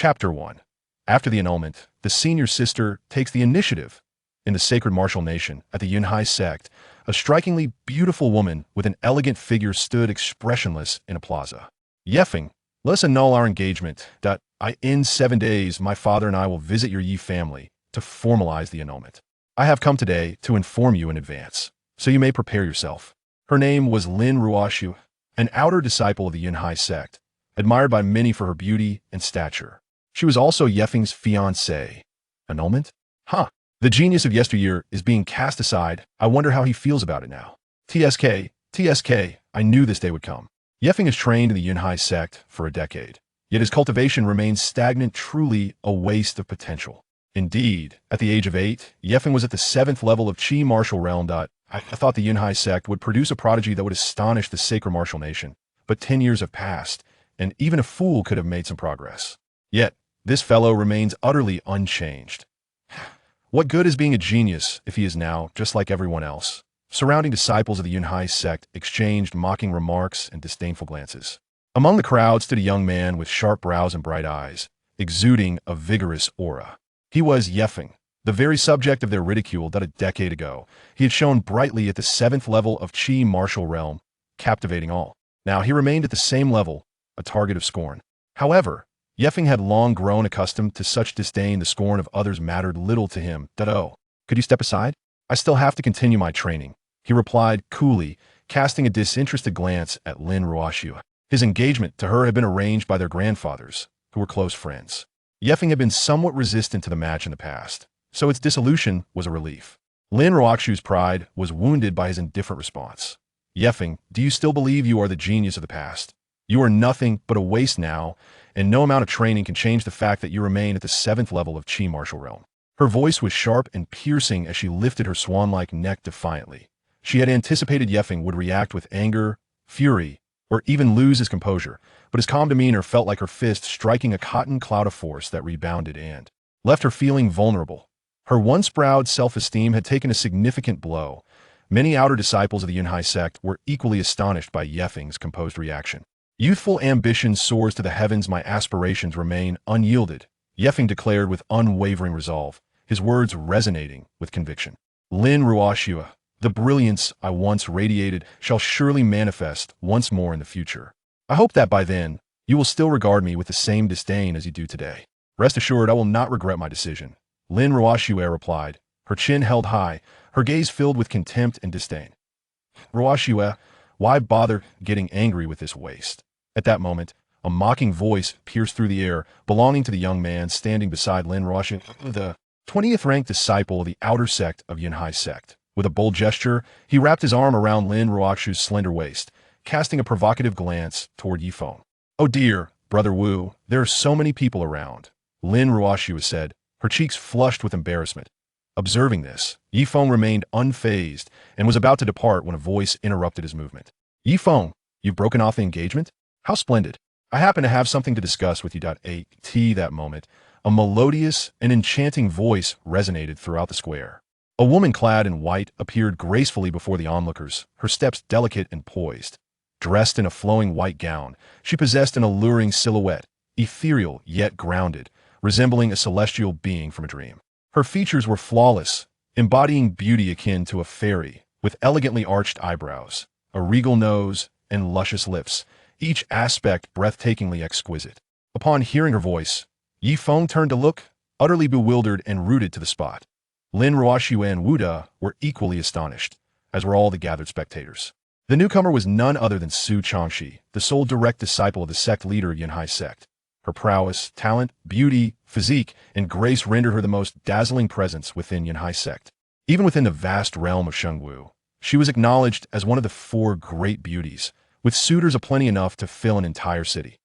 Chapter 1. After the annulment, the senior sister takes the initiative. In the sacred martial nation, at the Yunhai sect, a strikingly beautiful woman with an elegant figure stood expressionless in a plaza. Ye Feng, let us annul our engagement. In 7 days, my father and I will visit your Ye family to formalize the annulment. I have come today to inform you in advance, so you may prepare yourself. Her name was Lin Ruoshu, an outer disciple of the Yunhai sect, admired by many for her beauty and stature. She was also Ye Feng's fiancée. Annulment? Huh. The genius of yesteryear is being cast aside. I wonder how he feels about it now. TSK, I knew this day would come. Ye Feng is trained in the Yunhai sect for a decade, yet his cultivation remains stagnant, truly a waste of potential. Indeed, at the age of 8, Ye Feng was at the 7th level of Qi martial realm. I thought the Yunhai sect would produce a prodigy that would astonish the sacred martial nation, but 10 years have passed, and even a fool could have made some progress. Yet, this fellow remains utterly unchanged. What good is being a genius if he is now just like everyone else? Surrounding disciples of the Yunhai sect exchanged mocking remarks and disdainful glances. Among the crowd stood a young man with sharp brows and bright eyes, exuding a vigorous aura. He was Ye Feng, the very subject of their ridicule that a decade ago he had shone brightly at the 7th level of Qi martial realm, captivating all. Now he remained at the same level, a target of scorn. However, Ye Feng had long grown accustomed to such disdain. The scorn of others mattered little to him. Could you step aside? I still have to continue my training, he replied coolly, casting a disinterested glance at Lin Ruoshu. His engagement to her had been arranged by their grandfathers, who were close friends. Ye Feng had been somewhat resistant to the match in the past, so its dissolution was a relief. Lin Ruoshu's pride was wounded by his indifferent response. Ye Feng, do you still believe you are the genius of the past? You are nothing but a waste now, and no amount of training can change the fact that you remain at the 7th level of Qi martial realm. Her voice was sharp and piercing as she lifted her swan-like neck defiantly. She had anticipated Ye Feng would react with anger, fury, or even lose his composure, but his calm demeanor felt like her fist striking a cotton cloud of force that rebounded and left her feeling vulnerable. Her once proud self-esteem had taken a significant blow. Many outer disciples of the Yunhai sect were equally astonished by Ye Feng's composed reaction. Youthful ambition soars to the heavens. My aspirations remain unyielded, Ye Feng declared with unwavering resolve, his words resonating with conviction. Lin Ruoshu, the brilliance I once radiated shall surely manifest once more in the future. I hope that by then, you will still regard me with the same disdain as you do today. Rest assured, I will not regret my decision, Lin Ruoshu replied, her chin held high, her gaze filled with contempt and disdain. Ruoshu, why bother getting angry with this waste? At that moment, a mocking voice pierced through the air, belonging to the young man standing beside Lin Ruoshu, the 20th ranked disciple of the outer sect of Yunhai sect. With a bold gesture, he wrapped his arm around Lin Ruoshu's slender waist, casting a provocative glance toward Ye Feng. Oh dear, Brother Wu, there are so many people around, Lin Ruoshu said, her cheeks flushed with embarrassment. Observing this, Ye Feng remained unfazed and was about to depart when a voice interrupted his movement. Ye Feng, you've broken off the engagement? How splendid. I happen to have something to discuss with you. That moment, a melodious and enchanting voice resonated throughout the square. A woman clad in white appeared gracefully before the onlookers, her steps delicate and poised. Dressed in a flowing white gown, she possessed an alluring silhouette, ethereal yet grounded, resembling a celestial being from a dream. Her features were flawless, embodying beauty akin to a fairy, with elegantly arched eyebrows, a regal nose, and luscious lips, each aspect breathtakingly exquisite. Upon hearing her voice, Ye Feng turned to look, utterly bewildered and rooted to the spot. Lin Ruoshu and Wu De were equally astonished, as were all the gathered spectators. The newcomer was none other than Su Changxi, the sole direct disciple of the sect leader of Yunhai sect. Her prowess, talent, beauty, physique, and grace rendered her the most dazzling presence within Yunhai sect. Even within the vast realm of Shengwu, she was acknowledged as one of the 4 great beauties, with suitors aplenty enough to fill an entire city.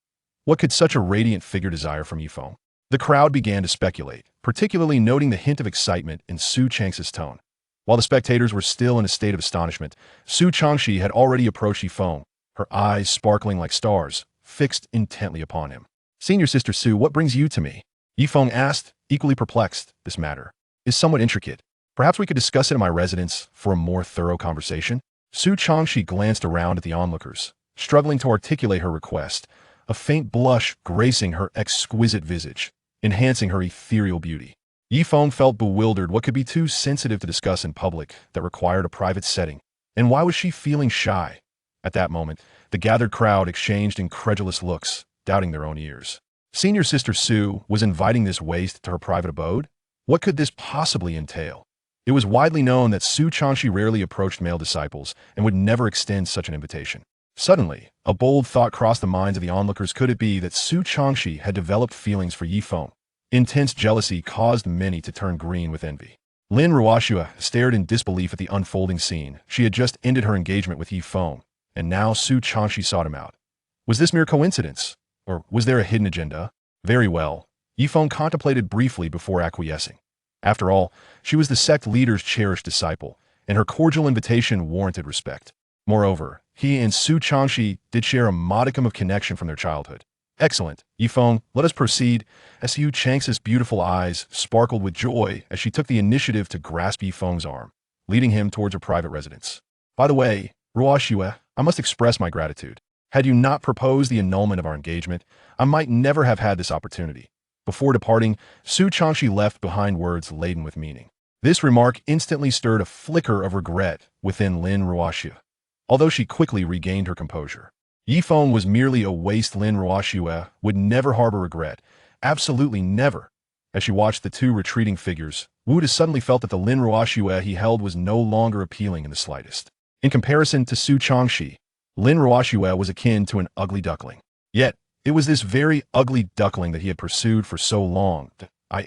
What could such a radiant figure desire from Ye Feng? The crowd began to speculate, particularly noting the hint of excitement in Su Changxi's tone. While the spectators were still in a state of astonishment, Su Changxi had already approached Ye Feng, her eyes sparkling like stars, fixed intently upon him. Senior Sister Su, what brings you to me? Ye Feng asked, equally perplexed. This matter is somewhat intricate. Perhaps we could discuss it in my residence for a more thorough conversation? Su Changxi glanced around at the onlookers, struggling to articulate her request, a faint blush gracing her exquisite visage, enhancing her ethereal beauty. Ye Feng felt bewildered. What could be too sensitive to discuss in public that required a private setting? And why was she feeling shy? At that moment, the gathered crowd exchanged incredulous looks, doubting their own ears. Senior Sister Su was inviting this waste to her private abode? What could this possibly entail? It was widely known that Su Changshi rarely approached male disciples and would never extend such an invitation. Suddenly, a bold thought crossed the minds of the onlookers. Could it be that Su Changshi had developed feelings for Ye Feng? Intense jealousy caused many to turn green with envy. Lin Ruoxue stared in disbelief at the unfolding scene. She had just ended her engagement with Ye Feng, and now Su Changshi sought him out. Was this mere coincidence? Or was there a hidden agenda? Very well. Ye Feng contemplated briefly before acquiescing. After all, she was the sect leader's cherished disciple, and her cordial invitation warranted respect. Moreover, he and Su Changshi did share a modicum of connection from their childhood. Excellent. Ye Feng, let us proceed. Su Chang's beautiful eyes sparkled with joy as she took the initiative to grasp Ye Feng's arm, leading him towards her private residence. By the way, Ruoxue, I must express my gratitude. Had you not proposed the annulment of our engagement, I might never have had this opportunity. Before departing, Su Changshi left behind words laden with meaning. This remark instantly stirred a flicker of regret within Lin Ruoxue, although she quickly regained her composure. Ye Feng was merely a waste. Lin Ruoxue would never harbor regret, absolutely never. As she watched the two retreating figures, Wu suddenly felt that the Lin Ruoxue he held was no longer appealing in the slightest. In comparison to Su Changshi, Lin Ruoxue was akin to an ugly duckling. Yet, it was this very ugly duckling that he had pursued for so long.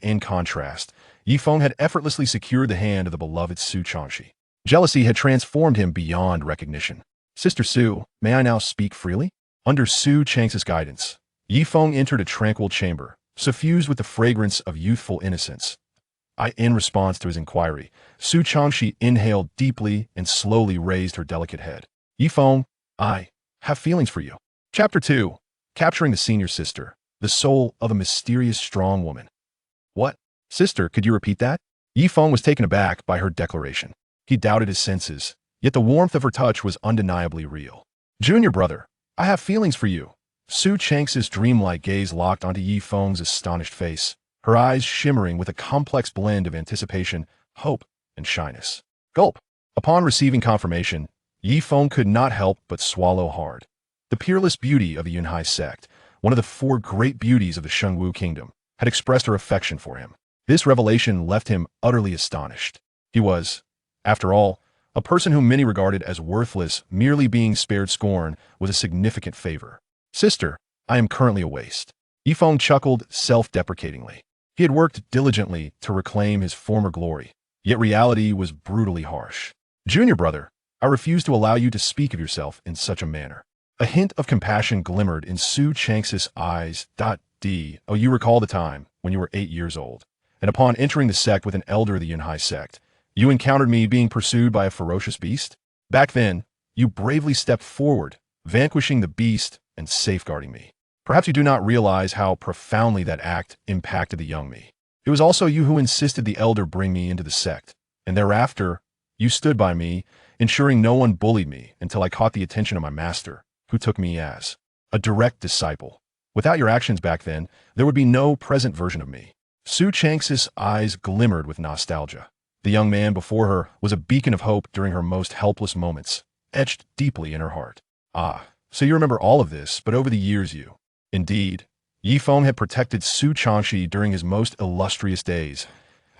In contrast, Ye Feng had effortlessly secured the hand of the beloved Su Changshi. Jealousy had transformed him beyond recognition. Sister Su, may I now speak freely? Under Su Chang's guidance, Ye Feng entered a tranquil chamber, suffused with the fragrance of youthful innocence. In response to his inquiry, Su Changshi inhaled deeply and slowly raised her delicate head. Ye Feng, I have feelings for you. Chapter 2. Capturing the Senior Sister, the soul of a mysterious strong woman. What? Sister, could you repeat that? Ye Feng was taken aback by her declaration. He doubted his senses, yet the warmth of her touch was undeniably real. Junior brother, I have feelings for you. Su Chang's dreamlike gaze locked onto Ye Feng's astonished face, her eyes shimmering with a complex blend of anticipation, hope, and shyness. Gulp. Upon receiving confirmation, Ye Feng could not help but swallow hard. The peerless beauty of the Yunhai sect, one of the four great beauties of the Shengwu kingdom, had expressed her affection for him. This revelation left him utterly astonished. He was, after all, a person whom many regarded as worthless. Merely being spared scorn was a significant favor. Sister, I am currently a waste. Ye Feng chuckled self-deprecatingly. He had worked diligently to reclaim his former glory, yet reality was brutally harsh. Junior brother, I refuse to allow you to speak of yourself in such a manner. A hint of compassion glimmered in Su Chang's eyes. You recall the time when you were 8 years old, and upon entering the sect with an elder of the Yunhai sect, you encountered me being pursued by a ferocious beast? Back then, you bravely stepped forward, vanquishing the beast and safeguarding me. Perhaps you do not realize how profoundly that act impacted the young me. It was also you who insisted the elder bring me into the sect, and thereafter, you stood by me, ensuring no one bullied me until I caught the attention of my master, who took me as a direct disciple. Without your actions back then, there would be no present version of me. Su Chang's eyes glimmered with nostalgia. The young man before her was a beacon of hope during her most helpless moments, etched deeply in her heart. Ah, so you remember all of this, but over the years you. Indeed, Ye Feng had protected Su Changshi during his most illustrious days.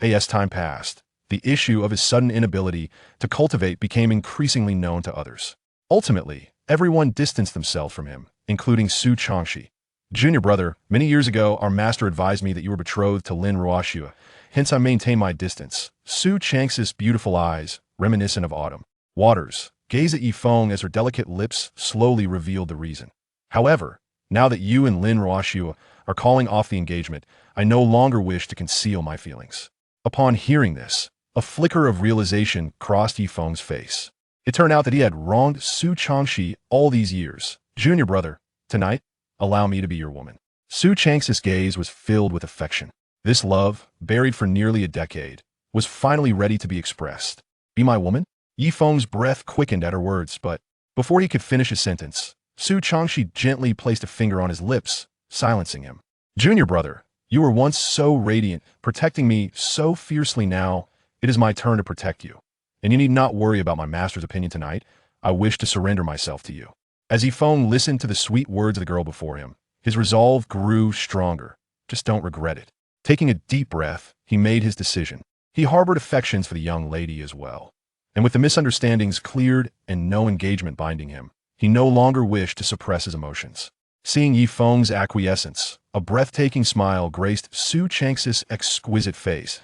As time passed, the issue of his sudden inability to cultivate became increasingly known to others. Ultimately, everyone distanced themselves from him, including Su Changshi. Junior brother, many years ago, our master advised me that you were betrothed to Lin Ruoxue. Hence I maintain my distance. Su Chang's beautiful eyes, reminiscent of autumn waters, gazed at Ye Feng as her delicate lips slowly revealed the reason. However, now that you and Lin Ruoxue are calling off the engagement, I no longer wish to conceal my feelings. Upon hearing this, a flicker of realization crossed Ye Feng's face. It turned out that he had wronged Su Changshi all these years. Junior brother, tonight, allow me to be your woman. Su Chang's gaze was filled with affection. This love, buried for nearly a decade, was finally ready to be expressed. Be my woman? Ye Feng's breath quickened at her words, but before he could finish his sentence, Su Changshi gently placed a finger on his lips, silencing him. Junior brother, you were once so radiant, protecting me so fiercely. Now it is my turn to protect you. And you need not worry about my master's opinion tonight. I wish to surrender myself to you. As Ye Feng listened to the sweet words of the girl before him, his resolve grew stronger. Just don't regret it. Taking a deep breath, he made his decision. He harbored affections for the young lady as well. And with the misunderstandings cleared and no engagement binding him, he no longer wished to suppress his emotions. Seeing Ye Feng's acquiescence, a breathtaking smile graced Su Chang's exquisite face.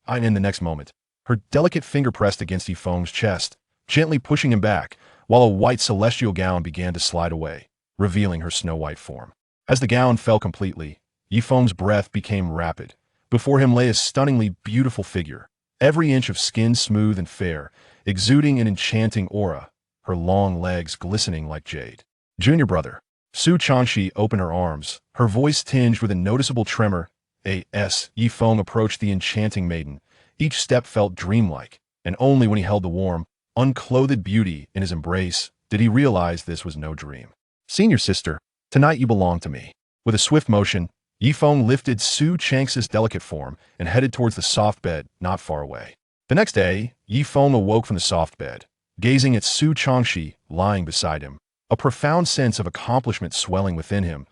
And in the next moment, her delicate finger pressed against Ye Feng's chest, gently pushing him back, while a white celestial gown began to slide away, revealing her snow-white form. As the gown fell completely, Ye Feng's breath became rapid. Before him lay a stunningly beautiful figure, every inch of skin smooth and fair, exuding an enchanting aura, her long legs glistening like jade. Junior brother. Su Changshi opened her arms, her voice tinged with a noticeable tremor. Ye Feng approached the enchanting maiden. Each step felt dreamlike, and only when he held the warm, unclothed beauty in his embrace did he realize this was no dream. Senior sister, tonight you belong to me. With a swift motion, Ye Feng lifted Su Chang's delicate form and headed towards the soft bed not far away. The next day, Ye Feng awoke from the soft bed, gazing at Su Changshi lying beside him, a profound sense of accomplishment swelling within him.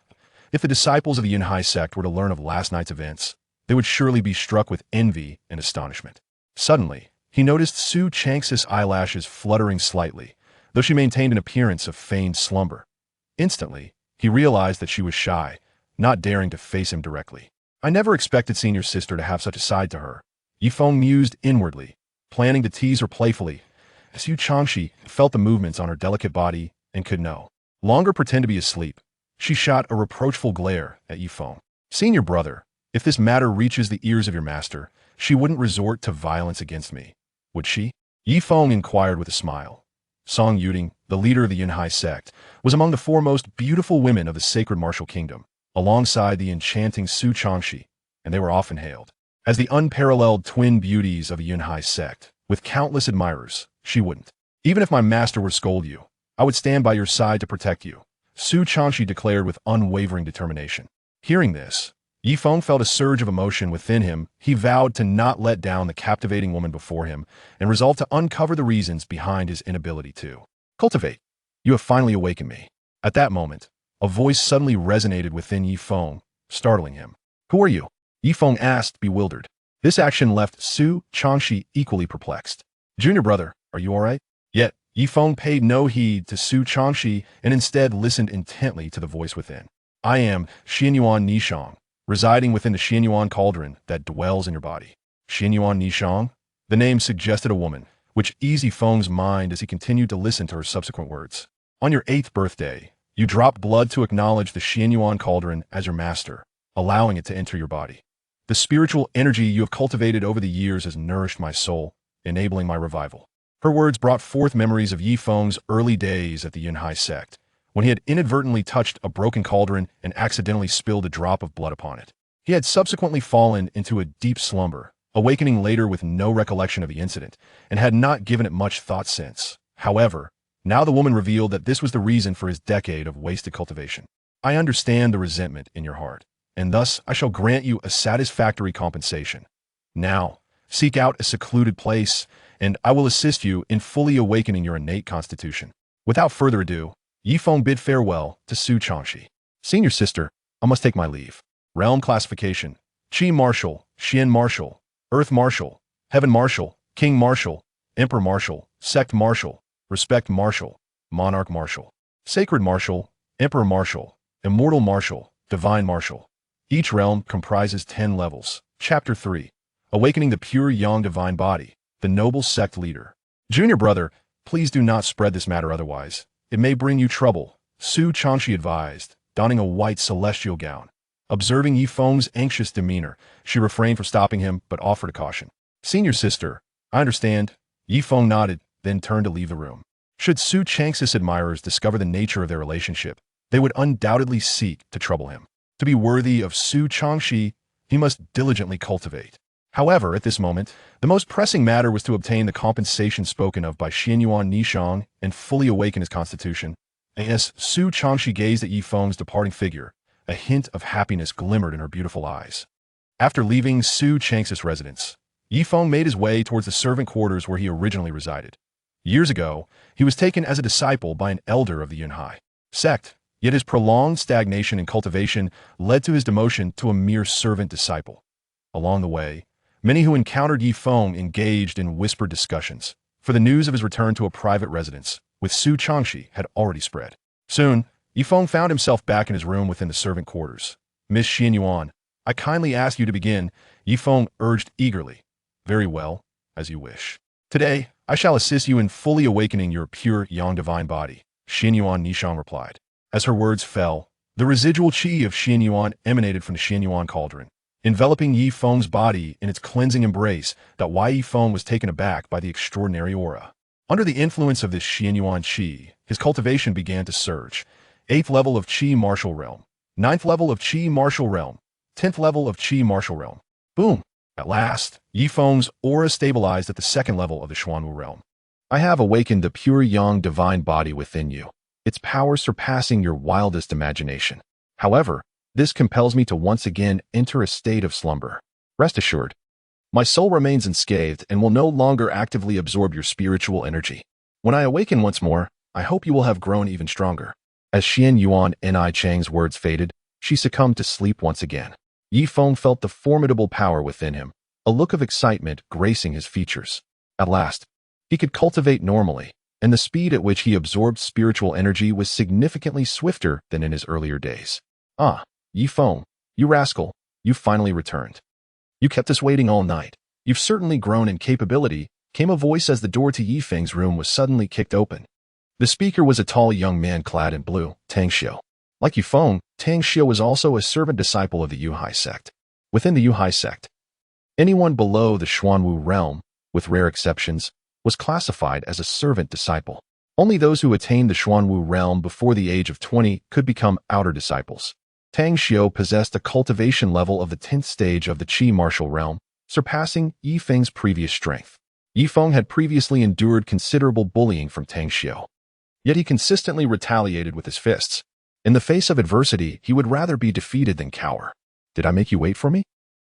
If the disciples of the Yunhai sect were to learn of last night's events, they would surely be struck with envy and astonishment. Suddenly, he noticed Su Chang's eyelashes fluttering slightly, though she maintained an appearance of feigned slumber. Instantly, he realized that she was shy, not daring to face him directly. I never expected senior sister to have such a side to her. Ye Feng mused inwardly, planning to tease her playfully. Su Changshi felt the movements on her delicate body and could no longer pretend to be asleep. She shot a reproachful glare at Ye Feng. Senior brother, if this matter reaches the ears of your master, she wouldn't resort to violence against me, would she? Ye Feng inquired with a smile. Song Yuding, the leader of the Yunhai sect, was among the foremost beautiful women of the sacred martial kingdom, alongside the enchanting Su Changshi, and they were often hailed as the unparalleled twin beauties of the Yunhai sect. With countless admirers, she wouldn't. Even if my master were to scold you, I would stand by your side to protect you, Su Changshi declared with unwavering determination. Hearing this, Ye Feng felt a surge of emotion within him. He vowed to not let down the captivating woman before him and resolved to uncover the reasons behind his inability to cultivate. You have finally awakened me. At that moment, a voice suddenly resonated within Ye Feng, startling him. Who are you? Ye Feng asked, bewildered. This action left Su Changshi equally perplexed. Junior brother, are you all right? Yet, Ye Feng paid no heed to Su Changshi and instead listened intently to the voice within. I am Xianyuan Nishang, residing within the Xianyuan cauldron that dwells in your body. Xianyuan Nishang? The name suggested a woman, which eased Ye Feng's mind as he continued to listen to her subsequent words. On your 8th birthday, you dropped blood to acknowledge the Xianyuan cauldron as your master, allowing it to enter your body. The spiritual energy you have cultivated over the years has nourished my soul, enabling my revival. Her words brought forth memories of Ye Feng's early days at the Yunhai sect, when he had inadvertently touched a broken cauldron and accidentally spilled a drop of blood upon it. He had subsequently fallen into a deep slumber, awakening later with no recollection of the incident, and had not given it much thought since. However, now the woman revealed that this was the reason for his decade of wasted cultivation. I understand the resentment in your heart, and thus I shall grant you a satisfactory compensation. Now, seek out a secluded place, and I will assist you in fully awakening your innate constitution. Without further ado, Ye Feng bid farewell to Su Changshi. Senior sister, I must take my leave. Realm classification: Qi Martial, Xian Martial, Earth Martial, Heaven Martial, King Martial, Emperor Martial, Sect Martial, Respect Martial, Monarch Martial, Sacred Martial, Emperor Martial, Immortal Martial, Divine Martial. Each realm comprises 10 levels. Chapter 3. Awakening the Pure Yang Divine Body, the Noble Sect Leader. Junior brother, please do not spread this matter otherwise. It may bring you trouble, Su Changshi advised, donning a white celestial gown. Observing Ye Feng's anxious demeanor, she refrained from stopping him but offered a caution. Senior sister, I understand. Ye Feng nodded, then turned to leave the room. Should Su Chang's admirers discover the nature of their relationship, they would undoubtedly seek to trouble him. To be worthy of Su Changshi, he must diligently cultivate. However, at this moment, the most pressing matter was to obtain the compensation spoken of by Xianyuan Nishang and fully awaken his constitution. As Su Changshi gazed at Ye Feng's departing figure, a hint of happiness glimmered in her beautiful eyes. After leaving Su Chang's residence, Ye Feng made his way towards the servant quarters where he originally resided. Years ago, he was taken as a disciple by an elder of the Yunhai sect, yet his prolonged stagnation in cultivation led to his demotion to a mere servant disciple. Along the way, many who encountered Ye Feng engaged in whispered discussions, for the news of his return to a private residence with Su Changshi had already spread. Soon, Ye Feng found himself back in his room within the servant quarters. "Miss Xian Yuan, I kindly ask you to begin," Ye Feng urged eagerly. "Very well, as you wish. Today, I shall assist you in fully awakening your pure Yang Divine Body," Xian Yuan Nishang replied. As her words fell, the residual qi of Xian Yuan emanated from the Xian Yuan cauldron, enveloping Ye Feng's body in its cleansing embrace. That why Ye Feng was taken aback by the extraordinary aura. Under the influence of this Xian Yuan qi, his cultivation began to surge. 8th level of qi martial realm, 9th level of qi martial realm, 10th level of qi martial realm. Boom! At last, Ye Feng's aura stabilized at the 2nd level of the Xuanwu realm. "I have awakened the pure Yang Divine Body within you, its power surpassing your wildest imagination. However, this compels me to once again enter a state of slumber. Rest assured, my soul remains unscathed and will no longer actively absorb your spiritual energy. When I awaken once more, I hope you will have grown even stronger." As Xian Yuan Ni Chang's words faded, she succumbed to sleep once again. Ye Feng felt the formidable power within him, a look of excitement gracing his features. At last, he could cultivate normally, and the speed at which he absorbed spiritual energy was significantly swifter than in his earlier days. "Ah, Ye Feng, you rascal, you finally returned. You kept us waiting all night. You've certainly grown in capability," came a voice as the door to Ye Feng's room was suddenly kicked open. The speaker was a tall young man clad in blue, Tang Xiu. Like Ye Feng, Tang Xiu was also a servant disciple of the Yuhai sect. Within the Yuhai sect, anyone below the Xuanwu realm, with rare exceptions, was classified as a servant disciple. Only those who attained the Xuanwu realm before the age of 20 could become outer disciples. Tang Xiu possessed a cultivation level of the 10th stage of the Qi martial realm, surpassing Ye Feng's previous strength. Ye Feng had previously endured considerable bullying from Tang Xiu. Yet he consistently retaliated with his fists. In the face of adversity, he would rather be defeated than cower. "Did I make you wait for me?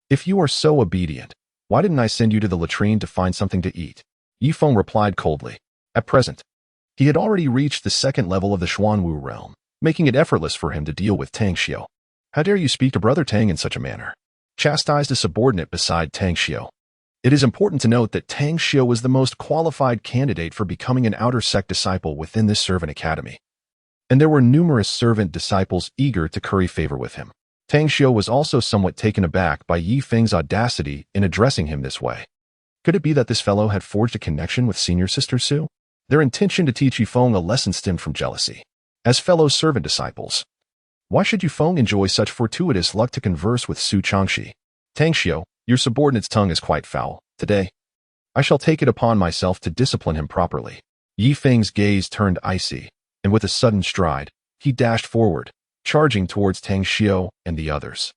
If you are so obedient, why didn't I send you to the latrine to find something to eat?" Ye Feng replied coldly. At present, he had already reached the 2nd level of the Xuanwu realm, making it effortless for him to deal with Tang Xiu. "How dare you speak to Brother Tang in such a manner?" chastised a subordinate beside Tang Xiu. It is important to note that Tang Xiu was the most qualified candidate for becoming an outer sect disciple within this servant academy, and there were numerous servant disciples eager to curry favor with him. Tang Xiu was also somewhat taken aback by Ye Feng's audacity in addressing him this way. Could it be that this fellow had forged a connection with senior sister Su? Their intention to teach Ye Feng a lesson stemmed from jealousy. As fellow servant disciples, why should Ye Feng enjoy such fortuitous luck to converse with Su Changshi? "Tang Xiu, your subordinate's tongue is quite foul. Today, I shall take it upon myself to discipline him properly." Ye Feng's gaze turned icy, and with a sudden stride, he dashed forward, charging towards Tang Xiu and the others.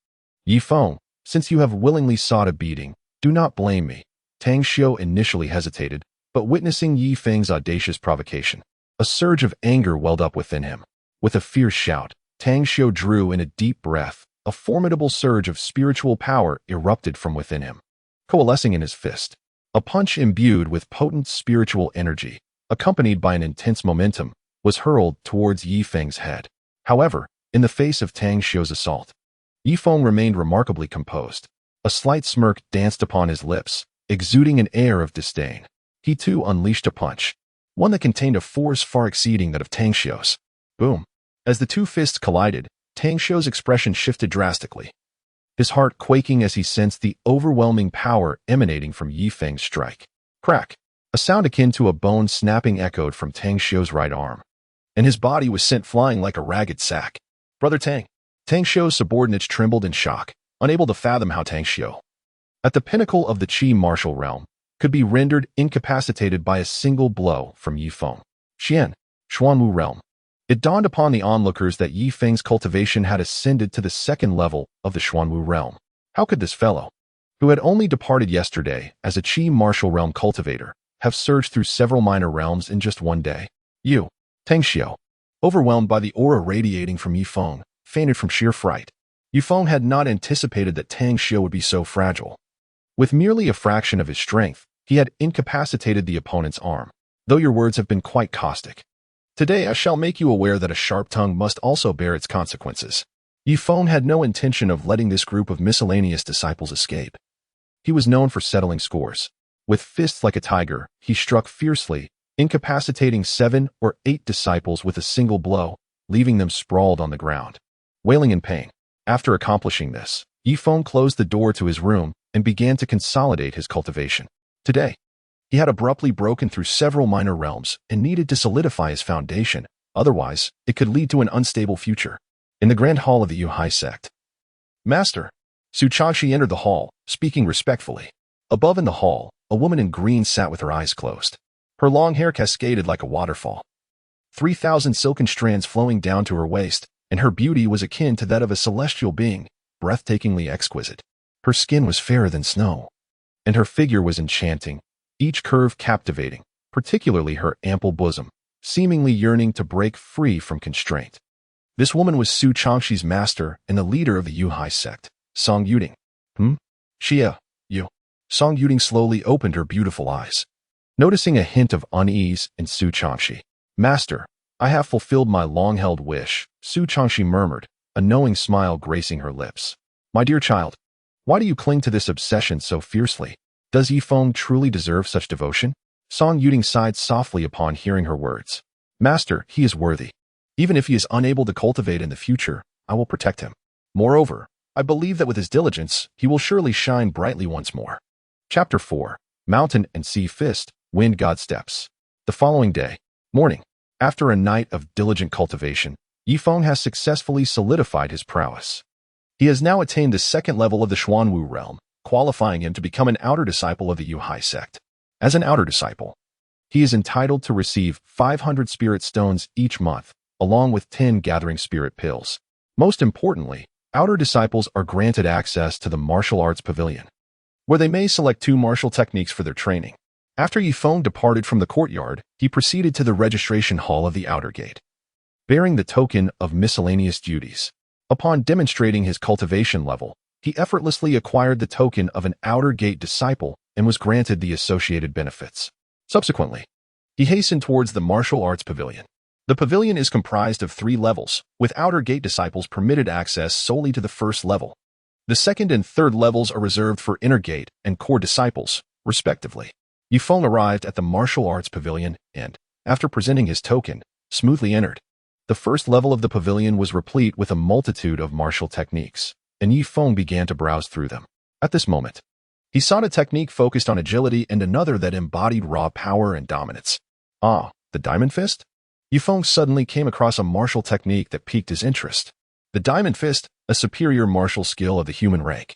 "Ye Feng, since you have willingly sought a beating, do not blame me." Tang Xiu initially hesitated, but witnessing Ye Feng's audacious provocation, a surge of anger welled up within him. With a fierce shout, Tang Xiu drew in a deep breath. A formidable surge of spiritual power erupted from within him, coalescing in his fist. A punch imbued with potent spiritual energy, accompanied by an intense momentum, was hurled towards Ye Feng's head. However, in the face of Tang Xiu's assault, Ye Feng remained remarkably composed. A slight smirk danced upon his lips, exuding an air of disdain. He too unleashed a punch, one that contained a force far exceeding that of Tang Xiu's. Boom! As the two fists collided, Tang Xiu's expression shifted drastically, his heart quaking as he sensed the overwhelming power emanating from Ye Feng's strike. Crack! A sound akin to a bone snapping echoed from Tang Xiu's right arm, and his body was sent flying like a ragged sack. "Brother Tang!" Tang Xiu's subordinates trembled in shock, unable to fathom how Tang Xiu, at the pinnacle of the Qi martial realm, could be rendered incapacitated by a single blow from Ye Feng. Xian, Xuanwu realm. It dawned upon the onlookers that Ye Feng's cultivation had ascended to the 2nd level of the Xuanwu realm. How could this fellow, who had only departed yesterday as a Qi martial realm cultivator, have surged through several minor realms in just one day? "You, Tang Xiu, overwhelmed by the aura radiating from Ye Feng, fainted from sheer fright. Ye Feng had not anticipated that Tang Xie would be so fragile. With merely a fraction of his strength, he had incapacitated the opponent's arm. Though your words have been quite caustic, today I shall make you aware that a sharp tongue must also bear its consequences. Ye Feng had no intention of letting this group of miscellaneous disciples escape. He was known for settling scores. With fists like a tiger, he struck fiercely, incapacitating 7 or 8 disciples with a single blow, leaving them sprawled on the ground, wailing in pain. After accomplishing this, Ye Feng closed the door to his room and began to consolidate his cultivation. Today, he had abruptly broken through several minor realms and needed to solidify his foundation, otherwise it could lead to an unstable future. In the grand hall of the Yuhai sect, Master Su Changxi entered the hall, speaking respectfully. Above in the hall, a woman in green sat with her eyes closed. Her long hair cascaded like a waterfall, 3,000 silken strands flowing down to her waist, and her beauty was akin to that of a celestial being, breathtakingly exquisite. Her skin was fairer than snow, and her figure was enchanting, each curve captivating, particularly her ample bosom, seemingly yearning to break free from constraint. This woman was Su Changxi's master and the leader of the Yuhai sect, Song Yuding. Xie, you. Song Yuding slowly opened her beautiful eyes, noticing a hint of unease in Su Changxi. Master, I have fulfilled my long-held wish, Su Changxi murmured, a knowing smile gracing her lips. My dear child, why do you cling to this obsession so fiercely? Does Ye Feng truly deserve such devotion? Song Yuding sighed softly upon hearing her words. Master, he is worthy. Even if he is unable to cultivate in the future, I will protect him. Moreover, I believe that with his diligence, he will surely shine brightly once more. Chapter 4. Mountain and Sea Fist, Wind God Steps. The following day, morning, after a night of diligent cultivation, Ye Feng has successfully solidified his prowess. He has now attained the 2nd level of the Xuanwu realm, qualifying him to become an outer disciple of the Yuhai sect. As an outer disciple, he is entitled to receive 500 spirit stones each month, along with 10 gathering spirit pills. Most importantly, outer disciples are granted access to the martial arts pavilion, where they may select 2 martial techniques for their training. After Ye Feng departed from the courtyard, he proceeded to the registration hall of the outer gate, bearing the token of miscellaneous duties. Upon demonstrating his cultivation level, he effortlessly acquired the token of an outer gate disciple and was granted the associated benefits. Subsequently, he hastened towards the martial arts pavilion. The pavilion is comprised of 3 levels, with outer gate disciples permitted access solely to the 1st level. The 2nd and 3rd levels are reserved for inner gate and core disciples, respectively. Ye Feng arrived at the martial arts pavilion and, after presenting his token, smoothly entered. The 1st level of the pavilion was replete with a multitude of martial techniques, and Ye Feng began to browse through them. At this moment, he sought a technique focused on agility and another that embodied raw power and dominance. Ah, the Diamond Fist? Ye Feng suddenly came across a martial technique that piqued his interest. The Diamond Fist, a superior martial skill of the human rank,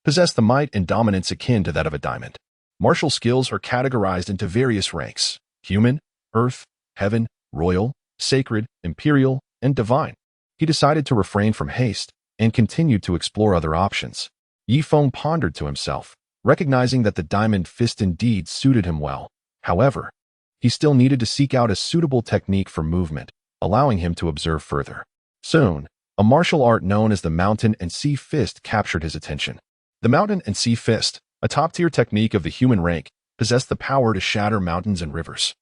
possessed the might and dominance akin to that of a diamond. Martial skills are categorized into various ranks: human, earth, heaven, royal, sacred, imperial, and divine. He decided to refrain from haste and continued to explore other options. Ye Feng pondered to himself, recognizing that the Diamond Fist indeed suited him well. However, he still needed to seek out a suitable technique for movement, allowing him to observe further. Soon, a martial art known as the Mountain and Sea Fist captured his attention. The Mountain and Sea Fist, a top-tier technique of the human rank, possessed the power to shatter mountains and rivers.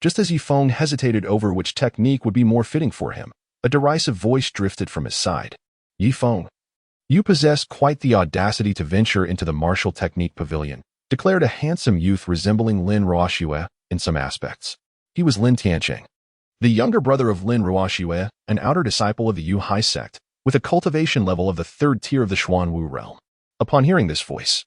Just as Ye Feng hesitated over which technique would be more fitting for him, a derisive voice drifted from his side. Ye Feng, you possess quite the audacity to venture into the martial technique pavilion, declared a handsome youth resembling Lin Ruoxue in some aspects. He was Lin Tiancheng, the younger brother of Lin Ruoxue, an outer disciple of the Yuhai sect, with a cultivation level of the 3rd tier of the Xuanwu realm. Upon hearing this voice,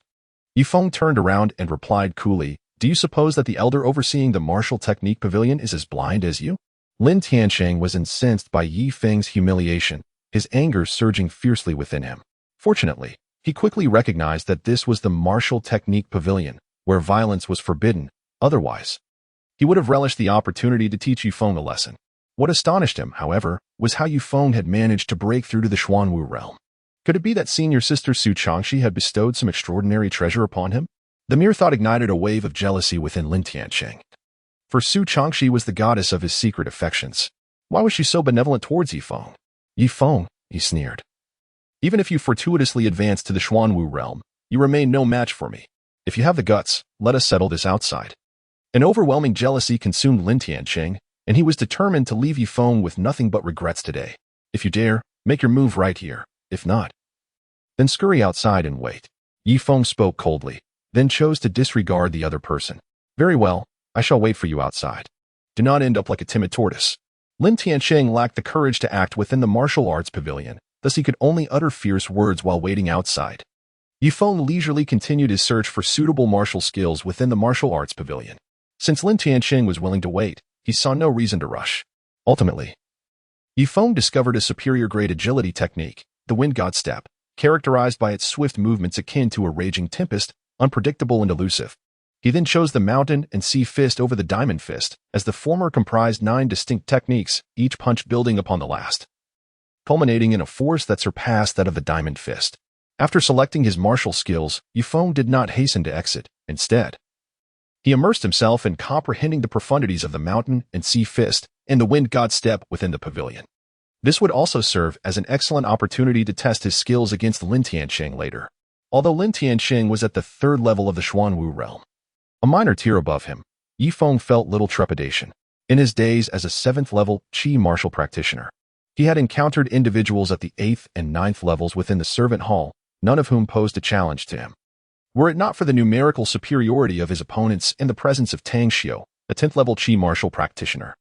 Ye Feng turned around and replied coolly, Do you suppose that the elder overseeing the martial technique pavilion is as blind as you? Lin Tiancheng was incensed by Ye Feng's humiliation, his anger surging fiercely within him. Fortunately, he quickly recognized that this was the martial technique pavilion, where violence was forbidden. Otherwise, he would have relished the opportunity to teach Ye Feng a lesson. What astonished him, however, was how Ye Feng had managed to break through to the Xuanwu realm. Could it be that senior sister Su Changxi had bestowed some extraordinary treasure upon him? The mere thought ignited a wave of jealousy within Lin Tiancheng. For Su Changxi was the goddess of his secret affections. Why was she so benevolent towards Ye Feng? Ye Feng, he sneered. Even if you fortuitously advance to the Xuanwu realm, you remain no match for me. If you have the guts, let us settle this outside. An overwhelming jealousy consumed Lin Tianqing, and he was determined to leave Ye Feng with nothing but regrets today. If you dare, make your move right here. If not, then scurry outside and wait. Ye Feng spoke coldly, then chose to disregard the other person. Very well, I shall wait for you outside. Do not end up like a timid tortoise. Lin Tianqing lacked the courage to act within the martial arts pavilion, thus he could only utter fierce words while waiting outside. Ye Feng leisurely continued his search for suitable martial skills within the martial arts pavilion. Since Lin Tianqing was willing to wait, he saw no reason to rush. Ultimately, Ye Feng discovered a superior-grade agility technique, the Wind God Step, characterized by its swift movements akin to a raging tempest, unpredictable and elusive. He then chose the Mountain and Sea Fist over the Diamond Fist, as the former comprised 9 distinct techniques, each punch building upon the last, culminating in a force that surpassed that of the Diamond Fist. After selecting his martial skills, Ye Feng did not hasten to exit. Instead, he immersed himself in comprehending the profundities of the Mountain and Sea Fist and the Wind God Step within the pavilion. This would also serve as an excellent opportunity to test his skills against Lin Tianqing later. Although Lin Tianqing was at the 3rd level of the Xuanwu realm, a minor tier above him, Ye Feng felt little trepidation. In his days as a 7th-level Qi martial practitioner, he had encountered individuals at the 8th and 9th levels within the servant hall, none of whom posed a challenge to him. Were it not for the numerical superiority of his opponents in the presence of Tang Xiu, a 10th-level Qi martial practitioner,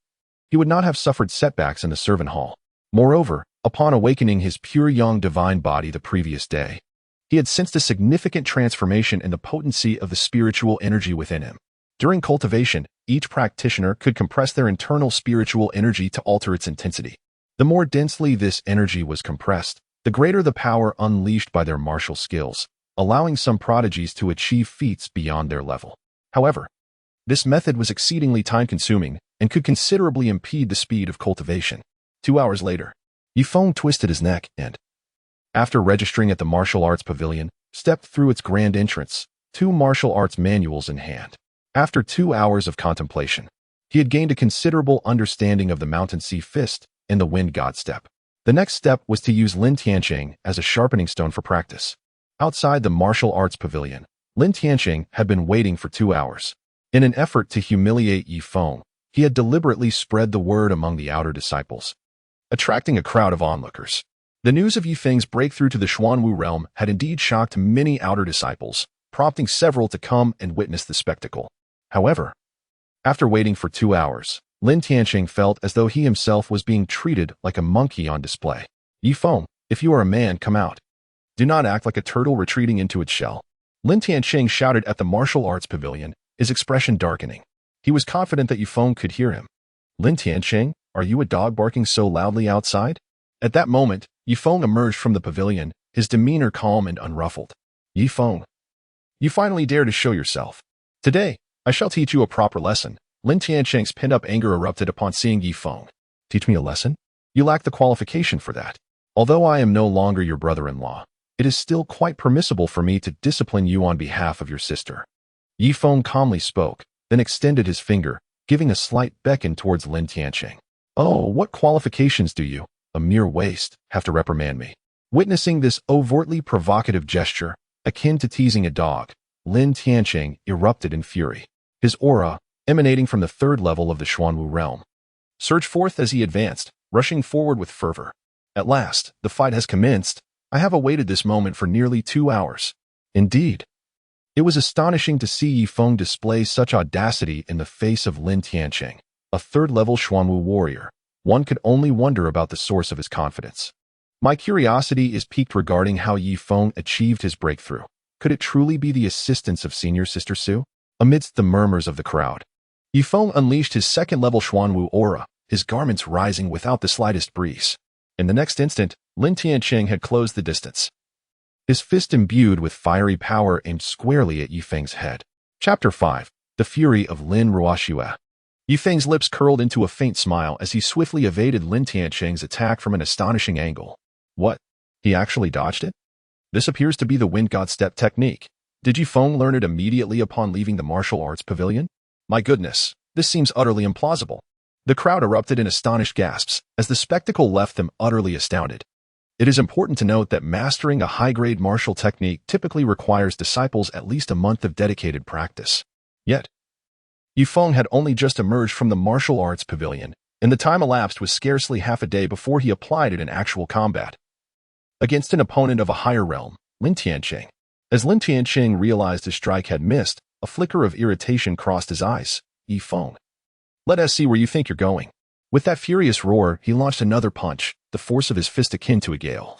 he would not have suffered setbacks in the servant hall. Moreover, upon awakening his Pure Yang Divine Body the previous day, he had sensed a significant transformation in the potency of the spiritual energy within him. During cultivation, each practitioner could compress their internal spiritual energy to alter its intensity. The more densely this energy was compressed, the greater the power unleashed by their martial skills, allowing some prodigies to achieve feats beyond their level. However, this method was exceedingly time-consuming and could considerably impede the speed of cultivation. 2 hours later, Ye Feng twisted his neck and, after registering at the martial arts pavilion, stepped through its grand entrance, 2 martial arts manuals in hand. After 2 hours of contemplation, he had gained a considerable understanding of the Mountain Sea Fist and the Wind God Step. The next step was to use Lin Tianqing as a sharpening stone for practice. Outside the martial arts pavilion, Lin Tianqing had been waiting for 2 hours. In an effort to humiliate Ye Feng, he had deliberately spread the word among the outer disciples, attracting a crowd of onlookers. The news of Ye Feng's breakthrough to the Xuanwu realm had indeed shocked many outer disciples, prompting several to come and witness the spectacle. However, after waiting for 2 hours, Lin Tianqing felt as though he himself was being treated like a monkey on display. Ye Feng, if you are a man, come out. Do not act like a turtle retreating into its shell. Lin Tianqing shouted at the martial arts pavilion, his expression darkening. He was confident that Ye Feng could hear him. Lin Tianqing, are you a dog barking so loudly outside? At that moment, Ye Feng emerged from the pavilion, his demeanor calm and unruffled. Ye Feng, you finally dare to show yourself. Today, I shall teach you a proper lesson. Lin Tianqing's pent-up anger erupted upon seeing Ye Feng. Teach me a lesson? You lack the qualification for that. Although I am no longer your brother-in-law, it is still quite permissible for me to discipline you on behalf of your sister. Ye Feng calmly spoke, then extended his finger, giving a slight beckon towards Lin Tianqing. Oh, what qualifications do you, a mere waste, have to reprimand me? Witnessing this overtly provocative gesture, akin to teasing a dog, Lin Tianqing erupted in fury. His aura, emanating from the 3rd level of the Xuanwu realm, surged forth as he advanced, rushing forward with fervor. At last, the fight has commenced. I have awaited this moment for nearly 2 hours. Indeed, it was astonishing to see Ye Feng display such audacity in the face of Lin Tianqing, a 3rd-level Xuanwu warrior. One could only wonder about the source of his confidence. My curiosity is piqued regarding how Ye Feng achieved his breakthrough. Could it truly be the assistance of Senior Sister Su? Amidst the murmurs of the crowd, Ye Feng unleashed his 2nd-level Xuanwu aura, his garments rising without the slightest breeze. In the next instant, Lin Tianqing had closed the distance, his fist imbued with fiery power aimed squarely at Ye Feng's head. Chapter 5. The Fury of Lin Ruoxue. Ye Feng's lips curled into a faint smile as he swiftly evaded Lin Tianqing's attack from an astonishing angle. What? He actually dodged it? This appears to be the Wind God Step technique. Did Ye Feng learn it immediately upon leaving the martial arts pavilion? My goodness, this seems utterly implausible. The crowd erupted in astonished gasps as the spectacle left them utterly astounded. It is important to note that mastering a high-grade martial technique typically requires disciples at least a month of dedicated practice. Yet, Ye Feng had only just emerged from the martial arts pavilion, and the time elapsed was scarcely half a day before he applied it in actual combat against an opponent of a higher realm, Lin Tianqing. As Lin Tianqing realized his strike had missed, a flicker of irritation crossed his eyes. Ye Feng, let us see where you think you're going. With that furious roar, he launched another punch, the force of his fist akin to a gale,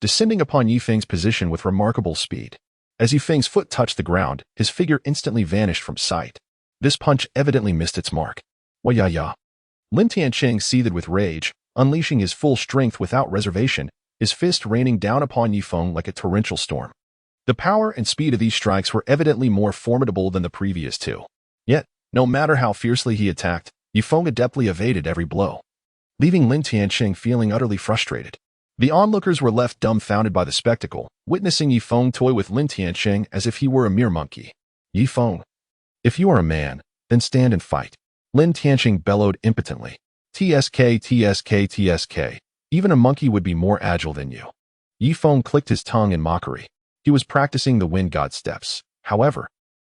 descending upon Ye Feng's position with remarkable speed. As Ye Feng's foot touched the ground, his figure instantly vanished from sight. This punch evidently missed its mark. Wah-ya-ya. Lin Tianqing seethed with rage, unleashing his full strength without reservation, his fist raining down upon Ye Feng like a torrential storm. The power and speed of these strikes were evidently more formidable than the previous two. Yet, no matter how fiercely he attacked, Ye Feng adeptly evaded every blow, leaving Lin Tianqing feeling utterly frustrated. The onlookers were left dumbfounded by the spectacle, witnessing Ye Feng toy with Lin Tianqing as if he were a mere monkey. Ye Feng, if you are a man, then stand and fight. Lin Tianqing bellowed impotently. TSK, TSK, TSK. Even a monkey would be more agile than you. Ye Feng clicked his tongue in mockery. He was practicing the wind god steps. However,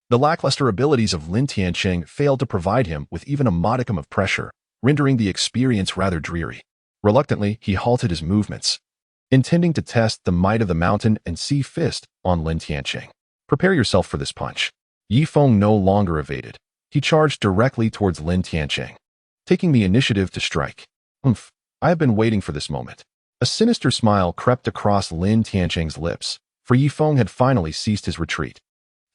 the lackluster abilities of Lin Tianqing failed to provide him with even a modicum of pressure, rendering the experience rather dreary. Reluctantly, he halted his movements, intending to test the might of the mountain and sea fist on Lin Tianqing. Prepare yourself for this punch. Ye Feng no longer evaded. He charged directly towards Lin Tianqing, taking the initiative to strike. I have been waiting for this moment. A sinister smile crept across Lin Tianqing's lips, for Ye Feng had finally ceased his retreat.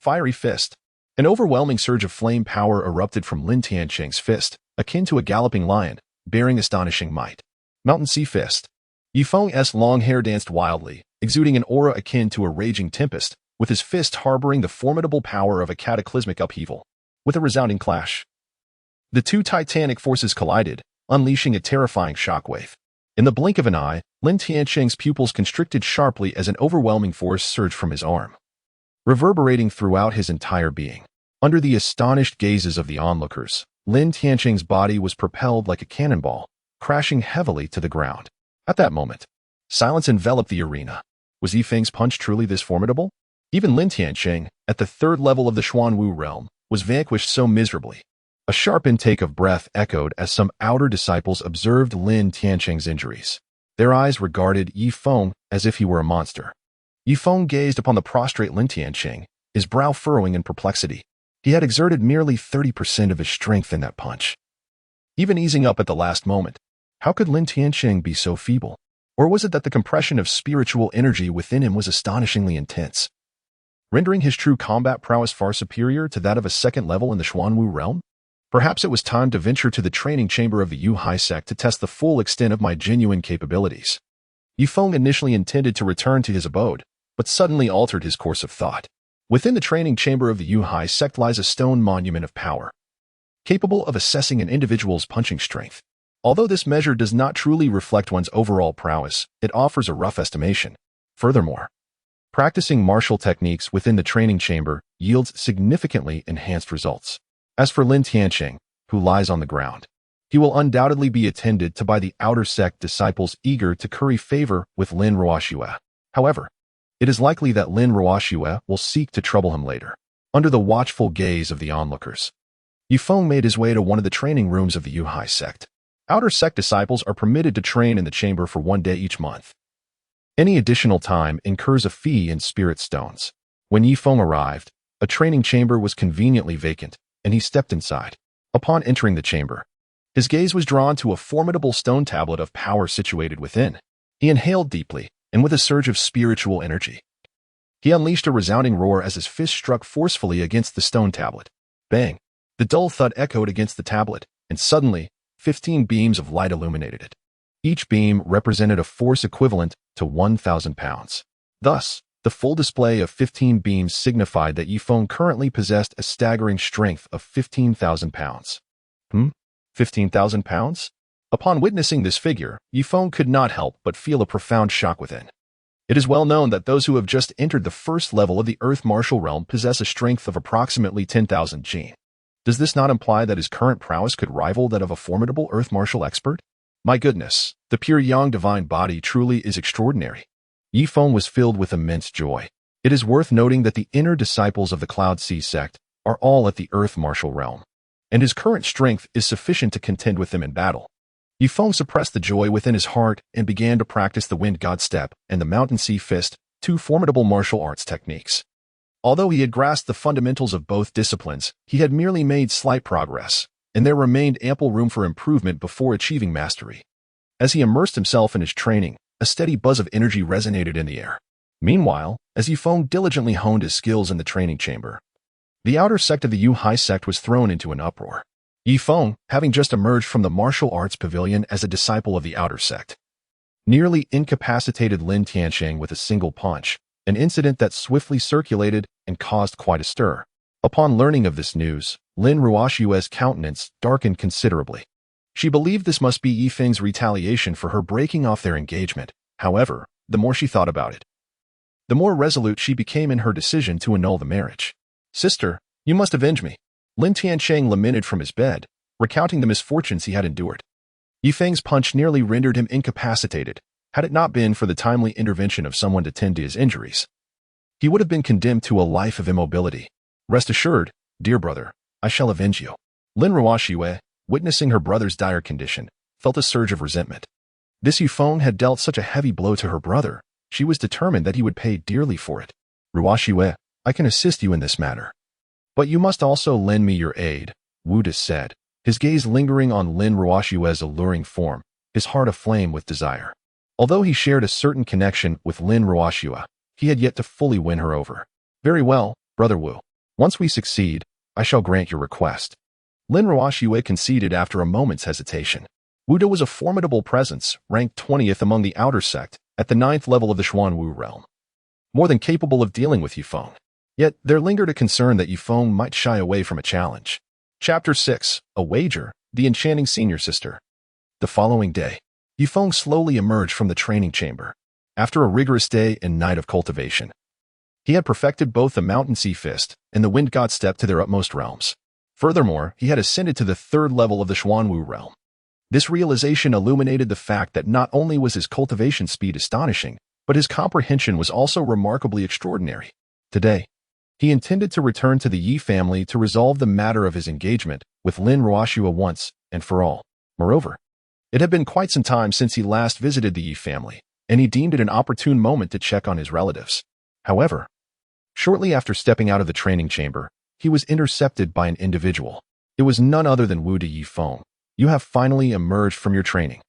Fiery fist. An overwhelming surge of flame power erupted from Lin Tianqing's fist, akin to a galloping lion, bearing astonishing might. Mountain Sea Fist. Ye Feng's long hair danced wildly, exuding an aura akin to a raging tempest, with his fist harboring the formidable power of a cataclysmic upheaval. With a resounding clash, the two titanic forces collided, unleashing a terrifying shockwave. In the blink of an eye, Lin Tianqing's pupils constricted sharply as an overwhelming force surged from his arm, reverberating throughout his entire being. Under the astonished gazes of the onlookers, Lin Tianqing's body was propelled like a cannonball, crashing heavily to the ground. At that moment, silence enveloped the arena. Was Ye Feng's punch truly this formidable? Even Lin Tianqing, at the third level of the Xuanwu realm, was vanquished so miserably. A sharp intake of breath echoed as some outer disciples observed Lin Tianqing's injuries. Their eyes regarded Ye Feng as if he were a monster. Ye Feng gazed upon the prostrate Lin Tianqing, his brow furrowing in perplexity. He had exerted merely 30% of his strength in that punch, even easing up at the last moment. How could Lin Tianqing be so feeble? Or was it that the compression of spiritual energy within him was astonishingly intense, rendering his true combat prowess far superior to that of a second level in the Xuanwu realm? Perhaps it was time to venture to the training chamber of the Yuhai sect to test the full extent of my genuine capabilities. Ye Feng initially intended to return to his abode, but suddenly altered his course of thought. Within the training chamber of the Yuhai sect lies a stone monument of power, capable of assessing an individual's punching strength. Although this measure does not truly reflect one's overall prowess, it offers a rough estimation. Furthermore, practicing martial techniques within the training chamber yields significantly enhanced results. As for Lin Tianqing, who lies on the ground, he will undoubtedly be attended to by the outer sect disciples eager to curry favor with Lin Ruoxue. However, it is likely that Lin Ruoxue will seek to trouble him later. Under the watchful gaze of the onlookers, Ye Feng made his way to one of the training rooms of the Yuhai sect. Outer sect disciples are permitted to train in the chamber for 1 day each month. Any additional time incurs a fee in spirit stones. When Ye Feng arrived, a training chamber was conveniently vacant, and he stepped inside. Upon entering the chamber, his gaze was drawn to a formidable stone tablet of power situated within. He inhaled deeply, and with a surge of spiritual energy, he unleashed a resounding roar as his fist struck forcefully against the stone tablet. Bang! The dull thud echoed against the tablet, and suddenly, 15 beams of light illuminated it. Each beam represented a force equivalent to 1,000 pounds. Thus, the full display of 15 beams signified that Ye Feng currently possessed a staggering strength of 15,000 pounds. 15,000 pounds? Upon witnessing this figure, Ye Feng could not help but feel a profound shock within. It is well known that those who have just entered the first level of the Earth martial realm possess a strength of approximately 10,000 jin. Does this not imply that his current prowess could rival that of a formidable earth martial expert? My goodness, the Pure Yang Divine Body truly is extraordinary. Ye Feng was filled with immense joy. It is worth noting that the inner disciples of the Cloud Sea sect are all at the earth martial realm, and his current strength is sufficient to contend with them in battle. Ye Feng suppressed the joy within his heart and began to practice the Wind God Step and the Mountain Sea Fist, two formidable martial arts techniques. Although he had grasped the fundamentals of both disciplines, he had merely made slight progress, and there remained ample room for improvement before achieving mastery. As he immersed himself in his training, a steady buzz of energy resonated in the air. Meanwhile, as Ye Feng diligently honed his skills in the training chamber, the outer sect of the Yu-Hai sect was thrown into an uproar. Ye Feng, having just emerged from the martial arts pavilion as a disciple of the outer sect, nearly incapacitated Lin Tiansheng with a single punch, an incident that swiftly circulated and caused quite a stir. Upon learning of this news, Lin Ruoshue's countenance darkened considerably. She believed this must be Ye Feng's retaliation for her breaking off their engagement. However, the more she thought about it, the more resolute she became in her decision to annul the marriage. "Sister, you must avenge me," Lin Tiansheng lamented from his bed, recounting the misfortunes he had endured. Ye Feng's punch nearly rendered him incapacitated. Had it not been for the timely intervention of someone to tend to his injuries, he would have been condemned to a life of immobility. "Rest assured, dear brother, I shall avenge you." Lin Ruoshue, witnessing her brother's dire condition, felt a surge of resentment. This Ye Feng had dealt such a heavy blow to her brother, she was determined that he would pay dearly for it. "Ruoshue, I can assist you in this matter, but you must also lend me your aid," Wu De said, his gaze lingering on Lin Ruoshue's alluring form, his heart aflame with desire. Although he shared a certain connection with Lin Ruoshue, he had yet to fully win her over. "Very well, Brother Wu. Once we succeed, I shall grant your request." Lin Ruoshue conceded after a moment's hesitation. Wu De was a formidable presence, ranked 20th among the outer sect, at the 9th level of the Xuanwu realm, more than capable of dealing with Ye Feng. Yet there lingered a concern that Ye Feng might shy away from a challenge. Chapter 6, A Wager, the Enchanting Senior Sister. The following day, Ye Feng slowly emerged from the training chamber. After a rigorous day and night of cultivation, he had perfected both the Mountain Sea Fist and the Wind God Step to their utmost realms. Furthermore, he had ascended to the 3rd level of the Xuanwu realm. This realization illuminated the fact that not only was his cultivation speed astonishing, but his comprehension was also remarkably extraordinary. Today, he intended to return to the Yi family to resolve the matter of his engagement with Lin Ruoshue once and for all. Moreover, it had been quite some time since he last visited the Yi family, and he deemed it an opportune moment to check on his relatives. However, shortly after stepping out of the training chamber, he was intercepted by an individual. It was none other than Wu De. Ye Feng. "You have finally emerged from your training.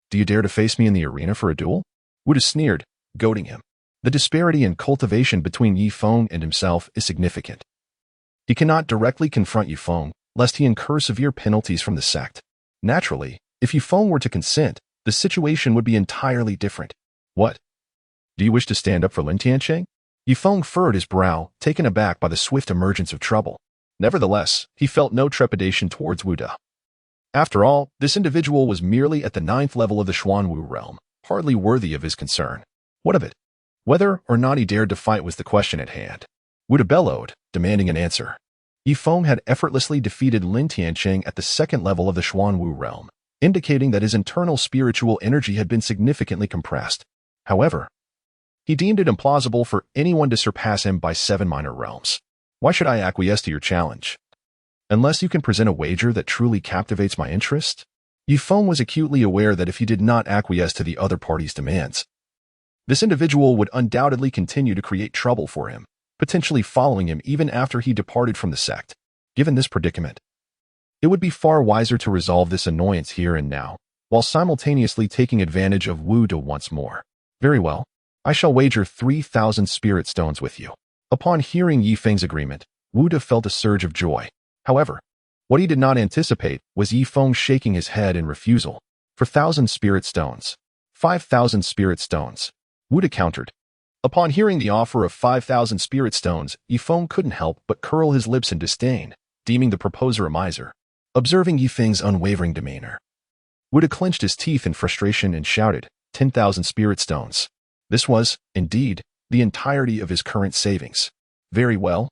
Do you dare to face me in the arena for a duel?" Wu De sneered, goading him. The disparity in cultivation between Ye Feng and himself is significant. He cannot directly confront Ye Feng, lest he incur severe penalties from the sect. Naturally, if Ye Feng were to consent, the situation would be entirely different. "What? Do you wish to stand up for Lin Tiansheng?" Ye Feng furrowed his brow, taken aback by the swift emergence of trouble. Nevertheless, he felt no trepidation towards Wu De. After all, this individual was merely at the 9th level of the Xuanwu realm, hardly worthy of his concern. What of it? Whether or not he dared to fight was the question at hand. Wu De bellowed, demanding an answer. Ye Feng had effortlessly defeated Lin Tiansheng at the 2nd level of the Xuanwu realm, indicating that his internal spiritual energy had been significantly compressed. However, he deemed it implausible for anyone to surpass him by 7 minor realms. "Why should I acquiesce to your challenge? Unless you can present a wager that truly captivates my interest?" Ye Feng was acutely aware that if he did not acquiesce to the other party's demands, this individual would undoubtedly continue to create trouble for him, potentially following him even after he departed from the sect. Given this predicament, it would be far wiser to resolve this annoyance here and now, while simultaneously taking advantage of Wu De once more. "Very well, I shall wager 3,000 spirit stones with you." Upon hearing Ye Feng's agreement, Wu De felt a surge of joy. However, what he did not anticipate was Ye Feng shaking his head in refusal. "For 1,000 spirit stones. 5,000 spirit stones," Wu De countered. Upon hearing the offer of 5,000 spirit stones, Ye Feng couldn't help but curl his lips in disdain, deeming the proposer a miser. Observing Ye Feng's unwavering demeanor, Wu De clenched his teeth in frustration and shouted, 10,000 spirit stones. This was, indeed, the entirety of his current savings. "Very well.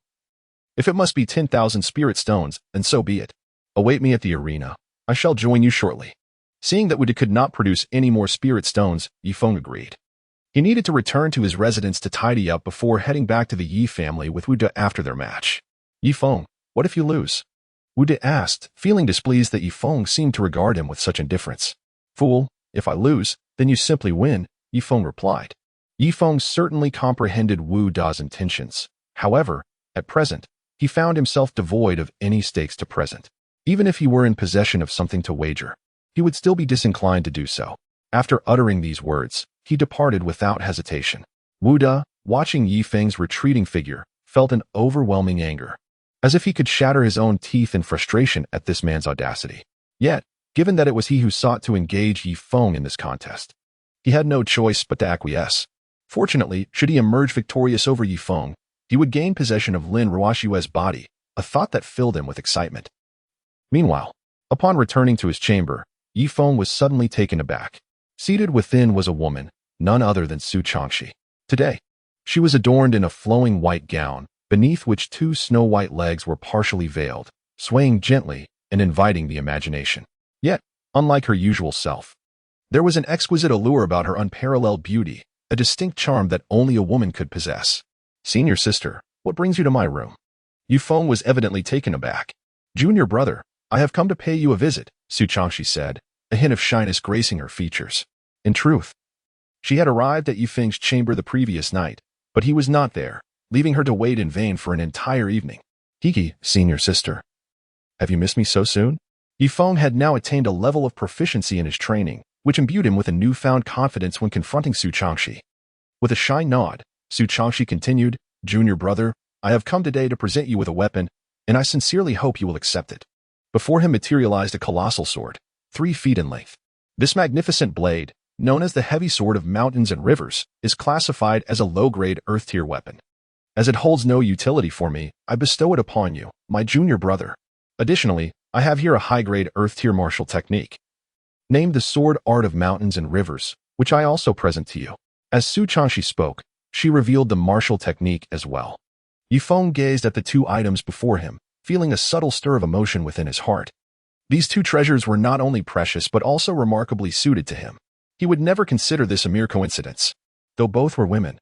If it must be 10,000 spirit stones, then so be it. Await me at the arena. I shall join you shortly. Seeing that Wu could not produce any more spirit stones, Ye Feng agreed. He needed to return to his residence to tidy up before heading back to the Ye family with Wu after their match. Ye Feng, what if you lose? Wu asked, feeling displeased that Ye Feng seemed to regard him with such indifference. Fool, if I lose, then you simply win, Ye Feng replied. Ye Feng certainly comprehended Wu Da's intentions. However, at present, he found himself devoid of any stakes to present. Even if he were in possession of something to wager, he would still be disinclined to do so. After uttering these words, he departed without hesitation. Wu Da, watching Ye Feng's retreating figure, felt an overwhelming anger, as if he could shatter his own teeth in frustration at this man's audacity. Yet, given that it was he who sought to engage Ye Feng in this contest, he had no choice but to acquiesce. Fortunately, should he emerge victorious over Ye Feng, he would gain possession of Lin Ruoxue's body, a thought that filled him with excitement. Meanwhile, upon returning to his chamber, Ye Feng was suddenly taken aback. Seated within was a woman, none other than Su Changxi. Today, she was adorned in a flowing white gown, beneath which two snow-white legs were partially veiled, swaying gently and inviting the imagination. Yet, unlike her usual self, there was an exquisite allure about her unparalleled beauty, a distinct charm that only a woman could possess. Senior sister, what brings you to my room? Ye Feng was evidently taken aback. Junior brother, I have come to pay you a visit, Su Changxi said, a hint of shyness gracing her features. In truth, she had arrived at Ye Feng's chamber the previous night, but he was not there, leaving her to wait in vain for an entire evening. Hiki, senior sister. Have you missed me so soon? Ye Feng had now attained a level of proficiency in his training, which imbued him with a newfound confidence when confronting Su Changxi. With a shy nod, Su Changxi continued, Junior brother, I have come today to present you with a weapon, and I sincerely hope you will accept it. Before him materialized a colossal sword, 3 feet in length. This magnificent blade, known as the heavy sword of mountains and rivers, is classified as a low-grade earth-tier weapon. As it holds no utility for me, I bestow it upon you, my junior brother. Additionally, I have here a high-grade earth-tier martial technique, named the Sword Art of Mountains and Rivers, which I also present to you. As Su Changxi spoke, she revealed the martial technique as well. Ye Feng gazed at the 2 items before him, feeling a subtle stir of emotion within his heart. These 2 treasures were not only precious but also remarkably suited to him. He would never consider this a mere coincidence, though both were women.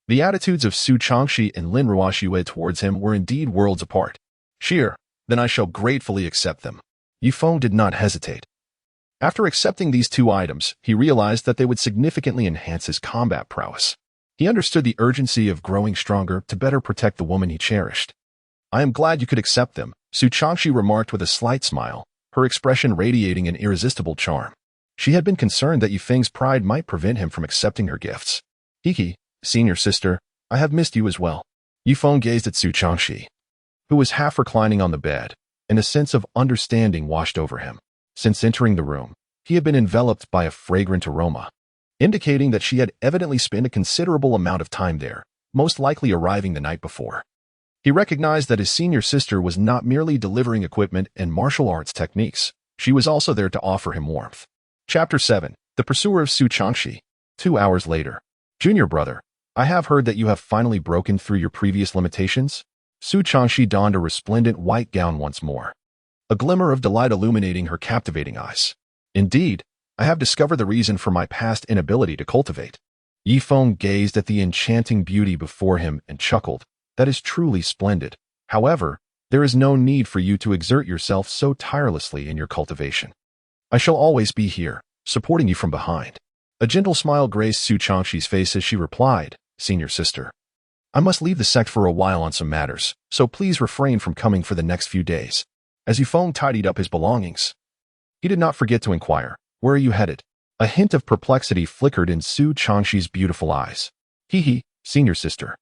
The attitudes of Su Changxi and Lin Ruoxue towards him were indeed worlds apart. Sheer, then I shall gratefully accept them. Ye Feng did not hesitate. After accepting these 2 items, he realized that they would significantly enhance his combat prowess. He understood the urgency of growing stronger to better protect the woman he cherished. I am glad you could accept them, Su Changxi remarked with a slight smile, her expression radiating an irresistible charm. She had been concerned that Ye Feng's pride might prevent him from accepting her gifts. Hiki, senior sister, I have missed you as well. Ye Feng gazed at Su Changxi, who was half reclining on the bed, and a sense of understanding washed over him. Since entering the room, he had been enveloped by a fragrant aroma, indicating that she had evidently spent a considerable amount of time there, most likely arriving the night before. He recognized that his senior sister was not merely delivering equipment and martial arts techniques, she was also there to offer him warmth. Chapter 7, The Pursuer of Su Changxi. 2 hours later. Junior brother, I have heard that you have finally broken through your previous limitations. Su Changxi donned a resplendent white gown once more, a glimmer of delight illuminating her captivating eyes. Indeed, I have discovered the reason for my past inability to cultivate. Ye Feng gazed at the enchanting beauty before him and chuckled. That is truly splendid. However, there is no need for you to exert yourself so tirelessly in your cultivation. I shall always be here, supporting you from behind. A gentle smile graced Su Changxi's face as she replied, Senior sister, I must leave the sect for a while on some matters, so please refrain from coming for the next few days. As Ye Feng tidied up his belongings, he did not forget to inquire, where are you headed? A hint of perplexity flickered in Su Changxi's beautiful eyes. Hee, senior sister.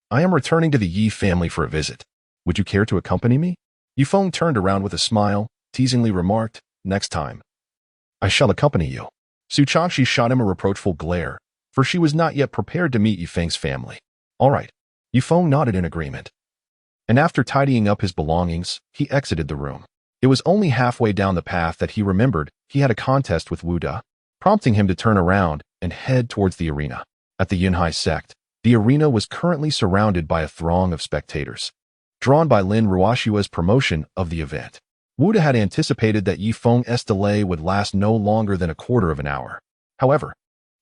I am returning to the Ye family for a visit. Would you care to accompany me? Ye Feng turned around with a smile, teasingly remarked, next time, I shall accompany you. Su Changxi shot him a reproachful glare, for she was not yet prepared to meet Ye Feng's family. All right. Ye Feng nodded in agreement. And after tidying up his belongings, he exited the room. It was only halfway down the path that he remembered he had a contest with Wu Da, prompting him to turn around and head towards the arena. At the Yunhai sect, the arena was currently surrounded by a throng of spectators. drawn by Lin Ruoshua's promotion of the event. Wu De had anticipated that Ye Feng's delay would last no longer than a quarter of an hour. However,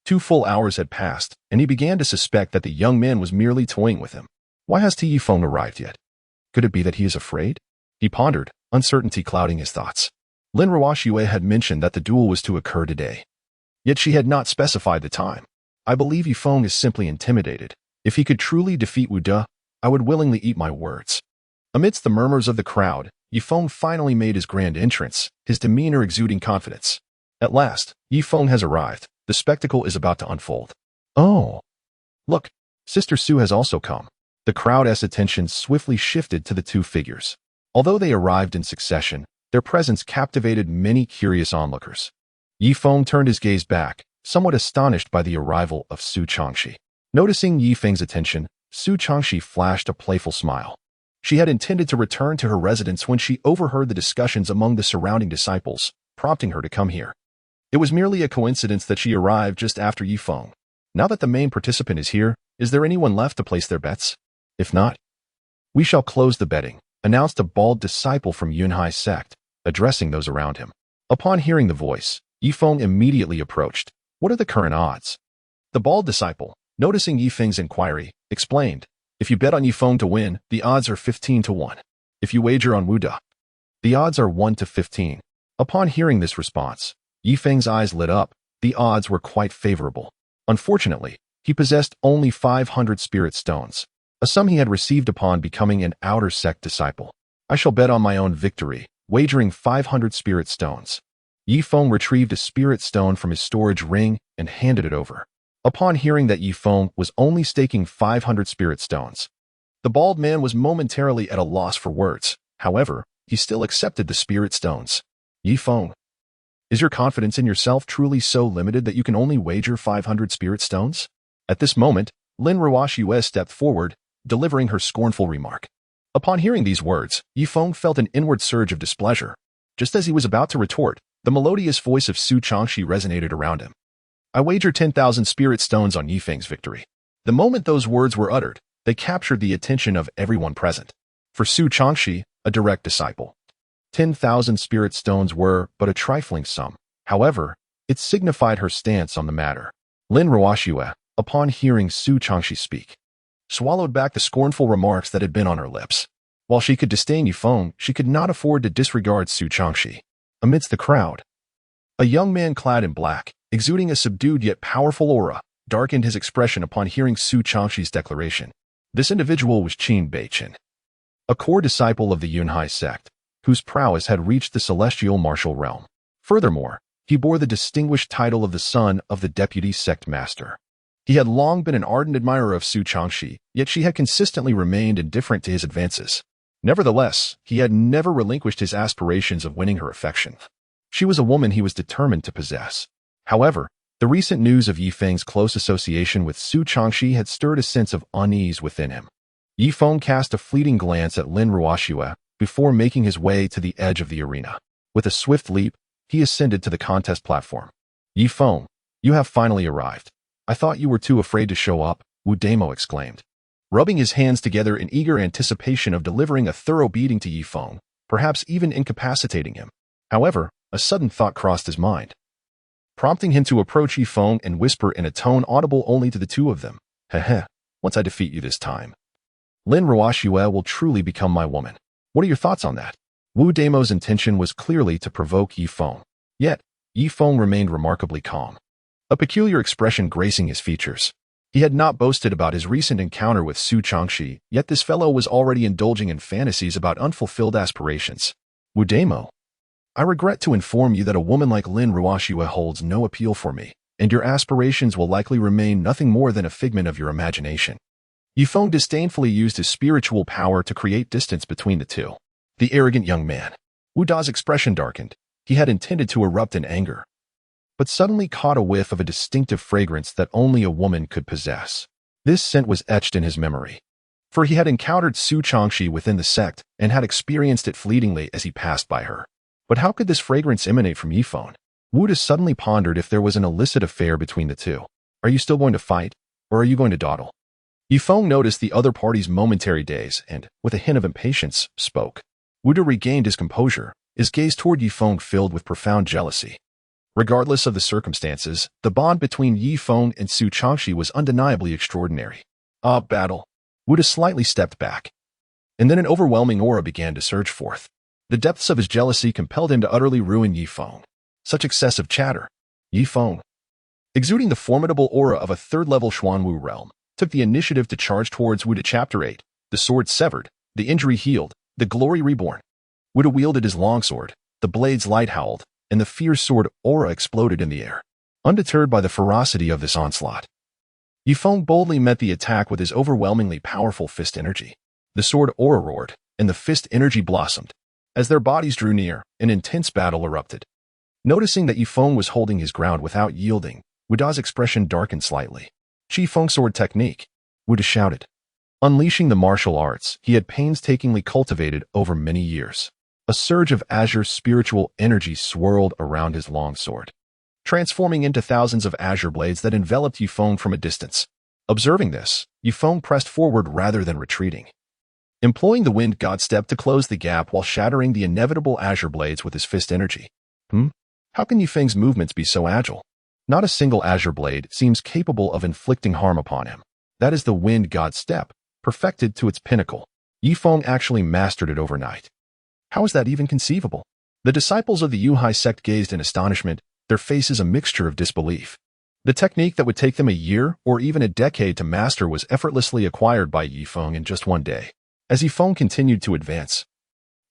2 full hours had passed, and he began to suspect that the young man was merely toying with him. Why has Ye Feng arrived yet? Could it be that he is afraid? He pondered, uncertainty clouding his thoughts. Lin Ruoshue had mentioned that the duel was to occur today. Yet she had not specified the time. I believe Ye Feng is simply intimidated. If he could truly defeat Wu De, I would willingly eat my words. Amidst the murmurs of the crowd, Ye Feng finally made his grand entrance, his demeanor exuding confidence. At last, Ye Feng has arrived. The spectacle is about to unfold. Oh! Look, Sister Su has also come. The crowd's attention swiftly shifted to the 2 figures. Although they arrived in succession, their presence captivated many curious onlookers. Ye Feng turned his gaze back, somewhat astonished by the arrival of Su Changxi. Noticing Ye Feng's attention, Su Changxi flashed a playful smile. She had intended to return to her residence when she overheard the discussions among the surrounding disciples, prompting her to come here. It was merely a coincidence that she arrived just after Ye Feng. Now that the main participant is here, is there anyone left to place their bets? If not, we shall close the betting, announced a bald disciple from Yunhai's sect, addressing those around him. Upon hearing the voice, Ye Feng immediately approached. What are the current odds? The bald disciple, noticing Ye Feng's inquiry, explained. If you bet on Ye Feng to win, the odds are 15 to 1. If you wager on Wu De, the odds are 1 to 15. Upon hearing this response, Ye Feng's eyes lit up. The odds were quite favorable. Unfortunately, he possessed only 500 spirit stones, a sum he had received upon becoming an outer sect disciple. I shall bet on my own victory, wagering 500 spirit stones. Ye Feng retrieved a spirit stone from his storage ring and handed it over. Upon hearing that Ye Feng was only staking 500 spirit stones, the bald man was momentarily at a loss for words. However, he still accepted the spirit stones. Ye Feng, is your confidence in yourself truly so limited that you can only wager 500 spirit stones? At this moment, Lin Ruoshue stepped forward, delivering her scornful remark. Upon hearing these words, Ye Feng felt an inward surge of displeasure. Just as he was about to retort, the melodious voice of Su Changxi resonated around him. I wager 10,000 spirit stones on Ye Feng's victory. The moment those words were uttered, they captured the attention of everyone present. For Su Changxi, a direct disciple, 10,000 spirit stones were but a trifling sum. However, it signified her stance on the matter. Lin Ruoshue, upon hearing Su Changxi speak, swallowed back the scornful remarks that had been on her lips. While she could disdain Ye Feng, she could not afford to disregard Su Changxi. Amidst the crowd, a young man clad in black, exuding a subdued yet powerful aura, darkened his expression upon hearing Su Changxi's declaration. This individual was Qin Beichen, a core disciple of the Yunhai sect, whose prowess had reached the celestial martial realm. Furthermore, he bore the distinguished title of the son of the deputy sect master. He had long been an ardent admirer of Su Changxi, yet she had consistently remained indifferent to his advances. Nevertheless, he had never relinquished his aspirations of winning her affection. She was a woman he was determined to possess. However, the recent news of Ye Feng's close association with Su Changxi had stirred a sense of unease within him. Ye Feng cast a fleeting glance at Lin Ruoshue before making his way to the edge of the arena. With a swift leap, he ascended to the contest platform. Ye Feng, you have finally arrived. I thought you were too afraid to show up, Wu Demo exclaimed. Rubbing his hands together in eager anticipation of delivering a thorough beating to Ye Feng, perhaps even incapacitating him. However, a sudden thought crossed his mind, prompting him to approach Ye Feng and whisper in a tone audible only to the two of them. Heh, once I defeat you this time, Lin Ruoshue will truly become my woman. What are your thoughts on that? Wu Demo's intention was clearly to provoke Ye Feng. Yet, Ye Feng remained remarkably calm, a peculiar expression gracing his features. He had not boasted about his recent encounter with Su Changxi, yet this fellow was already indulging in fantasies about unfulfilled aspirations. Wu Demo, I regret to inform you that a woman like Lin Ruoshue holds no appeal for me, and your aspirations will likely remain nothing more than a figment of your imagination. Ye Feng disdainfully used his spiritual power to create distance between the two. The arrogant young man. Wu Da's expression darkened. He had intended to erupt in anger, but suddenly caught a whiff of a distinctive fragrance that only a woman could possess. This scent was etched in his memory, for he had encountered Su Changxi within the sect and had experienced it fleetingly as he passed by her. But how could this fragrance emanate from Ye Feng? Wu Da suddenly pondered if there was an illicit affair between the two. Are you still going to fight, or are you going to dawdle? Ye Feng noticed the other party's momentary daze and, with a hint of impatience, spoke. Wu De regained his composure, his gaze toward Ye Feng filled with profound jealousy. Regardless of the circumstances, the bond between Ye Feng and Su Changxi was undeniably extraordinary. Battle. Wu De slightly stepped back. And then an overwhelming aura began to surge forth. The depths of his jealousy compelled him to utterly ruin Ye Feng. Such excessive chatter. Ye Feng, exuding the formidable aura of a third-level Xuanwu realm, took the initiative to charge towards Wu De. Chapter 8. The sword severed, the injury healed, the glory reborn. Wu De wielded his longsword, the blade's light howled, and the fierce sword aura exploded in the air. Undeterred by the ferocity of this onslaught, Ye Feng boldly met the attack with his overwhelmingly powerful fist energy. The sword aura roared, and the fist energy blossomed. As their bodies drew near, an intense battle erupted. Noticing that Ye Feng was holding his ground without yielding, Wu Da's expression darkened slightly. Chi Feng sword technique, Wu Da shouted. Unleashing the martial arts he had painstakingly cultivated over many years. A surge of azure spiritual energy swirled around his longsword, transforming into thousands of azure blades that enveloped Ye Feng from a distance. Observing this, Ye Feng pressed forward rather than retreating, employing the wind god step to close the gap while shattering the inevitable azure blades with his fist energy. How can Ye Feng's movements be so agile? Not a single azure blade seems capable of inflicting harm upon him. That is the wind god step, perfected to its pinnacle. Ye Feng actually mastered it overnight. How is that even conceivable? The disciples of the Yuhai sect gazed in astonishment, their faces a mixture of disbelief. The technique that would take them a year or even a decade to master was effortlessly acquired by Ye Feng in just one day. As Ye Feng continued to advance,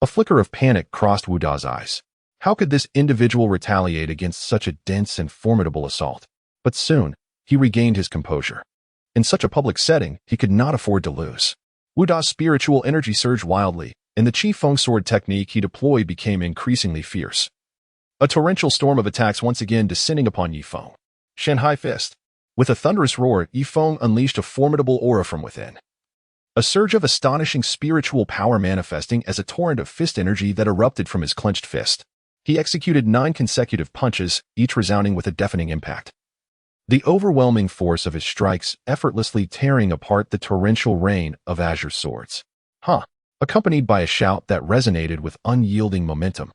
a flicker of panic crossed Wu Da's eyes. How could this individual retaliate against such a dense and formidable assault? But soon, he regained his composure. In such a public setting, he could not afford to lose. Wu Da's spiritual energy surged wildly, and the Chi Feng sword technique he deployed became increasingly fierce. A torrential storm of attacks once again descending upon Ye Feng. Shanghai Fist. With a thunderous roar, Ye Feng unleashed a formidable aura from within. A surge of astonishing spiritual power manifesting as a torrent of fist energy that erupted from his clenched fist. He executed 9 consecutive punches, each resounding with a deafening impact. The overwhelming force of his strikes effortlessly tearing apart the torrential rain of azure swords. Accompanied by a shout that resonated with unyielding momentum.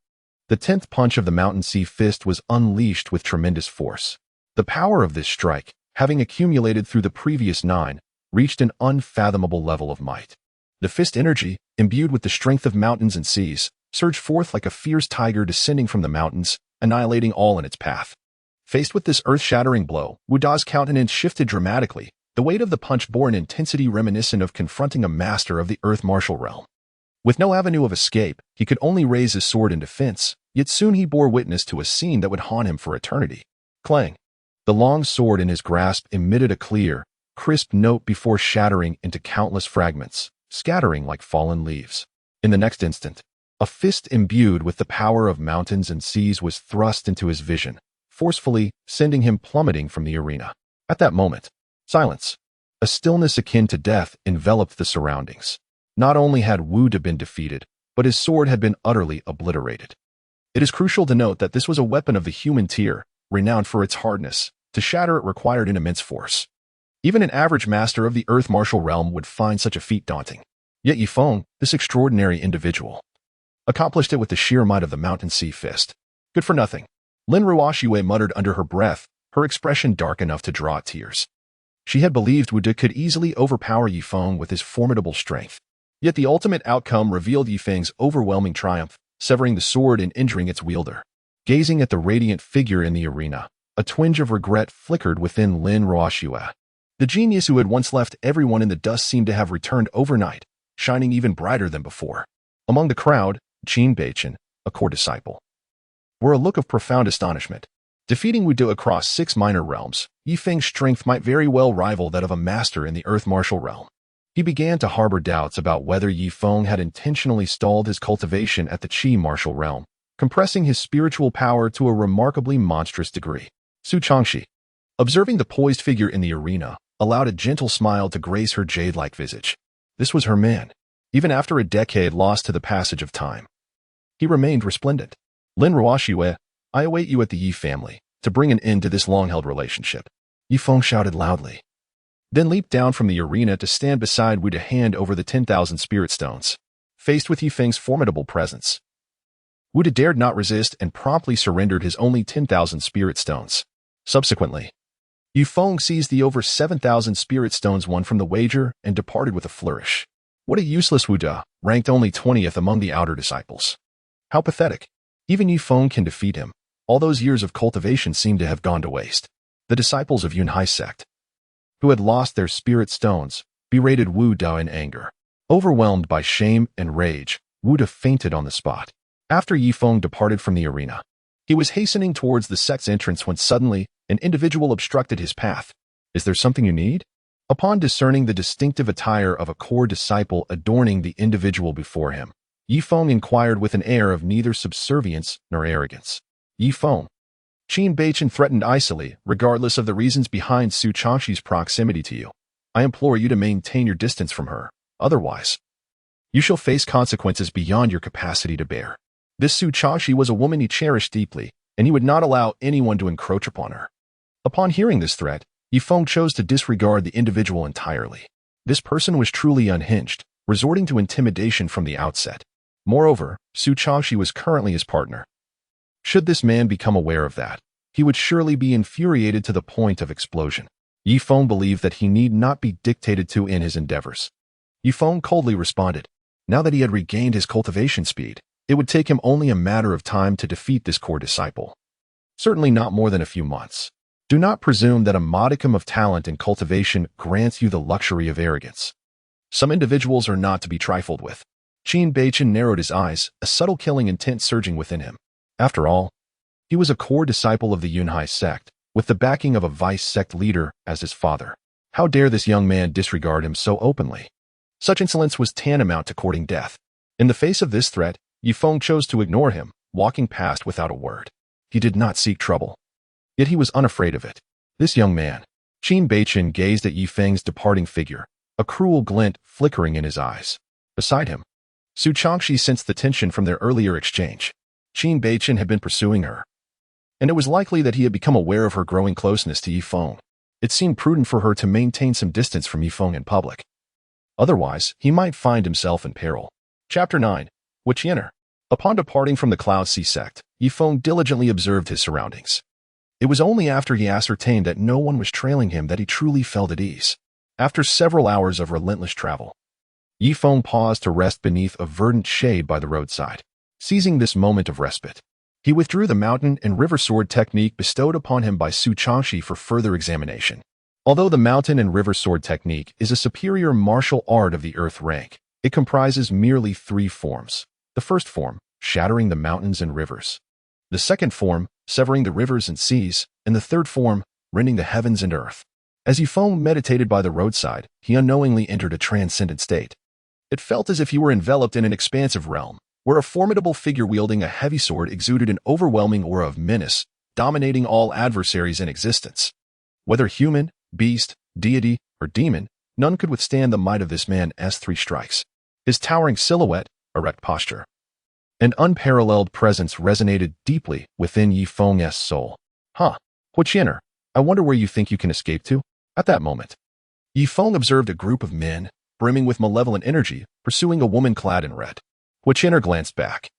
The 10th punch of the Mountain Sea Fist was unleashed with tremendous force. The power of this strike, having accumulated through the previous 9, reached an unfathomable level of might. The fist energy, imbued with the strength of mountains and seas, surged forth like a fierce tiger descending from the mountains, annihilating all in its path. Faced with this earth-shattering blow, Wu Da's countenance shifted dramatically. The weight of the punch bore an intensity reminiscent of confronting a master of the earth martial realm. With no avenue of escape, he could only raise his sword in defense, yet soon he bore witness to a scene that would haunt him for eternity. Clang! The long sword in his grasp emitted a clear, crisp note before shattering into countless fragments, scattering like fallen leaves. In the next instant, a fist imbued with the power of mountains and seas was thrust into his vision, forcefully sending him plummeting from the arena. At that moment, silence, a stillness akin to death, enveloped the surroundings. Not only had Wu De been defeated, but his sword had been utterly obliterated. It is crucial to note that this was a weapon of the human tier, renowned for its hardness. To shatter it required an immense force. Even an average master of the earth martial realm would find such a feat daunting. Yet Ye Feng, this extraordinary individual, accomplished it with the sheer might of the Mountain Sea Fist. Good for nothing. Lin Ruoxue muttered under her breath, her expression dark enough to draw tears. She had believed Wu De could easily overpower Ye Feng with his formidable strength. Yet the ultimate outcome revealed Ye Feng's overwhelming triumph, severing the sword and injuring its wielder. Gazing at the radiant figure in the arena, a twinge of regret flickered within Lin Ruoxue. The genius who had once left everyone in the dust seemed to have returned overnight, shining even brighter than before. Among the crowd, Qin Beichen, a core disciple, wore a look of profound astonishment. Defeating Wu De across 6 minor realms, Ye Feng's strength might very well rival that of a master in the earth martial realm. He began to harbor doubts about whether Ye Feng had intentionally stalled his cultivation at the Qi martial realm, compressing his spiritual power to a remarkably monstrous degree. Su Changxi, observing the poised figure in the arena, allowed a gentle smile to grace her jade-like visage. This was her man. Even after a decade lost to the passage of time, he remained resplendent. Lin Ruoxue, I await you at the Yi family, to bring an end to this long-held relationship. Ye Feng shouted loudly. then leaped down from the arena to stand beside Wu to hand over the 10,000 spirit stones. Faced with Ye Feng's formidable presence, Wu dared not resist and promptly surrendered his only 10,000 spirit stones. Subsequently, Ye Feng seized the over 7,000 spirit stones won from the wager and departed with a flourish. What a useless Wu De, ranked only 20th among the outer disciples. How pathetic. Even Ye Feng can defeat him. All those years of cultivation seemed to have gone to waste. The disciples of Yunhai sect, who had lost their spirit stones, berated Wu De in anger. Overwhelmed by shame and rage, Wu De fainted on the spot. After Ye Feng departed from the arena, he was hastening towards the sect's entrance when suddenly an individual obstructed his path. Is there something you need? Upon discerning the distinctive attire of a core disciple adorning the individual before him, Ye Feng inquired with an air of neither subservience nor arrogance. Ye Feng. Qin Beichen threatened icily, regardless of the reasons behind Su Changshi's proximity to you. I implore you to maintain your distance from her. Otherwise, you shall face consequences beyond your capacity to bear. This Su Changshi was a woman he cherished deeply, and he would not allow anyone to encroach upon her. Upon hearing this threat, Ye Feng chose to disregard the individual entirely. This person was truly unhinged, resorting to intimidation from the outset. Moreover, Su Changshi was currently his partner. Should this man become aware of that, he would surely be infuriated to the point of explosion. Ye Feng believed that he need not be dictated to in his endeavors. Ye Feng coldly responded. Now that he had regained his cultivation speed, it would take him only a matter of time to defeat this core disciple. Certainly not more than a few months. Do not presume that a modicum of talent and cultivation grants you the luxury of arrogance. Some individuals are not to be trifled with. Qin Beichen narrowed his eyes, a subtle killing intent surging within him. After all, he was a core disciple of the Yunhai sect, with the backing of a vice sect leader as his father. How dare this young man disregard him so openly? Such insolence was tantamount to courting death. In the face of this threat, Ye Feng chose to ignore him, walking past without a word. He did not seek trouble. Yet he was unafraid of it. This young man. Qin Beichen gazed at Ye Feng's departing figure, a cruel glint flickering in his eyes. Beside him, Su Changshi sensed the tension from their earlier exchange. Qin Beichen had been pursuing her, and it was likely that he had become aware of her growing closeness to Ye Feng. It seemed prudent for her to maintain some distance from Ye Feng in public. Otherwise, he might find himself in peril. Chapter 9. Wuqianer. Upon departing from the Cloud Sea sect, Ye Feng diligently observed his surroundings. It was only after he ascertained that no one was trailing him that he truly felt at ease. After several hours of relentless travel, Ye Feng paused to rest beneath a verdant shade by the roadside. Seizing this moment of respite, he withdrew the mountain and river sword technique bestowed upon him by Su Changshi for further examination. Although the mountain and river sword technique is a superior martial art of the earth rank, it comprises merely 3 forms. The first form, shattering the mountains and rivers. The second form, severing the rivers and seas. And the third form, rending the heavens and earth. As Ye Feng meditated by the roadside, he unknowingly entered a transcendent state. It felt as if he were enveloped in an expansive realm, where a formidable figure wielding a heavy sword exuded an overwhelming aura of menace, dominating all adversaries in existence. Whether human, beast, deity, or demon, none could withstand the might of this man's 3 strikes. His towering silhouette, erect posture, and unparalleled presence resonated deeply within Ye Feng's soul. Wuqianer, I wonder where you think you can escape to? At that moment, Ye Feng observed a group of men, brimming with malevolent energy, pursuing a woman clad in red. Wuqianer glanced back,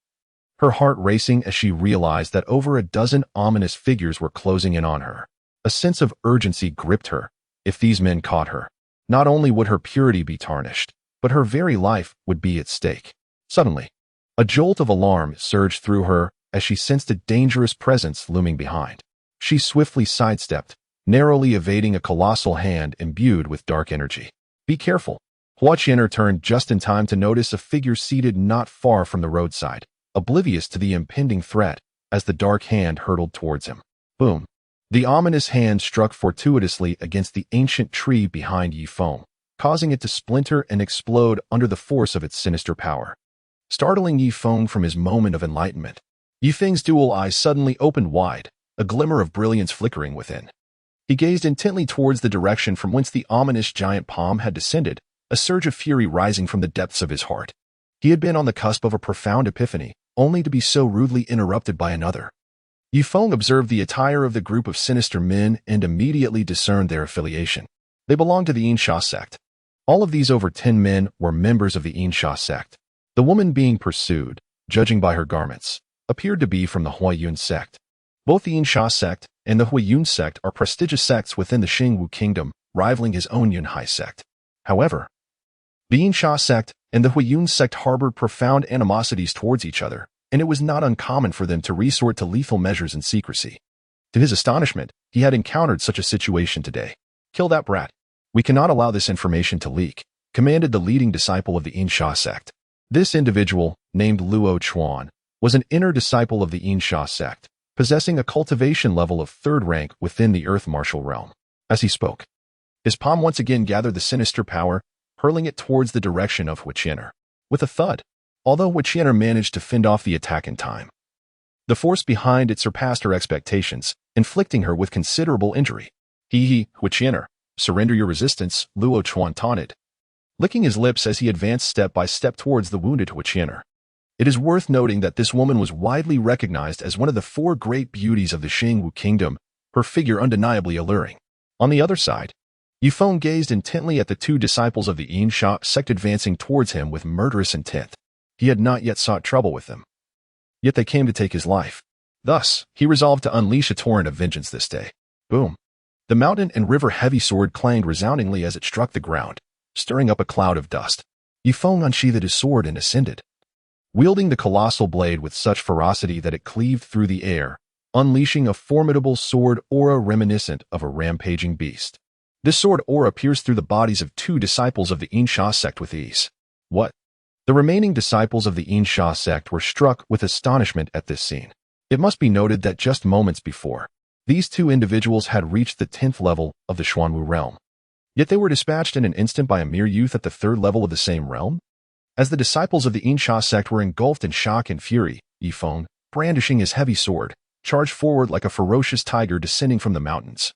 her heart racing as she realized that over a dozen ominous figures were closing in on her. A sense of urgency gripped her. If these men caught her, not only would her purity be tarnished, but her very life would be at stake. Suddenly, a jolt of alarm surged through her as she sensed a dangerous presence looming behind. She swiftly sidestepped, narrowly evading a colossal hand imbued with dark energy. Be careful. Wuqianer turned just in time to notice a figure seated not far from the roadside, oblivious to the impending threat as the dark hand hurtled towards him. Boom. The ominous hand struck fortuitously against the ancient tree behind Ye Feng, causing it to splinter and explode under the force of its sinister power. Startling Ye Feng from his moment of enlightenment, Ye Feng's dual eyes suddenly opened wide, a glimmer of brilliance flickering within. He gazed intently towards the direction from whence the ominous giant palm had descended, a surge of fury rising from the depths of his heart. He had been on the cusp of a profound epiphany, only to be so rudely interrupted by another. Ye Feng observed the attire of the group of sinister men and immediately discerned their affiliation. They belonged to the Yinsha sect. All of these over 10 men were members of the Yinsha sect. The woman being pursued, judging by her garments, appeared to be from the Huayun sect. Both the Yinsha sect and the Huayun sect are prestigious sects within the Xingwu kingdom, rivaling his own Yunhai sect. However, the Yinsha sect and the Huayun sect harbored profound animosities towards each other, and it was not uncommon for them to resort to lethal measures in secrecy. To his astonishment, he had encountered such a situation today. "Kill that brat. We cannot allow this information to leak," commanded the leading disciple of the Yinsha sect. This individual, named Luo Chuan, was an inner disciple of the Yinsha sect, possessing a cultivation level of 3rd rank within the earth martial realm. As he spoke, his palm once again gathered the sinister power, hurling it towards the direction of Huiqianer. With a thud, although Huiqianer managed to fend off the attack in time, the force behind it surpassed her expectations, inflicting her with considerable injury. Huiqianer, surrender your resistance," Luo Chuan taunted, licking his lips as he advanced step by step towards the wounded Huiqianer. It is worth noting that this woman was widely recognized as one of the 4 great beauties of the Xingwu kingdom, her figure undeniably alluring. On the other side, Ye Feng gazed intently at the 2 disciples of the Yinsha sect advancing towards him with murderous intent. He had not yet sought trouble with them, yet they came to take his life. Thus, he resolved to unleash a torrent of vengeance this day. Boom! The mountain and river heavy sword clanged resoundingly as it struck the ground, stirring up a cloud of dust. Ye Feng unsheathed his sword and ascended, wielding the colossal blade with such ferocity that it cleaved through the air, unleashing a formidable sword aura reminiscent of a rampaging beast. This sword aura pierced through the bodies of 2 disciples of the Yinsha sect with ease. What? The remaining disciples of the Yinsha sect were struck with astonishment at this scene. It must be noted that just moments before, these 2 individuals had reached the 10th level of the Xuanwu realm. Yet they were dispatched in an instant by a mere youth at the 3rd level of the same realm? As the disciples of the Yinsha sect were engulfed in shock and fury, Ye Feng, brandishing his heavy sword, charged forward like a ferocious tiger descending from the mountains,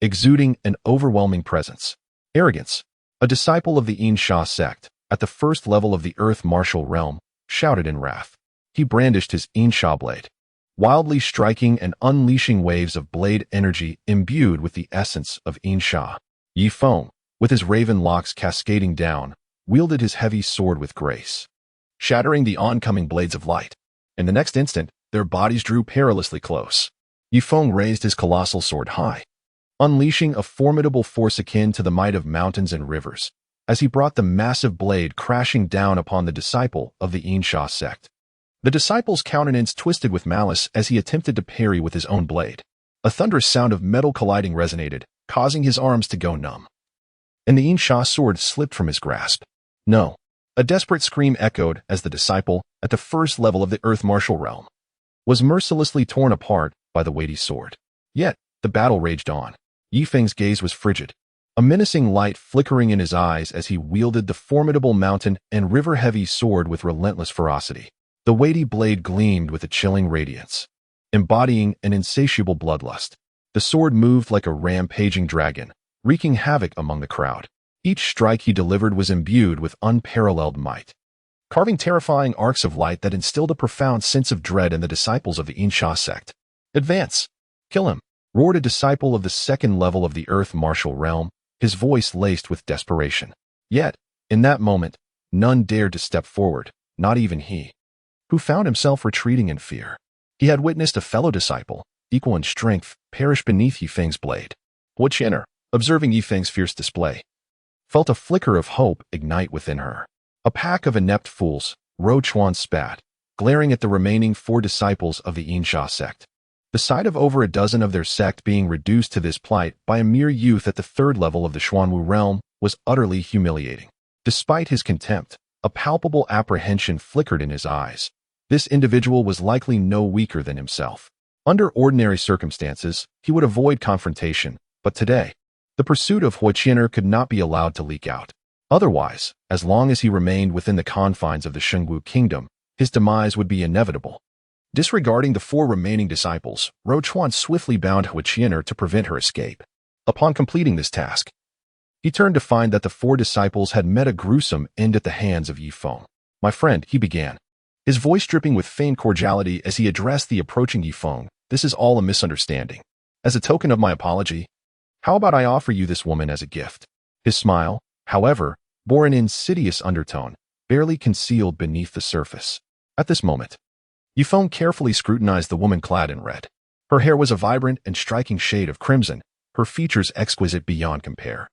exuding an overwhelming presence. Arrogance. A disciple of the Yinsha sect, at the 1st level of the earth martial realm, shouted in wrath. He brandished his Yinsha blade, wildly striking and unleashing waves of blade energy imbued with the essence of Yinsha. Ye Feng, with his raven locks cascading down, wielded his heavy sword with grace, shattering the oncoming blades of light. In the next instant, their bodies drew perilously close. Ye Feng raised his colossal sword high, unleashing a formidable force akin to the might of mountains and rivers, as he brought the massive blade crashing down upon the disciple of the Yinsha sect. The disciple's countenance twisted with malice as he attempted to parry with his own blade. A thunderous sound of metal colliding resonated, causing his arms to go numb, and the Yinsha sword slipped from his grasp. No! A desperate scream echoed as the disciple, at the 1st level of the earth martial realm, was mercilessly torn apart by the weighty sword. Yet, the battle raged on. Ye Feng's gaze was frigid, a menacing light flickering in his eyes as he wielded the formidable mountain and river-heavy sword with relentless ferocity. The weighty blade gleamed with a chilling radiance, embodying an insatiable bloodlust. The sword moved like a rampaging dragon, wreaking havoc among the crowd. Each strike he delivered was imbued with unparalleled might, carving terrifying arcs of light that instilled a profound sense of dread in the disciples of the Yinsha sect. "Advance! Kill him!" roared a disciple of the 2nd level of the earth martial realm, his voice laced with desperation. Yet, in that moment, none dared to step forward, not even he, who found himself retreating in fear. He had witnessed a fellow disciple, equal in strength, perish beneath Ye Feng's blade. Huiqianer, observing Ye Feng's fierce display, felt a flicker of hope ignite within her. "A pack of inept fools," Luo Chuan spat, glaring at the remaining 4 disciples of the Yinsha sect. The sight of over a dozen of their sect being reduced to this plight by a mere youth at the 3rd level of the Xuanwu realm was utterly humiliating. Despite his contempt, a palpable apprehension flickered in his eyes. This individual was likely no weaker than himself. Under ordinary circumstances, he would avoid confrontation, but today, the pursuit of Huiqianer could not be allowed to leak out. Otherwise, as long as he remained within the confines of the Xingwu kingdom, his demise would be inevitable. Disregarding the 4 remaining disciples, Luo Chuan swiftly bound Huiqianer to prevent her escape. Upon completing this task, he turned to find that the 4 disciples had met a gruesome end at the hands of Ye Feng. "My friend," he began, his voice dripping with feigned cordiality as he addressed the approaching Ye Feng, "this is all a misunderstanding. As a token of my apology, How about I offer you this woman as a gift? His smile, however, bore an insidious undertone, barely concealed beneath the surface. At this moment, Ye Feng carefully scrutinized the woman clad in red. Her hair was a vibrant and striking shade of crimson, her features exquisite beyond compare,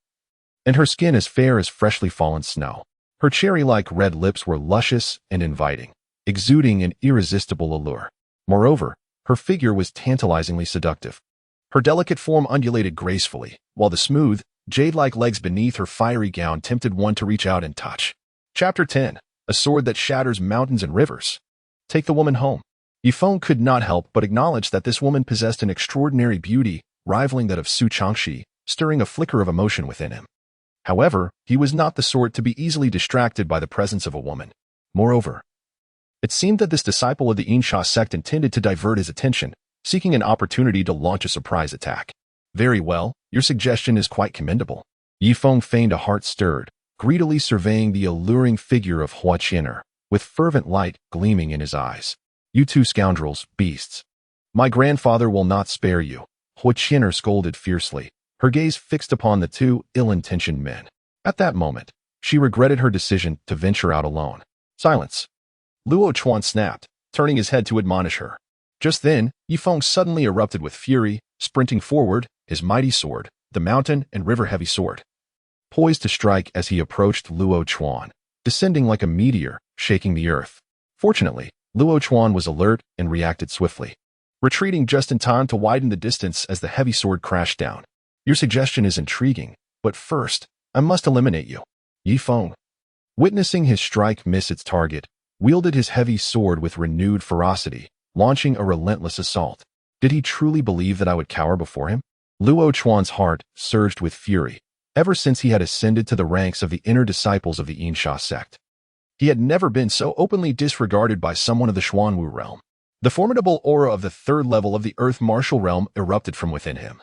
and her skin as fair as freshly fallen snow. Her cherry-like red lips were luscious and inviting, exuding an irresistible allure. Moreover, her figure was tantalizingly seductive. Her delicate form undulated gracefully, while the smooth, jade-like legs beneath her fiery gown tempted one to reach out and touch. Chapter 10. A sword that shatters mountains and rivers. Take the woman home. Ye Feng could not help but acknowledge that this woman possessed an extraordinary beauty, rivaling that of Su Changxi, stirring a flicker of emotion within him. However, he was not the sort to be easily distracted by the presence of a woman. Moreover, it seemed that this disciple of the Insha sect intended to divert his attention, seeking an opportunity to launch a surprise attack. Very well, your suggestion is quite commendable. Ye Feng feigned a heart stirred, greedily surveying the alluring figure of Hua Qian'er, with fervent light gleaming in his eyes. You two scoundrels, beasts. My grandfather will not spare you, Hua Qian'er scolded fiercely, her gaze fixed upon the two ill-intentioned men. At that moment, she regretted her decision to venture out alone. Silence. Luo Chuan snapped, turning his head to admonish her. Just then, Ye Feng suddenly erupted with fury, sprinting forward, his mighty sword, the mountain and river-heavy sword, poised to strike as he approached Luo Chuan, descending like a meteor, shaking the earth. Fortunately, Luo Chuan was alert and reacted swiftly, retreating just in time to widen the distance as the heavy sword crashed down. Your suggestion is intriguing, but first, I must eliminate you. Ye Feng, witnessing his strike miss its target, wielded his heavy sword with renewed ferocity, launching a relentless assault. Did he truly believe that I would cower before him? Luo Chuan's heart surged with fury. Ever since he had ascended to the ranks of the inner disciples of the Insha sect, he had never been so openly disregarded by someone of the Xuanwu realm. The formidable aura of the third level of the earth martial realm erupted from within him,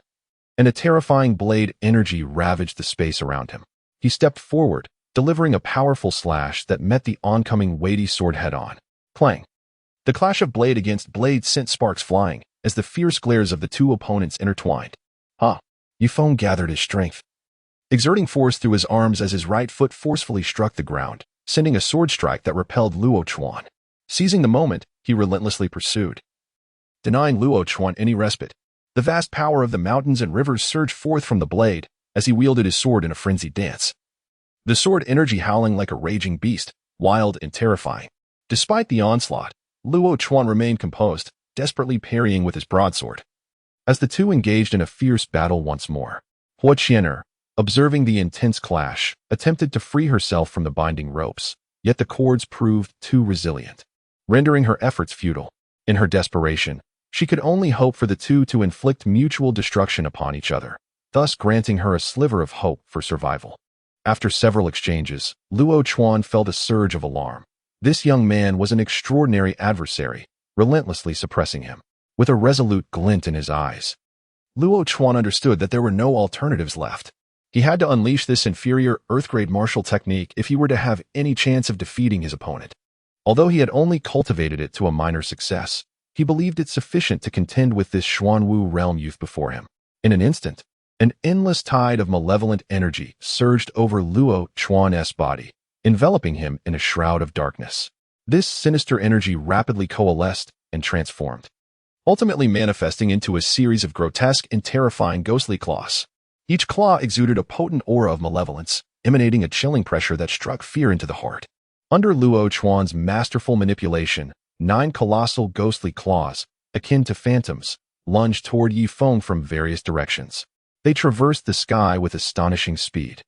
and a terrifying blade energy ravaged the space around him. He stepped forward, delivering a powerful slash that met the oncoming weighty sword head-on. Clang! The clash of blade against blade sent sparks flying as the fierce glares of the two opponents intertwined. Ye Feng gathered his strength, exerting force through his arms as his right foot forcefully struck the ground, sending a sword strike that repelled Luo Chuan. Seizing the moment, he relentlessly pursued, denying Luo Chuan any respite. The vast power of the mountains and rivers surged forth from the blade as he wielded his sword in a frenzied dance. The sword energy howling like a raging beast, wild and terrifying. Despite the onslaught, Luo Chuan remained composed, desperately parrying with his broadsword. As the two engaged in a fierce battle once more, Hua Qian'er, observing the intense clash, attempted to free herself from the binding ropes, yet the cords proved too resilient, rendering her efforts futile. In her desperation, she could only hope for the two to inflict mutual destruction upon each other, thus granting her a sliver of hope for survival. After several exchanges, Luo Chuan felt a surge of alarm. This young man was an extraordinary adversary, relentlessly suppressing him, with a resolute glint in his eyes. Luo Chuan understood that there were no alternatives left. He had to unleash this inferior earth-grade martial technique if he were to have any chance of defeating his opponent. Although he had only cultivated it to a minor success, he believed it sufficient to contend with this Xuanwu realm youth before him. In an instant, an endless tide of malevolent energy surged over Luo Chuan's body, enveloping him in a shroud of darkness. This sinister energy rapidly coalesced and transformed, ultimately manifesting into a series of grotesque and terrifying ghostly claws. Each claw exuded a potent aura of malevolence, emanating a chilling pressure that struck fear into the heart. Under Luo Chuan's masterful manipulation, 9 colossal ghostly claws, akin to phantoms, lunged toward Ye Feng from various directions. They traversed the sky with astonishing speed,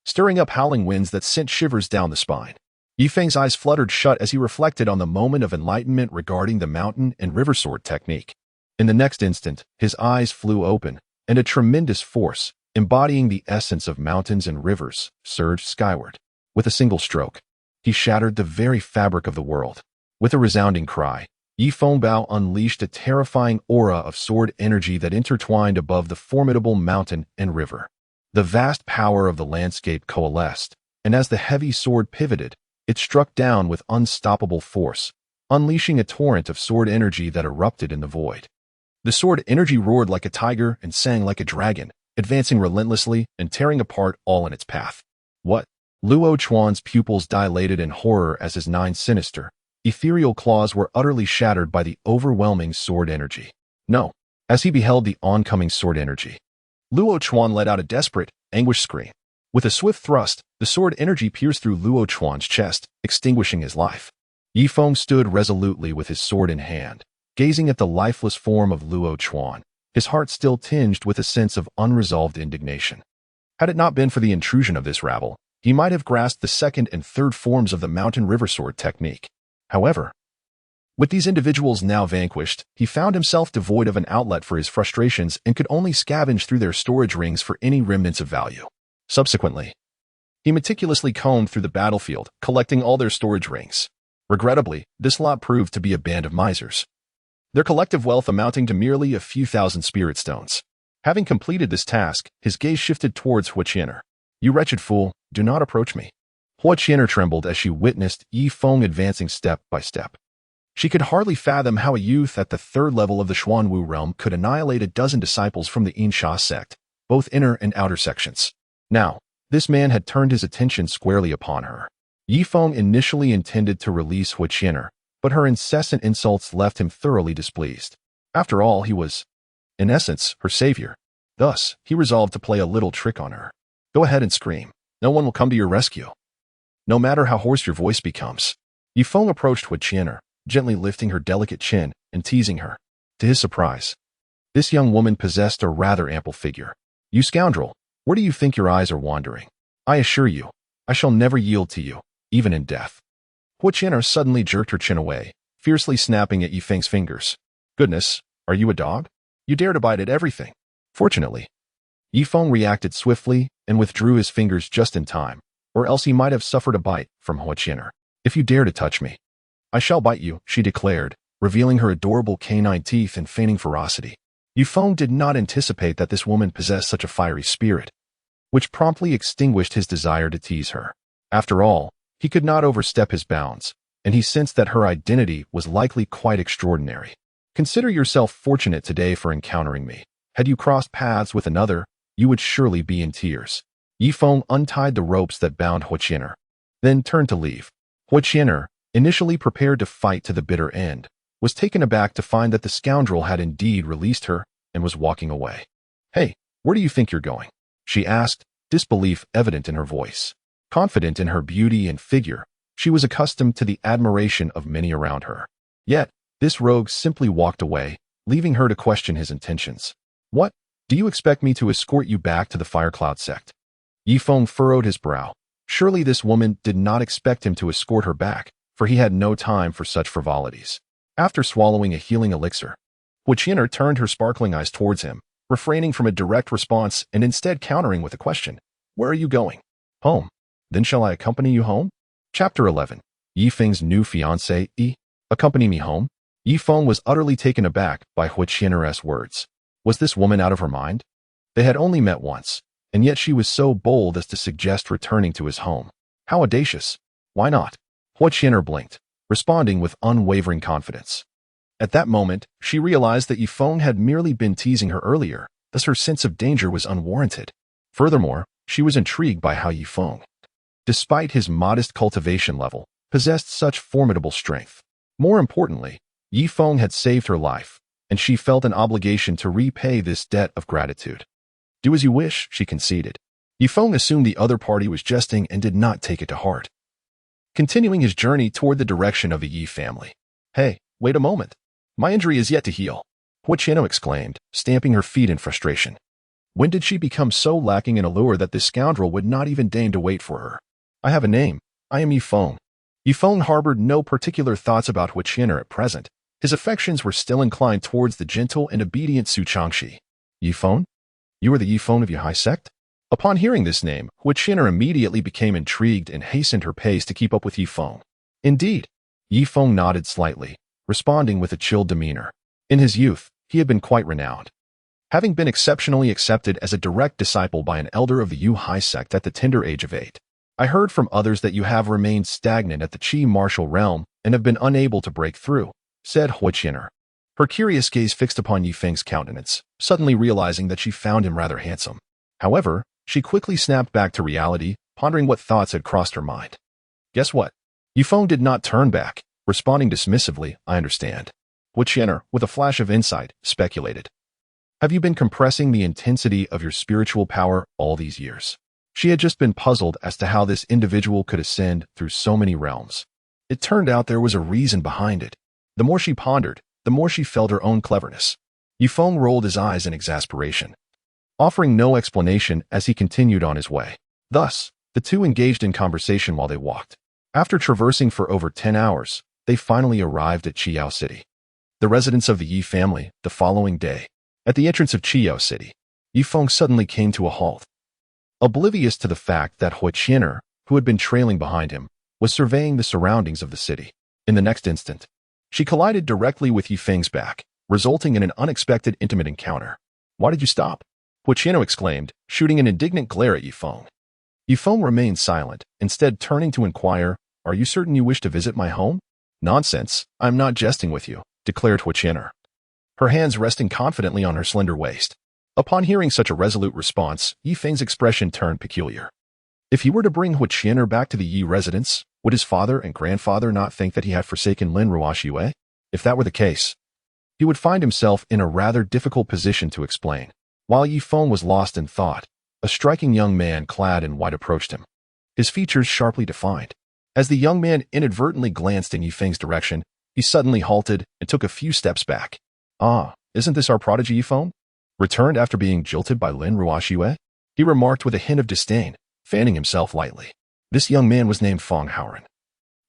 stirring up howling winds that sent shivers down the spine. Ye Feng's eyes fluttered shut as he reflected on the moment of enlightenment regarding the mountain and river sword technique. In the next instant, his eyes flew open, and a tremendous force, embodying the essence of mountains and rivers, surged skyward. With a single stroke, he shattered the very fabric of the world. With a resounding cry, Ye Feng Bao unleashed a terrifying aura of sword energy that intertwined above the formidable mountain and river. The vast power of the landscape coalesced, and as the heavy sword pivoted, it struck down with unstoppable force, unleashing a torrent of sword energy that erupted in the void. The sword energy roared like a tiger and sang like a dragon, advancing relentlessly and tearing apart all in its path. What? Luo Chuan's pupils dilated in horror as his 9 sinister, ethereal claws were utterly shattered by the overwhelming sword energy. No. As he beheld the oncoming sword energy, Luo Chuan let out a desperate, anguished scream. With a swift thrust, the sword energy pierced through Luo Chuan's chest, extinguishing his life. Ye Feng stood resolutely with his sword in hand, gazing at the lifeless form of Luo Chuan, his heart still tinged with a sense of unresolved indignation. Had it not been for the intrusion of this rabble, he might have grasped the second and third forms of the mountain river sword technique. However, with these individuals now vanquished, he found himself devoid of an outlet for his frustrations and could only scavenge through their storage rings for any remnants of value. Subsequently, he meticulously combed through the battlefield, collecting all their storage rings. Regrettably, this lot proved to be a band of misers, their collective wealth amounting to merely a few thousand spirit stones. Having completed this task, his gaze shifted towards Hua Qian'er. "You wretched fool, do not approach me." Hua Qian'er trembled as she witnessed Ye Feng advancing step by step. She could hardly fathom how a youth at the 3rd level of the Xuanwu realm could annihilate a dozen disciples from the Yinsha sect, both inner and outer sections. Now, this man had turned his attention squarely upon her. Ye Feng initially intended to release Hua Qian'er, but her incessant insults left him thoroughly displeased. After all, he was, in essence, her savior. Thus, he resolved to play a little trick on her. "Go ahead and scream. No one will come to your rescue, no matter how hoarse your voice becomes." Ye Feng approached Hua Qian'er, gently lifting her delicate chin and teasing her. To his surprise, this young woman possessed a rather ample figure. "You scoundrel, where do you think your eyes are wandering? I assure you, I shall never yield to you, even in death." Hua Qian'er suddenly jerked her chin away, fiercely snapping at Ye Feng's fingers. "Goodness, are you a dog? You dare to bite at everything." Fortunately, Ye Feng reacted swiftly and withdrew his fingers just in time, or else he might have suffered a bite from Hua Qian'er. "If you dare to touch me, I shall bite you," she declared, revealing her adorable canine teeth and feigning ferocity. Ye Feng did not anticipate that this woman possessed such a fiery spirit, which promptly extinguished his desire to tease her. After all, he could not overstep his bounds, and he sensed that her identity was likely quite extraordinary. "Consider yourself fortunate today for encountering me. Had you crossed paths with another, you would surely be in tears." Ye Feng untied the ropes that bound Hua Qian'er, then turned to leave. Hua Qian'er, initially prepared to fight to the bitter end, was taken aback to find that the scoundrel had indeed released her and was walking away. "Hey, where do you think you're going?" she asked, disbelief evident in her voice. Confident in her beauty and figure, she was accustomed to the admiration of many around her. Yet, this rogue simply walked away, leaving her to question his intentions. "What? Do you expect me to escort you back to the Firecloud sect?" Ye Feng furrowed his brow. Surely this woman did not expect him to escort her back, for he had no time for such frivolities. After swallowing a healing elixir, Hua Qian'er turned her sparkling eyes towards him, refraining from a direct response and instead countering with a question. "Where are you going?" "Home." "Then shall I accompany you home?" Chapter 11. Ye Feng's new fiancée. "Accompany me home?" Ye Feng was utterly taken aback by Hua Qian'er's words. Was this woman out of her mind? They had only met once, and yet she was so bold as to suggest returning to his home. How audacious! Why not? Hua Qian'er blinked, responding with unwavering confidence. At that moment, she realized that Ye Feng had merely been teasing her earlier, thus her sense of danger was unwarranted. Furthermore, she was intrigued by how Ye Feng, despite his modest cultivation level, possessed such formidable strength. More importantly, Ye Feng had saved her life, and she felt an obligation to repay this debt of gratitude. "Do as you wish," she conceded. Ye Feng assumed the other party was jesting and did not take it to heart, continuing his journey toward the direction of the Ye family. "Hey, wait a moment. My injury is yet to heal," Hua Qian'er exclaimed, stamping her feet in frustration. When did she become so lacking in allure that this scoundrel would not even deign to wait for her? "I have a name. I am Ye Feng." Ye Feng harbored no particular thoughts about Hua Qian'er at present. His affections were still inclined towards the gentle and obedient Su Changxi. "Ye Feng? You are the Ye Feng of Ye sect?" Upon hearing this name, Hua Qian'er immediately became intrigued and hastened her pace to keep up with Ye Feng. Indeed, Ye Feng nodded slightly, responding with a chilled demeanor. In his youth, he had been quite renowned, having been exceptionally accepted as a direct disciple by an elder of the Ye sect at the tender age of 8. "I heard from others that you have remained stagnant at the Qi martial realm and have been unable to break through," said Hua Qian'er. Her curious gaze fixed upon Ye Feng's countenance, suddenly realizing that she found him rather handsome. However, she quickly snapped back to reality, pondering what thoughts had crossed her mind. Guess what? Ye Feng did not turn back, responding dismissively, I understand. Wu, with a flash of insight, speculated. Have you been compressing the intensity of your spiritual power all these years? She had just been puzzled as to how this individual could ascend through so many realms. It turned out there was a reason behind it. The more she pondered, the more she felt her own cleverness. Ye Feng rolled his eyes in exasperation, offering no explanation as he continued on his way. Thus, the two engaged in conversation while they walked. After traversing for over 10 hours, they finally arrived at Chiao City, the residence of the Ye family. The following day, at the entrance of Chiao City, Ye Feng suddenly came to a halt. Oblivious to the fact that Hu, who had been trailing behind him, was surveying the surroundings of the city. In the next instant, she collided directly with Ye Feng's back, resulting in an unexpected intimate encounter. Why did you stop? Hu exclaimed, shooting an indignant glare at Ye Feng. Ye Feng remained silent, instead turning to inquire, Are you certain you wish to visit my home? Nonsense, I'm not jesting with you, declared Hu, her hands resting confidently on her slender waist. Upon hearing such a resolute response, Ye Feng's expression turned peculiar. If he were to bring Hu back to the Yi residence, would his father and grandfather not think that he had forsaken Lin Ruoxue? If that were the case, he would find himself in a rather difficult position to explain. While Ye Feng was lost in thought, a striking young man clad in white approached him, his features sharply defined. As the young man inadvertently glanced in Ye Feng's direction, he suddenly halted and took a few steps back. Ah, isn't this our prodigy Ye Feng? Returned after being jilted by Lin Ruoxue? He remarked with a hint of disdain, fanning himself lightly. This young man was named Feng Haoren,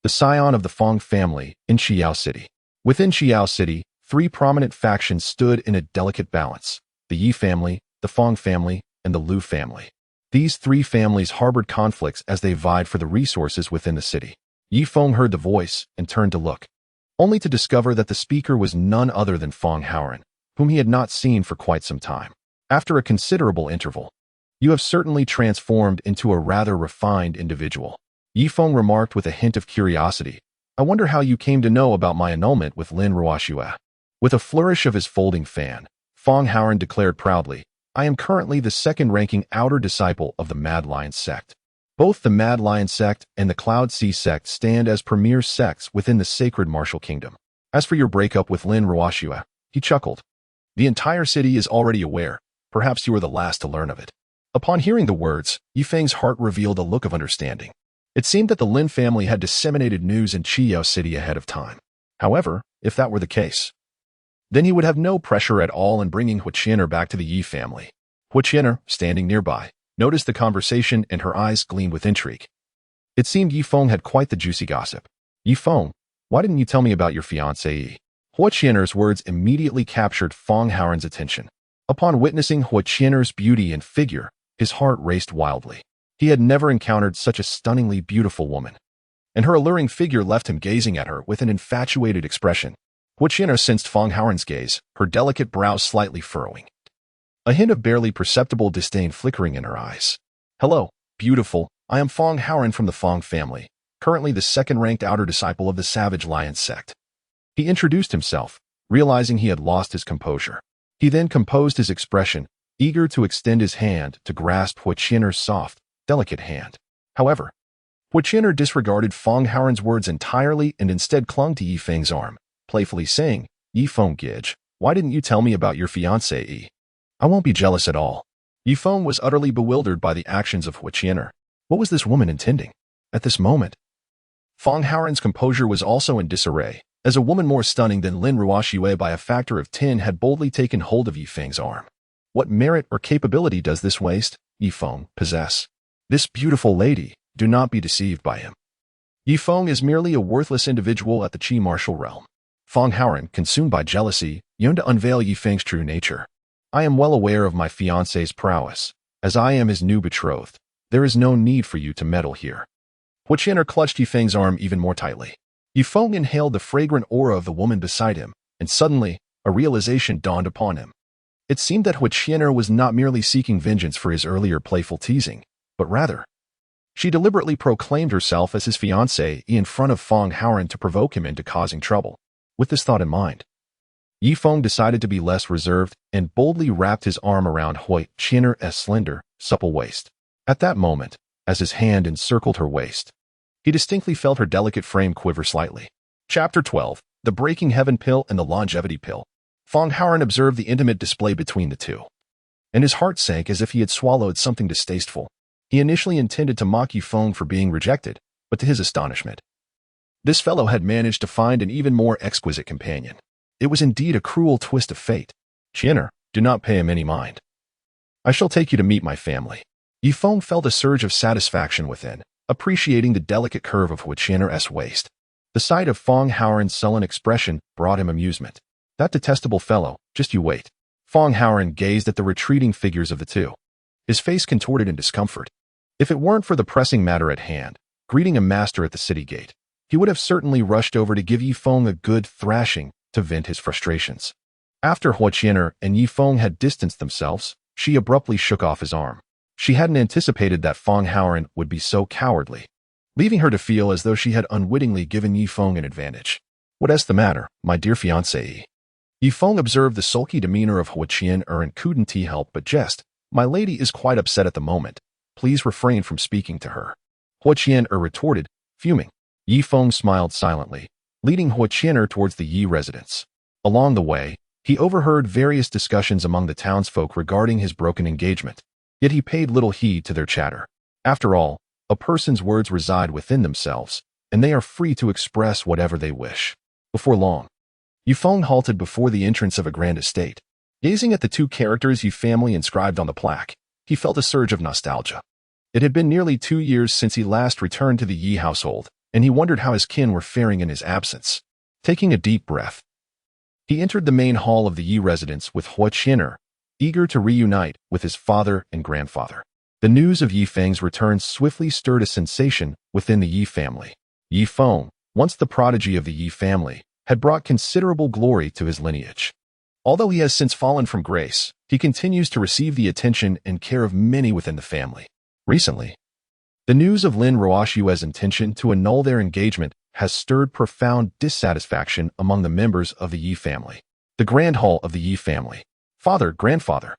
the scion of the Feng family in Chiao City. Within Chiao City, three prominent factions stood in a delicate balance: the Yi family, the Feng family, and the Lu family. These three families harbored conflicts as they vied for the resources within the city. Ye Feng heard the voice and turned to look, only to discover that the speaker was none other than Feng Haoren, whom he had not seen for quite some time. After a considerable interval, You have certainly transformed into a rather refined individual, Ye Feng remarked with a hint of curiosity. I wonder how you came to know about my annulment with Lin Ruoxue. With a flourish of his folding fan, Feng Haoren declared proudly, I am currently the second-ranking outer disciple of the Mad Lion sect. Both the Mad Lion sect and the Cloud Sea sect stand as premier sects within the sacred martial kingdom. As for your breakup with Lin Ruoxue, he chuckled. The entire city is already aware. Perhaps you were the last to learn of it. Upon hearing the words, Ye Feng's heart revealed a look of understanding. It seemed that the Lin family had disseminated news in Chiao City ahead of time. However, if that were the case, then he would have no pressure at all in bringing Hu back to the Yi family. Hu, standing nearby, noticed the conversation and her eyes gleamed with intrigue. It seemed Ye Feng had quite the juicy gossip. Ye Feng, why didn't you tell me about your fiancée? Hu words immediately captured Feng Haoren's attention. Upon witnessing Hu beauty and figure, his heart raced wildly. He had never encountered such a stunningly beautiful woman, and her alluring figure left him gazing at her with an infatuated expression. Hu sensed Feng Haoren's gaze, her delicate brows slightly furrowing, a hint of barely perceptible disdain flickering in her eyes. Hello, beautiful, I am Feng Haoren from the Feng family, currently the second-ranked outer disciple of the Savage Lion sect. He introduced himself, realizing he had lost his composure. He then composed his expression, eager to extend his hand to grasp Hu soft, delicate hand. However, Hu disregarded Feng Haoren's words entirely and instead clung to Ye Feng's arm, playfully saying, Ye Feng Gij, why didn't you tell me about your fiancée? I won't be jealous at all. Ye Feng was utterly bewildered by the actions of Hu. What was this woman intending? At this moment, Feng Haoren's composure was also in disarray, as a woman more stunning than Lin Ruoxue by a factor of 10 had boldly taken hold of Ye Feng's arm. What merit or capability does this waste, Ye Feng, possess? This beautiful lady, do not be deceived by him. Ye Feng is merely a worthless individual at the Qi martial realm. Feng Haoren, consumed by jealousy, yearned to unveil Ye Feng's true nature. I am well aware of my fiancé's prowess. As I am his new betrothed, there is no need for you to meddle here. Hu clutched Ye Feng's arm even more tightly. Ye Feng inhaled the fragrant aura of the woman beside him, and suddenly, a realization dawned upon him. It seemed that Hu was not merely seeking vengeance for his earlier playful teasing, but rather, she deliberately proclaimed herself as his fiancée in front of Feng Haoren to provoke him into causing trouble. With this thought in mind, Ye Feng decided to be less reserved and boldly wrapped his arm around Hui Qian's slender, supple waist. At that moment, as his hand encircled her waist, he distinctly felt her delicate frame quiver slightly. Chapter 12. The Breaking Heaven Pill and the Longevity Pill. Feng Haoran observed the intimate display between the two, and his heart sank as if he had swallowed something distasteful. He initially intended to mock Ye Feng for being rejected, but to his astonishment, this fellow had managed to find an even more exquisite companion. It was indeed a cruel twist of fate. Qianer, do not pay him any mind. I shall take you to meet my family. Ye Feng felt a surge of satisfaction within, appreciating the delicate curve of Hui Qian's waist. The sight of Feng Haoran's sullen expression brought him amusement. That detestable fellow, just you wait. Feng Haoran gazed at the retreating figures of the two, his face contorted in discomfort. If it weren't for the pressing matter at hand, greeting a master at the city gate, he would have certainly rushed over to give Ye Feng a good thrashing to vent his frustrations. After Hui Qian and Ye Feng had distanced themselves, she abruptly shook off his arm. She hadn't anticipated that Feng Haoran would be so cowardly, leaving her to feel as though she had unwittingly given Ye Feng an advantage. What's the matter, my dear fiancée? Ye Feng observed the sulky demeanor of Hui Qian and couldn't help but jest. My lady is quite upset at the moment. Please refrain from speaking to her. Hui Qian retorted, fuming. Ye Feng smiled silently, leading Hui Qian towards the Yi residence. Along the way, he overheard various discussions among the townsfolk regarding his broken engagement, yet he paid little heed to their chatter. After all, a person's words reside within themselves, and they are free to express whatever they wish. Before long, Ye Feng halted before the entrance of a grand estate. Gazing at the two characters Ye family inscribed on the plaque, he felt a surge of nostalgia. It had been nearly 2 years since he last returned to the Yi household, and he wondered how his kin were faring in his absence. Taking a deep breath, he entered the main hall of the Yi residence with Hui Qian, eager to reunite with his father and grandfather. The news of Ye Feng's return swiftly stirred a sensation within the Yi family. Ye Feng, once the prodigy of the Yi family, had brought considerable glory to his lineage. Although he has since fallen from grace, he continues to receive the attention and care of many within the family. Recently, the news of Lin Ruoxue's intention to annul their engagement has stirred profound dissatisfaction among the members of the Yi family. The grand hall of the Yi family. Father, grandfather.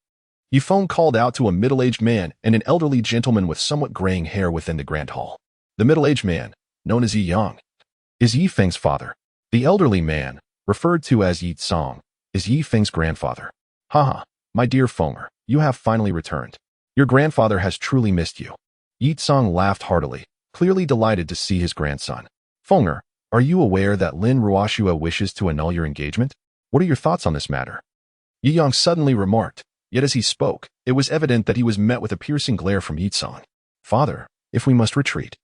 Ye Feng called out to a middle-aged man and an elderly gentleman with somewhat graying hair within the grand hall. The middle-aged man, known as Ye Yang, is Ye Feng's father. The elderly man, referred to as Ye Tsong, is Ye Feng's grandfather. Haha, my dear Fenger, you have finally returned. Your grandfather has truly missed you. Ye Tsong laughed heartily, clearly delighted to see his grandson. Fenger, are you aware that Lin Ruoxue wishes to annul your engagement? What are your thoughts on this matter? Ye Yang suddenly remarked, yet as he spoke, it was evident that he was met with a piercing glare from Ye Tsong. Father, if we must retreat,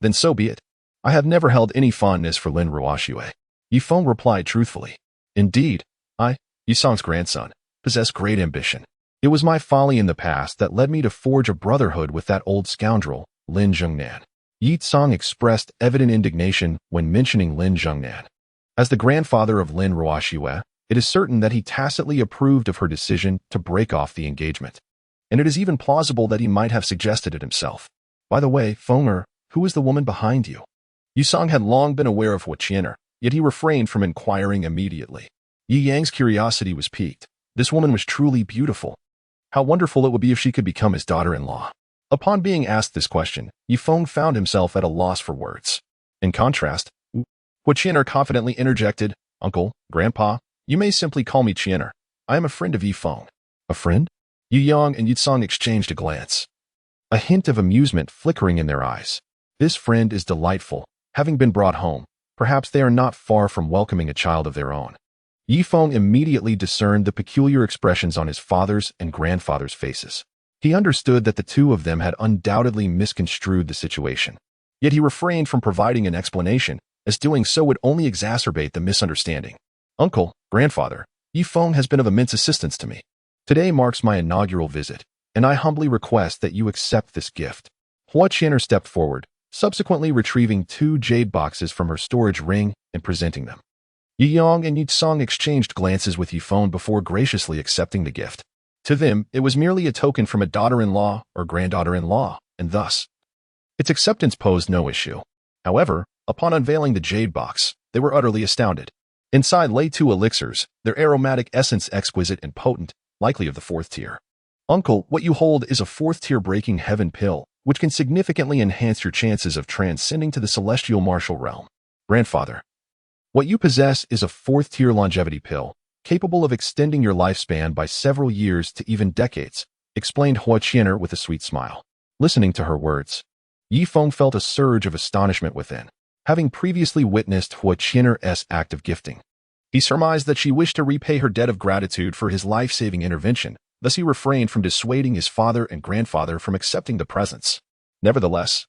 then so be it. I have never held any fondness for Lin Ruoxue. Ye Feng replied truthfully. Indeed, I, Ye Tsong's grandson, possess great ambition. It was my folly in the past that led me to forge a brotherhood with that old scoundrel, Lin Zhengnan. Ye Tsong expressed evident indignation when mentioning Lin Zhengnan. As the grandfather of Lin Ruoxue, it is certain that he tacitly approved of her decision to break off the engagement. And it is even plausible that he might have suggested it himself. By the way, Fenger, who is the woman behind you? Ye Tsong had long been aware of Hui Qian, yet he refrained from inquiring immediately. Ye Yang's curiosity was piqued. This woman was truly beautiful. How wonderful it would be if she could become his daughter-in-law. Upon being asked this question, Ye Feng found himself at a loss for words. In contrast, Hui Qian confidently interjected, Uncle, Grandpa, you may simply call me Qian. I am a friend of Ye Feng. A friend? Ye Yang and Ye Tsong exchanged a glance, a hint of amusement flickering in their eyes. This friend is delightful. Having been brought home, perhaps they are not far from welcoming a child of their own. Ye Feng immediately discerned the peculiar expressions on his father's and grandfather's faces. He understood that the two of them had undoubtedly misconstrued the situation. Yet he refrained from providing an explanation, as doing so would only exacerbate the misunderstanding. Uncle, grandfather, Ye Feng has been of immense assistance to me. Today marks my inaugural visit, and I humbly request that you accept this gift. Hui Qian stepped forward, subsequently retrieving 2 jade boxes from her storage ring and presenting them. Ye Yang and Ye Tsong exchanged glances with Ye Feng before graciously accepting the gift. To them, it was merely a token from a daughter-in-law or granddaughter-in-law, and thus, its acceptance posed no issue. However, upon unveiling the jade box, they were utterly astounded. Inside lay 2 elixirs, their aromatic essence exquisite and potent, likely of the 4th tier. Uncle, what you hold is a 4th tier breaking heaven pill, which can significantly enhance your chances of transcending to the celestial martial realm. Grandfather, what you possess is a 4th tier longevity pill, capable of extending your lifespan by several years to even decades, explained Hua Qianer with a sweet smile. Listening to her words, Ye Feng felt a surge of astonishment within, having previously witnessed Hua Qianer's act of gifting. He surmised that she wished to repay her debt of gratitude for his life-saving intervention, thus he refrained from dissuading his father and grandfather from accepting the presents. Nevertheless,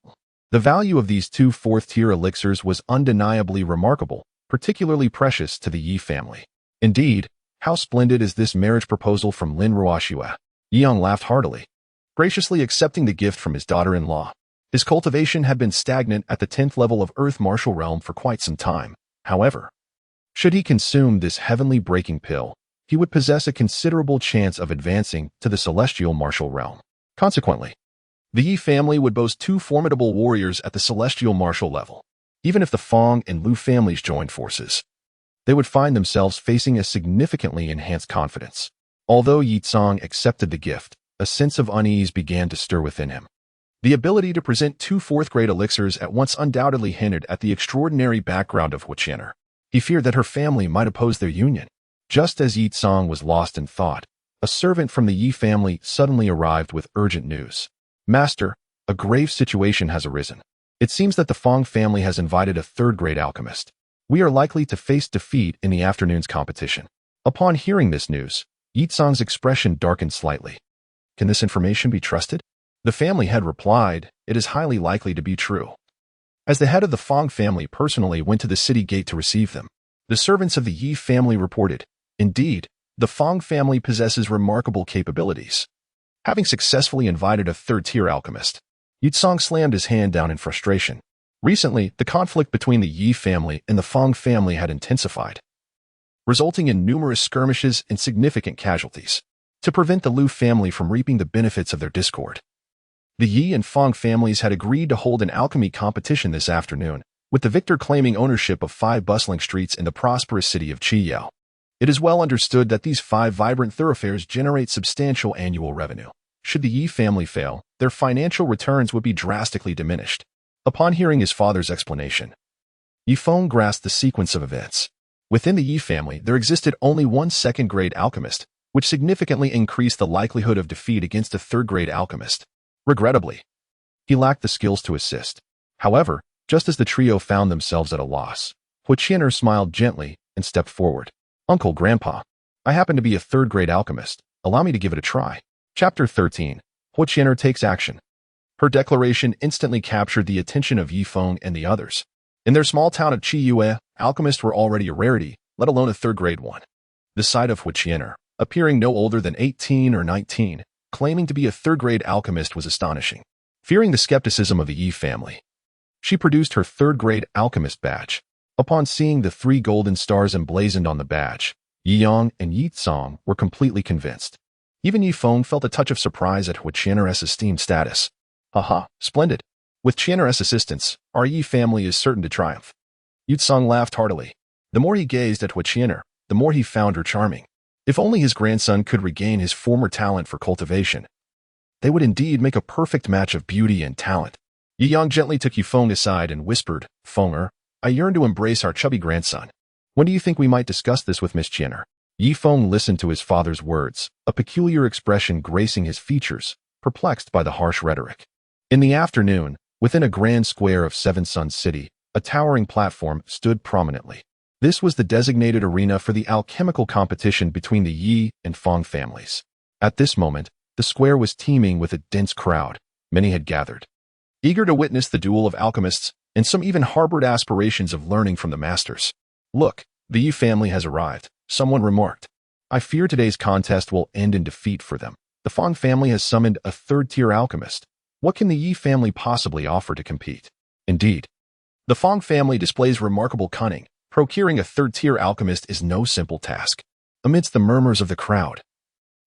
the value of these 2 4th-tier elixirs was undeniably remarkable, particularly precious to the Ye family. Indeed, how splendid is this marriage proposal from Lin Ruoxue? Yang laughed heartily, graciously accepting the gift from his daughter-in-law. His cultivation had been stagnant at the 10th level of Earth martial realm for quite some time. However, should he consume this heavenly breaking pill, he would possess a considerable chance of advancing to the celestial martial realm. Consequently, the Ye family would boast 2 formidable warriors at the celestial martial level. Even if the Feng and Lu families joined forces, they would find themselves facing a significantly enhanced confidence. Although Yi Tsang accepted the gift, a sense of unease began to stir within him. The ability to present 2 4th-grade elixirs at once undoubtedly hinted at the extraordinary background of Hua Qianer. He feared that her family might oppose their union. Just as Yi Tsang was lost in thought, a servant from the Yi family suddenly arrived with urgent news. Master, a grave situation has arisen. It seems that the Feng family has invited a 3rd-grade alchemist. We are likely to face defeat in the afternoon's competition. Upon hearing this news, Yi Tsang's expression darkened slightly. Can this information be trusted? The family had replied, it is highly likely to be true. As the head of the Feng family personally went to the city gate to receive them, the servants of the Yi family reported, indeed, the Feng family possesses remarkable capabilities. Having successfully invited a 3rd-tier alchemist, Yi Tsang slammed his hand down in frustration. Recently, the conflict between the Yi family and the Feng family had intensified, resulting in numerous skirmishes and significant casualties. To prevent the Lu family from reaping the benefits of their discord, the Yi and Feng families had agreed to hold an alchemy competition this afternoon, with the victor claiming ownership of 5 bustling streets in the prosperous city of Qiyao. It is well understood that these 5 vibrant thoroughfares generate substantial annual revenue. Should the Yi family fail, their financial returns would be drastically diminished. Upon hearing his father's explanation, Ye Feng grasped the sequence of events. Within the Yi family, there existed only 1 2nd-grade alchemist, which significantly increased the likelihood of defeat against a 3rd-grade alchemist. Regrettably, he lacked the skills to assist. However, just as the trio found themselves at a loss, Hua Qianer smiled gently and stepped forward. Uncle, Grandpa, I happen to be a 3rd-grade alchemist. Allow me to give it a try. Chapter 13. Hua Qianer takes action. Her declaration instantly captured the attention of Ye Feng and the others. In their small town of Qiyue, alchemists were already a rarity, let alone a 3rd-grade one. The sight of Hua Qianer, appearing no older than 18 or 19, claiming to be a 3rd-grade alchemist was astonishing. Fearing the skepticism of the Yi family, she produced her 3rd-grade alchemist badge. Upon seeing the 3 golden stars emblazoned on the badge, Yi Yang and Yi Tsang were completely convinced. Even Ye Feng felt a touch of surprise at Hua Qianer's esteemed status. Haha, splendid. With Qianer's assistance, our Yi family is certain to triumph. Yi Tsang laughed heartily. The more he gazed at Hua Qianer, the more he found her charming. If only his grandson could regain his former talent for cultivation, they would indeed make a perfect match of beauty and talent. Yi Yang gently took Ye Feng aside and whispered, Fenger, I yearn to embrace our chubby grandson. When do you think we might discuss this with Miss Qianer? Ye Feng listened to his father's words, a peculiar expression gracing his features, perplexed by the harsh rhetoric. In the afternoon, within a grand square of Seven Suns City, a towering platform stood prominently. This was the designated arena for the alchemical competition between the Yi and Feng families. At this moment, the square was teeming with a dense crowd. Many had gathered, eager to witness the duel of alchemists, and some even harbored aspirations of learning from the masters. Look, the Yi family has arrived, someone remarked. I fear today's contest will end in defeat for them. The Feng family has summoned a 3rd-tier alchemist. What can the Yi family possibly offer to compete? Indeed, the Feng family displays remarkable cunning. Procuring a 3rd-tier alchemist is no simple task. Amidst the murmurs of the crowd,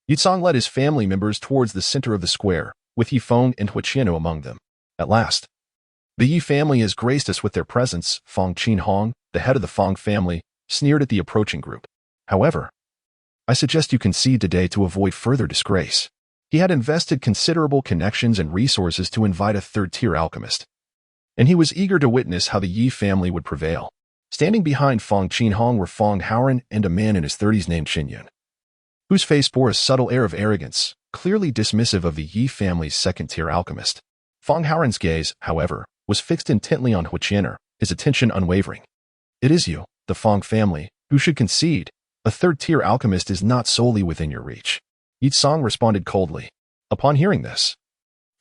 Yi Tsang led his family members towards the center of the square, with Ye Feng and Hua Qianer among them. At last, the Yi family has graced us with their presence. Feng Qinhong, the head of the Feng family, sneered at the approaching group. However, I suggest you concede today to avoid further disgrace. He had invested considerable connections and resources to invite a third-tier alchemist, and he was eager to witness how the Ye family would prevail. Standing behind Feng Qinghong were Feng Haoren and a man in his 30s named Qin Yun, whose face bore a subtle air of arrogance, clearly dismissive of the Ye family's second-tier alchemist. Feng Haoren's gaze, however, was fixed intently on Hu Qian'er, his attention unwavering. It is you, the Feng family, who should concede. A third-tier alchemist is not solely within your reach. Yi Song responded coldly. Upon hearing this,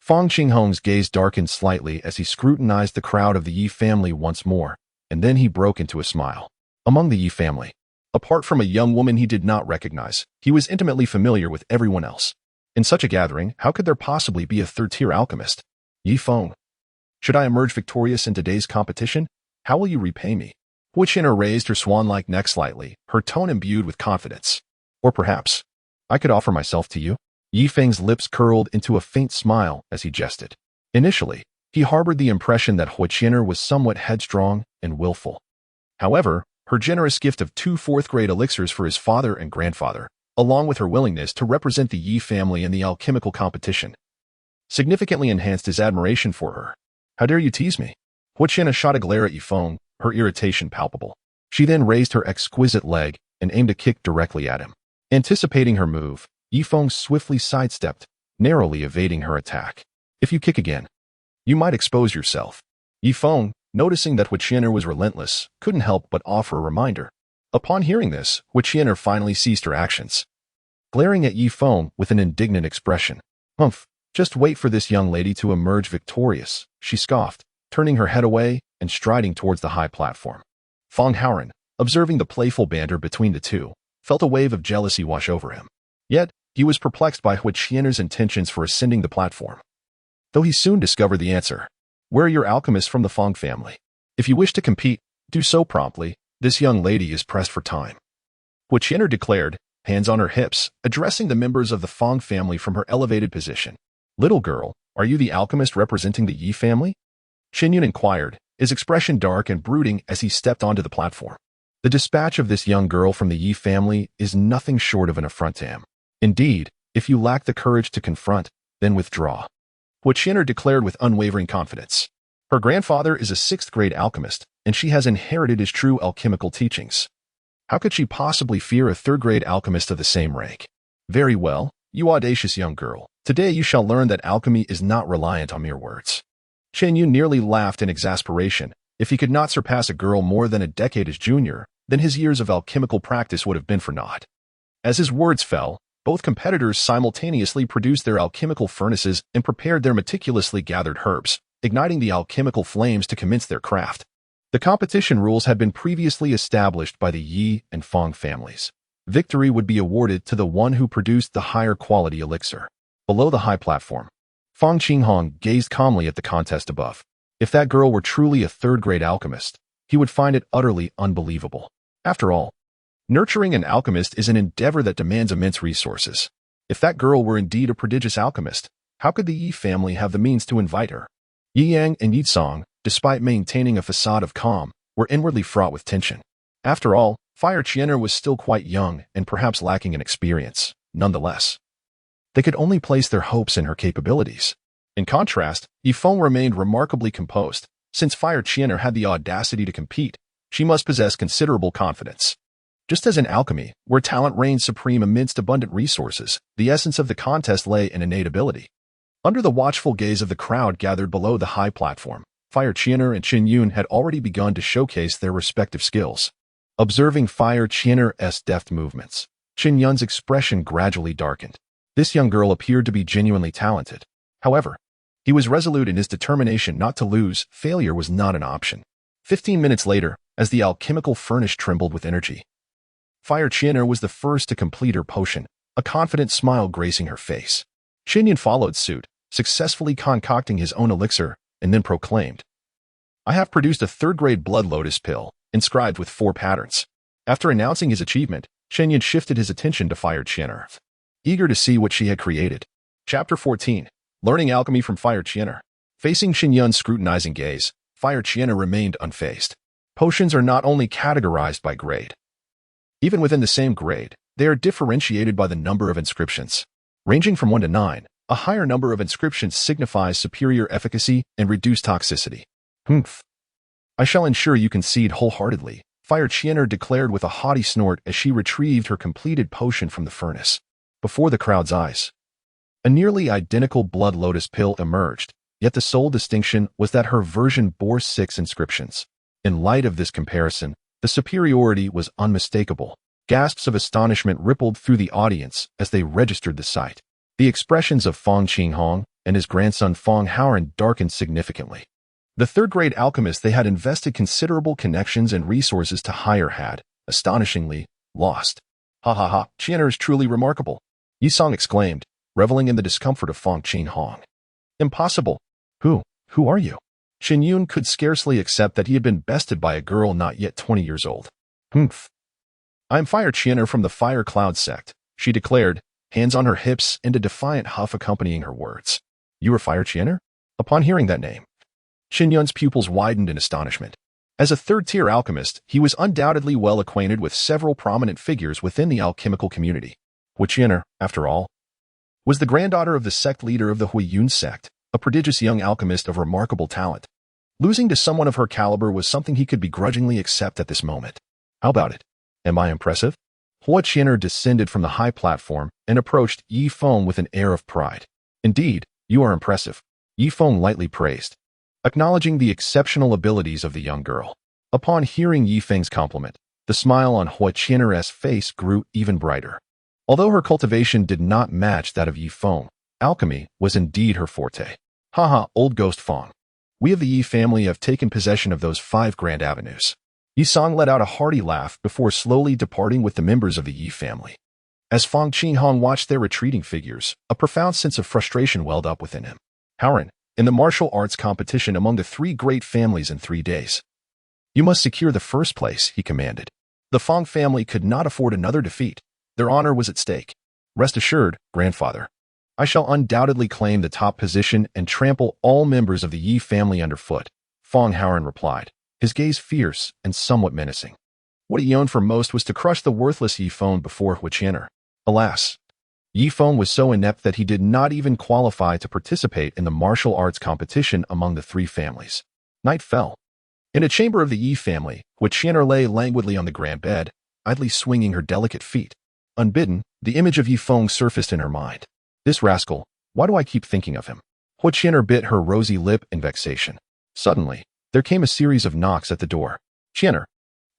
Feng Qinghong's gaze darkened slightly as he scrutinized the crowd of the Yi family once more, and then he broke into a smile. Among the Yi family, apart from a young woman he did not recognize, he was intimately familiar with everyone else. In such a gathering, how could there possibly be a third-tier alchemist? Ye Feng, should I emerge victorious in today's competition? How will you repay me? Hu Qian'er raised her swan-like neck slightly, her tone imbued with confidence. Or perhaps, I could offer myself to you? Ye Feng's lips curled into a faint smile as he jested. Initially, he harbored the impression that Hu Qian'er was somewhat headstrong and willful. However, her generous gift of 2 fourth-grade elixirs for his father and grandfather, along with her willingness to represent the Yi family in the alchemical competition, significantly enhanced his admiration for her. How dare you tease me? Hu Qian'er shot a glare at Ye Feng, her irritation palpable. She then raised her exquisite leg and aimed a kick directly at him. Anticipating her move, Ye Feng swiftly sidestepped, narrowly evading her attack. If you kick again, you might expose yourself. Ye Feng, noticing that Hu Qian'er was relentless, couldn't help but offer a reminder. Upon hearing this, Hu Qian'er finally ceased her actions, glaring at Ye Feng with an indignant expression. Humph, just wait for this young lady to emerge victorious, she scoffed, turning her head away and striding towards the high platform. Feng Haoren, observing the playful banter between the two, felt a wave of jealousy wash over him. Yet, he was perplexed by Hu Qian'er's intentions for ascending the platform. Though he soon discovered the answer. Where are your alchemists from the Feng family? If you wish to compete, do so promptly. This young lady is pressed for time. Hu Qian'er declared, hands on her hips, addressing the members of the Feng family from her elevated position. Little girl, are you the alchemist representing the Yi family? Qin Yun inquired, his expression dark and brooding as he stepped onto the platform. The dispatch of this young girl from the Yi family is nothing short of an affront to him. Indeed, if you lack the courage to confront, then withdraw. Hu Qian'er declared with unwavering confidence. Her grandfather is a 6th-grade alchemist, and she has inherited his true alchemical teachings. How could she possibly fear a 3rd-grade alchemist of the same rank? Very well, you audacious young girl. Today you shall learn that alchemy is not reliant on mere words. Qin Yun nearly laughed in exasperation. If he could not surpass a girl more than a decade his junior, then his years of alchemical practice would have been for naught. As his words fell, both competitors simultaneously produced their alchemical furnaces and prepared their meticulously gathered herbs, igniting the alchemical flames to commence their craft. The competition rules had been previously established by the Yi and Feng families. Victory would be awarded to the one who produced the higher quality elixir. Below the high platform, Feng Qinghong gazed calmly at the contest above. If that girl were truly a 3rd-grade alchemist, he would find it utterly unbelievable. After all, nurturing an alchemist is an endeavor that demands immense resources. If that girl were indeed a prodigious alchemist, how could the Yi family have the means to invite her? Yi Yang and Yi Song, despite maintaining a facade of calm, were inwardly fraught with tension. After all, Fire Qian'er was still quite young and perhaps lacking in experience. Nonetheless, they could only place their hopes in her capabilities. In contrast, Ye Feng remained remarkably composed. Since Fire Qian'er had the audacity to compete, she must possess considerable confidence. Just as in alchemy, where talent reigns supreme amidst abundant resources, the essence of the contest lay in innate ability. Under the watchful gaze of the crowd gathered below the high platform, Fire Qian'er and Qin Yun had already begun to showcase their respective skills. Observing Fire Qian'er's deft movements, Qin Yun's expression gradually darkened. This young girl appeared to be genuinely talented. However, he was resolute in his determination not to lose. Failure was not an option. 15 minutes later, as the alchemical furnace trembled with energy, Fire Qian'er was the first to complete her potion, a confident smile gracing her face. Qin Yun followed suit, successfully concocting his own elixir, and then proclaimed, I have produced a 3rd-grade blood lotus pill, inscribed with 4 patterns. After announcing his achievement, Qin Yun shifted his attention to Fire Qian'er, eager to see what she had created. Chapter 14. Learning Alchemy from Fire Qian'er. Facing Qin Yun's scrutinizing gaze, Fire Qian'er remained unfazed. Potions are not only categorized by grade. Even within the same grade, they are differentiated by the number of inscriptions. Ranging from 1 to 9, a higher number of inscriptions signifies superior efficacy and reduced toxicity. Humph. I shall ensure you concede wholeheartedly, Fire Chiener declared with a haughty snort as she retrieved her completed potion from the furnace. Before the crowd's eyes, a nearly identical blood lotus pill emerged, yet the sole distinction was that her version bore 6 inscriptions. In light of this comparison, the superiority was unmistakable. Gasps of astonishment rippled through the audience as they registered the sight. The expressions of Feng Qinghong and his grandson Feng Haoran darkened significantly. The third-grade alchemist they had invested considerable connections and resources to hire had, astonishingly, lost. Ha ha ha, Chiener is truly remarkable, Ye Feng exclaimed, reveling in the discomfort of Feng Qinghong. Impossible. Who are you? Qin Yun could scarcely accept that he had been bested by a girl not yet 20 years old. Humph. I'm Fire Chiener from the Fire Cloud sect, she declared, hands on her hips and a defiant huff accompanying her words. You are Fire Chiener? Upon hearing that name, Qin Yun's pupils widened in astonishment. As a third-tier alchemist, he was undoubtedly well acquainted with several prominent figures within the alchemical community. Hui Chiener, after all, was the granddaughter of the sect leader of the Hui Yun sect, a prodigious young alchemist of remarkable talent. Losing to someone of her caliber was something he could begrudgingly accept at this moment. How about it? Am I impressive? Hui Chiener descended from the high platform and approached Ye Feng with an air of pride. Indeed, you are impressive, Ye Feng lightly praised, acknowledging the exceptional abilities of the young girl. Upon hearing Ye Feng's compliment, the smile on Hui Chiener's face grew even brighter. Although her cultivation did not match that of Ye Feng, alchemy was indeed her forte. Haha, old ghost Feng. We of the Ye family have taken possession of those 5 grand avenues. Ye Feng let out a hearty laugh before slowly departing with the members of the Ye family. As Feng Qinghong watched their retreating figures, a profound sense of frustration welled up within him. Haoran, in the martial arts competition among the 3 great families in 3 days, you must secure the first place, he commanded. The Feng family could not afford another defeat. Their honor was at stake. Rest assured, grandfather, I shall undoubtedly claim the top position and trample all members of the Ye family underfoot, Feng Haoran replied, his gaze fierce and somewhat menacing. What he yearned for most was to crush the worthless Ye Feng before Hui Chiener. Alas, Ye Feng was so inept that he did not even qualify to participate in the martial arts competition among the 3 families. Night fell. In a chamber of the Ye family, Hui Chiener lay languidly on the grand bed, idly swinging her delicate feet. Unbidden, the image of Ye Feng surfaced in her mind. This rascal, why do I keep thinking of him? Hui Chiener bit her rosy lip in vexation. Suddenly, there came a series of knocks at the door. Chiener,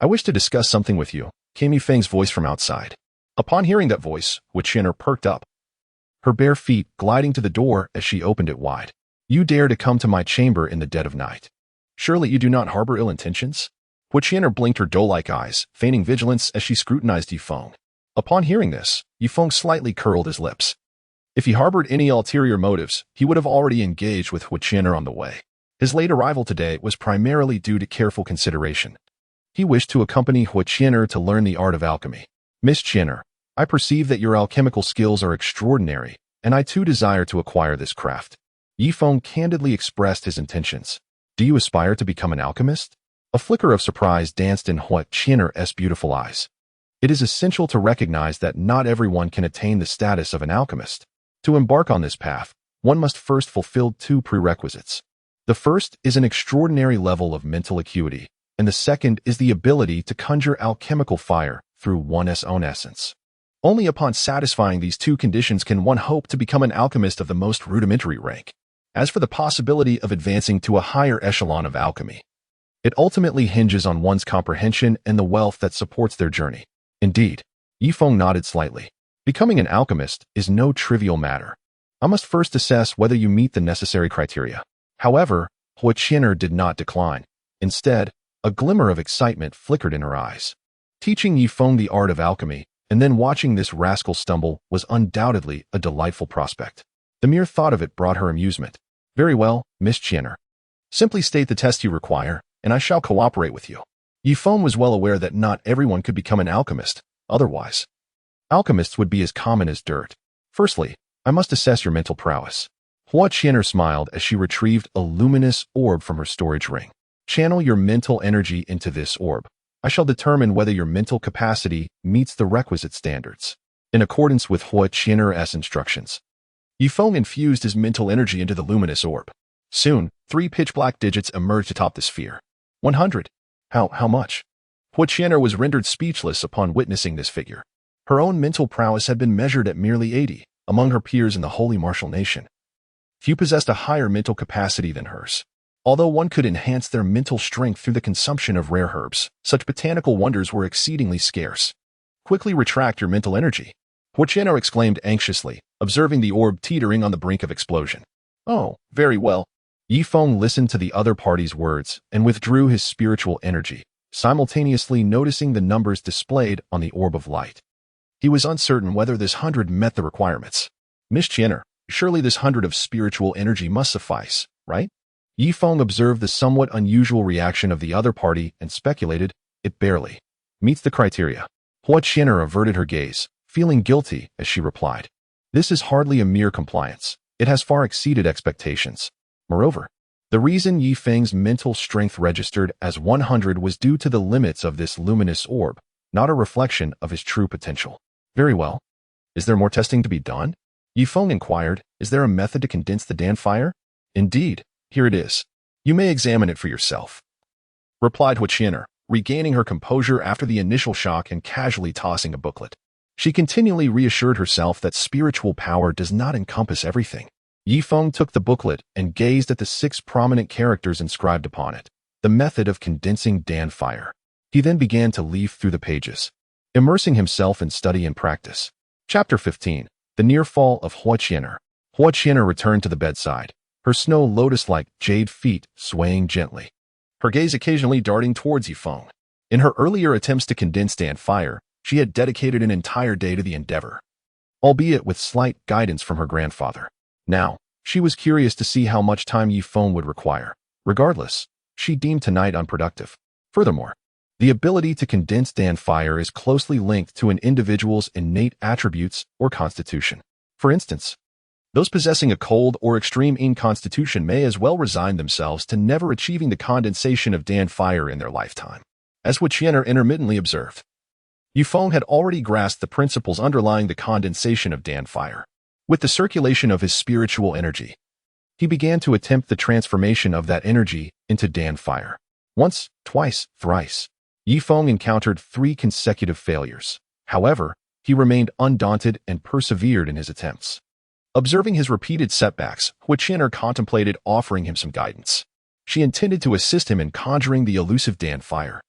I wish to discuss something with you, came Ye Feng's voice from outside. Upon hearing that voice, Hui Chiener perked up, her bare feet gliding to the door as she opened it wide. You dare to come to my chamber in the dead of night. Surely you do not harbor ill intentions? Hui Chiener blinked her doe-like eyes, feigning vigilance as she scrutinized Ye Feng. Upon hearing this, Ye Feng slightly curled his lips. If he harbored any ulterior motives, he would have already engaged with Hui Chiener on the way. His late arrival today was primarily due to careful consideration. He wished to accompany Hui Chiener to learn the art of alchemy. Miss Chiener, I perceive that your alchemical skills are extraordinary, and I too desire to acquire this craft. Ye Feng candidly expressed his intentions. Do you aspire to become an alchemist? A flicker of surprise danced in Hui Chiener's beautiful eyes. It is essential to recognize that not everyone can attain the status of an alchemist. To embark on this path, one must first fulfill 2 prerequisites. The first is an extraordinary level of mental acuity, and the second is the ability to conjure alchemical fire through one's own essence. Only upon satisfying these 2 conditions can one hope to become an alchemist of the most rudimentary rank. As for the possibility of advancing to a higher echelon of alchemy, it ultimately hinges on one's comprehension and the wealth that supports their journey. Indeed, Ye Feng nodded slightly. Becoming an alchemist is no trivial matter. I must first assess whether you meet the necessary criteria. However, Hui Chiener did not decline. Instead, a glimmer of excitement flickered in her eyes. Teaching Ye Feng the art of alchemy, and then watching this rascal stumble was undoubtedly a delightful prospect. The mere thought of it brought her amusement. Very well, Miss Chiener. Simply state the test you require, and I shall cooperate with you. Ye Feng was well aware that not everyone could become an alchemist. Otherwise, alchemists would be as common as dirt. Firstly, I must assess your mental prowess. Hui Chiener smiled as she retrieved a luminous orb from her storage ring. Channel your mental energy into this orb. I shall determine whether your mental capacity meets the requisite standards. In accordance with Hua Qian'er's instructions, Ye Feng infused his mental energy into the luminous orb. Soon, 3 pitch-black digits emerged atop the sphere. 100. How much? Hua Qian'er was rendered speechless upon witnessing this figure. Her own mental prowess had been measured at merely 80 among her peers in the holy martial nation. Few possessed a higher mental capacity than hers. Although one could enhance their mental strength through the consumption of rare herbs, such botanical wonders were exceedingly scarce. Quickly retract your mental energy, Hua Qian'er exclaimed anxiously, observing the orb teetering on the brink of explosion. Oh, very well. Ye Feng listened to the other party's words and withdrew his spiritual energy, simultaneously noticing the numbers displayed on the orb of light. He was uncertain whether this 100 met the requirements. Miss Qian'er, surely this 100 of spiritual energy must suffice, right? Ye Feng observed the somewhat unusual reaction of the other party and speculated, it barely meets the criteria. Hua Qian'er averted her gaze, feeling guilty as she replied. This is hardly a mere compliance. It has far exceeded expectations. Moreover, the reason Ye Feng's mental strength registered as 100 was due to the limits of this luminous orb, not a reflection of his true potential. Very well. Is there more testing to be done? Ye Feng inquired, is there a method to condense the Dan fire? Indeed, here it is. You may examine it for yourself, replied Hua Qian'er, regaining her composure after the initial shock and casually tossing a booklet. She continually reassured herself that spiritual power does not encompass everything. Ye Feng took the booklet and gazed at the 6 prominent characters inscribed upon it, the method of condensing Dan fire. He then began to leaf through the pages, immersing himself in study and practice. Chapter 15. The Near Fall of Hua Qian'er. Hua Qian'er returned to the bedside, her snow lotus-like jade feet swaying gently, her gaze occasionally darting towards Ye Feng. In her earlier attempts to condense Dan fire, she had dedicated an entire day to the endeavor, albeit with slight guidance from her grandfather. Now, she was curious to see how much time Ye Feng would require. Regardless, she deemed tonight unproductive. Furthermore, the ability to condense Dan fire is closely linked to an individual's innate attributes or constitution. For instance, those possessing a cold or extreme inconstitution may as well resign themselves to never achieving the condensation of Dan fire in their lifetime. As Hua Qian'er intermittently observed, Ye Feng had already grasped the principles underlying the condensation of Dan fire. With the circulation of his spiritual energy, he began to attempt the transformation of that energy into Dan fire. Once, twice, thrice, Ye Feng encountered 3 consecutive failures. However, he remained undaunted and persevered in his attempts. Observing his repeated setbacks, Hua Qian'er contemplated offering him some guidance. She intended to assist him in conjuring the elusive Dan fire.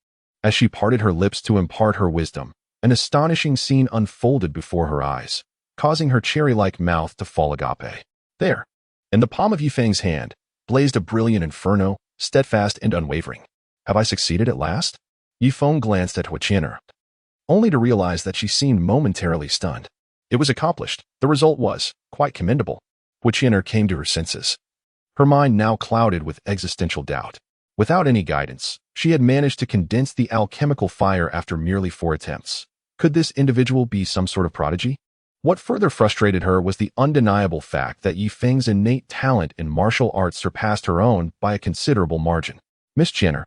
As she parted her lips to impart her wisdom, an astonishing scene unfolded before her eyes, causing her cherry-like mouth to fall agape. There, in the palm of Ye Feng's hand, blazed a brilliant inferno, steadfast and unwavering. Have I succeeded at last? Ye Feng glanced at Hua Qian'er, only to realize that she seemed momentarily stunned. It was accomplished. The result was quite commendable. Hua Qian'er came to her senses, her mind now clouded with existential doubt. Without any guidance, she had managed to condense the alchemical fire after merely 4 attempts. Could this individual be some sort of prodigy? What further frustrated her was the undeniable fact that Ye Feng's innate talent in martial arts surpassed her own by a considerable margin. Miss Qian'er,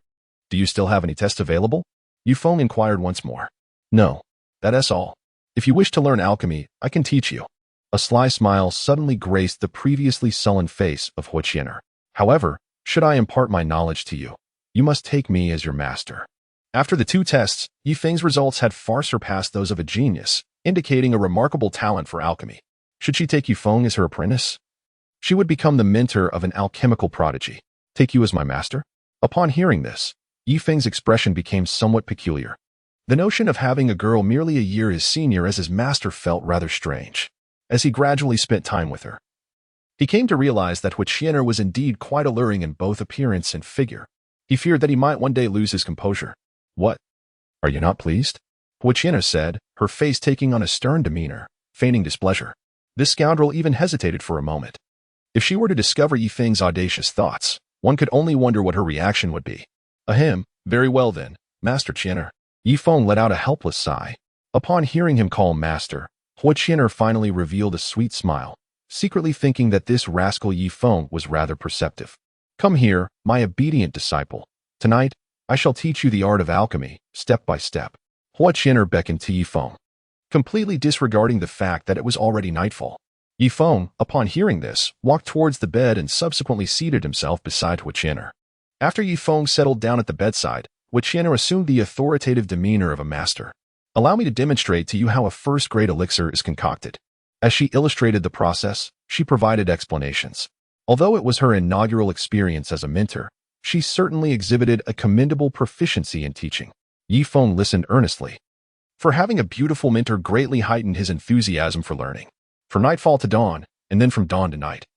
do you still have any tests available? Ye Feng inquired once more. No, that's all. If you wish to learn alchemy, I can teach you. A sly smile suddenly graced the previously sullen face of Hua Qian'er. However, should I impart my knowledge to you, you must take me as your master. After the 2 tests, Ye Feng's results had far surpassed those of a genius, indicating a remarkable talent for alchemy. Should she take Ye Feng as her apprentice? She would become the mentor of an alchemical prodigy. Take you as my master? Upon hearing this, Ye Feng's expression became somewhat peculiar. The notion of having a girl merely a year his senior as his master felt rather strange. As he gradually spent time with her, he came to realize that Hua Qian'er was indeed quite alluring in both appearance and figure. He feared that he might one day lose his composure. What? Are you not pleased? Hua Qian'er said, her face taking on a stern demeanor, feigning displeasure. This scoundrel even hesitated for a moment. If she were to discover Ye Feng's audacious thoughts, one could only wonder what her reaction would be. Ahem, very well then, Master Qian'er. Ye Feng let out a helpless sigh. Upon hearing him call master, Hua Qian'er finally revealed a sweet smile, secretly thinking that this rascal Ye Feng was rather perceptive. Come here, my obedient disciple. Tonight, I shall teach you the art of alchemy, step by step. Hua Qian'er beckoned to Ye Feng, completely disregarding the fact that it was already nightfall. Ye Feng, upon hearing this, walked towards the bed and subsequently seated himself beside Hua Qian'er. After Ye Feng settled down at the bedside, Hua Qian'er assumed the authoritative demeanor of a master. Allow me to demonstrate to you how a first-grade elixir is concocted. As she illustrated the process, she provided explanations. Although it was her inaugural experience as a mentor, she certainly exhibited a commendable proficiency in teaching. Ye Feng listened earnestly. For having a beautiful mentor greatly heightened his enthusiasm for learning. From nightfall to dawn, and then from dawn to night.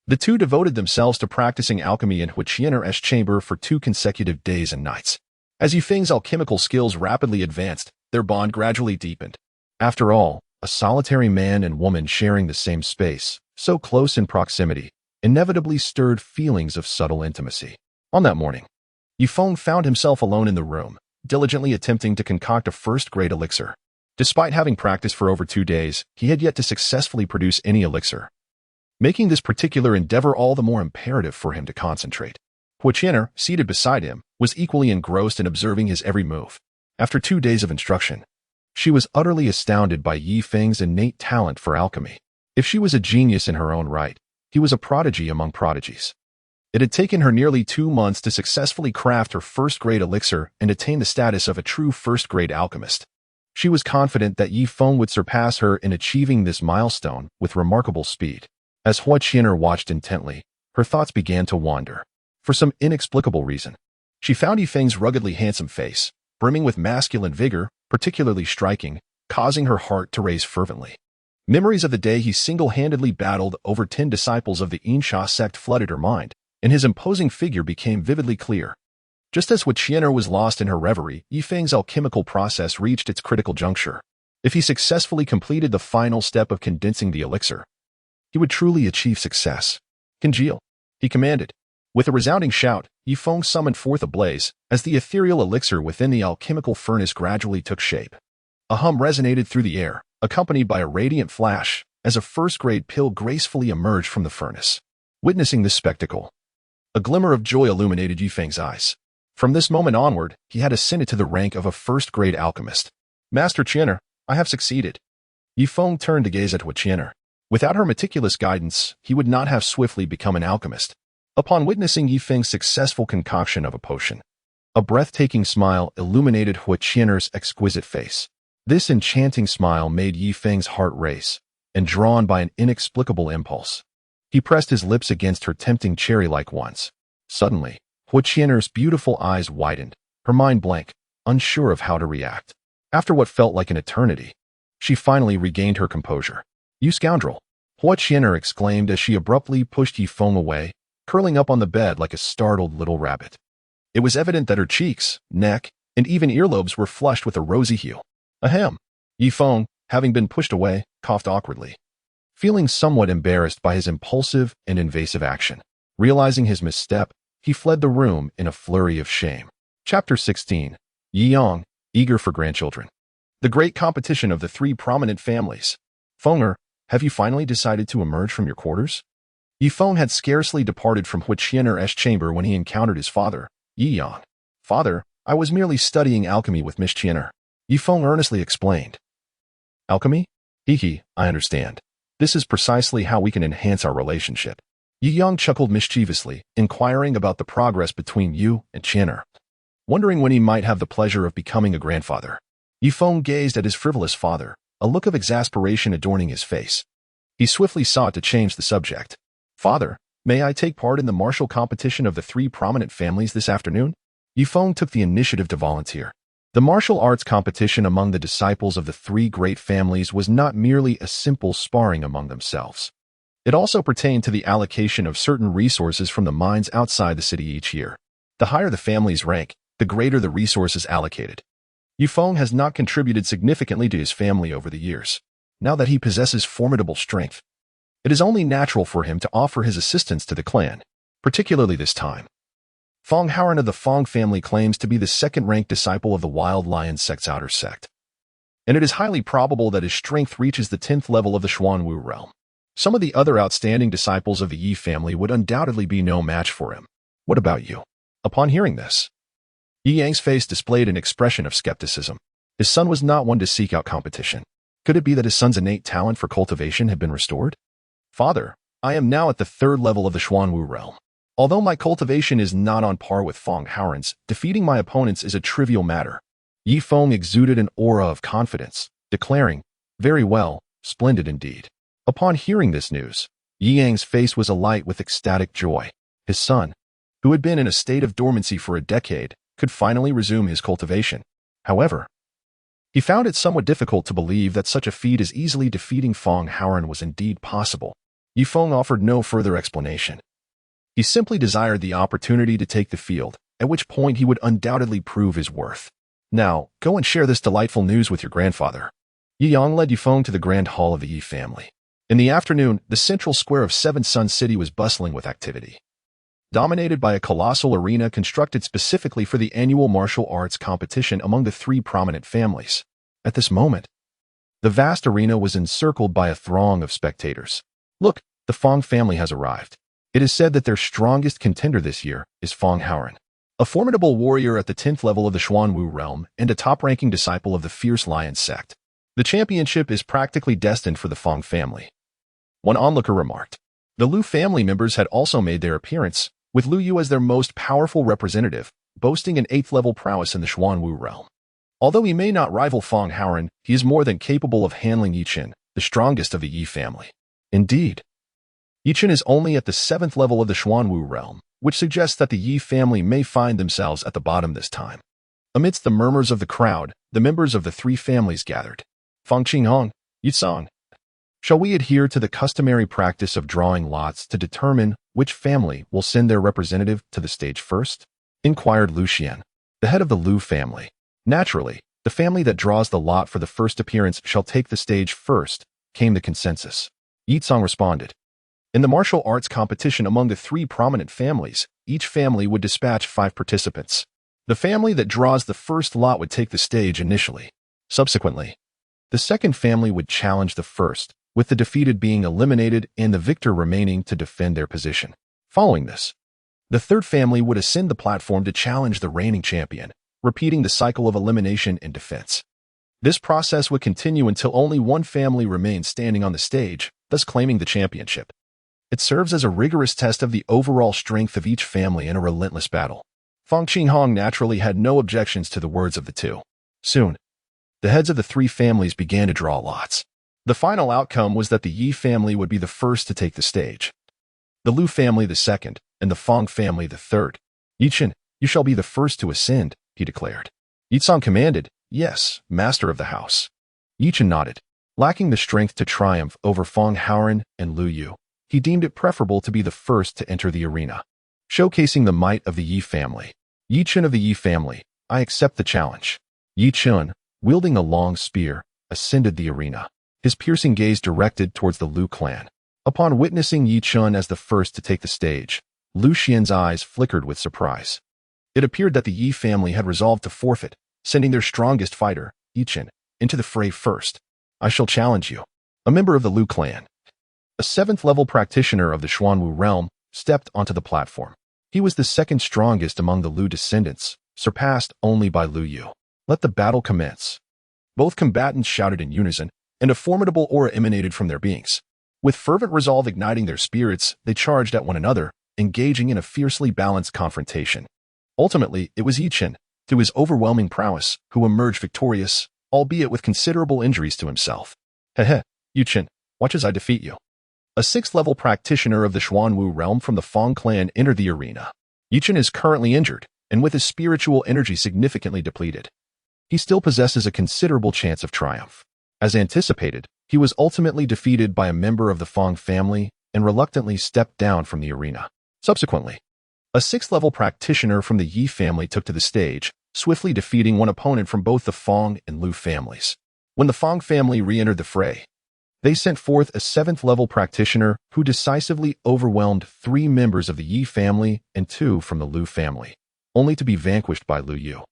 The two devoted themselves to practicing alchemy in Hua Qian'er's chamber for 2 consecutive days and nights. As Ye Feng's alchemical skills rapidly advanced, their bond gradually deepened. After all, a solitary man and woman sharing the same space, so close in proximity, inevitably stirred feelings of subtle intimacy. On that morning, Ye Feng found himself alone in the room, diligently attempting to concoct a first-grade elixir. Despite having practiced for over 2 days, he had yet to successfully produce any elixir, making this particular endeavor all the more imperative for him to concentrate. Hua Qian'er, seated beside him, was equally engrossed in observing his every move. After 2 days of instruction, she was utterly astounded by Ye Feng's innate talent for alchemy. If she was a genius in her own right, he was a prodigy among prodigies. It had taken her nearly 2 months to successfully craft her first-grade elixir and attain the status of a true first-grade alchemist. She was confident that Ye Feng would surpass her in achieving this milestone with remarkable speed. As Hua Qian'er watched intently, her thoughts began to wander. For some inexplicable reason, she found Ye Feng's ruggedly handsome face, brimming with masculine vigor, particularly striking, causing her heart to race fervently. Memories of the day he single-handedly battled over 10 disciples of the Insha sect flooded her mind, and his imposing figure became vividly clear. Just as Hua Qian'er was lost in her reverie, Ye Feng's alchemical process reached its critical juncture. If he successfully completed the final step of condensing the elixir, he would truly achieve success. Congeal, he commanded. With a resounding shout, Ye Feng summoned forth a blaze, as the ethereal elixir within the alchemical furnace gradually took shape. A hum resonated through the air, accompanied by a radiant flash, as a first-grade pill gracefully emerged from the furnace. Witnessing this spectacle, a glimmer of joy illuminated Ye Feng's eyes. From this moment onward, he had ascended to the rank of a first-grade alchemist. Master Qian'er, I have succeeded. Ye Feng turned to gaze at Hua Qian'er. Without her meticulous guidance, he would not have swiftly become an alchemist. Upon witnessing Ye Feng's successful concoction of a potion, a breathtaking smile illuminated Hua Qian'er's exquisite face. This enchanting smile made Ye Feng's heart race, and drawn by an inexplicable impulse, he pressed his lips against her tempting cherry-like ones. Suddenly, Hua Qian'er's beautiful eyes widened, her mind blank, unsure of how to react. After what felt like an eternity, she finally regained her composure. You scoundrel! Hua Qian'er exclaimed as she abruptly pushed Ye Feng away, curling up on the bed like a startled little rabbit. It was evident that her cheeks, neck, and even earlobes were flushed with a rosy hue. Ahem! Ye Feng, having been pushed away, coughed awkwardly, feeling somewhat embarrassed by his impulsive and invasive action. Realizing his misstep, he fled the room in a flurry of shame. Chapter 16. Ye Yang, eager for grandchildren. The great competition of the 3 prominent families. Fenger, have you finally decided to emerge from your quarters? Ye Feng had scarcely departed from Hua Qian'er's chamber when he encountered his father, Ye Yang. Father, I was merely studying alchemy with Miss Qian'er. Ye Feng earnestly explained. Alchemy? Hee, I understand. This is precisely how we can enhance our relationship. Ye Yang chuckled mischievously, inquiring about the progress between you and Qian'er, wondering when he might have the pleasure of becoming a grandfather. Ye Feng gazed at his frivolous father, a look of exasperation adorning his face. He swiftly sought to change the subject. Father, may I take part in the martial competition of the 3 prominent families this afternoon? Ye Feng took the initiative to volunteer. The martial arts competition among the disciples of the 3 great families was not merely a simple sparring among themselves. It also pertained to the allocation of certain resources from the mines outside the city each year. The higher the family's rank, the greater the resources allocated. Ye Feng has not contributed significantly to his family over the years. Now that he possesses formidable strength, it is only natural for him to offer his assistance to the clan, particularly this time. Feng Haoran of the Feng family claims to be the 2nd-ranked disciple of the Wild Lion sect's outer sect, and it is highly probable that his strength reaches the 10th level of the Xuanwu realm. Some of the other outstanding disciples of the Yi family would undoubtedly be no match for him. What about you? Upon hearing this, Ye Yang's face displayed an expression of skepticism. His son was not one to seek out competition. Could it be that his son's innate talent for cultivation had been restored? Father, I am now at the third level of the Xuanwu realm. Although my cultivation is not on par with Feng Haoran's, defeating my opponents is a trivial matter. Ye Feng exuded an aura of confidence, declaring, "Very well, splendid indeed." Upon hearing this news, Ye Yang's face was alight with ecstatic joy. His son, who had been in a state of dormancy for a decade, could finally resume his cultivation. However, he found it somewhat difficult to believe that such a feat as easily defeating Feng Haoran was indeed possible. Ye Feng offered no further explanation. He simply desired the opportunity to take the field, at which point he would undoubtedly prove his worth. Now, go and share this delightful news with your grandfather. Ye Yang led Ye Feng to the grand hall of the Ye family. In the afternoon, the central square of Seven Sun City was bustling with activity, dominated by a colossal arena constructed specifically for the annual martial arts competition among the three prominent families. At this moment, the vast arena was encircled by a throng of spectators. Look, the Feng family has arrived. It is said that their strongest contender this year is Feng Haoran, a formidable warrior at the 10th level of the Xuanwu realm and a top-ranking disciple of the Fierce Lion sect. The championship is practically destined for the Feng family. One onlooker remarked. The Lu family members had also made their appearance, with Lu Yu as their most powerful representative, boasting an 8th-level prowess in the Xuanwu realm. Although he may not rival Feng Haoran, he is more than capable of handling Ye Chen, the strongest of the Ye family. Indeed, Ye Chen is only at the 7th level of the Xuanwu realm, which suggests that the Ye family may find themselves at the bottom this time. Amidst the murmurs of the crowd, the members of the three families gathered. Feng Qinghong, Yi Song. Shall we adhere to the customary practice of drawing lots to determine which family will send their representative to the stage first? Inquired Lu Xian, the head of the Lu family. Naturally, the family that draws the lot for the first appearance shall take the stage first, came the consensus. Yi Song responded. In the martial arts competition among the three prominent families, each family would dispatch 5 participants. The family that draws the first lot would take the stage initially. Subsequently, the second family would challenge the first, with the defeated being eliminated and the victor remaining to defend their position. Following this, the third family would ascend the platform to challenge the reigning champion, repeating the cycle of elimination and defense. This process would continue until only one family remained standing on the stage, thus claiming the championship. It serves as a rigorous test of the overall strength of each family in a relentless battle. Feng Qinghong naturally had no objections to the words of the two. Soon, the heads of the three families began to draw lots. The final outcome was that the Yi family would be the first to take the stage, the Lu family the second, and the Feng family the third. Yi Chen, you shall be the first to ascend, he declared. Yi Song commanded, yes, master of the house. Yi Chen nodded. Lacking the strength to triumph over Feng Haoran and Lu Yu, he deemed it preferable to be the first to enter the arena, showcasing the might of the Yi family. Yi Chen of the Yi family, I accept the challenge. Yi Chen, wielding a long spear, ascended the arena, his piercing gaze directed towards the Lu clan. Upon witnessing Yi Chen as the first to take the stage, Lu Xian's eyes flickered with surprise. It appeared that the Yi family had resolved to forfeit, sending their strongest fighter, Yi Chen, into the fray first. I shall challenge you. A member of the Lu clan, a 7th-level practitioner of the Xuanwu realm, stepped onto the platform. He was the second strongest among the Lu descendants, surpassed only by Lu Yu. Let the battle commence. Both combatants shouted in unison, and a formidable aura emanated from their beings. With fervent resolve igniting their spirits, they charged at one another, engaging in a fiercely balanced confrontation. Ultimately, it was Yi Chen, through his overwhelming prowess, who emerged victorious, albeit with considerable injuries to himself. Heh, Yi Chen, watch as I defeat you. A 6th-level practitioner of the Xuanwu realm from the Feng clan entered the arena. Yi Chen is currently injured, and with his spiritual energy significantly depleted, he still possesses a considerable chance of triumph. As anticipated, he was ultimately defeated by a member of the Feng family and reluctantly stepped down from the arena. Subsequently, a 6th-level practitioner from the Yi family took to the stage, swiftly defeating one opponent from both the Feng and Lu families. When the Feng family re-entered the fray, they sent forth a 7th-level practitioner who decisively overwhelmed 3 members of the Yi family and 2 from the Lu family, only to be vanquished by Lu Yu,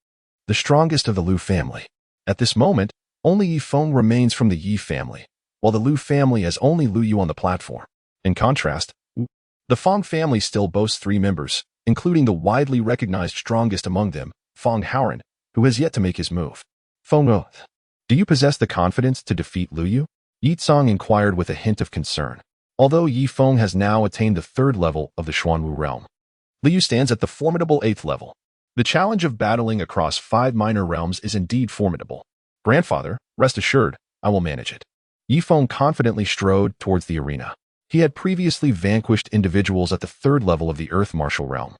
the strongest of the Lu family. At this moment, only Ye Feng remains from the Yi family, while the Lu family has only Lu Yu on the platform. In contrast, the Feng family still boasts 3 members, including the widely recognized strongest among them, Feng Haoran, who has yet to make his move. Feng, do you possess the confidence to defeat Lu Yu? Yi Tsang inquired with a hint of concern. Although Ye Feng has now attained the 3rd level of the Xuanwu realm, Lu Yu stands at the formidable 8th level. The challenge of battling across 5 minor realms is indeed formidable. Grandfather, rest assured, I will manage it. Ye Feng confidently strode towards the arena. He had previously vanquished individuals at the 3rd level of the Earth Martial Realm,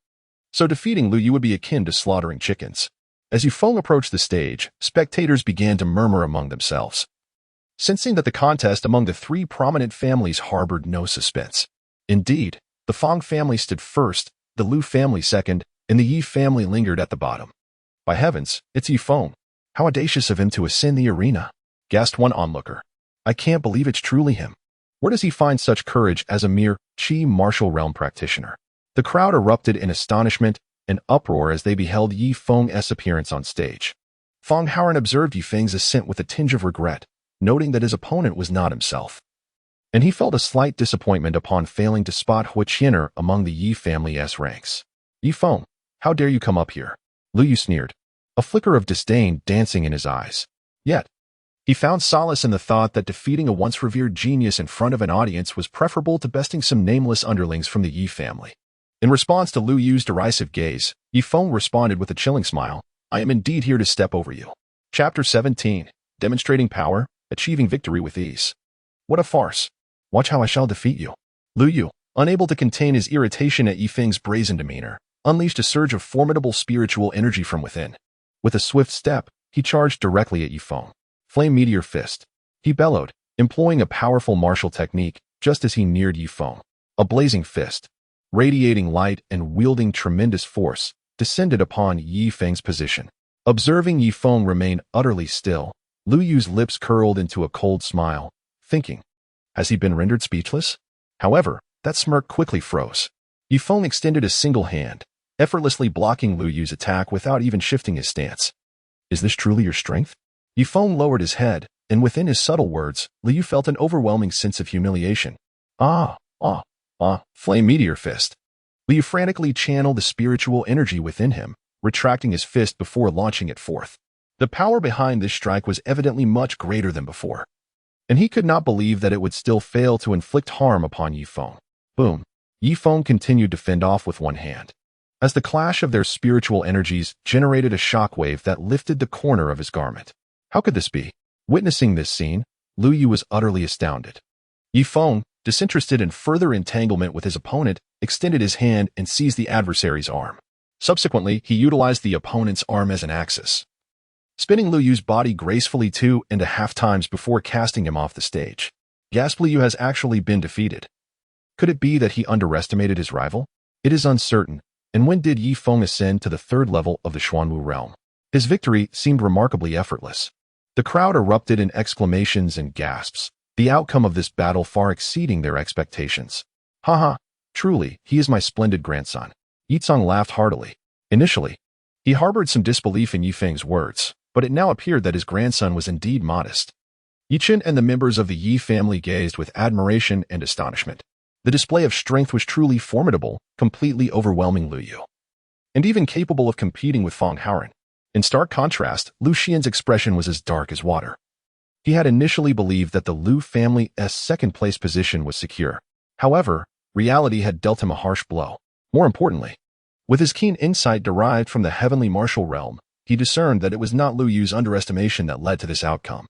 so defeating Lu Yu would be akin to slaughtering chickens. As Ye Feng approached the stage, spectators began to murmur among themselves, sensing that the contest among the 3 prominent families harbored no suspense. Indeed, the Feng family stood first, the Lu family second, and the Yi family lingered at the bottom. By heavens, it's Ye Feng. How audacious of him to ascend the arena, gasped one onlooker. I can't believe it's truly him. Where does he find such courage as a mere Qi martial realm practitioner? The crowd erupted in astonishment and uproar as they beheld Ye Feng's appearance on stage. Feng Haoran observed Ye Feng's ascent with a tinge of regret, noting that his opponent was not himself. And he felt a slight disappointment upon failing to spot Hu Qianer among the Yi family's ranks. Ye Feng, how dare you come up here? Lu Yu sneered, a flicker of disdain dancing in his eyes. Yet, he found solace in the thought that defeating a once revered genius in front of an audience was preferable to besting some nameless underlings from the Yi family. In response to Lu Yu's derisive gaze, Ye Feng responded with a chilling smile, I am indeed here to step over you. Chapter 17, Demonstrating Power, Achieving Victory with Ease. What a farce. Watch how I shall defeat you. Lu Yu, unable to contain his irritation at Ye Feng's brazen demeanor, unleashed a surge of formidable spiritual energy from within. With a swift step, he charged directly at Ye Feng. Flame Meteor Fist. He bellowed, employing a powerful martial technique just as he neared Ye Feng. A blazing fist, radiating light and wielding tremendous force, descended upon Ye Feng's position. Observing Ye Feng remain utterly still, Lu Yu's lips curled into a cold smile, thinking, has he been rendered speechless? However, that smirk quickly froze. Ye Feng extended a single hand, effortlessly blocking Lu Yu's attack without even shifting his stance. Is this truly your strength? Ye Feng lowered his head, and within his subtle words, Lu Yu felt an overwhelming sense of humiliation. Flame Meteor Fist. Lu Yu frantically channeled the spiritual energy within him, retracting his fist before launching it forth. The power behind this strike was evidently much greater than before, and he could not believe that it would still fail to inflict harm upon Ye Feng. Boom. Ye Feng continued to fend off with one hand, as the clash of their spiritual energies generated a shockwave that lifted the corner of his garment. How could this be? Witnessing this scene, Lu Yu was utterly astounded. Ye Feng, disinterested in further entanglement with his opponent, extended his hand and seized the adversary's arm. Subsequently, he utilized the opponent's arm as an axis, spinning Lu Yu's body gracefully 2.5 times before casting him off the stage. Gasp, Lu Yu has actually been defeated. Could it be that he underestimated his rival? It is uncertain. And when did Ye Feng ascend to the 3rd level of the Xuanwu realm? His victory seemed remarkably effortless. The crowd erupted in exclamations and gasps, the outcome of this battle far exceeding their expectations. Haha, truly, he is my splendid grandson. Yi Tsang laughed heartily. Initially, he harbored some disbelief in Ye Feng's words, but it now appeared that his grandson was indeed modest. Yi Chen and the members of the Yi family gazed with admiration and astonishment. The display of strength was truly formidable, completely overwhelming Lu Yu, and even capable of competing with Feng Haoran. In stark contrast, Lu Xian's expression was as dark as water. He had initially believed that the Lu family's 2nd-place position was secure. However, reality had dealt him a harsh blow. More importantly, with his keen insight derived from the heavenly martial realm, he discerned that it was not Lu Yu's underestimation that led to this outcome,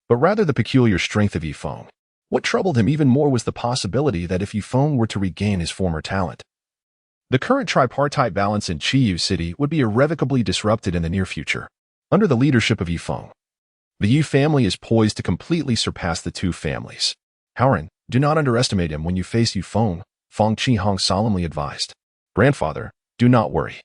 but rather the peculiar strength of Ye Feng. What troubled him even more was the possibility that if Ye Feng were to regain his former talent, the current tripartite balance in Qiyu City would be irrevocably disrupted in the near future. Under the leadership of Ye Feng, the Yi family is poised to completely surpass the 2 families. Haoran, do not underestimate him when you face Ye Feng, Feng Qihong solemnly advised. Grandfather, do not worry.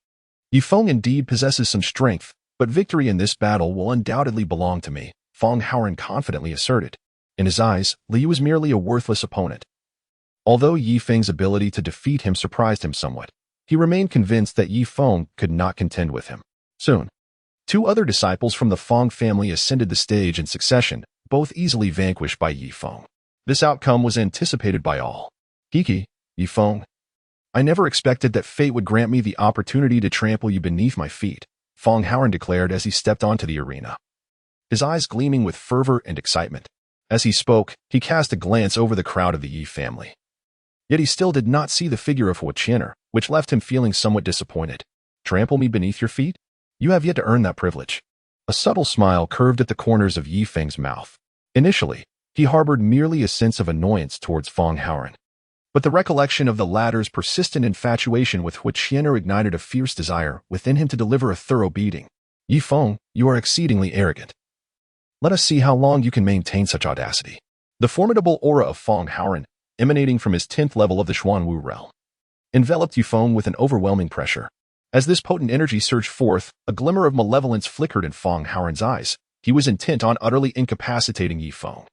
Ye Feng indeed possesses some strength, but victory in this battle will undoubtedly belong to me, Feng Haoran confidently asserted. In his eyes, Lu Yu was merely a worthless opponent. Although Ye Feng's ability to defeat him surprised him somewhat, he remained convinced that Ye Feng could not contend with him. Soon, 2 other disciples from the Feng family ascended the stage in succession, both easily vanquished by Ye Feng. This outcome was anticipated by all. Hiki, Ye Feng, I never expected that fate would grant me the opportunity to trample you beneath my feet, Feng Haoren declared as he stepped onto the arena, his eyes gleaming with fervor and excitement. As he spoke, he cast a glance over the crowd of the Ye family. Yet he still did not see the figure of Huaqianer, which left him feeling somewhat disappointed. Trample me beneath your feet? You have yet to earn that privilege. A subtle smile curved at the corners of Ye Feng's mouth. Initially, he harbored merely a sense of annoyance towards Feng Haoren. But the recollection of the latter's persistent infatuation with Huaqianer ignited a fierce desire within him to deliver a thorough beating. Ye Feng, you are exceedingly arrogant. Let us see how long you can maintain such audacity. The formidable aura of Feng Haoren, emanating from his 10th level of the Xuanwu realm, enveloped Ye Feng with an overwhelming pressure. As this potent energy surged forth, a glimmer of malevolence flickered in Feng Haoren's eyes. He was intent on utterly incapacitating Ye Feng.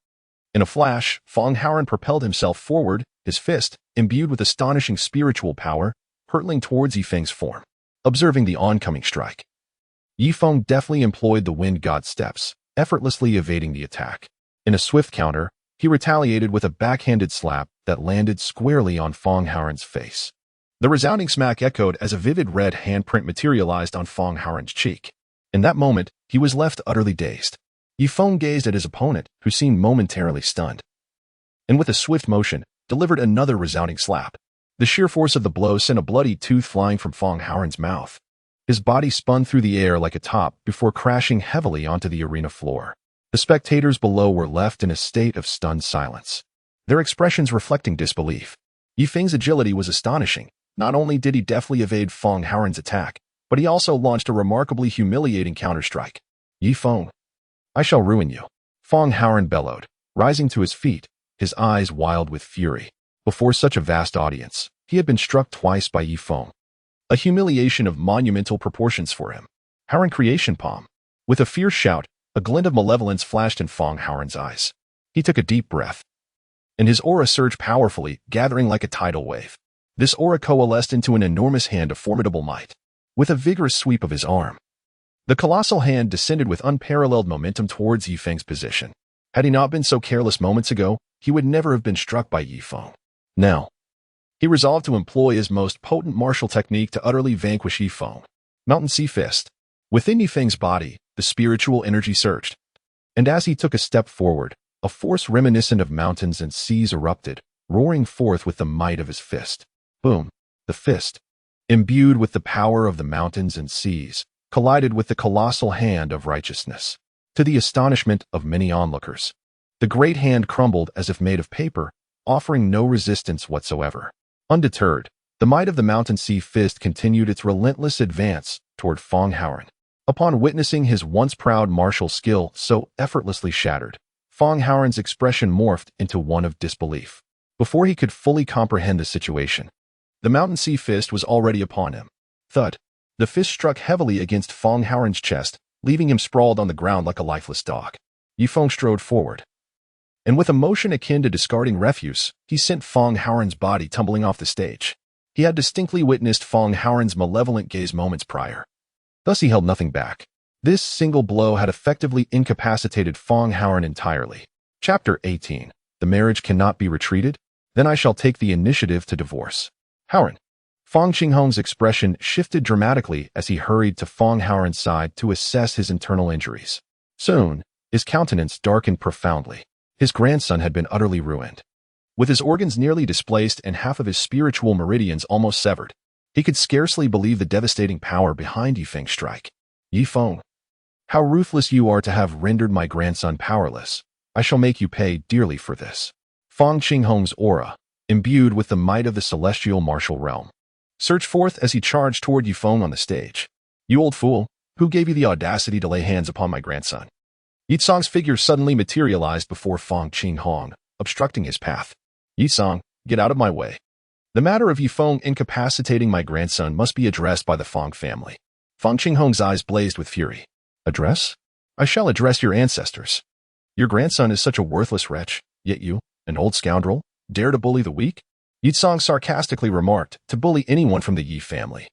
In a flash, Feng Haoren propelled himself forward, his fist, imbued with astonishing spiritual power, hurtling towards Ye Feng's form. Observing the oncoming strike, Ye Feng deftly employed the wind god steps, effortlessly evading the attack. In a swift counter, he retaliated with a backhanded slap that landed squarely on Feng Haoren's face. The resounding smack echoed as a vivid red handprint materialized on Feng Haoren's cheek. In that moment, he was left utterly dazed. Ye Feng gazed at his opponent, who seemed momentarily stunned, and with a swift motion, delivered another resounding slap. The sheer force of the blow sent a bloody tooth flying from Feng Haoren's mouth. His body spun through the air like a top before crashing heavily onto the arena floor. The spectators below were left in a state of stunned silence, their expressions reflecting disbelief. Ye Feng's agility was astonishing. Not only did he deftly evade Feng Haoren's attack, but he also launched a remarkably humiliating counterstrike. Ye Feng, I shall ruin you, Feng Haoren bellowed, rising to his feet, his eyes wild with fury. Before such a vast audience, he had been struck twice by Ye Feng, a humiliation of monumental proportions for him. Haoren creation palm. With a fierce shout, a glint of malevolence flashed in Feng Haoren's eyes. He took a deep breath, and his aura surged powerfully, gathering like a tidal wave. This aura coalesced into an enormous hand of formidable might. With a vigorous sweep of his arm, the colossal hand descended with unparalleled momentum towards Ye Feng's position. Had he not been so careless moments ago, he would never have been struck by Ye Feng. Now, he resolved to employ his most potent martial technique to utterly vanquish Ye Feng. Mountain Sea Fist. Within Ye Feng's body, the spiritual energy surged, and as he took a step forward, a force reminiscent of mountains and seas erupted, roaring forth with the might of his fist. Boom! The fist, imbued with the power of the mountains and seas, collided with the colossal hand of righteousness. To the astonishment of many onlookers, the great hand crumbled as if made of paper, offering no resistance whatsoever. Undeterred, the might of the Mountain Sea Fist continued its relentless advance toward Feng Haoren. Upon witnessing his once proud martial skill so effortlessly shattered, Feng Haoren's expression morphed into one of disbelief. Before he could fully comprehend the situation, the Mountain Sea Fist was already upon him. Thud! The fist struck heavily against Feng Haoren's chest, leaving him sprawled on the ground like a lifeless dog. Ye Feng strode forward, and with a motion akin to discarding refuse, he sent Feng Haoren's body tumbling off the stage. He had distinctly witnessed Feng Haoren's malevolent gaze moments prior. Thus he held nothing back. This single blow had effectively incapacitated Feng Haoren entirely. Chapter 18. The marriage cannot be retreated? Then I shall take the initiative to divorce. Haoren. Feng Qinghong's expression shifted dramatically as he hurried to Feng Haoren's side to assess his internal injuries. Soon, his countenance darkened profoundly. His grandson had been utterly ruined. With his organs nearly displaced and half of his spiritual meridians almost severed, he could scarcely believe the devastating power behind Ye Feng's strike. Ye Feng, how ruthless you are to have rendered my grandson powerless. I shall make you pay dearly for this. Feng Qinghong's aura, imbued with the might of the celestial martial realm, surged forth as he charged toward Ye Feng on the stage. You old fool, who gave you the audacity to lay hands upon my grandson? Ye Song's figure suddenly materialized before Feng Qinghong, obstructing his path. Ye Song, get out of my way. The matter of Ye Feng incapacitating my grandson must be addressed by the Feng family. Feng Qinghong's eyes blazed with fury. Address? I shall address your ancestors. Your grandson is such a worthless wretch, yet you, an old scoundrel, dare to bully the weak? Ye Song sarcastically remarked, to bully anyone from the Ye family,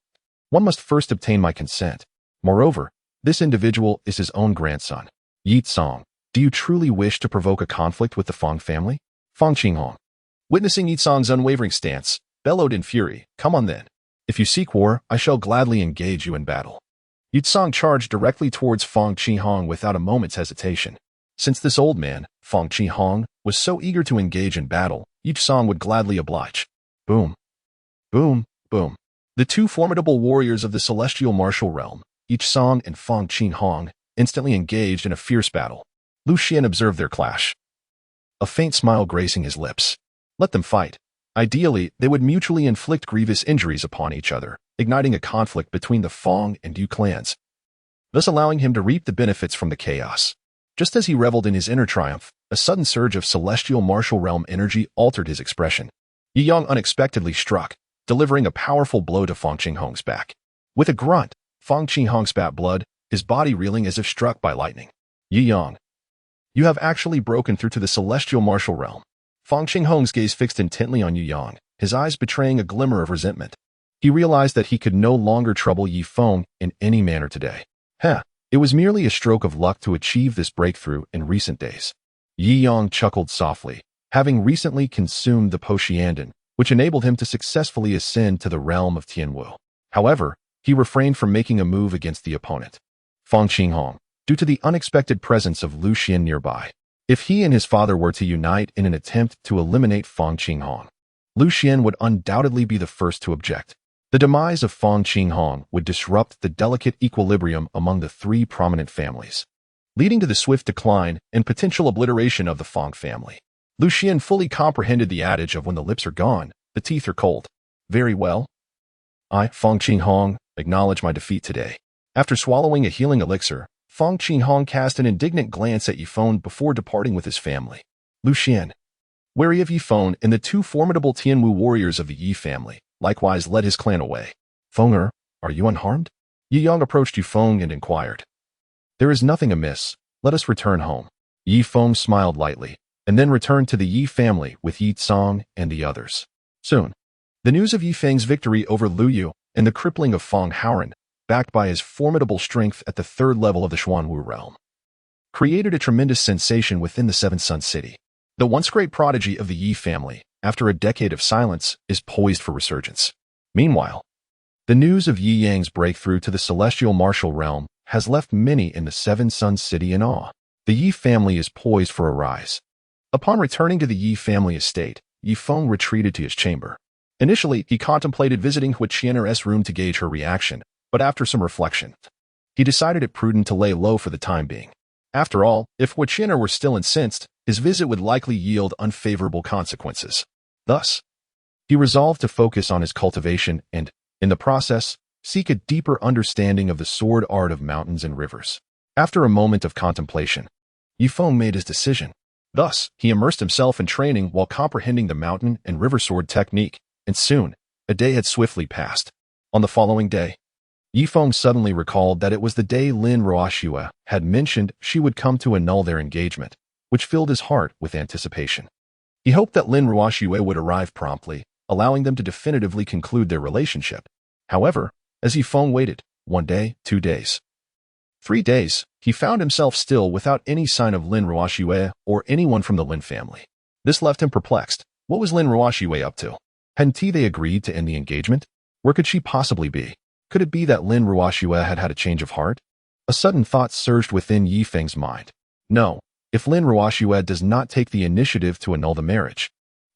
one must first obtain my consent. Moreover, this individual is his own grandson. Ye Song, do you truly wish to provoke a conflict with the Feng family? Feng Qinghong. Witnessing Yi Song's unwavering stance, bellowed in fury. "Come on then. If you seek war, I shall gladly engage you in battle." Ye Feng charged directly towards Feng Qihong without a moment's hesitation. Since this old man, Feng Qihong, was so eager to engage in battle, Ye Feng would gladly oblige. Boom. Boom. Boom. The two formidable warriors of the celestial martial realm, Ye Feng and Feng Qihong, instantly engaged in a fierce battle. Lu Xian observed their clash, a faint smile gracing his lips. Let them fight. Ideally, they would mutually inflict grievous injuries upon each other, igniting a conflict between the Feng and Du clans, thus allowing him to reap the benefits from the chaos. Just as he reveled in his inner triumph, a sudden surge of celestial martial realm energy altered his expression. Ye Yang unexpectedly struck, delivering a powerful blow to Feng Qihong's back. With a grunt, Feng Qihong spat blood, his body reeling as if struck by lightning. Ye Yang, you have actually broken through to the celestial martial realm. Feng Qihong's gaze fixed intently on Ye Yang, his eyes betraying a glimmer of resentment. He realized that he could no longer trouble Ye Feng in any manner today. It was merely a stroke of luck to achieve this breakthrough in recent days. Ye Yang chuckled softly, having recently consumed the Poshiandan, which enabled him to successfully ascend to the realm of Tianwu. However, he refrained from making a move against the opponent, Feng Qihong, due to the unexpected presence of Lu Xian nearby. If he and his father were to unite in an attempt to eliminate Feng Qihong, Lu Xian would undoubtedly be the first to object. The demise of Feng Qihong would disrupt the delicate equilibrium among the three prominent families, leading to the swift decline and potential obliteration of the Feng family. Lu Xian fully comprehended the adage of when the lips are gone, the teeth are cold. Very well. I, Feng Qihong, acknowledge my defeat today. After swallowing a healing elixir, Feng Qihong cast an indignant glance at Ye Feng before departing with his family. Lu Xian, wary of Ye Feng and the two formidable Tianwu warriors of the Yi family, likewise led his clan away. Fenger, are you unharmed? Ye Yang approached Ye Feng and inquired. There is nothing amiss. Let us return home. Ye Feng smiled lightly, and then returned to the Yi family with Ye Feng and the others. Soon, the news of Ye Feng's victory over Lu Yu and the crippling of Feng Haoran, backed by his formidable strength at the third level of the Xuanwu realm, created a tremendous sensation within the Seven Sun City. The once great prodigy of the Yi family, after a decade of silence, is poised for resurgence. Meanwhile, the news of Yi Yang's breakthrough to the celestial martial realm has left many in the Seven Sun City in awe. The Yi family is poised for a rise. Upon returning to the Yi family estate, Ye Feng retreated to his chamber. Initially, he contemplated visiting Hui Qian'er's room to gauge her reaction, but after some reflection, he decided it prudent to lay low for the time being. After all, if Hui Qian'er were still incensed, his visit would likely yield unfavorable consequences. Thus, he resolved to focus on his cultivation and, in the process, seek a deeper understanding of the sword art of mountains and rivers. After a moment of contemplation, Ye Feng made his decision. Thus, he immersed himself in training while comprehending the mountain and river sword technique, and soon, a day had swiftly passed. On the following day, Ye Feng suddenly recalled that it was the day Lin Ruoxue had mentioned she would come to annul their engagement, which filled his heart with anticipation. He hoped that Lin Ruoxue would arrive promptly, allowing them to definitively conclude their relationship. However, as Ye Feng waited, 1 day, 2 days, 3 days, he found himself still without any sign of Lin Ruoxue or anyone from the Lin family. This left him perplexed. What was Lin Ruoxue up to? Hadn't they agreed to end the engagement? Where could she possibly be? Could it be that Lin Ruoxue had had a change of heart? A sudden thought surged within Ye Feng's mind. No, if Lin Ruoxue does not take the initiative to annul the marriage,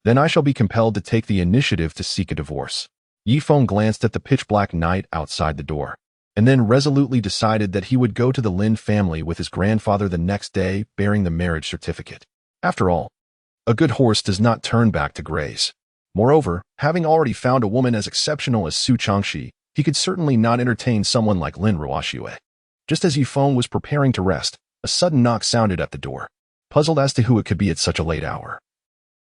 then I shall be compelled to take the initiative to seek a divorce. Ye Feng glanced at the pitch-black night outside the door, and then resolutely decided that he would go to the Lin family with his grandfather the next day bearing the marriage certificate. After all, a good horse does not turn back to graze. Moreover, having already found a woman as exceptional as Su Changxi, he could certainly not entertain someone like Lin Ruoxue. Just as Ye Feng was preparing to rest, a sudden knock sounded at the door. Puzzled as to who it could be at such a late hour,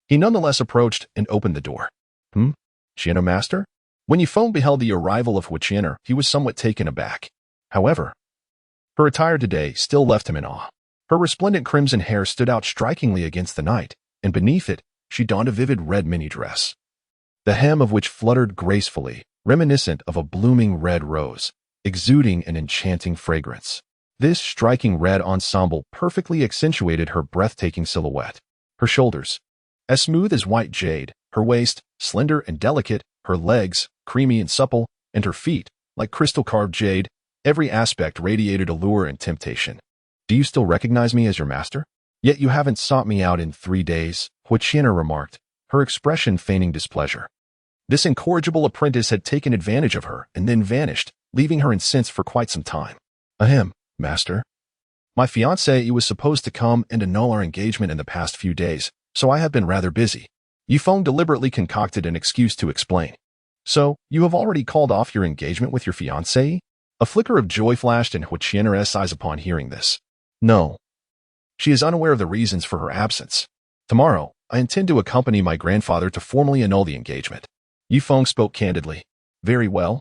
he nonetheless approached and opened the door. Qian'er master? When Ye Feng beheld the arrival of Hui Qian'er, he was somewhat taken aback. However, her attire today still left him in awe. Her resplendent crimson hair stood out strikingly against the night, and beneath it, she donned a vivid red mini-dress, the hem of which fluttered gracefully, reminiscent of a blooming red rose, exuding an enchanting fragrance. This striking red ensemble perfectly accentuated her breathtaking silhouette. Her shoulders, as smooth as white jade, her waist, slender and delicate, Her legs, creamy and supple, and her feet, like crystal-carved jade, every aspect radiated allure and temptation. Do you still recognize me as your master? Yet you haven't sought me out in 3 days, Huiqian remarked, her expression feigning displeasure. This incorrigible apprentice had taken advantage of her and then vanished, leaving her incensed for quite some time. Ahem, master. My fiancée was supposed to come and annul our engagement in the past few days, so I have been rather busy. Ye Feng deliberately concocted an excuse to explain. So, you have already called off your engagement with your fiancée? A flicker of joy flashed in Huiqian's eyes upon hearing this. No. She is unaware of the reasons for her absence. Tomorrow, I intend to accompany my grandfather to formally annul the engagement. Ye Feng spoke candidly. Very well.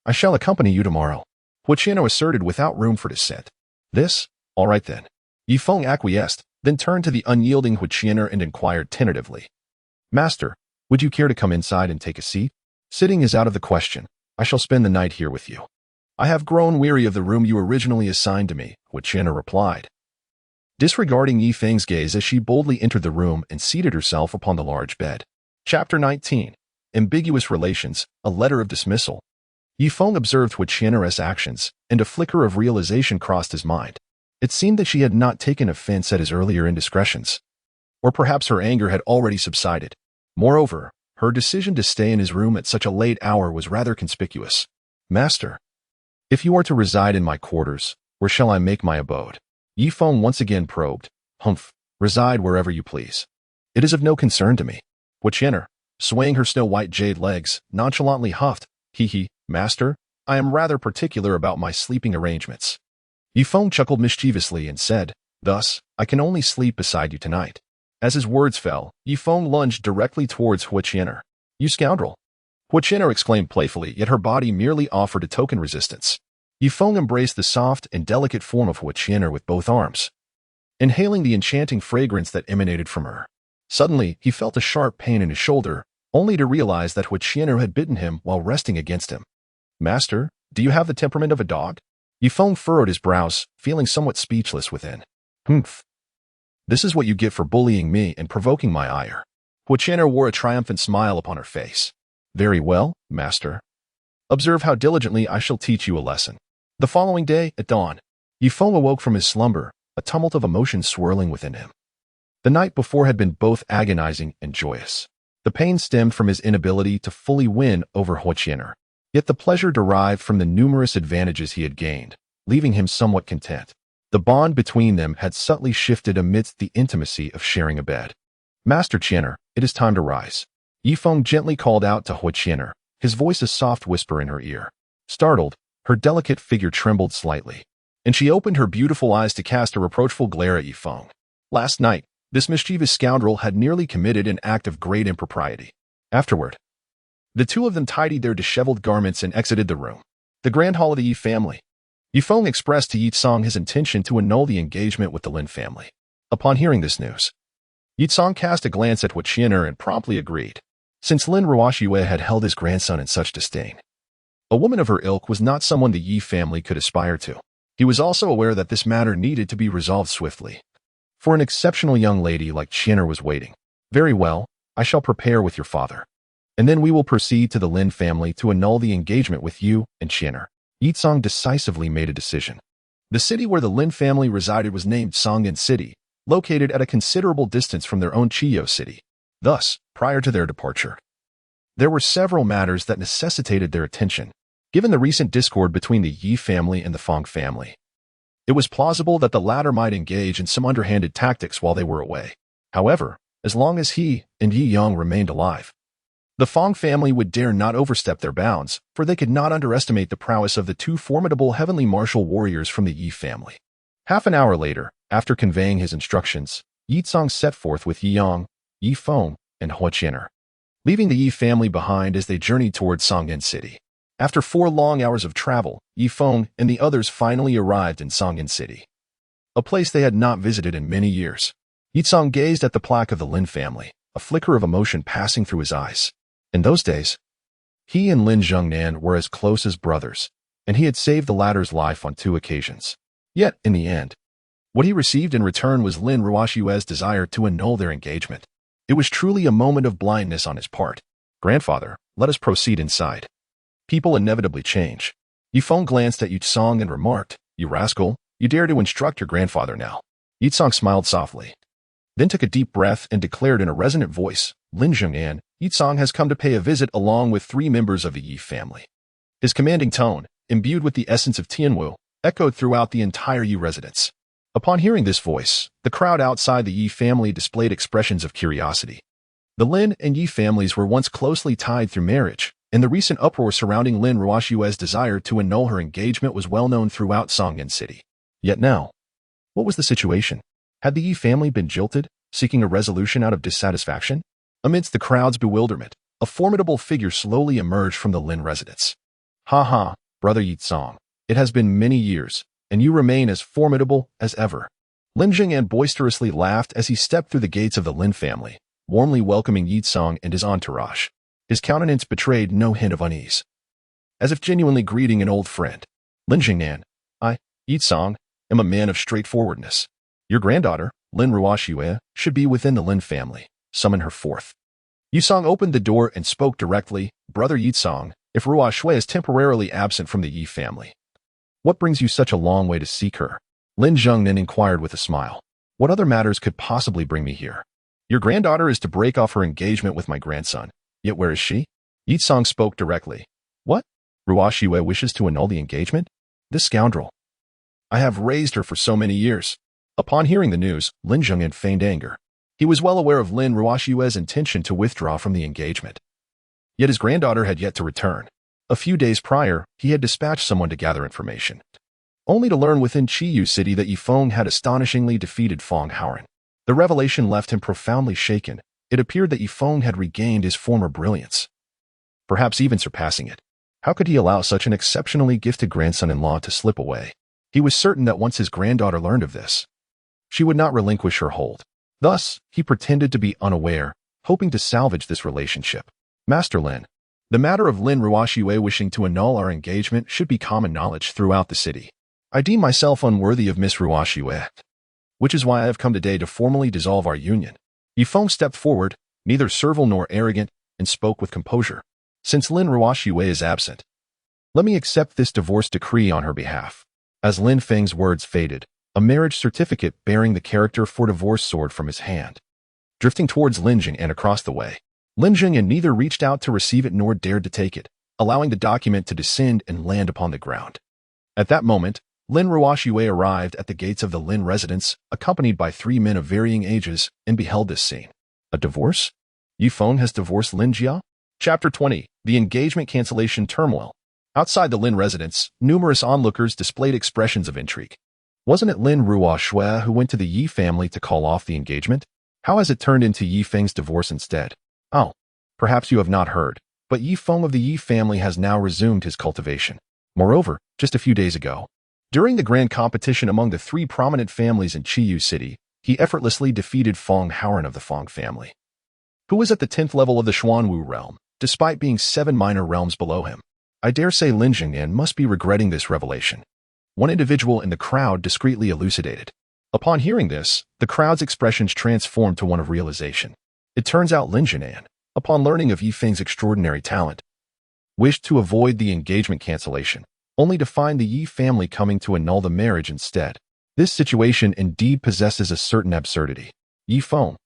I shall accompany you tomorrow, Huiqian asserted without room for dissent. This? All right then. Ye Feng acquiesced, then turned to the unyielding Huiqian and inquired tentatively. Master, would you care to come inside and take a seat? Sitting is out of the question. I shall spend the night here with you. I have grown weary of the room you originally assigned to me, Huiqian replied. Disregarding Ye Feng's gaze as she boldly entered the room and seated herself upon the large bed. Chapter 19. Ambiguous Relations, a Letter of Dismissal. Ye Feng observed Huiqian's actions, and a flicker of realization crossed his mind. It seemed that she had not taken offense at his earlier indiscretions. Or perhaps her anger had already subsided. Moreover, her decision to stay in his room at such a late hour was rather conspicuous. Master, if you are to reside in my quarters, where shall I make my abode? Ye Feng once again probed. Humph, reside wherever you please. It is of no concern to me. Huiqian, swaying her snow-white jade legs, nonchalantly huffed. Hee, master, I am rather particular about my sleeping arrangements. Ye Feng chuckled mischievously and said, Thus, I can only sleep beside you tonight. As his words fell, Ye Feng lunged directly towards Huiqian. You scoundrel! Huiqian exclaimed playfully, yet her body merely offered a token resistance. Ye Feng embraced the soft and delicate form of Huiqian with both arms, inhaling the enchanting fragrance that emanated from her. Suddenly, he felt a sharp pain in his shoulder, only to realize that Huiqian had bitten him while resting against him. Master, do you have the temperament of a dog? Ye Feng furrowed his brows, feeling somewhat speechless within. Humph. This is what you get for bullying me and provoking my ire. Huiqian wore a triumphant smile upon her face. Very well, master. Observe how diligently I shall teach you a lesson. The following day, at dawn, Ye Feng awoke from his slumber, a tumult of emotions swirling within him. The night before had been both agonizing and joyous. The pain stemmed from his inability to fully win over Huiqian, yet the pleasure derived from the numerous advantages he had gained, leaving him somewhat content. The bond between them had subtly shifted amidst the intimacy of sharing a bed. Master Qian, it is time to rise. Ye Feng gently called out to Huiqian, his voice a soft whisper in her ear. Startled, her delicate figure trembled slightly, and she opened her beautiful eyes to cast a reproachful glare at Ye Feng. Last night, this mischievous scoundrel had nearly committed an act of great impropriety. Afterward, the two of them tidied their disheveled garments and exited the room. The grand hall of the Ye family. Ye Feng expressed to Yi Tsong his intention to annul the engagement with the Lin family. Upon hearing this news, Yi Tsong cast a glance at Huiqian and promptly agreed, since Lin Ruoxue had held his grandson in such disdain. A woman of her ilk was not someone the Yi family could aspire to. He was also aware that this matter needed to be resolved swiftly. For an exceptional young lady like Qian was waiting. Very well, I shall prepare with your father. And then we will proceed to the Lin family to annul the engagement with you and Qian. Yi Tsong decisively made a decision. The city where the Lin family resided was named Songyan City, located at a considerable distance from their own Chiyo city. Thus, prior to their departure, there were several matters that necessitated their attention. Given the recent discord between the Yi family and the Feng family, it was plausible that the latter might engage in some underhanded tactics while they were away. However, as long as he and Yi Yang remained alive, the Feng family would dare not overstep their bounds, for they could not underestimate the prowess of the two formidable heavenly martial warriors from the Yi family. Half an hour later, after conveying his instructions, Yi Tsong set forth with Yi Yang, Ye Feng, and Huiqian, leaving the Yi family behind as they journeyed towards Songyan City. After 4 long hours of travel, Ye Feng and the others finally arrived in Songyan City, a place they had not visited in many years. Yi Tsong gazed at the plaque of the Lin family, a flicker of emotion passing through his eyes. In those days, he and Lin Zhengnan were as close as brothers, and he had saved the latter's life on 2 occasions. Yet, in the end, what he received in return was Lin Ruoxue's desire to annul their engagement. It was truly a moment of blindness on his part. Grandfather, let us proceed inside. People inevitably change. Ye Feng glanced at Song and remarked, "You rascal, you dare to instruct your grandfather now." Song smiled softly, then took a deep breath and declared in a resonant voice, "Lin Zhengnan, Song has come to pay a visit along with 3 members of the Ye family." His commanding tone, imbued with the essence of Tianwu, echoed throughout the entire Ye residence. Upon hearing this voice, the crowd outside the Ye family displayed expressions of curiosity. The Lin and Ye families were once closely tied through marriage, and the recent uproar surrounding Lin Ruoshue's desire to annul her engagement was well known throughout Songyan City. Yet now, what was the situation? Had the Ye family been jilted, seeking a resolution out of dissatisfaction? Amidst the crowd's bewilderment, a formidable figure slowly emerged from the Lin residence. "Ha ha, brother Ye Song, it has been many years, and you remain as formidable as ever." Lin Jing'an boisterously laughed as he stepped through the gates of the Lin family, warmly welcoming Ye Song and his entourage. His countenance betrayed no hint of unease. As if genuinely greeting an old friend, "Lin Jing'an, Ye Song, am a man of straightforwardness. Your granddaughter, Lin Ruoshue, should be within the Lin family. Summon her forth." Ye Song opened the door and spoke directly, "Brother Ye Song, if Ruoshue is temporarily absent from the Ye family, what brings you such a long way to seek her?" Lin Zhengnan inquired with a smile. "What other matters could possibly bring me here? Your granddaughter is to break off her engagement with my grandson. Yet where is she?" Ye Song spoke directly. "What? Ruoshue wishes to annul the engagement? This scoundrel. I have raised her for so many years." Upon hearing the news, Lin Zhengnan feigned anger. He was well aware of Lin Ruoshue's intention to withdraw from the engagement. Yet his granddaughter had yet to return. A few days prior, he had dispatched someone to gather information, only to learn within Qiyu City that Ye Feng had astonishingly defeated Feng Haoran. The revelation left him profoundly shaken. It appeared that Ye Feng had regained his former brilliance, perhaps even surpassing it. How could he allow such an exceptionally gifted grandson-in-law to slip away? He was certain that once his granddaughter learned of this, she would not relinquish her hold. Thus, he pretended to be unaware, hoping to salvage this relationship. "Master Lin, the matter of Lin Ruoshue wishing to annul our engagement should be common knowledge throughout the city. I deem myself unworthy of Miss Ruoshue, which is why I have come today to formally dissolve our union." Ye Feng stepped forward, neither servile nor arrogant, and spoke with composure. "Since Lin Ruoshue is absent, let me accept this divorce decree on her behalf." As Lin Feng's words faded, a marriage certificate bearing the character for divorce soared from his hand, drifting towards Lin Jing'an across the way. Lin Jing'an neither reached out to receive it nor dared to take it, allowing the document to descend and land upon the ground. At that moment, Lin Ruoshue arrived at the gates of the Lin residence, accompanied by 3 men of varying ages, and beheld this scene. A divorce? Ye Feng has divorced Lin Jia? Chapter 20. The Engagement Cancellation Turmoil. Outside the Lin residence, numerous onlookers displayed expressions of intrigue. Wasn't it Lin Ruoshue who went to the Ye family to call off the engagement? How has it turned into Ye Feng's divorce instead? Oh, perhaps you have not heard, but Ye Feng of the Ye family has now resumed his cultivation. Moreover, just a few days ago, during the grand competition among the 3 prominent families in Qiyu City, he effortlessly defeated Feng Haoran of the Feng family, who was at the 10th level of the Xuanwu realm, despite being 7 minor realms below him. I dare say Lin Jing'an must be regretting this revelation. One individual in the crowd discreetly elucidated. Upon hearing this, the crowd's expressions transformed to one of realization. It turns out Lin Jing'an, upon learning of Ye Feng's extraordinary talent, wished to avoid the engagement cancellation, only to find the Ye family coming to annul the marriage instead. This situation indeed possesses a certain absurdity. Ye Feng,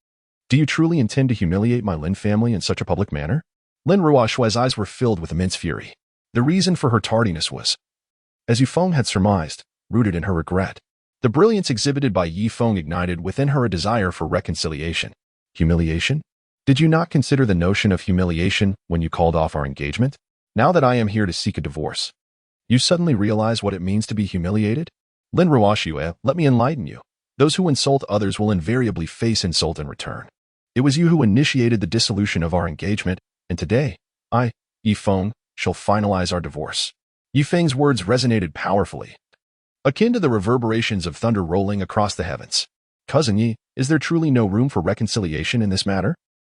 do you truly intend to humiliate my Lin family in such a public manner? Lin Ruoshue's eyes were filled with immense fury. The reason for her tardiness was, as Ye Feng had surmised, rooted in her regret. The brilliance exhibited by Ye Feng ignited within her a desire for reconciliation. Humiliation? Did you not consider the notion of humiliation when you called off our engagement? Now that I am here to seek a divorce, you suddenly realize what it means to be humiliated? Lin Ruoshue, let me enlighten you. Those who insult others will invariably face insult in return. It was you who initiated the dissolution of our engagement, and today, I, Ye Feng, shall finalize our divorce. Ye Feng's words resonated powerfully, akin to the reverberations of thunder rolling across the heavens. Cousin Ye, is there truly no room for reconciliation in this matter?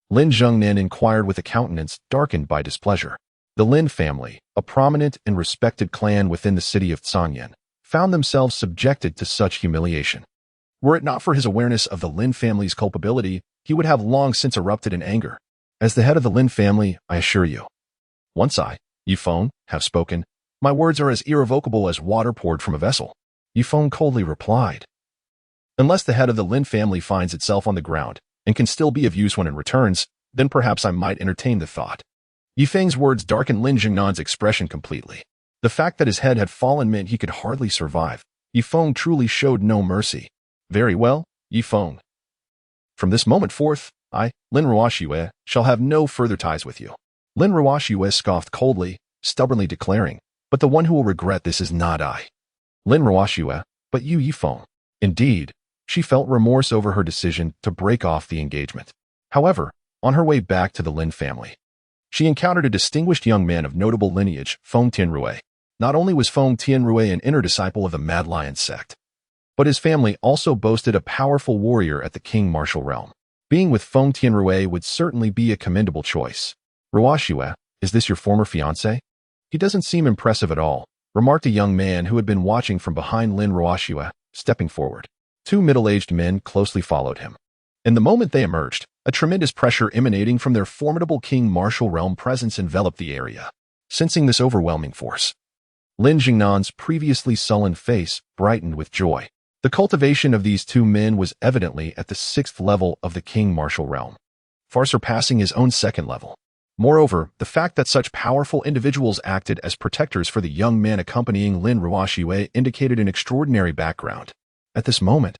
Lin Zhengnan inquired with a countenance darkened by displeasure. The Lin family, a prominent and respected clan within the city of Songyan, found themselves subjected to such humiliation. Were it not for his awareness of the Lin family's culpability, he would have long since erupted in anger. As the head of the Lin family, I assure you. Once I, Ye Feng, have spoken, my words are as irrevocable as water poured from a vessel. Ye Feng coldly replied. Unless the head of the Lin family finds itself on the ground and can still be of use when it returns, then perhaps I might entertain the thought. Ye Feng's words darkened Lin Jingnan's expression completely. The fact that his head had fallen meant he could hardly survive. Ye Feng truly showed no mercy. Very well, Ye Feng. From this moment forth, I, Lin Ruoxue, shall have no further ties with you. Lin Ruoxue scoffed coldly, stubbornly declaring, but the one who will regret this is not I. Lin Ruoxue, but you, Ye Feng. Indeed, she felt remorse over her decision to break off the engagement. However, on her way back to the Lin family, she encountered a distinguished young man of notable lineage, Feng Tianrui. Not only was Feng Tianrui an inner disciple of the Mad Lion sect, but his family also boasted a powerful warrior at the King Martial realm. Being with Feng Tianrui would certainly be a commendable choice. Ruoxue, is this your former fiancé? He doesn't seem impressive at all, remarked a young man who had been watching from behind Lin Ruoxue, stepping forward. Two middle-aged men closely followed him. In the moment they emerged, a tremendous pressure emanating from their formidable King Martial realm presence enveloped the area. Sensing this overwhelming force, Lin Jingnan's previously sullen face brightened with joy. The cultivation of these two men was evidently at the 6th level of the King Martial realm, far surpassing his own 2nd level. Moreover, the fact that such powerful individuals acted as protectors for the young man accompanying Lin Ruoxue indicated an extraordinary background. At this moment,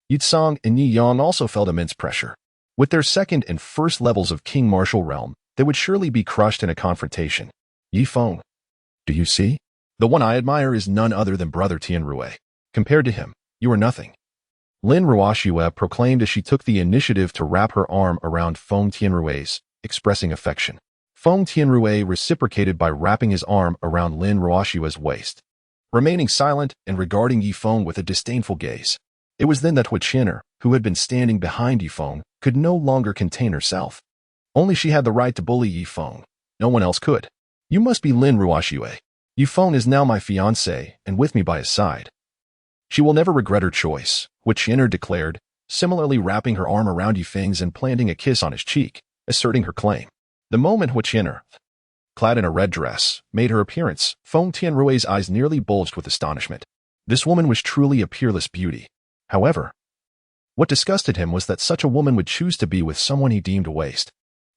Yi Tsang and Yi Yang also felt immense pressure. With their 2nd and 1st levels of King Martial realm, they would surely be crushed in a confrontation. Ye Feng, do you see? The one I admire is none other than Brother Tianrui. Compared to him, you are nothing. Lin Ruoxue proclaimed as she took the initiative to wrap her arm around Feng Tianrui's, expressing affection. Feng Tianrui reciprocated by wrapping his arm around Lin Ruoxue's waist, remaining silent and regarding Ye Feng with a disdainful gaze. It was then that Huiqianer, who had been standing behind Ye Feng, could no longer contain herself. Only she had the right to bully Ye Feng. No one else could. You must be Lin Ruoxue. Ye Feng is now my fiancé and with me by his side. She will never regret her choice, Huiqianer declared, similarly wrapping her arm around Ye Feng's and planting a kiss on his cheek, asserting her claim. The moment Huiqianer, clad in a red dress, made her appearance, Feng Tianrui's eyes nearly bulged with astonishment. This woman was truly a peerless beauty. However, what disgusted him was that such a woman would choose to be with someone he deemed a waste.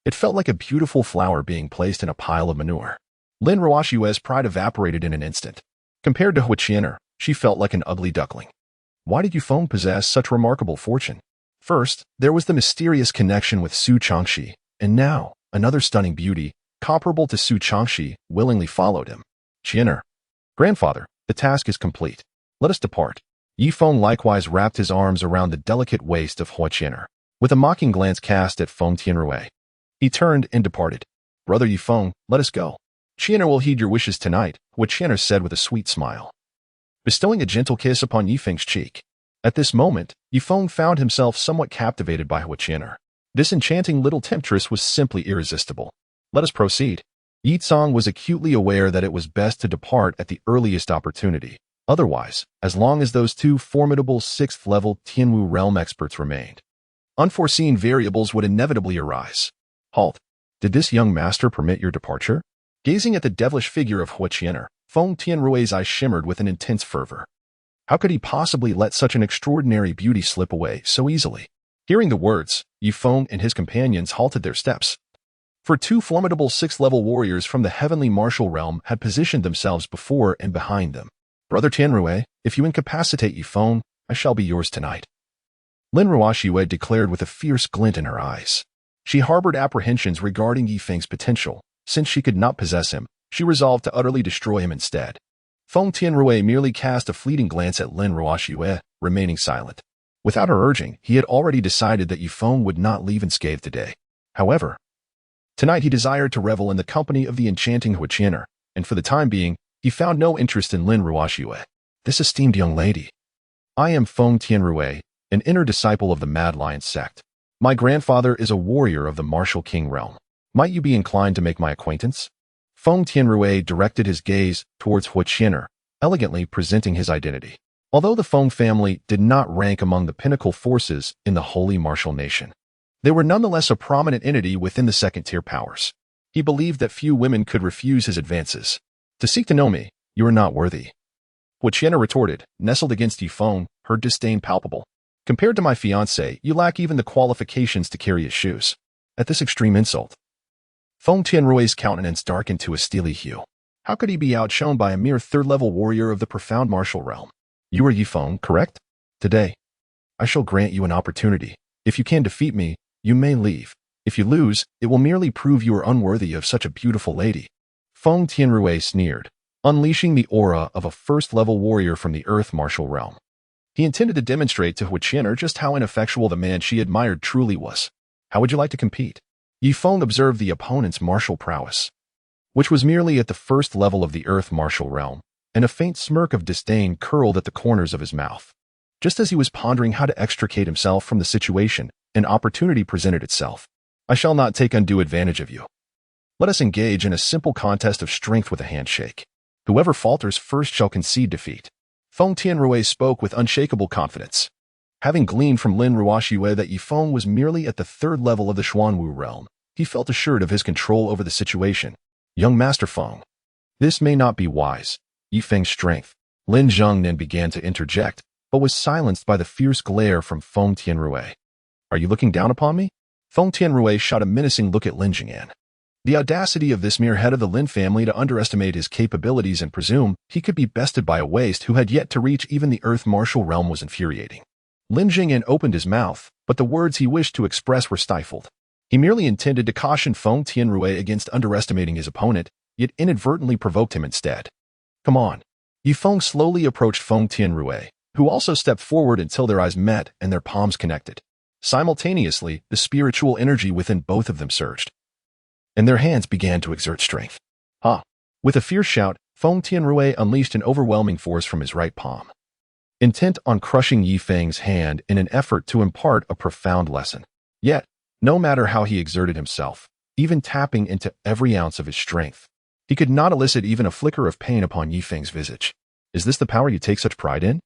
It felt like a beautiful flower being placed in a pile of manure. Lin Ruoxue's pride evaporated in an instant. Compared to Huiqianer, she felt like an ugly duckling. Why did Ye Feng possess such remarkable fortune? First, there was the mysterious connection with Su Changxi, and now, another stunning beauty, comparable to Su Changxi, willingly followed him. Huiqianer, grandfather, the task is complete. Let us depart. Ye Feng likewise wrapped his arms around the delicate waist of Huiqianer. With a mocking glance cast at Feng Tianrui, he turned and departed. Brother Ye Feng, let us go. Huiqianer will heed your wishes tonight, Huiqianer said with a sweet smile, bestowing a gentle kiss upon Ye Feng's cheek. At this moment, Ye Feng found himself somewhat captivated by Huiqianer. This enchanting little temptress was simply irresistible. Let us proceed. Yi Tsang was acutely aware that it was best to depart at the earliest opportunity. Otherwise, as long as those two formidable 6th-level Tianwu realm experts remained, unforeseen variables would inevitably arise. Halt. Did this young master permit your departure? Gazing at the devilish figure of Huiqianer, Feng Tianrui's eyes shimmered with an intense fervor. How could he possibly let such an extraordinary beauty slip away so easily? Hearing the words, Ye Feng and his companions halted their steps. For two formidable 6th-level warriors from the heavenly martial realm had positioned themselves before and behind them. Brother Tianrui, if you incapacitate Ye Feng, I shall be yours tonight. Lin Ruoxue declared with a fierce glint in her eyes. She harbored apprehensions regarding Ye Feng's potential. Since she could not possess him, she resolved to utterly destroy him instead. Feng Tianrui merely cast a fleeting glance at Lin Ruoxue, remaining silent. Without her urging, he had already decided that Ye Feng would not leave unscathed today. However, tonight he desired to revel in the company of the enchanting Huiqianer, and for the time being, he found no interest in Lin Ruoxue. This esteemed young lady. I am Feng Tianrui, an inner disciple of the Mad Lion sect. My grandfather is a warrior of the Martial King realm. Might you be inclined to make my acquaintance? Feng Tianrui directed his gaze towards Huiqianer, elegantly presenting his identity. Although the Feng family did not rank among the pinnacle forces in the holy martial nation, They were nonetheless a prominent entity within the second-tier powers. He believed that few women could refuse his advances. To seek to know me, you are not worthy. Qian'er retorted, nestled against Ye Feng, her disdain palpable. Compared to my fiancé, you lack even the qualifications to carry his shoes. At this extreme insult, Feng Tianrui's countenance darkened to a steely hue. How could he be outshone by a mere third-level warrior of the profound martial realm? You are Ye Feng, correct? Today, I shall grant you an opportunity. If you can defeat me, you may leave. If you lose, it will merely prove you are unworthy of such a beautiful lady. Feng Tianrui sneered, unleashing the aura of a first-level warrior from the earth martial realm. He intended to demonstrate to Qian'er just how ineffectual the man she admired truly was. How would you like to compete? Ye Feng observed the opponent's martial prowess, which was merely at the first level of the earth martial realm, and a faint smirk of disdain curled at the corners of his mouth. Just as he was pondering how to extricate himself from the situation, an opportunity presented itself. I shall not take undue advantage of you. Let us engage in a simple contest of strength with a handshake. Whoever falters first shall concede defeat. Feng Tianrui spoke with unshakable confidence. Having gleaned from Lin Ruoxue that Ye Feng was merely at the third level of the Xuanwu realm, he felt assured of his control over the situation. Young Master Feng, this may not be wise. Ye Feng's strength. Lin Zhongnan began to interject, but was silenced by the fierce glare from Feng Tianrui. Are you looking down upon me? Feng Tianrui shot a menacing look at Lin Jing'an. The audacity of this mere head of the Lin family to underestimate his capabilities and presume he could be bested by a waste who had yet to reach even the earth martial realm was infuriating. Lin Jing'an opened his mouth, but the words he wished to express were stifled. He merely intended to caution Feng Tianrui against underestimating his opponent, yet inadvertently provoked him instead. Come on. Ye Feng slowly approached Feng Tianrui, who also stepped forward until their eyes met and their palms connected. Simultaneously, the spiritual energy within both of them surged, and their hands began to exert strength. With a fierce shout, Feng Tianrui unleashed an overwhelming force from his right palm, intent on crushing Ye Feng's hand in an effort to impart a profound lesson. Yet, no matter how he exerted himself, even tapping into every ounce of his strength, he could not elicit even a flicker of pain upon Ye Feng's visage. Is this the power you take such pride in?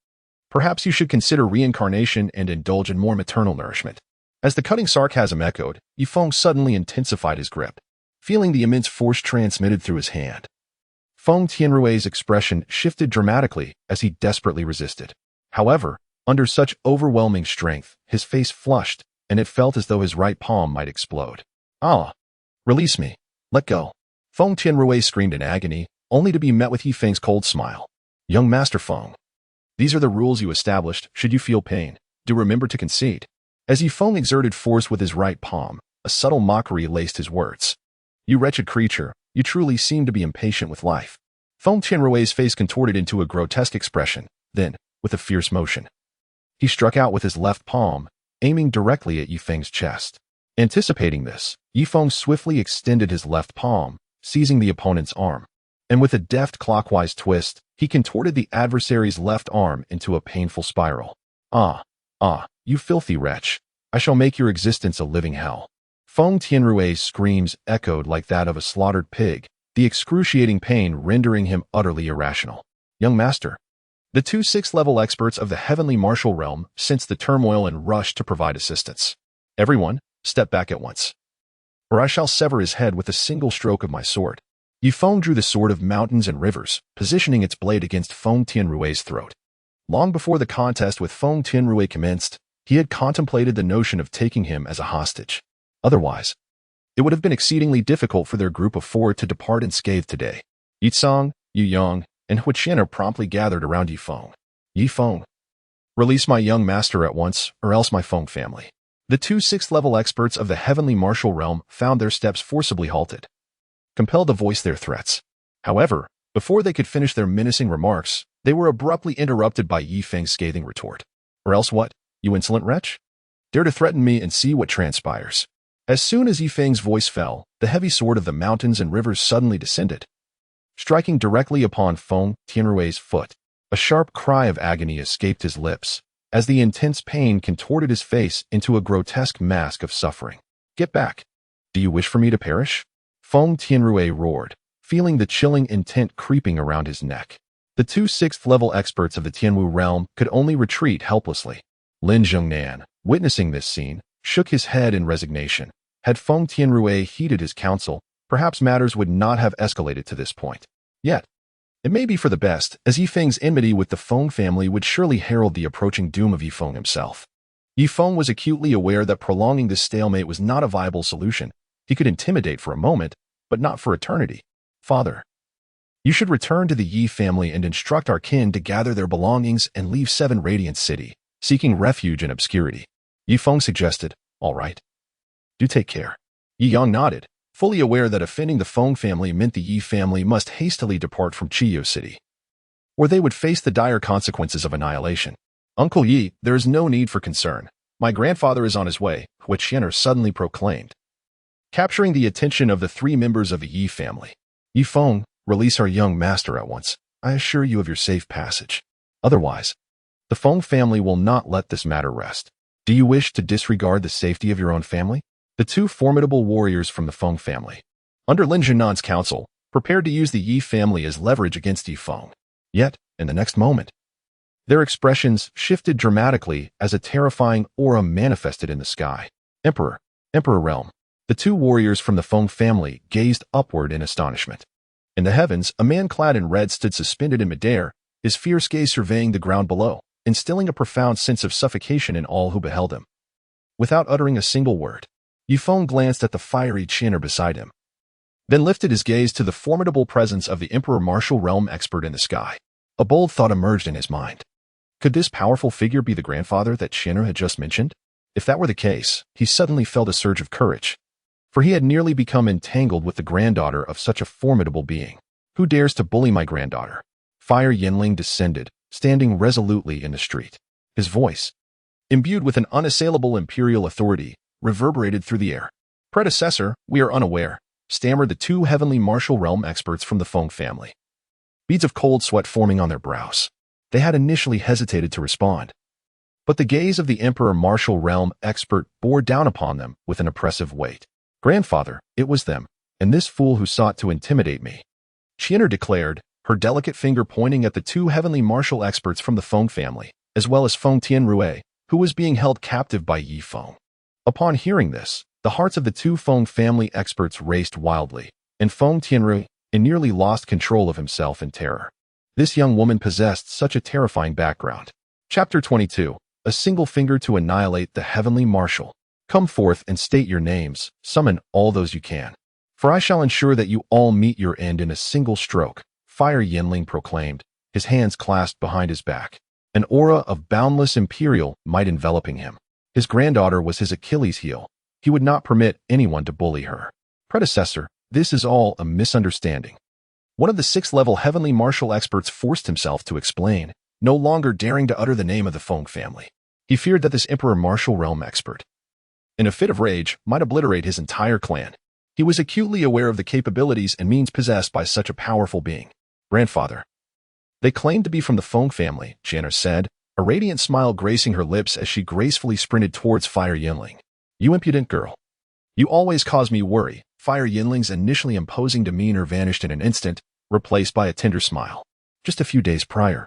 Perhaps you should consider reincarnation and indulge in more maternal nourishment. As the cutting sarcasm echoed, Ye Feng suddenly intensified his grip, feeling the immense force transmitted through his hand. Feng Tianrui's expression shifted dramatically as he desperately resisted. However, under such overwhelming strength, his face flushed, and it felt as though his right palm might explode. Release me. Let go. Feng Tianrui screamed in agony, only to be met with Ye Feng's cold smile. Young Master Feng, these are the rules you established. Should you feel pain, do remember to concede. As Ye Feng exerted force with his right palm, a subtle mockery laced his words. You wretched creature, you truly seem to be impatient with life. Feng Tianrui's face contorted into a grotesque expression, then, with a fierce motion, he struck out with his left palm, aiming directly at Ye Feng's chest. Anticipating this, Ye Feng swiftly extended his left palm, seizing the opponent's arm, and with a deft clockwise twist, he contorted the adversary's left arm into a painful spiral. You filthy wretch. I shall make your existence a living hell. Feng Tianrui's screams echoed like that of a slaughtered pig, the excruciating pain rendering him utterly irrational. Young Master, the two sixth-level experts of the heavenly martial realm sensed the turmoil and rushed to provide assistance. Everyone, step back at once, or I shall sever his head with a single stroke of my sword. Ye Feng drew the sword of mountains and rivers, positioning its blade against Feng Tianrui's throat. Long before the contest with Feng Tianrui commenced, he had contemplated the notion of taking him as a hostage. Otherwise, it would have been exceedingly difficult for their group of four to depart unscathed today. Yitsong, Yu Yang, and Qian'er promptly gathered around Ye Feng. Ye Feng, release my young master at once, or else my Feng family. The two sixth-level experts of the heavenly martial realm found their steps forcibly halted, compelled to voice their threats. However, before they could finish their menacing remarks, they were abruptly interrupted by Ye Feng's scathing retort. Or else what, you insolent wretch? Dare to threaten me and see what transpires. As soon as Ye Feng's voice fell, the heavy sword of the mountains and rivers suddenly descended, striking directly upon Feng Tianrui's foot. A sharp cry of agony escaped his lips, as the intense pain contorted his face into a grotesque mask of suffering. Get back. Do you wish for me to perish? Feng Tianrui roared, feeling the chilling intent creeping around his neck. The two sixth-level experts of the Tianwu realm could only retreat helplessly. Lin Zhongnan, witnessing this scene, shook his head in resignation. Had Feng Tianrui heeded his counsel, perhaps matters would not have escalated to this point. Yet, it may be for the best, as Ye Feng's enmity with the Feng family would surely herald the approaching doom of Ye Feng himself. Ye Feng was acutely aware that prolonging this stalemate was not a viable solution. He could intimidate for a moment, but not for eternity. Father, you should return to the Ye family and instruct our kin to gather their belongings and leave Seven Radiant City, seeking refuge in obscurity. Ye Feng suggested, all right. Do take care. Ye Yang nodded, fully aware that offending the Feng family meant the Ye family must hastily depart from Chiyo City, or they would face the dire consequences of annihilation. Uncle Yi, there is no need for concern. My grandfather is on his way, which Xian'er suddenly proclaimed, capturing the attention of the three members of the Yi family. Ye Feng, release our young master at once. I assure you of your safe passage. Otherwise, the Feng family will not let this matter rest. Do you wish to disregard the safety of your own family? The two formidable warriors from the Feng family, under Lin Zhenan's counsel, prepared to use the Yi family as leverage against Ye Feng. Yet, in the next moment, their expressions shifted dramatically as a terrifying aura manifested in the sky. Emperor realm. The two warriors from the Feng family gazed upward in astonishment. In the heavens, a man clad in red stood suspended in midair, his fierce gaze surveying the ground below, instilling a profound sense of suffocation in all who beheld him. Without uttering a single word, Ye Feng glanced at the fiery Xian'er beside him, then lifted his gaze to the formidable presence of the Emperor martial realm expert in the sky. A bold thought emerged in his mind. Could this powerful figure be the grandfather that Xian'er had just mentioned? If that were the case, he suddenly felt a surge of courage, for he had nearly become entangled with the granddaughter of such a formidable being. Who dares to bully my granddaughter? Fire Yanling descended, standing resolutely in the street. His voice, imbued with an unassailable imperial authority, reverberated through the air. Predecessor, we are unaware, stammered the two heavenly martial realm experts from the Feng family, beads of cold sweat forming on their brows. They had initially hesitated to respond, but the gaze of the Emperor martial realm expert bore down upon them with an oppressive weight. Grandfather, it was them, and this fool who sought to intimidate me, Xian'er declared, her delicate finger pointing at the two heavenly martial experts from the Feng family, as well as Feng Tianrui, who was being held captive by Ye Feng. Upon hearing this, the hearts of the two Feng family experts raced wildly, and Feng Tianrui nearly lost control of himself in terror. This young woman possessed such a terrifying background. Chapter 22. A single finger to annihilate the heavenly marshal. Come forth and state your names, summon all those you can, for I shall ensure that you all meet your end in a single stroke, Fire Yanling proclaimed, his hands clasped behind his back. An aura of boundless imperial might enveloping him. His granddaughter was his Achilles heel. He would not permit anyone to bully her. Predecessor, this is all a misunderstanding. One of the sixth-level heavenly martial experts forced himself to explain, no longer daring to utter the name of the Feng family. He feared that this Emperor martial realm expert, in a fit of rage, might obliterate his entire clan. He was acutely aware of the capabilities and means possessed by such a powerful being. Grandfather. They claimed to be from the Feng family, Xian'er said, a radiant smile gracing her lips as she gracefully sprinted towards Fire Yanling. You impudent girl. You always cause me worry. Fire Yanling's initially imposing demeanor vanished in an instant, replaced by a tender smile. Just a few days prior,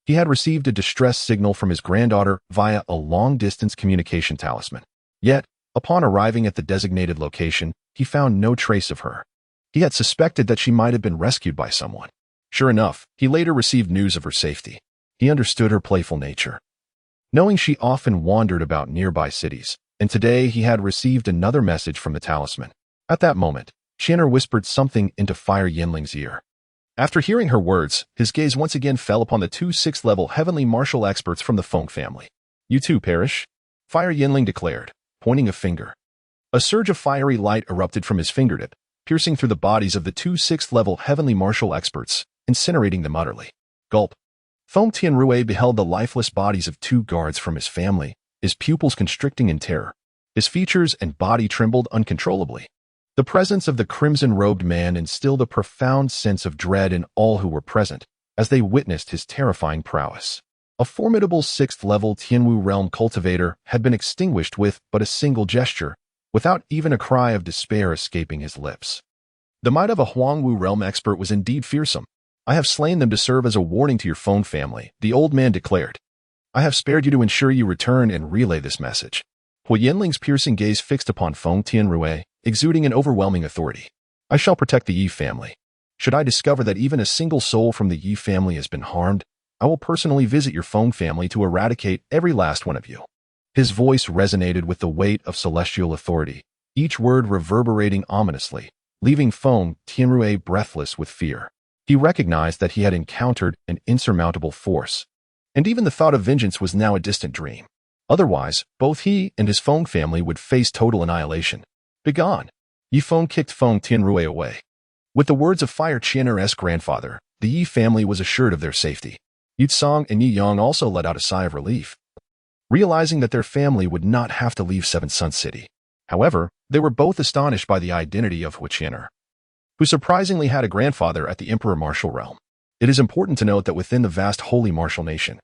he had received a distress signal from his granddaughter via a long-distance communication talisman. Yet, upon arriving at the designated location, he found no trace of her. He had suspected that she might have been rescued by someone. Sure enough, he later received news of her safety. He understood her playful nature, knowing she often wandered about nearby cities, and today he had received another message from the talisman. At that moment, Xian'er whispered something into Fire Yanling's ear. After hearing her words, his gaze once again fell upon the two sixth-level heavenly martial experts from the Feng family. You too perish, Fire Yanling declared, pointing a finger. A surge of fiery light erupted from his fingertip, piercing through the bodies of the two sixth-level heavenly martial experts, incinerating them utterly. Gulp. Feng Tianrui beheld the lifeless bodies of two guards from his family, his pupils constricting in terror. His features and body trembled uncontrollably. The presence of the crimson-robed man instilled a profound sense of dread in all who were present, as they witnessed his terrifying prowess. A formidable sixth-level Tianwu realm cultivator had been extinguished with but a single gesture, without even a cry of despair escaping his lips. The might of a Huangwu realm expert was indeed fearsome. I have slain them to serve as a warning to your Feng family, the old man declared. I have spared you to ensure you return and relay this message. Hui Yanling's piercing gaze fixed upon Feng Tianrui, exuding an overwhelming authority. I shall protect the Ye family. Should I discover that even a single soul from the Ye family has been harmed, I will personally visit your Feng family to eradicate every last one of you. His voice resonated with the weight of celestial authority, each word reverberating ominously, leaving Feng Tianrui breathless with fear. He recognized that he had encountered an insurmountable force, and even the thought of vengeance was now a distant dream. Otherwise, both he and his Feng family would face total annihilation. Begone! Ye Feng kicked Feng Tianrui away. With the words of Fire Qian'er's grandfather, the Ye family was assured of their safety. Yitsong and Yi Yang also let out a sigh of relief, realizing that their family would not have to leave Seven Sun City. However, they were both astonished by the identity of Hui Qian'er, who surprisingly had a grandfather at the Emperor Martial Realm. It is important to note that within the vast Holy Martial Nation,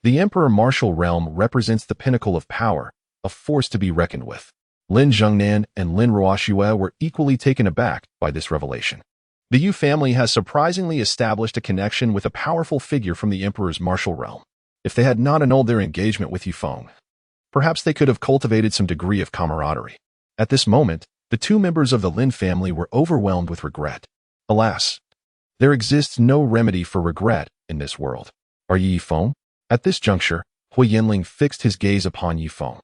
the Emperor Martial Realm represents the pinnacle of power, a force to be reckoned with. Lin Zhengnan and Lin Ruoxue were equally taken aback by this revelation. The Yu family has surprisingly established a connection with a powerful figure from the Emperor's martial realm. If they had not annulled their engagement with Ye Feng, perhaps they could have cultivated some degree of camaraderie. At this moment, the two members of the Lin family were overwhelmed with regret. Alas, there exists no remedy for regret in this world. Are you Ye Feng? At this juncture, Hui Yanling fixed his gaze upon Ye Feng.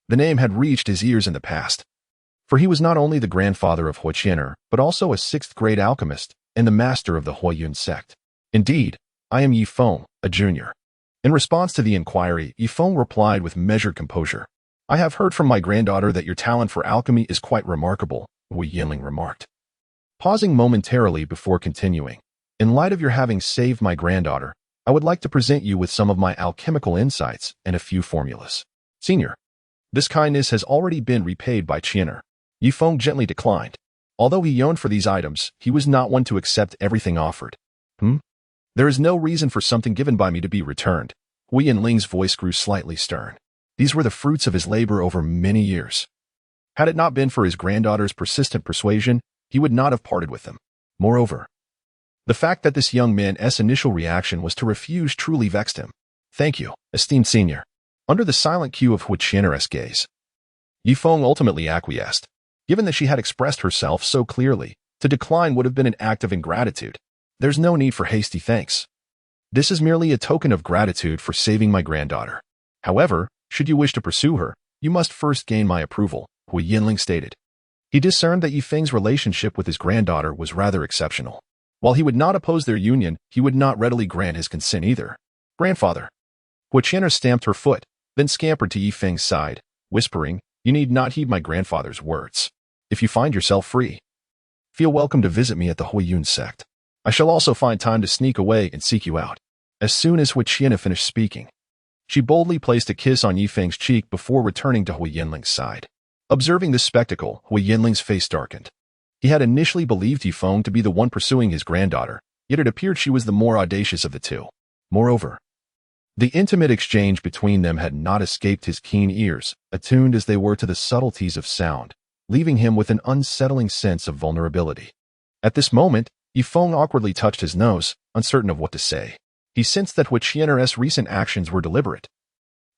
The name had reached his ears in the past, for he was not only the grandfather of Hui Qian'er, but also a sixth-grade alchemist and the master of the Huiyun sect. Indeed, I am Ye Feng, a junior. In response to the inquiry, Ye Feng replied with measured composure. I have heard from my granddaughter that your talent for alchemy is quite remarkable, Hui Yanling remarked. Pausing momentarily before continuing, in light of your having saved my granddaughter, I would like to present you with some of my alchemical insights and a few formulas. Senior, this kindness has already been repaid by Qian'er. Ye Feng gently declined. Although he yearned for these items, he was not one to accept everything offered. There is no reason for something given by me to be returned. Hui Yanling's voice grew slightly stern. These were the fruits of his labor over many years. Had it not been for his granddaughter's persistent persuasion, he would not have parted with them. Moreover, the fact that this young man's initial reaction was to refuse truly vexed him. Thank you, esteemed senior. Under the silent cue of Hui Qian'er's gaze, Ye Feng ultimately acquiesced. Given that she had expressed herself so clearly, to decline would have been an act of ingratitude. There's no need for hasty thanks. This is merely a token of gratitude for saving my granddaughter. However, should you wish to pursue her, you must first gain my approval, Hui Yanling stated. He discerned that Ye Feng's relationship with his granddaughter was rather exceptional. While he would not oppose their union, he would not readily grant his consent either. Grandfather. Hui Qian'er stamped her foot, then scampered to Ye Feng's side, whispering, You need not heed my grandfather's words. If you find yourself free, feel welcome to visit me at the Huiyun sect. I shall also find time to sneak away and seek you out. As soon as Hui Qian'er finished speaking, she boldly placed a kiss on Ye Feng's cheek before returning to Hui Yanling's side. Observing this spectacle, Hui Yanling's face darkened. He had initially believed Ye Feng to be the one pursuing his granddaughter, yet it appeared she was the more audacious of the two. Moreover, the intimate exchange between them had not escaped his keen ears, attuned as they were to the subtleties of sound, leaving him with an unsettling sense of vulnerability. At this moment, Ye Feng awkwardly touched his nose, uncertain of what to say. He sensed that Hui Qian'er's recent actions were deliberate,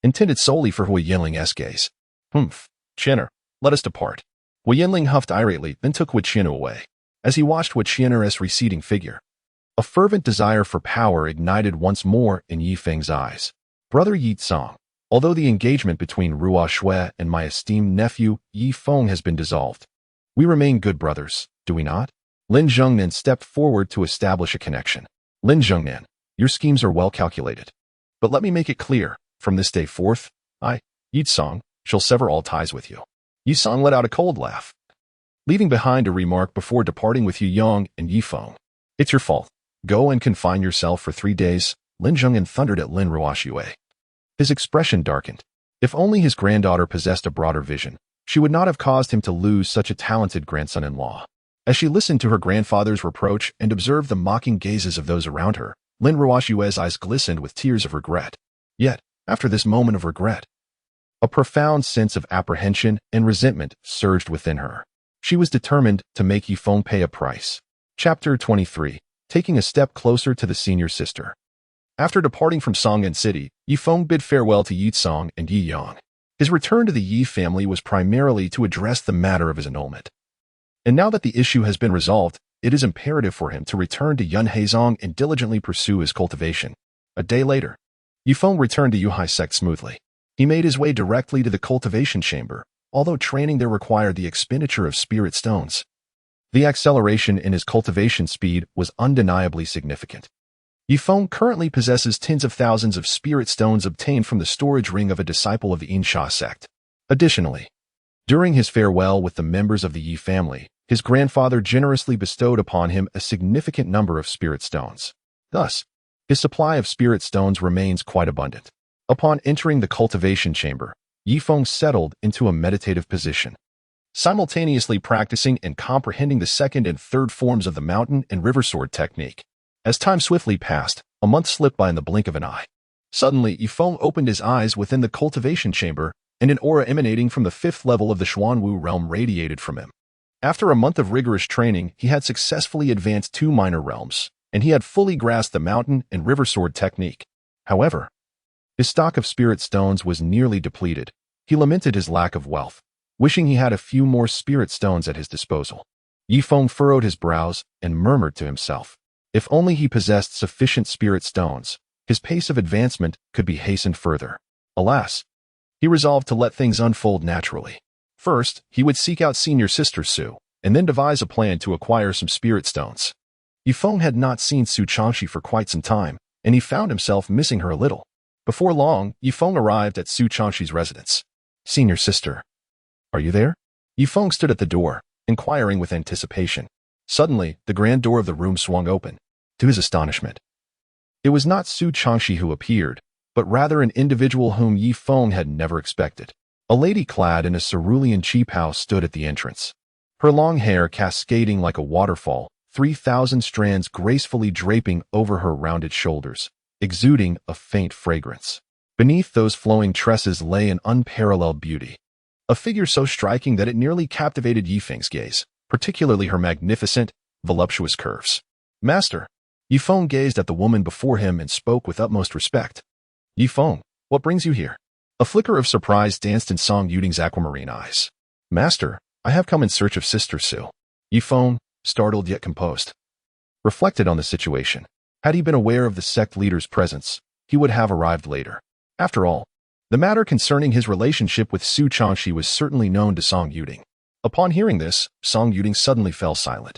intended solely for Hui Yanling's gaze. Qian'er, let us depart. Hui Yanling huffed irately, then took Hui Qian'er away. As he watched Hui Qian'er's receding figure, a fervent desire for power ignited once more in Ye Feng's eyes. Brother Yitsong, although the engagement between Ruoxue and my esteemed nephew Ye Feng has been dissolved, we remain good brothers, do we not? Lin Zhengnan stepped forward to establish a connection. Lin Zhengnan, your schemes are well calculated. But let me make it clear, from this day forth, I, Yitsong, shall sever all ties with you. Yitsong let out a cold laugh, leaving behind a remark before departing with Yu Yang and Ye Feng. It's your fault. Go and confine yourself for 3 days, Lin Zhengnan thundered at Lin Ruoxue. His expression darkened. If only his granddaughter possessed a broader vision, she would not have caused him to lose such a talented grandson-in-law. As she listened to her grandfather's reproach and observed the mocking gazes of those around her, Lin Ruoxue's eyes glistened with tears of regret. Yet, after this moment of regret, a profound sense of apprehension and resentment surged within her. She was determined to make Ye Feng pay a price. Chapter 23. Taking a step closer to the senior sister. After departing from Song'an City, Ye Feng bid farewell to Yitsong and Yi Yang. His return to the Ye family was primarily to address the matter of his annulment. And now that the issue has been resolved, it is imperative for him to return to Yunheizong and diligently pursue his cultivation. A day later, Ye Feng returned to Yuhai sect smoothly. He made his way directly to the cultivation chamber, although training there required the expenditure of spirit stones. The acceleration in his cultivation speed was undeniably significant. Ye Feng currently possesses tens of thousands of spirit stones obtained from the storage ring of a disciple of the Insha sect. Additionally, during his farewell with the members of the Ye family, his grandfather generously bestowed upon him a significant number of spirit stones. Thus, his supply of spirit stones remains quite abundant. Upon entering the cultivation chamber, Ye Feng settled into a meditative position, simultaneously practicing and comprehending the second and third forms of the mountain and river sword technique. As time swiftly passed, a month slipped by in the blink of an eye. Suddenly, Ye Feng opened his eyes within the cultivation chamber, and an aura emanating from the 5th level of the Xuanwu realm radiated from him. After a month of rigorous training, he had successfully advanced 2 minor realms, and he had fully grasped the mountain and river sword technique. However, his stock of spirit stones was nearly depleted. He lamented his lack of wealth, wishing he had a few more spirit stones at his disposal. Ye Feng furrowed his brows and murmured to himself. If only he possessed sufficient spirit stones, his pace of advancement could be hastened further. Alas, he resolved to let things unfold naturally. First, he would seek out senior sister Su, and then devise a plan to acquire some spirit stones. Ye Feng had not seen Su Changxi for quite some time, and he found himself missing her a little. Before long, Ye Feng arrived at Su Changxi's residence. "Senior sister, are you there?" Ye Feng stood at the door, inquiring with anticipation. Suddenly, the grand door of the room swung open. To his astonishment, it was not Su Changxi who appeared, but rather an individual whom Ye Feng had never expected. A lady clad in a cerulean cheaphouse stood at the entrance. Her long hair cascading like a waterfall, 3,000 strands gracefully draping over her rounded shoulders, exuding a faint fragrance. Beneath those flowing tresses lay an unparalleled beauty, a figure so striking that it nearly captivated Ye Feng's gaze, particularly her magnificent, voluptuous curves. "Master." Ye Feng gazed at the woman before him and spoke with utmost respect. "Ye Feng, what brings you here?" A flicker of surprise danced in Song Yuding's aquamarine eyes. "Master, I have come in search of Sister Su." Ye Feng, startled yet composed, reflected on the situation. Had he been aware of the sect leader's presence, he would have arrived later. After all, the matter concerning his relationship with Su Changxi was certainly known to Song Yuding. Upon hearing this, Song Yuding suddenly fell silent,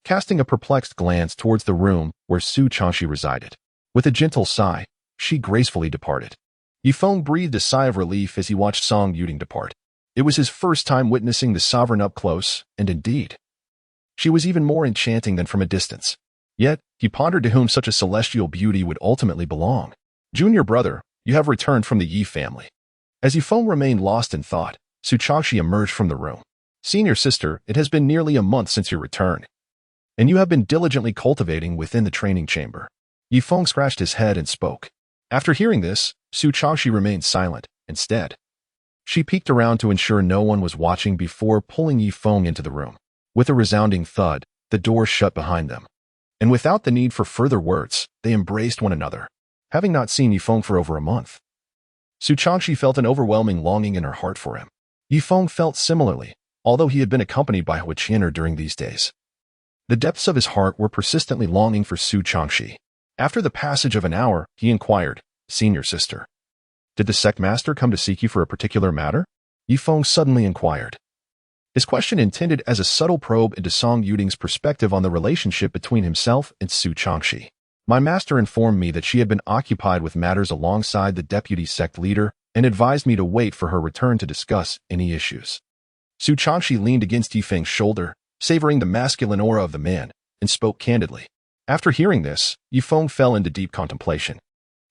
casting a perplexed glance towards the room where Su Changxi resided. With a gentle sigh, she gracefully departed. Ye Feng breathed a sigh of relief as he watched Song Yuding depart. It was his first time witnessing the sovereign up close, and indeed, she was even more enchanting than from a distance. Yet, he pondered to whom such a celestial beauty would ultimately belong. "Junior brother, you have returned from the Ye family." As Ye Feng remained lost in thought, Su Changxi emerged from the room. "Senior sister, it has been nearly a month since your return, and you have been diligently cultivating within the training chamber." Ye Feng scratched his head and spoke. After hearing this, Su Changxi remained silent. Instead, she peeked around to ensure no one was watching before pulling Ye Feng into the room. With a resounding thud, the door shut behind them. And without the need for further words, they embraced one another. Having not seen Ye Feng for over a month, Su Changxi felt an overwhelming longing in her heart for him. Ye Feng felt similarly, although he had been accompanied by Hua Qianer during these days. The depths of his heart were persistently longing for Su Changxi. After the passage of an hour, he inquired, "Senior sister, did the sect master come to seek you for a particular matter?" Ye Feng suddenly inquired. His question intended as a subtle probe into Song Yuding's perspective on the relationship between himself and Su Changxi. "My master informed me that she had been occupied with matters alongside the deputy sect leader and advised me to wait for her return to discuss any issues." Su Changxi leaned against Ye Feng's shoulder, savoring the masculine aura of the man, and spoke candidly. After hearing this, Ye Feng fell into deep contemplation.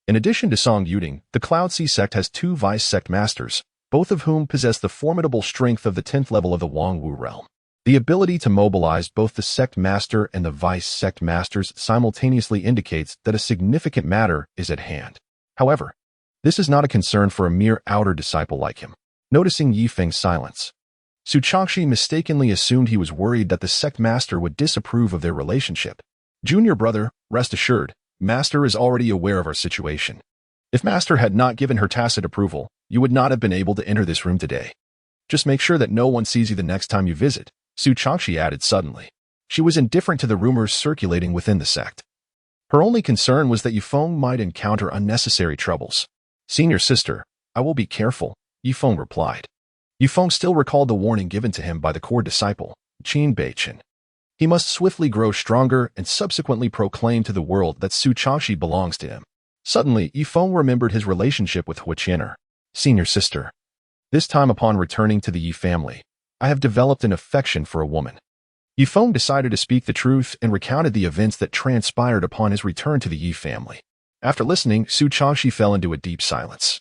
In addition to Song Yuding, the Cloud Sea sect has 2 vice sect masters, both of whom possess the formidable strength of the 10th level of the Wangwu realm. The ability to mobilize both the sect master and the vice sect masters simultaneously indicates that a significant matter is at hand. However, this is not a concern for a mere outer disciple like him. Noticing Ye Feng's silence, Su Changxi mistakenly assumed he was worried that the sect master would disapprove of their relationship. "Junior brother, rest assured, Master is already aware of our situation. If Master had not given her tacit approval, you would not have been able to enter this room today. Just make sure that no one sees you the next time you visit, Su Changxi added suddenly. She was indifferent to the rumors circulating within the sect. Her only concern was that Ye Feng might encounter unnecessary troubles. Senior sister, I will be careful, Ye Feng replied. Ye Feng still recalled the warning given to him by the core disciple, Qin Beichen. He must swiftly grow stronger and subsequently proclaim to the world that Su Changxi belongs to him. Suddenly, Ye Feng remembered his relationship with Hu Qianer, senior sister. This time upon returning to the Ye family, I have developed an affection for a woman. Ye Feng decided to speak the truth and recounted the events that transpired upon his return to the Ye family. After listening, Su Changxi fell into a deep silence.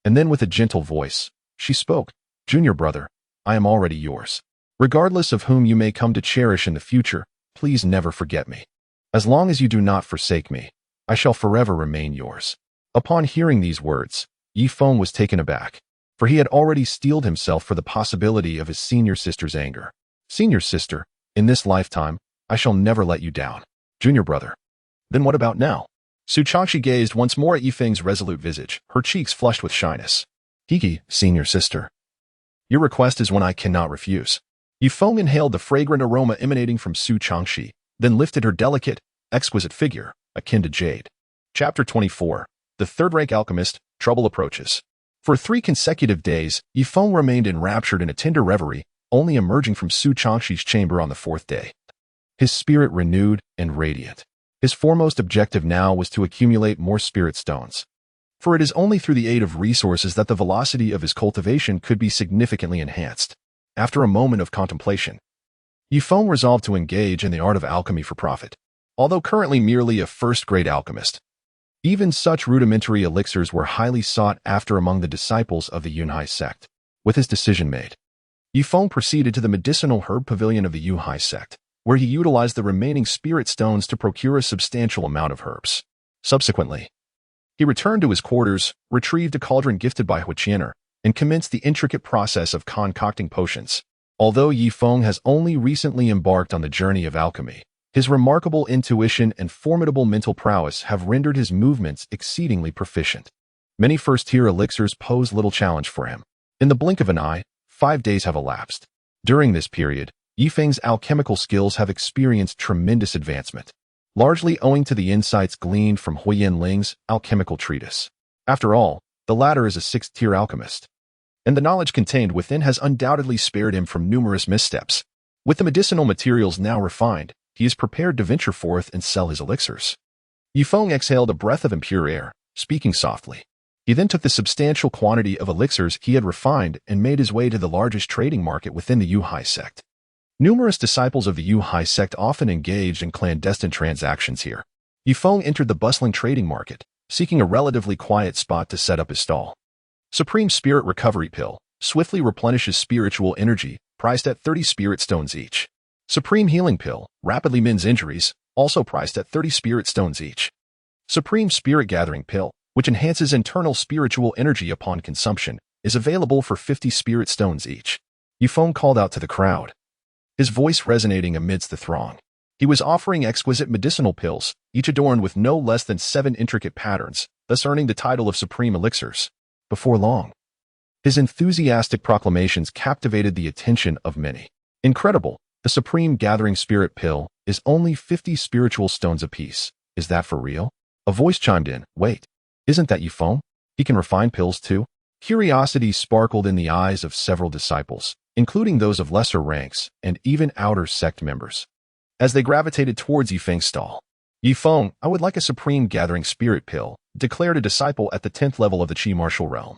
And then with a gentle voice, she spoke, Junior brother, I am already yours. Regardless of whom you may come to cherish in the future, please never forget me. As long as you do not forsake me, I shall forever remain yours. Upon hearing these words, Ye Feng was taken aback, for he had already steeled himself for the possibility of his senior sister's anger. Senior sister, in this lifetime, I shall never let you down. Junior brother. Then what about now? Su Changxi gazed once more at Ye Feng's resolute visage, her cheeks flushed with shyness. Hiki, senior sister. Your request is one I cannot refuse. Ye Feng inhaled the fragrant aroma emanating from Su Changxi, then lifted her delicate, exquisite figure, akin to jade. Chapter 24. The third-rank alchemist, trouble approaches. For 3 consecutive days, Ye Feng remained enraptured in a tender reverie, only emerging from Su Changxi's chamber on the 4th day. His spirit renewed and radiant. His foremost objective now was to accumulate more spirit stones. For it is only through the aid of resources that the velocity of his cultivation could be significantly enhanced. After a moment of contemplation, Ye Feng resolved to engage in the art of alchemy for profit. Although currently merely a first-grade alchemist, even such rudimentary elixirs were highly sought after among the disciples of the Yunhai sect. With his decision made, Ye Feng proceeded to the medicinal herb pavilion of the Yunhai sect, where he utilized the remaining spirit stones to procure a substantial amount of herbs. Subsequently, he returned to his quarters, retrieved a cauldron gifted by Hu Qianer, and commenced the intricate process of concocting potions. Although Ye Feng has only recently embarked on the journey of alchemy, his remarkable intuition and formidable mental prowess have rendered his movements exceedingly proficient. Many first-tier elixirs pose little challenge for him. In the blink of an eye, 5 days have elapsed. During this period, Ye Feng's alchemical skills have experienced tremendous advancement, largely owing to the insights gleaned from Huiyan Ling's alchemical treatise. After all, the latter is a 6th-tier alchemist, and the knowledge contained within has undoubtedly spared him from numerous missteps. With the medicinal materials now refined, he is prepared to venture forth and sell his elixirs. Ye Feng exhaled a breath of impure air, speaking softly. He then took the substantial quantity of elixirs he had refined and made his way to the largest trading market within the Yunhai sect. Numerous disciples of the Yunhai sect often engaged in clandestine transactions here. Ye Feng entered the bustling trading market, seeking a relatively quiet spot to set up his stall. Supreme Spirit Recovery Pill swiftly replenishes spiritual energy, priced at 30 spirit stones each. Supreme Healing Pill rapidly mends injuries, also priced at 30 spirit stones each. Supreme Spirit Gathering Pill, which enhances internal spiritual energy upon consumption, is available for 50 spirit stones each. Ye Feng called out to the crowd, his voice resonating amidst the throng. He was offering exquisite medicinal pills, each adorned with no less than 7 intricate patterns, thus earning the title of Supreme Elixirs. Before long, his enthusiastic proclamations captivated the attention of many. Incredible, the Supreme Gathering Spirit Pill is only 50 spiritual stones apiece. Is that for real? A voice chimed in, wait, isn't that Ye Feng? He can refine pills too? Curiosity sparkled in the eyes of several disciples, including those of lesser ranks and even outer sect members, as they gravitated towards Ye Feng's stall. Ye Feng, I would like a Supreme Gathering Spirit Pill, declared a disciple at the 10th level of the Qi martial realm.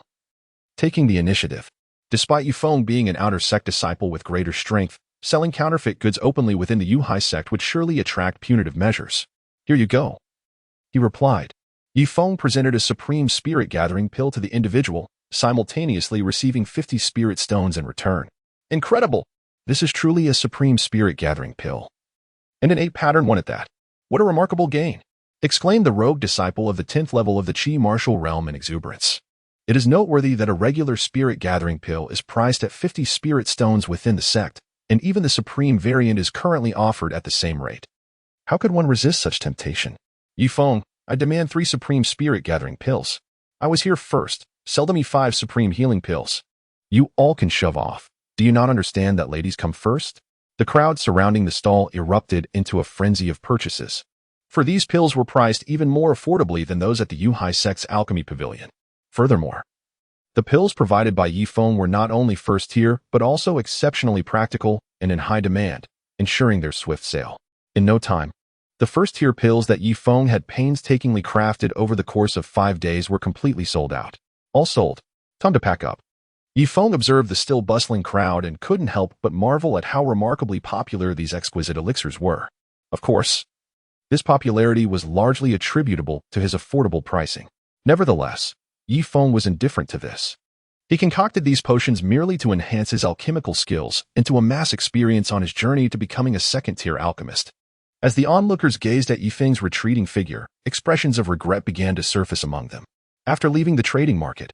Taking the initiative. Despite Ye Feng being an outer sect disciple with greater strength, selling counterfeit goods openly within the Yunhai sect would surely attract punitive measures. Here you go, he replied. Ye Feng presented a Supreme Spirit Gathering Pill to the individual, simultaneously receiving 50 spirit stones in return. Incredible! This is truly a Supreme Spirit Gathering Pill. And an 8-pattern one at that. What a remarkable gain! Exclaimed the rogue disciple of the 10th level of the Qi martial realm in exuberance. It is noteworthy that a regular Spirit Gathering Pill is priced at 50 spirit stones within the sect, and even the Supreme variant is currently offered at the same rate. How could one resist such temptation? Ye Feng, I demand 3 Supreme Spirit Gathering Pills. I was here first, Sell them E5 supreme healing pills. You all can shove off. Do you not understand that ladies come first? The crowd surrounding the stall erupted into a frenzy of purchases. For these pills were priced even more affordably than those at the Unhai Sect's alchemy pavilion. Furthermore, the pills provided by Ye Feng were not only first tier, but also exceptionally practical and in high demand, ensuring their swift sale. In no time, the first-tier pills that Ye Feng had painstakingly crafted over the course of 5 days were completely sold out. All sold. Time to pack up. Ye Feng observed the still bustling crowd and couldn't help but marvel at how remarkably popular these exquisite elixirs were. Of course, this popularity was largely attributable to his affordable pricing. Nevertheless, Ye Feng was indifferent to this. He concocted these potions merely to enhance his alchemical skills and to amass experience on his journey to becoming a second-tier alchemist. As the onlookers gazed at Ye Feng's retreating figure, expressions of regret began to surface among them. After leaving the trading market,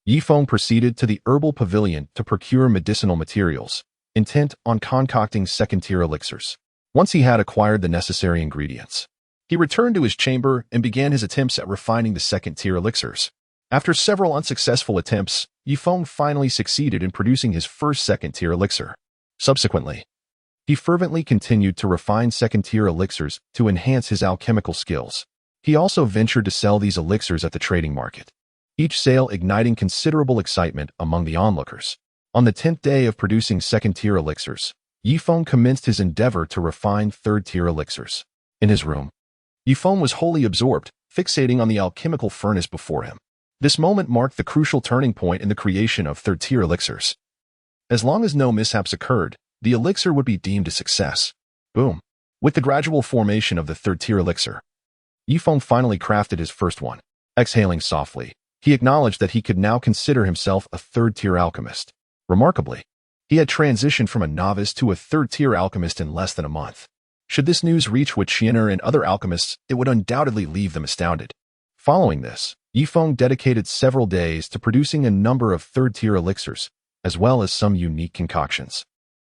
Ye Feng proceeded to the herbal pavilion to procure medicinal materials, intent on concocting second-tier elixirs. Once he had acquired the necessary ingredients, he returned to his chamber and began his attempts at refining the second-tier elixirs. After several unsuccessful attempts, Ye Feng finally succeeded in producing his first second-tier elixir. Subsequently, he fervently continued to refine second-tier elixirs to enhance his alchemical skills. He also ventured to sell these elixirs at the trading market, each sale igniting considerable excitement among the onlookers. On the 10th day of producing second-tier elixirs, Ye Feng commenced his endeavor to refine third-tier elixirs. In his room, Ye Feng was wholly absorbed, fixating on the alchemical furnace before him. This moment marked the crucial turning point in the creation of third-tier elixirs. As long as no mishaps occurred, the elixir would be deemed a success. Boom. With the gradual formation of the third-tier elixir, Ye Feng finally crafted his first one. Exhaling softly, he acknowledged that he could now consider himself a third-tier alchemist. Remarkably, he had transitioned from a novice to a third-tier alchemist in less than a month. Should this news reach Qianer and other alchemists, it would undoubtedly leave them astounded. Following this, Ye Feng dedicated several days to producing a number of third-tier elixirs, as well as some unique concoctions.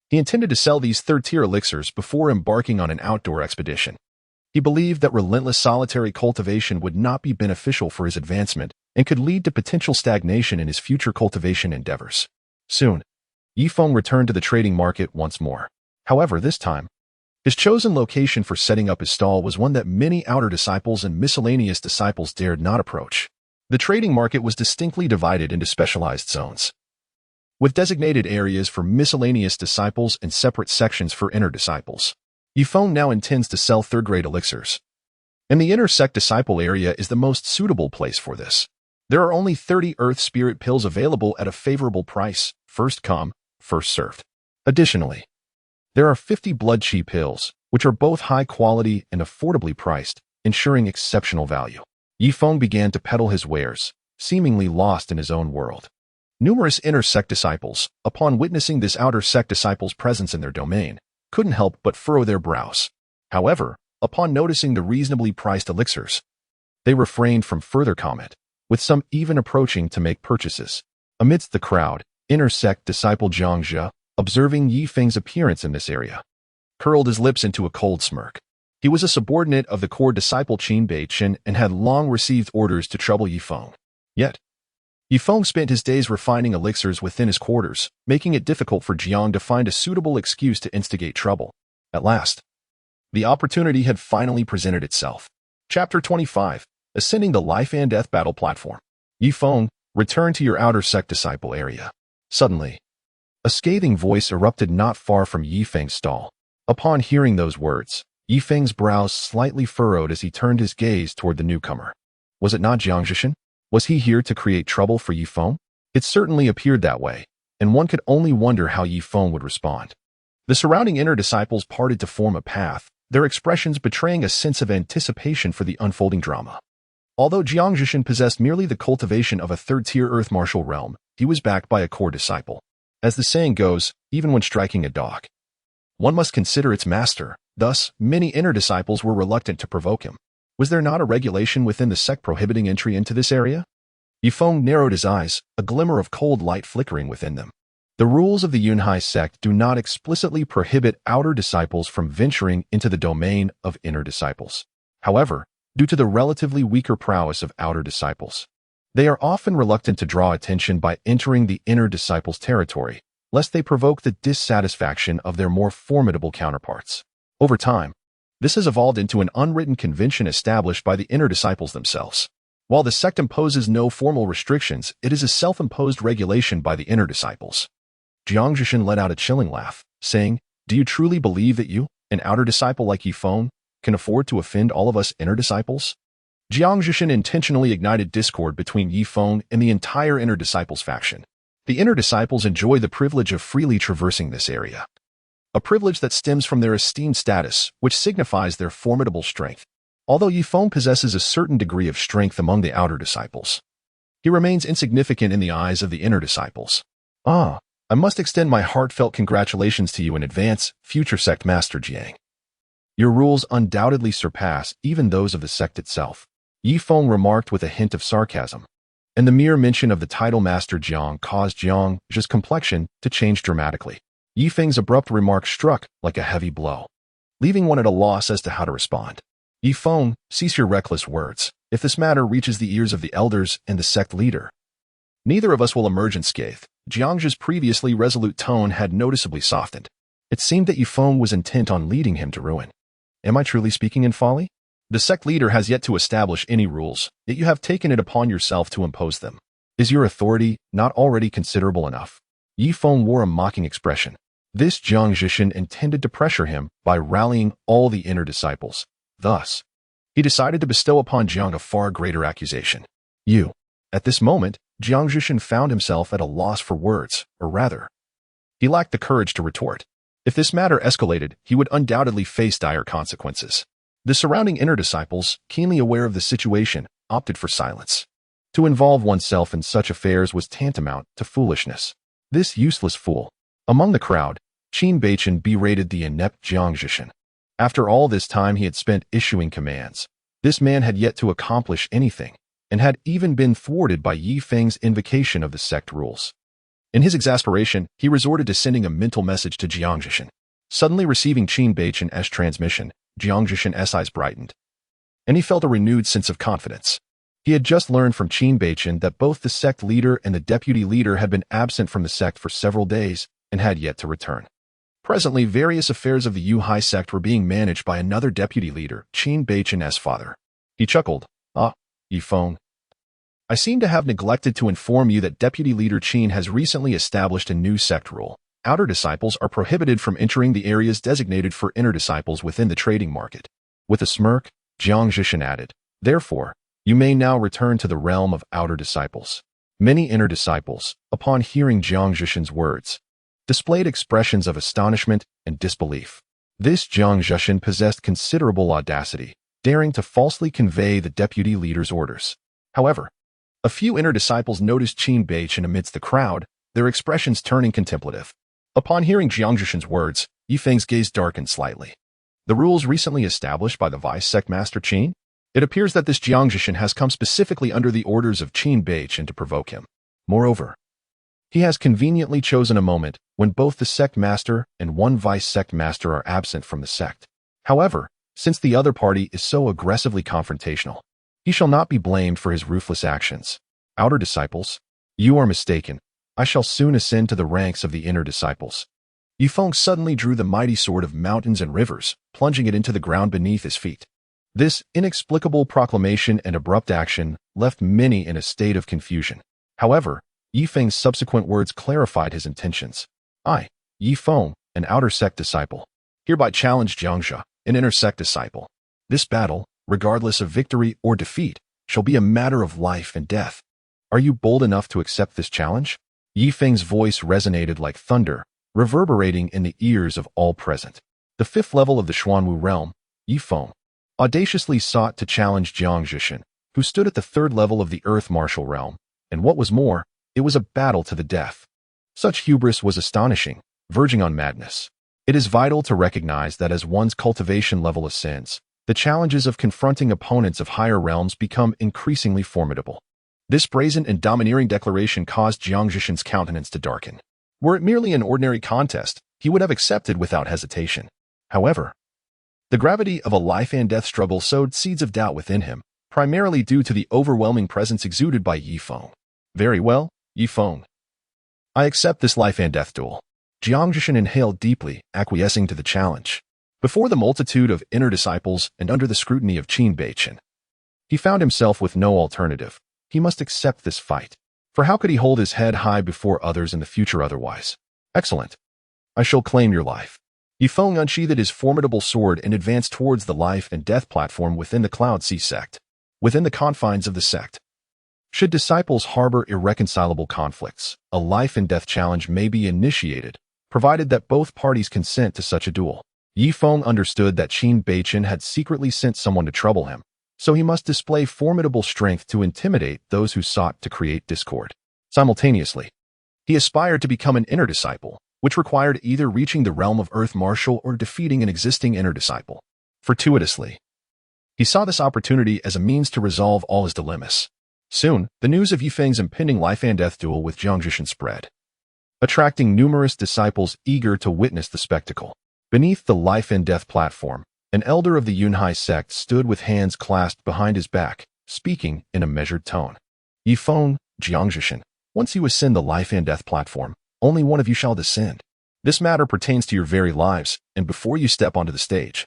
He intended to sell these third-tier elixirs before embarking on an outdoor expedition. He believed that relentless solitary cultivation would not be beneficial for his advancement and could lead to potential stagnation in his future cultivation endeavors. Soon, Ye Feng returned to the trading market once more. However, this time, his chosen location for setting up his stall was one that many outer disciples and miscellaneous disciples dared not approach. The trading market was distinctly divided into specialized zones, with designated areas for miscellaneous disciples and separate sections for inner disciples. Ye Feng now intends to sell third-grade elixirs, and the inner sect disciple area is the most suitable place for this. There are only 30 earth spirit pills available at a favorable price, first come, first served. Additionally, there are 50 blood chi pills, which are both high quality and affordably priced, ensuring exceptional value. Ye Feng began to peddle his wares, seemingly lost in his own world. Numerous inner sect disciples, upon witnessing this outer sect disciple's presence in their domain, couldn't help but furrow their brows. However, upon noticing the reasonably priced elixirs, they refrained from further comment, with some even approaching to make purchases. Amidst the crowd, inner sect disciple Zhang Zhe, observing Ye Feng's appearance in this area, curled his lips into a cold smirk. He was a subordinate of the core disciple Qin Beichen and had long received orders to trouble Ye Feng. Yet, Ye Feng spent his days refining elixirs within his quarters, making it difficult for Jiang to find a suitable excuse to instigate trouble. At last, the opportunity had finally presented itself. Chapter 25. Ascending the Life and Death Battle Platform. Ye Feng, return to your outer sect disciple area. Suddenly, a scathing voice erupted not far from Ye Feng's stall. Upon hearing those words, Ye Feng's brows slightly furrowed as he turned his gaze toward the newcomer. Was it not Jiang Zhishan? Was he here to create trouble for Ye Feng? It certainly appeared that way, and one could only wonder how Ye Feng would respond. The surrounding inner disciples parted to form a path, their expressions betraying a sense of anticipation for the unfolding drama. Although Jiang Zhishan possessed merely the cultivation of a third-tier earth martial realm, he was backed by a core disciple. As the saying goes, even when striking a dog, one must consider its master. Thus, many inner disciples were reluctant to provoke him. Was there not a regulation within the sect prohibiting entry into this area? Ye Feng narrowed his eyes, a glimmer of cold light flickering within them. The rules of the Unhai sect do not explicitly prohibit outer disciples from venturing into the domain of inner disciples. However, due to the relatively weaker prowess of outer disciples, They are often reluctant to draw attention by entering the inner disciple's territory, lest they provoke the dissatisfaction of their more formidable counterparts. Over time, this has evolved into an unwritten convention established by the inner disciples themselves. While the sect imposes no formal restrictions, it is a self-imposed regulation by the inner disciples. Jiang Zhishan let out a chilling laugh, saying, "Do you truly believe that you, an outer disciple like Ye Feng, can afford to offend all of us inner disciples?" Jiang Zhishan intentionally ignited discord between Ye Feng and the entire inner disciples faction. The inner disciples enjoy the privilege of freely traversing this area, a privilege that stems from their esteemed status, which signifies their formidable strength. Although Ye Feng possesses a certain degree of strength among the outer disciples, he remains insignificant in the eyes of the inner disciples. I must extend my heartfelt congratulations to you in advance, future sect master Jiang. Your rules undoubtedly surpass even those of the sect itself, Ye Feng remarked with a hint of sarcasm. And the mere mention of the title Master Jiang caused Jiang Zhi's complexion to change dramatically. Ye Feng's abrupt remark struck like a heavy blow, leaving one at a loss as to how to respond. Ye Feng, cease your reckless words. If this matter reaches the ears of the elders and the sect leader, neither of us will emerge unscathed. Jiang Zhi's previously resolute tone had noticeably softened. It seemed that Ye Feng was intent on leading him to ruin. Am I truly speaking in folly? The sect leader has yet to establish any rules, yet you have taken it upon yourself to impose them. Is your authority not already considerable enough? Ye Feng wore a mocking expression. This Jiang Zhishan intended to pressure him by rallying all the inner disciples. Thus, he decided to bestow upon Jiang a far greater accusation. You. At this moment, Jiang Zhishan found himself at a loss for words, or rather, he lacked the courage to retort. If this matter escalated, he would undoubtedly face dire consequences. The surrounding inner disciples, keenly aware of the situation, opted for silence. To involve oneself in such affairs was tantamount to foolishness. This useless fool. Among the crowd, Qin Beichen berated the inept Jiang Zhishan. After all this time he had spent issuing commands, this man had yet to accomplish anything, and had even been thwarted by Ye Feng's invocation of the sect rules. In his exasperation, he resorted to sending a mental message to Jiang Zhishan. Suddenly receiving Qin Beichen's transmission, Jiang Zhishan's eyes brightened, and he felt a renewed sense of confidence. He had just learned from Qin Beichen that both the sect leader and the deputy leader had been absent from the sect for several days and had yet to return. Presently, various affairs of the Yuhai sect were being managed by another deputy leader, Qin Beichen's father. He chuckled. Ye Feng, I seem to have neglected to inform you that deputy leader Qin has recently established a new sect rule. Outer disciples are prohibited from entering the areas designated for inner disciples within the trading market. With a smirk, Jiang Zhishan added, therefore, you may now return to the realm of outer disciples. Many inner disciples, upon hearing Jiang Zhishan's words, displayed expressions of astonishment and disbelief. This Jiang Zhishan possessed considerable audacity, daring to falsely convey the deputy leader's orders. However, a few inner disciples noticed Qin Beichen amidst the crowd, their expressions turning contemplative. Upon hearing Jiang Zhishan's words, Ye Feng's gaze darkened slightly. The rules recently established by the vice sect master Qin? It appears that this Jiang Zhishan has come specifically under the orders of Qin Beichen to provoke him. Moreover, he has conveniently chosen a moment when both the sect master and one vice sect master are absent from the sect. However, since the other party is so aggressively confrontational, he shall not be blamed for his ruthless actions. Outer disciples, you are mistaken. I shall soon ascend to the ranks of the inner disciples. Ye Feng suddenly drew the mighty sword of mountains and rivers, plunging it into the ground beneath his feet. This inexplicable proclamation and abrupt action left many in a state of confusion. However, Ye Feng's subsequent words clarified his intentions. I, Ye Feng, an outer sect disciple, hereby challenge Jiang Zhi, an inner sect disciple. This battle, regardless of victory or defeat, shall be a matter of life and death. Are you bold enough to accept this challenge? Ye Feng's voice resonated like thunder, reverberating in the ears of all present. The fifth level of the Xuanwu realm, Ye Feng, audaciously sought to challenge Jiang Zhishan, who stood at the third level of the Earth Martial realm, and what was more, it was a battle to the death. Such hubris was astonishing, verging on madness. It is vital to recognize that as one's cultivation level ascends, the challenges of confronting opponents of higher realms become increasingly formidable. This brazen and domineering declaration caused Jiang Zhishan's countenance to darken. Were it merely an ordinary contest, he would have accepted without hesitation. However, the gravity of a life-and-death struggle sowed seeds of doubt within him, primarily due to the overwhelming presence exuded by Ye Feng. Very well, Ye Feng. I accept this life and death duel. Jiang Zhishan inhaled deeply, acquiescing to the challenge. Before the multitude of inner disciples and under the scrutiny of Qin Beichen, he found himself with no alternative. He must accept this fight. For how could he hold his head high before others in the future otherwise? Excellent. I shall claim your life. Ye Feng unsheathed his formidable sword and advanced towards the life and death platform within the Cloud Sea sect. Within the confines of the sect, should disciples harbor irreconcilable conflicts, a life and death challenge may be initiated, provided that both parties consent to such a duel. Ye Feng understood that Qin Beichen had secretly sent someone to trouble him, so he must display formidable strength to intimidate those who sought to create discord. Simultaneously, he aspired to become an inner disciple, which required either reaching the realm of Earth Martial or defeating an existing inner disciple. Fortuitously, he saw this opportunity as a means to resolve all his dilemmas. Soon, the news of Ye Feng's impending life and death duel with Jiang Zhishan spread, attracting numerous disciples eager to witness the spectacle. Beneath the life and death platform, an elder of the Yunhai sect stood with hands clasped behind his back, speaking in a measured tone. Ye Feng, Jiang Zhishan, once you ascend the life and death platform, only one of you shall descend. This matter pertains to your very lives, and before you step onto the stage,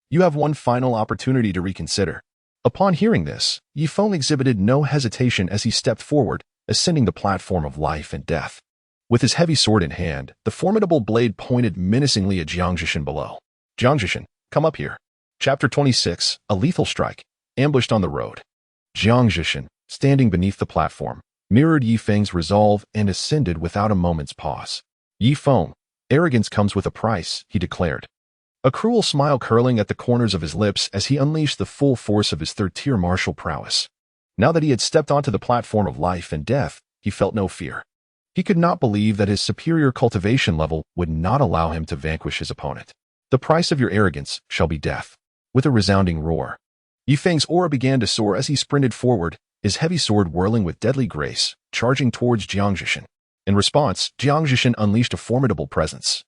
you have one final opportunity to reconsider. Upon hearing this, Ye Feng exhibited no hesitation as he stepped forward, ascending the platform of life and death. With his heavy sword in hand, the formidable blade pointed menacingly at Jiang Zhishan below. Jiang Zhishan, come up here. Chapter 26, A Lethal Strike, Ambushed on the Road. Jiang Zhishan, standing beneath the platform, mirrored Ye Feng's resolve and ascended without a moment's pause. Ye Feng, arrogance comes with a price, he declared, a cruel smile curling at the corners of his lips as he unleashed the full force of his third-tier martial prowess. Now that he had stepped onto the platform of life and death, he felt no fear. He could not believe that his superior cultivation level would not allow him to vanquish his opponent. The price of your arrogance shall be death. With a resounding roar, Ye Feng's aura began to soar as he sprinted forward, his heavy sword whirling with deadly grace, charging towards Jiang Zhishan. In response, Jiang Zhishan unleashed a formidable presence,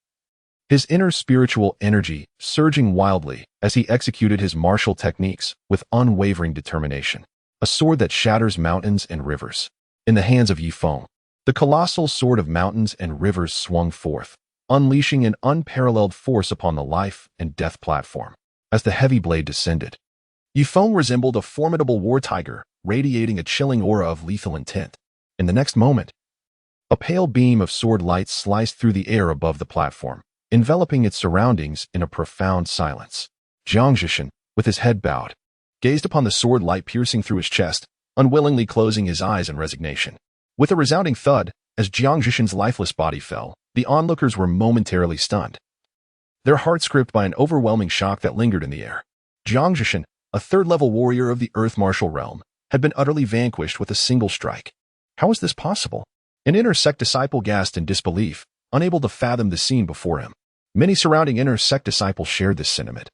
his inner spiritual energy surging wildly as he executed his martial techniques with unwavering determination. A sword that shatters mountains and rivers. In the hands of Ye Feng, the colossal sword of mountains and rivers swung forth, unleashing an unparalleled force upon the life and death platform. As the heavy blade descended, Ye Feng resembled a formidable war tiger, radiating a chilling aura of lethal intent. In the next moment, a pale beam of sword light sliced through the air above the platform, enveloping its surroundings in a profound silence. Jiang Zhishan, with his head bowed, gazed upon the sword light piercing through his chest, unwillingly closing his eyes in resignation. With a resounding thud, as Jiang Zhishan's lifeless body fell, the onlookers were momentarily stunned, their hearts gripped by an overwhelming shock that lingered in the air. Jiang Zhishan, a third-level warrior of the Earth Martial realm, had been utterly vanquished with a single strike. How was this possible? An inner sect disciple gasped in disbelief, unable to fathom the scene before him. Many surrounding inner sect disciples shared this sentiment,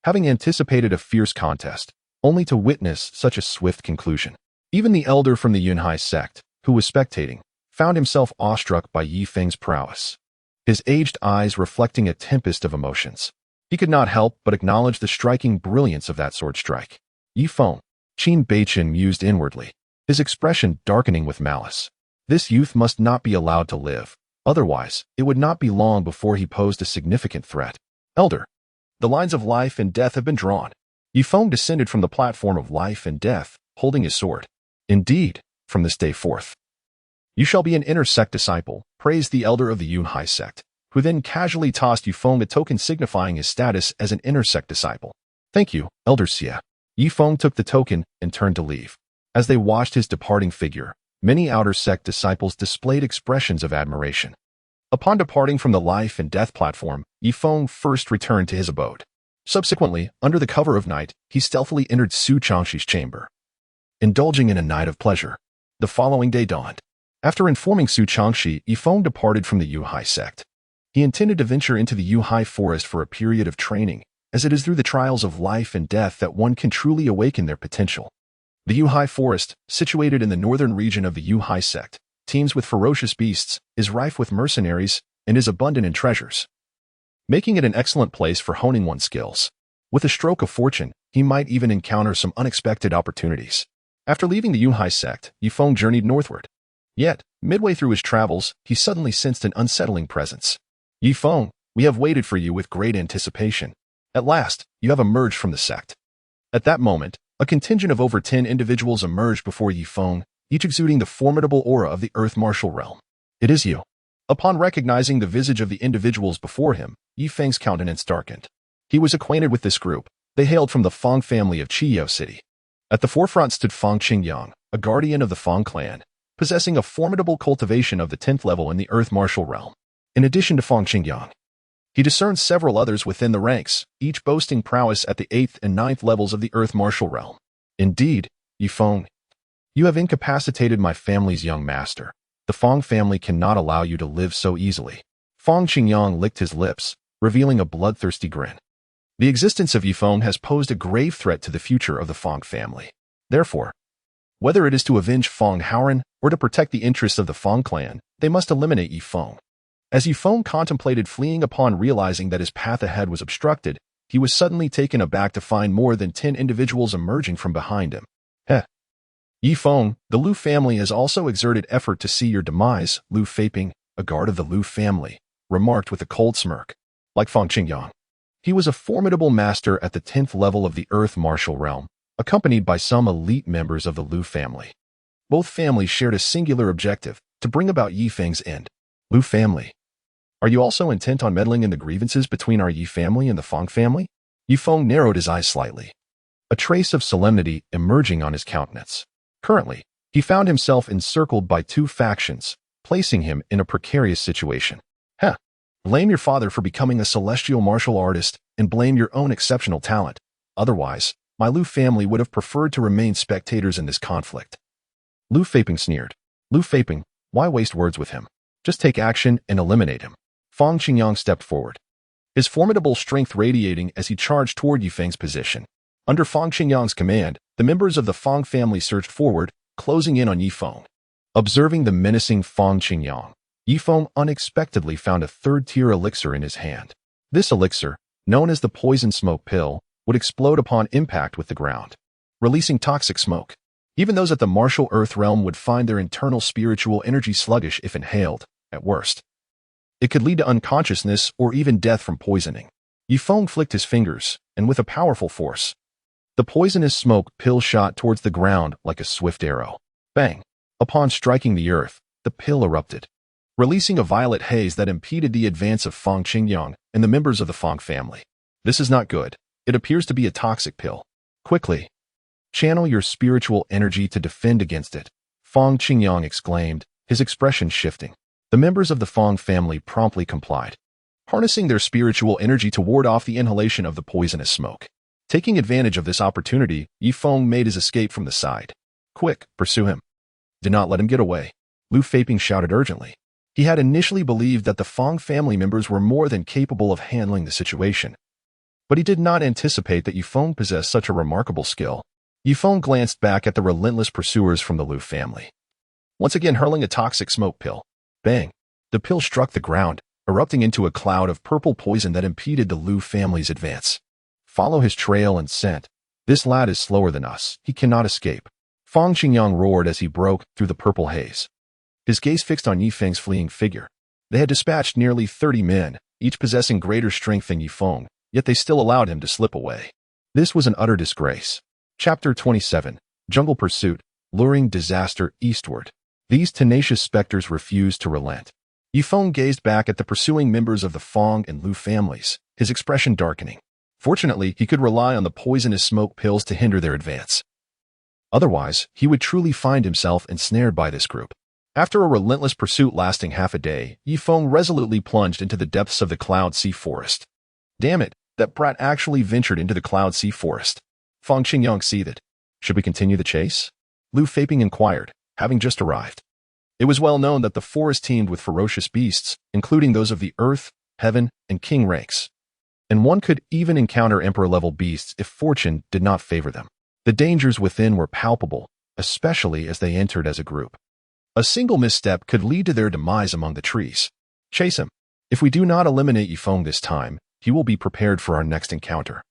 having anticipated a fierce contest, only to witness such a swift conclusion. Even the elder from the Yunhai sect, who was spectating, found himself awestruck by Ye Feng's prowess, his aged eyes reflecting a tempest of emotions. He could not help but acknowledge the striking brilliance of that sword strike. Ye Feng, Qin Beichen mused inwardly, his expression darkening with malice. This youth must not be allowed to live. Otherwise, it would not be long before he posed a significant threat. Elder, the lines of life and death have been drawn. Ye Feng descended from the platform of life and death, holding his sword. Indeed, from this day forth, you shall be an inner sect disciple, praised the elder of the Yunhai sect, who then casually tossed Ye Feng a token signifying his status as an inner sect disciple. Thank you, Elder Xie. Ye Feng took the token and turned to leave. As they watched his departing figure, many outer sect disciples displayed expressions of admiration. Upon departing from the life and death platform, Ye Feng first returned to his abode. Subsequently, under the cover of night, he stealthily entered Su Changshi's chamber, indulging in a night of pleasure. The following day dawned. After informing Su Changshi, Ye Feng departed from the Yuhai sect. He intended to venture into the Yuhai forest for a period of training, as it is through the trials of life and death that one can truly awaken their potential. The Yuhai forest, situated in the northern region of the Yuhai sect, teems with ferocious beasts, is rife with mercenaries, and is abundant in treasures, making it an excellent place for honing one's skills. With a stroke of fortune, he might even encounter some unexpected opportunities. After leaving the Yunhai sect, Ye Feng journeyed northward. Yet, midway through his travels, he suddenly sensed an unsettling presence. Ye Feng, we have waited for you with great anticipation. At last, you have emerged from the sect. At that moment, a contingent of over 10 individuals emerged before Ye Feng, each exuding the formidable aura of the earth martial realm. It is you. Upon recognizing the visage of the individuals before him, Ye Feng's countenance darkened. He was acquainted with this group. They hailed from the Feng family of Chiyo City. At the forefront stood Feng Qingyang, a guardian of the Feng clan, possessing a formidable cultivation of the 10th level in the earth martial realm. In addition to Feng Qingyang, he discerned several others within the ranks, each boasting prowess at the 8th and 9th levels of the earth martial realm. Indeed, Ye Feng, you have incapacitated my family's young master. The Feng family cannot allow you to live so easily. Feng Qingyang licked his lips, revealing a bloodthirsty grin. The existence of Ye Feng has posed a grave threat to the future of the Feng family. Therefore, whether it is to avenge Feng Haoran or to protect the interests of the Feng clan, they must eliminate Ye Feng. As Ye Feng contemplated fleeing upon realizing that his path ahead was obstructed, he was suddenly taken aback to find more than 10 individuals emerging from behind him. Ye Feng, the Lu family has also exerted effort to see your demise, Lu Feiping, a guard of the Lu family, remarked with a cold smirk. Like Feng Qingyang, he was a formidable master at the 10th level of the earth martial realm, accompanied by some elite members of the Lu family. Both families shared a singular objective, to bring about Ye Feng's end. Lu family, are you also intent on meddling in the grievances between our Ye family and the Feng family? Ye Feng narrowed his eyes slightly, a trace of solemnity emerging on his countenance. Currently, he found himself encircled by two factions, placing him in a precarious situation. Blame your father for becoming a celestial martial artist and blame your own exceptional talent. Otherwise, my Lu family would have preferred to remain spectators in this conflict. Lu Feiping sneered. Lu Feiping, why waste words with him? Just take action and eliminate him. Feng Qingyang stepped forward, his formidable strength radiating as he charged toward Ye Feng's position. Under Feng Qingyang's command, the members of the Feng family surged forward, closing in on Ye Feng. Observing the menacing Feng Qingyang, Ye Feng unexpectedly found a third-tier elixir in his hand. This elixir, known as the poison smoke pill, would explode upon impact with the ground, releasing toxic smoke. Even those at the martial earth realm would find their internal spiritual energy sluggish if inhaled, at worst. It could lead to unconsciousness or even death from poisoning. Ye Feng flicked his fingers, and with a powerful force, the poisonous smoke pill shot towards the ground like a swift arrow. Bang! Upon striking the earth, the pill erupted, releasing a violet haze that impeded the advance of Feng Qingyang and the members of the Feng family. This is not good. It appears to be a toxic pill. Quickly, channel your spiritual energy to defend against it, Feng Qingyang exclaimed, his expression shifting. The members of the Feng family promptly complied, harnessing their spiritual energy to ward off the inhalation of the poisonous smoke. Taking advantage of this opportunity, Ye Feng made his escape from the side. Quick, pursue him. Do not let him get away, Lu Feiping shouted urgently. He had initially believed that the Feng family members were more than capable of handling the situation, but he did not anticipate that Ye Feng possessed such a remarkable skill. Ye Feng glanced back at the relentless pursuers from the Lu family, once again hurling a toxic smoke pill. Bang! The pill struck the ground, erupting into a cloud of purple poison that impeded the Lu family's advance. Follow his trail and scent. This lad is slower than us. He cannot escape. Feng Qingyang roared as he broke through the purple haze, his gaze fixed on Ye Feng's fleeing figure. They had dispatched nearly 30 men, each possessing greater strength than Ye Feng, yet they still allowed him to slip away. This was an utter disgrace. Chapter 27, Jungle Pursuit, Luring Disaster Eastward. These tenacious specters refused to relent. Ye Feng gazed back at the pursuing members of the Feng and Lu families, his expression darkening. Fortunately, he could rely on the poisonous smoke pills to hinder their advance. Otherwise, he would truly find himself ensnared by this group. After a relentless pursuit lasting half a day, Ye Feng resolutely plunged into the depths of the Cloud Sea Forest. Damn it, that brat actually ventured into the Cloud Sea Forest. Feng Qingyang seethed. Should we continue the chase? Lu Feiping inquired, having just arrived. It was well known that the forest teemed with ferocious beasts, including those of the earth, heaven, and king ranks. And one could even encounter emperor-level beasts if fortune did not favor them. The dangers within were palpable, especially as they entered as a group. A single misstep could lead to their demise among the trees. Chase him. If we do not eliminate Ye Feng this time, he will be prepared for our next encounter.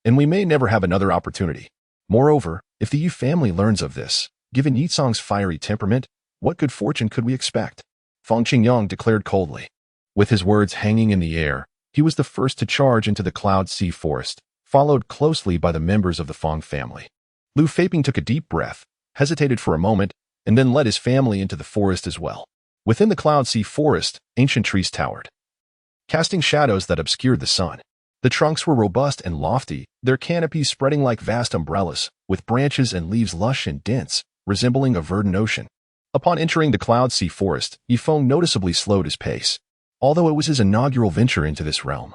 and we may never have another opportunity. Moreover, if the Yu family learns of this, given Yi Cong's fiery temperament, what good fortune could we expect? Feng Qingyang declared coldly. With his words hanging in the air, he was the first to charge into the Cloud Sea Forest, followed closely by the members of the Feng family. Lu Feiping took a deep breath, hesitated for a moment, and then led his family into the forest as well. Within the Cloud Sea Forest, ancient trees towered, casting shadows that obscured the sun. The trunks were robust and lofty, their canopies spreading like vast umbrellas, with branches and leaves lush and dense, resembling a verdant ocean. Upon entering the Cloud Sea Forest, Ye Feng noticeably slowed his pace. Although it was his inaugural venture into this realm,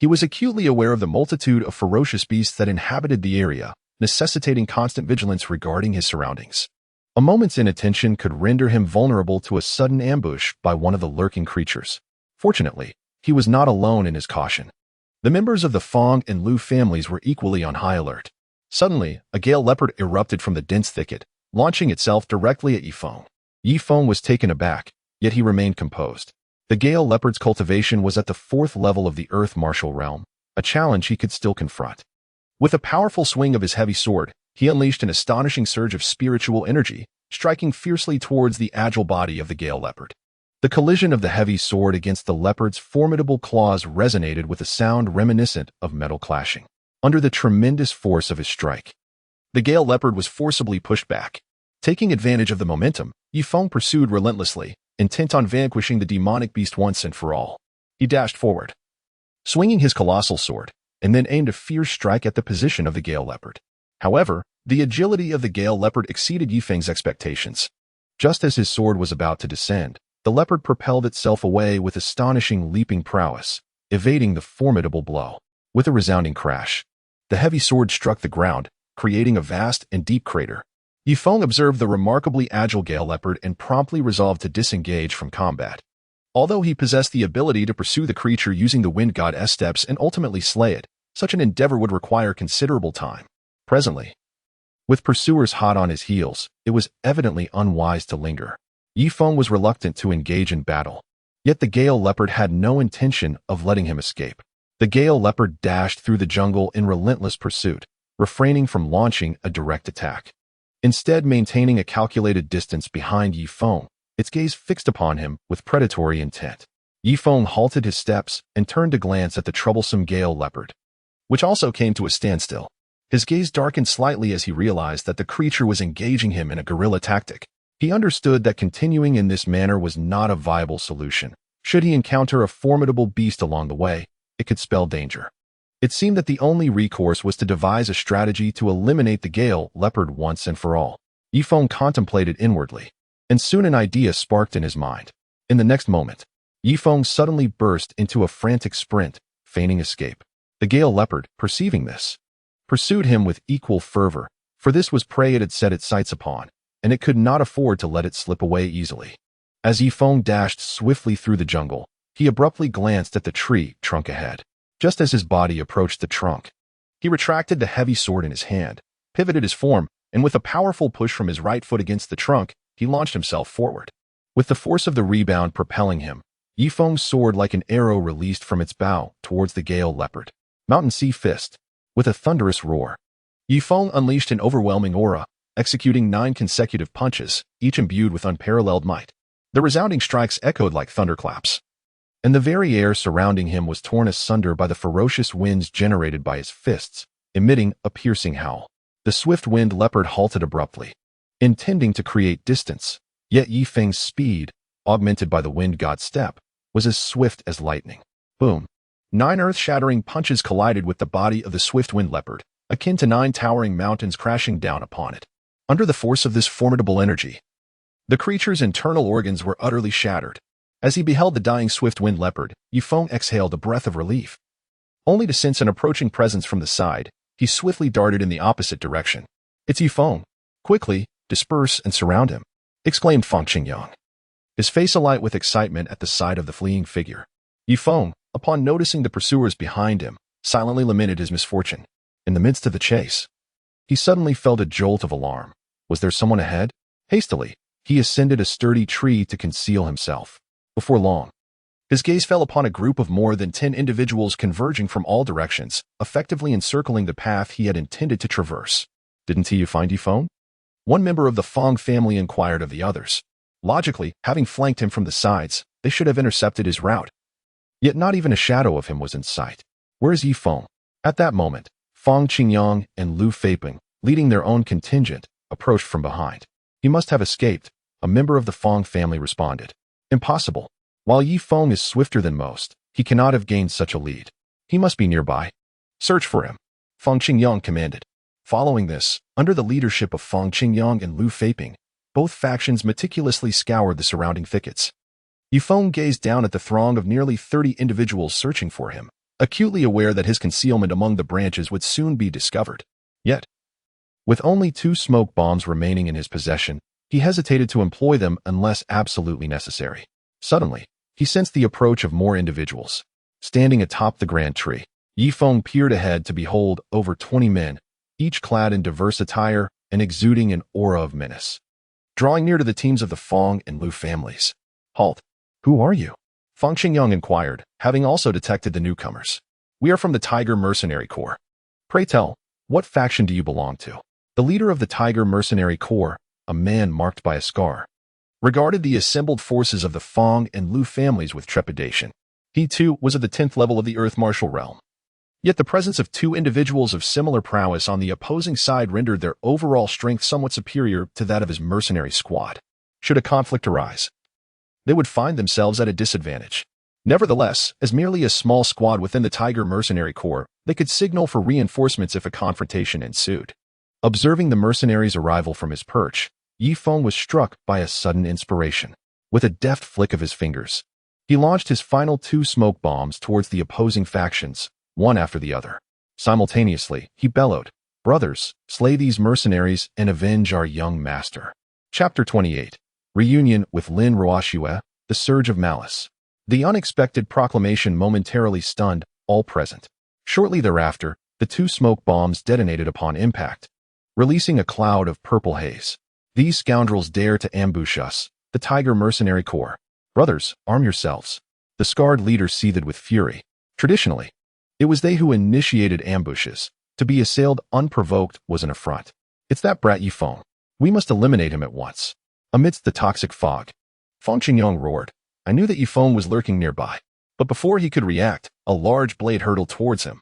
he was acutely aware of the multitude of ferocious beasts that inhabited the area, necessitating constant vigilance regarding his surroundings. A moment's inattention could render him vulnerable to a sudden ambush by one of the lurking creatures. Fortunately, he was not alone in his caution. The members of the Feng and Lu families were equally on high alert. Suddenly, a gale leopard erupted from the dense thicket, launching itself directly at Ye Feng. Ye Feng was taken aback, yet he remained composed. The gale leopard's cultivation was at the 4th level of the earth martial realm, a challenge he could still confront. With a powerful swing of his heavy sword, he unleashed an astonishing surge of spiritual energy, striking fiercely towards the agile body of the gale leopard. The collision of the heavy sword against the leopard's formidable claws resonated with a sound reminiscent of metal clashing. Under the tremendous force of his strike, the gale leopard was forcibly pushed back. Taking advantage of the momentum, Ye Feng pursued relentlessly, intent on vanquishing the demonic beast once and for all. He dashed forward, swinging his colossal sword, and then aimed a fierce strike at the position of the gale leopard. However, the agility of the gale leopard exceeded Ye Feng's expectations. Just as his sword was about to descend, the leopard propelled itself away with astonishing leaping prowess, evading the formidable blow. With a resounding crash, the heavy sword struck the ground, creating a vast and deep crater. Ye Feng observed the remarkably agile gale leopard and promptly resolved to disengage from combat. Although he possessed the ability to pursue the creature using the wind god's steps and ultimately slay it, such an endeavor would require considerable time. Presently, with pursuers hot on his heels, it was evidently unwise to linger. Ye Feng was reluctant to engage in battle, yet the gale leopard had no intention of letting him escape. The gale leopard dashed through the jungle in relentless pursuit, refraining from launching a direct attack. Instead, maintaining a calculated distance behind Ye Feng, its gaze fixed upon him with predatory intent. Ye Feng halted his steps and turned to glance at the troublesome gale leopard, which also came to a standstill. His gaze darkened slightly as he realized that the creature was engaging him in a guerrilla tactic. He understood that continuing in this manner was not a viable solution. Should he encounter a formidable beast along the way, it could spell danger. It seemed that the only recourse was to devise a strategy to eliminate the gale leopard once and for all. Ye Feng contemplated inwardly, and soon an idea sparked in his mind. In the next moment, Ye Feng suddenly burst into a frantic sprint, feigning escape. The gale leopard, perceiving this, pursued him with equal fervor, for this was prey it had set its sights upon, and it could not afford to let it slip away easily. As Ye Feng dashed swiftly through the jungle, he abruptly glanced at the tree trunk ahead. Just as his body approached the trunk, he retracted the heavy sword in his hand, pivoted his form, and with a powerful push from his right foot against the trunk, he launched himself forward. With the force of the rebound propelling him, Ye Feng soared like an arrow released from its bow towards the gale leopard. Mountain Sea Fist. With a thunderous roar, Ye Feng unleashed an overwhelming aura, executing 9 consecutive punches, each imbued with unparalleled might. The resounding strikes echoed like thunderclaps, and the very air surrounding him was torn asunder by the ferocious winds generated by his fists, emitting a piercing howl. The swift-winged leopard halted abruptly, intending to create distance, yet Ye Feng's speed, augmented by the wind god's step, was as swift as lightning. Boom! 9 earth-shattering punches collided with the body of the swift-winged leopard, akin to 9 towering mountains crashing down upon it. Under the force of this formidable energy, the creature's internal organs were utterly shattered. As he beheld the dying swift-winged leopard, Ye Feng exhaled a breath of relief. Only to sense an approaching presence from the side, he swiftly darted in the opposite direction. "It's Ye Feng! Quickly, disperse and surround him," exclaimed Feng Qingyang, his face alight with excitement at the sight of the fleeing figure. Ye Feng, upon noticing the pursuers behind him, silently lamented his misfortune. In the midst of the chase, he suddenly felt a jolt of alarm. Was there someone ahead? Hastily, he ascended a sturdy tree to conceal himself. Before long, His gaze fell upon a group of more than 10 individuals converging from all directions, effectively encircling the path he had intended to traverse. Didn't you find Ye Feng? One member of the Feng family inquired of the others. Logically, having flanked him from the sides, they should have intercepted his route. Yet not even a shadow of him was in sight. Where is Ye Feng? At that moment, Feng Qingyang and Lu Feiping, leading their own contingent, approached from behind. He must have escaped, a member of the Feng family responded. Impossible. While Ye Feng is swifter than most, he cannot have gained such a lead. He must be nearby. Search for him, Feng Qingyang commanded. Following this, under the leadership of Feng Qingyang and Lu Feiping, both factions meticulously scoured the surrounding thickets. Ye Feng gazed down at the throng of nearly 30 individuals searching for him, acutely aware that his concealment among the branches would soon be discovered. Yet, with only 2 smoke bombs remaining in his possession, he hesitated to employ them unless absolutely necessary. Suddenly, he sensed the approach of more individuals. Standing atop the grand tree, Ye Feng peered ahead to behold over 20 men, each clad in diverse attire and exuding an aura of menace. Drawing near to the teams of the Feng and Lu families. Halt. Who are you? Feng Qingyang inquired, having also detected the newcomers. We are from the Tiger Mercenary Corps. Pray tell, what faction do you belong to? The leader of the Tiger Mercenary Corps, a man marked by a scar, regarded the assembled forces of the Feng and Lu families with trepidation. He too was of the 10th level of the Earth Martial Realm. Yet the presence of 2 individuals of similar prowess on the opposing side rendered their overall strength somewhat superior to that of his mercenary squad. Should a conflict arise, they would find themselves at a disadvantage. Nevertheless, as merely a small squad within the Tiger Mercenary Corps, they could signal for reinforcements if a confrontation ensued. Observing the mercenaries' arrival from his perch, Ye Feng was struck by a sudden inspiration. With a deft flick of his fingers, he launched his final 2 smoke bombs towards the opposing factions, one after the other. Simultaneously, he bellowed, "Brothers, slay these mercenaries and avenge our young master." Chapter 28. Reunion with Lin Ruoxue, the Surge of Malice. The unexpected proclamation momentarily stunned all present. Shortly thereafter, the 2 smoke bombs detonated upon impact, releasing a cloud of purple haze. These scoundrels dare to ambush us, the Tiger Mercenary Corps. Brothers, arm yourselves. The scarred leader seethed with fury. Traditionally, it was they who initiated ambushes. To be assailed unprovoked was an affront. It's that brat Ye Feng. We must eliminate him at once. Amidst the toxic fog, Feng Qingyang roared. I knew that Ye Feng was lurking nearby. But before he could react, a large blade hurtled towards him,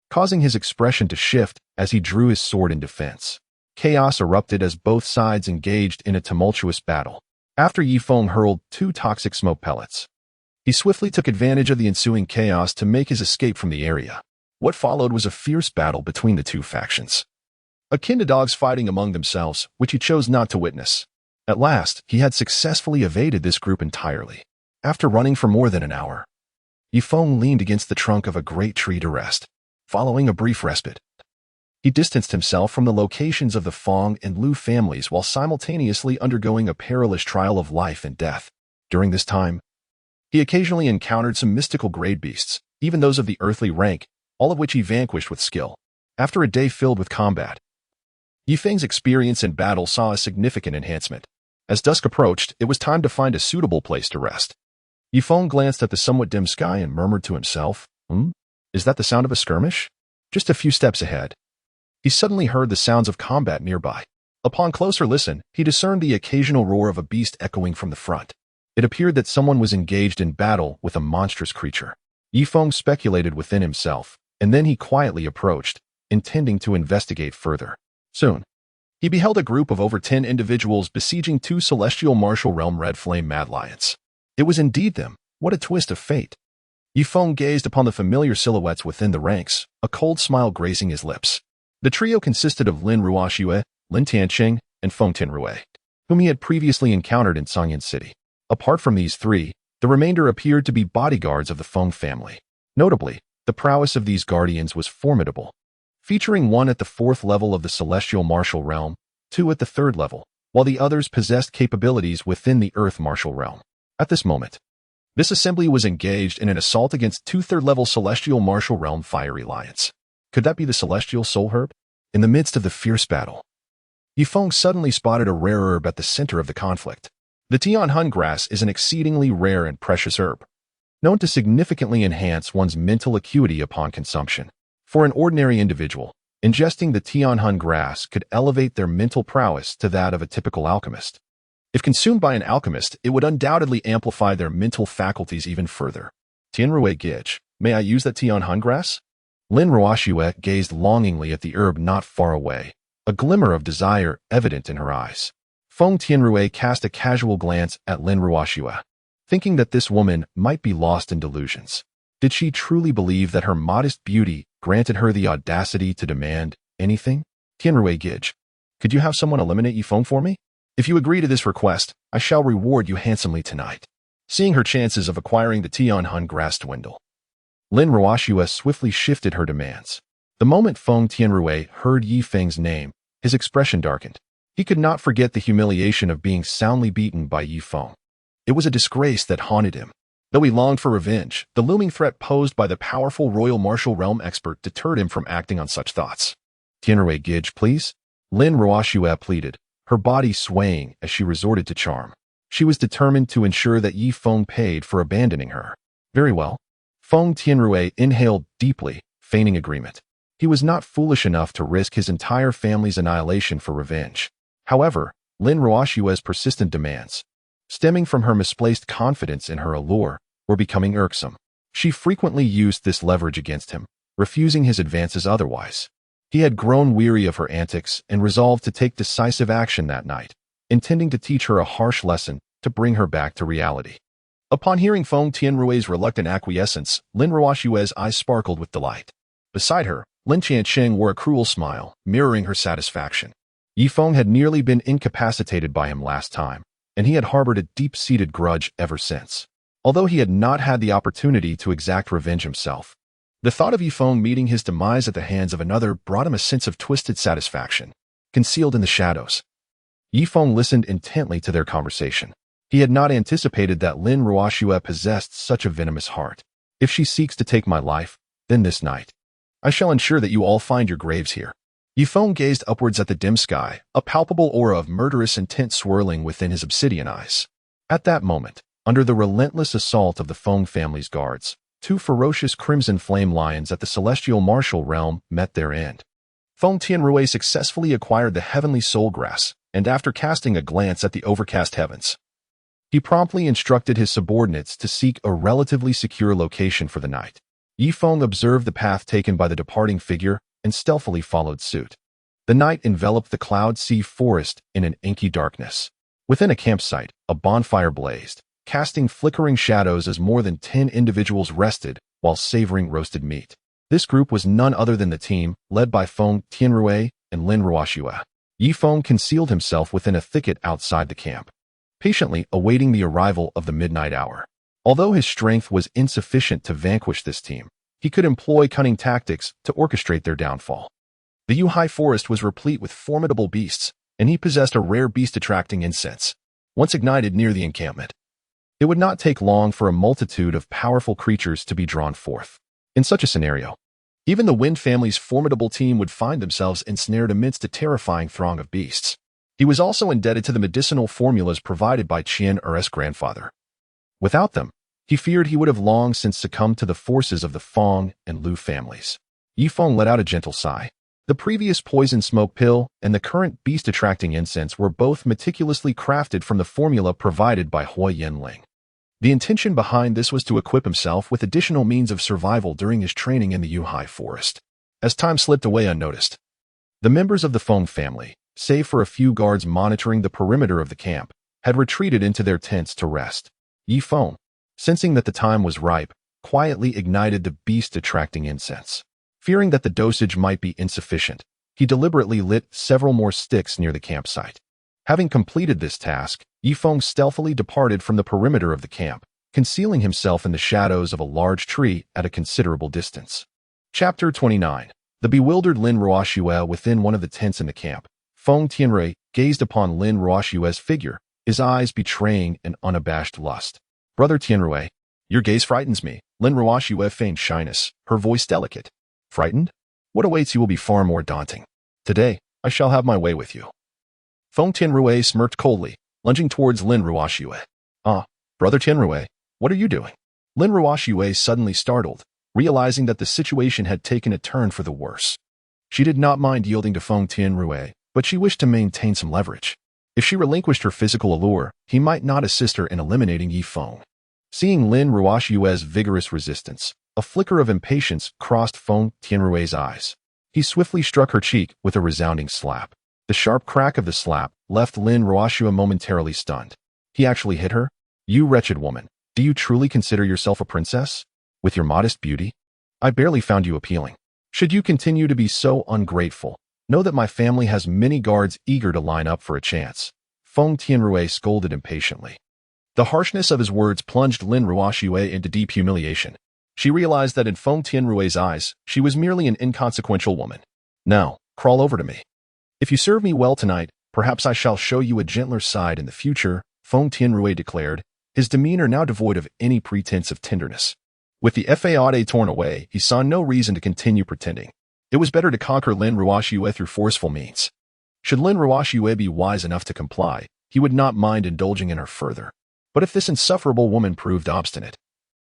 causing his expression to shift as he drew his sword in defense. Chaos erupted as both sides engaged in a tumultuous battle. After Ye Feng hurled 2 toxic smoke pellets, he swiftly took advantage of the ensuing chaos to make his escape from the area. What followed was a fierce battle between the 2 factions, akin to dogs fighting among themselves, which he chose not to witness. At last, he had successfully evaded this group entirely. After running for more than an hour, Ye Feng leaned against the trunk of a great tree to rest. Following a brief respite, he distanced himself from the locations of the Feng and Lu families while simultaneously undergoing a perilous trial of life and death. During this time, he occasionally encountered some mystical grade beasts, even those of the earthly rank, all of which he vanquished with skill. After a day filled with combat, Ye Feng's experience in battle saw a significant enhancement. As dusk approached, it was time to find a suitable place to rest. Ye Feng glanced at the somewhat dim sky and murmured to himself, Is that the sound of a skirmish? Just a few steps ahead, he suddenly heard the sounds of combat nearby. Upon closer listen, he discerned the occasional roar of a beast echoing from the front. It appeared that someone was engaged in battle with a monstrous creature. Ye Feng speculated within himself, and then he quietly approached, intending to investigate further. Soon, he beheld a group of over 10 individuals besieging 2 celestial martial realm red flame mad lions. It was indeed them. What a twist of fate. Ye Feng gazed upon the familiar silhouettes within the ranks, a cold smile gracing his lips. The trio consisted of Lin Ruoxue, Lin Tianqing, and Feng Tinrui, whom he had previously encountered in Songyan City. Apart from these 3, the remainder appeared to be bodyguards of the Feng family. Notably, the prowess of these guardians was formidable, featuring 1 at the 4th level of the celestial martial realm, 2 at the 3rd level, while the others possessed capabilities within the earth martial realm. At this moment, this assembly was engaged in an assault against 2 3rd-level celestial martial realm fiery lions. Could that be the celestial soul herb? In the midst of the fierce battle, Ye Feng suddenly spotted a rare herb at the center of the conflict. The Tianhun grass is an exceedingly rare and precious herb, known to significantly enhance one's mental acuity upon consumption. For an ordinary individual, ingesting the Tianhun grass could elevate their mental prowess to that of a typical alchemist. If consumed by an alchemist, it would undoubtedly amplify their mental faculties even further. Tianrui Gij, may I use that Tianhun grass? Lin Ruoxue gazed longingly at the herb not far away, a glimmer of desire evident in her eyes. Feng Tianrui cast a casual glance at Lin Ruoxue, thinking that this woman might be lost in delusions. Did she truly believe that her modest beauty granted her the audacity to demand anything? Tianrui Gij, could you have someone eliminate Ye Feng for me? If you agree to this request, I shall reward you handsomely tonight. Seeing her chances of acquiring the Tianhun grass dwindle, Lin Ruoxue swiftly shifted her demands. The moment Feng Tianrui heard Ye Feng's name, his expression darkened. He could not forget the humiliation of being soundly beaten by Ye Feng. It was a disgrace that haunted him. Though he longed for revenge, the looming threat posed by the powerful royal martial realm expert deterred him from acting on such thoughts. Tianrui Gij, please? Lin Ruoxue pleaded, her body swaying as she resorted to charm. She was determined to ensure that Ye Feng paid for abandoning her. Very well. Feng Tianrui inhaled deeply, feigning agreement. He was not foolish enough to risk his entire family's annihilation for revenge. However, Lin Ruoxue's persistent demands, stemming from her misplaced confidence in her allure, were becoming irksome. She frequently used this leverage against him, refusing his advances otherwise. He had grown weary of her antics and resolved to take decisive action that night, intending to teach her a harsh lesson to bring her back to reality. Upon hearing Feng Tianrui's reluctant acquiescence, Lin Ruoxue's eyes sparkled with delight. Beside her, Lin Qianqing wore a cruel smile, mirroring her satisfaction. Ye Feng had nearly been incapacitated by him last time, and he had harbored a deep-seated grudge ever since. Although he had not had the opportunity to exact revenge himself, the thought of Ye Feng meeting his demise at the hands of another brought him a sense of twisted satisfaction, concealed in the shadows. Ye Feng listened intently to their conversation. He had not anticipated that Lin Ruoxue possessed such a venomous heart. If she seeks to take my life, then this night, I shall ensure that you all find your graves here. Ye Feng gazed upwards at the dim sky, a palpable aura of murderous intent swirling within his obsidian eyes. At that moment, under the relentless assault of the Feng family's guards, two ferocious crimson flame lions at the celestial martial realm met their end. Feng Tianrui successfully acquired the heavenly soul grass, and after casting a glance at the overcast heavens, he promptly instructed his subordinates to seek a relatively secure location for the night. Ye Feng observed the path taken by the departing figure and stealthily followed suit. The night enveloped the cloud sea forest in an inky darkness. Within a campsite, a bonfire blazed, casting flickering shadows as more than 10 individuals rested while savoring roasted meat. This group was none other than the team, led by Feng Tianrui and Lin Ruoxue. Ye Feng concealed himself within a thicket outside the camp, patiently awaiting the arrival of the midnight hour. Although his strength was insufficient to vanquish this team, he could employ cunning tactics to orchestrate their downfall. The Yuhai forest was replete with formidable beasts, and he possessed a rare beast-attracting incense. Once ignited near the encampment, it would not take long for a multitude of powerful creatures to be drawn forth. In such a scenario, even the Wind family's formidable team would find themselves ensnared amidst a terrifying throng of beasts. He was also indebted to the medicinal formulas provided by Qian Er's grandfather. Without them, he feared he would have long since succumbed to the forces of the Feng and Lu families. Ye Feng let out a gentle sigh. The previous poison smoke pill and the current beast-attracting incense were both meticulously crafted from the formula provided by Hui Yanling. The intention behind this was to equip himself with additional means of survival during his training in the Yuhai forest. As time slipped away unnoticed, the members of the Feng family, save for a few guards monitoring the perimeter of the camp, had retreated into their tents to rest. Ye Feng, sensing that the time was ripe, quietly ignited the beast-attracting incense. Fearing that the dosage might be insufficient, he deliberately lit several more sticks near the campsite. Having completed this task, Ye Feng stealthily departed from the perimeter of the camp, concealing himself in the shadows of a large tree at a considerable distance. Chapter 29. The bewildered Lin Ruoxue within one of the tents in the camp. Feng Tianrui gazed upon Lin Ruoxue's figure, his eyes betraying an unabashed lust. Brother Tianrui, your gaze frightens me. Lin Ruoxue feigned shyness, her voice delicate. Frightened? What awaits you will be far more daunting. Today, I shall have my way with you. Feng Tianrui smirked coldly, lunging towards Lin Ruoxue. Ah, Brother Tianrui, what are you doing? Lin Ruoxue suddenly startled, realizing that the situation had taken a turn for the worse. She did not mind yielding to Feng Tianrui, but she wished to maintain some leverage. If she relinquished her physical allure, he might not assist her in eliminating Ye Feng. Seeing Lin Ruoxue's vigorous resistance, a flicker of impatience crossed Feng Tianrui's eyes. He swiftly struck her cheek with a resounding slap. The sharp crack of the slap left Lin Ruoxue momentarily stunned. He actually hit her? You wretched woman, do you truly consider yourself a princess? With your modest beauty? I barely found you appealing. Should you continue to be so ungrateful, know that my family has many guards eager to line up for a chance. Feng Tianrui scolded impatiently. The harshness of his words plunged Lin Ruoxue into deep humiliation. She realized that in Feng Tianrui's eyes, she was merely an inconsequential woman. Now, crawl over to me. If you serve me well tonight, perhaps I shall show you a gentler side in the future, Feng Tianrui declared, his demeanor now devoid of any pretense of tenderness. With the fade torn away, he saw no reason to continue pretending. It was better to conquer Lin Ruoxue through forceful means. Should Lin Ruoxue be wise enough to comply, he would not mind indulging in her further. But if this insufferable woman proved obstinate,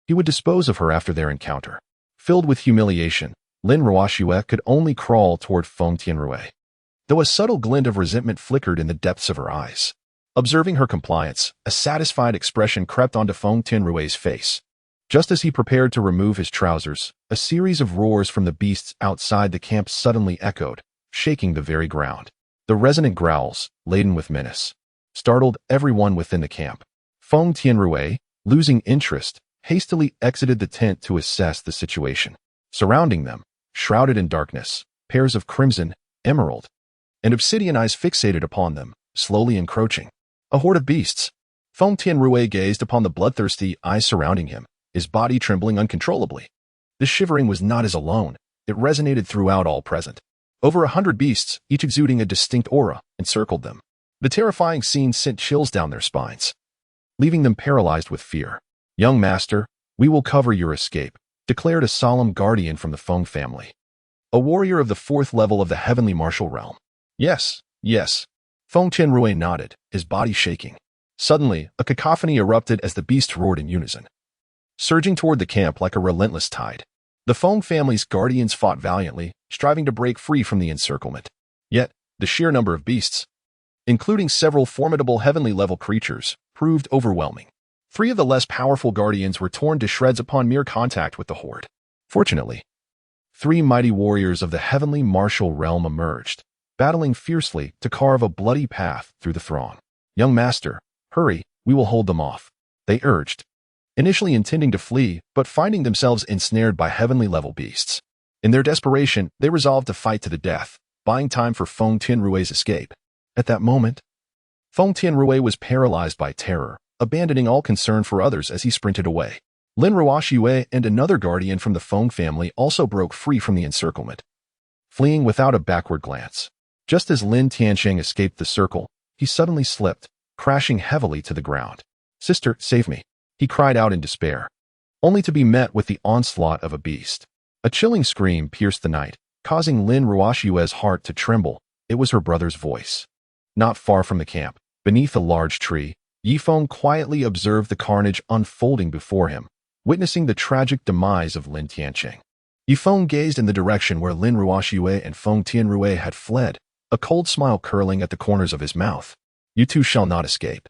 he would dispose of her after their encounter. Filled with humiliation, Lin Ruoxue could only crawl toward Feng Tianrui, though a subtle glint of resentment flickered in the depths of her eyes. Observing her compliance, a satisfied expression crept onto Feng Tianrui's face. Just as he prepared to remove his trousers, a series of roars from the beasts outside the camp suddenly echoed, shaking the very ground. The resonant growls, laden with menace, startled everyone within the camp. Feng Tianrui, losing interest, hastily exited the tent to assess the situation. Surrounding them, shrouded in darkness, pairs of crimson, emerald, and obsidian eyes fixated upon them, slowly encroaching. A horde of beasts. Feng Tianrui gazed upon the bloodthirsty eyes surrounding him, his body trembling uncontrollably. This shivering was not his alone. It resonated throughout all present. Over 100 beasts, each exuding a distinct aura, encircled them. The terrifying scene sent chills down their spines, leaving them paralyzed with fear. Young master, we will cover your escape, declared a solemn guardian from the Feng family. A warrior of the 4th level of the heavenly martial realm. Yes, yes. Feng Tianrui nodded, his body shaking. Suddenly, a cacophony erupted as the beasts roared in unison, surging toward the camp like a relentless tide. The Feng family's guardians fought valiantly, striving to break free from the encirclement. Yet, the sheer number of beasts, including several formidable heavenly-level creatures, proved overwhelming. 3 of the less powerful guardians were torn to shreds upon mere contact with the horde. Fortunately, 3 mighty warriors of the heavenly martial realm emerged, battling fiercely to carve a bloody path through the throng. Young master, hurry, we will hold them off, they urged, initially intending to flee, but finding themselves ensnared by heavenly-level beasts. In their desperation, they resolved to fight to the death, buying time for Feng Tianrui's escape. At that moment, Feng Tianrui was paralyzed by terror, abandoning all concern for others as he sprinted away. Lin Ruoxue and another guardian from the Feng family also broke free from the encirclement, fleeing without a backward glance. Just as Lin Tiansheng escaped the circle, he suddenly slipped, crashing heavily to the ground. Sister, save me, he cried out in despair, only to be met with the onslaught of a beast. A chilling scream pierced the night, causing Lin Ruoxue's heart to tremble. It was her brother's voice. Not far from the camp, beneath a large tree, Ye Feng quietly observed the carnage unfolding before him, witnessing the tragic demise of Lin Tiansheng. Ye Feng gazed in the direction where Lin Ruoxue and Feng Tianrui had fled, a cold smile curling at the corners of his mouth. You two shall not escape.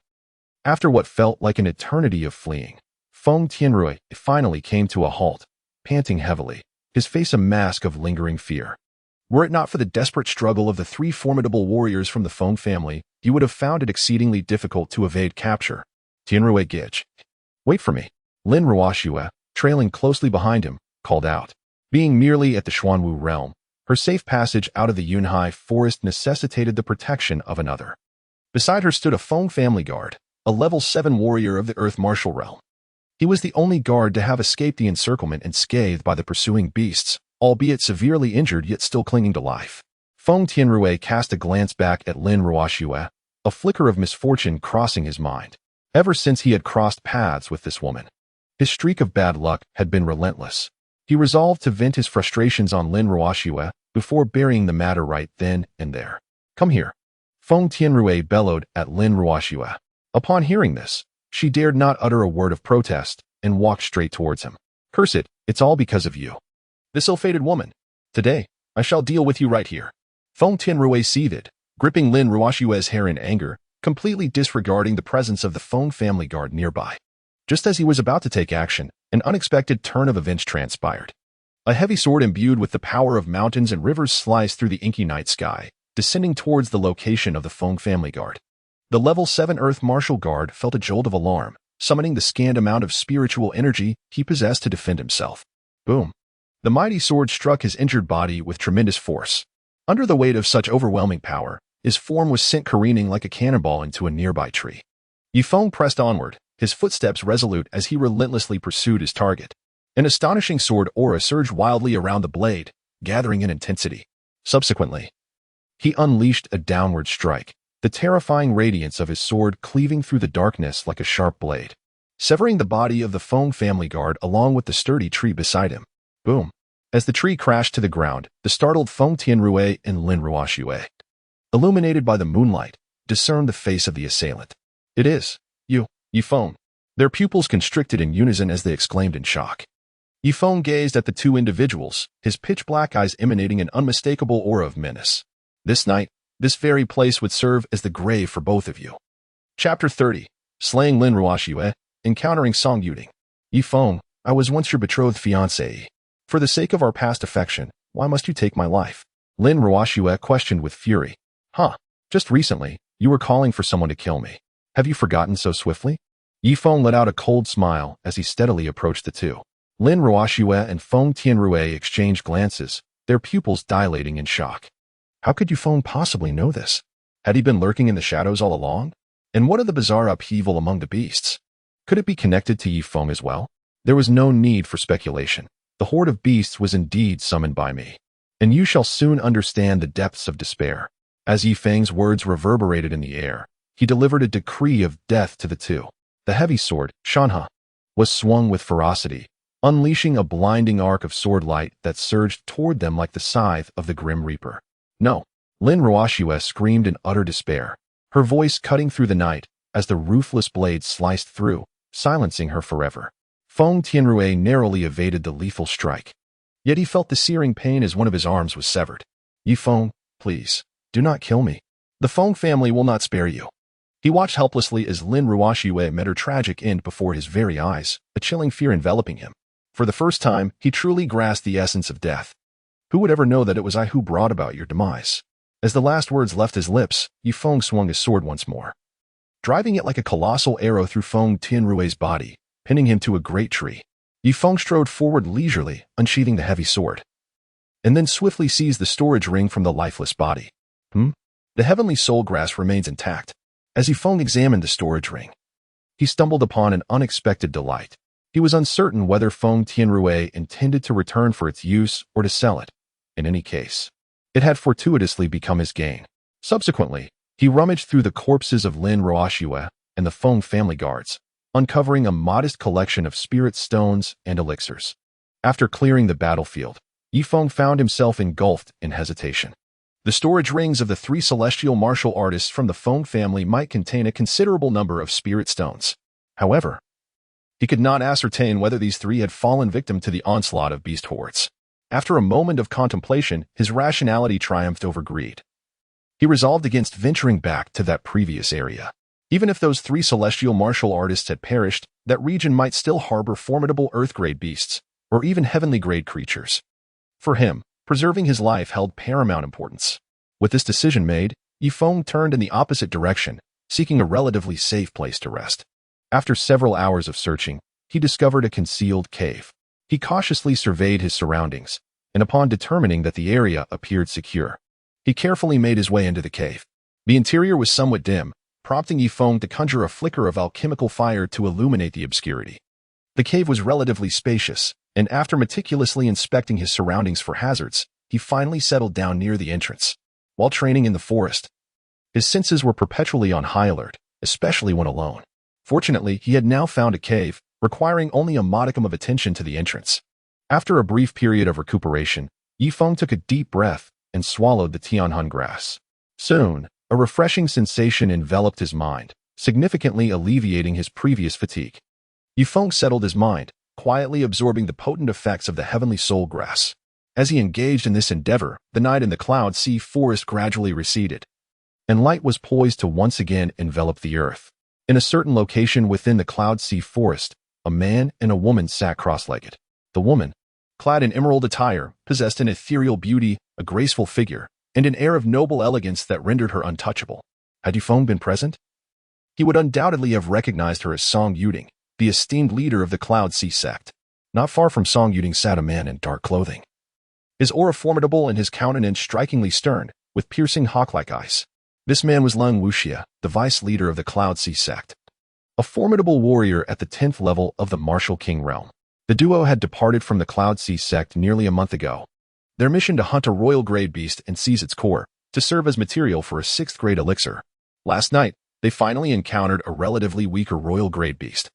After what felt like an eternity of fleeing, Feng Tianrui finally came to a halt, panting heavily, his face a mask of lingering fear. Were it not for the desperate struggle of the 3 formidable warriors from the Feng family, he would have found it exceedingly difficult to evade capture. Tianrui Gij. Wait for me. Lin Ruoxue, trailing closely behind him, called out. Being merely at the Xuanwu realm, her safe passage out of the Yunhai forest necessitated the protection of another. Beside her stood a Feng family guard, a level 7 warrior of the Earth martial realm. He was the only guard to have escaped the encirclement unscathed by the pursuing beasts, albeit severely injured yet still clinging to life. Feng Tianrui cast a glance back at Lin Ruoxue, a flicker of misfortune crossing his mind. Ever since he had crossed paths with this woman, his streak of bad luck had been relentless. He resolved to vent his frustrations on Lin Ruoxue before burying the matter right then and there. Come here. Feng Tianrui bellowed at Lin Ruoxue. Upon hearing this, she dared not utter a word of protest, and walked straight towards him. "Curse it, it's all because of you. This ill-fated woman. Today, I shall deal with you right here." Feng Tianrui seethed, gripping Lin Ruoshue's hair in anger, completely disregarding the presence of the Feng family guard nearby. Just as he was about to take action, an unexpected turn of events transpired. A heavy sword imbued with the power of mountains and rivers sliced through the inky night sky, descending towards the location of the Feng family guard. The level 7 Earth Martial Guard felt a jolt of alarm, summoning the scant amount of spiritual energy he possessed to defend himself. Boom. The mighty sword struck his injured body with tremendous force. Under the weight of such overwhelming power, his form was sent careening like a cannonball into a nearby tree. Ye Feng pressed onward, his footsteps resolute as he relentlessly pursued his target. An astonishing sword aura surged wildly around the blade, gathering in intensity. Subsequently, he unleashed a downward strike, the terrifying radiance of his sword cleaving through the darkness like a sharp blade, severing the body of the Feng family guard along with the sturdy tree beside him. Boom. As the tree crashed to the ground, the startled Feng Tianrui and Lin Ruoshue, illuminated by the moonlight, discerned the face of the assailant. "It is you, Ye Feng." Their pupils constricted in unison as they exclaimed in shock. Ye Feng gazed at the two individuals, his pitch-black eyes emanating an unmistakable aura of menace. "This night, this very place would serve as the grave for both of you." Chapter 30. Slaying Lin Ruoshue, Encountering Song Yuding. "Ye Feng, I was once your betrothed fiancée. For the sake of our past affection, why must you take my life?" Lin Ruoshue questioned with fury. "Huh, just recently, you were calling for someone to kill me. Have you forgotten so swiftly?" Ye Feng let out a cold smile as he steadily approached the two. Lin Ruoshue and Feng Tianrui exchanged glances, their pupils dilating in shock. How could Ye Feng possibly know this? Had he been lurking in the shadows all along? And what of the bizarre upheaval among the beasts? Could it be connected to Ye Feng as well? There was no need for speculation. The horde of beasts was indeed summoned by me. And you shall soon understand the depths of despair. As Ye Feng's words reverberated in the air, he delivered a decree of death to the two. The heavy sword, Shanha, was swung with ferocity, unleashing a blinding arc of sword light that surged toward them like the scythe of the Grim Reaper. "No!" Lin Ruoshue screamed in utter despair, her voice cutting through the night as the ruthless blade sliced through, silencing her forever. Feng Tianrui narrowly evaded the lethal strike. Yet he felt the searing pain as one of his arms was severed. "Ye Feng, please, do not kill me. The Feng family will not spare you." He watched helplessly as Lin Ruoshue met her tragic end before his very eyes, a chilling fear enveloping him. For the first time, he truly grasped the essence of death. "Who would ever know that it was I who brought about your demise?" As the last words left his lips, Ye Feng swung his sword once more, driving it like a colossal arrow through Feng Tianrui's body, pinning him to a great tree. Ye Feng strode forward leisurely, unsheathing the heavy sword, and then swiftly seized the storage ring from the lifeless body. The heavenly soul grass remains intact. As Ye Feng examined the storage ring, he stumbled upon an unexpected delight. He was uncertain whether Feng Tianrui intended to return for its use or to sell it. In any case, it had fortuitously become his gain. Subsequently, he rummaged through the corpses of Lin Ruoshue and the Feng family guards, uncovering a modest collection of spirit stones and elixirs. After clearing the battlefield, Ye Feng found himself engulfed in hesitation. The storage rings of the three celestial martial artists from the Feng family might contain a considerable number of spirit stones. However, he could not ascertain whether these three had fallen victim to the onslaught of beast hordes. After a moment of contemplation, his rationality triumphed over greed. He resolved against venturing back to that previous area. Even if those three celestial martial artists had perished, that region might still harbor formidable earth-grade beasts, or even heavenly-grade creatures. For him, preserving his life held paramount importance. With this decision made, Ye Feng turned in the opposite direction, seeking a relatively safe place to rest. After several hours of searching, he discovered a concealed cave. He cautiously surveyed his surroundings, and upon determining that the area appeared secure, he carefully made his way into the cave. The interior was somewhat dim, prompting Ye Feng to conjure a flicker of alchemical fire to illuminate the obscurity. The cave was relatively spacious, and after meticulously inspecting his surroundings for hazards, he finally settled down near the entrance. While training in the forest, his senses were perpetually on high alert, especially when alone. Fortunately, he had now found a cave, requiring only a modicum of attention to the entrance. After a brief period of recuperation, Ye Feng took a deep breath and swallowed the Tianhun grass. Soon, a refreshing sensation enveloped his mind, significantly alleviating his previous fatigue. Ye Feng settled his mind, quietly absorbing the potent effects of the heavenly soul grass. As he engaged in this endeavor, the night in the cloud sea forest gradually receded, and light was poised to once again envelop the earth. In a certain location within the cloud sea forest, a man and a woman sat cross-legged. The woman, clad in emerald attire, possessed an ethereal beauty, a graceful figure, and an air of noble elegance that rendered her untouchable. Had Ye Feng been present, he would undoubtedly have recognized her as Song Yuding, the esteemed leader of the Cloud Sea sect. Not far from Song Yuding sat a man in dark clothing. His aura formidable and his countenance strikingly stern, with piercing hawk-like eyes. This man was Lung Wuxia, the vice leader of the Cloud Sea sect, a formidable warrior at the 10th level of the Martial King realm. The duo had departed from the Cloud Sea sect nearly a month ago. Their mission to hunt a royal grade beast and seize its core, to serve as material for a 6th grade elixir. Last night, they finally encountered a relatively weaker royal grade beast.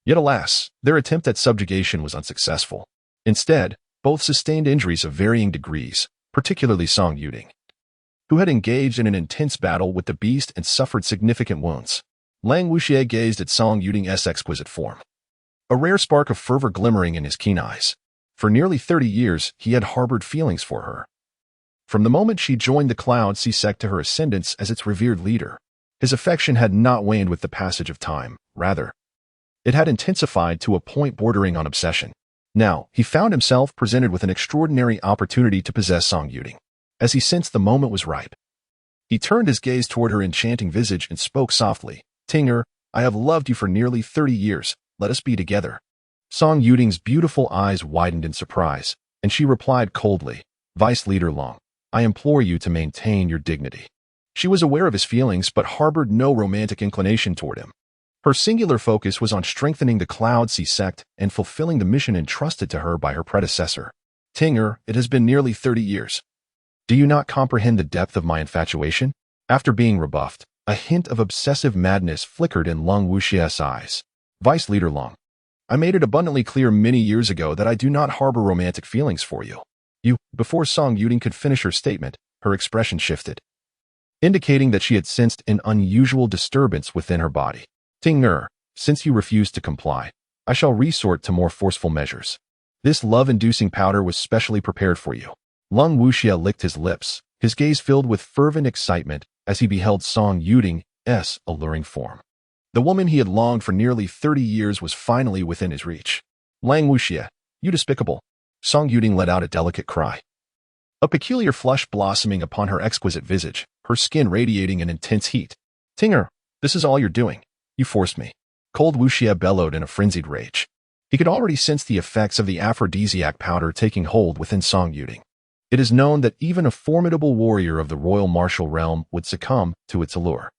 Yet alas, their attempt at subjugation was unsuccessful. Instead, both sustained injuries of varying degrees, particularly Song Yuding, who had engaged in an intense battle with the beast and suffered significant wounds. Lang Wuxie gazed at Song Yuding's exquisite form, a rare spark of fervor glimmering in his keen eyes. For nearly 30 years, he had harbored feelings for her. From the moment she joined the Cloud Sea sect to her ascendance as its revered leader, his affection had not waned with the passage of time. Rather, it had intensified to a point bordering on obsession. Now, he found himself presented with an extraordinary opportunity to possess Song Yuding. As he sensed the moment was ripe, he turned his gaze toward her enchanting visage and spoke softly. "Tinger, I have loved you for nearly 30 years. Let us be together." Song Yuding's beautiful eyes widened in surprise, and she replied coldly, "Vice Leader Long, I implore you to maintain your dignity." She was aware of his feelings but harbored no romantic inclination toward him. Her singular focus was on strengthening the Cloud Sea sect and fulfilling the mission entrusted to her by her predecessor. "Tinger, it has been nearly 30 years. Do you not comprehend the depth of my infatuation?" After being rebuffed, a hint of obsessive madness flickered in Lung Wuxia's eyes. "Vice Leader Long, I made it abundantly clear many years ago that I do not harbor romantic feelings for you." Before Song Yuding could finish her statement, her expression shifted, indicating that she had sensed an unusual disturbance within her body. "Tinger, since you refuse to comply, I shall resort to more forceful measures. This love-inducing powder was specially prepared for you." Lung Wuxia licked his lips, his gaze filled with fervent excitement as he beheld Song Yuding's alluring form. The woman he had longed for nearly 30 years was finally within his reach. "Lang Wuxia, you despicable!" Song Yuding let out a delicate cry, a peculiar flush blossoming upon her exquisite visage, her skin radiating an intense heat. "Tinger, this is all you're doing. You forced me." Cold Wuxia bellowed in a frenzied rage. He could already sense the effects of the aphrodisiac powder taking hold within Song Yuding. It is known that even a formidable warrior of the royal martial realm would succumb to its allure.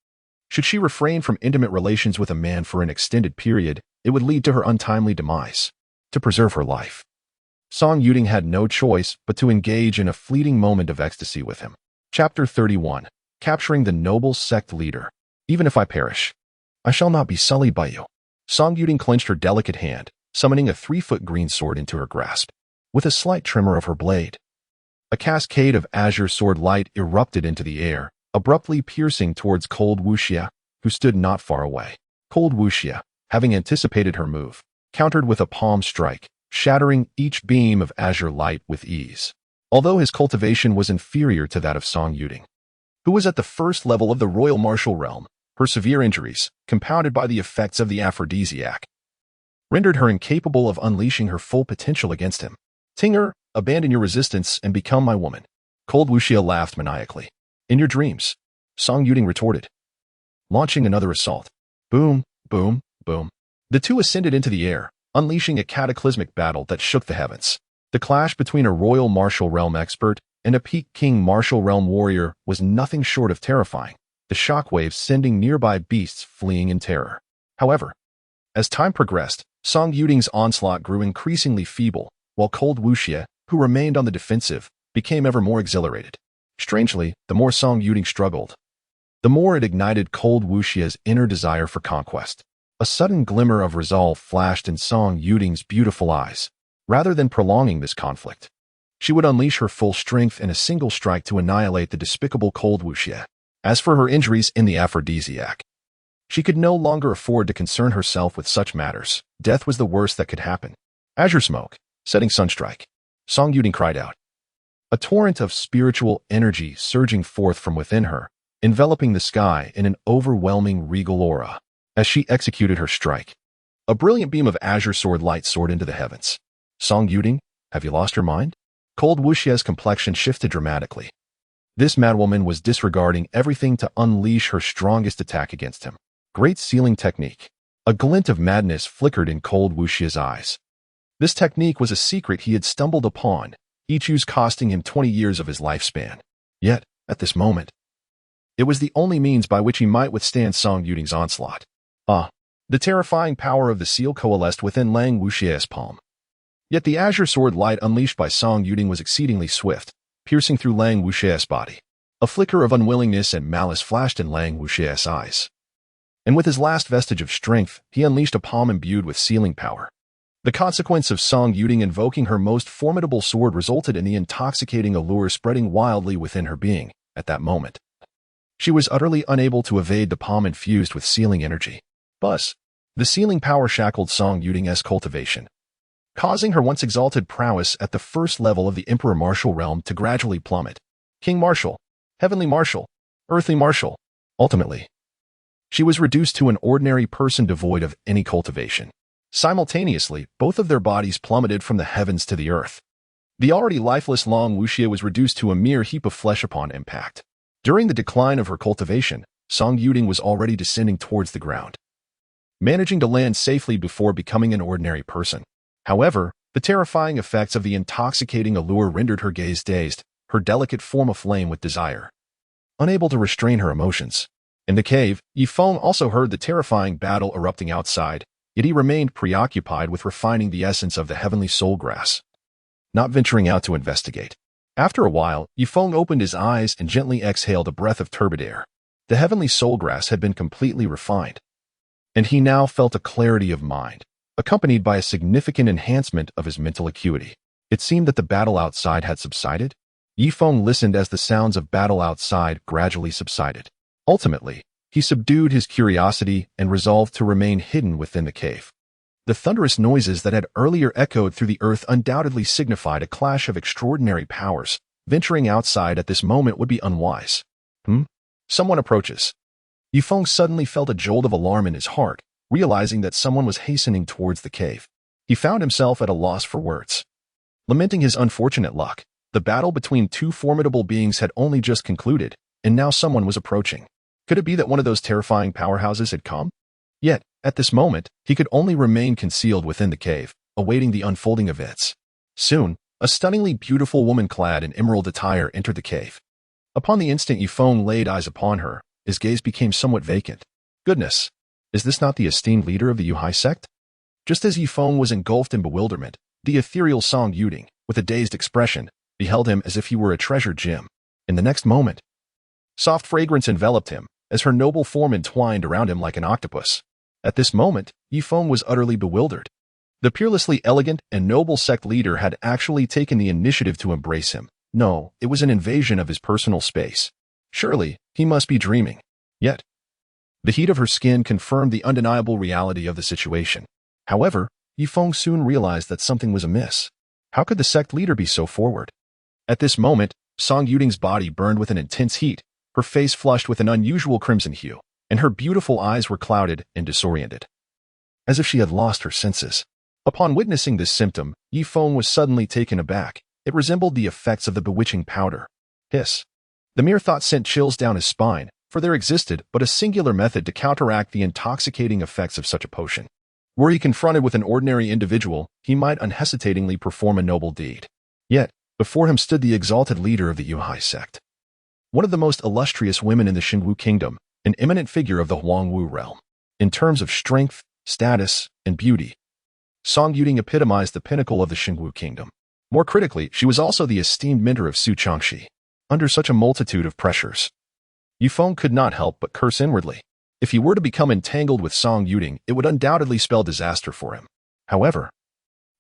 Should she refrain from intimate relations with a man for an extended period, it would lead to her untimely demise. To preserve her life, Song Yuding had no choice but to engage in a fleeting moment of ecstasy with him. Chapter 31. Capturing the noble sect leader. "Even if I perish, I shall not be sullied by you." Song Yuding clenched her delicate hand, summoning a 3-foot green sword into her grasp. With a slight tremor of her blade, a cascade of azure sword light erupted into the air, abruptly piercing towards Cold Wuxia, who stood not far away. Cold Wuxia, having anticipated her move, countered with a palm strike, shattering each beam of azure light with ease. Although his cultivation was inferior to that of Song Yuding, who was at the 1st level of the royal martial realm, her severe injuries, compounded by the effects of the aphrodisiac, rendered her incapable of unleashing her full potential against him. "Tinger, abandon your resistance and become my woman." Cold Wuxia laughed maniacally. "In your dreams," Song Yuding retorted, launching another assault. Boom, boom, boom. The two ascended into the air, unleashing a cataclysmic battle that shook the heavens. The clash between a royal martial realm expert and a peak king martial realm warrior was nothing short of terrifying, the shockwaves sending nearby beasts fleeing in terror. However, as time progressed, Song Yuding's onslaught grew increasingly feeble, while Cold Wuxia, who remained on the defensive, became ever more exhilarated. Strangely, the more Song Yuding struggled, the more it ignited Cold Wuxia's inner desire for conquest. A sudden glimmer of resolve flashed in Song Yuding's beautiful eyes. Rather than prolonging this conflict, she would unleash her full strength in a single strike to annihilate the despicable Cold Wuxia. As for her injuries in the aphrodisiac, She could no longer afford to concern herself with such matters. Death was the worst that could happen. Azure smoke, setting sunstrike. Song Yuding cried out. A torrent of spiritual energy surging forth from within her, enveloping the sky in an overwhelming regal aura. As she executed her strike, a brilliant beam of azure sword light soared into the heavens. Song Yuding, have you lost your mind? Cold Wuxie's complexion shifted dramatically. This madwoman was disregarding everything to unleash her strongest attack against him. Great sealing technique. A glint of madness flickered in Cold Wuxie's eyes. This technique was a secret he had stumbled upon, each use costing him 20 years of his lifespan. Yet, at this moment, it was the only means by which he might withstand Song Yuding's onslaught. The terrifying power of the seal coalesced within Lang Wuxie's palm. Yet the azure sword light unleashed by Song Yuding was exceedingly swift, piercing through Lang Wuxie's body. A flicker of unwillingness and malice flashed in Lang Wuxie's eyes. And with his last vestige of strength, he unleashed a palm imbued with sealing power. The consequence of Song Yuding invoking her most formidable sword resulted in the intoxicating allure spreading wildly within her being. At that moment, she was utterly unable to evade the palm infused with sealing energy. Thus, the sealing power shackled Song Yuding's cultivation, causing her once exalted prowess at the first level of the Emperor Martial realm to gradually plummet. King Martial, Heavenly Martial, Earthly Martial. Ultimately, she was reduced to an ordinary person devoid of any cultivation. Simultaneously, both of their bodies plummeted from the heavens to the earth. The already lifeless Long Wuxie was reduced to a mere heap of flesh upon impact. During the decline of her cultivation, Song Yuding was already descending towards the ground, managing to land safely before becoming an ordinary person. However, the terrifying effects of the intoxicating allure rendered her gaze dazed, her delicate form aflame with desire, unable to restrain her emotions. In the cave, Ye Feng also heard the terrifying battle erupting outside, yet he remained preoccupied with refining the essence of the heavenly soul grass, not venturing out to investigate. After a while, Ye Feng opened his eyes and gently exhaled a breath of turbid air. The heavenly soul grass had been completely refined, and he now felt a clarity of mind, accompanied by a significant enhancement of his mental acuity. It seemed that the battle outside had subsided. Ye Feng listened as the sounds of battle outside gradually subsided. Ultimately, he subdued his curiosity and resolved to remain hidden within the cave. The thunderous noises that had earlier echoed through the earth undoubtedly signified a clash of extraordinary powers. Venturing outside at this moment would be unwise. Someone approaches. Ye Feng suddenly felt a jolt of alarm in his heart, realizing that someone was hastening towards the cave. He found himself at a loss for words. Lamenting his unfortunate luck, the battle between two formidable beings had only just concluded, and now someone was approaching. Could it be that one of those terrifying powerhouses had come? Yet, at this moment, he could only remain concealed within the cave, awaiting the unfolding events. Soon, a stunningly beautiful woman clad in emerald attire entered the cave. Upon the instant Ye Feng laid eyes upon her, his gaze became somewhat vacant. Goodness, is this not the esteemed leader of the Yuhai sect? Just as Ye Feng was engulfed in bewilderment, the ethereal Song Yuding, with a dazed expression, beheld him as if he were a treasured gem. In the next moment, soft fragrance enveloped him, as her noble form entwined around him like an octopus. At this moment, Ye Feng was utterly bewildered. The peerlessly elegant and noble sect leader had actually taken the initiative to embrace him. No, it was an invasion of his personal space. Surely, he must be dreaming. Yet, the heat of her skin confirmed the undeniable reality of the situation. However, Ye Feng soon realized that something was amiss. How could the sect leader be so forward? At this moment, Song Yuding's body burned with an intense heat, her face flushed with an unusual crimson hue, and her beautiful eyes were clouded and disoriented, as if she had lost her senses. Upon witnessing this symptom, Ye Feng was suddenly taken aback. It resembled the effects of the bewitching powder. Hiss. The mere thought sent chills down his spine, for there existed but a singular method to counteract the intoxicating effects of such a potion. Were he confronted with an ordinary individual, he might unhesitatingly perform a noble deed. Yet, before him stood the exalted leader of the Yuhai sect, one of the most illustrious women in the Xingwu kingdom, an eminent figure of the Huangwu realm. In terms of strength, status, and beauty, Song Yuding epitomized the pinnacle of the Xingwu kingdom. More critically, she was also the esteemed mentor of Su Changxi. Under such a multitude of pressures, Ye Feng could not help but curse inwardly. If he were to become entangled with Song Yuding, it would undoubtedly spell disaster for him. However,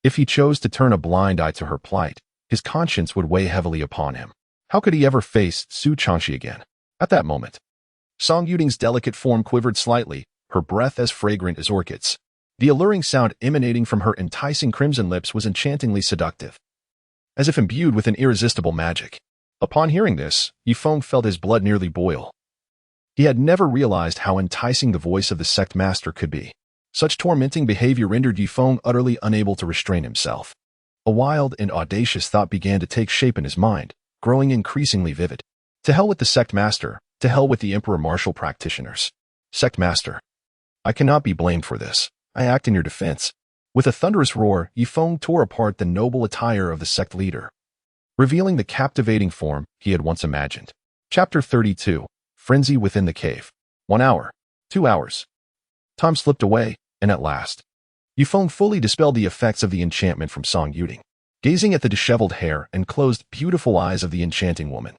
if he chose to turn a blind eye to her plight, his conscience would weigh heavily upon him. How could he ever face Su Changxi again? At that moment, Song Yuding's delicate form quivered slightly, her breath as fragrant as orchids. The alluring sound emanating from her enticing crimson lips was enchantingly seductive, as if imbued with an irresistible magic. Upon hearing this, Ye Feng felt his blood nearly boil. He had never realized how enticing the voice of the sect master could be. Such tormenting behavior rendered Ye Feng utterly unable to restrain himself. A wild and audacious thought began to take shape in his mind, growing increasingly vivid. To hell with the sect master, to hell with the emperor martial practitioners. Sect master, I cannot be blamed for this. I act in your defense. With a thunderous roar, Ye Feng tore apart the noble attire of the sect leader, revealing the captivating form he had once imagined. Chapter 32. Frenzy within the cave. 1 hour. 2 hours. Time slipped away, and at last, Ye Feng fully dispelled the effects of the enchantment from Song Yuding. Gazing at the disheveled hair and closed, beautiful eyes of the enchanting woman,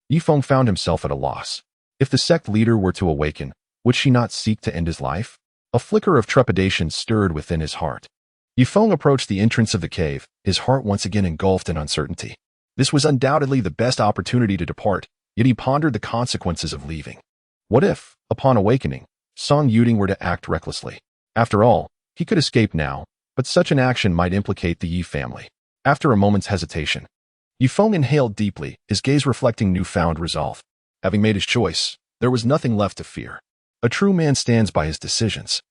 Ye Feng found himself at a loss. If the sect leader were to awaken, would she not seek to end his life? A flicker of trepidation stirred within his heart. Ye Feng approached the entrance of the cave, his heart once again engulfed in uncertainty. This was undoubtedly the best opportunity to depart, yet he pondered the consequences of leaving. What if, upon awakening, Song Yuding were to act recklessly? After all, he could escape now, but such an action might implicate the Ye family. After a moment's hesitation, Ye Feng inhaled deeply, his gaze reflecting newfound resolve. Having made his choice, there was nothing left to fear. A true man stands by his decisions.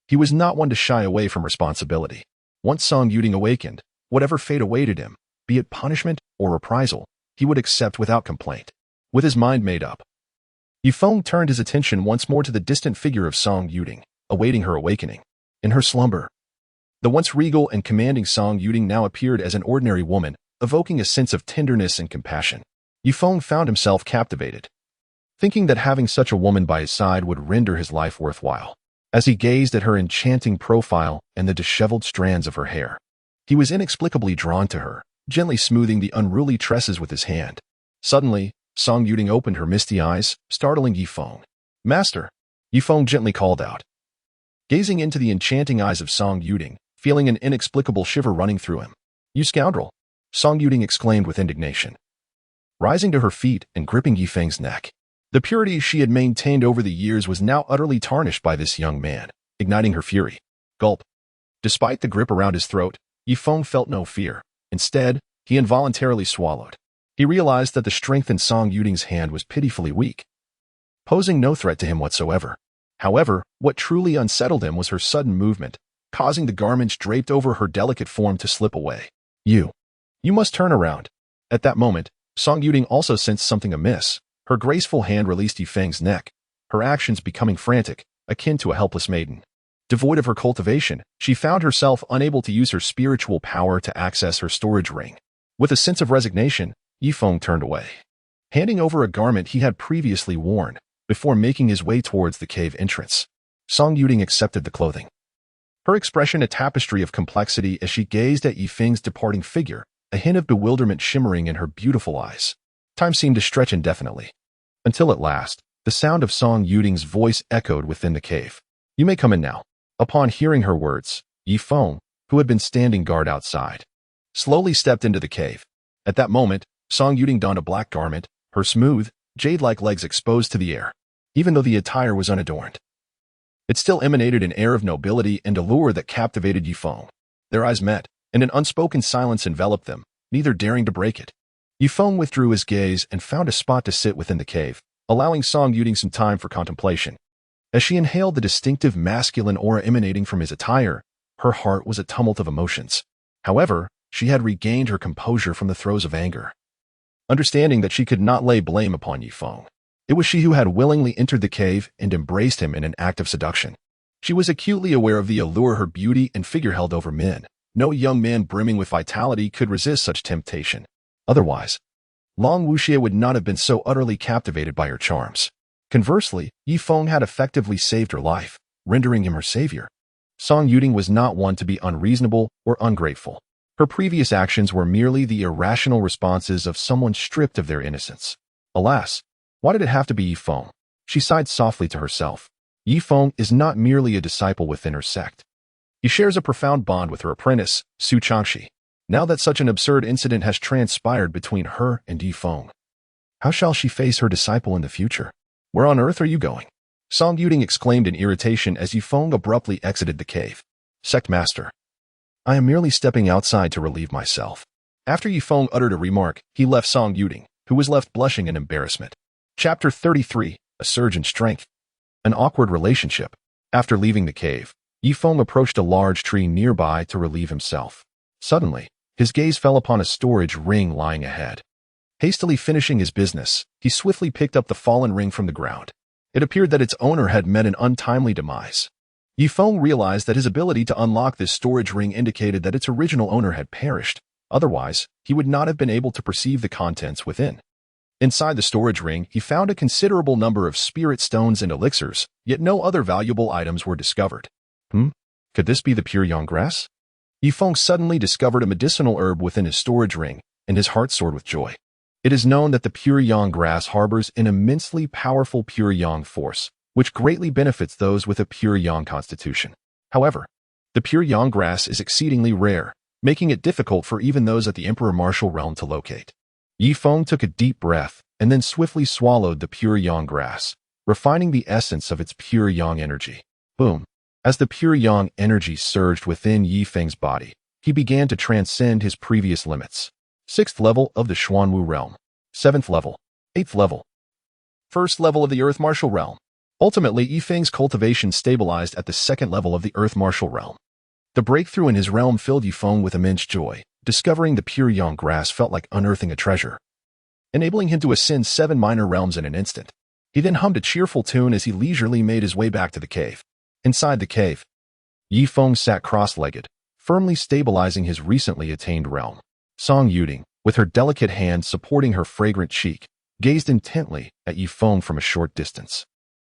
He was not one to shy away from responsibility. Once Song Yuding awakened, whatever fate awaited him, be it punishment or reprisal, he would accept without complaint. With his mind made up, Ye Feng turned his attention once more to the distant figure of Song Yuding, awaiting her awakening. In her slumber, the once regal and commanding Song Yuding now appeared as an ordinary woman, evoking a sense of tenderness and compassion. Ye Feng found himself captivated, thinking that having such a woman by his side would render his life worthwhile. As he gazed at her enchanting profile and the disheveled strands of her hair, he was inexplicably drawn to her, gently smoothing the unruly tresses with his hand. Suddenly, Song Yuding opened her misty eyes, startling Ye Feng. Master, Ye Feng gently called out. Gazing into the enchanting eyes of Song Yuding, feeling an inexplicable shiver running through him. You scoundrel! Song Yuding exclaimed with indignation, rising to her feet and gripping Ye Feng's neck. The purity she had maintained over the years was now utterly tarnished by this young man, igniting her fury. Gulp. Despite the grip around his throat, Ye Feng felt no fear. Instead, he involuntarily swallowed. He realized that the strength in Song Yuding's hand was pitifully weak, posing no threat to him whatsoever. However, what truly unsettled him was her sudden movement, causing the garments draped over her delicate form to slip away. You must turn around. At that moment, Song Yuding also sensed something amiss. Her graceful hand released Ye Feng's neck, her actions becoming frantic, akin to a helpless maiden. Devoid of her cultivation, she found herself unable to use her spiritual power to access her storage ring. With a sense of resignation, Ye Feng turned away, handing over a garment he had previously worn, before making his way towards the cave entrance. Song Yuding accepted the clothing, her expression a tapestry of complexity as she gazed at Ye Feng's departing figure, a hint of bewilderment shimmering in her beautiful eyes. Time seemed to stretch indefinitely, until at last, the sound of Song Yuding's voice echoed within the cave. You may come in now. Upon hearing her words, Ye Feng, who had been standing guard outside, slowly stepped into the cave. At that moment, Song Yuding donned a black garment, her smooth, jade-like legs exposed to the air. Even though the attire was unadorned, it still emanated an air of nobility and allure that captivated Ye Feng. Their eyes met, and an unspoken silence enveloped them, neither daring to break it. Ye Feng withdrew his gaze and found a spot to sit within the cave, allowing Song Yuding some time for contemplation. As she inhaled the distinctive masculine aura emanating from his attire, her heart was a tumult of emotions. However, she had regained her composure from the throes of anger, understanding that she could not lay blame upon Ye Feng. It was she who had willingly entered the cave and embraced him in an act of seduction. She was acutely aware of the allure her beauty and figure held over men. No young man brimming with vitality could resist such temptation. Otherwise, Long Wuxie would not have been so utterly captivated by her charms. Conversely, Ye Feng had effectively saved her life, rendering him her savior. Song Yuding was not one to be unreasonable or ungrateful. Her previous actions were merely the irrational responses of someone stripped of their innocence. Alas, why did it have to be Ye Feng? She sighed softly to herself. Ye Feng is not merely a disciple within her sect. He shares a profound bond with her apprentice, Su Changxi. Now that such an absurd incident has transpired between her and Ye Feng, how shall she face her disciple in the future? Where on earth are you going? Song Yuding exclaimed in irritation as Ye Feng abruptly exited the cave. Sect Master. I am merely stepping outside to relieve myself. After Ye Feng uttered a remark, he left Song Yuding, who was left blushing in embarrassment. Chapter 33. A Surge in Strength. An awkward relationship. After leaving the cave, Ye Feng approached a large tree nearby to relieve himself. Suddenly, his gaze fell upon a storage ring lying ahead. Hastily finishing his business, he swiftly picked up the fallen ring from the ground. It appeared that its owner had met an untimely demise. Ye Feng realized that his ability to unlock this storage ring indicated that its original owner had perished. Otherwise, he would not have been able to perceive the contents within. Inside the storage ring, he found a considerable number of spirit stones and elixirs, yet no other valuable items were discovered. Could this be the Pure Yang grass? Ye Feng suddenly discovered a medicinal herb within his storage ring, and his heart soared with joy. It is known that the Pure Yang grass harbors an immensely powerful Pure Yang force, which greatly benefits those with a Pure Yang constitution. However, the Pure Yang grass is exceedingly rare, making it difficult for even those at the Emperor Martial realm to locate. Ye Feng took a deep breath and then swiftly swallowed the Pure Yang grass, refining the essence of its Pure Yang energy. Boom! As the Pure Yang energy surged within Ye Feng's body, he began to transcend his previous limits. 6th level of the Xuanwu realm. 7th level. 8th level. 1st level of the Earth Martial realm. Ultimately, Ye Feng's cultivation stabilized at the 2nd level of the Earth Martial realm. The breakthrough in his realm filled Ye Feng with immense joy. Discovering the Pure Yang grass felt like unearthing a treasure, enabling him to ascend 7 minor realms in an instant. He then hummed a cheerful tune as he leisurely made his way back to the cave. Inside the cave, Ye Feng sat cross-legged, firmly stabilizing his recently attained realm. Song Yuding, with her delicate hand supporting her fragrant cheek, gazed intently at Ye Feng from a short distance.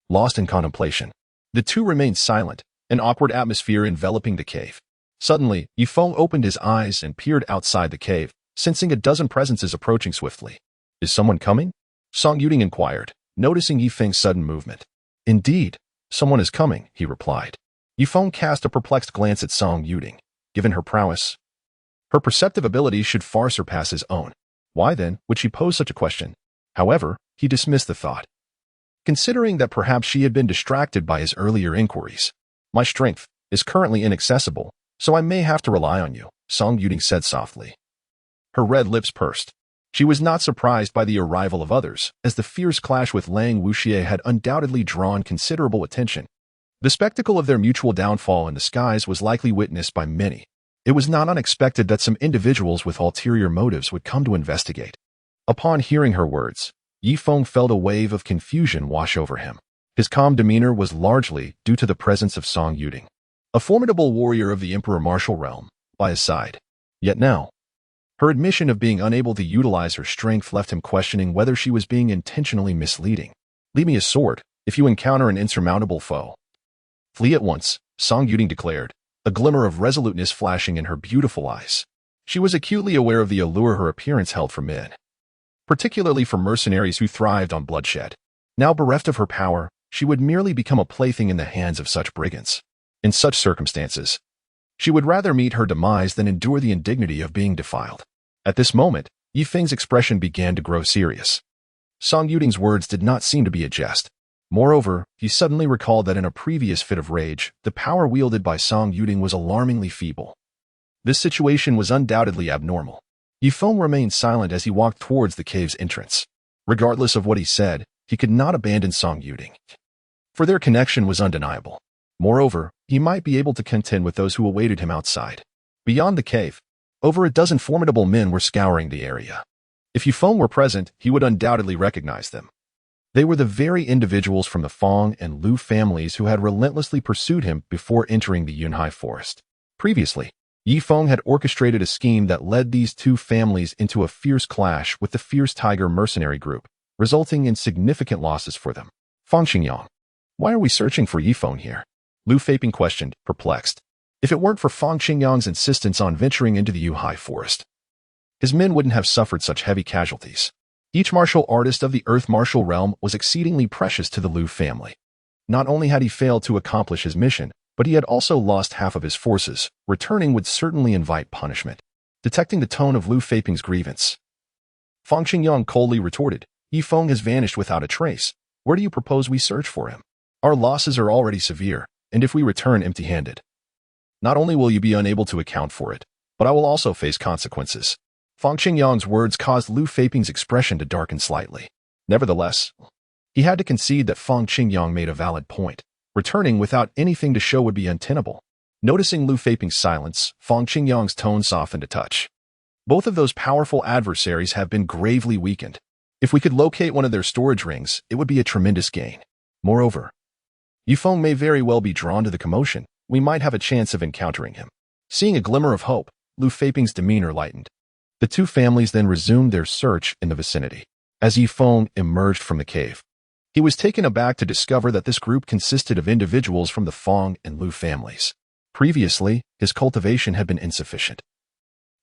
Lost in contemplation, the two remained silent, an awkward atmosphere enveloping the cave. Suddenly, Ye Feng opened his eyes and peered outside the cave, sensing a dozen presences approaching swiftly. Is someone coming? Song Yuding inquired, noticing Ye Feng's sudden movement. Indeed, someone is coming, he replied. Ye Feng cast a perplexed glance at Song Yuding. Given her prowess, her perceptive abilities should far surpass his own. Why then would she pose such a question? However, he dismissed the thought, considering that perhaps she had been distracted by his earlier inquiries. My strength is currently inaccessible, so I may have to rely on you, Song Yuding said softly. Her red lips pursed. She was not surprised by the arrival of others, as the fierce clash with Lang Wuxie had undoubtedly drawn considerable attention. The spectacle of their mutual downfall in the skies was likely witnessed by many. It was not unexpected that some individuals with ulterior motives would come to investigate. Upon hearing her words, Ye Feng felt a wave of confusion wash over him. His calm demeanor was largely due to the presence of Song Yuding, a formidable warrior of the Emperor Martial realm, by his side. Yet now, her admission of being unable to utilize her strength left him questioning whether she was being intentionally misleading. Leave me a sword if you encounter an insurmountable foe. Flee at once, Song Yuding declared, a glimmer of resoluteness flashing in her beautiful eyes. She was acutely aware of the allure her appearance held for men, particularly for mercenaries who thrived on bloodshed. Now bereft of her power, she would merely become a plaything in the hands of such brigands. In such circumstances, she would rather meet her demise than endure the indignity of being defiled. At this moment, Ye Feng's expression began to grow serious. Song Yuding's words did not seem to be a jest. Moreover, he suddenly recalled that in a previous fit of rage, the power wielded by Song Yuding was alarmingly feeble. This situation was undoubtedly abnormal. Ye Feng remained silent as he walked towards the cave's entrance. Regardless of what he said, he could not abandon Song Yuding, for their connection was undeniable. Moreover, he might be able to contend with those who awaited him outside. Beyond the cave, over a dozen formidable men were scouring the area. If Ye Feng were present, he would undoubtedly recognize them. They were the very individuals from the Fong and Lu families who had relentlessly pursued him before entering the Yunhai forest. Previously, Ye Feng had orchestrated a scheme that led these two families into a fierce clash with the Fierce Tiger mercenary group, resulting in significant losses for them. Fang Xingyang, why are we searching for Ye Feng here? Lu Feiping questioned, perplexed. If it weren't for Fang Xingyang's insistence on venturing into the Yunhai forest, his men wouldn't have suffered such heavy casualties. Each martial artist of the Earth Martial realm was exceedingly precious to the Lu family. Not only had he failed to accomplish his mission, but he had also lost half of his forces. Returning would certainly invite punishment. Detecting the tone of Lu Feiping's grievance, Fang Xingyang coldly retorted, Ye Feng has vanished without a trace. Where do you propose we search for him? Our losses are already severe, and if we return empty-handed, not only will you be unable to account for it, but I will also face consequences. Feng Qingyang's words caused Lu Feiping's expression to darken slightly. Nevertheless, he had to concede that Feng Qingyang made a valid point. Returning without anything to show would be untenable. Noticing Lu Feiping's silence, Feng Qingyang's tone softened a touch. Both of those powerful adversaries have been gravely weakened. If we could locate one of their storage rings, it would be a tremendous gain. Moreover, Ye Feng may very well be drawn to the commotion. We might have a chance of encountering him. Seeing a glimmer of hope, Lu Feiping's demeanor lightened. The two families then resumed their search in the vicinity. As Ye Feng emerged from the cave, he was taken aback to discover that this group consisted of individuals from the Feng and Lu families. Previously, his cultivation had been insufficient,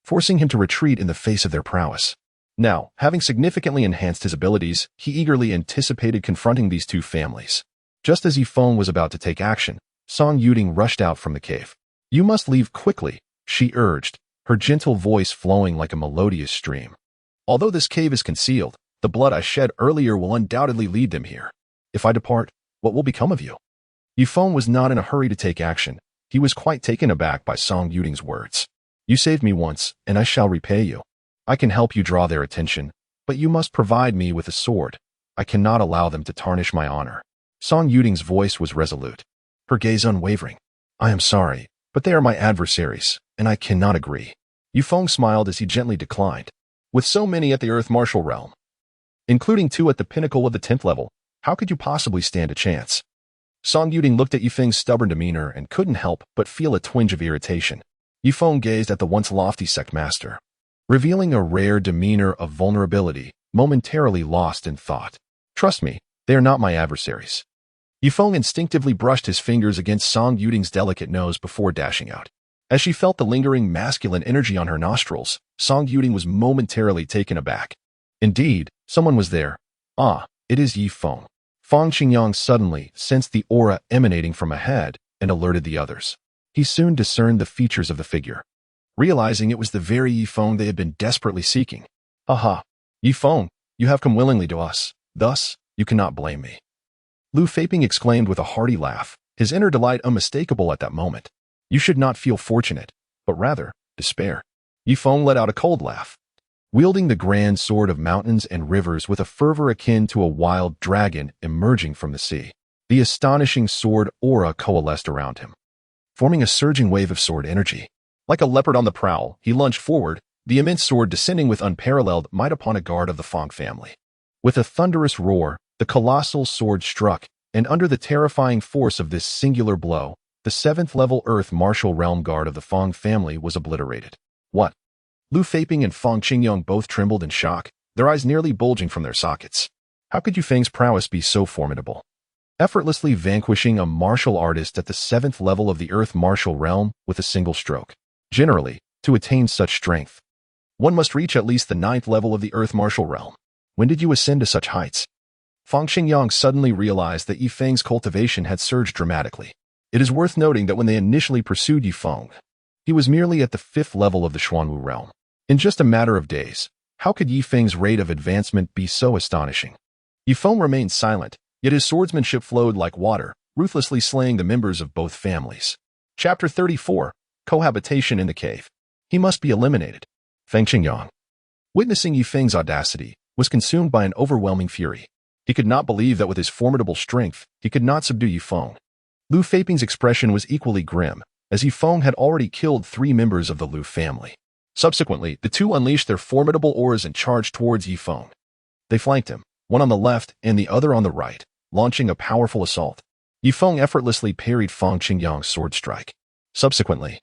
forcing him to retreat in the face of their prowess. Now, having significantly enhanced his abilities, he eagerly anticipated confronting these two families. Just as Ye Feng was about to take action, Song Yuding rushed out from the cave. "You must leave quickly," she urged, her gentle voice flowing like a melodious stream. "Although this cave is concealed, the blood I shed earlier will undoubtedly lead them here. If I depart, what will become of you?" Ye Feng was not in a hurry to take action. He was quite taken aback by Song Yuding's words. "You saved me once, and I shall repay you. I can help you draw their attention, but you must provide me with a sword. I cannot allow them to tarnish my honor." Song Yuding's voice was resolute, her gaze unwavering. "I am sorry, but they are my adversaries, and I cannot agree." Ye Feng smiled as he gently declined. "With so many at the Earth Martial Realm, including 2 at the pinnacle of the 10th level, how could you possibly stand a chance?" Song Yuding looked at Ye Feng's stubborn demeanor and couldn't help but feel a twinge of irritation. Ye Feng gazed at the once lofty sect master, revealing a rare demeanor of vulnerability, momentarily lost in thought. "Trust me, they are not my adversaries." Ye Feng instinctively brushed his fingers against Song Yuding's delicate nose before dashing out. As she felt the lingering masculine energy on her nostrils, Song Yuding was momentarily taken aback. Indeed, someone was there. Ah, it is Ye Feng. Feng Qingyang suddenly sensed the aura emanating from ahead and alerted the others. He soon discerned the features of the figure, realizing it was the very Ye Feng they had been desperately seeking. "Aha! Ye Feng, you have come willingly to us. Thus, you cannot blame me." Lu Feiping exclaimed with a hearty laugh, his inner delight unmistakable at that moment. "You should not feel fortunate, but rather despair." Ye Feng let out a cold laugh, wielding the grand sword of mountains and rivers with a fervor akin to a wild dragon emerging from the sea. The astonishing sword aura coalesced around him, forming a surging wave of sword energy. Like a leopard on the prowl, he lunged forward, the immense sword descending with unparalleled might upon a guard of the Feng family. With a thunderous roar, the colossal sword struck, and under the terrifying force of this singular blow, the 7th-level Earth Martial Realm Guard of the Feng family was obliterated. "What?" Lu Feiping and Feng Qingyang both trembled in shock, their eyes nearly bulging from their sockets. How could Ye Feng's prowess be so formidable, effortlessly vanquishing a martial artist at the 7th level of the Earth Martial Realm with a single stroke? Generally, to attain such strength, one must reach at least the 9th level of the Earth Martial Realm. When did you ascend to such heights? Feng Qingyang suddenly realized that Ye Feng's cultivation had surged dramatically. It is worth noting that when they initially pursued Ye Feng, he was merely at the 5th level of the Xuanwu realm. In just a matter of days, how could Ye Feng's rate of advancement be so astonishing? Ye Feng remained silent, yet his swordsmanship flowed like water, ruthlessly slaying the members of both families. Chapter 34, Cohabitation in the Cave. He must be eliminated. Feng Qingyang, witnessing Ye Feng's audacity, was consumed by an overwhelming fury. He could not believe that with his formidable strength, he could not subdue Ye Feng. Lu Feiping's expression was equally grim, as Ye Feng had already killed 3 members of the Lu family. Subsequently, the two unleashed their formidable auras and charged towards Ye Feng. They flanked him, one on the left and the other on the right, launching a powerful assault. Ye Feng effortlessly parried Feng Qingyang's sword strike. Subsequently,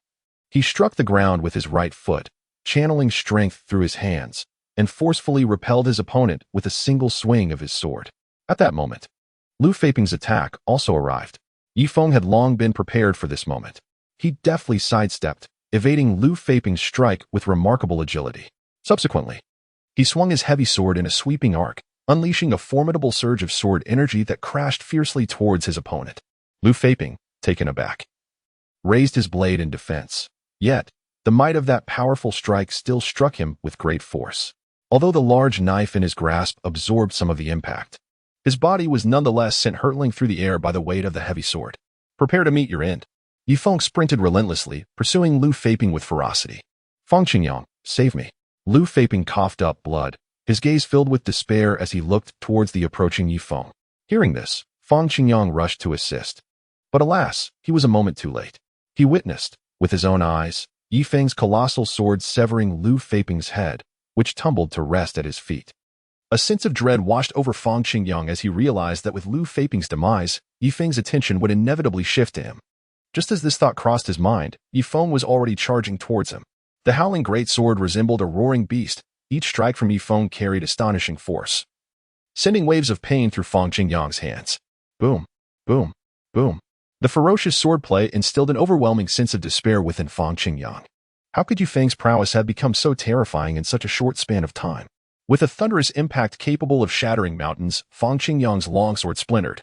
he struck the ground with his right foot, channeling strength through his hands, and forcefully repelled his opponent with a single swing of his sword. At that moment, Lu Feiping's attack also arrived. Ye Feng had long been prepared for this moment. He deftly sidestepped, evading Lu Feiping's strike with remarkable agility. Subsequently, he swung his heavy sword in a sweeping arc, unleashing a formidable surge of sword energy that crashed fiercely towards his opponent. Lu Feiping, taken aback, raised his blade in defense. Yet, the might of that powerful strike still struck him with great force. Although the large knife in his grasp absorbed some of the impact, His body was nonetheless sent hurtling through the air by the weight of the heavy sword. Prepare to meet your end. Ye Feng sprinted relentlessly, pursuing Lu Faping with ferocity. Feng Qingyang, save me. Lu Faping coughed up blood, his gaze filled with despair as he looked towards the approaching Ye Feng. Hearing this, Feng Qingyang rushed to assist. But alas, he was a moment too late. He witnessed, with his own eyes, Ye Feng's colossal sword severing Lu Faping's head, which tumbled to rest at his feet. A sense of dread washed over Feng Qingyang as he realized that with Lu Faping's demise, Ye Feng's attention would inevitably shift to him. Just as this thought crossed his mind, Ye Feng was already charging towards him. The howling greatsword resembled a roaring beast. Each strike from Ye Feng carried astonishing force, sending waves of pain through Feng Qingyang's hands. Boom, boom, boom. The ferocious swordplay instilled an overwhelming sense of despair within Feng Qingyang. How could Ye Feng's prowess have become so terrifying in such a short span of time? With a thunderous impact capable of shattering mountains, Feng Qingyang's longsword splintered,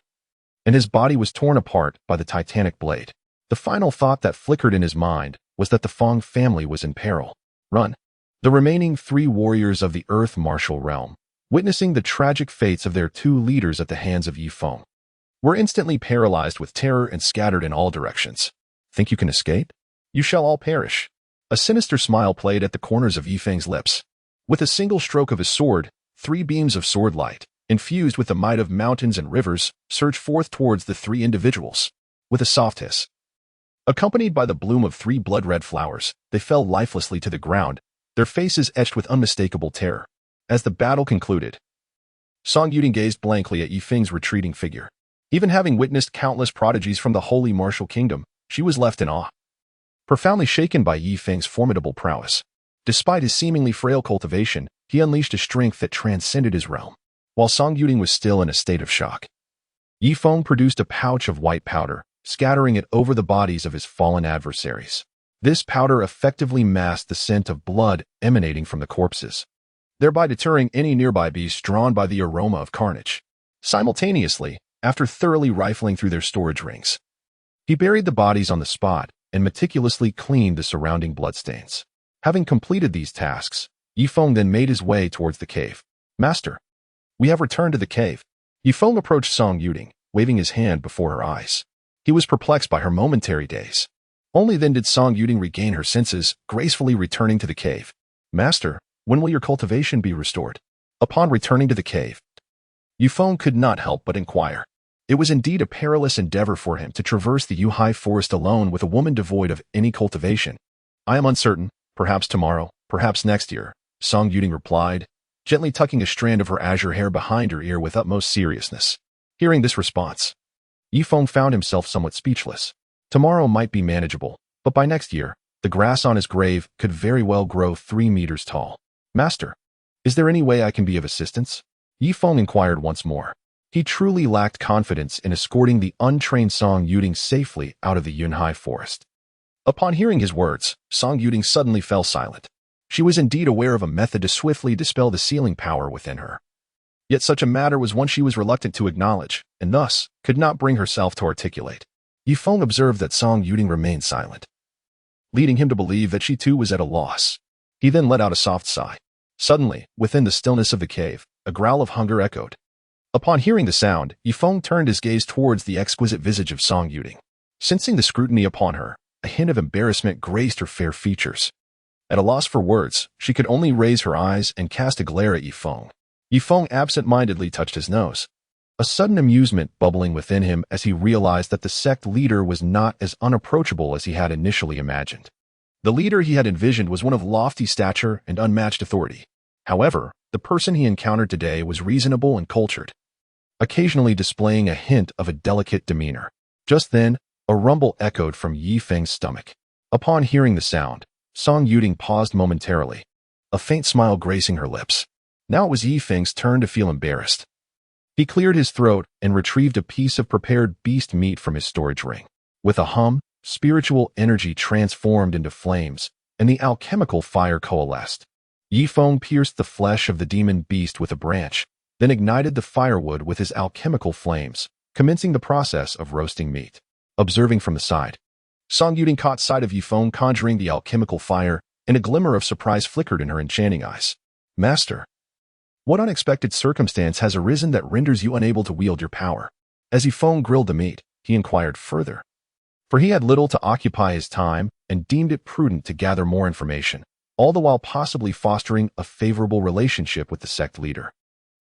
and his body was torn apart by the titanic blade. The final thought that flickered in his mind was that the Feng family was in peril. Run. The remaining 3 warriors of the Earth Martial Realm, witnessing the tragic fates of their 2 leaders at the hands of Ye Feng, were instantly paralyzed with terror and scattered in all directions. Think you can escape? You shall all perish. A sinister smile played at the corners of Ye Feng's lips. With a single stroke of his sword, 3 beams of sword light, infused with the might of mountains and rivers, surged forth towards the 3 individuals. With a soft hiss, accompanied by the bloom of 3 blood-red flowers, they fell lifelessly to the ground, their faces etched with unmistakable terror. As the battle concluded, Song Yuding gazed blankly at Ye Feng's retreating figure. Even having witnessed countless prodigies from the Holy Martial Kingdom, she was left in awe, profoundly shaken by Ye Feng's formidable prowess. Despite his seemingly frail cultivation, he unleashed a strength that transcended his realm. While Song Yuding was still in a state of shock, Ye Feng produced a pouch of white powder, scattering it over the bodies of his fallen adversaries. This powder effectively masked the scent of blood emanating from the corpses, thereby deterring any nearby beasts drawn by the aroma of carnage. Simultaneously, after thoroughly rifling through their storage rings, he buried the bodies on the spot and meticulously cleaned the surrounding bloodstains. Having completed these tasks, Ye Feng then made his way towards the cave. Master, we have returned to the cave. Ye Feng approached Song Yuding, waving his hand before her eyes. He was perplexed by her momentary daze. Only then did Song Yuding regain her senses, gracefully returning to the cave. Master, when will your cultivation be restored? Upon returning to the cave, Ye Feng could not help but inquire. It was indeed a perilous endeavor for him to traverse the Yuhai forest alone with a woman devoid of any cultivation. I am uncertain, perhaps tomorrow, perhaps next year, Song Yuding replied, gently tucking a strand of her azure hair behind her ear with utmost seriousness. Hearing this response, Ye Feng found himself somewhat speechless. Tomorrow might be manageable, but by next year, the grass on his grave could very well grow 3 meters tall. Master, is there any way I can be of assistance? Ye Feng inquired once more. He truly lacked confidence in escorting the untrained Song Yuding safely out of the Yunhai forest. Upon hearing his words, Song Yuding suddenly fell silent. She was indeed aware of a method to swiftly dispel the sealing power within her. Yet such a matter was one she was reluctant to acknowledge, and thus could not bring herself to articulate. Ye Feng observed that Song Yuding remained silent, leading him to believe that she too was at a loss. He then let out a soft sigh. Suddenly, within the stillness of the cave, a growl of hunger echoed. Upon hearing the sound, Ye Feng turned his gaze towards the exquisite visage of Song Yuding. Sensing the scrutiny upon her, a hint of embarrassment graced her fair features. At a loss for words, she could only raise her eyes and cast a glare at Ye Feng. Ye Feng absent-mindedly touched his nose, a sudden amusement bubbling within him as he realized that the sect leader was not as unapproachable as he had initially imagined. The leader he had envisioned was one of lofty stature and unmatched authority. However, the person he encountered today was reasonable and cultured, occasionally displaying a hint of a delicate demeanor. Just then, a rumble echoed from Ye Feng's stomach. Upon hearing the sound, Song Yuding paused momentarily, a faint smile gracing her lips. Now it was Ye Feng's turn to feel embarrassed. He cleared his throat and retrieved a piece of prepared beast meat from his storage ring. With a hum, spiritual energy transformed into flames, and the alchemical fire coalesced. Ye Feng pierced the flesh of the demon beast with a branch, then ignited the firewood with his alchemical flames, commencing the process of roasting meat. Observing from the side, Song Yuding caught sight of Ye Feng conjuring the alchemical fire, and a glimmer of surprise flickered in her enchanting eyes. Master, What unexpected circumstance has arisen that renders you unable to wield your power? As Ye Feng grilled the meat, he inquired further. For he had little to occupy his time and deemed it prudent to gather more information, all the while possibly fostering a favorable relationship with the sect leader.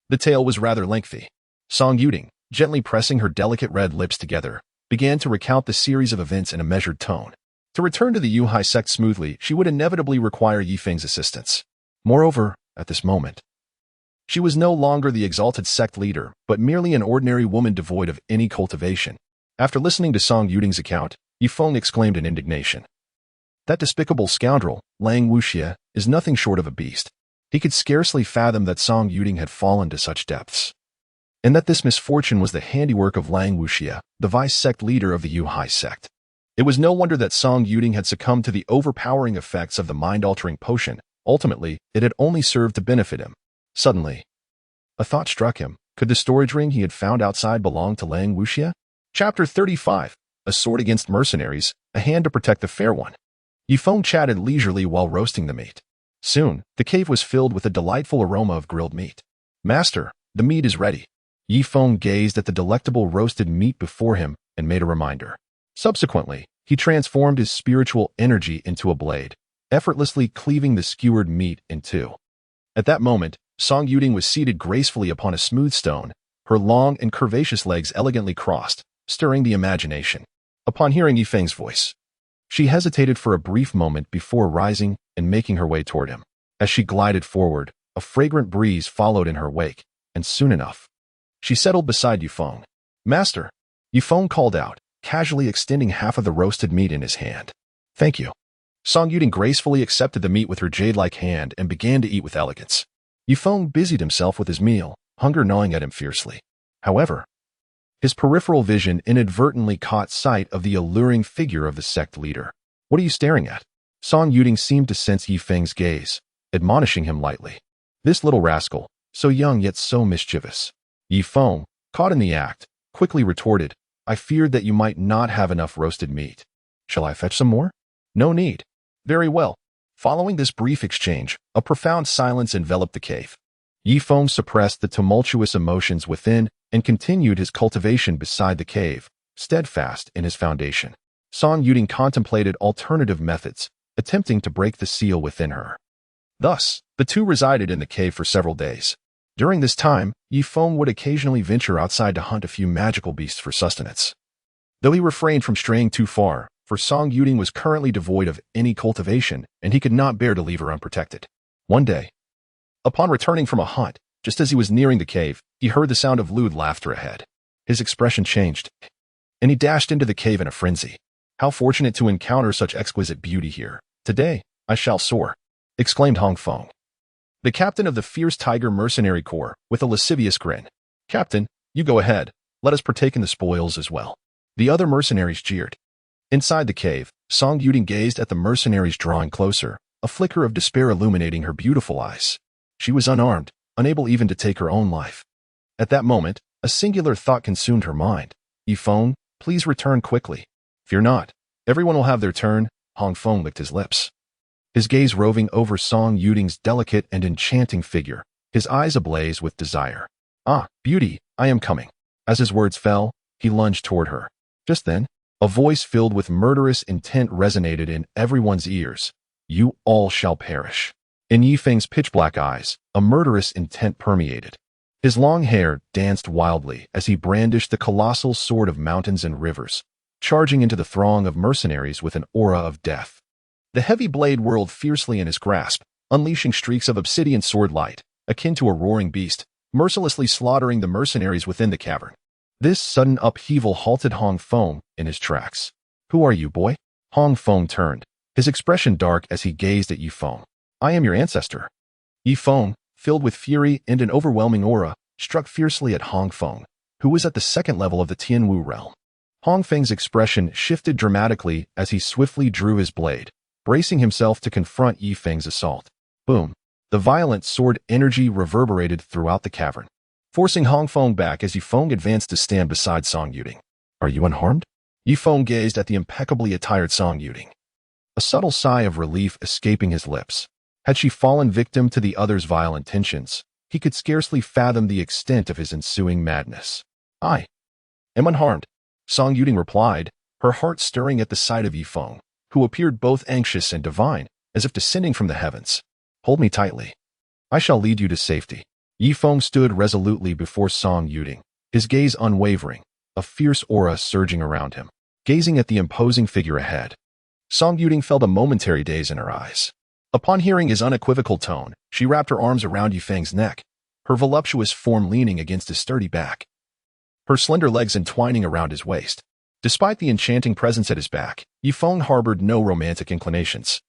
The tale was rather lengthy. Song Yuding, gently pressing her delicate red lips together, began to recount the series of events in a measured tone. To return to the Yuhai sect smoothly, she would inevitably require Ye Feng's assistance. Moreover, at this moment, she was no longer the exalted sect leader, but merely an ordinary woman devoid of any cultivation. After listening to Song Yuding's account, Ye Feng exclaimed in indignation. That despicable scoundrel, Lang Wuxie, is nothing short of a beast. He could scarcely fathom that Song Yuding had fallen to such depths, and that this misfortune was the handiwork of Lang Wuxie, the vice sect leader of the Yuhai sect. It was no wonder that Song Yuding had succumbed to the overpowering effects of the mind-altering potion. Ultimately, it had only served to benefit him. Suddenly, a thought struck him. Could the storage ring he had found outside belong to Lang Wuxie? Chapter 35. A sword against mercenaries, a hand to protect the fair one. Ye Feng chatted leisurely while roasting the meat. Soon, the cave was filled with a delightful aroma of grilled meat. Master, the meat is ready. Ye Feng gazed at the delectable roasted meat before him and made a reminder. Subsequently, he transformed his spiritual energy into a blade, effortlessly cleaving the skewered meat in two. At that moment, Song Yuding was seated gracefully upon a smooth stone, her long and curvaceous legs elegantly crossed, stirring the imagination. Upon hearing Ye Feng's voice, she hesitated for a brief moment before rising and making her way toward him. As she glided forward, a fragrant breeze followed in her wake, and soon enough, she settled beside Ye Feng. Master, Ye Feng called out, casually extending half of the roasted meat in his hand. Thank you. Song Yuding gracefully accepted the meat with her jade-like hand and began to eat with elegance. Ye Feng busied himself with his meal, hunger gnawing at him fiercely. However, his peripheral vision inadvertently caught sight of the alluring figure of the sect leader. What are you staring at? Song Yuding seemed to sense Ye Feng's gaze, admonishing him lightly. This little rascal, so young yet so mischievous. Ye Feng, caught in the act, quickly retorted, I feared that you might not have enough roasted meat. Shall I fetch some more? No need. Very well. Following this brief exchange, a profound silence enveloped the cave. Ye Feng suppressed the tumultuous emotions within and continued his cultivation beside the cave, steadfast in his foundation. Song Yuding contemplated alternative methods, attempting to break the seal within her. Thus, the two resided in the cave for several days. During this time, Ye Feng would occasionally venture outside to hunt a few magical beasts for sustenance. Though he refrained from straying too far, for Song Yuding was currently devoid of any cultivation, and he could not bear to leave her unprotected. One day, upon returning from a hunt, just as he was nearing the cave, he heard the sound of lewd laughter ahead. His expression changed, and he dashed into the cave in a frenzy. How fortunate to encounter such exquisite beauty here. Today, I shall soar, exclaimed Hong Feng, the captain of the fierce tiger mercenary corps, with a lascivious grin. Captain, you go ahead. Let us partake in the spoils as well. The other mercenaries jeered. Inside the cave, Song Yuding gazed at the mercenaries drawing closer, a flicker of despair illuminating her beautiful eyes. She was unarmed, unable even to take her own life. At that moment, a singular thought consumed her mind. Ye Feng, please return quickly. Fear not. Everyone will have their turn. Hong Feng licked his lips, his gaze roving over Song Yuding's delicate and enchanting figure, his eyes ablaze with desire. Ah, beauty, I am coming. As his words fell, he lunged toward her. Just then, a voice filled with murderous intent resonated in everyone's ears. You all shall perish. In Ye Feng's pitch-black eyes, a murderous intent permeated. His long hair danced wildly as he brandished the colossal sword of mountains and rivers, charging into the throng of mercenaries with an aura of death. The heavy blade whirled fiercely in his grasp, unleashing streaks of obsidian sword light, akin to a roaring beast, mercilessly slaughtering the mercenaries within the cavern. This sudden upheaval halted Hong Feng in his tracks. Who are you, boy? Hong Feng turned, his expression dark as he gazed at Ye Feng. I am your ancestor. Ye Feng, filled with fury and an overwhelming aura, struck fiercely at Hong Feng, who was at the second level of the Tianwu realm. Hong Feng's expression shifted dramatically as he swiftly drew his blade, bracing himself to confront Ye Feng's assault. Boom! The violent sword energy reverberated throughout the cavern, forcing Hong Feng back as Ye Feng advanced to stand beside Song Yuding. Are you unharmed? Ye Feng gazed at the impeccably attired Song Yuding, a subtle sigh of relief escaping his lips. Had she fallen victim to the other's vile intentions, He could scarcely fathom the extent of his ensuing madness. "I am unharmed," Song Yuding replied, her heart stirring at the sight of Ye Feng, who appeared both anxious and divine, as if descending from the heavens. "Hold me tightly. I shall lead you to safety." Ye Feng stood resolutely before Song Yuding, his gaze unwavering, a fierce aura surging around him. Gazing at the imposing figure ahead, Song Yuding felt a momentary daze in her eyes. Upon hearing his unequivocal tone, she wrapped her arms around Ye Feng's neck, her voluptuous form leaning against his sturdy back, her slender legs entwining around his waist. Despite the enchanting presence at his back, Ye Feng harbored no romantic inclinations.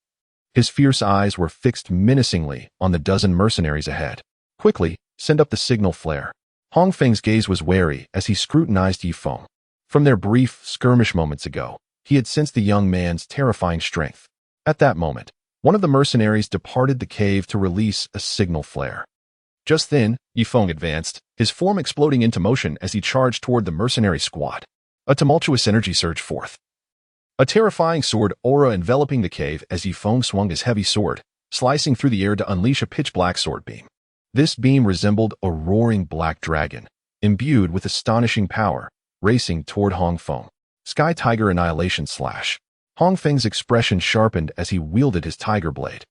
His fierce eyes were fixed menacingly on the dozen mercenaries ahead. "Quickly, send up the signal flare." Hong Feng's gaze was wary as he scrutinized Ye Feng. From their brief skirmish moments ago, he had sensed the young man's terrifying strength. At that moment, one of the mercenaries departed the cave to release a signal flare. Just then, Ye Feng advanced, his form exploding into motion as he charged toward the mercenary squad. A tumultuous energy surged forth, a terrifying sword aura enveloping the cave as Ye Feng swung his heavy sword, slicing through the air to unleash a pitch-black sword beam. This beam resembled a roaring black dragon, imbued with astonishing power, racing toward Hong Feng. Sky Tiger Annihilation Slash. Hong Feng's expression sharpened as he wielded his tiger blade,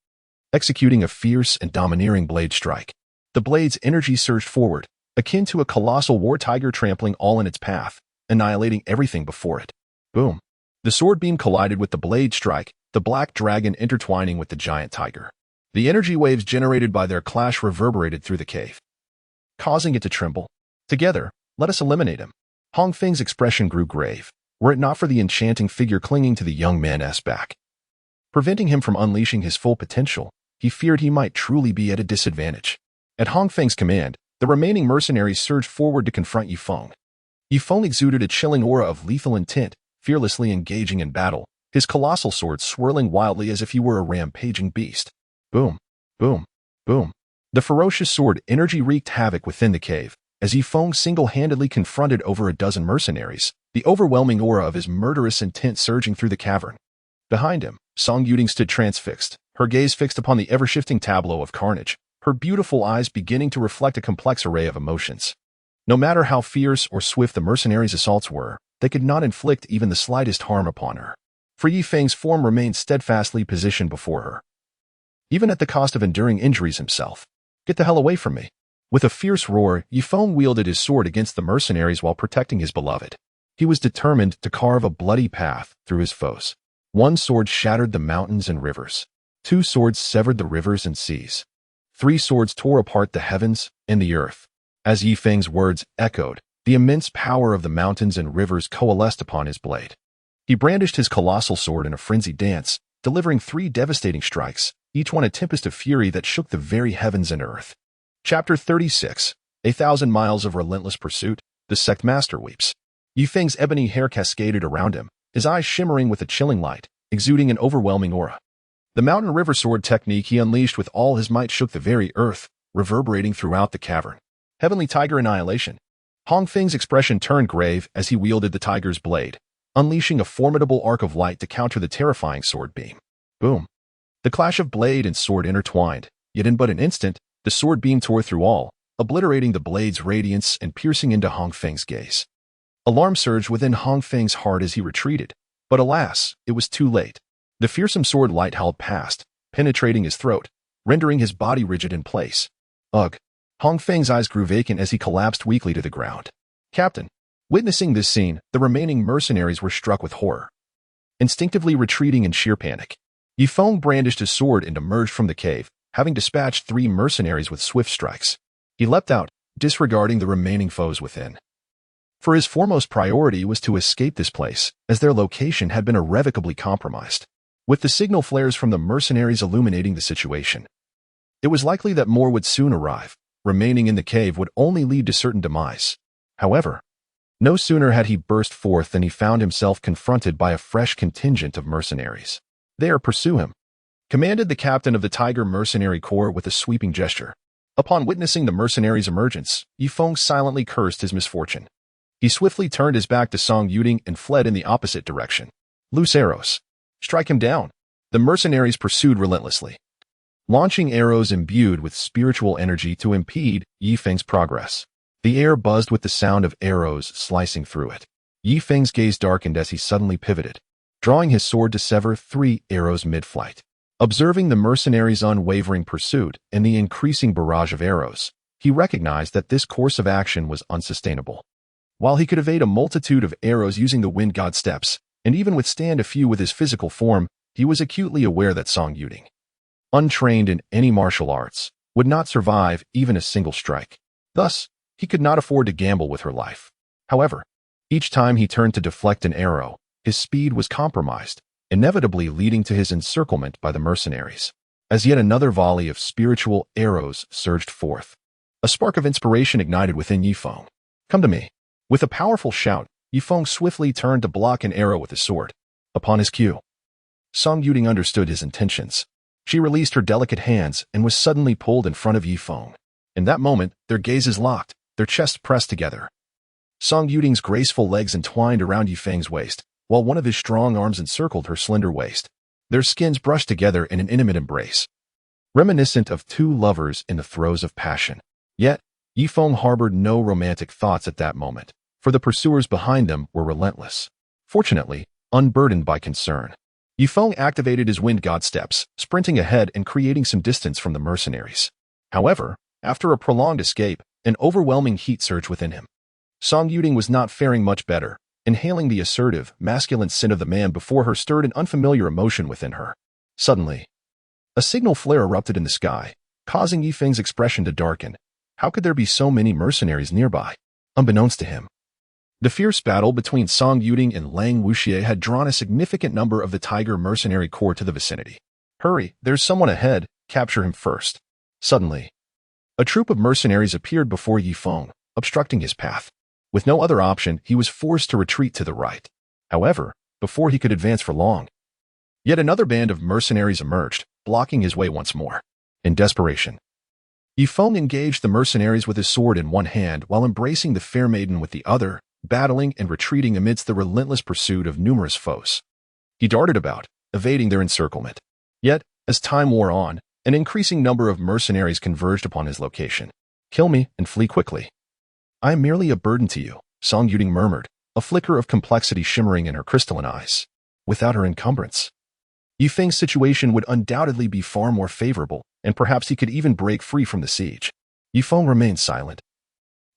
executing a fierce and domineering blade strike. The blade's energy surged forward, akin to a colossal war tiger trampling all in its path, annihilating everything before it. Boom. The sword beam collided with the blade strike, the black dragon intertwining with the giant tiger. The energy waves generated by their clash reverberated through the cave, causing it to tremble. "Together, let us eliminate him." Hong Feng's expression grew grave, were it not for the enchanting figure clinging to the young man's back. Preventing him from unleashing his full potential, he feared he might truly be at a disadvantage. At Hong Feng's command, the remaining mercenaries surged forward to confront Ye Feng. Ye Feng exuded a chilling aura of lethal intent, fearlessly engaging in battle, his colossal sword swirling wildly as if he were a rampaging beast. Boom, boom, boom. The ferocious sword energy wreaked havoc within the cave, as Ye Feng single-handedly confronted over a dozen mercenaries, the overwhelming aura of his murderous intent surging through the cavern. Behind him, Song Yuding stood transfixed, her gaze fixed upon the ever-shifting tableau of carnage, her beautiful eyes beginning to reflect a complex array of emotions. No matter how fierce or swift the mercenaries' assaults were, they could not inflict even the slightest harm upon her. For Ye Feng's form remained steadfastly positioned before her, even at the cost of enduring injuries himself. "Get the hell away from me." With a fierce roar, Ye Feng wielded his sword against the mercenaries while protecting his beloved. He was determined to carve a bloody path through his foes. One sword shattered the mountains and rivers. 2 swords severed the rivers and seas. 3 swords tore apart the heavens and the earth. As Ye Feng's words echoed, the immense power of the mountains and rivers coalesced upon his blade. He brandished his colossal sword in a frenzied dance, delivering 3 devastating strikes, each one a tempest of fury that shook the very heavens and earth. Chapter 36. 1,000 Miles of Relentless Pursuit. The Sect Master Weeps. Ye Feng's ebony hair cascaded around him, his eyes shimmering with a chilling light, exuding an overwhelming aura. The mountain river sword technique he unleashed with all his might shook the very earth, reverberating throughout the cavern. Heavenly Tiger Annihilation. Hong Feng's expression turned grave as he wielded the tiger's blade, unleashing a formidable arc of light to counter the terrifying sword beam. Boom. The clash of blade and sword intertwined, yet in but an instant, the sword beam tore through all, obliterating the blade's radiance and piercing into Hong Feng's gaze. Alarm surged within Hong Feng's heart as he retreated, but alas, it was too late. The fearsome sword light howled past, penetrating his throat, rendering his body rigid in place. Ugh. Hong Feng's eyes grew vacant as he collapsed weakly to the ground. "Captain." Witnessing this scene, the remaining mercenaries were struck with horror, instinctively retreating in sheer panic. Ye Feng brandished his sword and emerged from the cave, having dispatched 3 mercenaries with swift strikes. He leapt out, disregarding the remaining foes within. For his foremost priority was to escape this place, as their location had been irrevocably compromised. With the signal flares from the mercenaries illuminating the situation, it was likely that more would soon arrive. Remaining in the cave would only lead to certain demise. However, no sooner had he burst forth than he found himself confronted by a fresh contingent of mercenaries. "There, pursue him," commanded the captain of the Tiger Mercenary Corps with a sweeping gesture. Upon witnessing the mercenaries' emergence, Ye Feng silently cursed his misfortune. He swiftly turned his back to Song Yuding and fled in the opposite direction. "Loose arrows. Strike him down." The mercenaries pursued relentlessly, launching arrows imbued with spiritual energy to impede Ye Feng's progress. The air buzzed with the sound of arrows slicing through it. Ye Feng's gaze darkened as he suddenly pivoted, drawing his sword to sever 3 arrows mid-flight. Observing the mercenaries' unwavering pursuit and the increasing barrage of arrows, he recognized that this course of action was unsustainable. While he could evade a multitude of arrows using the wind god steps, and even withstand a few with his physical form, he was acutely aware that Song Yuding, untrained in any martial arts, would not survive even a single strike. Thus, he could not afford to gamble with her life. However, each time he turned to deflect an arrow, his speed was compromised, inevitably leading to his encirclement by the mercenaries. As yet another volley of spiritual arrows surged forth, a spark of inspiration ignited within Ye Feng. "Come to me." With a powerful shout, Ye Feng swiftly turned to block an arrow with his sword. Upon his cue, Song Yuding understood his intentions. She released her delicate hands and was suddenly pulled in front of Ye Feng. In that moment, their gazes locked, their chests pressed together. Song Yuding's graceful legs entwined around Ye Feng's waist, while one of his strong arms encircled her slender waist. Their skins brushed together in an intimate embrace, reminiscent of 2 lovers in the throes of passion. Yet, Ye Feng harbored no romantic thoughts at that moment, for the pursuers behind them were relentless. Fortunately, unburdened by concern, Ye Feng activated his wind god steps, sprinting ahead and creating some distance from the mercenaries. However, after a prolonged escape, an overwhelming heat surged within him. Song Yuding was not faring much better. Inhaling the assertive, masculine scent of the man before her stirred an unfamiliar emotion within her. Suddenly, a signal flare erupted in the sky, causing Ye Feng's expression to darken. How could there be so many mercenaries nearby? Unbeknownst to him, the fierce battle between Song Yuding and Lang Wuxie had drawn a significant number of the Tiger mercenary corps to the vicinity. "Hurry, there's someone ahead, capture him first." Suddenly, a troop of mercenaries appeared before Ye Feng, obstructing his path. With no other option, he was forced to retreat to the right. However, before he could advance for long, yet another band of mercenaries emerged, blocking his way once more. In desperation, Ye Feng engaged the mercenaries with his sword in one hand while embracing the fair maiden with the other, battling and retreating amidst the relentless pursuit of numerous foes. He darted about, evading their encirclement. Yet, as time wore on, an increasing number of mercenaries converged upon his location. "Kill me and flee quickly. I am merely a burden to you," Song Yuding murmured, a flicker of complexity shimmering in her crystalline eyes. Without her encumbrance, Ye Feng's situation would undoubtedly be far more favorable, and perhaps he could even break free from the siege. Ye Feng remained silent,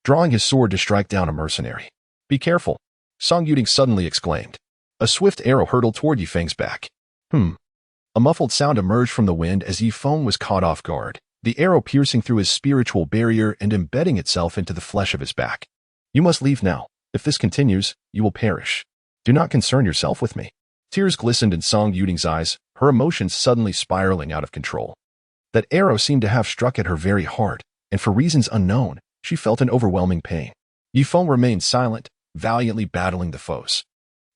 drawing his sword to strike down a mercenary. "Be careful," Song Yuding suddenly exclaimed. A swift arrow hurtled toward Ye Feng's back. A muffled sound emerged from the wind as Ye Feng was caught off guard, the arrow piercing through his spiritual barrier and embedding itself into the flesh of his back. "You must leave now. If this continues, you will perish. Do not concern yourself with me." Tears glistened in Song Yuding's eyes, her emotions suddenly spiraling out of control. That arrow seemed to have struck at her very heart, and for reasons unknown, she felt an overwhelming pain. Ye Feng remained silent, valiantly battling the foes.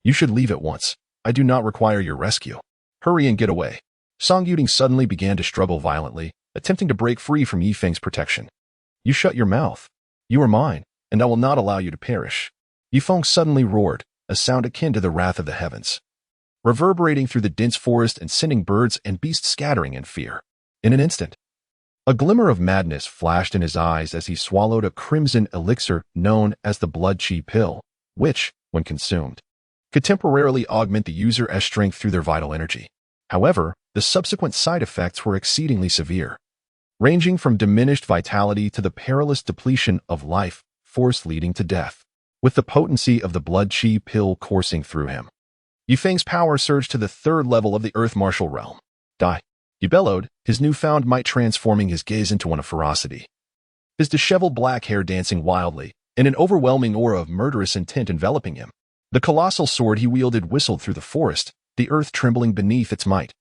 "You should leave at once. I do not require your rescue. Hurry and get away." Song Yuding suddenly began to struggle violently, attempting to break free from Ye Feng's protection. "You shut your mouth. You are mine, and I will not allow you to perish." Ye Feng suddenly roared, a sound akin to the wrath of the heavens, reverberating through the dense forest and sending birds and beasts scattering in fear. In an instant, a glimmer of madness flashed in his eyes as he swallowed a crimson elixir known as the blood chi pill, which, when consumed, could temporarily augment the user's strength through their vital energy. However, the subsequent side effects were exceedingly severe, ranging from diminished vitality to the perilous depletion of life force leading to death. With the potency of the blood chi pill coursing through him, Ye Feng's power surged to the 3rd level of the earth martial realm. "Die!" he bellowed, his newfound might transforming his gaze into one of ferocity. His disheveled black hair dancing wildly, and an overwhelming aura of murderous intent enveloping him. The colossal sword he wielded whistled through the forest, the earth trembling beneath its might.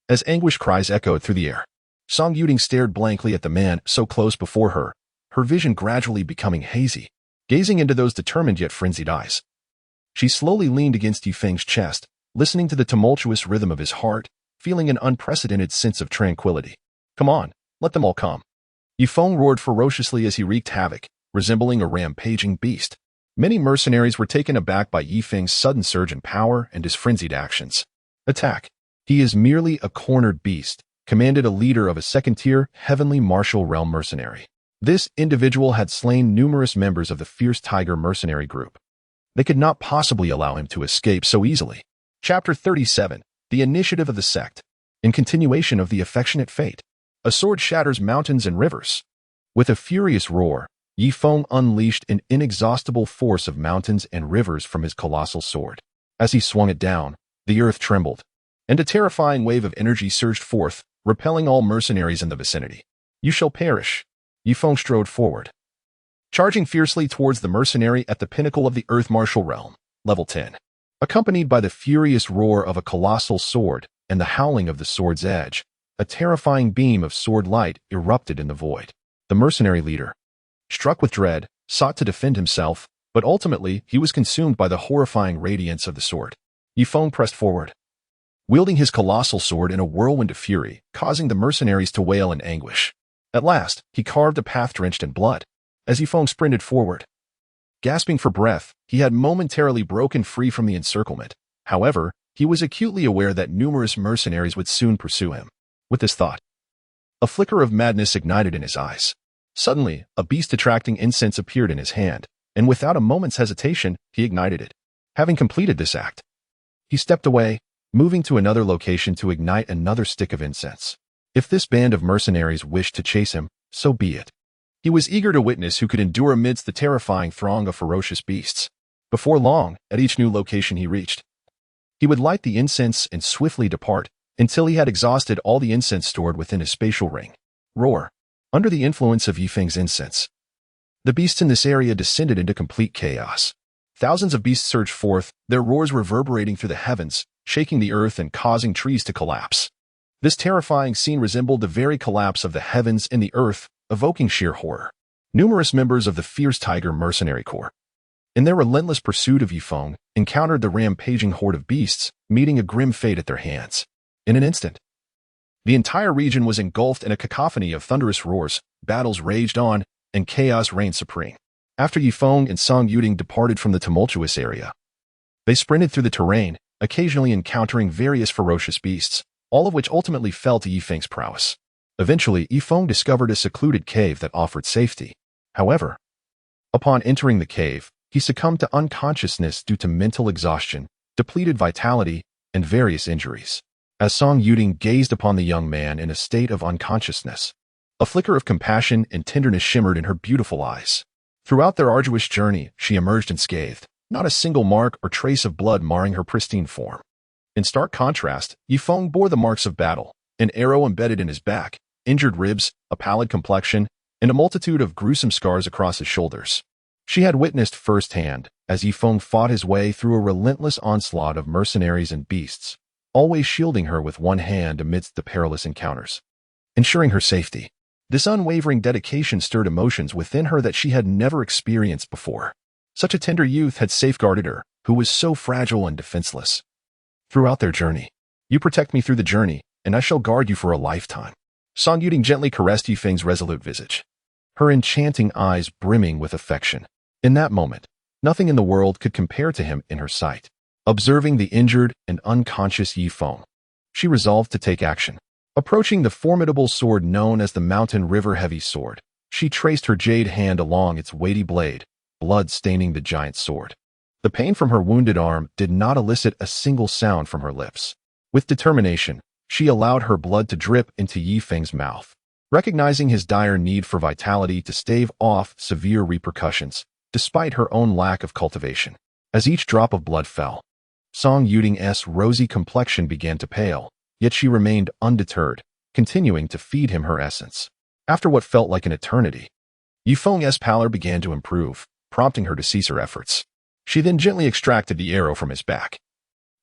As anguish cries echoed through the air, Song Yuding stared blankly at the man so close before her, her vision gradually becoming hazy, gazing into those determined yet frenzied eyes. She slowly leaned against Ye Feng's chest, listening to the tumultuous rhythm of his heart, feeling an unprecedented sense of tranquility. "Come on, let them all come." Ye Feng roared ferociously as he wreaked havoc, resembling a rampaging beast. Many mercenaries were taken aback by Ye Feng's sudden surge in power and his frenzied actions. "Attack! He is merely a cornered beast," commanded a leader of a second-tier heavenly martial realm mercenary. This individual had slain numerous members of the fierce tiger mercenary group. They could not possibly allow him to escape so easily. Chapter 37. The Initiative of the Sect. In continuation of the affectionate fate, a sword shatters mountains and rivers. With a furious roar, Ye Feng unleashed an inexhaustible force of mountains and rivers from his colossal sword. As he swung it down, the earth trembled, and a terrifying wave of energy surged forth, repelling all mercenaries in the vicinity. You shall perish. Ye Feng strode forward, charging fiercely towards the mercenary at the pinnacle of the earth martial realm, level 10. Accompanied by the furious roar of a colossal sword and the howling of the sword's edge, a terrifying beam of sword light erupted in the void. The mercenary leader, struck with dread, sought to defend himself, but ultimately he was consumed by the horrifying radiance of the sword. Ye Feng pressed forward, wielding his colossal sword in a whirlwind of fury, causing the mercenaries to wail in anguish. At last, he carved a path drenched in blood. As Ye Feng sprinted forward, gasping for breath, he had momentarily broken free from the encirclement. However, he was acutely aware that numerous mercenaries would soon pursue him. With this thought, a flicker of madness ignited in his eyes. Suddenly, a beast-attracting incense appeared in his hand, and without a moment's hesitation, he ignited it. Having completed this act, he stepped away, moving to another location to ignite another stick of incense. If this band of mercenaries wished to chase him, so be it. He was eager to witness who could endure amidst the terrifying throng of ferocious beasts. Before long, at each new location he reached, he would light the incense and swiftly depart until he had exhausted all the incense stored within his spatial ring. Roar. Under the influence of Ye Feng's incense, the beasts in this area descended into complete chaos. Thousands of beasts surged forth, their roars reverberating through the heavens, shaking the earth and causing trees to collapse. This terrifying scene resembled the very collapse of the heavens and the earth, evoking sheer horror. Numerous members of the fierce tiger mercenary corps, in their relentless pursuit of Ye Feng, encountered the rampaging horde of beasts, meeting a grim fate at their hands. In an instant, the entire region was engulfed in a cacophony of thunderous roars, battles raged on, and chaos reigned supreme. After Ye Feng and Song Yuding departed from the tumultuous area, they sprinted through the terrain, occasionally encountering various ferocious beasts, all of which ultimately fell to Ye Feng's prowess. Eventually, Ye Feng discovered a secluded cave that offered safety. However, upon entering the cave, he succumbed to unconsciousness due to mental exhaustion, depleted vitality, and various injuries. As Song Yuding gazed upon the young man in a state of unconsciousness, a flicker of compassion and tenderness shimmered in her beautiful eyes. Throughout their arduous journey, she emerged unscathed, not a single mark or trace of blood marring her pristine form. In stark contrast, Ye Feng bore the marks of battle, an arrow embedded in his back, injured ribs, a pallid complexion, and a multitude of gruesome scars across his shoulders. She had witnessed firsthand as Ye Feng fought his way through a relentless onslaught of mercenaries and beasts, always shielding her with one hand amidst the perilous encounters, ensuring her safety. This unwavering dedication stirred emotions within her that she had never experienced before. Such a tender youth had safeguarded her, who was so fragile and defenseless. Throughout their journey, you protect me through the journey, and I shall guard you for a lifetime. Song Yuding gently caressed Ye Feng's resolute visage, her enchanting eyes brimming with affection. In that moment, nothing in the world could compare to him in her sight. Observing the injured and unconscious Ye Feng, she resolved to take action. Approaching the formidable sword known as the Mountain River Heavy Sword, she traced her jade hand along its weighty blade, blood staining the giant sword. The pain from her wounded arm did not elicit a single sound from her lips. With determination, she allowed her blood to drip into Ye Feng's mouth. Recognizing his dire need for vitality to stave off severe repercussions, despite her own lack of cultivation. As each drop of blood fell, Song Yuding's rosy complexion began to pale, yet she remained undeterred, continuing to feed him her essence. After what felt like an eternity, Ye Feng's pallor began to improve, prompting her to cease her efforts. She then gently extracted the arrow from his back,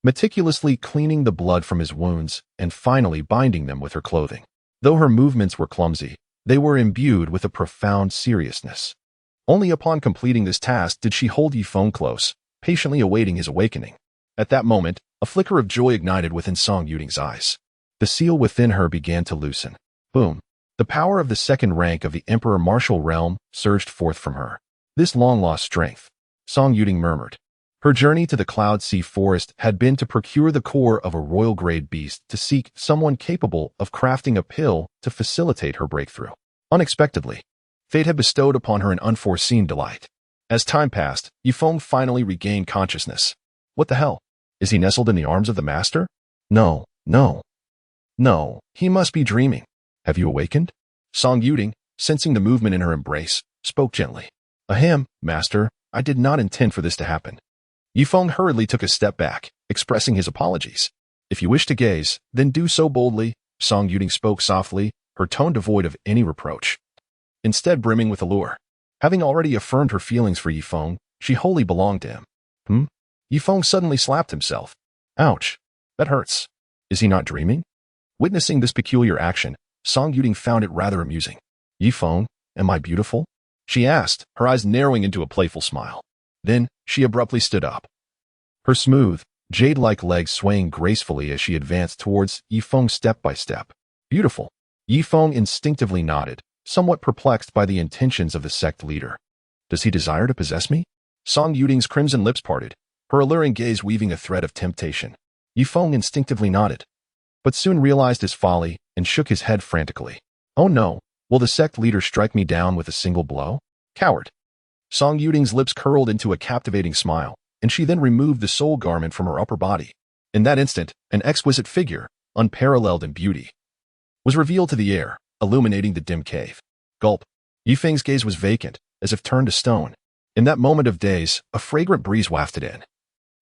meticulously cleaning the blood from his wounds and finally binding them with her clothing. Though her movements were clumsy, they were imbued with a profound seriousness. Only upon completing this task did she hold Ye Feng close, patiently awaiting his awakening. At that moment, a flicker of joy ignited within Song Yuding's eyes. The seal within her began to loosen. Boom! The power of the second rank of the Emperor Martial Realm surged forth from her. This long-lost strength, Song Yuding murmured, Her journey to the Cloud Sea Forest had been to procure the core of a royal-grade beast to seek someone capable of crafting a pill to facilitate her breakthrough. Unexpectedly, fate had bestowed upon her an unforeseen delight. As time passed, Ye Feng finally regained consciousness. What the hell? Is he nestled in the arms of the master? No, no. No, he must be dreaming. Have you awakened? Song Yuding, sensing the movement in her embrace, spoke gently. Ahem, master, I did not intend for this to happen. Ye Feng hurriedly took a step back, expressing his apologies. If you wish to gaze, then do so boldly, Song Yuding spoke softly, her tone devoid of any reproach. Instead brimming with allure. Having already affirmed her feelings for Ye Feng, she wholly belonged to him. Ye Feng suddenly slapped himself. Ouch. That hurts. Is he not dreaming? Witnessing this peculiar action, Song Yuding found it rather amusing. Ye Feng, am I beautiful? She asked, her eyes narrowing into a playful smile. Then, she abruptly stood up. Her smooth, jade-like legs swaying gracefully as she advanced towards Ye Feng step by step. Beautiful. Ye Feng instinctively nodded, somewhat perplexed by the intentions of the sect leader. Does he desire to possess me? Song Yuding's crimson lips parted, her alluring gaze weaving a thread of temptation. Ye Feng instinctively nodded, but soon realized his folly and shook his head frantically. Oh no, will the sect leader strike me down with a single blow? Coward. Song Yuding's lips curled into a captivating smile, and she then removed the soul garment from her upper body. In that instant, an exquisite figure, unparalleled in beauty, was revealed to the air, illuminating the dim cave. Gulp. Ye Feng's gaze was vacant, as if turned to stone. In that moment of daze, a fragrant breeze wafted in,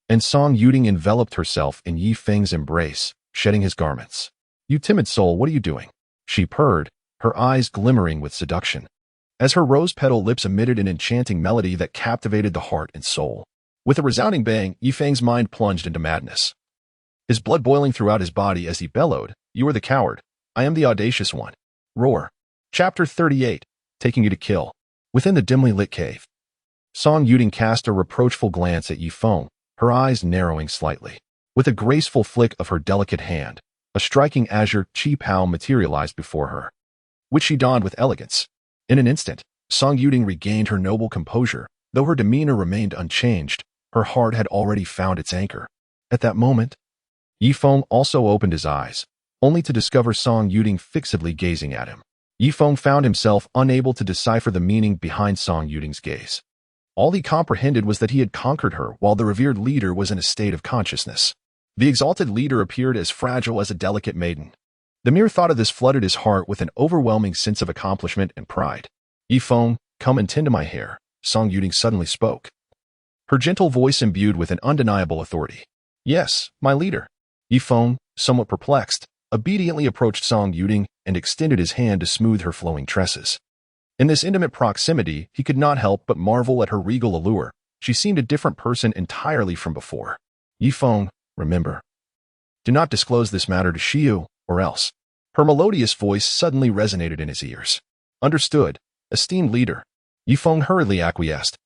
and Song Yuding enveloped herself in Ye Feng's embrace, shedding his garments. You timid soul, what are you doing? She purred, her eyes glimmering with seduction, as her rose-petal lips emitted an enchanting melody that captivated the heart and soul. With a resounding bang, Ye Feng's mind plunged into madness, his blood boiling throughout his body as he bellowed, You are the coward. I am the audacious one. Roar. Chapter 38, Taking You to Kill. Within the dimly lit cave, Song Yuding cast a reproachful glance at Ye Feng, her eyes narrowing slightly. With a graceful flick of her delicate hand, a striking azure chi pao materialized before her, which she donned with elegance. In an instant, Song Yuding regained her noble composure. Though her demeanor remained unchanged, her heart had already found its anchor. At that moment, Ye Feng also opened his eyes, only to discover Song Yuding fixedly gazing at him. Ye Feng found himself unable to decipher the meaning behind Song Yuding's gaze. All he comprehended was that he had conquered her while the revered leader was in a state of consciousness. The exalted leader appeared as fragile as a delicate maiden. The mere thought of this flooded his heart with an overwhelming sense of accomplishment and pride. Ye Feng, come and tend to my hair, Song Yuding suddenly spoke, her gentle voice imbued with an undeniable authority. Yes, my leader. Ye Feng, somewhat perplexed, obediently approached Song Yuding and extended his hand to smooth her flowing tresses. In this intimate proximity, he could not help but marvel at her regal allure. She seemed a different person entirely from before. Ye Feng, remember, do not disclose this matter to Xiu, or else. Her melodious voice suddenly resonated in his ears. Understood, esteemed leader. Ye Feng hurriedly acquiesced.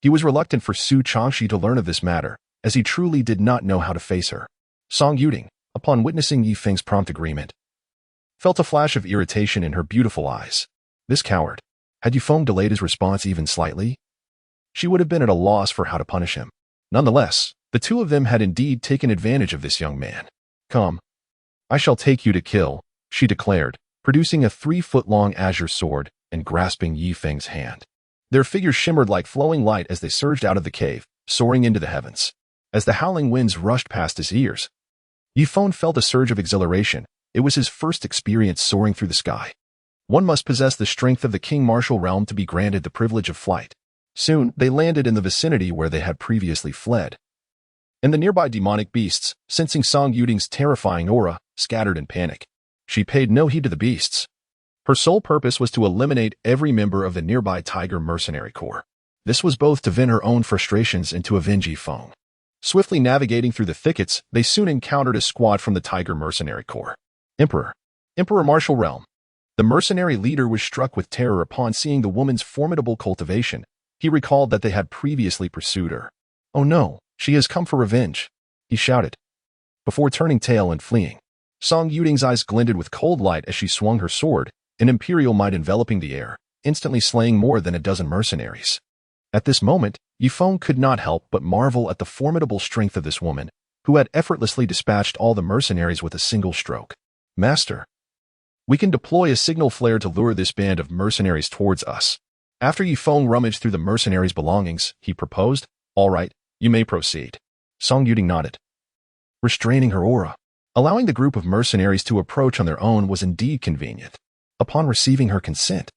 He was reluctant for Su Changshi to learn of this matter, as he truly did not know how to face her. Song Yuding, upon witnessing Ye Feng's prompt agreement, felt a flash of irritation in her beautiful eyes. This coward. Had Ye Feng delayed his response even slightly, she would have been at a loss for how to punish him. Nonetheless, the two of them had indeed taken advantage of this young man. Come. I shall take you to kill, she declared, producing a 3-foot-long azure sword and grasping Ye Feng's hand. Their figures shimmered like flowing light as they surged out of the cave, soaring into the heavens. As the howling winds rushed past his ears, Ye Feng felt a surge of exhilaration. It was his first experience soaring through the sky. One must possess the strength of the King Martial realm to be granted the privilege of flight. Soon, they landed in the vicinity where they had previously fled, and the nearby demonic beasts, sensing Song Yuding's terrifying aura, scattered in panic. She paid no heed to the beasts. Her sole purpose was to eliminate every member of the nearby Tiger Mercenary Corps. This was both to vent her own frustrations and to avenge Ye Feng. Swiftly navigating through the thickets, they soon encountered a squad from the Tiger Mercenary Corps. Emperor Martial Realm. The mercenary leader was struck with terror upon seeing the woman's formidable cultivation. He recalled that they had previously pursued her. Oh no, she has come for revenge, he shouted, before turning tail and fleeing. Song Yuding's eyes glinted with cold light as she swung her sword, an imperial might enveloping the air, instantly slaying more than a dozen mercenaries. At this moment, Ye Feng could not help but marvel at the formidable strength of this woman, who had effortlessly dispatched all the mercenaries with a single stroke. Master, we can deploy a signal flare to lure this band of mercenaries towards us. After Ye Feng rummaged through the mercenaries' belongings, he proposed, "All right, you may proceed." Song Yuding nodded, restraining her aura. Allowing the group of mercenaries to approach on their own was indeed convenient. Upon receiving her consent,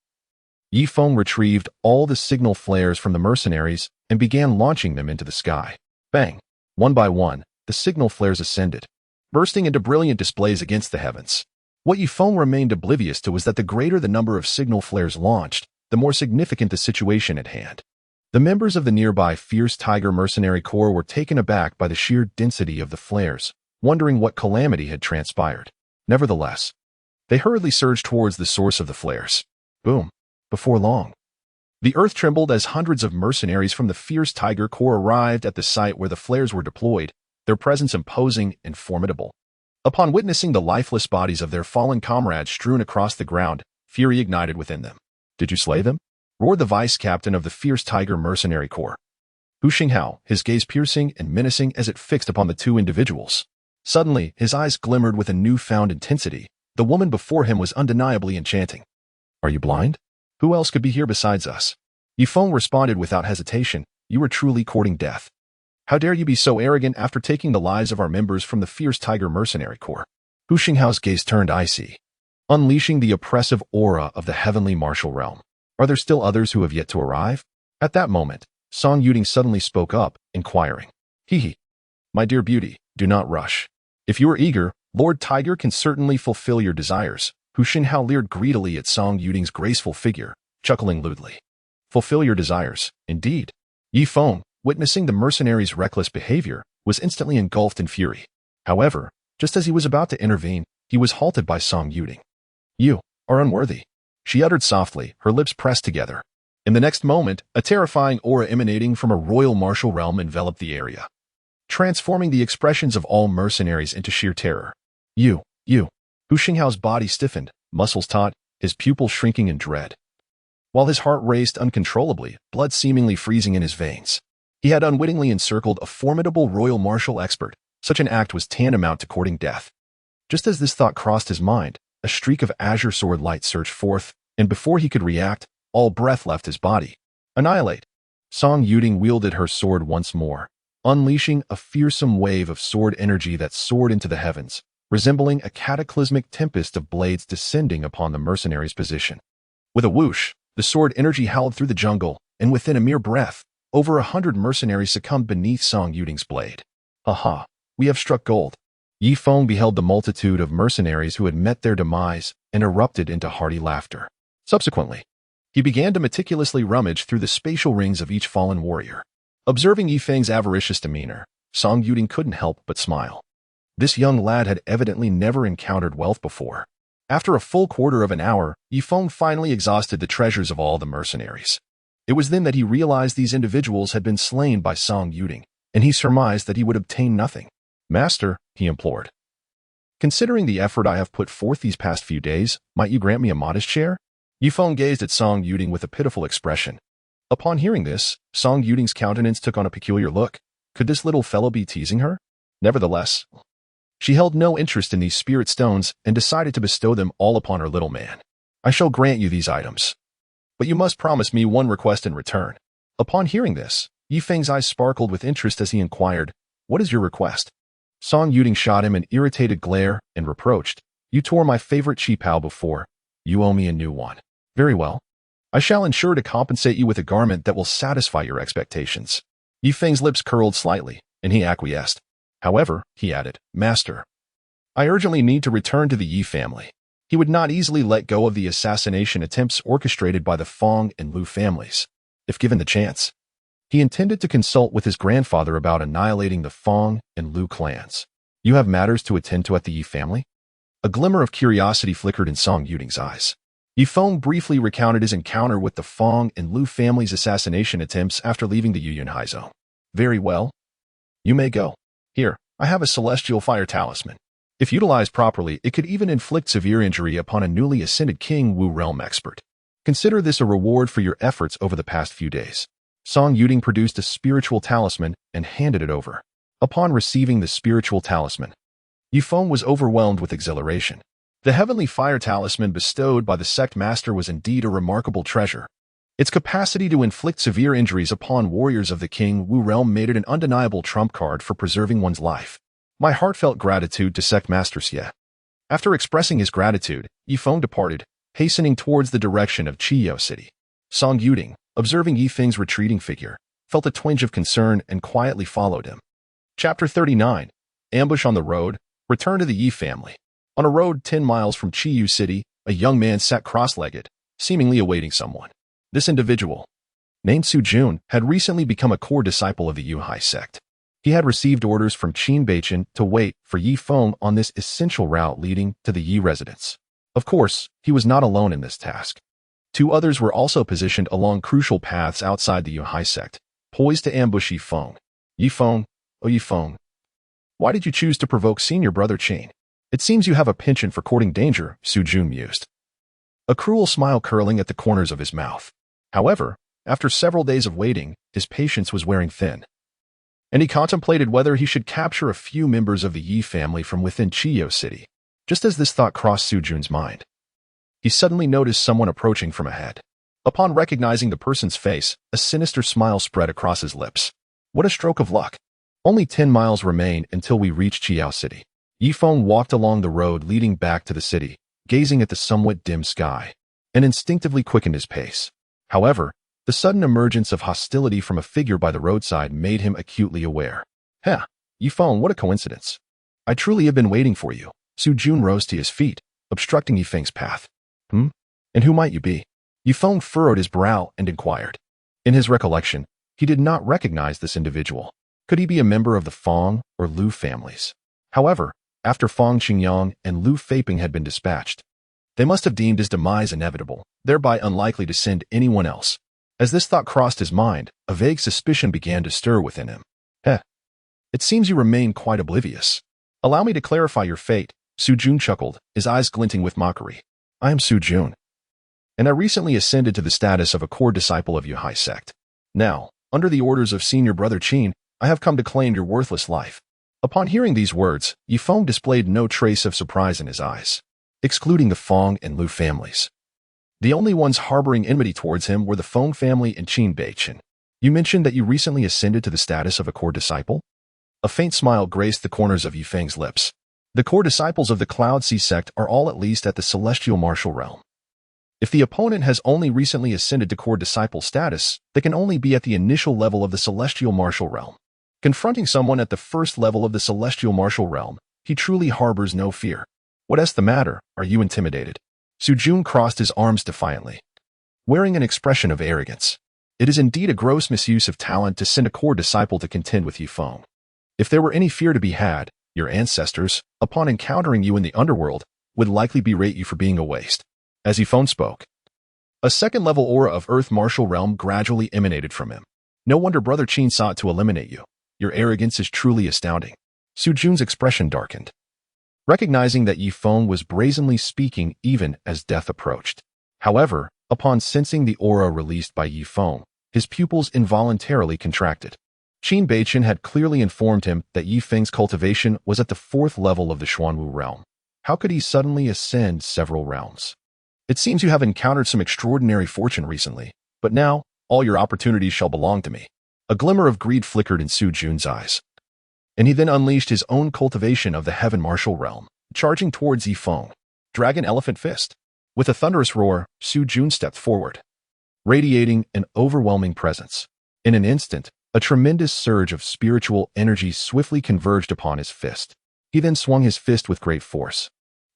Ye Feng retrieved all the signal flares from the mercenaries and began launching them into the sky. Bang! One by one, the signal flares ascended, bursting into brilliant displays against the heavens. What Ye Feng remained oblivious to was that the greater the number of signal flares launched, the more significant the situation at hand. The members of the nearby Fierce Tiger Mercenary Corps were taken aback by the sheer density of the flares, wondering what calamity had transpired. Nevertheless, they hurriedly surged towards the source of the flares. Boom! Before long, the earth trembled as hundreds of mercenaries from the Fierce Tiger Corps arrived at the site where the flares were deployed, their presence imposing and formidable. Upon witnessing the lifeless bodies of their fallen comrades strewn across the ground, fury ignited within them. "Did you slay them?" roared the vice-captain of the Fierce Tiger Mercenary Corps, Hu Xinghao, his gaze piercing and menacing as it fixed upon the two individuals. Suddenly, his eyes glimmered with a newfound intensity. The woman before him was undeniably enchanting. "Are you blind? Who else could be here besides us?" Ye Feng responded without hesitation. "You are truly courting death. How dare you be so arrogant after taking the lives of our members from the Fierce Tiger Mercenary Corps?" Hu Xinghao's gaze turned icy, unleashing the oppressive aura of the heavenly martial realm. "Are there still others who have yet to arrive?" At that moment, Song Yuding suddenly spoke up, inquiring. "Hee, my dear beauty, do not rush. If you are eager, Lord Tiger can certainly fulfill your desires." Hu Xinghao leered greedily at Song Yuding's graceful figure, chuckling lewdly. "Fulfill your desires, indeed." Ye Feng, witnessing the mercenaries' reckless behavior, was instantly engulfed in fury. However, just as he was about to intervene, he was halted by Song Yuding. "You are unworthy," she uttered softly, her lips pressed together. In the next moment, a terrifying aura emanating from a royal martial realm enveloped the area, transforming the expressions of all mercenaries into sheer terror. You. Hu Xinghao's body stiffened, muscles taut, his pupils shrinking in dread, while his heart raced uncontrollably, blood seemingly freezing in his veins. He had unwittingly encircled a formidable royal martial expert. Such an act was tantamount to courting death. Just as this thought crossed his mind, a streak of azure sword light surged forth, and before he could react, all breath left his body. "Annihilate!" Song Yuding wielded her sword once more, unleashing a fearsome wave of sword energy that soared into the heavens, resembling a cataclysmic tempest of blades descending upon the mercenaries' position. With a whoosh, the sword energy howled through the jungle, and within a mere breath, over 100 mercenaries succumbed beneath Song Yuding's blade. "Ha! We have struck gold." Ye Feng beheld the multitude of mercenaries who had met their demise and erupted into hearty laughter. Subsequently, he began to meticulously rummage through the spatial rings of each fallen warrior. Observing Ye Feng's avaricious demeanor, Song Yuding couldn't help but smile. This young lad had evidently never encountered wealth before. After a full quarter of an hour, Ye Feng finally exhausted the treasures of all the mercenaries. It was then that he realized these individuals had been slain by Song Yuding, and he surmised that he would obtain nothing. "Master," he implored, "considering the effort I have put forth these past few days, might you grant me a modest share?" Ye Feng gazed at Song Yuding with a pitiful expression. Upon hearing this, Song Yuding's countenance took on a peculiar look. Could this little fellow be teasing her? Nevertheless, she held no interest in these spirit stones and decided to bestow them all upon her little man. "I shall grant you these items, but you must promise me one request in return." Upon hearing this, Ye Feng's eyes sparkled with interest as he inquired, "What is your request?" Song Yuding shot him an irritated glare and reproached, "You tore my favorite qipao before. You owe me a new one." "Very well. I shall ensure to compensate you with a garment that will satisfy your expectations." Ye Feng's lips curled slightly, and he acquiesced. "However," he added, "Master, I urgently need to return to the Ye family." He would not easily let go of the assassination attempts orchestrated by the Feng and Lu families. If given the chance, he intended to consult with his grandfather about annihilating the Feng and Lu clans. "You have matters to attend to at the Ye family?" A glimmer of curiosity flickered in Song Yuding's eyes. Ye Feng briefly recounted his encounter with the Feng and Lu family's assassination attempts after leaving the Yunhai zone. "Very well. You may go. Here, I have a celestial fire talisman. If utilized properly, it could even inflict severe injury upon a newly ascended King Wu realm expert. Consider this a reward for your efforts over the past few days." Song Yuding produced a spiritual talisman and handed it over. Upon receiving the spiritual talisman, Ye Feng was overwhelmed with exhilaration. The heavenly fire talisman bestowed by the sect master was indeed a remarkable treasure. Its capacity to inflict severe injuries upon warriors of the King Wu realm made it an undeniable trump card for preserving one's life. My heartfelt gratitude to Sect Master Ye. After expressing his gratitude, Ye Feng departed, hastening towards the direction of Chiyou City. Song Yuding, observing Ye Feng's retreating figure, felt a twinge of concern and quietly followed him. Chapter 39. Ambush on the road. Return to the Ye family. On a road 10 miles from Chiyou City, a young man sat cross-legged, seemingly awaiting someone. This individual, named Su Jun, had recently become a core disciple of the Yuhai sect. He had received orders from Qin Beichin to wait for Ye Feng on this essential route leading to the Yi residence. Of course, he was not alone in this task. 2 others were also positioned along crucial paths outside the Yuhai sect, poised to ambush Ye Feng. Ye Feng, oh Ye Feng, why did you choose to provoke senior brother Qin? It seems you have a penchant for courting danger, Su Jun mused, a cruel smile curling at the corners of his mouth. However, after several days of waiting, his patience was wearing thin, and he contemplated whether he should capture a few members of the Yi family from within Chiyou City. Just as this thought crossed Su Jun's mind, he suddenly noticed someone approaching from ahead. Upon recognizing the person's face, a sinister smile spread across his lips. What a stroke of luck! Only 10 miles remain until we reach Chiyou City. Ye Feng walked along the road leading back to the city, gazing at the somewhat dim sky, and instinctively quickened his pace. However, the sudden emergence of hostility from a figure by the roadside made him acutely aware. Ye Feng, what a coincidence. I truly have been waiting for you. Su Jun rose to his feet, obstructing Ye Feng's path. And who might you be? Ye Feng furrowed his brow and inquired. In his recollection, he did not recognize this individual. Could he be a member of the Feng or Lu families? However, after Feng Qingyang and Lu Feiping had been dispatched, they must have deemed his demise inevitable, thereby unlikely to send anyone else. As this thought crossed his mind, a vague suspicion began to stir within him. It seems you remain quite oblivious. Allow me to clarify your fate, Su Jun chuckled, his eyes glinting with mockery. I am Su Jun, and I recently ascended to the status of a core disciple of Yuhai sect. Now, under the orders of senior brother Qin, I have come to claim your worthless life. Upon hearing these words, Ye Feng displayed no trace of surprise in his eyes, excluding the Feng and Lu families. The only ones harboring enmity towards him were the Feng family and Qin Beichin. You mentioned that you recently ascended to the status of a core disciple? A faint smile graced the corners of Ye Feng's lips. The core disciples of the Cloud Sea sect are all at least at the celestial martial realm. If the opponent has only recently ascended to core disciple status, they can only be at the initial level of the celestial martial realm. Confronting someone at the first level of the celestial martial realm, he truly harbors no fear. What is the matter? Are you intimidated? Su Jun crossed his arms defiantly, wearing an expression of arrogance. It is indeed a gross misuse of talent to send a core disciple to contend with Ye Feng. If there were any fear to be had, your ancestors, upon encountering you in the underworld, would likely berate you for being a waste. As Ye Feng spoke, a second-level aura of Earth martial realm gradually emanated from him. No wonder Brother Qin sought to eliminate you. Your arrogance is truly astounding. Su Jun's expression darkened, recognizing that Ye Feng was brazenly speaking even as death approached. However, upon sensing the aura released by Ye Feng, his pupils involuntarily contracted. Qin Beichin had clearly informed him that Ye Feng's cultivation was at the 4th level of the Xuanwu realm. How could he suddenly ascend several realms? It seems you have encountered some extraordinary fortune recently, but now, all your opportunities shall belong to me. A glimmer of greed flickered in Su Jun's eyes, and he then unleashed his own cultivation of the heaven martial realm, charging towards Ye Feng. Dragon Elephant Fist. With a thunderous roar, Su Jun stepped forward, radiating an overwhelming presence. In an instant, a tremendous surge of spiritual energy swiftly converged upon his fist. He then swung his fist with great force,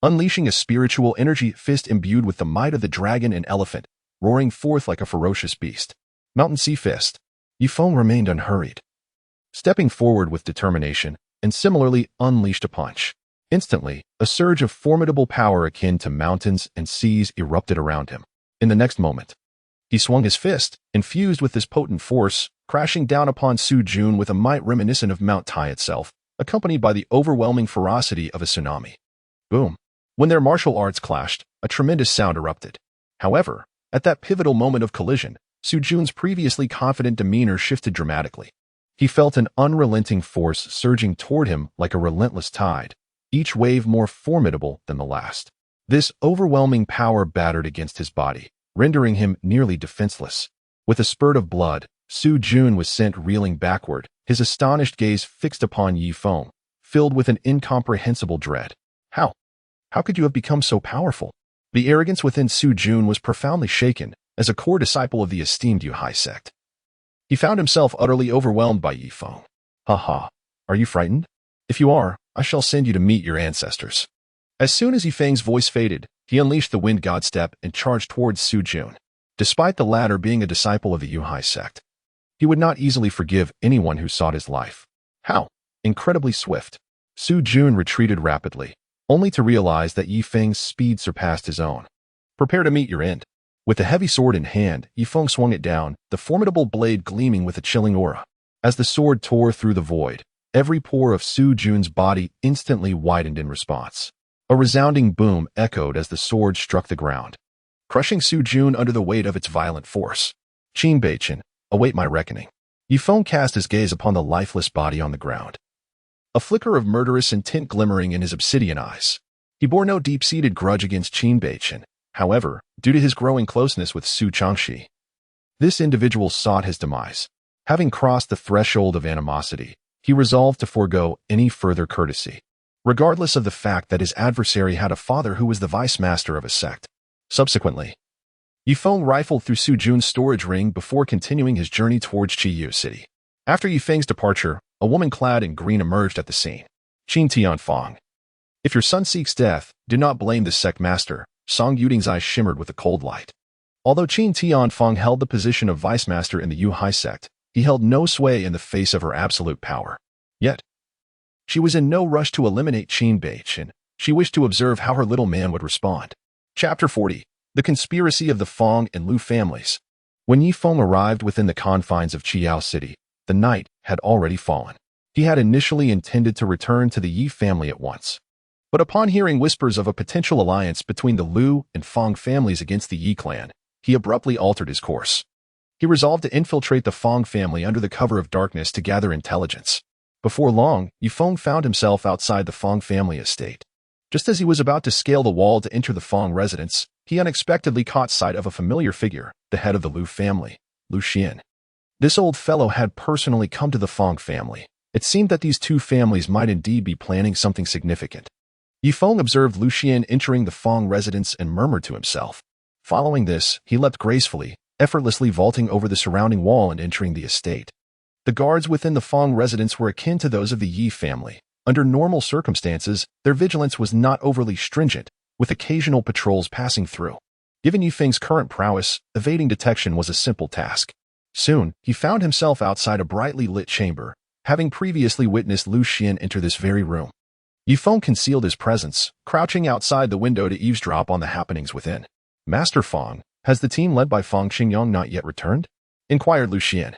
unleashing a spiritual energy fist imbued with the might of the dragon and elephant, roaring forth like a ferocious beast. Mountain Sea Fist. Ye Feng remained unhurried, stepping forward with determination, and similarly unleashed a punch. Instantly, a surge of formidable power akin to mountains and seas erupted around him. In the next moment, he swung his fist, infused with this potent force, crashing down upon Su Jun with a might reminiscent of Mount Tai itself, accompanied by the overwhelming ferocity of a tsunami. Boom! When their martial arts clashed, a tremendous sound erupted. However, at that pivotal moment of collision, Su Jun's previously confident demeanor shifted dramatically. He felt an unrelenting force surging toward him like a relentless tide, each wave more formidable than the last. This overwhelming power battered against his body, rendering him nearly defenseless. With a spurt of blood, Su Jun was sent reeling backward, his astonished gaze fixed upon Ye Feng, filled with an incomprehensible dread. How? How could you have become so powerful? The arrogance within Su Jun was profoundly shaken, as a core disciple of the esteemed Yuhai sect. He found himself utterly overwhelmed by Ye Feng. Ha ha, are you frightened? If you are, I shall send you to meet your ancestors. As soon as Ye Feng's voice faded, he unleashed the wind god step and charged towards Su Jun. Despite the latter being a disciple of the Yuhai sect, he would not easily forgive anyone who sought his life. How? Incredibly swift. Su Jun retreated rapidly, only to realize that Ye Feng's speed surpassed his own. Prepare to meet your end. With the heavy sword in hand, Ye Feng swung it down, the formidable blade gleaming with a chilling aura. As the sword tore through the void, every pore of Su Jun's body instantly widened in response. A resounding boom echoed as the sword struck the ground, crushing Su Jun under the weight of its violent force. Qin Beichin, await my reckoning. Ye Feng cast his gaze upon the lifeless body on the ground, a flicker of murderous intent glimmering in his obsidian eyes. He bore no deep-seated grudge against Qin Beichin, however, due to his growing closeness with Su Changxi. This individual sought his demise. Having crossed the threshold of animosity, he resolved to forego any further courtesy, regardless of the fact that his adversary had a father who was the vice-master of a sect. Subsequently, Ye Feng rifled through Su Jun's storage ring before continuing his journey towards Chiyu City. After Ye Feng's departure, a woman clad in green emerged at the scene. Qin Tianfang. If your son seeks death, do not blame the sect master. Song Yuding's eyes shimmered with a cold light. Although Qin Tianfang held the position of vice-master in the Yuhai sect, he held no sway in the face of her absolute power. Yet, she was in no rush to eliminate Qin Beichin. She wished to observe how her little man would respond. Chapter 40. The Conspiracy of the Feng and Lu Families. When Ye Feng arrived within the confines of Chiao City, the night had already fallen. He had initially intended to return to the Ye family at once. But upon hearing whispers of a potential alliance between the Lu and Feng families against the Ye clan, he abruptly altered his course. He resolved to infiltrate the Feng family under the cover of darkness to gather intelligence. Before long, Ye Feng found himself outside the Feng family estate. Just as he was about to scale the wall to enter the Feng residence, he unexpectedly caught sight of a familiar figure, the head of the Lu family, Lu Xian. This old fellow had personally come to the Feng family. It seemed that these two families might indeed be planning something significant. Ye Feng observed Lu Xian entering the Feng residence and murmured to himself. Following this, he leapt gracefully, effortlessly vaulting over the surrounding wall and entering the estate. The guards within the Feng residence were akin to those of the Ye family. Under normal circumstances, their vigilance was not overly stringent, with occasional patrols passing through. Given Ye Feng's current prowess, evading detection was a simple task. Soon, he found himself outside a brightly lit chamber, having previously witnessed Lu Xian enter this very room. Ye Feng concealed his presence, crouching outside the window to eavesdrop on the happenings within. Master Feng, has the team led by Feng Qingyang not yet returned? Inquired Lu Xian.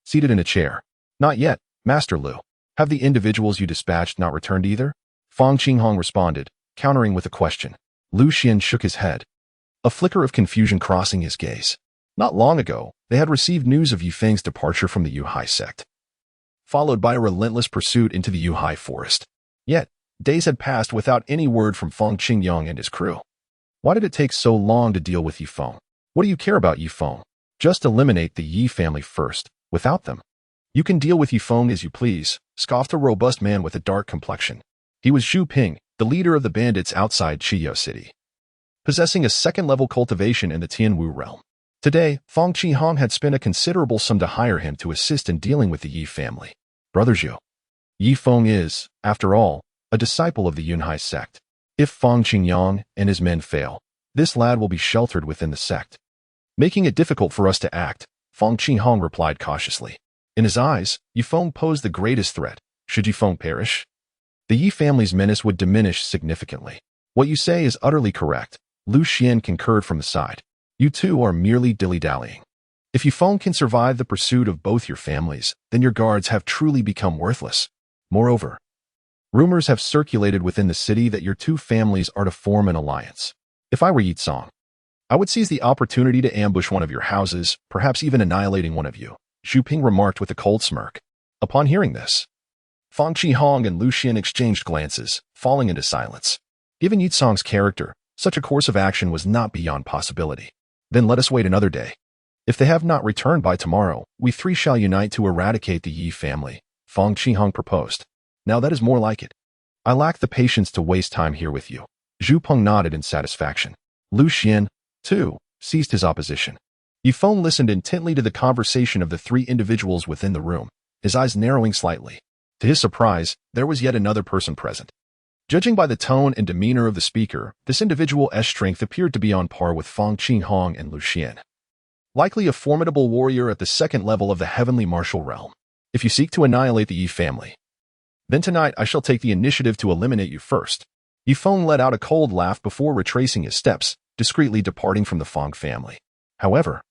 Seated in a chair. Not yet, Master Lu. Have the individuals you dispatched not returned either? Feng Qinghong responded, countering with a question. Lu Xian shook his head, a flicker of confusion crossing his gaze. Not long ago, they had received news of Ye Feng's departure from the Yuhai sect, followed by a relentless pursuit into the Yuhai forest. Yet, days had passed without any word from Feng Qingyang and his crew. Why did it take so long to deal with Ye Feng? What do you care about Ye Feng? Just eliminate the Ye family first. Without them, you can deal with Ye Feng as you please, scoffed a robust man with a dark complexion. He was Zhu Ping, the leader of the bandits outside Chiyo City, possessing a second-level cultivation in the Tianwu realm. Today, Feng Qihong had spent a considerable sum to hire him to assist in dealing with the Ye family. Brother Zhu, Ye Feng is, after all, a disciple of the Yunhai sect. If Feng Qingyang and his men fail, this lad will be sheltered within the sect, making it difficult for us to act, Feng Qinghong replied cautiously. In his eyes, Ye Feng posed the greatest threat. Should Ye Feng perish, the Ye family's menace would diminish significantly. What you say is utterly correct, Lu Xian concurred from the side. You two are merely dilly-dallying. If Ye Feng can survive the pursuit of both your families, then your guards have truly become worthless. Moreover, rumors have circulated within the city that your two families are to form an alliance. If I were Yi Tsong, I would seize the opportunity to ambush one of your houses, perhaps even annihilating one of you, Zhu Ping remarked with a cold smirk. Upon hearing this, Fang Qihong and Lu Xian exchanged glances, falling into silence. Given Yi Cong's character, such a course of action was not beyond possibility. Then let us wait another day. If they have not returned by tomorrow, we three shall unite to eradicate the Yi family, Fang Qihong proposed. Now that is more like it. I lack the patience to waste time here with you. Zhu Peng nodded in satisfaction. Lu Xian, too, ceased his opposition. Ye Feng listened intently to the conversation of the three individuals within the room, his eyes narrowing slightly. To his surprise, there was yet another person present. Judging by the tone and demeanor of the speaker, this individual's strength appeared to be on par with Fang Qihong and Lu Xian. Likely a formidable warrior at the second level of the heavenly martial realm. If you seek to annihilate the Yi family, then tonight I shall take the initiative to eliminate you first. Ye Feng let out a cold laugh before retracing his steps, discreetly departing from the Fang family. However,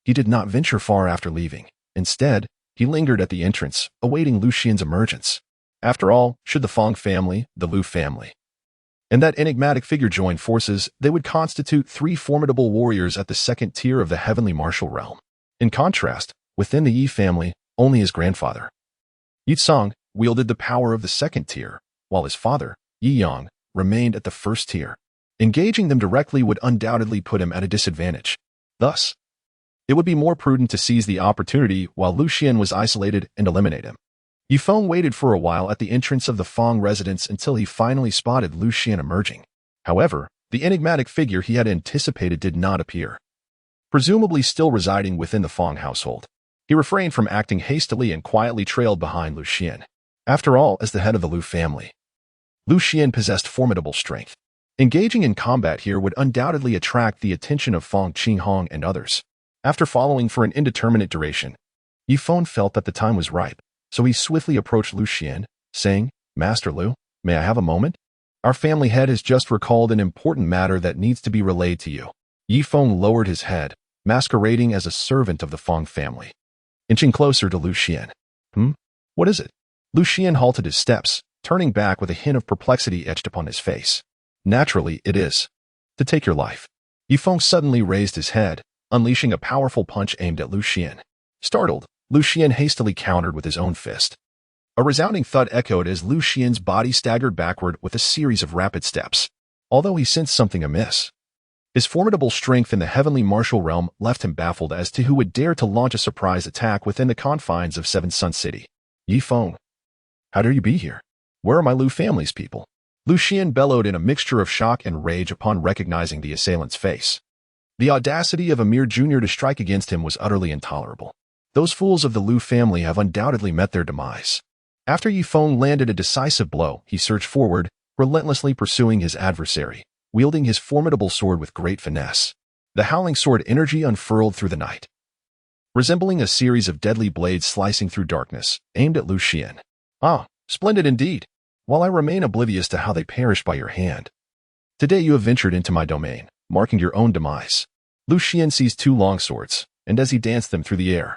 he did not venture far after leaving. Instead, he lingered at the entrance, awaiting Lu Xian's emergence. After all, should the Fang family, the Lu family, and that enigmatic figure join forces, they would constitute three formidable warriors at the second tier of the heavenly martial realm. In contrast, within the Yi family, only his grandfather, Yi Cong, wielded the power of the second tier, while his father, Yi Yang, remained at the first tier. Engaging them directly would undoubtedly put him at a disadvantage. Thus, it would be more prudent to seize the opportunity while Lu Xian was isolated and eliminate him. Ye Feng waited for a while at the entrance of the Fang residence until he finally spotted Lu Xian emerging. However, the enigmatic figure he had anticipated did not appear. Presumably still residing within the Fang household, he refrained from acting hastily and quietly trailed behind Lu Xian. After all, as the head of the Lu family, Lu Xian possessed formidable strength. Engaging in combat here would undoubtedly attract the attention of Fang Qihong and others. After following for an indeterminate duration, Ye Feng felt that the time was ripe. So he swiftly approached Lu Xian, saying, Master Lu, may I have a moment? Our family head has just recalled an important matter that needs to be relayed to you. Ye Feng lowered his head, masquerading as a servant of the Fang family. Inching closer to Lu Xian. What is it? Lu Xian halted his steps, turning back with a hint of perplexity etched upon his face. Naturally, it is. To take your life. Ye Feng suddenly raised his head, unleashing a powerful punch aimed at Lu Xian. Startled, Lu Xian hastily countered with his own fist. A resounding thud echoed as Lu Xian's body staggered backward with a series of rapid steps. Although he sensed something amiss, his formidable strength in the heavenly martial realm left him baffled as to who would dare to launch a surprise attack within the confines of Seven Sun City. Ye Feng, how dare you be here? Where are my Lu family's people? Lu Xian bellowed in a mixture of shock and rage upon recognizing the assailant's face. The audacity of a mere junior to strike against him was utterly intolerable. Those fools of the Lu family have undoubtedly met their demise. After Ye Feng landed a decisive blow, he surged forward, relentlessly pursuing his adversary, wielding his formidable sword with great finesse. The howling sword energy unfurled through the night, resembling a series of deadly blades slicing through darkness, aimed at Lu Xian. Ah, splendid indeed, while I remain oblivious to how they perished by your hand. Today you have ventured into my domain, marking your own demise. Lu Xian seized two long swords, and as he danced them through the air,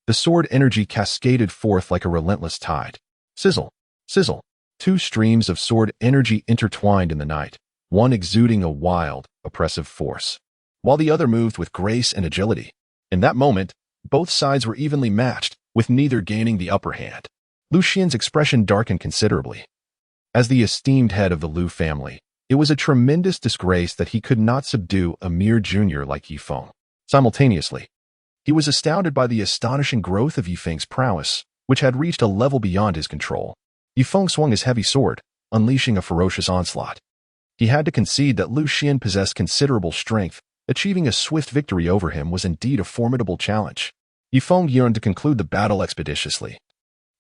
the sword energy cascaded forth like a relentless tide. Sizzle, sizzle. Two streams of sword energy intertwined in the night, one exuding a wild, oppressive force, while the other moved with grace and agility. In that moment, both sides were evenly matched, with neither gaining the upper hand. Lu Xian's expression darkened considerably. As the esteemed head of the Lu family, it was a tremendous disgrace that he could not subdue a mere junior like Ye Feng. Simultaneously, he was astounded by the astonishing growth of Ye Feng's prowess, which had reached a level beyond his control. Ye Feng swung his heavy sword, unleashing a ferocious onslaught. He had to concede that Lu Xian possessed considerable strength. Achieving a swift victory over him was indeed a formidable challenge. Ye Feng yearned to conclude the battle expeditiously.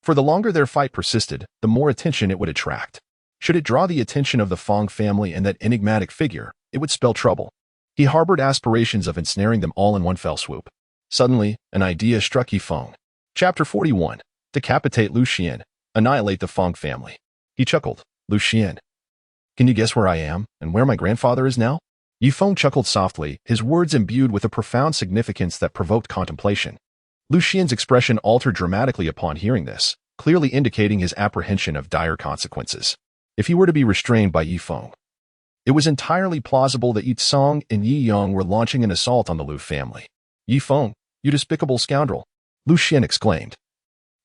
For the longer their fight persisted, the more attention it would attract. Should it draw the attention of the Fang family and that enigmatic figure, it would spell trouble. He harbored aspirations of ensnaring them all in one fell swoop. Suddenly, an idea struck Ye Feng. Chapter 41. Decapitate Lu Xian. Annihilate the Fang family. He chuckled. Lu Xian, can you guess where I am and where my grandfather is now? Ye Feng chuckled softly, his words imbued with a profound significance that provoked contemplation. Lu Xian's expression altered dramatically upon hearing this, clearly indicating his apprehension of dire consequences if he were to be restrained by Ye Feng. It was entirely plausible that Yi Song and Yi Yang were launching an assault on the Lu family. "Ye Feng, you despicable scoundrel!" Lu Xian exclaimed,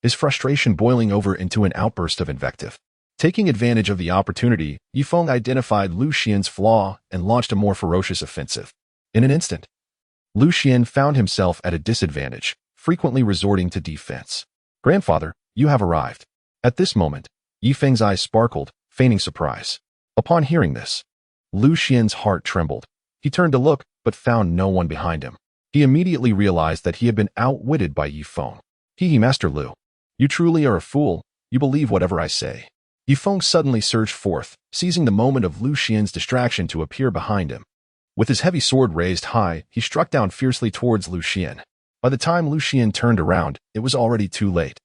his frustration boiling over into an outburst of invective. Taking advantage of the opportunity, Ye Feng identified Lu Xian's flaw and launched a more ferocious offensive. In an instant, Lu Xian found himself at a disadvantage, frequently resorting to defense. "Grandfather, you have arrived." At this moment, Ye Feng's eyes sparkled, feigning surprise. Upon hearing this, Lu Xian's heart trembled. He turned to look, but found no one behind him. He immediately realized that he had been outwitted by Ye Feng. Master Lu, you truly are a fool. You believe whatever I say." Ye Feng suddenly surged forth, seizing the moment of Lu Xian's distraction to appear behind him. With his heavy sword raised high, he struck down fiercely towards Lu Xian. By the time Lu Xian turned around, it was already too late.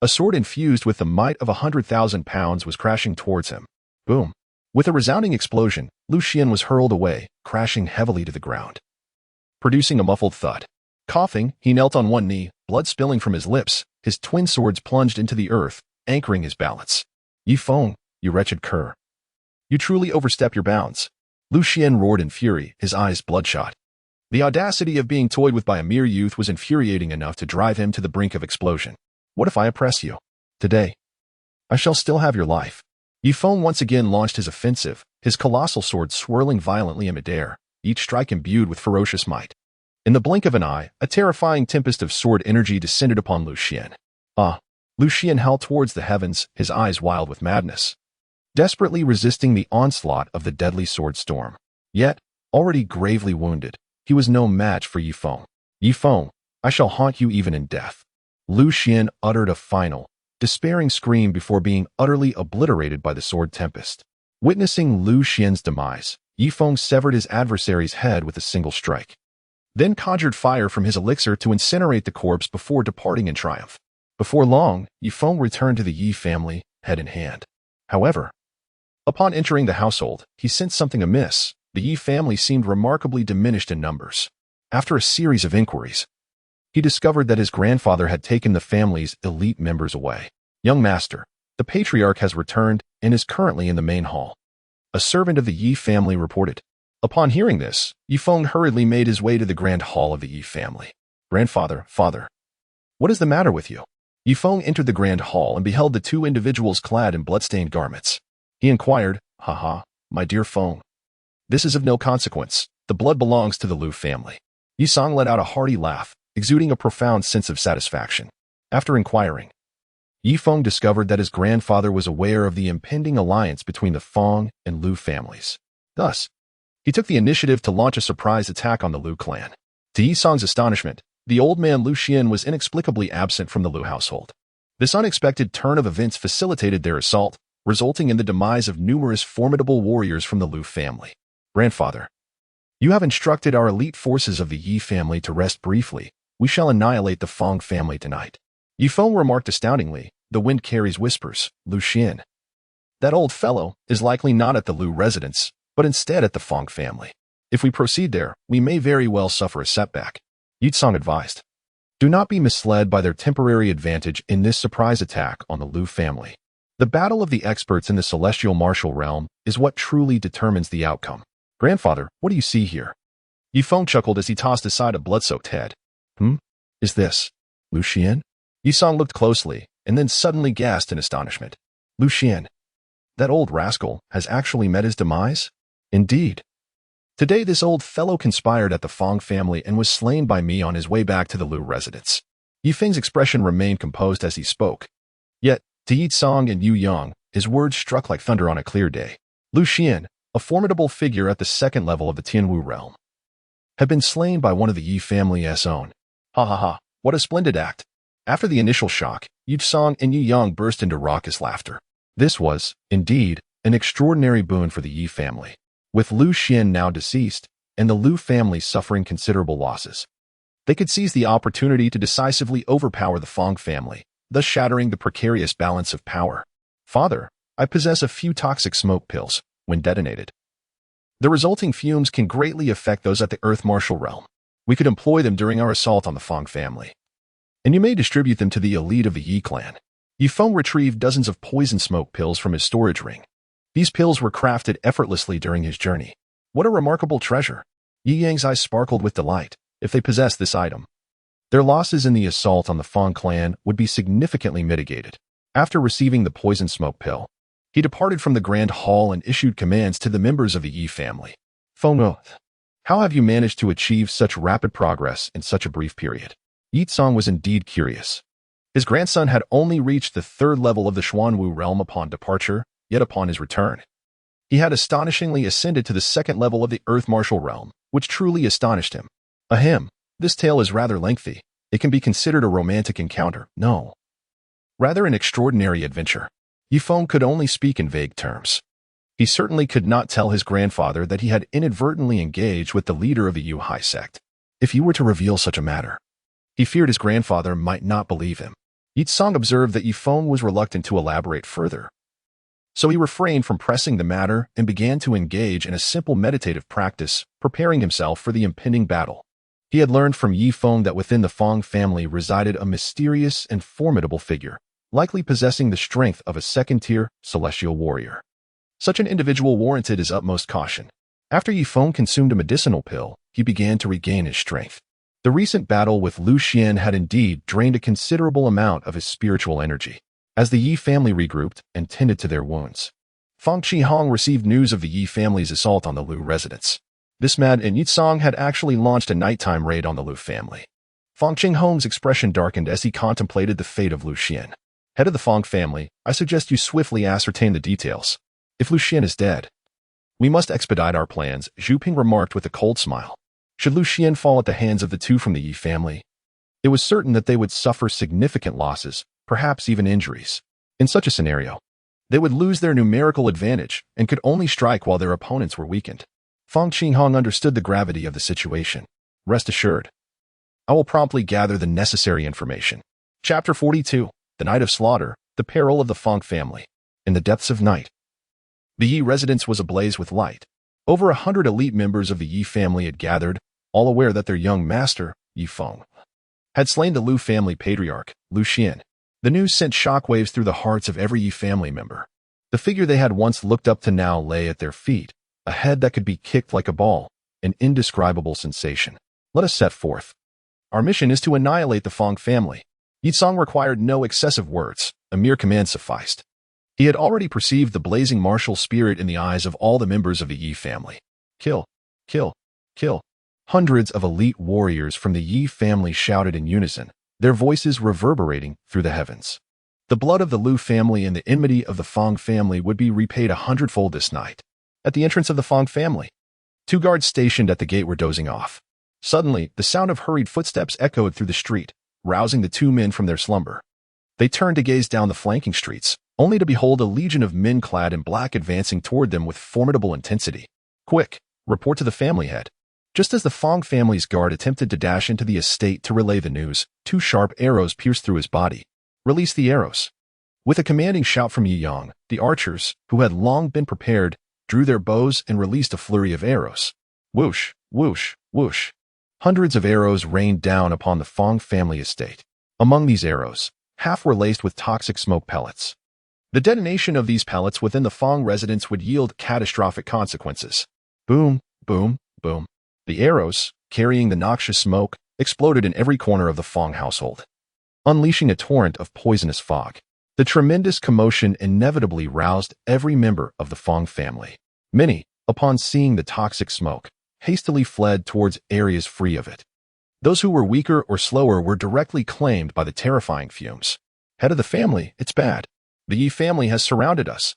A sword infused with the might of 100,000 pounds was crashing towards him. Boom! With a resounding explosion, Lu Xian was hurled away, crashing heavily to the ground, producing a muffled thud. Coughing, he knelt on one knee, blood spilling from his lips. His twin swords plunged into the earth, anchoring his balance. "Ye Feng, you wretched cur. You truly overstep your bounds." Lu Xian roared in fury, his eyes bloodshot. The audacity of being toyed with by a mere youth was infuriating enough to drive him to the brink of explosion. "What if I oppress you? Today, I shall still have your life." Ye Feng once again launched his offensive, his colossal sword swirling violently in midair, each strike imbued with ferocious might. In the blink of an eye, a terrifying tempest of sword energy descended upon Lu Xian. Lu Xian howled towards the heavens, his eyes wild with madness, desperately resisting the onslaught of the deadly sword storm. Yet, already gravely wounded, he was no match for Ye Feng. "Ye Feng, I shall haunt you even in death." Lu Xian uttered a final, despairing scream before being utterly obliterated by the sword tempest. Witnessing Lu Xian's demise, Ye Feng severed his adversary's head with a single strike, then conjured fire from his elixir to incinerate the corpse before departing in triumph. Before long, Ye Feng returned to the Yi family, head in hand. However, upon entering the household, he sensed something amiss. The Yi family seemed remarkably diminished in numbers. After a series of inquiries, he discovered that his grandfather had taken the family's elite members away. "Young master, the patriarch has returned and is currently in the main hall," a servant of the Yi family reported. Upon hearing this, Ye Feng hurriedly made his way to the grand hall of the Yi family. "Grandfather, father, what is the matter with you?" Ye Feng entered the grand hall and beheld the two individuals clad in blood-stained garments. He inquired, "Haha, my dear Feng, this is of no consequence. The blood belongs to the Lu family." Ye Song let out a hearty laugh, exuding a profound sense of satisfaction. After inquiring, Ye Feng discovered that his grandfather was aware of the impending alliance between the Feng and Lu families. Thus, he took the initiative to launch a surprise attack on the Lu clan. To Ye Song's astonishment, the old man Lu Xian was inexplicably absent from the Lu household. This unexpected turn of events facilitated their assault, resulting in the demise of numerous formidable warriors from the Lu family. "Grandfather, you have instructed our elite forces of the Yi family to rest briefly. We shall annihilate the Feng family tonight." Ye Feng remarked astoundingly, "The wind carries whispers, Lu Xian. That old fellow is likely not at the Lu residence, but instead at the Feng family. If we proceed there, we may very well suffer a setback." Yi Song advised, "Do not be misled by their temporary advantage in this surprise attack on the Lu family. The battle of the experts in the celestial martial realm is what truly determines the outcome." "Grandfather, what do you see here?" Ye Feng chuckled as he tossed aside a blood-soaked head. Is this Lu Xian?" Yi Song looked closely, and then suddenly gasped in astonishment. "Lu Xian? That old rascal has actually met his demise?" "Indeed. Today this old fellow conspired at the Feng family and was slain by me on his way back to the Lu residence." Ye Feng's expression remained composed as he spoke. Yet, to Yi Song and Yu Yang, his words struck like thunder on a clear day. Lu Xian, a formidable figure at the second level of the Tianwu realm, had been slain by one of the Yi family's own. Ha ha ha, what a splendid act. After the initial shock, Yu Song and Yu Yang burst into raucous laughter. This was, indeed, an extraordinary boon for the Yi family. With Lu Xian now deceased, and the Lu family suffering considerable losses, they could seize the opportunity to decisively overpower the Feng family, thus shattering the precarious balance of power. "Father, I possess a few toxic smoke pills. When detonated, the resulting fumes can greatly affect those at the Earth martial realm. We could employ them during our assault on the Feng family, and you may distribute them to the elite of the Yi clan." Ye Feng retrieved dozens of poison smoke pills from his storage ring. These pills were crafted effortlessly during his journey. What a remarkable treasure! Yi Yang's eyes sparkled with delight. If they possessed this item, their losses in the assault on the Feng clan would be significantly mitigated. After receiving the poison smoke pill, he departed from the Grand Hall and issued commands to the members of the Yi family. Feng, how have you managed to achieve such rapid progress in such a brief period? Yi Tsong was indeed curious. His grandson had only reached the 3rd level of the Xuanwu realm upon departure, yet upon his return, he had astonishingly ascended to the 2nd level of the Earth Martial realm, which truly astonished him. Ahem, this tale is rather lengthy. It can be considered a romantic encounter. No, rather an extraordinary adventure. Ye Feng could only speak in vague terms. He certainly could not tell his grandfather that he had inadvertently engaged with the leader of the Yuhai sect. If he were to reveal such a matter, he feared his grandfather might not believe him. Yi Tsong observed that Ye Feng was reluctant to elaborate further, so he refrained from pressing the matter and began to engage in a simple meditative practice, preparing himself for the impending battle. He had learned from Ye Feng that within the Feng family resided a mysterious and formidable figure, likely possessing the strength of a 2nd-tier celestial warrior. Such an individual warranted his utmost caution. After Ye Feng consumed a medicinal pill, he began to regain his strength. The recent battle with Lu Xian had indeed drained a considerable amount of his spiritual energy. As the Yi family regrouped and tended to their wounds, Feng Qihong received news of the Yi family's assault on the Lu residence. This mad and Yi Tsong had actually launched a nighttime raid on the Lu family. Feng Qinghong's expression darkened as he contemplated the fate of Lu Xian. Head of the Feng family, I suggest you swiftly ascertain the details. If Lu Xian is dead, we must expedite our plans, Zhu Ping remarked with a cold smile. Should Lu Xian fall at the hands of the two from the Yi family, it was certain that they would suffer significant losses, perhaps even injuries. In such a scenario, they would lose their numerical advantage and could only strike while their opponents were weakened. Feng Qinghong understood the gravity of the situation. Rest assured, I will promptly gather the necessary information. Chapter 42, The Night of Slaughter, The Peril of the Feng Family. In the depths of night, the Yi residence was ablaze with light. Over 100 elite members of the Yi family had gathered, all aware that their young master, Ye Feng, had slain the Lu family patriarch, Lu Xian. The news sent shockwaves through the hearts of every Yi family member. The figure they had once looked up to now lay at their feet, a head that could be kicked like a ball, an indescribable sensation. Let us set forth. Our mission is to annihilate the Feng family. Yi Tsong required no excessive words, a mere command sufficed. He had already perceived the blazing martial spirit in the eyes of all the members of the Yi family. Kill, kill, kill. Hundreds of elite warriors from the Yi family shouted in unison, their voices reverberating through the heavens. The blood of the Lu family and the enmity of the Feng family would be repaid 100-fold this night. At the entrance of the Feng family, 2 guards stationed at the gate were dozing off. Suddenly, the sound of hurried footsteps echoed through the street, rousing the 2 men from their slumber. They turned to gaze down the flanking streets, only to behold a legion of men clad in black advancing toward them with formidable intensity. Quick, report to the family head. Just as the Feng family's guard attempted to dash into the estate to relay the news, 2 sharp arrows pierced through his body. Release the arrows. With a commanding shout from Yi Yang, the archers, who had long been prepared, drew their bows and released a flurry of arrows. Whoosh, whoosh, whoosh. Hundreds of arrows rained down upon the Feng family estate. Among these arrows, half were laced with toxic smoke pellets. The detonation of these pellets within the Feng residence would yield catastrophic consequences. Boom, boom, boom. The arrows, carrying the noxious smoke, exploded in every corner of the Feng household, unleashing a torrent of poisonous fog. The tremendous commotion inevitably roused every member of the Feng family. Many, upon seeing the toxic smoke, hastily fled towards areas free of it. Those who were weaker or slower were directly claimed by the terrifying fumes. Head of the family, it's bad. The Yi family has surrounded us.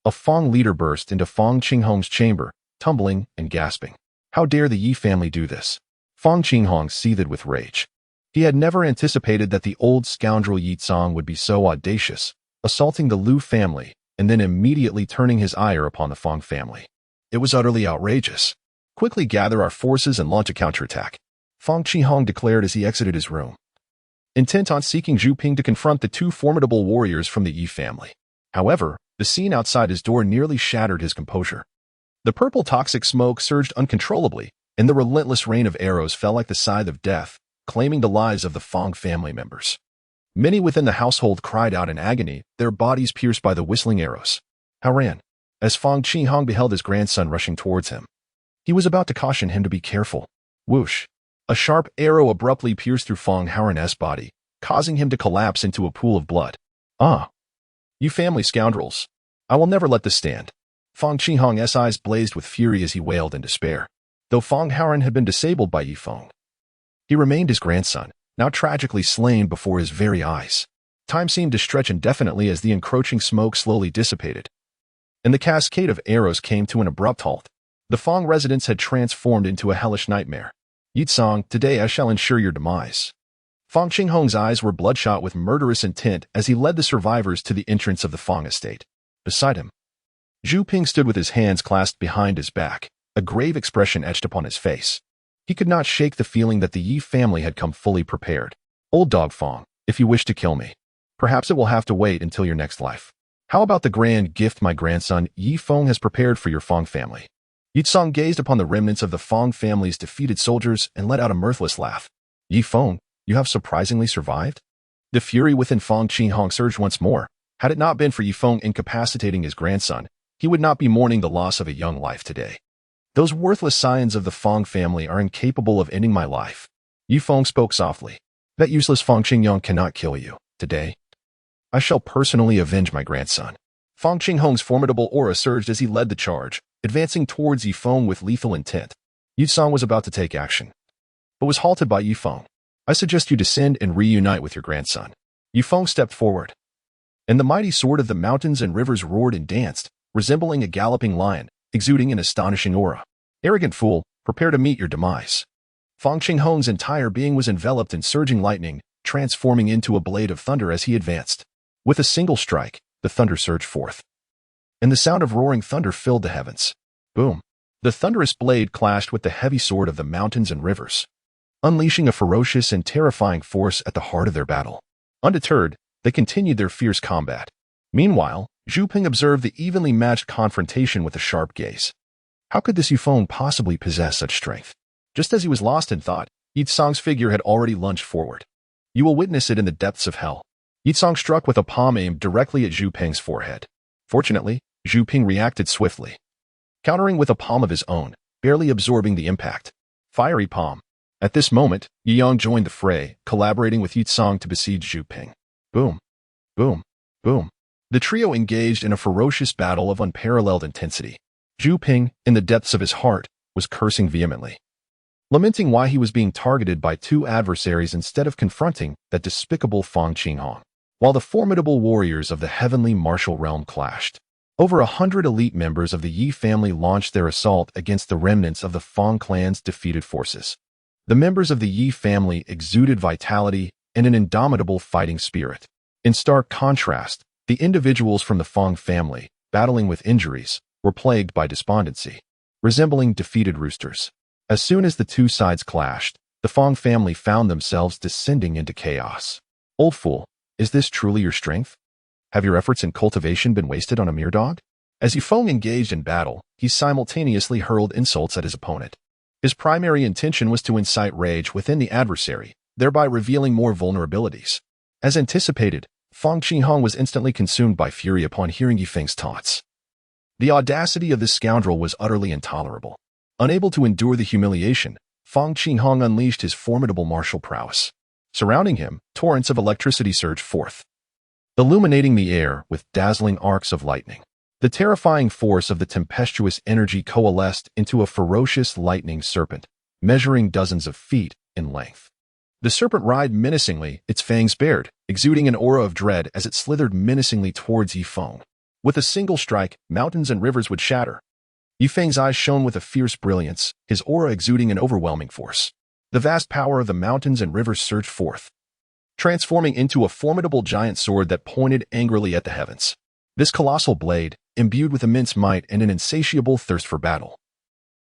A Feng leader burst into Feng Qinghong's chamber, tumbling and gasping. How dare the Yi family do this? Feng Qinghong seethed with rage. He had never anticipated that the old scoundrel Yi Tsong would be so audacious, assaulting the Lu family and then immediately turning his ire upon the Feng family. It was utterly outrageous. Quickly gather our forces and launch a counterattack, Feng Qinghong declared as he exited his room, intent on seeking Zhu Ping to confront the 2 formidable warriors from the Yi family. However, the scene outside his door nearly shattered his composure. The purple toxic smoke surged uncontrollably, and the relentless rain of arrows fell like the scythe of death, claiming the lives of the Feng family members. Many within the household cried out in agony, their bodies pierced by the whistling arrows. How ran? as Feng Qinghong beheld his grandson rushing towards him. He was about to caution him to be careful. Whoosh! A sharp arrow abruptly pierced through Feng Haoren's body, causing him to collapse into a pool of blood. Ah! You family scoundrels! I will never let this stand. Feng Qinghong's eyes blazed with fury as he wailed in despair. Though Feng Haoren had been disabled by Ye Feng, he remained his grandson, now tragically slain before his very eyes. Time seemed to stretch indefinitely as the encroaching smoke slowly dissipated, and the cascade of arrows came to an abrupt halt. The Feng residence had transformed into a hellish nightmare. Ye Feng, today I shall ensure your demise. Feng Qinghong's eyes were bloodshot with murderous intent as he led the survivors to the entrance of the Feng estate. Beside him, Zhu Ping stood with his hands clasped behind his back, a grave expression etched upon his face. He could not shake the feeling that the Ye family had come fully prepared. Old dog Feng, if you wish to kill me, perhaps it will have to wait until your next life. How about the grand gift my grandson Ye Feng has prepared for your Feng family? Ye Feng gazed upon the remnants of the Feng family's defeated soldiers and let out a mirthless laugh. Ye Feng, you have surprisingly survived? The fury within Feng Qinghong surged once more. Had it not been for Ye Feng incapacitating his grandson, he would not be mourning the loss of a young life today. Those worthless scions of the Feng family are incapable of ending my life. Ye Feng spoke softly. That useless Feng Qingyong cannot kill you. Today, I shall personally avenge my grandson. Feng Qinghong's formidable aura surged as he led the charge, advancing towards Ye Feng with lethal intent. Ye Feng was about to take action, but was halted by Ye Feng. I suggest you descend and reunite with your grandson. Ye Feng stepped forward, and the mighty sword of the mountains and rivers roared and danced, resembling a galloping lion, exuding an astonishing aura. Arrogant fool, prepare to meet your demise. Feng Qinghong's entire being was enveloped in surging lightning, transforming into a blade of thunder as he advanced. With a single strike, the thunder surged forth, and the sound of roaring thunder filled the heavens. Boom! The thunderous blade clashed with the heavy sword of the mountains and rivers, unleashing a ferocious and terrifying force at the heart of their battle. Undeterred, they continued their fierce combat. Meanwhile, Zhu Ping observed the evenly matched confrontation with a sharp gaze. How could this Ye Feng possibly possess such strength? Just as he was lost in thought, Ye Feng's figure had already lunged forward. You will witness it in the depths of hell. Ye Feng struck with a palm aimed directly at Zhu Ping's forehead. Fortunately, Zhu Ping reacted swiftly, countering with a palm of his own, barely absorbing the impact. Fiery palm. At this moment, Ye Yang joined the fray, collaborating with Ye Feng to besiege Zhu Ping. Boom! Boom! Boom! The trio engaged in a ferocious battle of unparalleled intensity. Zhu Ping, in the depths of his heart, was cursing vehemently, lamenting why he was being targeted by two adversaries instead of confronting that despicable Feng Qinghong. While the formidable warriors of the heavenly martial realm clashed, over 100 elite members of the Ye family launched their assault against the remnants of the Feng clan's defeated forces. The members of the Ye family exuded vitality and an indomitable fighting spirit. In stark contrast, the individuals from the Feng family, battling with injuries, were plagued by despondency, resembling defeated roosters. As soon as the two sides clashed, the Feng family found themselves descending into chaos. Old fool, is this truly your strength? Have your efforts in cultivation been wasted on a mere dog? As Ye Feng engaged in battle, he simultaneously hurled insults at his opponent. His primary intention was to incite rage within the adversary, thereby revealing more vulnerabilities. As anticipated, Feng Qinghong was instantly consumed by fury upon hearing Ye Feng's taunts. The audacity of this scoundrel was utterly intolerable. Unable to endure the humiliation, Feng Qinghong unleashed his formidable martial prowess. Surrounding him, torrents of electricity surged forth, illuminating the air with dazzling arcs of lightning. The terrifying force of the tempestuous energy coalesced into a ferocious lightning serpent, measuring dozens of feet in length. The serpent writhed menacingly, its fangs bared, exuding an aura of dread as it slithered menacingly towards Ye Feng. With a single strike, mountains and rivers would shatter. Ye Feng's eyes shone with a fierce brilliance, his aura exuding an overwhelming force. The vast power of the mountains and rivers surged forth, transforming into a formidable giant sword that pointed angrily at the heavens. This colossal blade, imbued with immense might and an insatiable thirst for battle,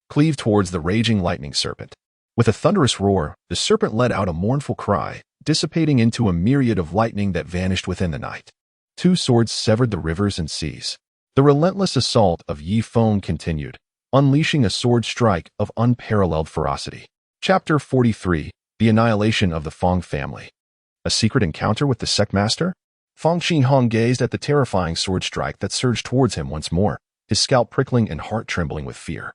cleaved towards the raging lightning serpent. With a thunderous roar, the serpent let out a mournful cry, dissipating into a myriad of lightning that vanished within the night. Two swords severed the rivers and seas. The relentless assault of Ye Feng continued, unleashing a sword strike of unparalleled ferocity. Chapter 43: The Annihilation of the Feng Family. A secret encounter with the sect master? Feng Qinghong gazed at the terrifying sword strike that surged towards him once more. his scalp prickling and heart trembling with fear.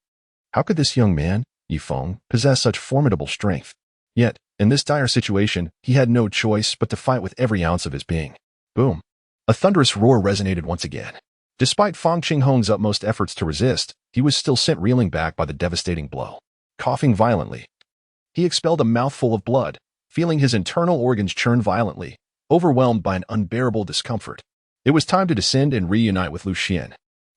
How could this young man, Ye Feng, possess such formidable strength? Yet, in this dire situation, he had no choice but to fight with every ounce of his being. Boom! A thunderous roar resonated once again. Despite Feng Qinghong's utmost efforts to resist, he was still sent reeling back by the devastating blow. Coughing violently, he expelled a mouthful of blood, feeling his internal organs churn violently, overwhelmed by an unbearable discomfort. It was time to descend and reunite with Lu Xian.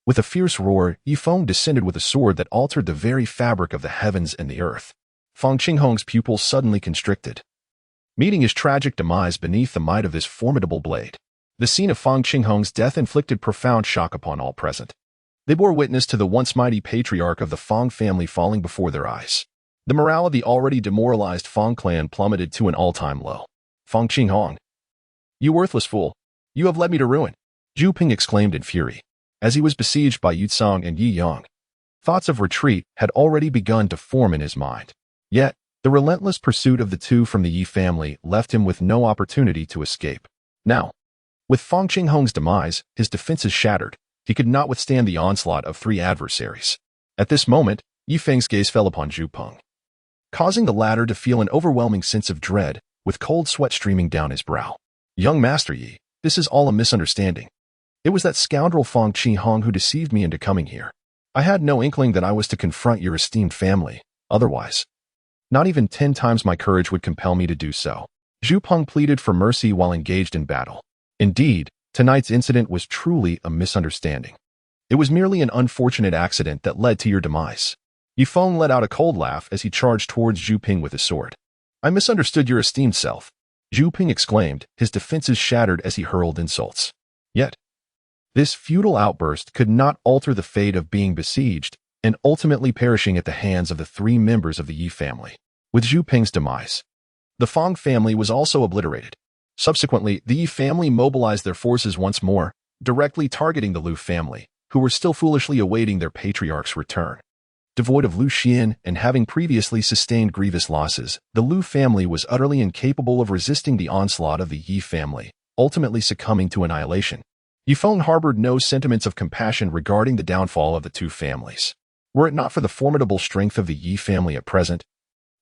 With a fierce roar, Ye Feng descended with a sword that altered the very fabric of the heavens and the earth. Feng Qinghong's pupils suddenly constricted, meeting his tragic demise beneath the might of this formidable blade. The scene of Feng Qinghong's death inflicted profound shock upon all present. They bore witness to the once mighty patriarch of the Feng family falling before their eyes. The morale of the already demoralized Feng clan plummeted to an all-time low. Feng Qinghong, you worthless fool! You have led me to ruin! Zhu Ping exclaimed in fury, as he was besieged by Yu Tsang and Yi Yang. Thoughts of retreat had already begun to form in his mind. Yet, the relentless pursuit of the two from the Yi family left him with no opportunity to escape. Now, with Feng Qinghong's demise, his defenses shattered, he could not withstand the onslaught of three adversaries. At this moment, Ye Feng's gaze fell upon Zhu Peng, causing the latter to feel an overwhelming sense of dread, with cold sweat streaming down his brow. Young Master Yi, this is all a misunderstanding. It was that scoundrel Feng Qinghong who deceived me into coming here. I had no inkling that I was to confront your esteemed family. Otherwise, not even 10 times my courage would compel me to do so. Zhu Peng pleaded for mercy while engaged in battle. Indeed, tonight's incident was truly a misunderstanding. It was merely an unfortunate accident that led to your demise. Ye Feng let out a cold laugh as he charged towards Zhu Ping with his sword. I misunderstood your esteemed self, Zhu Ping exclaimed, his defenses shattered as he hurled insults. Yet, this futile outburst could not alter the fate of being besieged and ultimately perishing at the hands of the three members of the Yi family. With Zhu Ping's demise, the Feng family was also obliterated. Subsequently, the Yi family mobilized their forces once more, directly targeting the Lu family, who were still foolishly awaiting their patriarch's return. Devoid of Lu Xian and having previously sustained grievous losses, the Lu family was utterly incapable of resisting the onslaught of the Yi family, ultimately succumbing to annihilation. Ye Feng harbored no sentiments of compassion regarding the downfall of the two families. Were it not for the formidable strength of the Yi family at present,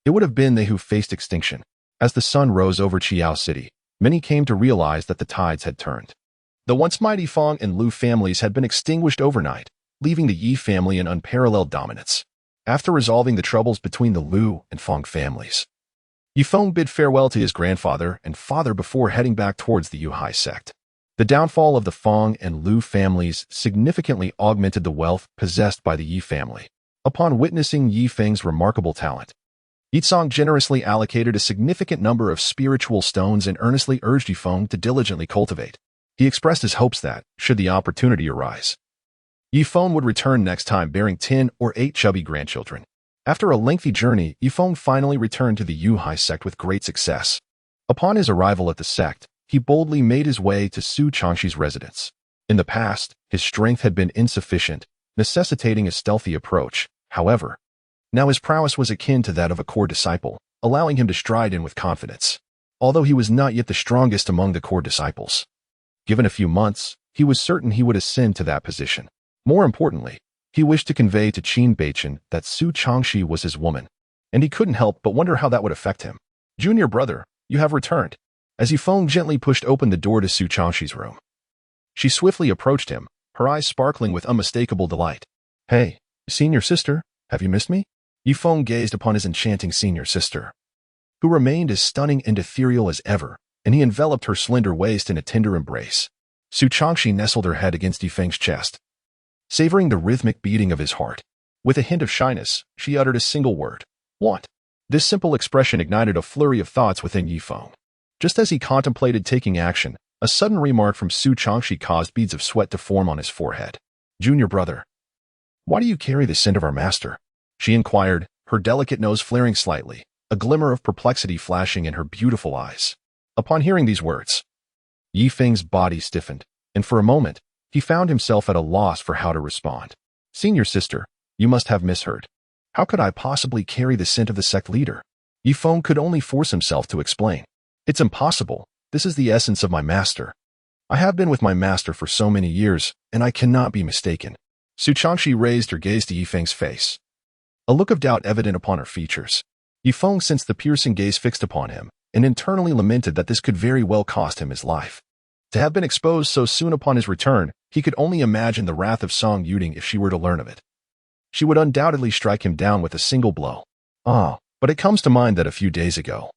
it would have been they who faced extinction. As the sun rose over Qiao City, many came to realize that the tides had turned. The once mighty Feng and Lu families had been extinguished overnight, leaving the Yi family in unparalleled dominance. After resolving the troubles between the Lu and Feng families, Ye Feng bid farewell to his grandfather and father before heading back towards the Yuhai sect. The downfall of the Feng and Lu families significantly augmented the wealth possessed by the Yi family. Upon witnessing Ye Feng's remarkable talent, Yi Tsang generously allocated a significant number of spiritual stones and earnestly urged Ye Feng to diligently cultivate. He expressed his hopes that, should the opportunity arise, Ye Feng would return next time bearing 10 or 8 chubby grandchildren. After a lengthy journey, Ye Feng finally returned to the Yuhai sect with great success. Upon his arrival at the sect, he boldly made his way to Su Changshi's residence. In the past, his strength had been insufficient, necessitating a stealthy approach. However, now his prowess was akin to that of a core disciple, allowing him to stride in with confidence. Although he was not yet the strongest among the core disciples, given a few months, he was certain he would ascend to that position. More importantly, he wished to convey to Qin Beichen that Su Changshi was his woman, and he couldn't help but wonder how that would affect him. Junior brother, you have returned. As Ye Feng gently pushed open the door to Su Changshi's room, she swiftly approached him, her eyes sparkling with unmistakable delight. Hey, senior sister, have you missed me? Ye Feng gazed upon his enchanting senior sister, who remained as stunning and ethereal as ever, and he enveloped her slender waist in a tender embrace. Su Changshi nestled her head against Ye Feng's chest, savoring the rhythmic beating of his heart. With a hint of shyness, she uttered a single word, want. This simple expression ignited a flurry of thoughts within Ye Feng. Just as he contemplated taking action, a sudden remark from Su Changshi caused beads of sweat to form on his forehead. Junior brother, why do you carry the scent of our master? She inquired, her delicate nose flaring slightly, a glimmer of perplexity flashing in her beautiful eyes. Upon hearing these words, Ye Feng's body stiffened, and for a moment, he found himself at a loss for how to respond. Senior sister, you must have misheard. How could I possibly carry the scent of the sect leader? Ye Feng could only force himself to explain. It's impossible. This is the essence of my master. I have been with my master for so many years, and I cannot be mistaken. Su Changxi raised her gaze to Ye Feng's face, a look of doubt evident upon her features. Ye Feng sensed the piercing gaze fixed upon him, and internally lamented that this could very well cost him his life. To have been exposed so soon upon his return, he could only imagine the wrath of Song Yuding if she were to learn of it. She would undoubtedly strike him down with a single blow. But it comes to mind that a few days ago,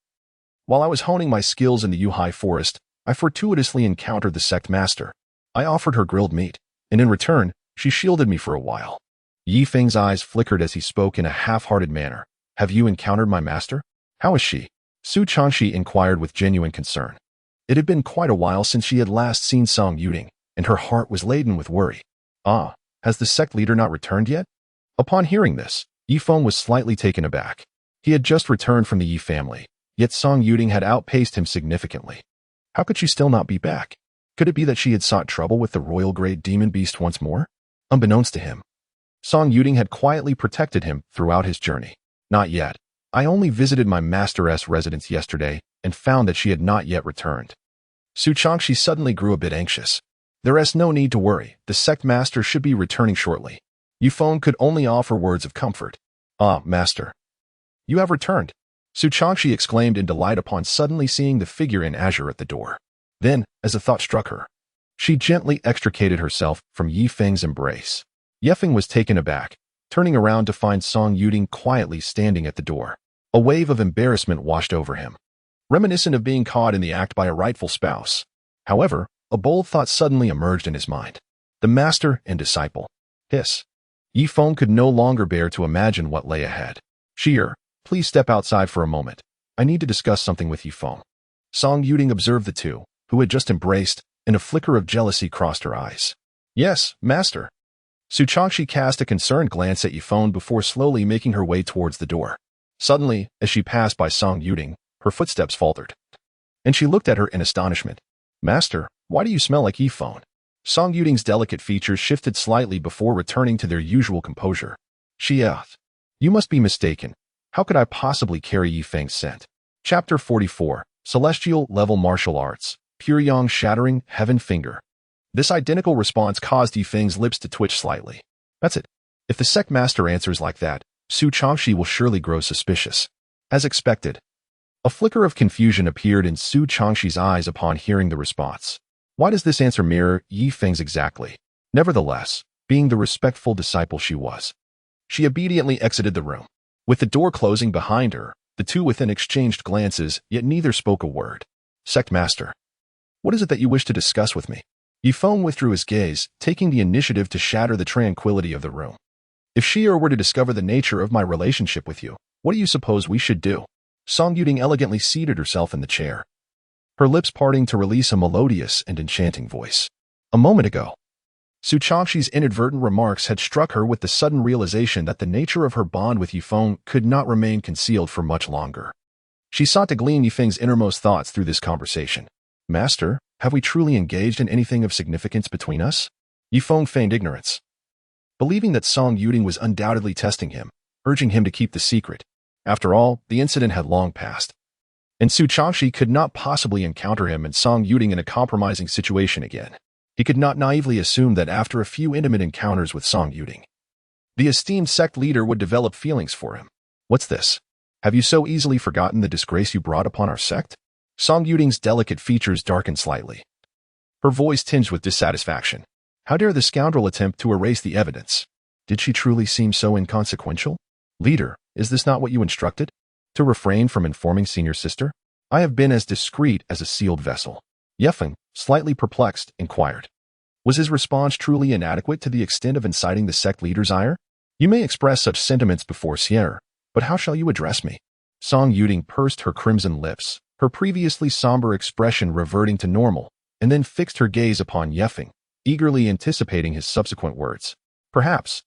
while I was honing my skills in the Yuhai forest, I fortuitously encountered the sect master. I offered her grilled meat, and in return, she shielded me for a while. Ye Feng's eyes flickered as he spoke in a half-hearted manner. Have you encountered my master? How is she? Su Changxi inquired with genuine concern. It had been quite a while since she had last seen Song Yuding, and her heart was laden with worry. Has the sect leader not returned yet? Upon hearing this, Ye Feng was slightly taken aback. He had just returned from the Ye family, yet Song Yuding had outpaced him significantly. How could she still not be back? Could it be that she had sought trouble with the royal great demon beast once more? Unbeknownst to him, Song Yuding had quietly protected him throughout his journey. Not yet. I only visited my master's residence yesterday and found that she had not yet returned. Su Changxi suddenly grew a bit anxious. There is no need to worry. The sect master should be returning shortly. Ye Feng could only offer words of comfort. Master. You have returned. Su Changxi exclaimed in delight upon suddenly seeing the figure in azure at the door. Then, as a thought struck her, she gently extricated herself from Ye Feng's embrace. Ye Feng was taken aback, turning around to find Song Yuding quietly standing at the door. A wave of embarrassment washed over him, reminiscent of being caught in the act by a rightful spouse. However, a bold thought suddenly emerged in his mind. The master and disciple. Ye Feng could no longer bear to imagine what lay ahead. Please step outside for a moment. I need to discuss something with Ye Feng. Song Yuding observed the two, who had just embraced, and a flicker of jealousy crossed her eyes. Yes, master. Su Changxi cast a concerned glance at Ye Feng before slowly making her way towards the door. Suddenly, as she passed by Song Yuding, her footsteps faltered, and she looked at her in astonishment. Master, why do you smell like Ye Feng? Song Yuding's delicate features shifted slightly before returning to their usual composure. You must be mistaken. How could I possibly carry Ye Feng's scent? Chapter 44, Celestial Level Martial Arts, Pure Yang Shattering Heaven Finger. This identical response caused Ye Feng's lips to twitch slightly. That's it. If the sect master answers like that, Su Changxi will surely grow suspicious. As expected, a flicker of confusion appeared in Su Changxi's eyes upon hearing the response. Why does this answer mirror Ye Feng's exactly? Nevertheless, being the respectful disciple she was, she obediently exited the room. With the door closing behind her, the two within exchanged glances, yet neither spoke a word. Sect master. What is it that you wish to discuss with me? Ye Feng withdrew his gaze, taking the initiative to shatter the tranquility of the room. If she were to discover the nature of my relationship with you, what do you suppose we should do? Song Yuding elegantly seated herself in the chair, her lips parting to release a melodious and enchanting voice. A moment ago, Su Changxi's inadvertent remarks had struck her with the sudden realization that the nature of her bond with Ye Feng could not remain concealed for much longer. She sought to glean Ye Feng's innermost thoughts through this conversation. Master, have we truly engaged in anything of significance between us? Ye Feng feigned ignorance, believing that Song Yuding was undoubtedly testing him, urging him to keep the secret. After all, the incident had long passed, and Su Changxi could not possibly encounter him and Song Yuding in a compromising situation again. He could not naively assume that after a few intimate encounters with Song Yuding, the esteemed sect leader would develop feelings for him. What's this? Have you so easily forgotten the disgrace you brought upon our sect? Song Yuding's delicate features darkened slightly, her voice tinged with dissatisfaction. How dare the scoundrel attempt to erase the evidence? Did she truly seem so inconsequential? Leader, is this not what you instructed? To refrain from informing senior sister? I have been as discreet as a sealed vessel. Ye Feng, slightly perplexed, inquired. Was his response truly inadequate to the extent of inciting the sect leader's ire? You may express such sentiments before Sierra, but how shall you address me? Song Yuding pursed her crimson lips, her previously somber expression reverting to normal, and then fixed her gaze upon Ye Feng, eagerly anticipating his subsequent words. Perhaps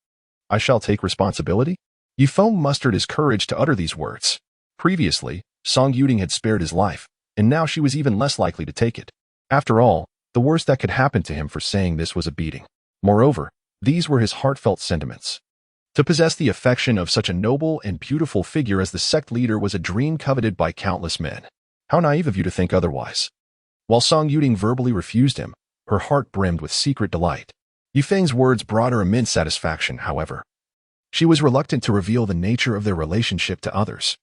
I shall take responsibility? Ye Feng mustered his courage to utter these words. Previously, Song Yuding had spared his life, and now she was even less likely to take it. After all, the worst that could happen to him for saying this was a beating. Moreover, these were his heartfelt sentiments. To possess the affection of such a noble and beautiful figure as the sect leader was a dream coveted by countless men. How naive of you to think otherwise. While Song Yuding verbally refused him, her heart brimmed with secret delight. Ye Feng's words brought her immense satisfaction, however. She was reluctant to reveal the nature of their relationship to others.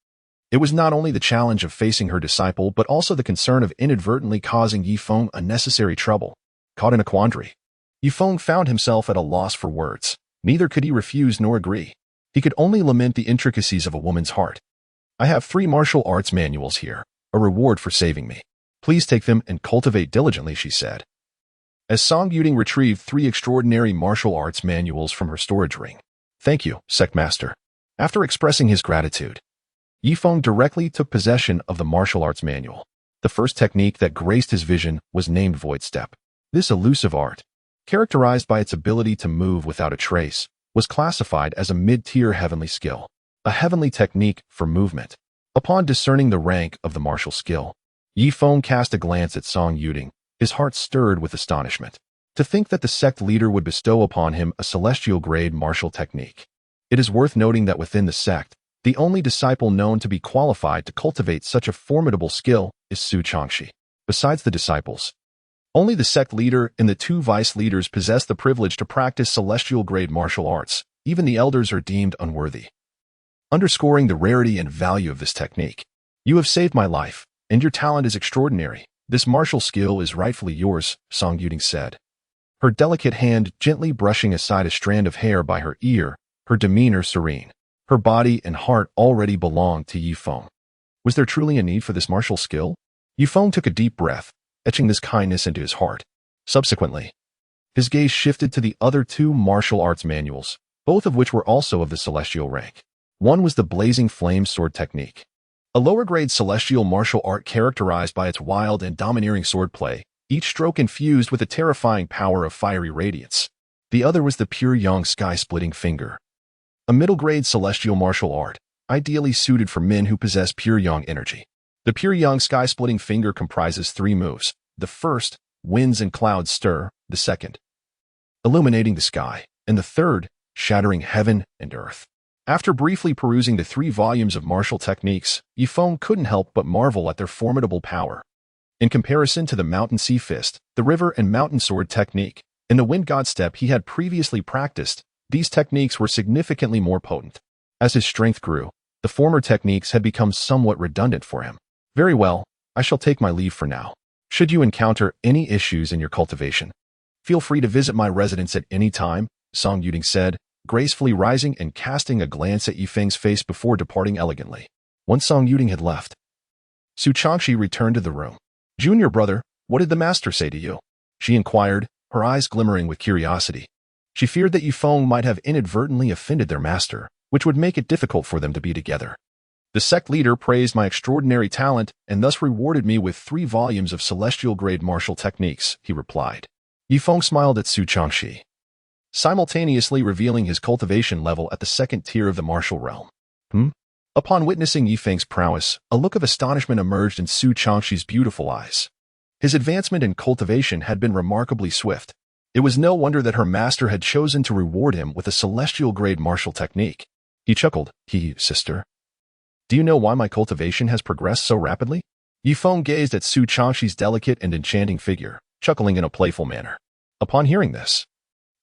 It was not only the challenge of facing her disciple, but also the concern of inadvertently causing Ye Feng unnecessary trouble. Caught in a quandary, Ye Feng found himself at a loss for words. Neither could he refuse nor agree. He could only lament the intricacies of a woman's heart. I have 3 martial arts manuals here, a reward for saving me. Please take them and cultivate diligently, she said. As Song Yuding retrieved 3 extraordinary martial arts manuals from her storage ring. Thank you, sect master. After expressing his gratitude, Ye Feng directly took possession of the martial arts manual. The first technique that graced his vision was named Void Step. This elusive art, characterized by its ability to move without a trace, was classified as a mid-tier heavenly skill, a heavenly technique for movement. Upon discerning the rank of the martial skill, Ye Feng cast a glance at Song Yuding. His heart stirred with astonishment. To think that the sect leader would bestow upon him a celestial-grade martial technique. It is worth noting that within the sect, the only disciple known to be qualified to cultivate such a formidable skill is Su Changxi. Besides the disciples, only the sect leader and the 2 vice leaders possess the privilege to practice celestial-grade martial arts. Even the elders are deemed unworthy. Underscoring the rarity and value of this technique. You have saved my life, and your talent is extraordinary. This martial skill is rightfully yours, Song Yuding said. Her delicate hand gently brushing aside a strand of hair by her ear, her demeanor serene. Her body and heart already belonged to Ye Feng. Was there truly a need for this martial skill? Ye Feng took a deep breath, etching this kindness into his heart. Subsequently, his gaze shifted to the other 2 martial arts manuals, both of which were also of the celestial rank. One was the Blazing Flame Sword Technique, a lower-grade celestial martial art characterized by its wild and domineering swordplay, each stroke infused with a terrifying power of fiery radiance. The other was the Pure Yang Sky-Splitting Finger, a middle-grade celestial martial art, ideally suited for men who possess pure yang energy. The Pure Yang Sky-Splitting Finger comprises 3 moves. The first, winds and clouds stir; the second, illuminating the sky; and the third, shattering heaven and earth. After briefly perusing the 3 volumes of martial techniques, Ye Feng couldn't help but marvel at their formidable power. In comparison to the Mountain Sea Fist, the River and Mountain Sword technique, and the Wind God Step he had previously practiced, these techniques were significantly more potent. As his strength grew, the former techniques had become somewhat redundant for him. Very well, I shall take my leave for now. Should you encounter any issues in your cultivation, feel free to visit my residence at any time, Song Yuding said, gracefully rising and casting a glance at Ye Feng's face before departing elegantly. Once Song Yuding had left, Su Changxi returned to the room. Junior brother, what did the master say to you? She inquired, her eyes glimmering with curiosity. She feared that Ye Feng might have inadvertently offended their master, which would make it difficult for them to be together. The sect leader praised my extraordinary talent and thus rewarded me with 3 volumes of celestial-grade martial techniques, he replied. Ye Feng smiled at Su Changxi, simultaneously revealing his cultivation level at the 2nd tier of the martial realm. Upon witnessing Ye Feng's prowess, a look of astonishment emerged in Su Changxi's beautiful eyes. His advancement in cultivation had been remarkably swift. It was no wonder that her master had chosen to reward him with a celestial-grade martial technique. He chuckled. Sister, do you know why my cultivation has progressed so rapidly? Ye Feng gazed at Su Changxi's delicate and enchanting figure, chuckling in a playful manner. Upon hearing this,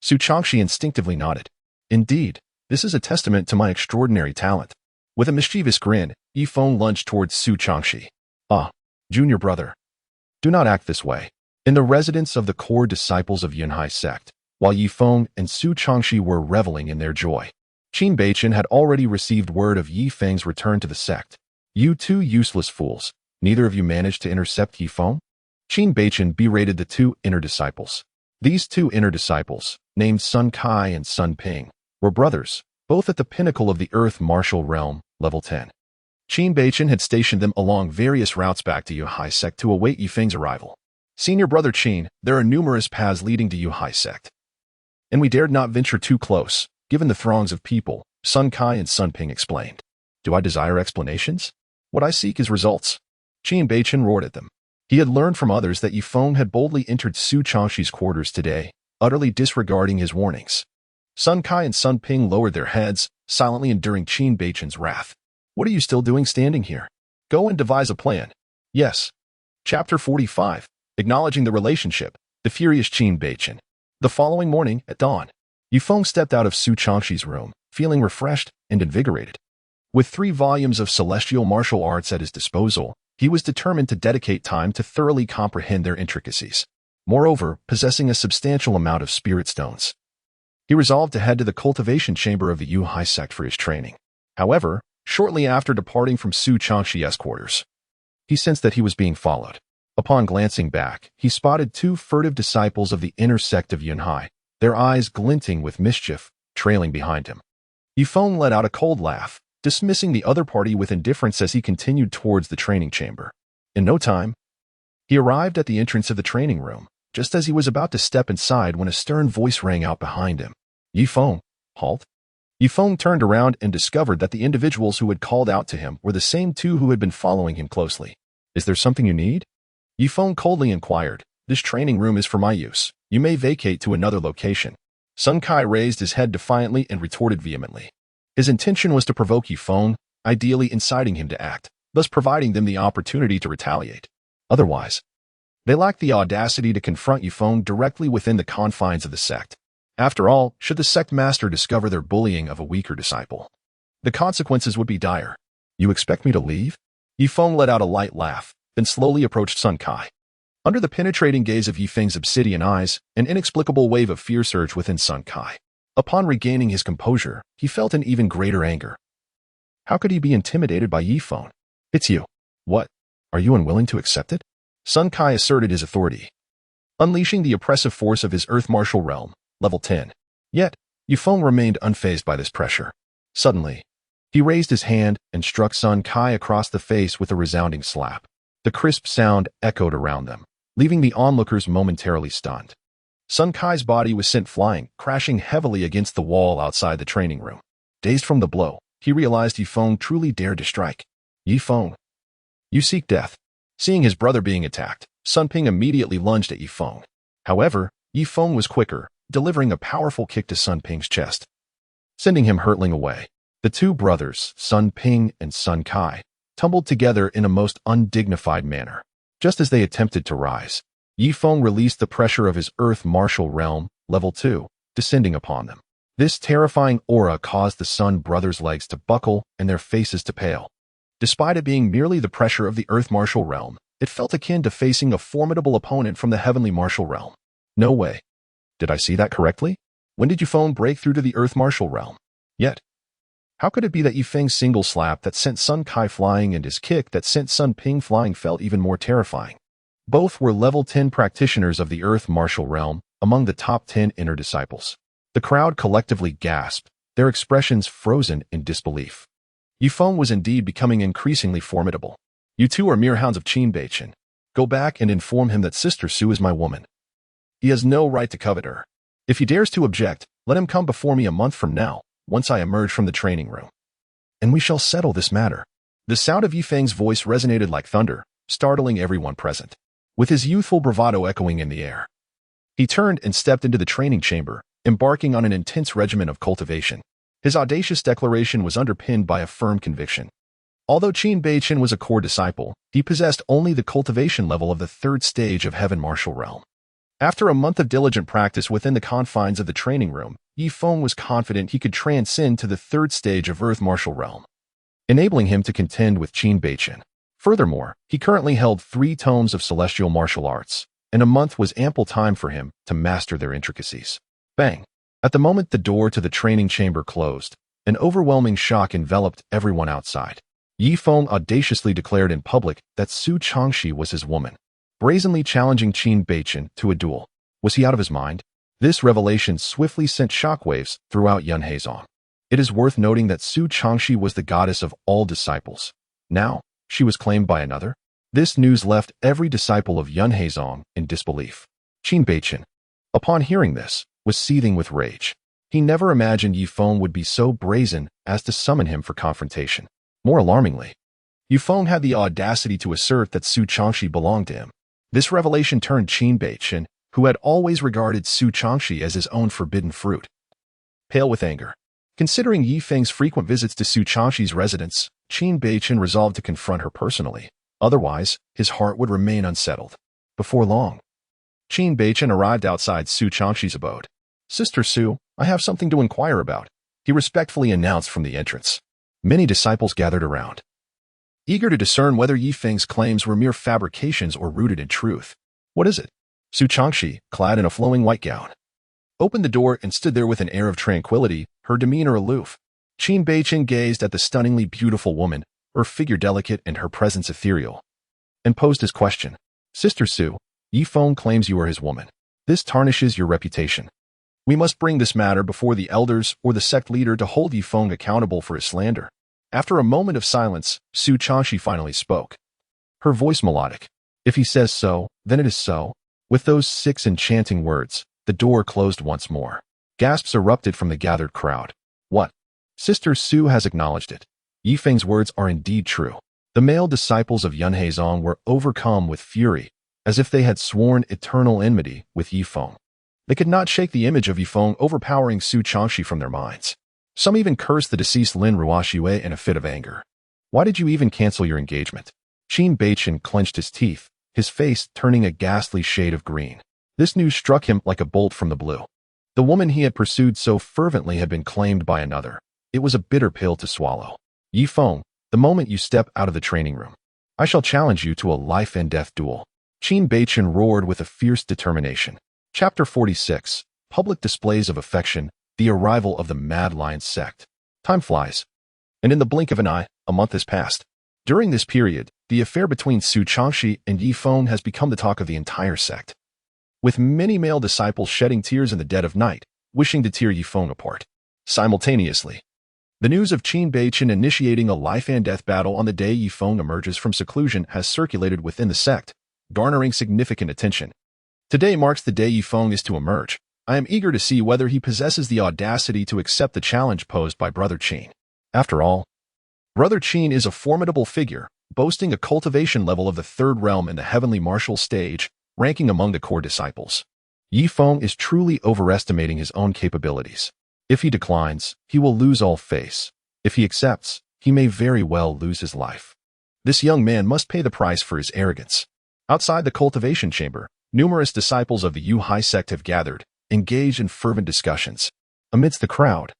Su Changxi instinctively nodded. Indeed, this is a testament to my extraordinary talent. With a mischievous grin, Ye Feng lunged towards Su Changxi. Junior brother, do not act this way. In the residence of the core disciples of Yunhai sect, while Ye Feng and Su Changxi were reveling in their joy, Qin Beichen had already received word of Ye Feng's return to the sect. You 2 useless fools, neither of you managed to intercept Ye Feng? Qin Beichen berated the 2 inner disciples. These 2 inner disciples, named Sun Kai and Sun Ping, were brothers, both at the pinnacle of the Earth martial realm, level 10. Qin Beichen had stationed them along various routes back to Yunhai sect to await Ye Feng's arrival. Senior brother Qin, there are numerous paths leading to Yunhai sect, and we dared not venture too close, given the throngs of people, Sun Kai and Sun Ping explained. Do I desire explanations? What I seek is results. Qin Beichen roared at them. He had learned from others that Ye Feng had boldly entered Su Changxi's quarters today, utterly disregarding his warnings. Sun Kai and Sun Ping lowered their heads, silently enduring Qin Beichen's wrath. What are you still doing standing here? Go and devise a plan. Yes. Chapter 45. Acknowledging the relationship, the furious Qin Beichen. The following morning, at dawn, Ye Feng stepped out of Su Changshi's room, feeling refreshed and invigorated. With 3 volumes of celestial martial arts at his disposal, he was determined to dedicate time to thoroughly comprehend their intricacies. Moreover, possessing a substantial amount of spirit stones, he resolved to head to the cultivation chamber of the Yuhai sect for his training. However, shortly after departing from Su Changshi's quarters, he sensed that he was being followed. Upon glancing back, he spotted 2 furtive disciples of the inner sect of Yunhai, their eyes glinting with mischief, trailing behind him. Ye Feng let out a cold laugh, dismissing the other party with indifference as he continued towards the training chamber. In no time, he arrived at the entrance of the training room, just as he was about to step inside when a stern voice rang out behind him. Ye Feng, halt. Ye Feng turned around and discovered that the individuals who had called out to him were the same 2 who had been following him closely. Is there something you need? Ye Feng coldly inquired. This training room is for my use. You may vacate to another location. Sun Kai raised his head defiantly and retorted vehemently. His intention was to provoke Ye Feng, ideally inciting him to act, thus providing them the opportunity to retaliate. Otherwise, they lacked the audacity to confront Ye Feng directly within the confines of the sect. After all, should the sect master discover their bullying of a weaker disciple, the consequences would be dire. You expect me to leave? Ye Feng let out a light laugh, then slowly approached Sun Kai. Under the penetrating gaze of Ye Feng's obsidian eyes, an inexplicable wave of fear surged within Sun Kai. Upon regaining his composure, he felt an even greater anger. How could he be intimidated by Ye Feng? It's you. What? Are you unwilling to accept it? Sun Kai asserted his authority, unleashing the oppressive force of his earth martial realm, level 10. Yet, Ye Feng remained unfazed by this pressure. Suddenly, he raised his hand and struck Sun Kai across the face with a resounding slap. The crisp sound echoed around them, leaving the onlookers momentarily stunned. Sun Kai's body was sent flying, crashing heavily against the wall outside the training room. Dazed from the blow, he realized Ye Feng truly dared to strike. Ye Feng, you seek death. Seeing his brother being attacked, Sun Ping immediately lunged at Ye Feng. However, Ye Feng was quicker, delivering a powerful kick to Sun Ping's chest, sending him hurtling away. The 2 brothers, Sun Ping and Sun Kai, tumbled together in a most undignified manner. Just as they attempted to rise, Ye Feng released the pressure of his earth martial realm, level 2, descending upon them. This terrifying aura caused the Sun brothers' legs to buckle and their faces to pale. Despite it being merely the pressure of the earth martial realm, it felt akin to facing a formidable opponent from the heavenly martial realm. No way. Did I see that correctly? When did Ye Feng break through to the earth martial realm? Yet, how could it be that Ye Feng's single slap that sent Sun Kai flying and his kick that sent Sun Ping flying felt even more terrifying? Both were level 10 practitioners of the earth martial realm, among the top 10 inner disciples. The crowd collectively gasped, their expressions frozen in disbelief. Ye Feng was indeed becoming increasingly formidable. You 2 are mere hounds of Qin Beichen. Go back and inform him that Sister Su is my woman. He has no right to covet her. If he dares to object, let him come before me a month from now, once I emerge from the training room, and we shall settle this matter. The sound of Ye Feng's voice resonated like thunder, startling everyone present. With his youthful bravado echoing in the air, he turned and stepped into the training chamber, embarking on an intense regimen of cultivation. His audacious declaration was underpinned by a firm conviction. Although Qin Beichen was a core disciple, he possessed only the cultivation level of the 3rd stage of Heaven Martial Realm. After a month of diligent practice within the confines of the training room, Ye Feng was confident he could transcend to the 3rd stage of Earth Martial Realm, enabling him to contend with Qin Beichen. Furthermore, he currently held 3 tomes of celestial martial arts, and a month was ample time for him to master their intricacies. Bang! At the moment the door to the training chamber closed, an overwhelming shock enveloped everyone outside. Ye Feng audaciously declared in public that Su Changshi was his woman, brazenly challenging Qin Beichen to a duel. Was he out of his mind? This revelation swiftly sent shockwaves throughout Yunheizong. It is worth noting that Su Changshi was the goddess of all disciples. Now, she was claimed by another? This news left every disciple of Yunheizong in disbelief. Qin Beichen, upon hearing this, was seething with rage. He never imagined Ye Feng would be so brazen as to summon him for confrontation. More alarmingly, Ye Feng had the audacity to assert that Su Changshi belonged to him. This revelation turned Qin Beichen, who had always regarded Su Changshi as his own forbidden fruit, pale with anger. Considering Ye Feng's frequent visits to Su Changshi's residence, Qin Beichen resolved to confront her personally. Otherwise, his heart would remain unsettled. Before long, Qin Beichen arrived outside Su Changshi's abode. "Sister Su, I have something to inquire about," he respectfully announced from the entrance. Many disciples gathered around, eager to discern whether Ye Feng's claims were mere fabrications or rooted in truth. "What is it?" Su Changshi, clad in a flowing white gown, opened the door and stood there with an air of tranquility, her demeanor aloof. Qin Beichen gazed at the stunningly beautiful woman, her figure delicate and her presence ethereal, and posed his question. "Sister Su, Ye Feng claims you are his woman. This tarnishes your reputation. We must bring this matter before the elders or the sect leader to hold Ye Feng accountable for his slander." After a moment of silence, Su Changshi finally spoke, her voice melodic. "If he says so, then it is so." With those 6 enchanting words, the door closed once more. Gasps erupted from the gathered crowd. "What? Sister Su has acknowledged it. Ye Feng's words are indeed true." The male disciples of Yun Heizong were overcome with fury, as if they had sworn eternal enmity with Ye Feng. They could not shake the image of Ye Feng overpowering Su Changshi from their minds. Some even cursed the deceased Lin Ruoxue in a fit of anger. "Why did you even cancel your engagement?" Qin Beichen clenched his teeth, his face turning a ghastly shade of green. This news struck him like a bolt from the blue. The woman he had pursued so fervently had been claimed by another. It was a bitter pill to swallow. "Ye Feng, the moment you step out of the training room, I shall challenge you to a life-and-death duel." Qin Beichen roared with a fierce determination. Chapter 46, Public Displays of Affection, the Arrival of the Mad Lion Sect. Time flies, and in the blink of an eye, a month has passed. During this period, the affair between Su Changshi and Ye Feng has become the talk of the entire sect, with many male disciples shedding tears in the dead of night, wishing to tear Ye Feng apart. Simultaneously, the news of Qin Beichen initiating a life-and-death battle on the day Ye Feng emerges from seclusion has circulated within the sect, garnering significant attention. Today marks the day Ye Feng is to emerge. I am eager to see whether he possesses the audacity to accept the challenge posed by Brother Qin. After all, Brother Qin is a formidable figure, boasting a cultivation level of the third realm in the heavenly martial stage, ranking among the core disciples. Ye Feng is truly overestimating his own capabilities. If he declines, he will lose all face. If he accepts, he may very well lose his life. This young man must pay the price for his arrogance. Outside the cultivation chamber, numerous disciples of the Yu Hai sect have gathered, engaged in fervent discussions. Amidst the crowd,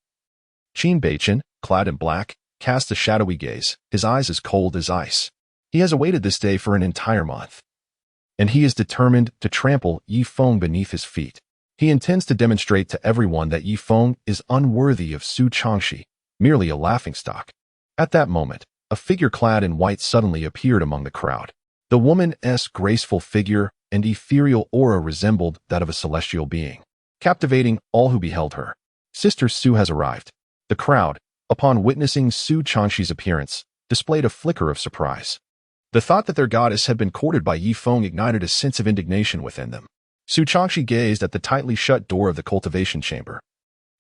Qin Beichen, clad in black, cast a shadowy gaze, his eyes as cold as ice. He has awaited this day for an entire month, and he is determined to trample Ye Feng beneath his feet. He intends to demonstrate to everyone that Ye Feng is unworthy of Su Changshi, merely a laughingstock. At that moment, a figure clad in white suddenly appeared among the crowd. The woman's graceful figure and ethereal aura resembled that of a celestial being, captivating all who beheld her. Sister Su has arrived. The crowd, upon witnessing Su Changshi's appearance, displayed a flicker of surprise. The thought that their goddess had been courted by Ye Feng ignited a sense of indignation within them. Su Changshi gazed at the tightly shut door of the cultivation chamber,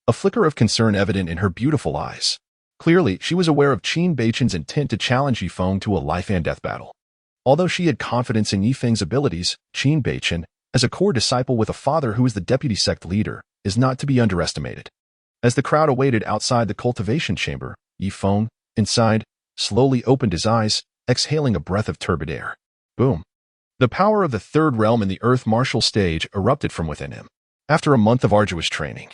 a flicker of concern evident in her beautiful eyes. Clearly, she was aware of Qin Beichen's intent to challenge Ye Feng to a life-and-death battle. Although she had confidence in Ye Feng's abilities, Qin Beichen, as a core disciple with a father who is the deputy sect leader, is not to be underestimated. As the crowd awaited outside the cultivation chamber, Ye Feng, inside, slowly opened his eyes, exhaling a breath of turbid air. Boom. The power of the third realm in the earth martial stage erupted from within him. After a month of arduous training,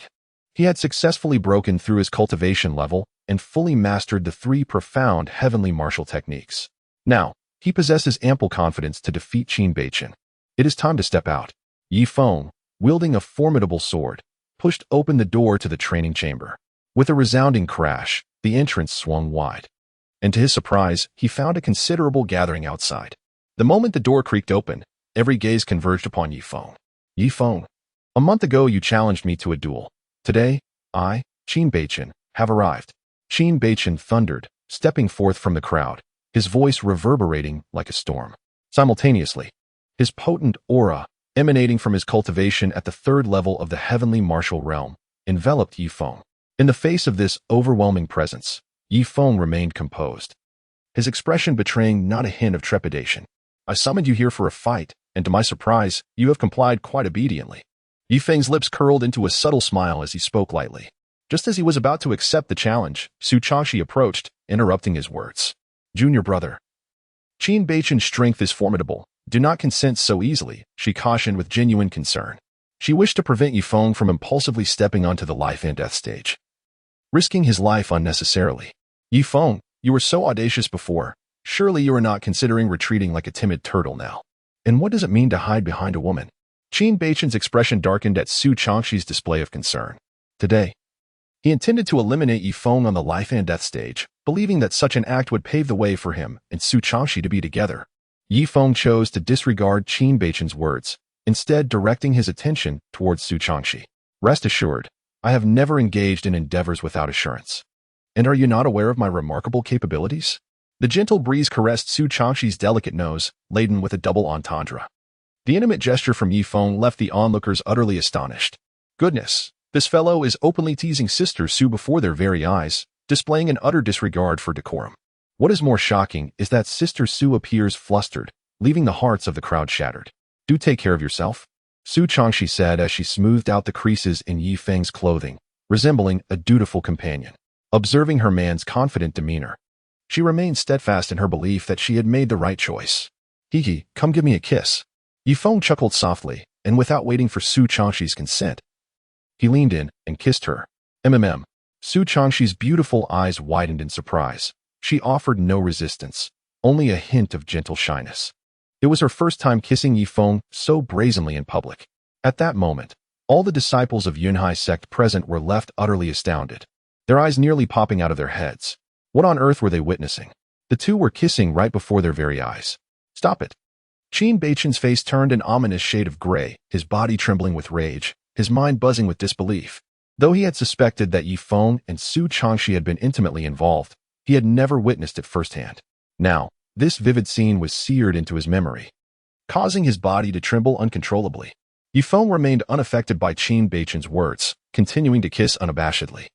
he had successfully broken through his cultivation level and fully mastered the 3 profound heavenly martial techniques. Now, he possesses ample confidence to defeat Qin Beichen. It is time to step out. Ye Feng, wielding a formidable sword, pushed open the door to the training chamber. With a resounding crash, the entrance swung wide, and to his surprise, he found a considerable gathering outside. The moment the door creaked open, every gaze converged upon Ye Feng. "Ye Feng, a month ago you challenged me to a duel. Today, I, Qin Beichen, have arrived." Qin Beichen thundered, stepping forth from the crowd, his voice reverberating like a storm. Simultaneously, his potent aura, emanating from his cultivation at the third level of the heavenly martial realm, enveloped Ye Feng. In the face of this overwhelming presence, Ye Feng remained composed, his expression betraying not a hint of trepidation. "I summoned you here for a fight, and to my surprise, you have complied quite obediently." Ye Feng's lips curled into a subtle smile as he spoke lightly. Just as he was about to accept the challenge, Su Changshi approached, interrupting his words. "Junior brother, Qin Beichen's strength is formidable, Do not consent so easily, she cautioned with genuine concern. She wished to prevent Ye Feng from impulsively stepping onto the life and death stage, risking his life unnecessarily. Ye Feng, you were so audacious before. Surely you are not considering retreating like a timid turtle now. And what does it mean to hide behind a woman? Qin Beichen's expression darkened at Su Changxi's display of concern. Today, he intended to eliminate Ye Feng on the life and death stage, believing that such an act would pave the way for him and Su Changxi to be together. Ye Feng chose to disregard Qin Beichen's words, instead directing his attention towards Su Changxi. Rest assured, I have never engaged in endeavors without assurance. And are you not aware of my remarkable capabilities? The gentle breeze caressed Su Changxi's delicate nose, laden with a double entendre. The intimate gesture from Ye Feng left the onlookers utterly astonished. Goodness, this fellow is openly teasing Sister Su before their very eyes, displaying an utter disregard for decorum. What is more shocking is that Sister Su appears flustered, leaving the hearts of the crowd shattered. Do take care of yourself, Su Changxi said as she smoothed out the creases in Ye Feng's clothing, resembling a dutiful companion. Observing her man's confident demeanor, she remained steadfast in her belief that she had made the right choice. Hee, come give me a kiss. Ye Feng chuckled softly, and without waiting for Su Changxi's consent, he leaned in and kissed her. Su Changxi's beautiful eyes widened in surprise. She offered no resistance, only a hint of gentle shyness. It was her first time kissing Ye Feng so brazenly in public. At that moment, all the disciples of Yunhai sect present were left utterly astounded, their eyes nearly popping out of their heads. What on earth were they witnessing? The two were kissing right before their very eyes. Stop it. Qin Beichen's face turned an ominous shade of gray, his body trembling with rage, his mind buzzing with disbelief. Though he had suspected that Ye Feng and Su Changxi had been intimately involved, he had never witnessed it firsthand. Now, this vivid scene was seared into his memory, causing his body to tremble uncontrollably. Ye Feng remained unaffected by Qin Beichen's words, continuing to kiss unabashedly.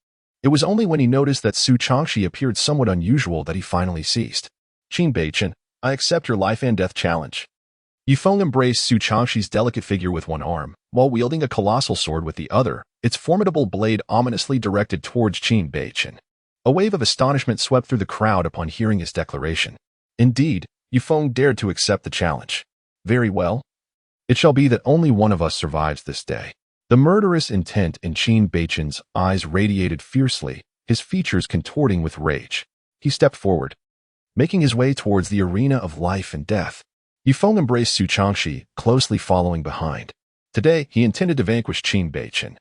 It was only when he noticed that Su Changxi appeared somewhat unusual that he finally ceased. Qin Beichen, I accept your life and death challenge. Ye Feng embraced Su Changxi's delicate figure with one arm, while wielding a colossal sword with the other, its formidable blade ominously directed towards Qin Beichen. A wave of astonishment swept through the crowd upon hearing his declaration. Indeed, Ye Feng dared to accept the challenge. Very well. It shall be that only one of us survives this day. The murderous intent in Qin Beichen's eyes radiated fiercely, his features contorting with rage. He stepped forward, making his way towards the arena of life and death. Ye Feng embraced Su Changxi, closely following behind. Today, he intended to vanquish Qin Beichen,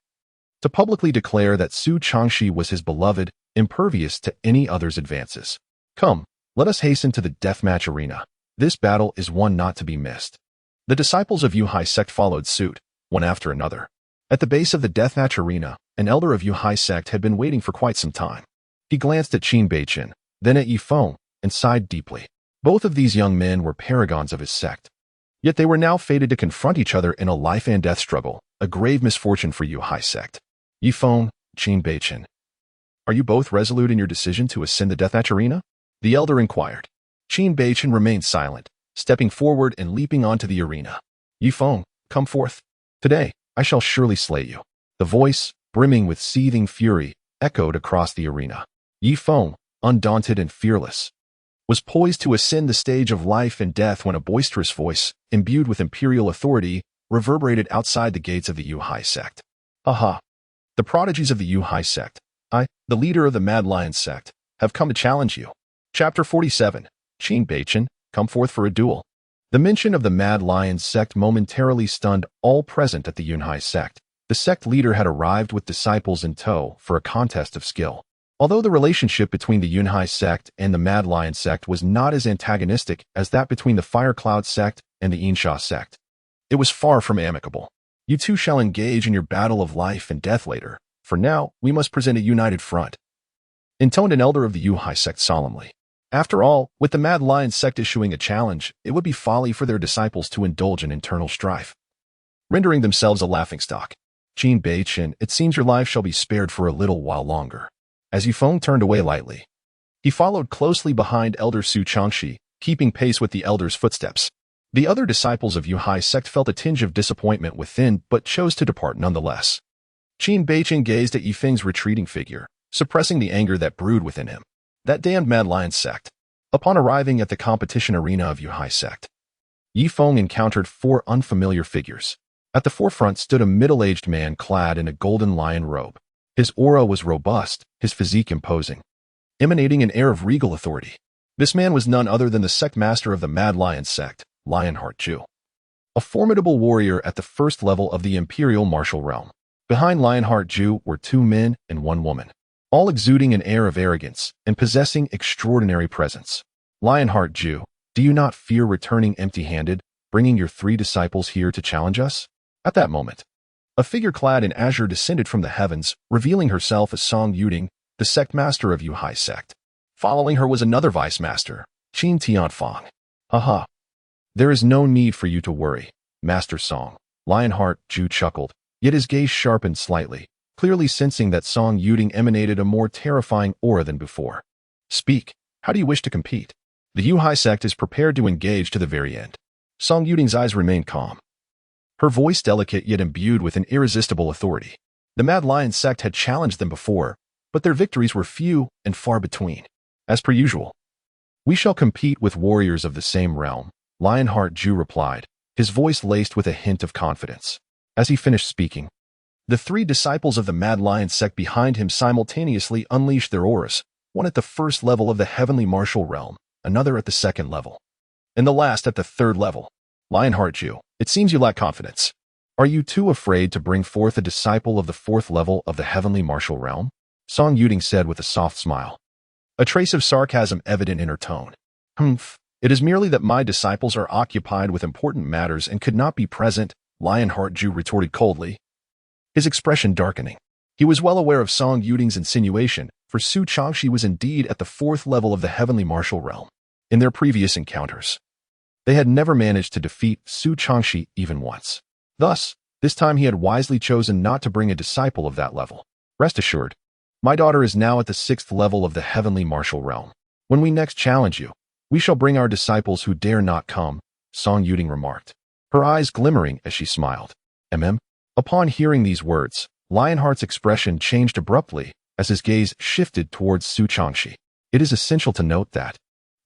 to publicly declare that Su Changxi was his beloved, impervious to any other's advances. Come, let us hasten to the deathmatch arena. This battle is one not to be missed. The disciples of Yunhai sect followed suit, one after another. At the base of the deathmatch arena, an elder of Yunhai sect had been waiting for quite some time. He glanced at Qin Beichen, then at Ye Feng, and sighed deeply. Both of these young men were paragons of his sect. Yet they were now fated to confront each other in a life and death struggle, a grave misfortune for Yunhai sect. Ye Feng, Qin Beichen, are you both resolute in your decision to ascend the deathmatch arena? The elder inquired. Qin Beichen remained silent, stepping forward and leaping onto the arena. Ye Feng, come forth. Today, I shall surely slay you. The voice, brimming with seething fury, echoed across the arena. Ye Feng, undaunted and fearless, was poised to ascend the stage of life and death when a boisterous voice, imbued with imperial authority, reverberated outside the gates of the Yunhai sect. Aha! The prodigies of the Yunhai sect, I, the leader of the Mad Lion sect, have come to challenge you. Chapter 47. Qin Beichen, come forth for a duel. The mention of the Mad Lion sect momentarily stunned all present at the Yunhai sect. The sect leader had arrived with disciples in tow for a contest of skill. Although the relationship between the Yunhai sect and the Mad Lion sect was not as antagonistic as that between the Fire Cloud sect and the Insha sect, it was far from amicable. You two shall engage in your battle of life and death later. For now, we must present a united front, intoned an elder of the Yunhai sect solemnly. After all, with the Mad Lion sect issuing a challenge, it would be folly for their disciples to indulge in internal strife, rendering themselves a laughingstock. Qin Beichen, it seems your life shall be spared for a little while longer. As Ye Feng turned away lightly, he followed closely behind Elder Su Changxi, keeping pace with the elder's footsteps. The other disciples of Yunhai sect felt a tinge of disappointment within, but chose to depart nonetheless. Qin Beichen gazed at Ye Feng's retreating figure, suppressing the anger that brewed within him. That damned Mad Lion sect. Upon arriving at the competition arena of Yunhai sect, Ye Feng encountered four unfamiliar figures. At the forefront stood a middle-aged man clad in a golden lion robe. His aura was robust, his physique imposing, emanating an air of regal authority. This man was none other than the sect master of the Mad Lion sect, Lionheart Jew, a formidable warrior at the first level of the imperial martial realm. Behind Lionheart Jew were two men and one woman, all exuding an air of arrogance and possessing extraordinary presence. Lionheart Jew, do you not fear returning empty-handed, bringing your three disciples here to challenge us? At that moment, a figure clad in azure descended from the heavens, revealing herself as Song Yuding, the sect master of Yuhai sect. Following her was another vice master, Qin Tianfang. Haha. There is no need for you to worry, Master Song. Lionheart Jew chuckled, yet his gaze sharpened slightly, clearly sensing that Song Yuding emanated a more terrifying aura than before. Speak, how do you wish to compete? The Yuhai sect is prepared to engage to the very end. Song Yuding's eyes remained calm, her voice delicate yet imbued with an irresistible authority. The Mad Lion sect had challenged them before, but their victories were few and far between. As per usual, we shall compete with warriors of the same realm, Lionheart Jew replied, his voice laced with a hint of confidence. As he finished speaking, the three disciples of the Mad Lion sect behind him simultaneously unleashed their auras, one at the first level of the heavenly martial realm, another at the second level, and the last at the third level. Lionheart Jew, it seems you lack confidence. Are you too afraid to bring forth a disciple of the fourth level of the heavenly martial realm? Song Yuding said with a soft smile, a trace of sarcasm evident in her tone. It is merely that my disciples are occupied with important matters and could not be present, Lionheart Jew retorted coldly, his expression darkening. He was well aware of Song Yuding's insinuation, for Su Changshi was indeed at the fourth level of the heavenly martial realm. In their previous encounters, they had never managed to defeat Su Changshi even once. Thus, this time he had wisely chosen not to bring a disciple of that level. Rest assured, my daughter is now at the sixth level of the heavenly martial realm. When we next challenge you, we shall bring our disciples who dare not come, Song Yuding remarked, her eyes glimmering as she smiled. Upon hearing these words, Lionheart's expression changed abruptly as his gaze shifted towards Su Changshi. It is essential to note that,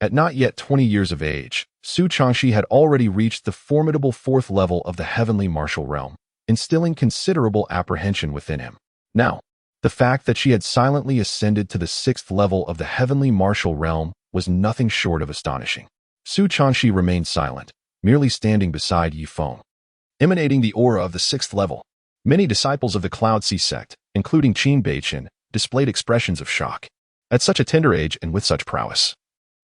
at not yet 20 years of age, Su Changshi had already reached the formidable fourth level of the heavenly martial realm, instilling considerable apprehension within him. Now, the fact that she had silently ascended to the sixth level of the heavenly martial realm was nothing short of astonishing. Su Changshi remained silent, merely standing beside Ye Feng, emanating the aura of the sixth level. Many disciples of the Cloud Sea sect, including Qin Beichin, displayed expressions of shock. At such a tender age and with such prowess,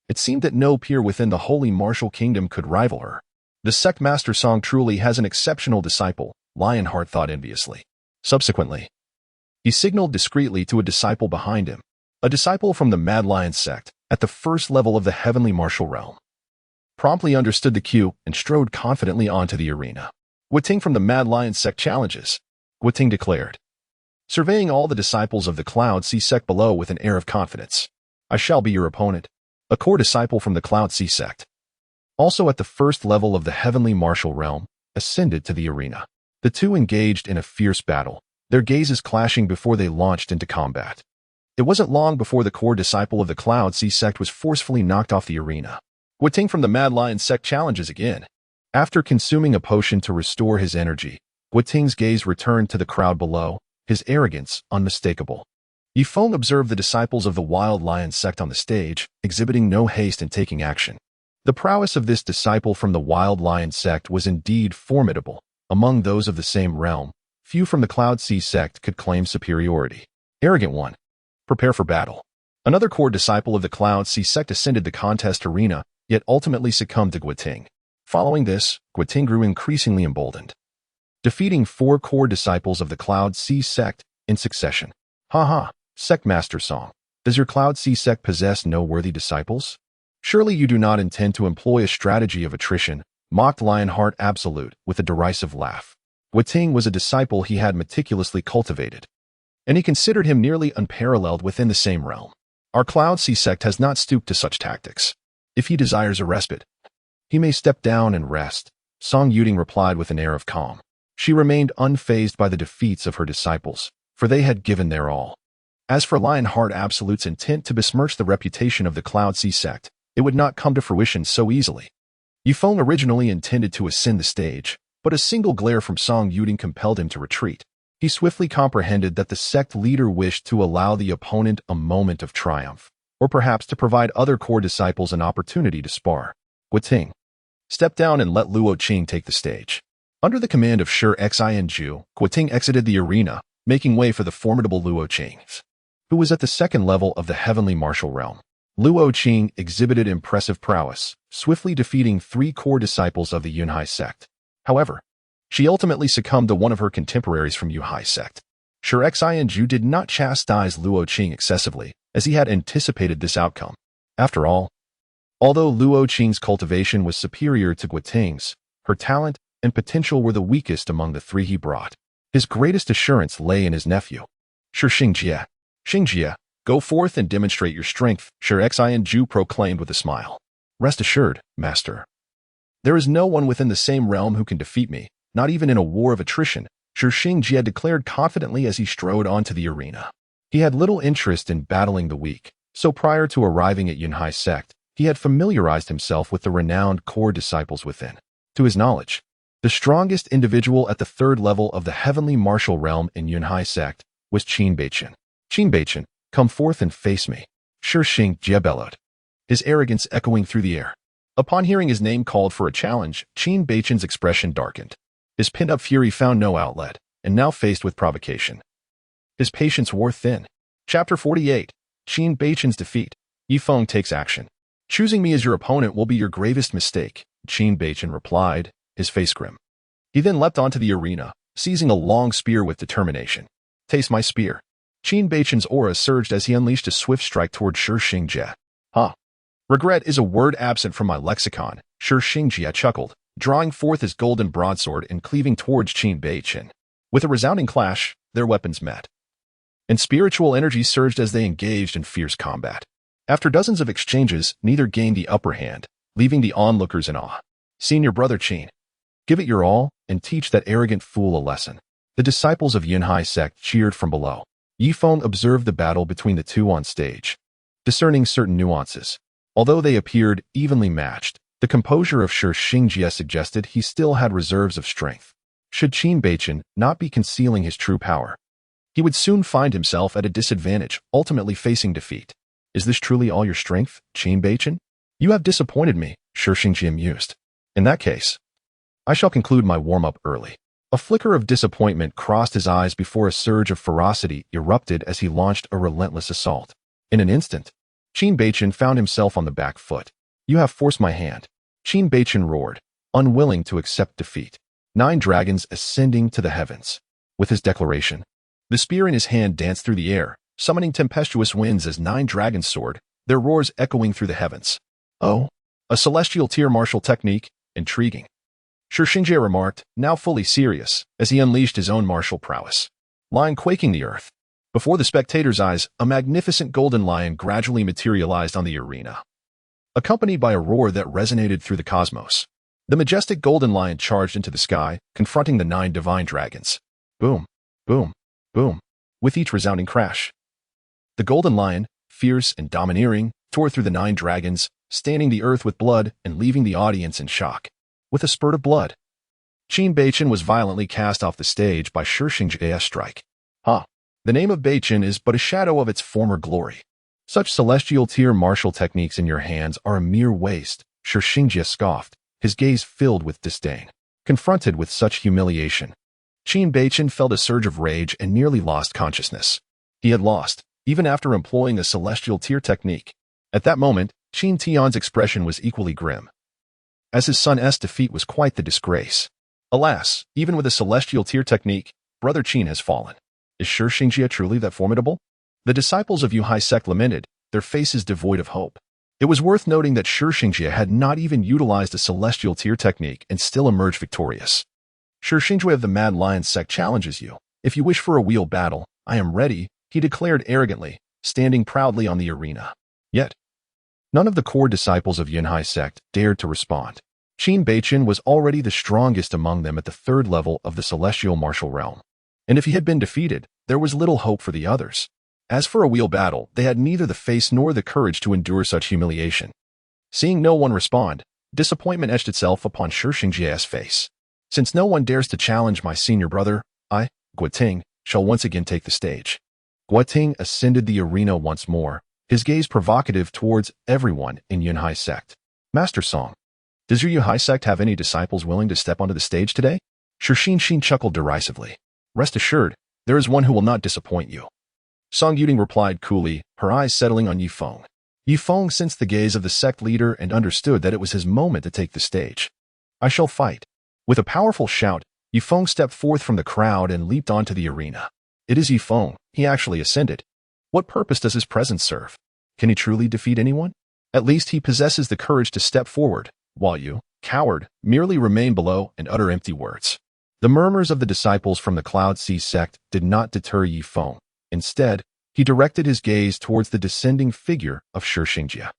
it seemed that no peer within the holy martial kingdom could rival her. The sect master Song truly has an exceptional disciple, Lionheart thought enviously. Subsequently, he signaled discreetly to a disciple behind him, a disciple from the Mad Lion sect, at the first level of the heavenly martial realm. Promptly understood the cue and strode confidently onto the arena. Guoting from the Mad Lion sect challenges, Guoting declared, surveying all the disciples of the Cloud Sea sect below with an air of confidence. I shall be your opponent. A core disciple from the Cloud Sea sect, also at the first level of the heavenly martial realm, ascended to the arena. The two engaged in a fierce battle, their gazes clashing before they launched into combat. It wasn't long before the core disciple of the Cloud Sea sect was forcefully knocked off the arena. Guoting from the Mad Lion sect challenges again. After consuming a potion to restore his energy, Guoting's gaze returned to the crowd below, his arrogance unmistakable. Ye Feng observed the disciples of the Wild Lion sect on the stage, exhibiting no haste in taking action. The prowess of this disciple from the Wild Lion sect was indeed formidable. Among those of the same realm, few from the Cloud Sea sect could claim superiority. Arrogant one, prepare for battle. Another core disciple of the Cloud Sea sect ascended the contest arena, yet ultimately succumbed to Guoting. Following this, Guoting grew increasingly emboldened, defeating four core disciples of the Cloud Sea sect in succession. Haha. Sect Master Song, does your Cloud Sea sect possess no worthy disciples? Surely you do not intend to employ a strategy of attrition, mocked Lionheart Absolute with a derisive laugh. Guoting was a disciple he had meticulously cultivated, and he considered him nearly unparalleled within the same realm. Our Cloud Sea sect has not stooped to such tactics. If he desires a respite, he may step down and rest, Song Yuding replied with an air of calm. She remained unfazed by the defeats of her disciples, for they had given their all. As for Lionheart Absolute's intent to besmirch the reputation of the Cloud Sea sect, it would not come to fruition so easily. Ye Feng originally intended to ascend the stage, but a single glare from Song Yuding compelled him to retreat. He swiftly comprehended that the sect leader wished to allow the opponent a moment of triumph, or perhaps to provide other core disciples an opportunity to spar. Guiting, step down and let Luo Qing take the stage. Under the command of Shi Xianju, Guiting exited the arena, making way for the formidable Luo Qing, who was at the second level of the heavenly martial realm. Luo Qing exhibited impressive prowess, swiftly defeating 3 core disciples of the Yunhai sect. However, she ultimately succumbed to one of her contemporaries from Yunhai sect. Shi Xianju did not chastise Luo Qing excessively, as he had anticipated this outcome. After all, although Luo Qing's cultivation was superior to Guiting's, her talent and potential were the weakest among the 3 he brought. His greatest assurance lay in his nephew. Shi Xingjie. Xingjie, go forth and demonstrate your strength, Shi Xianju proclaimed with a smile. Rest assured, master. There is no one within the same realm who can defeat me, not even in a war of attrition, Shi Xingjie declared confidently as he strode onto the arena. He had little interest in battling the weak, so prior to arriving at Yunhai sect, he had familiarized himself with the renowned core disciples within. To his knowledge, the strongest individual at the 3rd level of the heavenly martial realm in Yunhai sect was Qin Beichen. Qin Beichen, come forth and face me, Shi Xingjie bellowed, his arrogance echoing through the air. Upon hearing his name called for a challenge, Qin Beichen's expression darkened. His pent-up fury found no outlet, and now faced with provocation, his patience wore thin. Chapter 48. Qin Beichen's defeat. Ye Feng takes action. Choosing me as your opponent will be your gravest mistake, Qin Beichen replied, his face grim. He then leapt onto the arena, seizing a long spear with determination. Taste my spear. Qin Beichen's aura surged as he unleashed a swift strike toward Shi Xingjie. Regret is a word absent from my lexicon, Shi Xingjie chuckled, drawing forth his golden broadsword and cleaving towards Qin Beichen. With a resounding clash, their weapons met, and spiritual energy surged as they engaged in fierce combat. After dozens of exchanges, neither gained the upper hand, leaving the onlookers in awe. Senior brother Qin, give it your all, and teach that arrogant fool a lesson. The disciples of Yunhai sect cheered from below. Ye Feng observed the battle between the 2 on stage, discerning certain nuances. Although they appeared evenly matched, the composure of Shi Xingjie suggested he still had reserves of strength. Should Qin Beichen not be concealing his true power, he would soon find himself at a disadvantage, ultimately facing defeat. Is this truly all your strength, Qin Beichen? You have disappointed me, Shi Xingjie mused. In that case, I shall conclude my warm-up early. A flicker of disappointment crossed his eyes before a surge of ferocity erupted as he launched a relentless assault. In an instant, Qin Beichen found himself on the back foot. You have forced my hand, Qin Beichen roared, unwilling to accept defeat. 9 dragons ascending to the heavens. With his declaration, the spear in his hand danced through the air, summoning tempestuous winds as 9 dragons soared, their roars echoing through the heavens. Oh, a celestial tier martial technique, intriguing, Shi Xingjie remarked, now fully serious, as he unleashed his own martial prowess. Lion quaking the earth. Before the spectators' eyes, a magnificent golden lion gradually materialized on the arena, accompanied by a roar that resonated through the cosmos. The majestic golden lion charged into the sky, confronting the 9 divine dragons. Boom, boom, boom, with each resounding crash. The golden lion, fierce and domineering, tore through the 9 dragons, staining the earth with blood and leaving the audience in shock. With a spurt of blood, Qin Beichen was violently cast off the stage by Shi Xingjie's strike. The name of Beichen is but a shadow of its former glory. Such celestial tier martial techniques in your hands are a mere waste, Shi Xingjie scoffed, his gaze filled with disdain. Confronted with such humiliation, Qin Beichen felt a surge of rage and nearly lost consciousness. He had lost, even after employing a celestial tier technique. At that moment, Qin Tian's expression was equally grim, as his son's defeat was quite the disgrace. Alas, even with a celestial tier technique, brother Qin has fallen. Is Shi Xingjie truly that formidable? The disciples of Yunhai sect lamented, their faces devoid of hope. It was worth noting that Shi Xingjie had not even utilized a celestial tier technique and still emerged victorious. Shi Xingjie of the Mad Lion sect challenges you. If you wish for a wheel battle, I am ready, he declared arrogantly, standing proudly on the arena. Yet, none of the core disciples of Yunhai sect dared to respond. Qin Beichen was already the strongest among them at the 3rd level of the celestial martial realm. And if he had been defeated, there was little hope for the others. As for a wheel battle, they had neither the face nor the courage to endure such humiliation. Seeing no one respond, Disappointment etched itself upon Shi Xingjie's face. Since no one dares to challenge my senior brother, I, Guoting, shall once again take the stage. Guoting ascended the arena once more, his gaze provocative towards everyone in Yunhai sect. Master Song, does your Yunhai sect have any disciples willing to step onto the stage today? Shi Xingjie chuckled derisively. Rest assured, there is one who will not disappoint you. Song Yuding replied coolly, her eyes settling on Ye Feng. Ye Feng sensed the gaze of the sect leader and understood that it was his moment to take the stage. I shall fight. With a powerful shout, Ye Feng stepped forth from the crowd and leaped onto the arena. It is Ye Feng. He actually ascended. What purpose does his presence serve? Can he truly defeat anyone? At least he possesses the courage to step forward, while you, coward, merely remain below and utter empty words. The murmurs of the disciples from the Cloud Sea sect did not deter Ye Feng. Instead, he directed his gaze towards the descending figure of Shi Xingjie.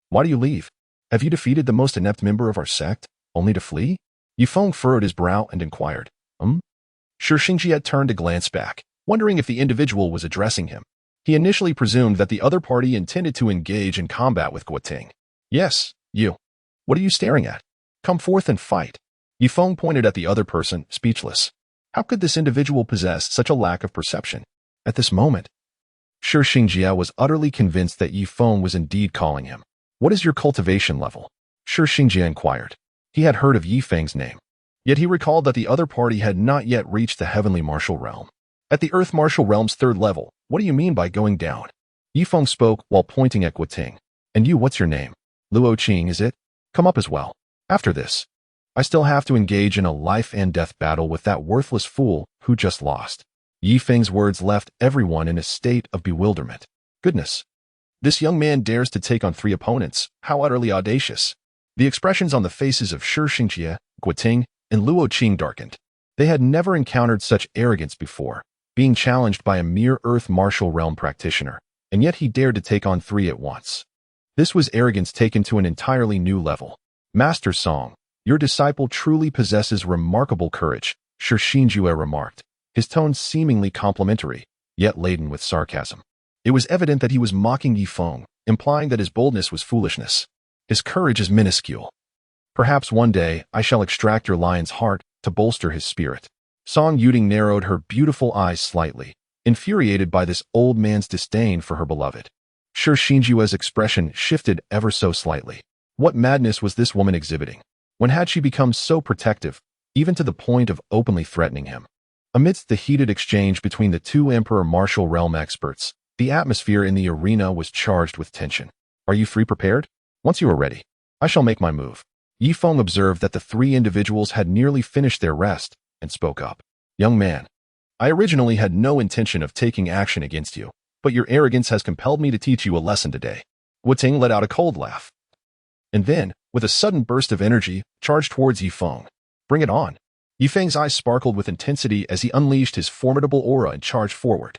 Why do you leave? Have you defeated the most inept member of our sect, only to flee? Ye Feng furrowed his brow and inquired. Shi Xingjie turned to glance back, wondering if the individual was addressing him. He initially presumed that the other party intended to engage in combat with Guoting. Yes, you. What are you staring at? Come forth and fight. Ye Feng pointed at the other person, speechless. How could this individual possess such a lack of perception? At this moment, Shi Xingjie was utterly convinced that Ye Feng was indeed calling him. What is your cultivation level? Shi Xingjie inquired. He had heard of Ye Feng's name. Yet he recalled that the other party had not yet reached the heavenly martial realm. At the earth martial realm's third level, what do you mean by going down? Ye Feng spoke while pointing at Guoting. And you, what's your name? Luo Qing, is it? Come up as well. After this, I still have to engage in a life and death battle with that worthless fool who just lost. Ye Feng's words left everyone in a state of bewilderment. Goodness. This young man dares to take on 3 opponents. How utterly audacious. The expressions on the faces of Shi Xingjie, Guoting, and Luo Qing darkened. They had never encountered such arrogance before, being challenged by a mere earth martial realm practitioner, and yet he dared to take on 3 at once. This was arrogance taken to an entirely new level. Master Song, your disciple truly possesses remarkable courage, Shi Xingjie remarked, his tone seemingly complimentary, yet laden with sarcasm. It was evident that he was mocking Ye Feng, implying that his boldness was foolishness. His courage is minuscule. Perhaps one day I shall extract your lion's heart to bolster his spirit. Song Yuding narrowed her beautiful eyes slightly, infuriated by this old man's disdain for her beloved. Shi Xingjie's expression shifted ever so slightly. What madness was this woman exhibiting? When had she become so protective, even to the point of openly threatening him? Amidst the heated exchange between the 2 Emperor martial realm experts, the atmosphere in the arena was charged with tension. Are you 3 prepared? Once you are ready, I shall make my move. Ye Feng observed that the 3 individuals had nearly finished their rest and spoke up. Young man, I originally had no intention of taking action against you, but your arrogance has compelled me to teach you a lesson today. Guoting let out a cold laugh. And then, with a sudden burst of energy, charged towards Ye Feng. Bring it on. Ye Feng's eyes sparkled with intensity as he unleashed his formidable aura and charged forward.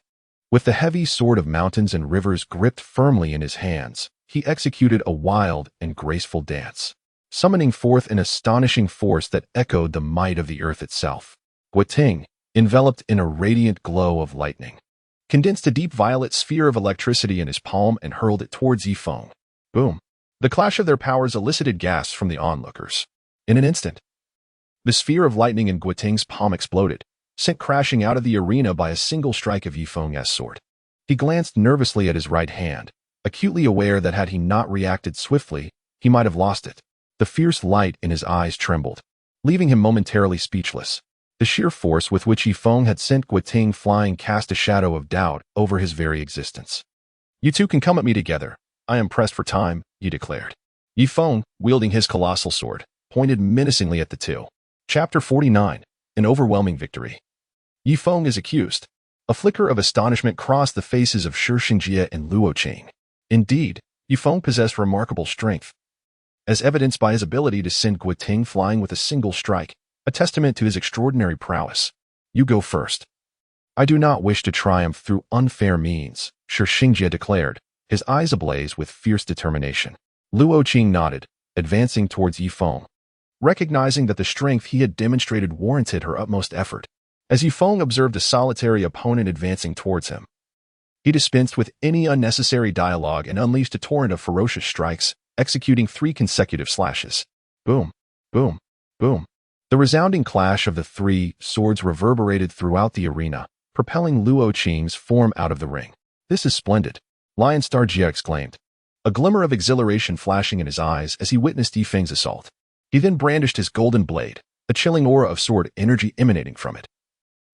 With the heavy sword of mountains and rivers gripped firmly in his hands, he executed a wild and graceful dance, summoning forth an astonishing force that echoed the might of the earth itself. Guoting, enveloped in a radiant glow of lightning, condensed a deep violet sphere of electricity in his palm and hurled it towards Ye Feng. Boom! The clash of their powers elicited gasps from the onlookers. In an instant, the sphere of lightning in Guoting's palm exploded, sent crashing out of the arena by a single strike of Ye Feng's sword. He glanced nervously at his right hand, acutely aware that had he not reacted swiftly, he might have lost it. The fierce light in his eyes trembled, leaving him momentarily speechless. The sheer force with which Ye Feng had sent Guoting flying cast a shadow of doubt over his very existence. You 2 can come at me together. I am pressed for time, he declared. Ye Feng, wielding his colossal sword, pointed menacingly at the 2. Chapter 49, An Overwhelming Victory. Ye Feng is accused. A flicker of astonishment crossed the faces of Shi Xingjie and Luo Qing. Indeed, Ye Feng possessed remarkable strength, as evidenced by his ability to send Guoting flying with a single strike, a testament to his extraordinary prowess. You go first. I do not wish to triumph through unfair means, Shi Xingjie declared, his eyes ablaze with fierce determination. Luo Qing nodded, advancing towards Ye Feng, recognizing that the strength he had demonstrated warranted her utmost effort. As Ye Feng observed a solitary opponent advancing towards him, he dispensed with any unnecessary dialogue and unleashed a torrent of ferocious strikes, executing 3 consecutive slashes. Boom, boom, boom. The resounding clash of the three swords reverberated throughout the arena, propelling Luo Qing's form out of the ring. "This is splendid," Lion Star Jie exclaimed, a glimmer of exhilaration flashing in his eyes as he witnessed Ye Feng's assault. He then brandished his golden blade, a chilling aura of sword energy emanating from it,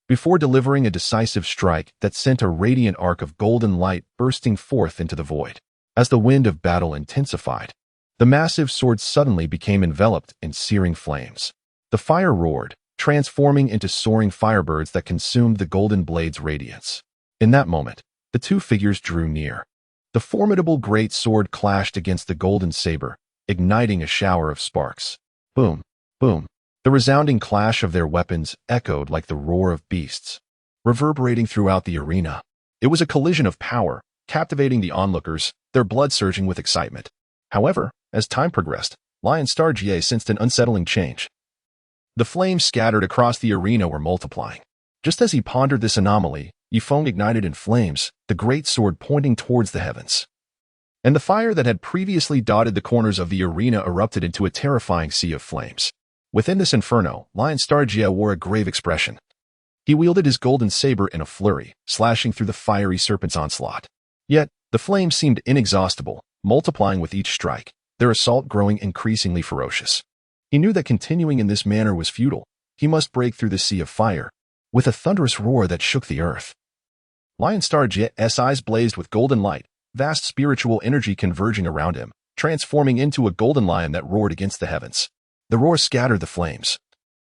before delivering a decisive strike that sent a radiant arc of golden light bursting forth into the void. As the wind of battle intensified, the massive sword suddenly became enveloped in searing flames. The fire roared, transforming into soaring firebirds that consumed the golden blade's radiance. In that moment, the two figures drew near. The formidable great sword clashed against the golden saber, igniting a shower of sparks. Boom, boom. The resounding clash of their weapons echoed like the roar of beasts, reverberating throughout the arena. It was a collision of power, captivating the onlookers, their blood surging with excitement. However, as time progressed, Lion Star Jie sensed an unsettling change. The flames scattered across the arena were multiplying. Just as he pondered this anomaly, Ye Feng ignited in flames, the great sword pointing towards the heavens. And the fire that had previously dotted the corners of the arena erupted into a terrifying sea of flames. Within this inferno, Lion Star Jie wore a grave expression. He wielded his golden saber in a flurry, slashing through the fiery serpent's onslaught. Yet, the flames seemed inexhaustible, multiplying with each strike, their assault growing increasingly ferocious. He knew that continuing in this manner was futile. He must break through the sea of fire, with a thunderous roar that shook the earth. Lion Star Jie's eyes blazed with golden light, vast spiritual energy converging around him, transforming into a golden lion that roared against the heavens. The roar scattered the flames,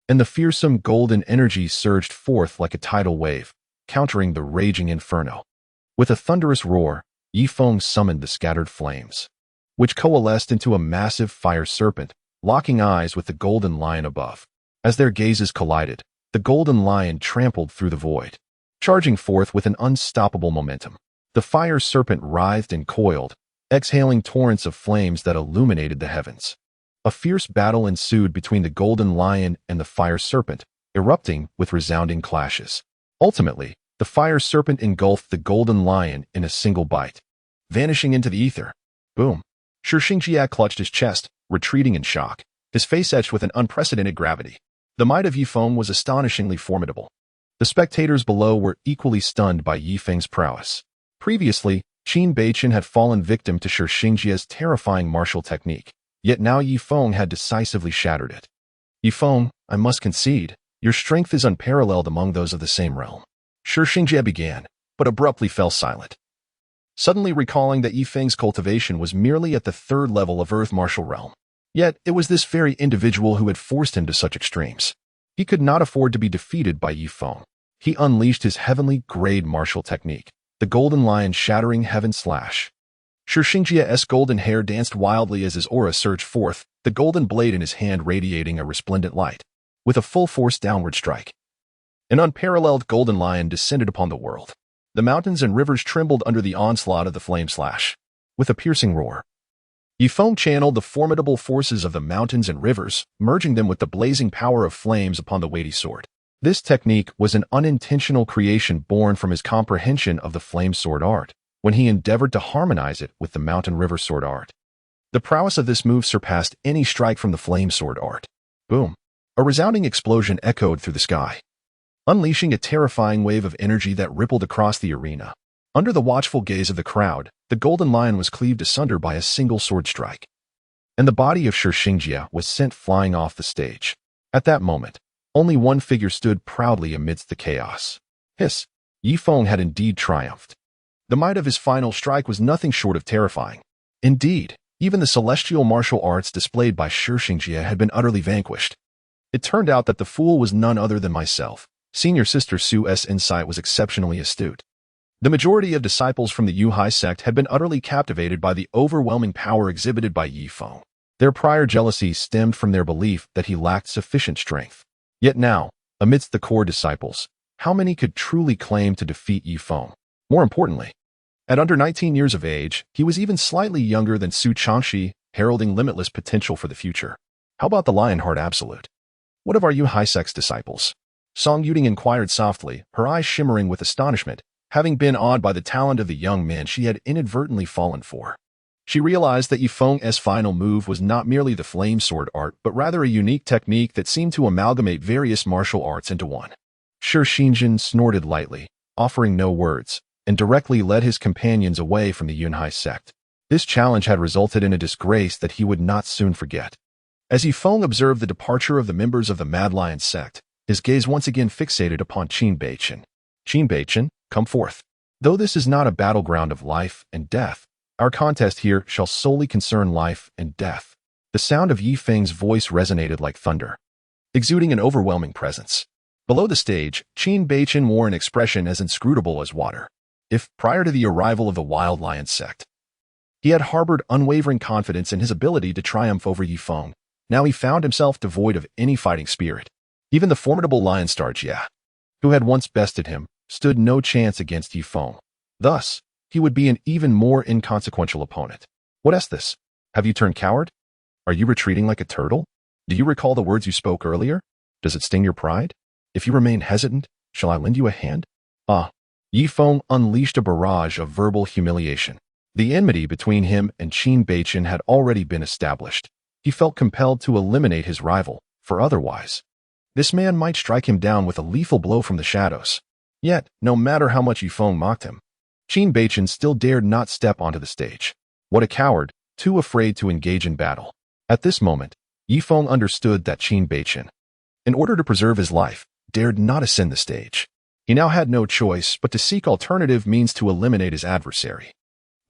and the fearsome golden energy surged forth like a tidal wave, countering the raging inferno. With a thunderous roar, Ye Feng summoned the scattered flames, which coalesced into a massive fire serpent, locking eyes with the golden lion above. As their gazes collided, the golden lion trampled through the void, charging forth with an unstoppable momentum. The fire serpent writhed and coiled, exhaling torrents of flames that illuminated the heavens. A fierce battle ensued between the golden lion and the fire serpent, erupting with resounding clashes. Ultimately, the fire serpent engulfed the golden lion in a single bite, vanishing into the ether. Boom. Shixingjia clutched his chest, retreating in shock, his face etched with an unprecedented gravity. The might of Ye Feng was astonishingly formidable. The spectators below were equally stunned by Ye Feng's prowess. Previously, Qin Beichen had fallen victim to Shixingjia's terrifying martial technique, yet now Ye Feng had decisively shattered it. "Ye Feng, I must concede, your strength is unparalleled among those of the same realm." Shixingjia began, but abruptly fell silent, suddenly recalling that Ye Feng's cultivation was merely at the third level of Earth martial realm. Yet, it was this very individual who had forced him to such extremes. He could not afford to be defeated by Ye Feng. He unleashed his heavenly grade martial technique, the golden lion shattering heaven slash. Shixingjia's golden hair danced wildly as his aura surged forth, the golden blade in his hand radiating a resplendent light. With a full-force downward strike, an unparalleled golden lion descended upon the world. The mountains and rivers trembled under the onslaught of the flame slash. With a piercing roar, Ye Feng channeled the formidable forces of the mountains and rivers, merging them with the blazing power of flames upon the weighty sword. This technique was an unintentional creation born from his comprehension of the flame sword art, when he endeavored to harmonize it with the mountain river sword art. The prowess of this move surpassed any strike from the flame sword art. Boom! A resounding explosion echoed through the sky, unleashing a terrifying wave of energy that rippled across the arena. Under the watchful gaze of the crowd, the golden lion was cleaved asunder by a single sword strike, and the body of Shixingjia was sent flying off the stage. At that moment, only one figure stood proudly amidst the chaos. Hiss! Ye Feng had indeed triumphed. The might of his final strike was nothing short of terrifying. Indeed, even the celestial martial arts displayed by Shixingjia had been utterly vanquished. It turned out that the fool was none other than myself. Senior Sister Su's insight was exceptionally astute. The majority of disciples from the Yuhai sect had been utterly captivated by the overwhelming power exhibited by Ye Feng. Their prior jealousy stemmed from their belief that he lacked sufficient strength. Yet now, amidst the core disciples, how many could truly claim to defeat Ye Feng? More importantly, at under 19 years of age, he was even slightly younger than Su Changshi, heralding limitless potential for the future. How about the Lionheart Absolute? What of our Yuhai sect's disciples? Song Yuding inquired softly, her eyes shimmering with astonishment, having been awed by the talent of the young man she had inadvertently fallen for. She realized that Ye Feng's final move was not merely the flame sword art, but rather a unique technique that seemed to amalgamate various martial arts into one. Shi Xinjin snorted lightly, offering no words, and directly led his companions away from the Yunhai sect. This challenge had resulted in a disgrace that he would not soon forget. As Ye Feng observed the departure of the members of the Mad Lion sect, his gaze once again fixated upon Qin Beichen. Qin Beichen, come forth. Though this is not a battleground of life and death, our contest here shall solely concern life and death. The sound of Ye Feng's voice resonated like thunder, exuding an overwhelming presence. Below the stage, Qin Beichen wore an expression as inscrutable as water. If, prior to the arrival of the Wild Lion sect, he had harbored unwavering confidence in his ability to triumph over Ye Feng, now he found himself devoid of any fighting spirit. Even the formidable lion star Jia, who had once bested him, stood no chance against Ye Feng. Thus, he would be an even more inconsequential opponent. What is this? Have you turned coward? Are you retreating like a turtle? Do you recall the words you spoke earlier? Does it sting your pride? If you remain hesitant, shall I lend you a hand? Ye Feng unleashed a barrage of verbal humiliation. The enmity between him and Qin Beichen had already been established. He felt compelled to eliminate his rival, for otherwise, this man might strike him down with a lethal blow from the shadows. Yet, no matter how much Ye Feng mocked him, Qin Beichen still dared not step onto the stage. What a coward, too afraid to engage in battle. At this moment, Ye Feng understood that Qin Beichen, in order to preserve his life, dared not ascend the stage. He now had no choice but to seek alternative means to eliminate his adversary.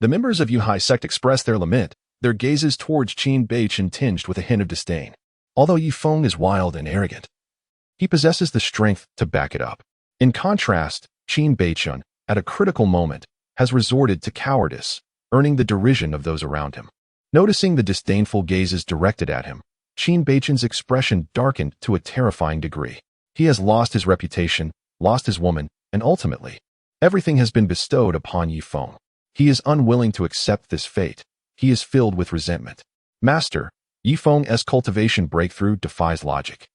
The members of Yunhai sect expressed their lament, their gazes towards Qin Beichen tinged with a hint of disdain. Although Ye Feng is wild and arrogant, he possesses the strength to back it up. In contrast, Qin Beichen, at a critical moment, has resorted to cowardice, earning the derision of those around him. Noticing the disdainful gazes directed at him, Qin Beichen's expression darkened to a terrifying degree. He has lost his reputation, lost his woman, and ultimately, everything has been bestowed upon Ye Feng. He is unwilling to accept this fate. He is filled with resentment. Master, Ye Feng's cultivation breakthrough defies logic.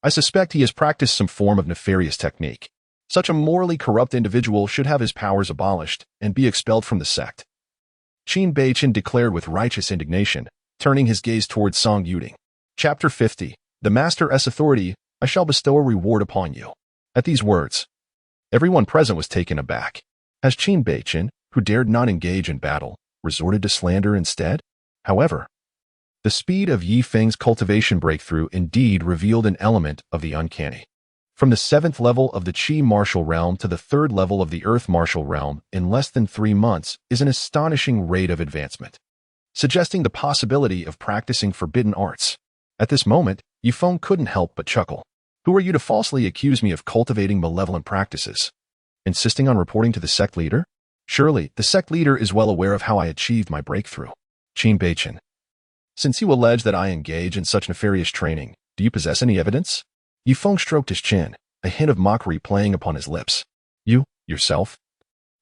I suspect he has practiced some form of nefarious technique. Such a morally corrupt individual should have his powers abolished and be expelled from the sect. Qin Beichen declared with righteous indignation, turning his gaze towards Song Yuding. Chapter 50. The Master's authority, I shall bestow a reward upon you. At these words, everyone present was taken aback. Has Qin Beichen, who dared not engage in battle, resorted to slander instead? However, the speed of Ye Feng's cultivation breakthrough indeed revealed an element of the uncanny. From the 7th level of the Qi martial realm to the 3rd level of the Earth martial realm in less than 3 months is an astonishing rate of advancement, suggesting the possibility of practicing forbidden arts. At this moment, Ye Feng couldn't help but chuckle. Who are you to falsely accuse me of cultivating malevolent practices? Insisting on reporting to the sect leader? Surely, the sect leader is well aware of how I achieved my breakthrough. Qin Beichen, since you allege that I engage in such nefarious training, do you possess any evidence? Ye Feng stroked his chin, a hint of mockery playing upon his lips. You, yourself,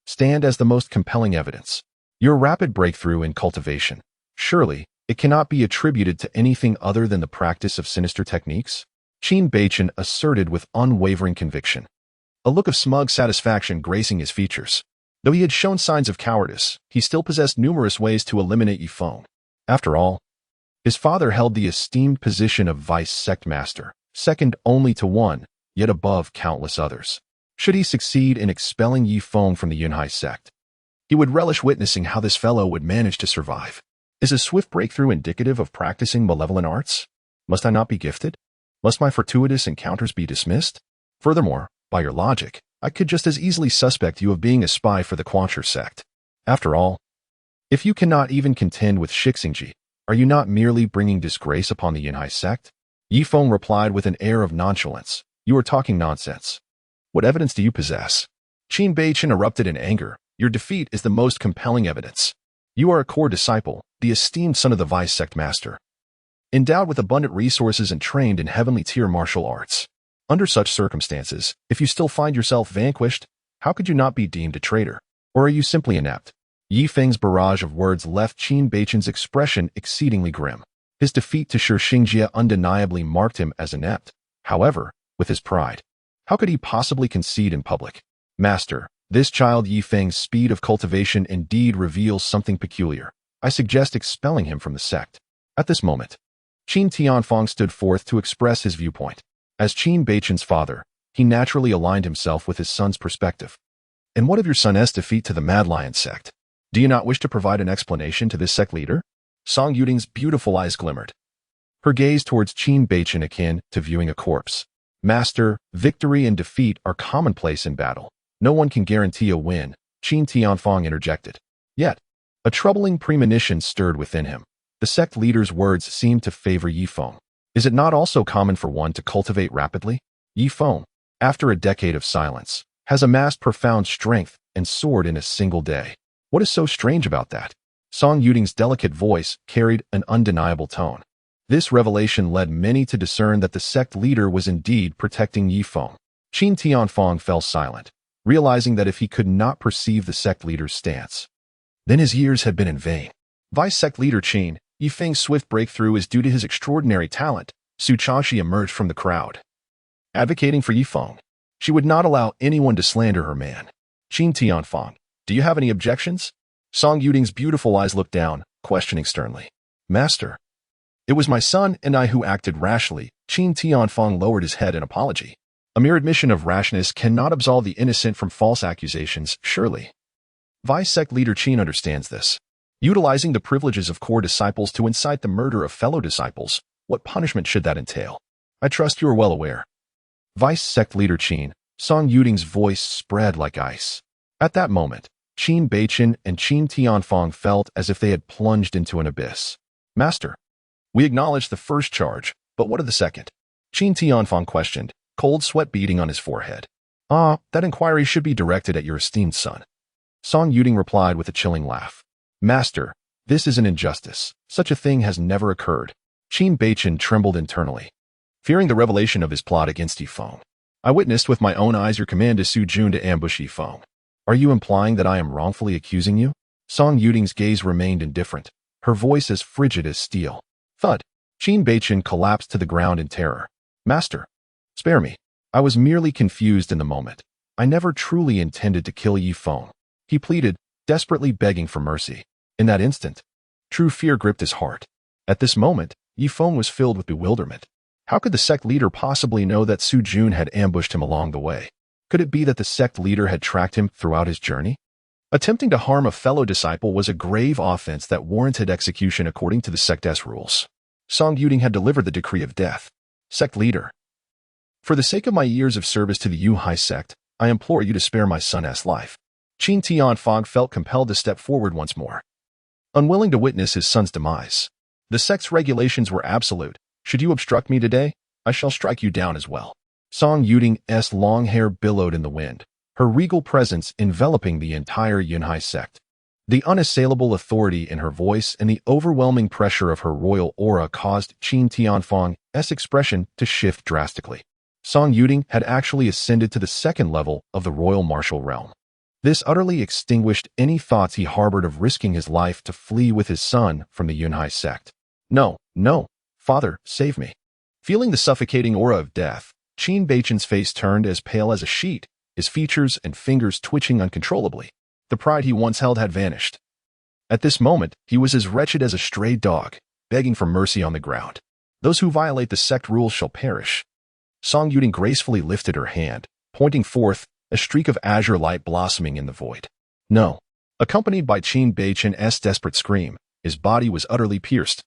stand as the most compelling evidence. Your rapid breakthrough in cultivation, surely, it cannot be attributed to anything other than the practice of sinister techniques? Qin Beichen asserted with unwavering conviction, a look of smug satisfaction gracing his features. Though he had shown signs of cowardice, he still possessed numerous ways to eliminate Ye Feng. After all, his father held the esteemed position of vice sect master, second only to one, yet above countless others. Should he succeed in expelling Ye Feng from the Yunhai sect, he would relish witnessing how this fellow would manage to survive. Is a swift breakthrough indicative of practicing malevolent arts? Must I not be gifted? Must my fortuitous encounters be dismissed? Furthermore, by your logic, I could just as easily suspect you of being a spy for the Quancher sect. After all, if you cannot even contend with Shixingji, are you not merely bringing disgrace upon the Yunhai sect? Ye Feng replied with an air of nonchalance. You are talking nonsense. What evidence do you possess? Qin Beichen erupted in anger. Your defeat is the most compelling evidence. You are a core disciple, the esteemed son of the vice sect master, endowed with abundant resources and trained in heavenly tier martial arts. Under such circumstances, if you still find yourself vanquished, how could you not be deemed a traitor? Or are you simply inept? Ye Feng's barrage of words left Qin Beichen's expression exceedingly grim. His defeat to Shi Xingjie undeniably marked him as inept. However, with his pride, how could he possibly concede in public? Master, this child Ye Feng's speed of cultivation indeed reveals something peculiar. I suggest expelling him from the sect. At this moment, Qin Tianfang stood forth to express his viewpoint. As Qin Beichen's father, he naturally aligned himself with his son's perspective. And what of your son's defeat to the Mad Lion sect? Do you not wish to provide an explanation to this sect leader? Song Yuding's beautiful eyes glimmered, her gaze towards Qin Beichen akin to viewing a corpse. Master, victory and defeat are commonplace in battle. No one can guarantee a win, Qin Tianfang interjected. Yet, a troubling premonition stirred within him. The sect leader's words seemed to favor Ye Feng. Is it not also common for one to cultivate rapidly? Ye Feng, after a decade of silence, has amassed profound strength and soared in a single day. What is so strange about that? Song Yuding's delicate voice carried an undeniable tone. This revelation led many to discern that the sect leader was indeed protecting Ye Feng. Qin Tianfang fell silent, realizing that if he could not perceive the sect leader's stance, then his years had been in vain. Vice sect leader Qin, Ye Feng's swift breakthrough is due to his extraordinary talent. Su Chaoshi emerged from the crowd, advocating for Ye Feng. She would not allow anyone to slander her man. Qin Tianfang, do you have any objections? Song Yuding's beautiful eyes looked down, questioning sternly. Master, it was my son and I who acted rashly. Qin Tianfang lowered his head in apology. A mere admission of rashness cannot absolve the innocent from false accusations, surely. Vice sect leader Qin understands this. Utilizing the privileges of core disciples to incite the murder of fellow disciples, what punishment should that entail? I trust you are well aware. Vice sect leader Qin, Song Yuding's voice spread like ice. At that moment, Qin Beichen and Qin Tianfang felt as if they had plunged into an abyss. Master, we acknowledge the first charge, but what of the second? Qin Tianfang questioned, cold sweat beading on his forehead. That inquiry should be directed at your esteemed son. Song Yuding replied with a chilling laugh. Master, this is an injustice. Such a thing has never occurred. Qin Beichen trembled internally, fearing the revelation of his plot against Ye Feng. I witnessed with my own eyes your command to Su Jun to ambush Ye Feng. Are you implying that I am wrongfully accusing you? Song Yuding's gaze remained indifferent, her voice as frigid as steel. Thud. Qin Beichen collapsed to the ground in terror. Master, spare me. I was merely confused in the moment. I never truly intended to kill Ye Feng. He pleaded, desperately begging for mercy. In that instant, true fear gripped his heart. At this moment, Ye Feng was filled with bewilderment. How could the sect leader possibly know that Su Jun had ambushed him along the way? Could it be that the sect leader had tracked him throughout his journey? Attempting to harm a fellow disciple was a grave offense that warranted execution according to the sect's rules. Song Yuding had delivered the decree of death. Sect leader, for the sake of my years of service to the Yuhai sect, I implore you to spare my son's life. Qin Tianfang felt compelled to step forward once more, unwilling to witness his son's demise. The sect's regulations were absolute. Should you obstruct me today, I shall strike you down as well. Song Yuding's long hair billowed in the wind, her regal presence enveloping the entire Yunhai sect. The unassailable authority in her voice and the overwhelming pressure of her royal aura caused Qin Tianfang's expression to shift drastically. Song Yuding had actually ascended to the second level of the royal martial realm. This utterly extinguished any thoughts he harbored of risking his life to flee with his son from the Yunhai sect. No, no, father, save me. Feeling the suffocating aura of death, Qin Beichen's face turned as pale as a sheet, his features and fingers twitching uncontrollably. The pride he once held had vanished. At this moment, he was as wretched as a stray dog, begging for mercy on the ground. Those who violate the sect rules shall perish. Song Yuding gracefully lifted her hand, pointing forth, a streak of azure light blossoming in the void. No. Accompanied by Qin Beichen's desperate scream, his body was utterly pierced,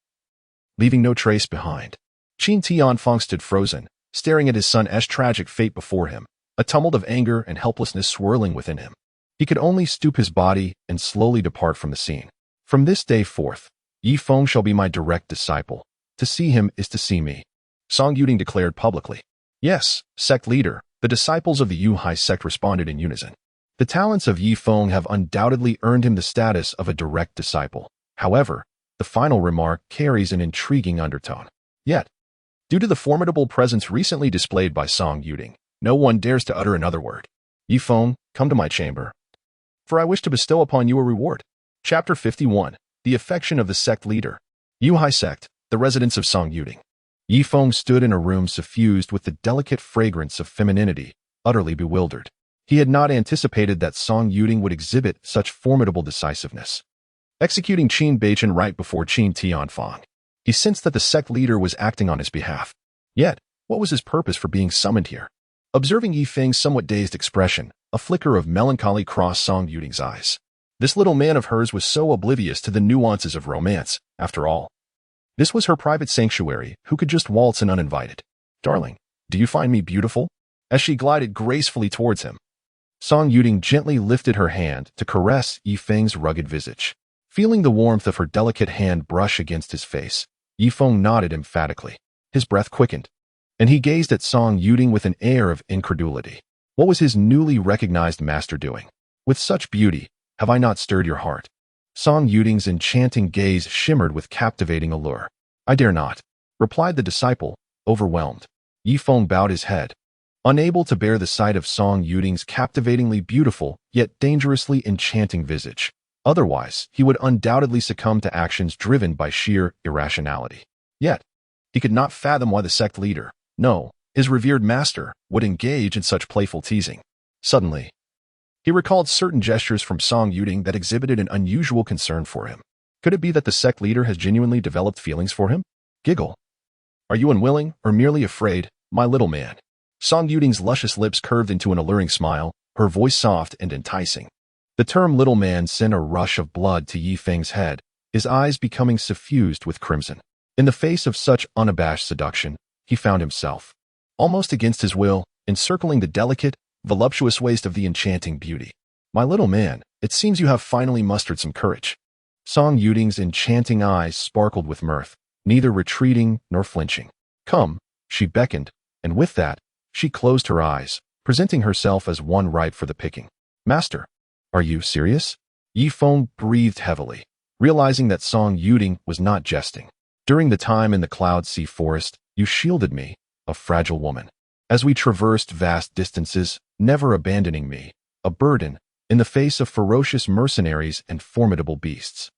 leaving no trace behind. Qin Tianfang stood frozen, staring at his son's tragic fate before him, a tumult of anger and helplessness swirling within him. He could only stoop his body and slowly depart from the scene. From this day forth, Ye Feng shall be my direct disciple. To see him is to see me, Song Yuding declared publicly. Yes, sect leader, the disciples of the Yuhai sect responded in unison. The talents of Ye Feng have undoubtedly earned him the status of a direct disciple. However, the final remark carries an intriguing undertone. Yet, due to the formidable presence recently displayed by Song Yuding, no one dares to utter another word. Ye Feng, come to my chamber, for I wish to bestow upon you a reward. Chapter 51. The Affection of the Sect Leader. Yuhai Sect, the residence of Song Yuding. Ye Feng stood in a room suffused with the delicate fragrance of femininity, utterly bewildered. He had not anticipated that Song Yuding would exhibit such formidable decisiveness. executing Qin Beichen right before Qin Tianfang. He sensed that the sect leader was acting on his behalf. Yet, what was his purpose for being summoned here? Observing Ye Feng's somewhat dazed expression, a flicker of melancholy crossed Song Yuting's eyes. This little man of hers was so oblivious to the nuances of romance, after all. This was her private sanctuary, who could just waltz in uninvited. Darling, do you find me beautiful? As she glided gracefully towards him, Song Yuting gently lifted her hand to caress Ye Feng's rugged visage. Feeling the warmth of her delicate hand brush against his face, Ye Feng nodded emphatically. His breath quickened, and he gazed at Song Yuting with an air of incredulity. What was his newly recognized master doing? With such beauty, have I not stirred your heart? Song Yuting's enchanting gaze shimmered with captivating allure. I dare not, replied the disciple, overwhelmed. Ye Feng bowed his head, unable to bear the sight of Song Yuting's captivatingly beautiful, yet dangerously enchanting visage. Otherwise, he would undoubtedly succumb to actions driven by sheer irrationality. Yet, he could not fathom why the sect leader, no, his revered master, would engage in such playful teasing. Suddenly, he recalled certain gestures from Song Yuting that exhibited an unusual concern for him. Could it be that the sect leader has genuinely developed feelings for him? Giggle. Are you unwilling or merely afraid, my little man? Song Yuting's luscious lips curved into an alluring smile, her voice soft and enticing. The term little man sent a rush of blood to Ye Feng's head, his eyes becoming suffused with crimson. In the face of such unabashed seduction, he found himself, almost against his will, encircling the delicate, voluptuous waist of the enchanting beauty. My little man, it seems you have finally mustered some courage. Song Yuting's enchanting eyes sparkled with mirth, neither retreating nor flinching. Come, she beckoned, and with that, she closed her eyes, presenting herself as one ripe for the picking. Master, are you serious? Ye Feng breathed heavily, realizing that Song Yuting was not jesting. During the time in the Cloud Sea Forest, you shielded me, a fragile woman, as we traversed vast distances, never abandoning me, a burden, in the face of ferocious mercenaries and formidable beasts.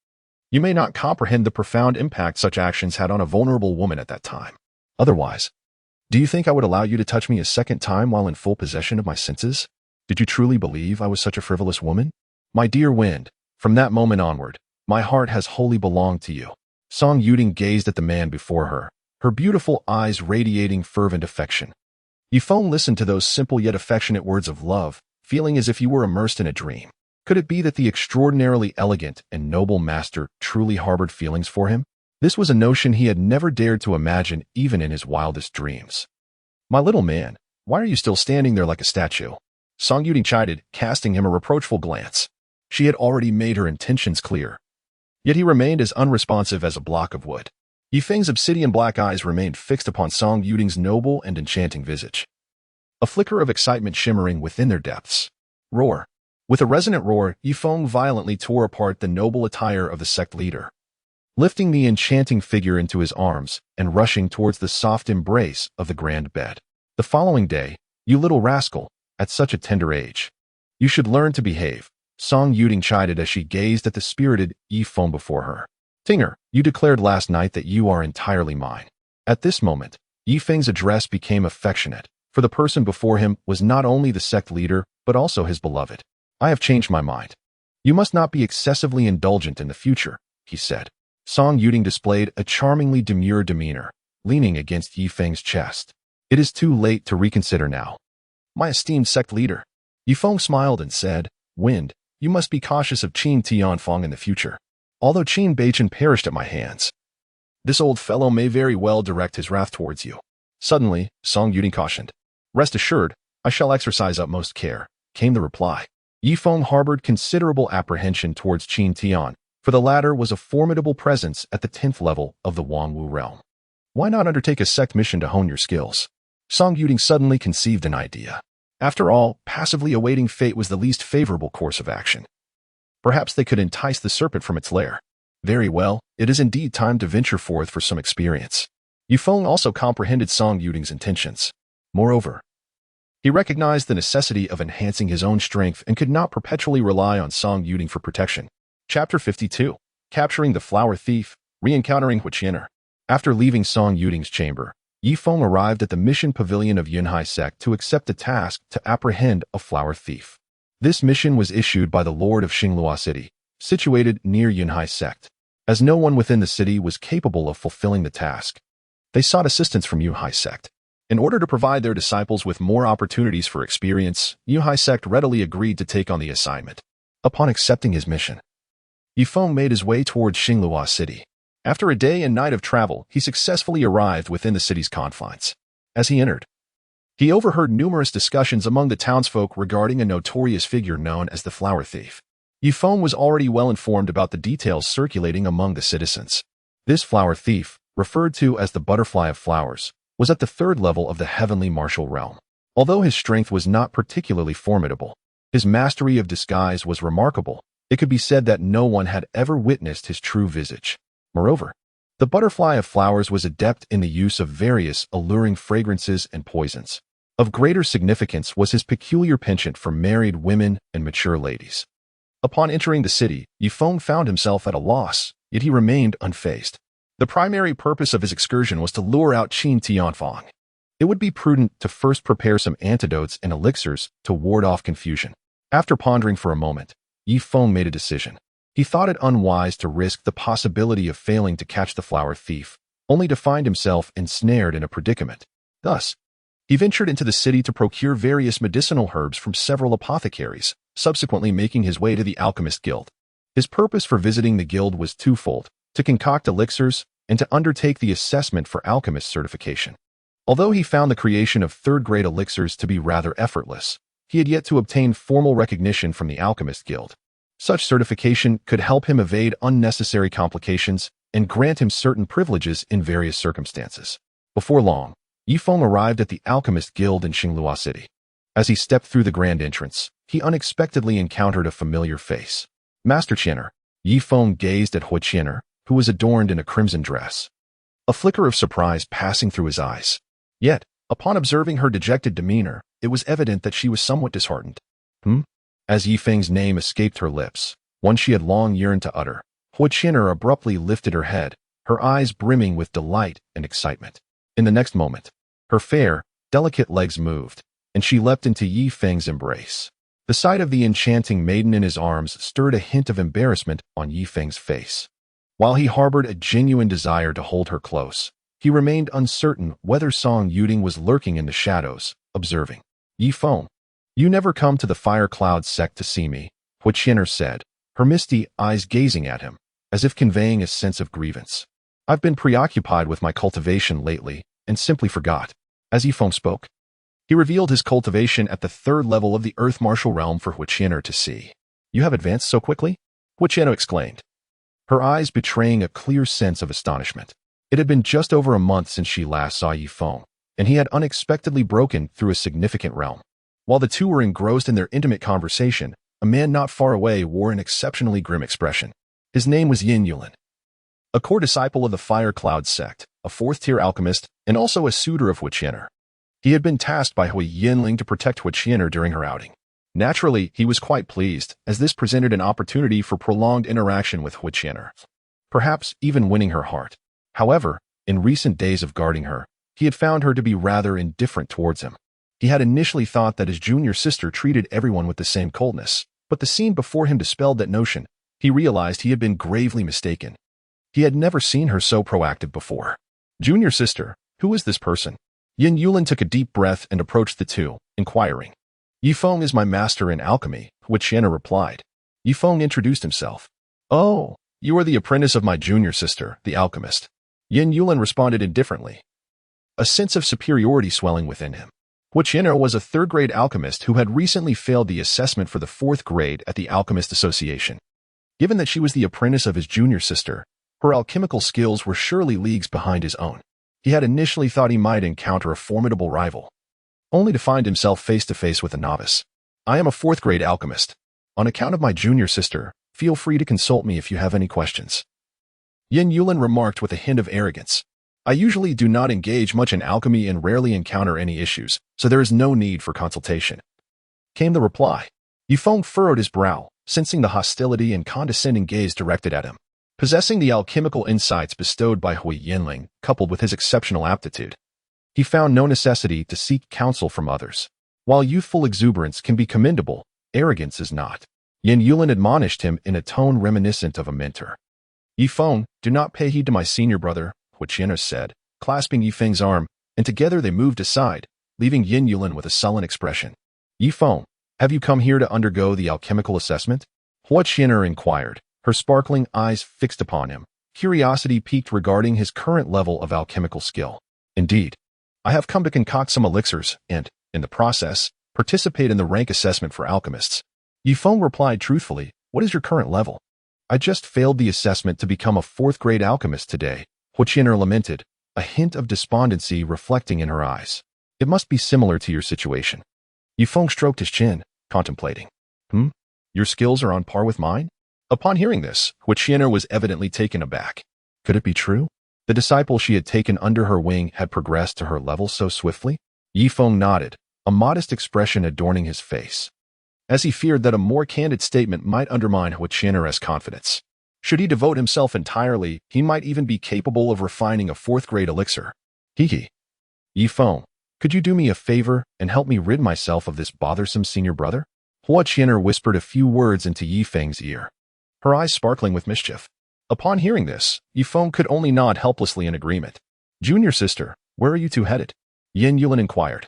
You may not comprehend the profound impact such actions had on a vulnerable woman at that time. Otherwise, do you think I would allow you to touch me a second time while in full possession of my senses? Did you truly believe I was such a frivolous woman? My dear wind, from that moment onward, my heart has wholly belonged to you. Song Yuting gazed at the man before her, her beautiful eyes radiating fervent affection. Ye Feng listened to those simple yet affectionate words of love, feeling as if you were immersed in a dream. Could it be that the extraordinarily elegant and noble master truly harbored feelings for him? This was a notion he had never dared to imagine even in his wildest dreams. My little man, why are you still standing there like a statue? Song Yuting chided, casting him a reproachful glance. She had already made her intentions clear. Yet he remained as unresponsive as a block of wood. Ye Feng's obsidian black eyes remained fixed upon Song Yuting's noble and enchanting visage, a flicker of excitement shimmering within their depths. Roar. With a resonant roar, Ye Feng violently tore apart the noble attire of the sect leader, lifting the enchanting figure into his arms and rushing towards the soft embrace of the grand bed. The following day, you little rascal, at such a tender age, you should learn to behave, Song Yuting chided as she gazed at the spirited Ye Feng before her. Tinger, you declared last night that you are entirely mine. At this moment, Ye Feng's address became affectionate, for the person before him was not only the sect leader, but also his beloved. I have changed my mind. You must not be excessively indulgent in the future, he said. Song Yuting displayed a charmingly demure demeanor, leaning against Ye Feng's chest. It is too late to reconsider now. My esteemed sect leader. Ye Feng smiled and said, Wind, you must be cautious of Qin Tianfang in the future. Although Qin Beichen perished at my hands, this old fellow may very well direct his wrath towards you. Suddenly, Song Yuting cautioned. Rest assured, I shall exercise utmost care, came the reply. Ye Feng harbored considerable apprehension towards Qin Tian, for the latter was a formidable presence at the 10th level of the Wangwu realm. Why not undertake a sect mission to hone your skills? Song Yuting suddenly conceived an idea. After all, passively awaiting fate was the least favorable course of action. Perhaps they could entice the serpent from its lair. Very well, it is indeed time to venture forth for some experience. Ye Feng also comprehended Song Yuting's intentions. Moreover, he recognized the necessity of enhancing his own strength and could not perpetually rely on Song Yuting for protection. Chapter 52. Capturing the Flower Thief, Re-encountering Huiqianer. After leaving Song Yuting's chamber, Ye Feng arrived at the mission pavilion of Yunhai sect to accept the task to apprehend a flower thief. This mission was issued by the Lord of Xinglua City, situated near Yunhai sect. As no one within the city was capable of fulfilling the task, they sought assistance from Yunhai sect. In order to provide their disciples with more opportunities for experience, Yunhai sect readily agreed to take on the assignment. Upon accepting his mission, Ye Feng made his way towards Xinglua city. After a day and night of travel, he successfully arrived within the city's confines. As he entered, he overheard numerous discussions among the townsfolk regarding a notorious figure known as the flower thief. Ye Feng was already well informed about the details circulating among the citizens. This flower thief, referred to as the butterfly of flowers, was at the third level of the heavenly martial realm. Although his strength was not particularly formidable, his mastery of disguise was remarkable. It could be said that no one had ever witnessed his true visage. Moreover, the butterfly of flowers was adept in the use of various alluring fragrances and poisons. Of greater significance was his peculiar penchant for married women and mature ladies. Upon entering the city, Ye Feng found himself at a loss, yet he remained unfazed. The primary purpose of his excursion was to lure out Qin Tianfang. It would be prudent to first prepare some antidotes and elixirs to ward off confusion. After pondering for a moment, Ye Feng made a decision. He thought it unwise to risk the possibility of failing to catch the flower thief, only to find himself ensnared in a predicament. Thus, he ventured into the city to procure various medicinal herbs from several apothecaries, subsequently making his way to the Alchemist Guild. His purpose for visiting the guild was twofold: to concoct elixirs and to undertake the assessment for alchemist certification. Although he found the creation of third-grade elixirs to be rather effortless, he had yet to obtain formal recognition from the Alchemist Guild. Such certification could help him evade unnecessary complications and grant him certain privileges in various circumstances. Before long, Ye Feng arrived at the Alchemist Guild in Xinglua City. As he stepped through the grand entrance, he unexpectedly encountered a familiar face. Master Qianer. Ye Feng gazed at Hui Qianer, who was adorned in a crimson dress, a flicker of surprise passing through his eyes. Yet, upon observing her dejected demeanor, it was evident that she was somewhat disheartened. As Ye Feng's name escaped her lips, one she had long yearned to utter, Hui Qianer abruptly lifted her head, her eyes brimming with delight and excitement. In the next moment, her fair, delicate legs moved, and she leapt into Ye Feng's embrace. The sight of the enchanting maiden in his arms stirred a hint of embarrassment on Ye Feng's face. While he harbored a genuine desire to hold her close, he remained uncertain whether Song Yuding was lurking in the shadows, observing. Ye Feng, you never come to the Fire Cloud sect to see me, Hui Qianer said, her misty eyes gazing at him, as if conveying a sense of grievance. I've been preoccupied with my cultivation lately, and simply forgot. As Ye Feng spoke, he revealed his cultivation at the third level of the Earth Martial Realm for Hui Qianer to see. You have advanced so quickly? Hui Qianer exclaimed, her eyes betraying a clear sense of astonishment. It had been just over a month since she last saw Ye Feng, and he had unexpectedly broken through a significant realm. While the two were engrossed in their intimate conversation, a man not far away wore an exceptionally grim expression. His name was Yin Yulin, a core disciple of the Fire Cloud sect, a fourth-tier alchemist, and also a suitor of Hui Qianer. He had been tasked by Hui Yinling to protect Hui Qianer during her outing. Naturally, he was quite pleased, as this presented an opportunity for prolonged interaction with Hui Qianer, perhaps even winning her heart. However, in recent days of guarding her, he had found her to be rather indifferent towards him. He had initially thought that his junior sister treated everyone with the same coldness, but the scene before him dispelled that notion. He realized he had been gravely mistaken. He had never seen her so proactive before. Junior sister, who is this person? Yin Yulin took a deep breath and approached the two, inquiring. Ye Feng is my master in alchemy, Hui Qianer replied. Ye Feng introduced himself. Oh, you are the apprentice of my junior sister, the alchemist. Yin Yulin responded indifferently, a sense of superiority swelling within him. Hui Qianer was a third-grade alchemist who had recently failed the assessment for the fourth grade at the Alchemist Association. Given that she was the apprentice of his junior sister, her alchemical skills were surely leagues behind his own. He had initially thought he might encounter a formidable rival, only to find himself face-to-face with a novice. I am a fourth-grade alchemist. On account of my junior sister, feel free to consult me if you have any questions. Yin Yulin remarked with a hint of arrogance. I usually do not engage much in alchemy and rarely encounter any issues, so there is no need for consultation, came the reply. Ye Feng furrowed his brow, sensing the hostility and condescending gaze directed at him. Possessing the alchemical insights bestowed by Hui Yinling, coupled with his exceptional aptitude, he found no necessity to seek counsel from others. While youthful exuberance can be commendable, arrogance is not. Yin Yulin admonished him in a tone reminiscent of a mentor. Ye Feng, do not pay heed to my senior brother, Qian'er said, clasping Ye Feng's arm, and together they moved aside, leaving Yin Yulin with a sullen expression. Ye Feng, have you come here to undergo the alchemical assessment? Qian'er inquired, her sparkling eyes fixed upon him, curiosity piqued regarding his current level of alchemical skill. Indeed, I have come to concoct some elixirs and, in the process, participate in the rank assessment for alchemists. Ye Feng replied truthfully, what is your current level? I just failed the assessment to become a 4th-grade alchemist today, Qian'er lamented, a hint of despondency reflecting in her eyes. It must be similar to your situation. Ye Feng stroked his chin, contemplating. Your skills are on par with mine? Upon hearing this, Qian'er was evidently taken aback. Could it be true? The disciple she had taken under her wing had progressed to her level so swiftly? Ye Feng nodded, a modest expression adorning his face, as he feared that a more candid statement might undermine Qian'er's confidence. Should he devote himself entirely, he might even be capable of refining a 4th-grade elixir. Ye Feng, could you do me a favor and help me rid myself of this bothersome senior brother? Qian'er whispered a few words into Ye Feng's ear, her eyes sparkling with mischief. Upon hearing this, Ye Feng could only nod helplessly in agreement. Junior sister, where are you two headed? Yin Yulin inquired,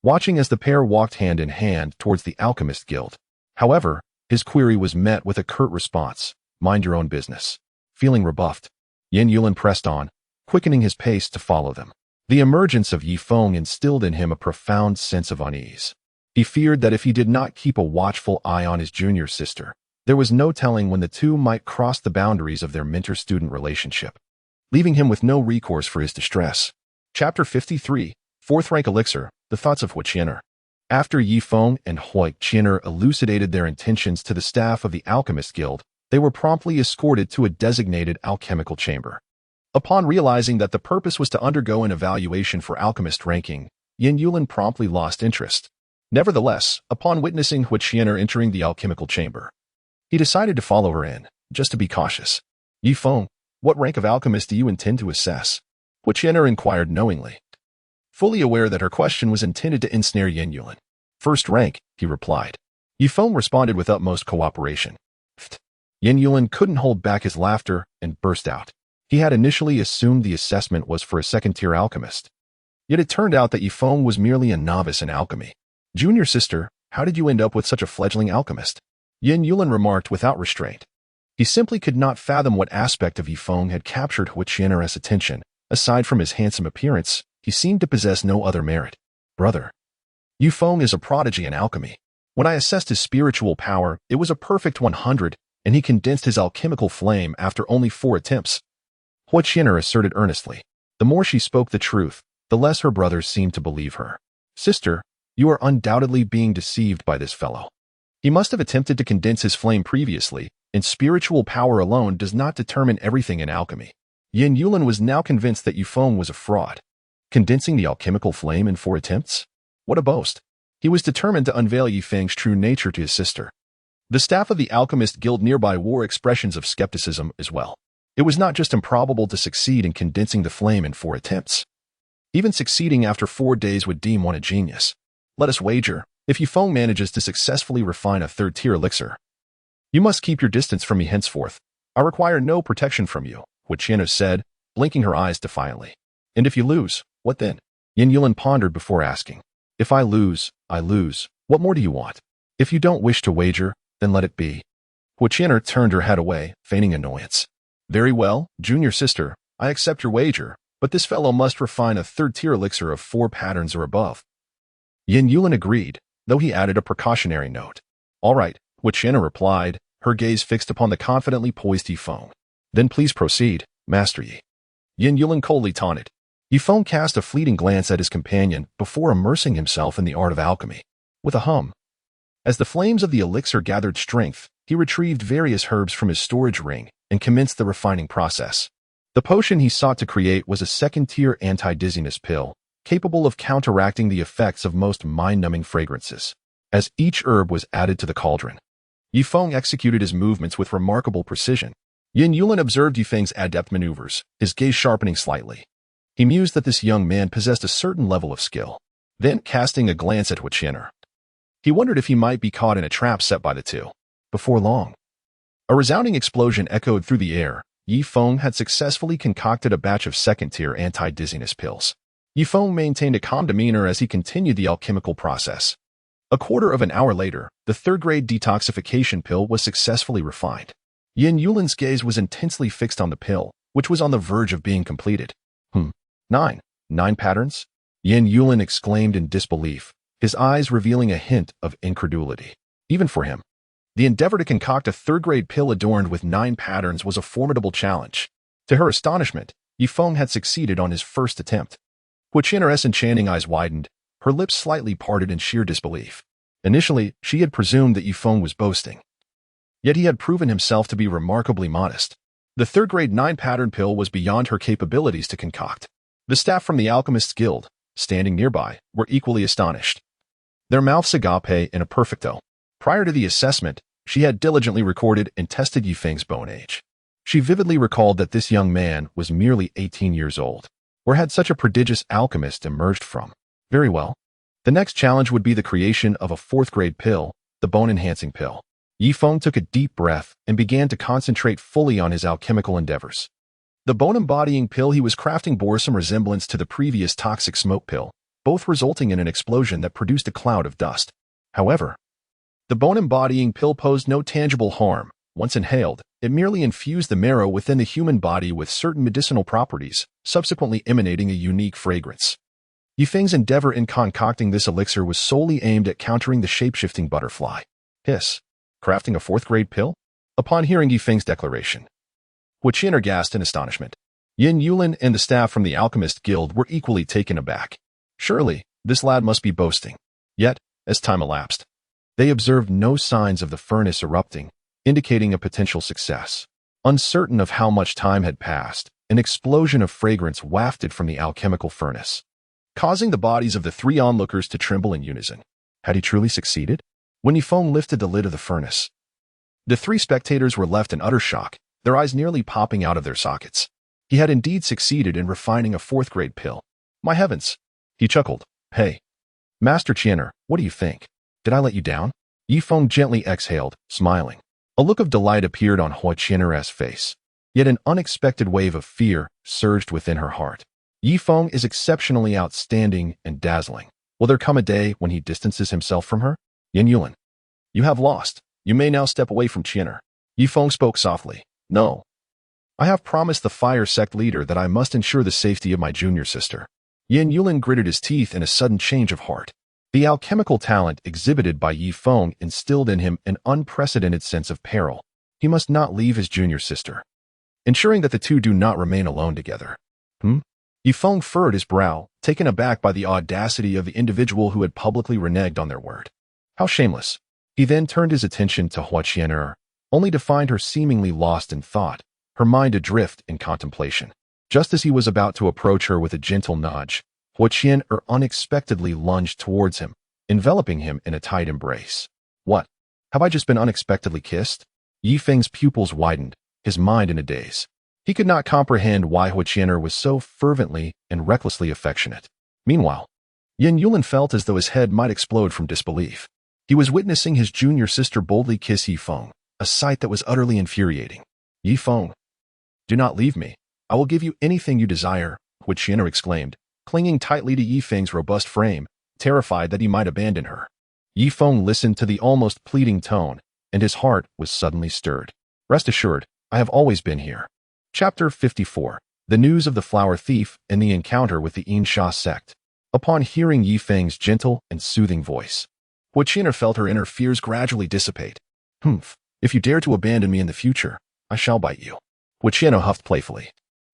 watching as the pair walked hand in hand towards the Alchemist Guild. However, his query was met with a curt response, mind your own business. Feeling rebuffed, Yin Yulin pressed on, quickening his pace to follow them. The emergence of Ye Feng instilled in him a profound sense of unease. He feared that if he did not keep a watchful eye on his junior sister, there was no telling when the two might cross the boundaries of their mentor-student relationship, leaving him with no recourse for his distress. Chapter 53, 4th Rank Elixir, The Thoughts of Qian'er. After Ye Feng and Qian'er elucidated their intentions to the staff of the Alchemist Guild, they were promptly escorted to a designated alchemical chamber. Upon realizing that the purpose was to undergo an evaluation for alchemist ranking, Yin Yulin promptly lost interest. Nevertheless, upon witnessing Qian'er entering the alchemical chamber, he decided to follow her in, just to be cautious. Ye Feng, what rank of alchemist do you intend to assess? Qian'er inquired knowingly, fully aware that her question was intended to ensnare Yin Yulin. 1st rank, he replied. Ye Feng responded with utmost cooperation. Yin Yulin couldn't hold back his laughter and burst out. He had initially assumed the assessment was for a 2nd-tier alchemist. Yet it turned out that Ye Feng was merely a novice in alchemy. Junior sister, how did you end up with such a fledgling alchemist? Yin Yulin remarked without restraint. He simply could not fathom what aspect of Ye Feng had captured Qian'er's attention. Aside from his handsome appearance, he seemed to possess no other merit. Brother, Ye Feng is a prodigy in alchemy. When I assessed his spiritual power, it was a perfect 100, and he condensed his alchemical flame after only 4 attempts. Qian'er asserted earnestly. The more she spoke the truth, the less her brothers seemed to believe her. Sister, you are undoubtedly being deceived by this fellow. He must have attempted to condense his flame previously, and spiritual power alone does not determine everything in alchemy. Yin Yulin was now convinced that Ye Feng was a fraud. Condensing the alchemical flame in 4 attempts? What a boast. He was determined to unveil Ye Feng's true nature to his sister. The staff of the Alchemist Guild nearby wore expressions of skepticism as well. It was not just improbable to succeed in condensing the flame in 4 attempts. Even succeeding after 4 days would deem one a genius. Let us wager, if Ye Feng manages to successfully refine a 3rd-tier elixir, you must keep your distance from me henceforth. I require no protection from you, Qian'er said, blinking her eyes defiantly. And if you lose, what then? Yin Yulin pondered before asking. If I lose, I lose. What more do you want? If you don't wish to wager, then let it be. Qian'er turned her head away, feigning annoyance. Very well, junior sister, I accept your wager, but this fellow must refine a 3rd-tier elixir of 4 patterns or above. Yin Yulin agreed, though he added a precautionary note. All right, Qian'er replied, her gaze fixed upon the confidently poised Ye Feng. Then please proceed, Master Yi. Yin Yulin coldly taunted. Ye Feng cast a fleeting glance at his companion before immersing himself in the art of alchemy. With a hum. As the flames of the elixir gathered strength, he retrieved various herbs from his storage ring and commenced the refining process. The potion he sought to create was a 2nd-tier anti-dizziness pill, capable of counteracting the effects of most mind-numbing fragrances. As each herb was added to the cauldron, Ye Feng executed his movements with remarkable precision. Yin Yulin observed Ye Feng's adept maneuvers, his gaze sharpening slightly. He mused that this young man possessed a certain level of skill. Then, casting a glance at Qian'er, he wondered if he might be caught in a trap set by the two. Before long, a resounding explosion echoed through the air. Ye Feng had successfully concocted a batch of second-tier anti-dizziness pills. Ye Feng maintained a calm demeanor as he continued the alchemical process. A quarter of an hour later, the third-grade detoxification pill was successfully refined. Yin Yulin's gaze was intensely fixed on the pill, which was on the verge of being completed. Nine patterns? Yin Yulin exclaimed in disbelief, his eyes revealing a hint of incredulity. Even for him, the endeavor to concoct a third-grade pill adorned with 9 patterns was a formidable challenge. To her astonishment, Ye Feng had succeeded on his first attempt. Huiqin's enchanting eyes widened, her lips slightly parted in sheer disbelief. Initially, she had presumed that Ye Feng was boasting. Yet he had proven himself to be remarkably modest. The third-grade 9-pattern pill was beyond her capabilities to concoct. The staff from the Alchemist's Guild, standing nearby, were equally astonished. Their mouths agape in a perfecto. Prior to the assessment, she had diligently recorded and tested Ye Feng's bone age. She vividly recalled that this young man was merely 18 years old. Where had such a prodigious alchemist emerged from? Very well. The next challenge would be the creation of a 4th-grade pill, the bone-enhancing pill. Ye Feng took a deep breath and began to concentrate fully on his alchemical endeavors. The bone-embodying pill he was crafting bore some resemblance to the previous toxic smoke pill, both resulting in an explosion that produced a cloud of dust. However, the bone-embodying pill posed no tangible harm. Once inhaled, it merely infused the marrow within the human body with certain medicinal properties, subsequently emanating a unique fragrance. Ye Feng's endeavor in concocting this elixir was solely aimed at countering the shape-shifting butterfly. Hiss. Crafting a 4th-grade pill? Upon hearing Ye Feng's declaration, Huiqin gasped in astonishment. Yin Yulin and the staff from the Alchemist Guild were equally taken aback. Surely, this lad must be boasting. Yet, as time elapsed, they observed no signs of the furnace erupting, indicating a potential success. Uncertain of how much time had passed, an explosion of fragrance wafted from the alchemical furnace, causing the bodies of the 3 onlookers to tremble in unison. Had he truly succeeded? When Ye Feng lifted the lid of the furnace, the 3 spectators were left in utter shock, their eyes nearly popping out of their sockets. He had indeed succeeded in refining a 4th-grade pill. My heavens! He chuckled. Hey, Master Qianer, what do you think? Did I let you down? Ye Feng gently exhaled, smiling. A look of delight appeared on Huiqin's face. Yet an unexpected wave of fear surged within her heart. Ye Feng is exceptionally outstanding and dazzling. Will there come a day when he distances himself from her? Yin Yulin, you have lost. You may now step away from Qianer. Ye Feng spoke softly. No. I have promised the fire sect leader that I must ensure the safety of my junior sister. Yin Yulin gritted his teeth in a sudden change of heart. The alchemical talent exhibited by Ye Feng instilled in him an unprecedented sense of peril. He must not leave his junior sister, ensuring that the two do not remain alone together. Ye Feng furrowed his brow, taken aback by the audacity of the individual who had publicly reneged on their word. How shameless. He then turned his attention to Huiqin, only to find her seemingly lost in thought, her mind adrift in contemplation. Just as he was about to approach her with a gentle nudge, Huiqin unexpectedly lunged towards him, enveloping him in a tight embrace. What? Have I just been unexpectedly kissed? Ye Feng's pupils widened, his mind in a daze. He could not comprehend why Huiqin was so fervently and recklessly affectionate. Meanwhile, Yin Yulin felt as though his head might explode from disbelief. He was witnessing his junior sister boldly kiss Ye Feng, a sight that was utterly infuriating. Ye Feng, do not leave me. I will give you anything you desire, Huiqin exclaimed, clinging tightly to Ye Feng's robust frame, terrified that he might abandon her. Ye Feng listened to the almost pleading tone, and his heart was suddenly stirred. Rest assured, I have always been here. Chapter 54. The News of the Flower Thief and the Encounter with the Insha Sect. Upon hearing Ye Feng's gentle and soothing voice, Huiqin felt her inner fears gradually dissipate. If you dare to abandon me in the future, I shall bite you. Huiqin huffed playfully,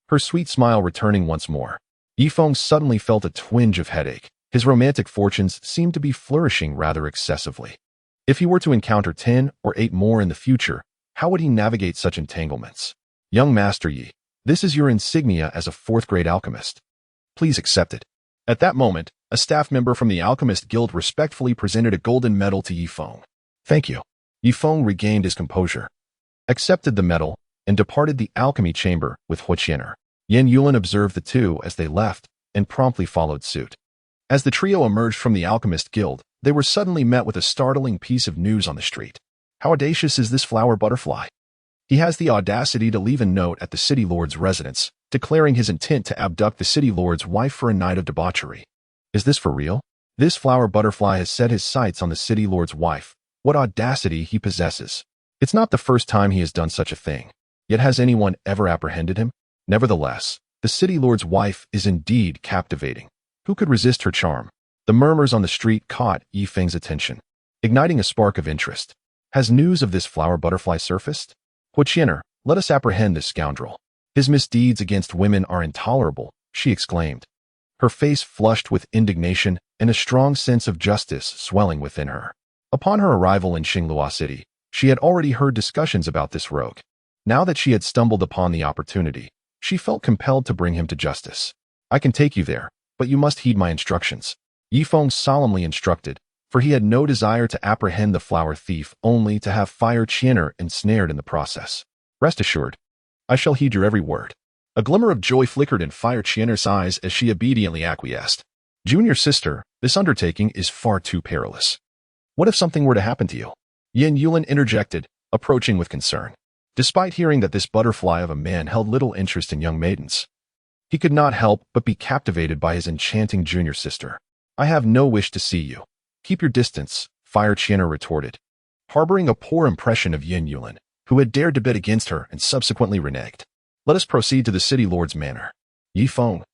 her sweet smile returning once more. Ye Feng suddenly felt a twinge of headache. His romantic fortunes seemed to be flourishing rather excessively. If he were to encounter 10 or 8 more in the future, how would he navigate such entanglements? Young Master Yi, this is your insignia as a 4th-grade alchemist. Please accept it. At that moment, a staff member from the Alchemist Guild respectfully presented a golden medal to Ye Feng. Thank you. Ye Feng regained his composure, accepted the medal, and departed the alchemy chamber with Huiqin. Yin Yulin observed the two as they left and promptly followed suit. As the trio emerged from the Alchemist Guild, they were suddenly met with a startling piece of news on the street. How audacious is this flower butterfly? He has the audacity to leave a note at the city lord's residence, declaring his intent to abduct the city lord's wife for a night of debauchery. Is this for real? This flower butterfly has set his sights on the city lord's wife. What audacity he possesses. It's not the first time he has done such a thing. Yet has anyone ever apprehended him? Nevertheless, the city lord's wife is indeed captivating. Who could resist her charm? The murmurs on the street caught Ye Feng's attention, igniting a spark of interest. Has news of this flower butterfly surfaced? Huiqianer, let us apprehend this scoundrel. His misdeeds against women are intolerable, she exclaimed. Her face flushed with indignation and a strong sense of justice swelling within her. Upon her arrival in Xinglua City, she had already heard discussions about this rogue. Now that she had stumbled upon the opportunity, she felt compelled to bring him to justice. I can take you there, but you must heed my instructions. Ye Feng solemnly instructed, for he had no desire to apprehend the flower thief only to have Huiqianer ensnared in the process. Rest assured, I shall heed your every word. A glimmer of joy flickered in Huiqianer's eyes as she obediently acquiesced. Junior sister, this undertaking is far too perilous. What if something were to happen to you? Yin Yulin interjected, approaching with concern. Despite hearing that this butterfly of a man held little interest in young maidens, he could not help but be captivated by his enchanting junior sister. I have no wish to see you. Keep your distance, Huiqianer retorted, harboring a poor impression of Yin Yulin, who had dared to bet against her and subsequently reneged. Let us proceed to the city lord's manor. Ye Feng,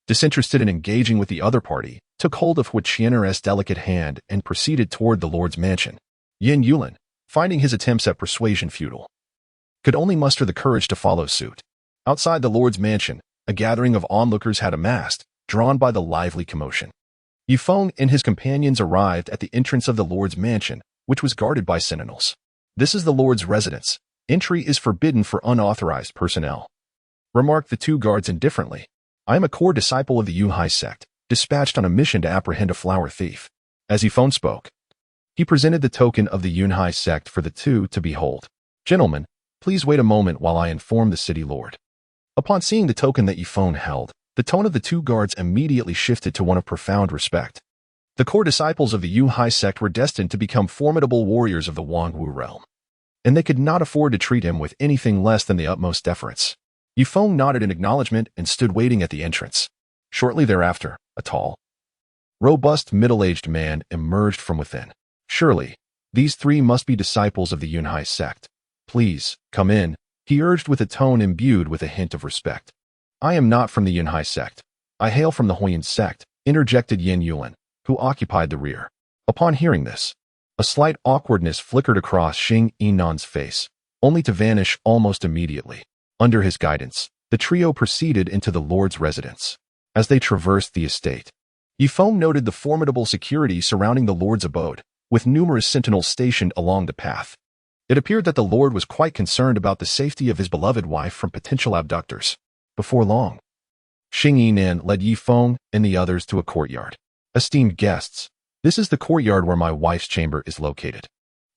disinterested in engaging with the other party, took hold of Huiqianer's delicate hand and proceeded toward the lord's mansion. Yin Yulin, finding his attempts at persuasion futile, could only muster the courage to follow suit. Outside the lord's mansion, a gathering of onlookers had amassed, drawn by the lively commotion. Ye Feng and his companions arrived at the entrance of the lord's mansion, which was guarded by sentinels. This is the lord's residence. Entry is forbidden for unauthorized personnel, remarked the two guards indifferently. I am a core disciple of the Yunhai sect, dispatched on a mission to apprehend a flower thief. As Ye Feng spoke, he presented the token of the Yunhai sect for the two to behold. Gentlemen, please wait a moment while I inform the city lord. Upon seeing the token that Ye Feng held, the tone of the two guards immediately shifted to one of profound respect. The core disciples of the Yunhai sect were destined to become formidable warriors of the Wangwu realm, and they could not afford to treat him with anything less than the utmost deference. Ye Feng nodded in acknowledgement and stood waiting at the entrance. Shortly thereafter, a tall, robust, middle-aged man emerged from within. Surely, these three must be disciples of the Yunhai sect. Please, come in, he urged with a tone imbued with a hint of respect. I am not from the Yunhai sect. I hail from the Huiyan sect, interjected Yin Yulin, who occupied the rear. Upon hearing this, a slight awkwardness flickered across Xing Yinan's face, only to vanish almost immediately. Under his guidance, the trio proceeded into the lord's residence. As they traversed the estate, Ye Feng noted the formidable security surrounding the lord's abode, with numerous sentinels stationed along the path. It appeared that the lord was quite concerned about the safety of his beloved wife from potential abductors. Before long, Xing Yinan led Ye Feng and the others to a courtyard. Esteemed guests, this is the courtyard where my wife's chamber is located.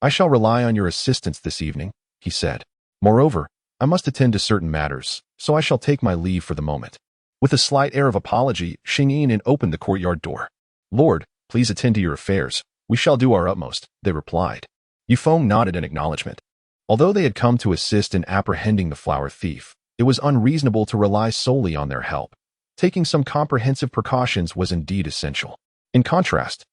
I shall rely on your assistance this evening, he said. Moreover, I must attend to certain matters, so I shall take my leave for the moment. With a slight air of apology, Xing Yinan opened the courtyard door. Lord, please attend to your affairs. We shall do our utmost, they replied. Ye Feng nodded in acknowledgement. Although they had come to assist in apprehending the flower thief, it was unreasonable to rely solely on their help. Taking some comprehensive precautions was indeed essential. In contrast,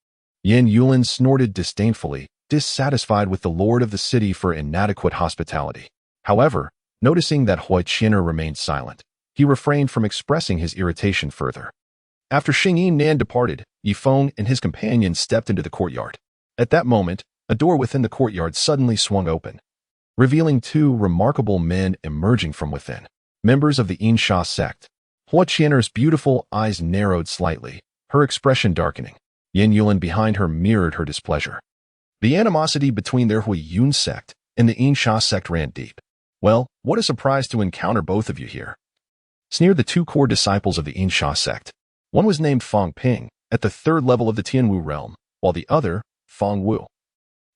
Yin Yulin snorted disdainfully, dissatisfied with the lord of the city for inadequate hospitality. However, noticing that Huiqianer remained silent, he refrained from expressing his irritation further. After Xing Yinan departed, Ye Feng and his companions stepped into the courtyard. At that moment, a door within the courtyard suddenly swung open, revealing two remarkable men emerging from within. Members of the Insha sect. Huiqianer's beautiful eyes narrowed slightly, her expression darkening. Yin Yulin behind her mirrored her displeasure. The animosity between their Huiyun sect and the Insha sect ran deep. Well, what a surprise to encounter both of you here, sneered the two core disciples of the Insha sect. One was named Feng Ping, at the 3rd level of the Tianwu realm, while the other, Feng Wu,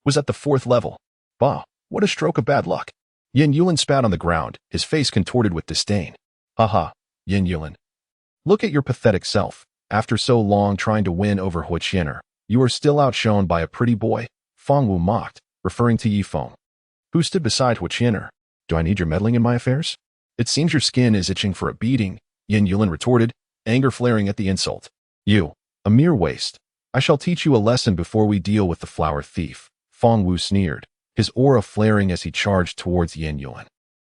was at the 4th level. Bah, what a stroke of bad luck. Yin Yulin spat on the ground, his face contorted with disdain. Haha, Yin Yulin. Look at your pathetic self. After so long trying to win over Huiqianer, you are still outshone by a pretty boy, Feng Wu mocked. referring to Ye Feng, who stood beside Huiqian. Do I need your meddling in my affairs? It seems your skin is itching for a beating, Yin Yulin retorted, anger flaring at the insult. You, a mere waste. I shall teach you a lesson before we deal with the flower thief, Feng Wu sneered, his aura flaring as he charged towards Yin Yulin.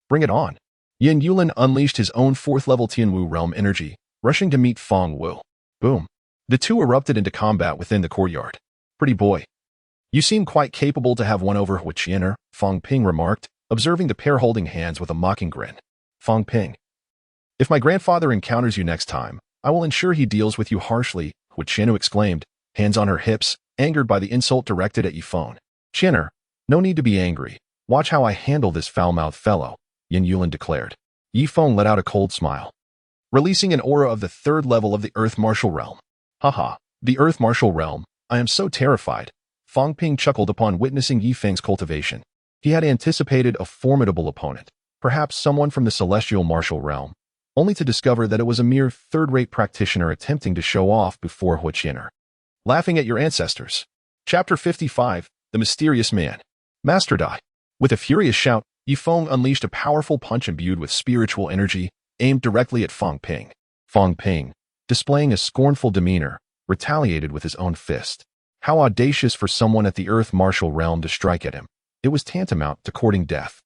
Bring it on. Yin Yulin unleashed his own fourth-level Tianwu realm energy, rushing to meet Feng Wu. Boom. The two erupted into combat within the courtyard. Pretty boy. You seem quite capable to have won over Huiqian, Feng Ping remarked, observing the pair holding hands with a mocking grin. Feng Ping. If my grandfather encounters you next time, I will ensure he deals with you harshly, Huiqian exclaimed, hands on her hips, angered by the insult directed at Ye Feng. Qianer, no need to be angry. Watch how I handle this foul-mouthed fellow, Yin Yulin declared. Ye Feng let out a cold smile, releasing an aura of the third level of the Earth Martial Realm. Haha, the Earth Martial Realm, I am so terrified. Feng Ping chuckled upon witnessing Ye Feng's cultivation. He had anticipated a formidable opponent, perhaps someone from the Celestial Martial Realm, only to discover that it was a mere third-rate practitioner attempting to show off before Huiqian. Laughing at your ancestors. Chapter 55, The Mysterious Man. Master Dai. With a furious shout, Ye Feng unleashed a powerful punch imbued with spiritual energy, aimed directly at Feng Ping. Feng Ping, displaying a scornful demeanor, retaliated with his own fist. How audacious for someone at the Earth Martial Realm to strike at him. It was tantamount to courting death.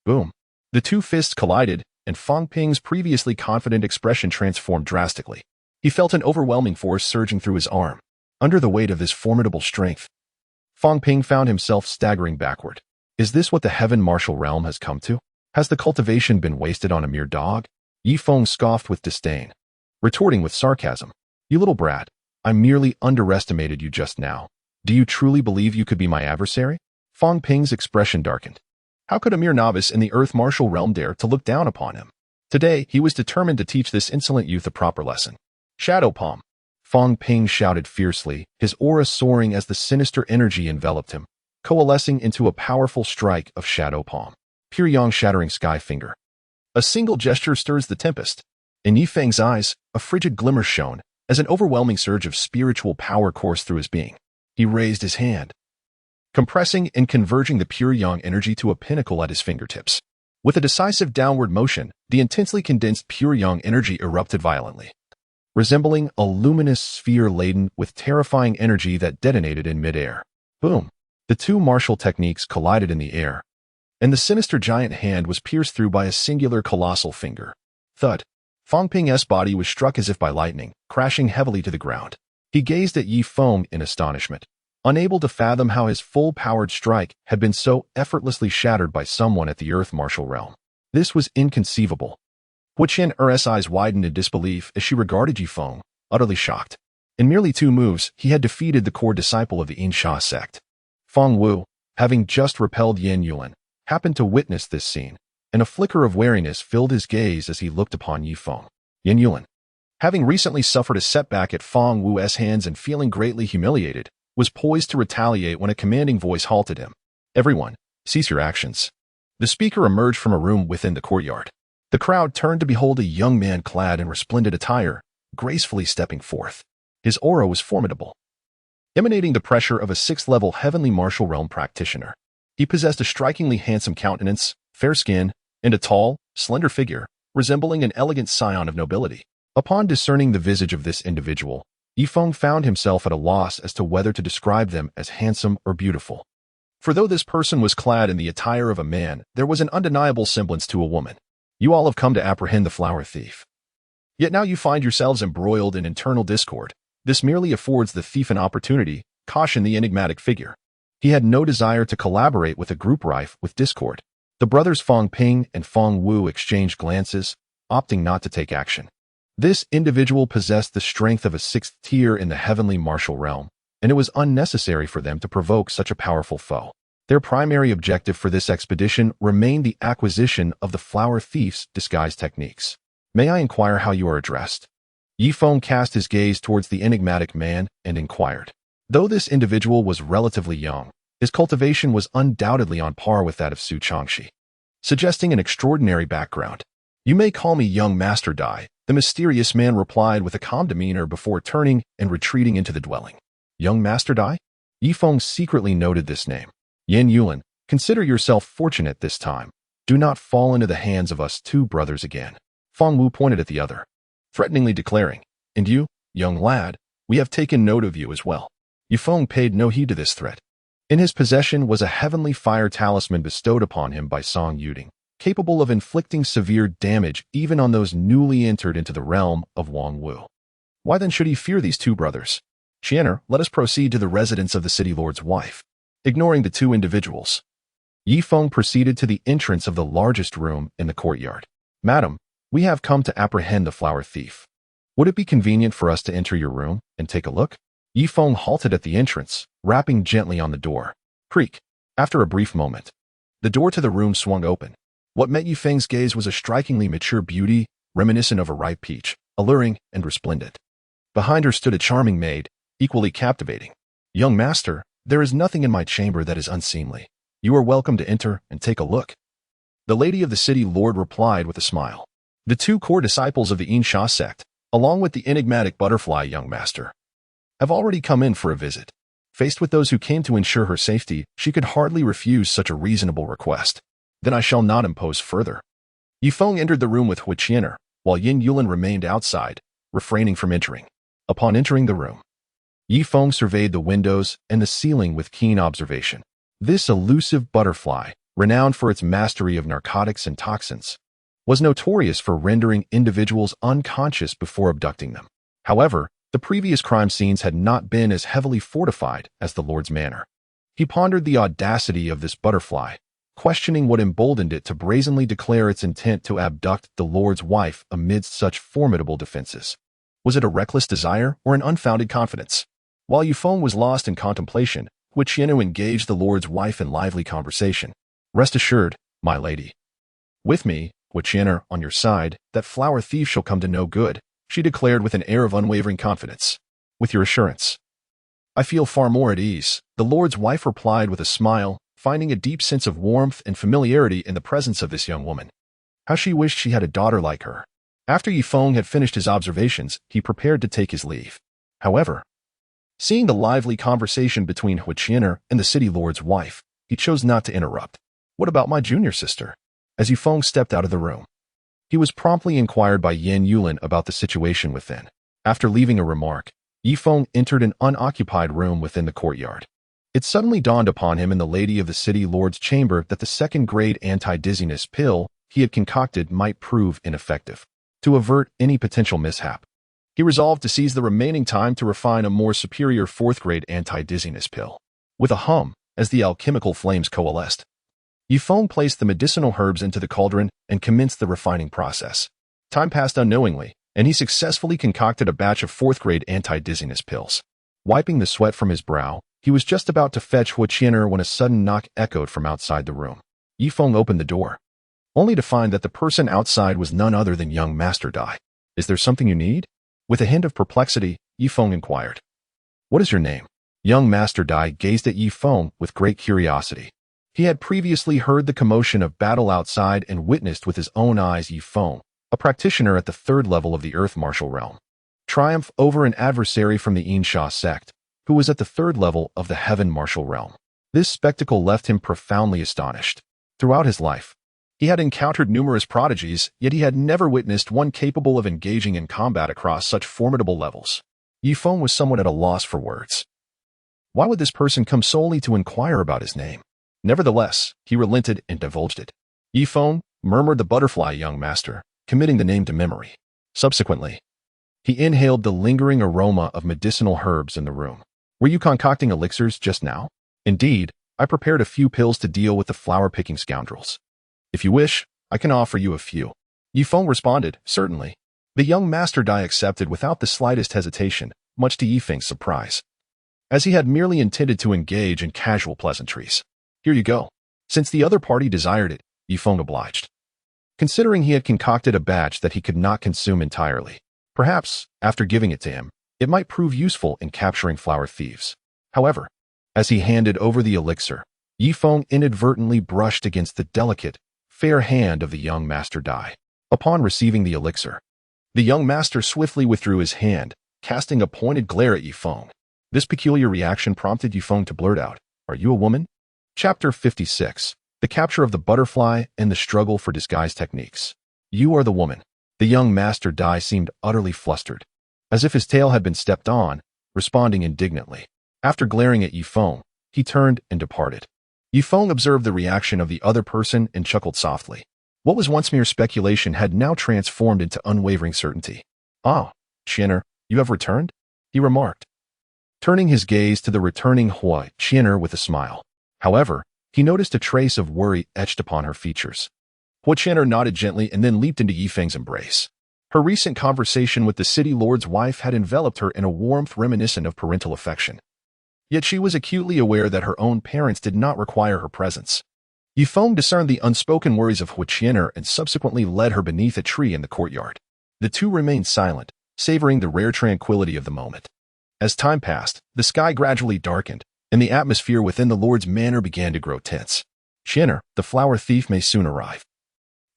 Boom. The two fists collided, and Feng Ping's previously confident expression transformed drastically. He felt an overwhelming force surging through his arm. Under the weight of his formidable strength, Feng Ping found himself staggering backward. Is this what the Heaven Martial Realm has come to? Has the cultivation been wasted on a mere dog? Ye Feng scoffed with disdain, retorting with sarcasm. You little brat, I merely underestimated you just now. Do you truly believe you could be my adversary? Feng Ping's expression darkened. How could a mere novice in the Earth Martial Realm dare to look down upon him? Today, he was determined to teach this insolent youth a proper lesson. Shadow Palm. Feng Ping shouted fiercely, his aura soaring as the sinister energy enveloped him, coalescing into a powerful strike of Shadow Palm. Pure Yang shattering sky finger. A single gesture stirs the tempest. In Ye Feng's eyes, a frigid glimmer shone, as an overwhelming surge of spiritual power coursed through his being. He raised his hand, compressing and converging the pure yang energy to a pinnacle at his fingertips. With a decisive downward motion, the intensely condensed pure yang energy erupted violently, resembling a luminous sphere laden with terrifying energy that detonated in midair. Boom! The two martial techniques collided in the air, and the sinister giant hand was pierced through by a singular colossal finger. Thud! Feng Ping's body was struck as if by lightning, crashing heavily to the ground. He gazed at Ye Feng in astonishment, unable to fathom how his full-powered strike had been so effortlessly shattered by someone at the Earth Martial Realm. This was inconceivable. Huiqian's eyes widened in disbelief as she regarded Ye Feng, utterly shocked. In merely 2 moves, he had defeated the core disciple of the Insha sect. Feng Wu, having just repelled Yin Yulin, happened to witness this scene, and a flicker of wariness filled his gaze as he looked upon Ye Feng. Yin Yulin, having recently suffered a setback at Feng Wu's hands and feeling greatly humiliated, was poised to retaliate when a commanding voice halted him. Everyone, cease your actions. The speaker emerged from a room within the courtyard. The crowd turned to behold a young man clad in resplendent attire, gracefully stepping forth. His aura was formidable, emanating the pressure of a 6th-level heavenly martial realm practitioner. He possessed a strikingly handsome countenance, fair skin, and a tall, slender figure, resembling an elegant scion of nobility. Upon discerning the visage of this individual, Ye Feng found himself at a loss as to whether to describe them as handsome or beautiful. For though this person was clad in the attire of a man, there was an undeniable semblance to a woman. You all have come to apprehend the flower thief. Yet now you find yourselves embroiled in internal discord. This merely affords the thief an opportunity, cautioned the enigmatic figure. He had no desire to collaborate with a group rife with discord. The brothers Feng Ping and Feng Wu exchanged glances, opting not to take action. This individual possessed the strength of a 6th tier in the heavenly martial realm, and it was unnecessary for them to provoke such a powerful foe. Their primary objective for this expedition remained the acquisition of the flower thief's disguise techniques. May I inquire how you are addressed? Ye Feng cast his gaze towards the enigmatic man and inquired. Though this individual was relatively young, his cultivation was undoubtedly on par with that of Su Changxi, suggesting an extraordinary background. You may call me young Master Dai, the mysterious man replied with a calm demeanor before turning and retreating into the dwelling. Young Master Dai? Ye Feng secretly noted this name. Yin Yulin, consider yourself fortunate this time. Do not fall into the hands of us two brothers again. Feng Wu pointed at the other, threateningly declaring, and you, young lad, we have taken note of you as well. Ye Feng paid no heed to this threat. In his possession was a heavenly fire talisman bestowed upon him by Song Yuding, capable of inflicting severe damage even on those newly entered into the realm of Wang Wu. Why then should he fear these two brothers? Qianer, let us proceed to the residence of the city lord's wife. Ignoring the two individuals, Ye Feng proceeded to the entrance of the largest room in the courtyard. Madam, we have come to apprehend the flower thief. Would it be convenient for us to enter your room and take a look? Ye Feng halted at the entrance, rapping gently on the door. Creak. After a brief moment, the door to the room swung open. What met Ye Feng's gaze was a strikingly mature beauty, reminiscent of a ripe peach, alluring and resplendent. Behind her stood a charming maid, equally captivating. Young master, there is nothing in my chamber that is unseemly. You are welcome to enter and take a look. The lady of the city lord replied with a smile. The two core disciples of the Yin sect, along with the enigmatic butterfly young master, have already come in for a visit. Faced with those who came to ensure her safety, she could hardly refuse such a reasonable request. Then I shall not impose further. Ye Feng entered the room with Hu Qianer, while Yin Yulin remained outside, refraining from entering. Upon entering the room, Ye Feng surveyed the windows and the ceiling with keen observation. This elusive butterfly, renowned for its mastery of narcotics and toxins, was notorious for rendering individuals unconscious before abducting them. However, the previous crime scenes had not been as heavily fortified as the Lord's manor. He pondered the audacity of this butterfly, questioning what emboldened it to brazenly declare its intent to abduct the Lord's wife amidst such formidable defenses. Was it a reckless desire or an unfounded confidence? While Ye Feng was lost in contemplation, Hu Qianer engaged the Lord's wife in lively conversation. Rest assured, my lady. With me, Hu Qianer, on your side, that flower thief shall come to no good, she declared with an air of unwavering confidence. With your assurance, I feel far more at ease, the Lord's wife replied with a smile, finding a deep sense of warmth and familiarity in the presence of this young woman. How she wished she had a daughter like her. After Ye Feng had finished his observations, he prepared to take his leave. However, seeing the lively conversation between Hu Qianer and the city lord's wife, he chose not to interrupt. What about my junior sister? As Ye Feng stepped out of the room, he was promptly inquired by Yin Yulin about the situation within. After leaving a remark, Ye Feng entered an unoccupied room within the courtyard. It suddenly dawned upon him in the lady of the city lord's chamber that the second-grade anti-dizziness pill he had concocted might prove ineffective. To avert any potential mishap, he resolved to seize the remaining time to refine a more superior fourth-grade anti-dizziness pill. With a hum, as the alchemical flames coalesced, Ye Feng placed the medicinal herbs into the cauldron and commenced the refining process. Time passed unknowingly, and he successfully concocted a batch of fourth-grade anti-dizziness pills. Wiping the sweat from his brow, he was just about to fetch Hu Qianer when a sudden knock echoed from outside the room. Ye Feng opened the door, only to find that the person outside was none other than young Master Dai. Is there something you need? With a hint of perplexity, Ye Feng inquired. What is your name? Young Master Dai gazed at Ye Feng with great curiosity. He had previously heard the commotion of battle outside and witnessed with his own eyes Ye Feng, a practitioner at the third level of the Earth Martial Realm, triumph over an adversary from the Yin sect, who was at the third level of the Heaven Martial Realm. This spectacle left him profoundly astonished. Throughout his life, he had encountered numerous prodigies, yet he had never witnessed one capable of engaging in combat across such formidable levels. Ye Feng was somewhat at a loss for words. Why would this person come solely to inquire about his name? Nevertheless, he relented and divulged it. Ye Feng, murmured the butterfly young master, committing the name to memory. Subsequently, he inhaled the lingering aroma of medicinal herbs in the room. Were you concocting elixirs just now? Indeed, I prepared a few pills to deal with the flower-picking scoundrels. If you wish, I can offer you a few. Ye Feng responded, certainly. The young Master Dai accepted without the slightest hesitation, much to Ye Feng's surprise, as he had merely intended to engage in casual pleasantries. Here you go. Since the other party desired it, Ye Feng obliged. Considering he had concocted a batch that he could not consume entirely, perhaps, after giving it to him, it might prove useful in capturing flower thieves. However, as he handed over the elixir, Ye Feng inadvertently brushed against the delicate, fair hand of the young Master Dai. Upon receiving the elixir, the young master swiftly withdrew his hand, casting a pointed glare at Ye Feng. This peculiar reaction prompted Ye Feng to blurt out, "Are you a woman?" Chapter 56. The Capture of the Butterfly and the Struggle for Disguise Techniques. You are the woman. The young Master Dai seemed utterly flustered, as if his tail had been stepped on, responding indignantly. After glaring at Ye Feng, he turned and departed. Ye Feng observed the reaction of the other person and chuckled softly. What was once mere speculation had now transformed into unwavering certainty. "Ah, Chiener, you have returned?" he remarked, turning his gaze to the returning Hui Chiener with a smile. However, he noticed a trace of worry etched upon her features. Hui Chiener nodded gently and then leaped into Ye Feng's embrace. Her recent conversation with the city lord's wife had enveloped her in a warmth reminiscent of parental affection. Yet she was acutely aware that her own parents did not require her presence. Ye Feng discerned the unspoken worries of Hui Chiener and subsequently led her beneath a tree in the courtyard. The two remained silent, savoring the rare tranquility of the moment. As time passed, the sky gradually darkened, and the atmosphere within the Lord's manor began to grow tense. "Chiener, the flower thief may soon arrive.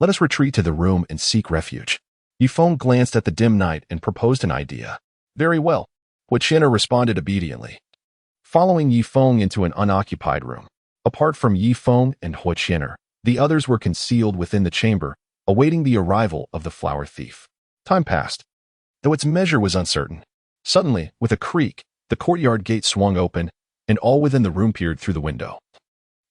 Let us retreat to the room and seek refuge." Ye Feng glanced at the dim night and proposed an idea. "Very well," Hui Chiener responded obediently, following Ye Feng into an unoccupied room. Apart from Ye Feng and Hui Chiener, the others were concealed within the chamber, awaiting the arrival of the flower thief. Time passed, though its measure was uncertain. Suddenly, with a creak, the courtyard gate swung open, and all within the room peered through the window,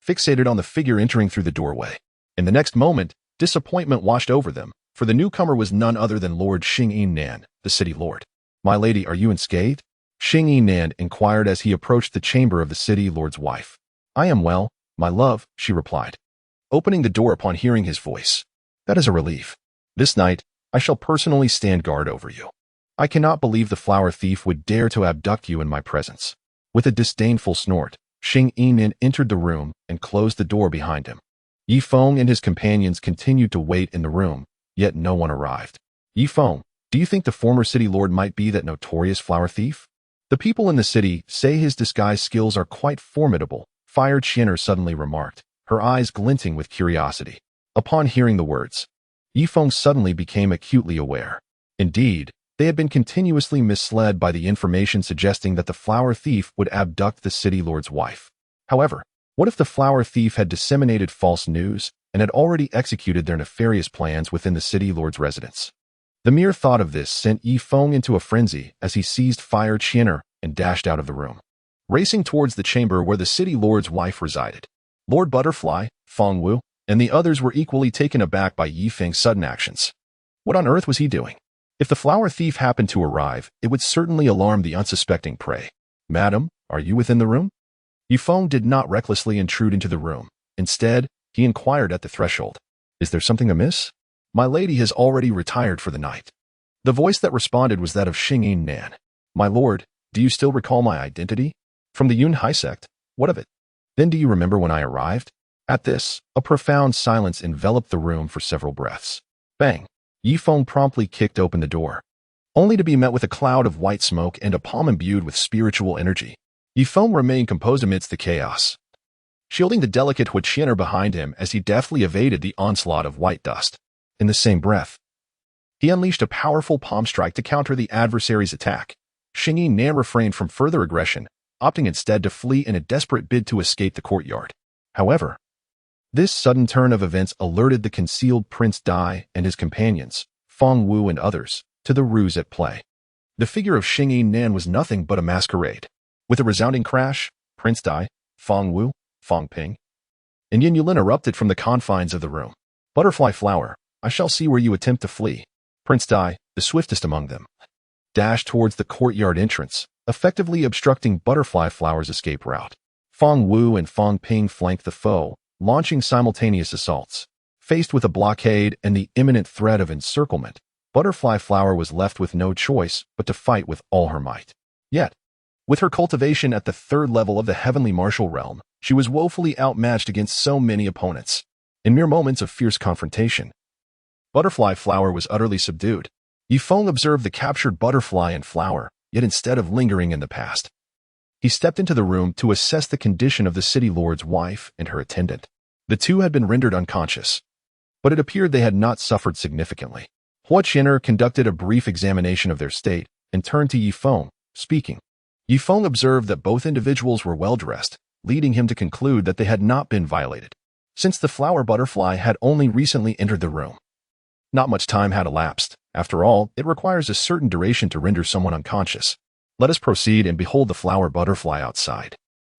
fixated on the figure entering through the doorway. In the next moment, disappointment washed over them, for the newcomer was none other than Lord Xing Nan, the city lord. "My lady, are you unscathed?" Xing Nan inquired as he approached the chamber of the city lord's wife. "I am well, my love," she replied, opening the door upon hearing his voice. "That is a relief. This night, I shall personally stand guard over you. I cannot believe the flower thief would dare to abduct you in my presence." With a disdainful snort, Xing Nan entered the room and closed the door behind him. Ye Feng and his companions continued to wait in the room, yet no one arrived. "Ye Feng, do you think the former city lord might be that notorious flower thief?" "The people in the city say his disguise skills are quite formidable," Fire Chiener suddenly remarked, her eyes glinting with curiosity. Upon hearing the words, Ye Feng suddenly became acutely aware. Indeed, they had been continuously misled by the information suggesting that the flower thief would abduct the city lord's wife. However, what if the flower thief had disseminated false news and had already executed their nefarious plans within the city lord's residence? The mere thought of this sent Ye Feng into a frenzy as he seized Fire Chiener and dashed out of the room, racing towards the chamber where the city lord's wife resided. Lord Butterfly, Feng Wu, and the others were equally taken aback by Ye Feng's sudden actions. What on earth was he doing? If the flower thief happened to arrive, it would certainly alarm the unsuspecting prey. "Madam, are you within the room?" Ye Feng did not recklessly intrude into the room. Instead, he inquired at the threshold. "Is there something amiss?" "My lady has already retired for the night." The voice that responded was that of Xing Nan. "My lord, do you still recall my identity? From the Yunhai sect? What of it? Then do you remember when I arrived?" At this, a profound silence enveloped the room for several breaths. Bang! Ye Feng promptly kicked open the door, only to be met with a cloud of white smoke and a palm imbued with spiritual energy. Ye Feng remained composed amidst the chaos, shielding the delicate Hui Chiener behind him as he deftly evaded the onslaught of white dust. In the same breath, he unleashed a powerful palm strike to counter the adversary's attack. Xing Nan refrained from further aggression, opting instead to flee in a desperate bid to escape the courtyard. However, this sudden turn of events alerted the concealed Prince Dai and his companions, Feng Wu and others, to the ruse at play. The figure of Xing Nan was nothing but a masquerade. With a resounding crash, Prince Dai, Feng Wu, Feng Ping, and Yin Yulin erupted from the confines of the room. "Butterfly flower, I shall see where you attempt to flee." Prince Dai, the swiftest among them, dashed towards the courtyard entrance, effectively obstructing Butterfly Flower's escape route. Feng Wu and Feng Ping flanked the foe, launching simultaneous assaults. Faced with a blockade and the imminent threat of encirclement, Butterfly Flower was left with no choice but to fight with all her might. Yet, with her cultivation at the third level of the heavenly martial realm, she was woefully outmatched against so many opponents. In mere moments of fierce confrontation, Butterfly Flower was utterly subdued. Ye Feng observed the captured butterfly and flower, yet instead of lingering in the past, he stepped into the room to assess the condition of the city lord's wife and her attendant. The two had been rendered unconscious, but it appeared they had not suffered significantly. Hui Chiener conducted a brief examination of their state and turned to Ye Feng, speaking. Ye Feng observed that both individuals were well-dressed, leading him to conclude that they had not been violated, since the flower butterfly had only recently entered the room. Not much time had elapsed. After all, it requires a certain duration to render someone unconscious. Let us proceed and behold the flower butterfly outside.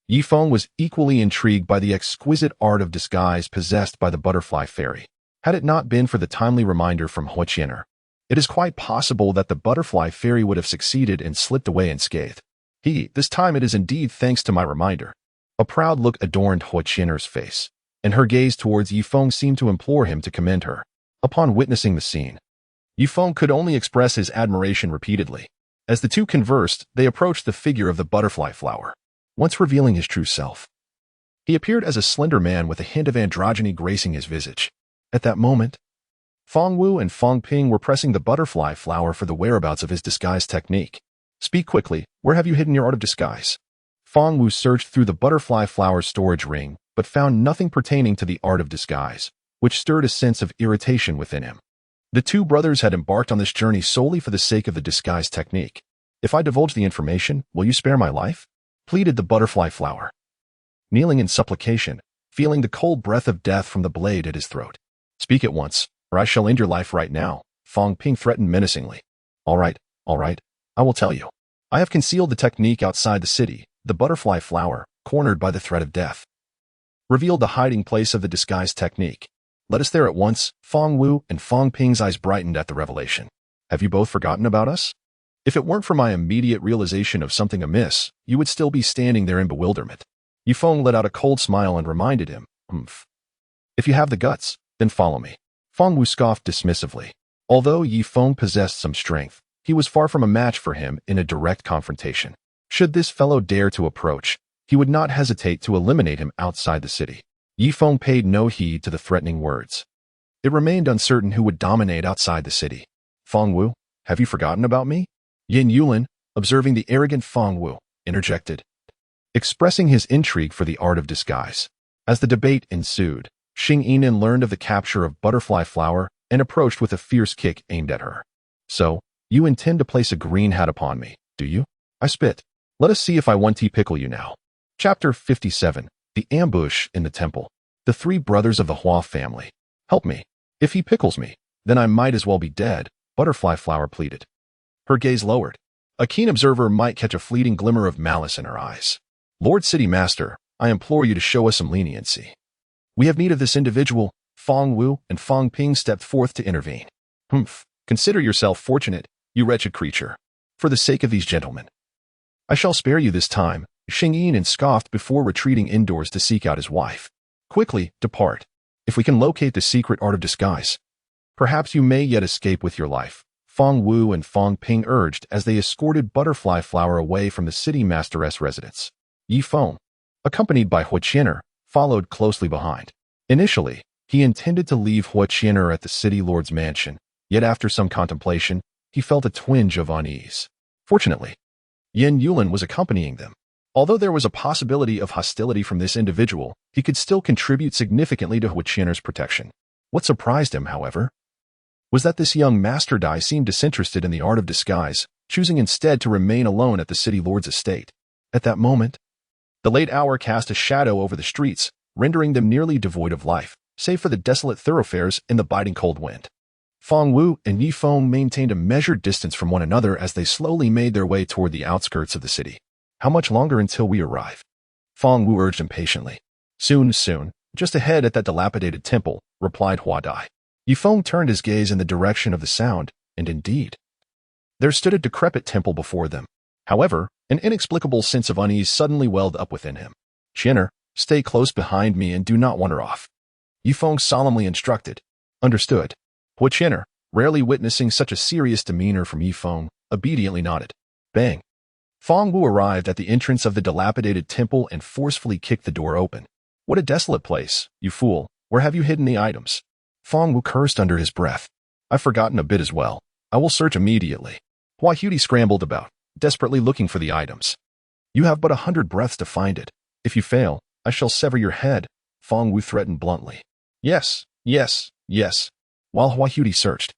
Ye Feng was equally intrigued by the exquisite art of disguise possessed by the butterfly fairy. Had it not been for the timely reminder from Huoqianer, it is quite possible that the butterfly fairy would have succeeded and slipped away unscathed. This time it is indeed thanks to my reminder. A proud look adorned Huoqianer's face, and her gaze towards Ye Feng seemed to implore him to commend her. Upon witnessing the scene, Ye Feng could only express his admiration repeatedly. As the two conversed, they approached the figure of the butterfly flower, once revealing his true self. He appeared as a slender man with a hint of androgyny gracing his visage. At that moment, Feng Wu and Feng Ping were pressing the butterfly flower for the whereabouts of his disguise technique. Speak quickly, where have you hidden your art of disguise? Feng Wu searched through the butterfly flower's storage ring, but found nothing pertaining to the art of disguise, which stirred a sense of irritation within him. The two brothers had embarked on this journey solely for the sake of the disguise technique. If I divulge the information, will you spare my life? Pleaded the butterfly flower, kneeling in supplication, feeling the cold breath of death from the blade at his throat. Speak at once, or I shall end your life right now, Feng Ping threatened menacingly. All right, I will tell you. I have concealed the technique outside the city. The butterfly flower, cornered by the threat of death, revealed the hiding place of the disguise technique. Let us there at once. Feng Wu and Feng Ping's eyes brightened at the revelation. Have you both forgotten about us? If it weren't for my immediate realization of something amiss, you would still be standing there in bewilderment. Ye Feng let out a cold smile and reminded him, If you have the guts, then follow me. Feng Wu scoffed dismissively. Although Ye Feng possessed some strength, he was far from a match for him in a direct confrontation. Should this fellow dare to approach, he would not hesitate to eliminate him outside the city. Ye Feng paid no heed to the threatening words. It remained uncertain who would dominate outside the city. Feng Wu, have you forgotten about me? Yin Yulin, observing the arrogant Feng Wu, interjected, expressing his intrigue for the art of disguise. As the debate ensued, Xing Yinan learned of the capture of Butterfly Flower and approached with a fierce kick aimed at her. So, you intend to place a green hat upon me, do you? I spit. Let us see if I want to pickle you now. Chapter 57. The Ambush in the Temple. The three brothers of the Hua family. Help me. If he pickles me, then I might as well be dead, Butterfly Flower pleaded. Her gaze lowered. A keen observer might catch a fleeting glimmer of malice in her eyes. Lord City Master, I implore you to show us some leniency. We have need of this individual. Feng Wu and Feng Ping stepped forth to intervene. Consider yourself fortunate, you wretched creature. For the sake of these gentlemen, I shall spare you this time. Xing Yinan scoffed before retreating indoors to seek out his wife. Quickly, depart. If we can locate the secret art of disguise, perhaps you may yet escape with your life, Feng Wu and Feng Ping urged as they escorted Butterfly Flower away from the city masteress residence. Ye Feng, accompanied by Huoqianer, followed closely behind. Initially, he intended to leave Huoqianer at the city lord's mansion, yet after some contemplation, he felt a twinge of unease. Fortunately, Yin Yulin was accompanying them. Although there was a possibility of hostility from this individual, he could still contribute significantly to Huoqianer's protection. What surprised him, however, was that this young master Dai seemed disinterested in the art of disguise, choosing instead to remain alone at the city lord's estate. At that moment, the late hour cast a shadow over the streets, rendering them nearly devoid of life, save for the desolate thoroughfares and the biting cold wind. Feng Wu and Ye Feng maintained a measured distance from one another as they slowly made their way toward the outskirts of the city. How much longer until we arrive? Feng Wu urged impatiently. Soon, just ahead at that dilapidated temple, replied Hua Dai. Ye Feng turned his gaze in the direction of the sound, and indeed, there stood a decrepit temple before them. However, an inexplicable sense of unease suddenly welled up within him. Chinner, stay close behind me and do not wander off. Ye Feng solemnly instructed. Understood. Huoqianer, rarely witnessing such a serious demeanor from Ye Feng, obediently nodded. Bang. Feng Wu arrived at the entrance of the dilapidated temple and forcefully kicked the door open. What a desolate place, you fool. Where have you hidden the items? Feng Wu cursed under his breath. I've forgotten a bit as well. I will search immediately. Hua Hudi scrambled about, desperately looking for the items. You have but 100 breaths to find it. If you fail, I shall sever your head, Feng Wu threatened bluntly. Yes. While Hua Hudi searched,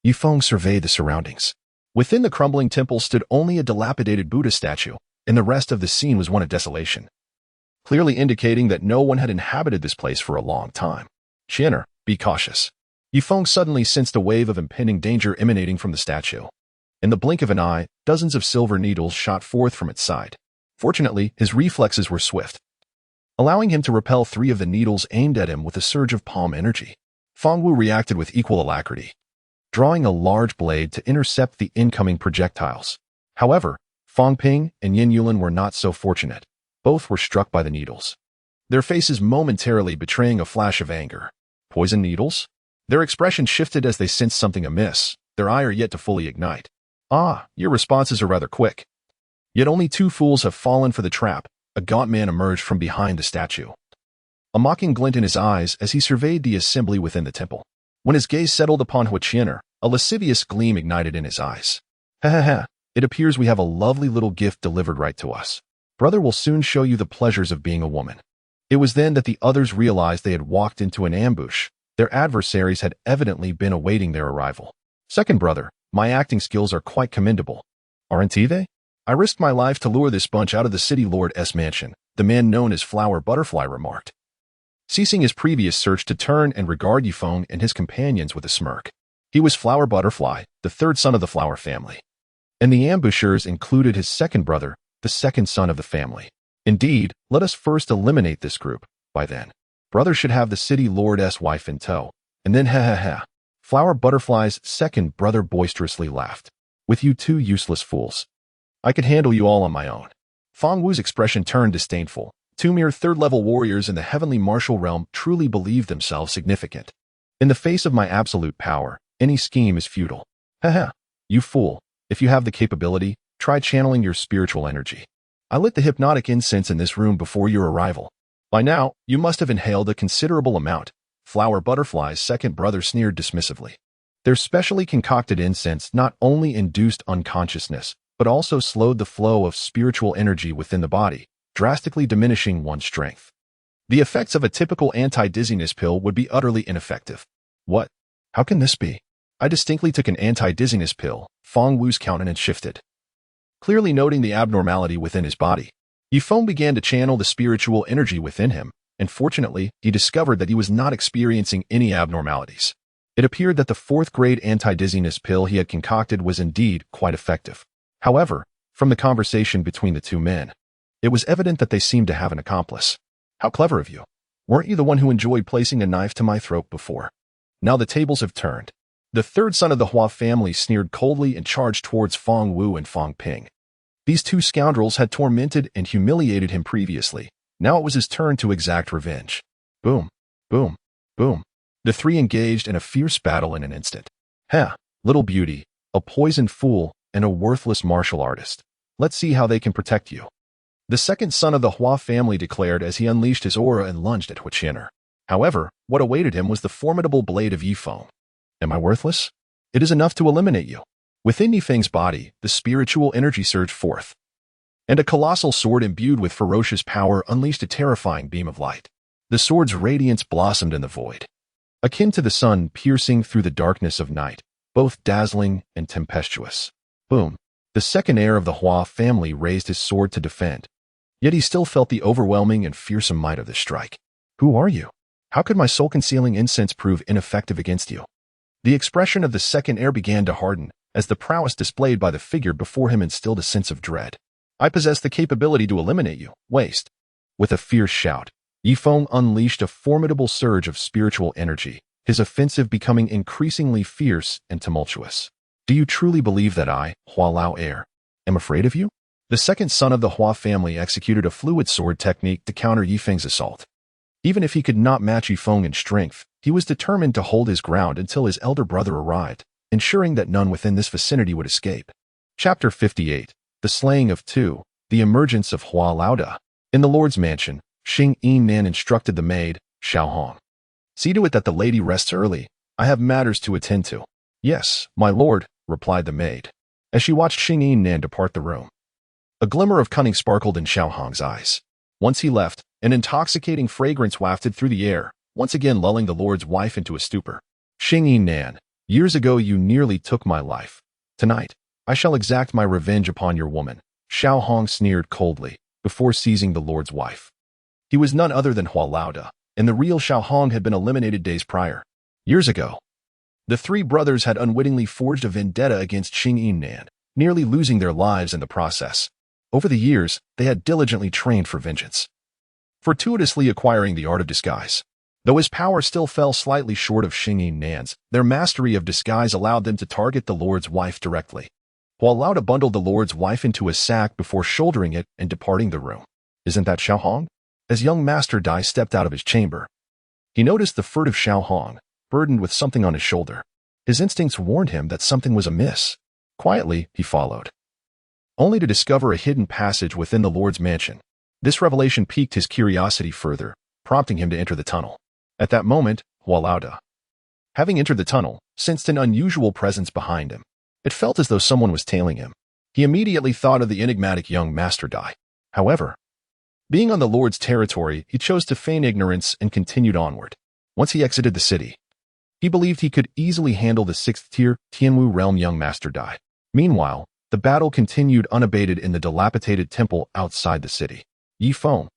Ye Feng surveyed the surroundings. Within the crumbling temple stood only a dilapidated Buddha statue, and the rest of the scene was one of desolation. clearly indicating that no one had inhabited this place for a long time. Qianer, be cautious. Ye Feng suddenly sensed a wave of impending danger emanating from the statue. In the blink of an eye, dozens of silver needles shot forth from its side. Fortunately, his reflexes were swift, allowing him to repel 3 of the needles aimed at him with a surge of palm energy. Feng Wu reacted with equal alacrity, drawing a large blade to intercept the incoming projectiles. However, Feng Ping and Yin Yulin were not so fortunate. Both were struck by the needles, their faces momentarily betraying a flash of anger. Poison needles? Their expression shifted as they sensed something amiss, their ire yet to fully ignite. Ah, your responses are rather quick. Yet only 2 fools have fallen for the trap. A gaunt man emerged from behind the statue, a mocking glint in his eyes as he surveyed the assembly within the temple. When his gaze settled upon Qianer, a lascivious gleam ignited in his eyes. Ha ha ha, it appears we have a lovely little gift delivered right to us. Brother will soon show you the pleasures of being a woman. It was then that the others realized they had walked into an ambush. Their adversaries had evidently been awaiting their arrival. Second brother, my acting skills are quite commendable. Aren't they? I risked my life to lure this bunch out of the city lord's mansion, the man known as Flower Butterfly remarked, ceasing his previous search to turn and regard Ye Feng and his companions with a smirk. He was Flower Butterfly, the 3rd son of the Flower family, and the ambushers included his second brother, the 2nd son of the family. Indeed, let us first eliminate this group. By then, brother should have the city lord's wife in tow. And then ha ha ha. Flower Butterfly's second brother boisterously laughed. With you 2 useless fools, I could handle you all on my own. Feng Wu's expression turned disdainful. 2 mere 3rd-level warriors in the heavenly martial realm truly believed themselves significant. In the face of my absolute power, any scheme is futile. Haha, you fool. If you have the capability, try channeling your spiritual energy. I lit the hypnotic incense in this room before your arrival. By now, you must have inhaled a considerable amount. Flower Butterfly's second brother sneered dismissively. Their specially concocted incense not only induced unconsciousness, but also slowed the flow of spiritual energy within the body, drastically diminishing one's strength. The effects of a typical anti-dizziness pill would be utterly ineffective. What? How can this be? I distinctly took an anti-dizziness pill. Feng Wu's countenance shifted, clearly noting the abnormality within his body. Ye Feng began to channel the spiritual energy within him, and fortunately, he discovered that he was not experiencing any abnormalities. It appeared that the 4th-grade anti-dizziness pill he had concocted was indeed quite effective. However, from the conversation between the 2 men, it was evident that they seemed to have an accomplice. How clever of you. Weren't you the one who enjoyed placing a knife to my throat before? Now the tables have turned. The 3rd son of the Hua family sneered coldly and charged towards Feng Wu and Feng Ping. These 2 scoundrels had tormented and humiliated him previously. Now it was his turn to exact revenge. Boom, boom, boom. The 3 engaged in a fierce battle in an instant. Ha, little beauty, a poisoned fool, and a worthless martial artist. Let's see how they can protect you. The 2nd son of the Hua family declared as he unleashed his aura and lunged at Qianer. However, what awaited him was the formidable blade of Ye Feng. Am I worthless? It is enough to eliminate you. Within Ye Feng's body, the spiritual energy surged forth, and a colossal sword imbued with ferocious power unleashed a terrifying beam of light. The sword's radiance blossomed in the void, akin to the sun piercing through the darkness of night, both dazzling and tempestuous. Boom. The 2nd heir of the Hua family raised his sword to defend, yet he still felt the overwhelming and fearsome might of the strike. Who are you? How could my soul-concealing incense prove ineffective against you? The expression of the 2nd heir began to harden, as the prowess displayed by the figure before him instilled a sense of dread. I possess the capability to eliminate you, waste. With a fierce shout, Ye Feng unleashed a formidable surge of spiritual energy, his offensive becoming increasingly fierce and tumultuous. Do you truly believe that I, Hua Lao heir, am afraid of you? The 2nd son of the Hua family executed a fluid sword technique to counter Ye Feng's assault. Even if he could not match Ye Feng in strength, he was determined to hold his ground until his elder brother arrived, ensuring that none within this vicinity would escape. Chapter 58. The Slaying of 2. The Emergence of Hua Lao. In the Lord's mansion, Xing Yin Nan instructed the maid, Xiao Hong. See to it that the lady rests early. I have matters to attend to. Yes, my lord, replied the maid, as she watched Xing Yin Nan depart the room. A glimmer of cunning sparkled in Xiao Hong's eyes. Once he left, an intoxicating fragrance wafted through the air, once again lulling the lord's wife into a stupor. Xing Yin Nan, years ago you nearly took my life. Tonight, I shall exact my revenge upon your woman. Xiao Hong sneered coldly, before seizing the lord's wife. He was none other than Hua Laoda, and the real Xiao Hong had been eliminated days prior. Years ago, the three brothers had unwittingly forged a vendetta against Xing Yinan, nearly losing their lives in the process. Over the years, they had diligently trained for vengeance, fortuitously acquiring the art of disguise. Though his power still fell slightly short of Xing Yinan's, their mastery of disguise allowed them to target the Lord's wife directly. Hua Laoda bundled the Lord's wife into a sack before shouldering it and departing the room. Isn't that Xiao Hong? As young Master Dai stepped out of his chamber, he noticed the furtive Xiao Hong, burdened with something on his shoulder. His instincts warned him that something was amiss. Quietly, he followed, only to discover a hidden passage within the Lord's mansion. This revelation piqued his curiosity further, prompting him to enter the tunnel. At that moment, Hua Laoda, having entered the tunnel, sensed an unusual presence behind him. It felt as though someone was tailing him. He immediately thought of the enigmatic young Master Dai. However, being on the Lord's territory, he chose to feign ignorance and continued onward. Once he exited the city, he believed he could easily handle the 6th-tier Tianwu realm young Master Dai. Meanwhile, the battle continued unabated in the dilapidated temple outside the city. Ye Feng,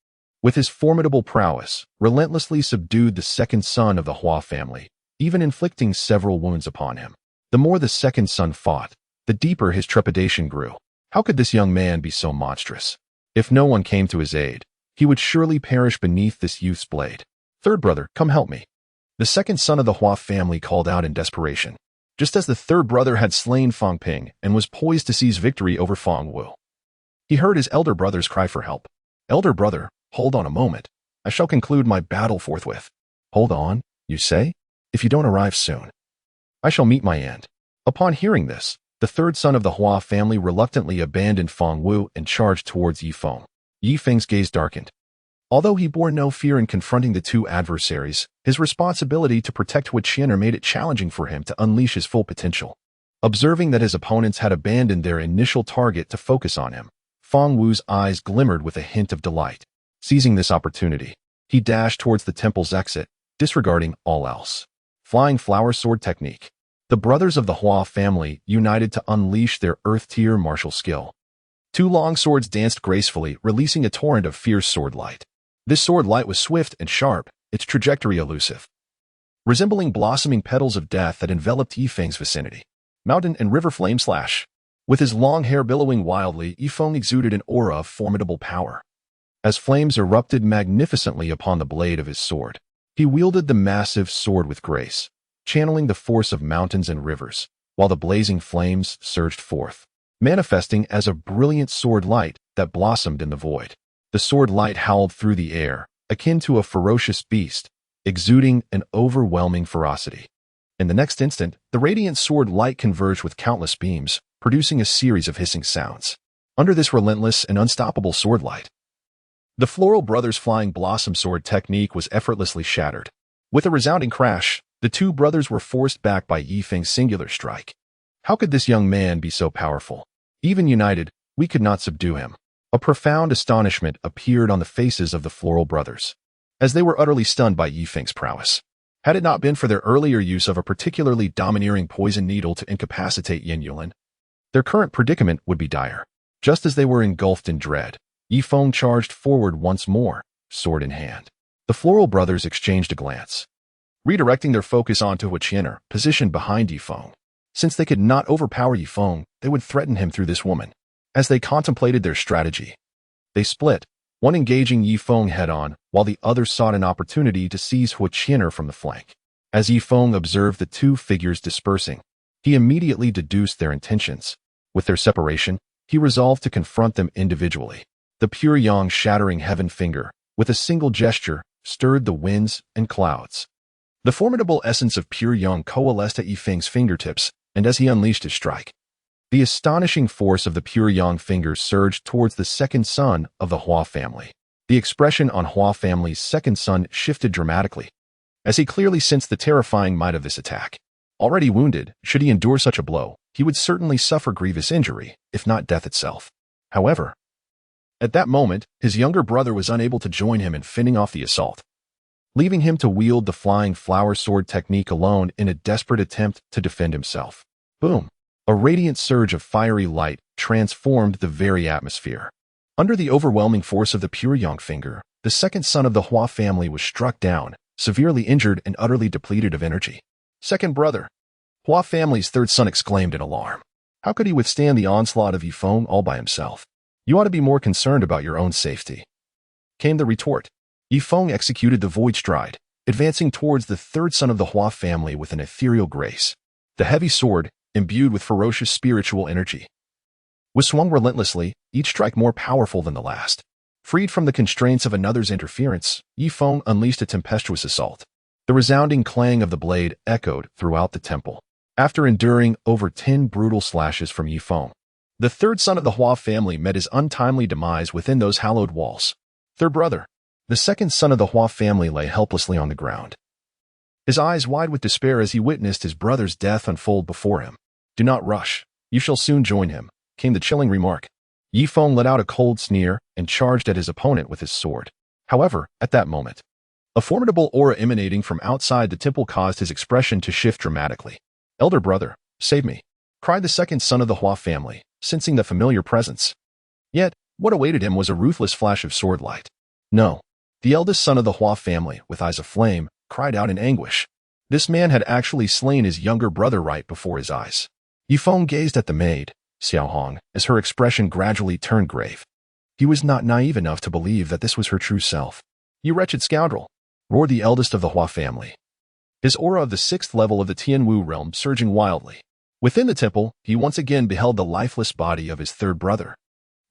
with his formidable prowess, relentlessly subdued the second son of the Hua family, even inflicting several wounds upon him. The more the second son fought, the deeper his trepidation grew. How could this young man be so monstrous? If no one came to his aid, he would surely perish beneath this youth's blade. Third brother, come help me. The second son of the Hua family called out in desperation, just as the third brother had slain Fang Ping and was poised to seize victory over Fang Wu. He heard his elder brother's cry for help. Elder brother, hold on a moment. I shall conclude my battle forthwith. Hold on, you say? If you don't arrive soon, I shall meet my end. Upon hearing this, the third son of the Hua family reluctantly abandoned Fang Wu and charged towards Ye Feng. Ye Feng's gaze darkened. Although he bore no fear in confronting the two adversaries, his responsibility to protect Hu Qian'er made it challenging for him to unleash his full potential. Observing that his opponents had abandoned their initial target to focus on him, Fang Wu's eyes glimmered with a hint of delight. Seizing this opportunity, he dashed towards the temple's exit, disregarding all else. Flying flower sword technique. The brothers of the Hua family united to unleash their earth-tier martial skill. Two long swords danced gracefully, releasing a torrent of fierce sword light. This sword light was swift and sharp, its trajectory elusive, resembling blossoming petals of death that enveloped Ye Feng's vicinity. Mountain and river flame slash. With his long hair billowing wildly, Ye Feng exuded an aura of formidable power. As flames erupted magnificently upon the blade of his sword, he wielded the massive sword with grace, channeling the force of mountains and rivers, while the blazing flames surged forth, manifesting as a brilliant sword light that blossomed in the void. The sword light howled through the air, akin to a ferocious beast, exuding an overwhelming ferocity. In the next instant, the radiant sword light converged with countless beams, producing a series of hissing sounds. Under this relentless and unstoppable sword light, the Floral Brothers' flying blossom sword technique was effortlessly shattered. With a resounding crash, the two brothers were forced back by Ye Feng's singular strike. How could this young man be so powerful? Even united, we could not subdue him. A profound astonishment appeared on the faces of the Floral Brothers, as they were utterly stunned by Ye Feng's prowess. Had it not been for their earlier use of a particularly domineering poison needle to incapacitate Yin Yulin, their current predicament would be dire. Just as they were engulfed in dread, Ye Feng charged forward once more, sword in hand. The Floral Brothers exchanged a glance, redirecting their focus onto Hu Qian'er, positioned behind Ye Feng. Since they could not overpower Ye Feng, they would threaten him through this woman. As they contemplated their strategy, they split, one engaging Ye Feng head-on, while the other sought an opportunity to seize Hu Qian'er from the flank. As Ye Feng observed the two figures dispersing, he immediately deduced their intentions. With their separation, he resolved to confront them individually. The Pure Yang shattering heaven finger, with a single gesture, stirred the winds and clouds. The formidable essence of Pure Yang coalesced at Ye Feng's fingertips, and as he unleashed his strike, the astonishing force of the Pure Yang finger surged towards the second son of the Hua family. The expression on Hua family's second son shifted dramatically, as he clearly sensed the terrifying might of this attack. Already wounded, should he endure such a blow, he would certainly suffer grievous injury, if not death itself. However, at that moment, his younger brother was unable to join him in fending off the assault, leaving him to wield the flying flower sword technique alone in a desperate attempt to defend himself. Boom! A radiant surge of fiery light transformed the very atmosphere. Under the overwhelming force of the Pure Yang finger, the second son of the Hua family was struck down, severely injured and utterly depleted of energy. Second brother. Hua family's third son exclaimed in alarm. How could he withstand the onslaught of Ye Feng all by himself? You ought to be more concerned about your own safety, came the retort. Ye Feng executed the void stride, advancing towards the third son of the Hua family with an ethereal grace. The heavy sword, imbued with ferocious spiritual energy, was swung relentlessly, each strike more powerful than the last. Freed from the constraints of another's interference, Ye Feng unleashed a tempestuous assault. The resounding clang of the blade echoed throughout the temple. After enduring over 10 brutal slashes from Ye Feng, the third son of the Hua family met his untimely demise within those hallowed walls. Third brother. The second son of the Hua family lay helplessly on the ground, his eyes wide with despair as he witnessed his brother's death unfold before him. Do not rush. You shall soon join him, came the chilling remark. Ye Feng let out a cold sneer and charged at his opponent with his sword. However, at that moment, a formidable aura emanating from outside the temple caused his expression to shift dramatically. Elder brother, save me, cried the second son of the Hua family, sensing the familiar presence. Yet, what awaited him was a ruthless flash of sword light. No. The eldest son of the Hua family, with eyes aflame, cried out in anguish. This man had actually slain his younger brother right before his eyes. Ye Feng gazed at the maid, Xiao Hong, as her expression gradually turned grave. He was not naive enough to believe that this was her true self. You wretched scoundrel, roared the eldest of the Hua family, his aura of the 6th level of the Tianwu realm surging wildly. Within the temple, he once again beheld the lifeless body of his third brother.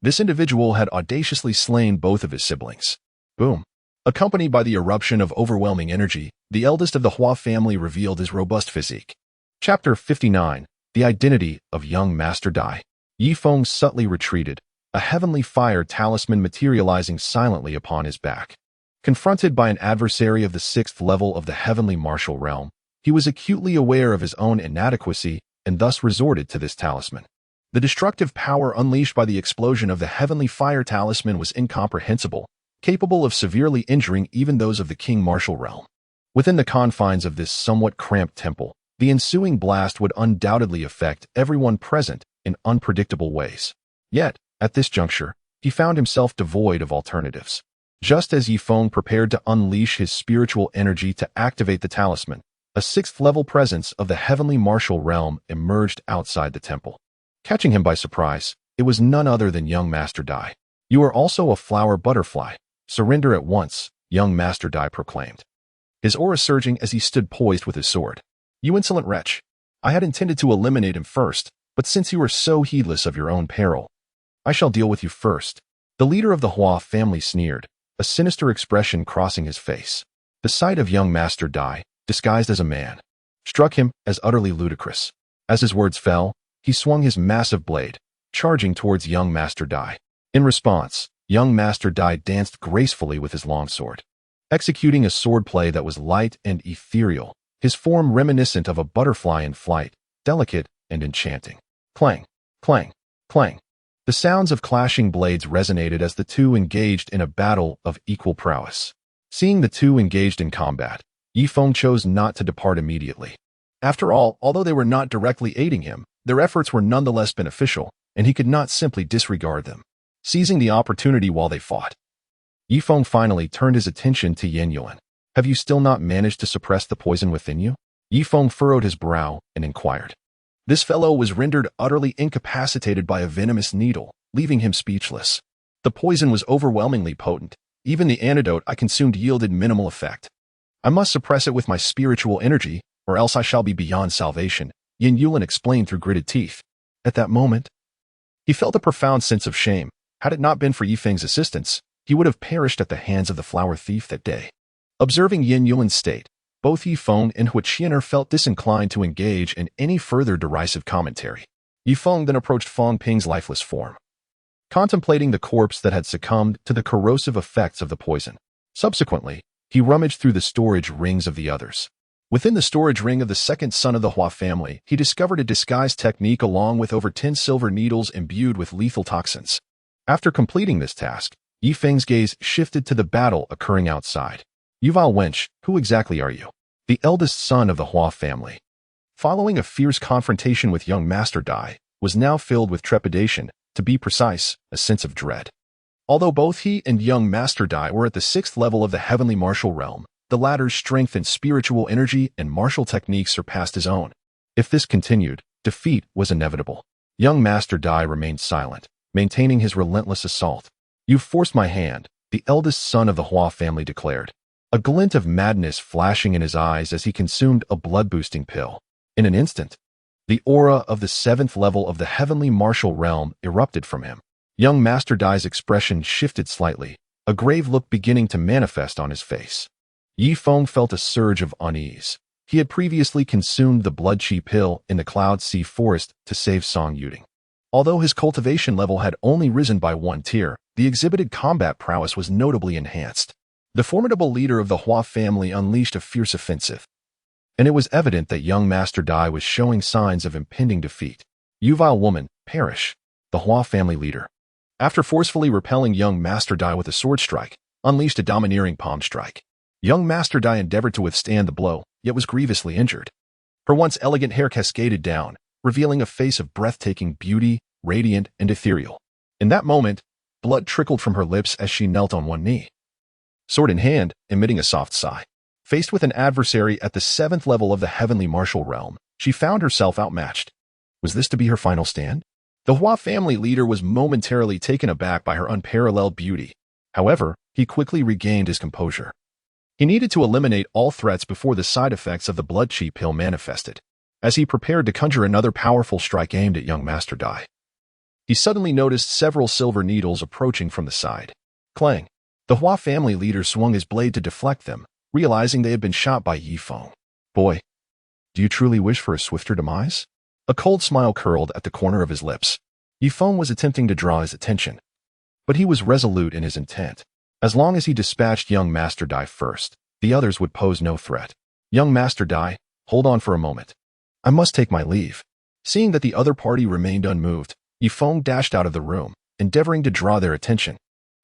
This individual had audaciously slain both of his siblings. Boom. Accompanied by the eruption of overwhelming energy, the eldest of the Hua family revealed his robust physique. Chapter 59. The Identity of Young Master Dai. Ye Feng subtly retreated, a heavenly fire talisman materializing silently upon his back. Confronted by an adversary of the 6th level of the heavenly martial realm, he was acutely aware of his own inadequacy and thus resorted to this talisman. The destructive power unleashed by the explosion of the heavenly fire talisman was incomprehensible, capable of severely injuring even those of the king martial realm. Within the confines of this somewhat cramped temple, the ensuing blast would undoubtedly affect everyone present in unpredictable ways. Yet, at this juncture, he found himself devoid of alternatives. Just as Ye Feng prepared to unleash his spiritual energy to activate the talisman, a 6th-level presence of the heavenly martial realm emerged outside the temple. Catching him by surprise, it was none other than young Master Dai. You are also a flower butterfly. Surrender at once, young Master Dai proclaimed, his aura surging as he stood poised with his sword. You insolent wretch. I had intended to eliminate him first, but since you are so heedless of your own peril, I shall deal with you first. The leader of the Hua family sneered, a sinister expression crossing his face. The sight of young Master Dai, disguised as a man, struck him as utterly ludicrous. As his words fell, he swung his massive blade, charging towards young Master Dai. In response, young Master Dai danced gracefully with his longsword, executing a swordplay that was light and ethereal, his form reminiscent of a butterfly in flight, delicate and enchanting. Clang, clang, clang. The sounds of clashing blades resonated as the two engaged in a battle of equal prowess. Seeing the two engaged in combat, Ye Feng chose not to depart immediately. After all, although they were not directly aiding him, their efforts were nonetheless beneficial, and he could not simply disregard them. Seizing the opportunity while they fought, Ye Feng finally turned his attention to Yen Yuan. Have you still not managed to suppress the poison within you? Ye Feng furrowed his brow and inquired. This fellow was rendered utterly incapacitated by a venomous needle, leaving him speechless. The poison was overwhelmingly potent. Even the antidote I consumed yielded minimal effect. I must suppress it with my spiritual energy, or else I shall be beyond salvation, Yen Yuan explained through gritted teeth. At that moment, he felt a profound sense of shame. Had it not been for Ye Feng's assistance, he would have perished at the hands of the flower thief that day. Observing Yen Yuan's state, both Ye Feng and Hu Qianer felt disinclined to engage in any further derisive commentary. Ye Feng then approached Feng Ping's lifeless form, contemplating the corpse that had succumbed to the corrosive effects of the poison. Subsequently, he rummaged through the storage rings of the others. Within the storage ring of the second son of the Hua family, he discovered a disguise technique along with over 10 silver needles imbued with lethal toxins. After completing this task, Ye Feng's gaze shifted to the battle occurring outside. You vile wench, who exactly are you? The eldest son of the Hua family, following a fierce confrontation with young Master Dai, was now filled with trepidation, to be precise, a sense of dread. Although both he and young Master Dai were at the 6th level of the heavenly martial realm, the latter's strength and spiritual energy and martial techniques surpassed his own. If this continued, defeat was inevitable. Young Master Dai remained silent, maintaining his relentless assault. "You've forced my hand," the eldest son of the Hua family declared, a glint of madness flashing in his eyes as he consumed a blood-boosting pill. In an instant, the aura of the 7th level of the heavenly martial realm erupted from him. Young Master Dai's expression shifted slightly, a grave look beginning to manifest on his face. Ye Feng felt a surge of unease. He had previously consumed the blood chi pill in the Cloud Sea Forest to save Song Yuding. Although his cultivation level had only risen by 1 tier, the exhibited combat prowess was notably enhanced. The formidable leader of the Hua family unleashed a fierce offensive, and it was evident that young Master Dai was showing signs of impending defeat. "You vile woman, perish," the Hua family leader, after forcefully repelling young Master Dai with a sword strike, unleashed a domineering palm strike. Young Master Dai endeavored to withstand the blow, yet was grievously injured. Her once elegant hair cascaded down, revealing a face of breathtaking beauty, radiant and ethereal. In that moment, blood trickled from her lips as she knelt on one knee, sword in hand, emitting a soft sigh. Faced with an adversary at the 7th level of the heavenly martial realm, she found herself outmatched. Was this to be her final stand? The Hua family leader was momentarily taken aback by her unparalleled beauty. However, he quickly regained his composure. He needed to eliminate all threats before the side effects of the blood chi pill manifested. As he prepared to conjure another powerful strike aimed at young Master Dai, he suddenly noticed several silver needles approaching from the side. Clang! The Hua family leader swung his blade to deflect them, realizing they had been shot by Ye Feng. "Boy, do you truly wish for a swifter demise?" A cold smile curled at the corner of his lips. Ye Feng was attempting to draw his attention, but he was resolute in his intent. As long as he dispatched young Master Dai first, the others would pose no threat. "Young Master Dai, hold on for a moment. I must take my leave." Seeing that the other party remained unmoved, Ye Feng dashed out of the room, endeavoring to draw their attention.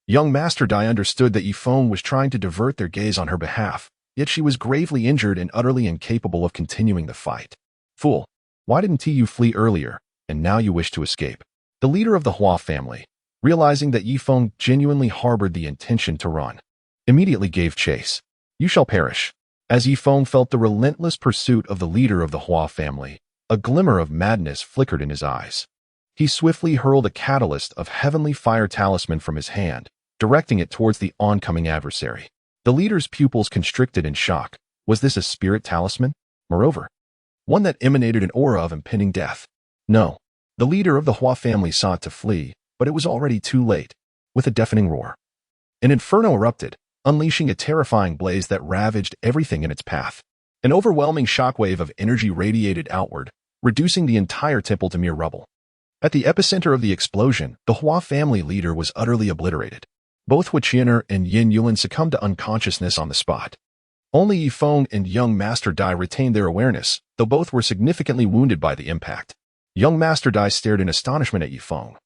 Young Master Dai understood that Ye Feng was trying to divert their gaze on her behalf, yet she was gravely injured and utterly incapable of continuing the fight. "Fool, why didn't you flee earlier, and now you wish to escape?" The leader of the Hua family, realizing that Ye Feng genuinely harbored the intention to run, immediately gave chase. "You shall perish." As Ye Feng felt the relentless pursuit of the leader of the Hua family, a glimmer of madness flickered in his eyes. He swiftly hurled a catalyst of heavenly fire talisman from his hand, directing it towards the oncoming adversary. The leader's pupils constricted in shock. Was this a spirit talisman? Moreover, one that emanated an aura of impending death. No. The leader of the Hua family sought to flee, but it was already too late. With a deafening roar, an inferno erupted, unleashing a terrifying blaze that ravaged everything in its path. An overwhelming shockwave of energy radiated outward, reducing the entire temple to mere rubble. At the epicenter of the explosion, the Hua family leader was utterly obliterated. Both Huiqianer and Yin Yuan succumbed to unconsciousness on the spot. Only Ye Feng and young Master Dai retained their awareness, though both were significantly wounded by the impact. Young Master Dai stared in astonishment at Ye Feng,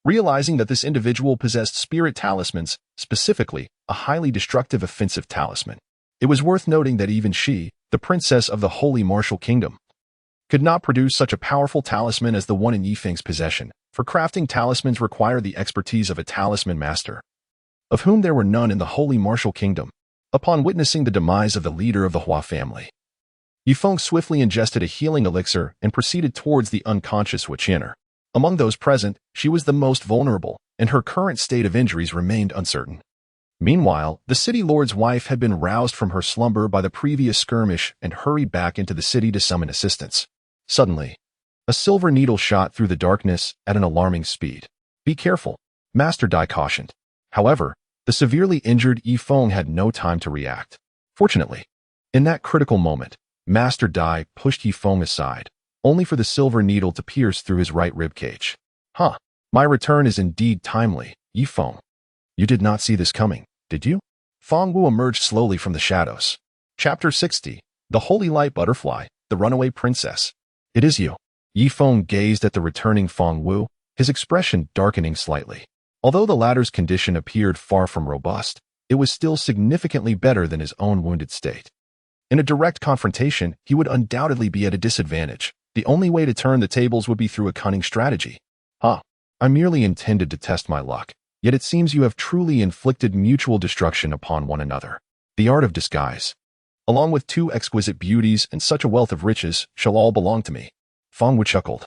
realizing that this individual possessed spirit talismans, specifically a highly destructive offensive talisman. It was worth noting that even she, the princess of the Holy Martial Kingdom, could not produce such a powerful talisman as the one in Ye Feng's possession, for crafting talismans required the expertise of a talisman master, of whom there were none in the Holy Martial Kingdom. Upon witnessing the demise of the leader of the Hua family, Ye Feng swiftly ingested a healing elixir and proceeded towards the unconscious Huiqianer. Among those present, she was the most vulnerable, and her current state of injuries remained uncertain. Meanwhile, the city lord's wife had been roused from her slumber by the previous skirmish and hurried back into the city to summon assistance. Suddenly, a silver needle shot through the darkness at an alarming speed. "Be careful," Master Dai cautioned. However, the severely injured Ye Feng had no time to react. Fortunately, in that critical moment, Master Dai pushed Ye Feng aside, only for the silver needle to pierce through his right ribcage. "Huh, my return is indeed timely, Ye Feng. You did not see this coming, did you?" Feng Wu emerged slowly from the shadows. Chapter 60, The Holy Light Butterfly, the Runaway Princess. "It is you." Ye Feng gazed at the returning Feng Wu, his expression darkening slightly. Although the latter's condition appeared far from robust, it was still significantly better than his own wounded state. In a direct confrontation, he would undoubtedly be at a disadvantage. The only way to turn the tables would be through a cunning strategy. "Huh, I merely intended to test my luck," Yet it seems you have truly inflicted mutual destruction upon one another. The art of disguise, along with two exquisite beauties and such a wealth of riches, shall all belong to me. Feng Wu chuckled,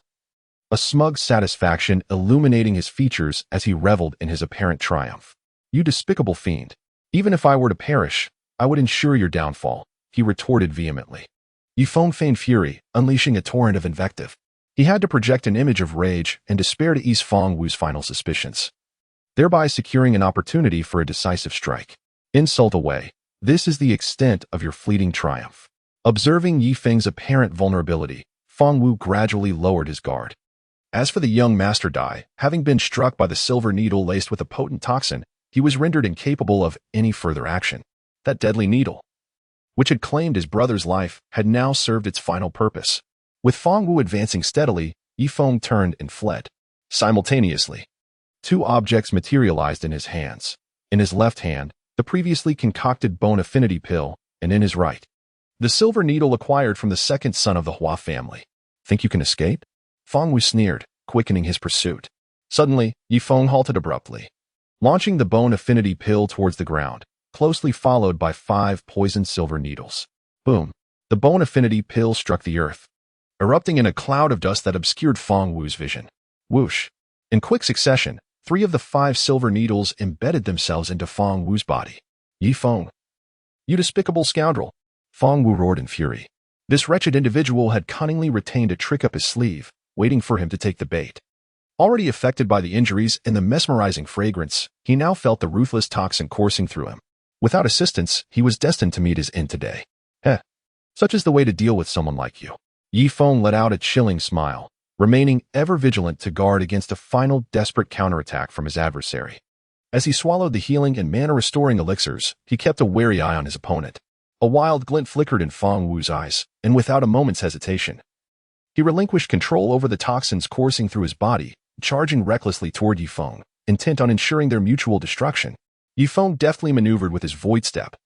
a smug satisfaction illuminating his features as he reveled in his apparent triumph. You despicable fiend. Even if I were to perish, I would ensure your downfall, he retorted vehemently. Ye Feng feigned fury, unleashing a torrent of invective. He had to project an image of rage and despair to ease Feng Wu's final suspicions, thereby securing an opportunity for a decisive strike. Insult away. This is the extent of your fleeting triumph. Observing Ye Feng's apparent vulnerability, Feng Wu gradually lowered his guard. As for the young Master Dai, having been struck by the silver needle laced with a potent toxin, he was rendered incapable of any further action. That deadly needle, which had claimed his brother's life, had now served its final purpose. With Feng Wu advancing steadily, Ye Feng turned and fled. Simultaneously, two objects materialized in his hands. In his left hand, the previously concocted bone affinity pill, and in his right, the silver needle acquired from the second son of the Hua family. Think you can escape? Feng Wu sneered, quickening his pursuit. Suddenly, Ye Feng halted abruptly, launching the bone affinity pill towards the ground, closely followed by 5 poisoned silver needles. Boom! The bone affinity pill struck the earth, erupting in a cloud of dust that obscured Feng Wu's vision. Whoosh! In quick succession, 3 of the 5 silver needles embedded themselves into Feng Wu's body. Ye Feng, you despicable scoundrel! Feng Wu roared in fury. This wretched individual had cunningly retained a trick up his sleeve, waiting for him to take the bait. Already affected by the injuries and the mesmerizing fragrance, he now felt the ruthless toxin coursing through him. Without assistance, he was destined to meet his end today. Such is the way to deal with someone like you. Ye Feng let out a chilling smile, remaining ever vigilant to guard against a final desperate counterattack from his adversary. As he swallowed the healing and mana-restoring elixirs, he kept a wary eye on his opponent. A wild glint flickered in Feng Wu's eyes, and without a moment's hesitation, he relinquished control over the toxins coursing through his body, charging recklessly toward Ye Feng, intent on ensuring their mutual destruction. Ye Feng deftly maneuvered with his void step,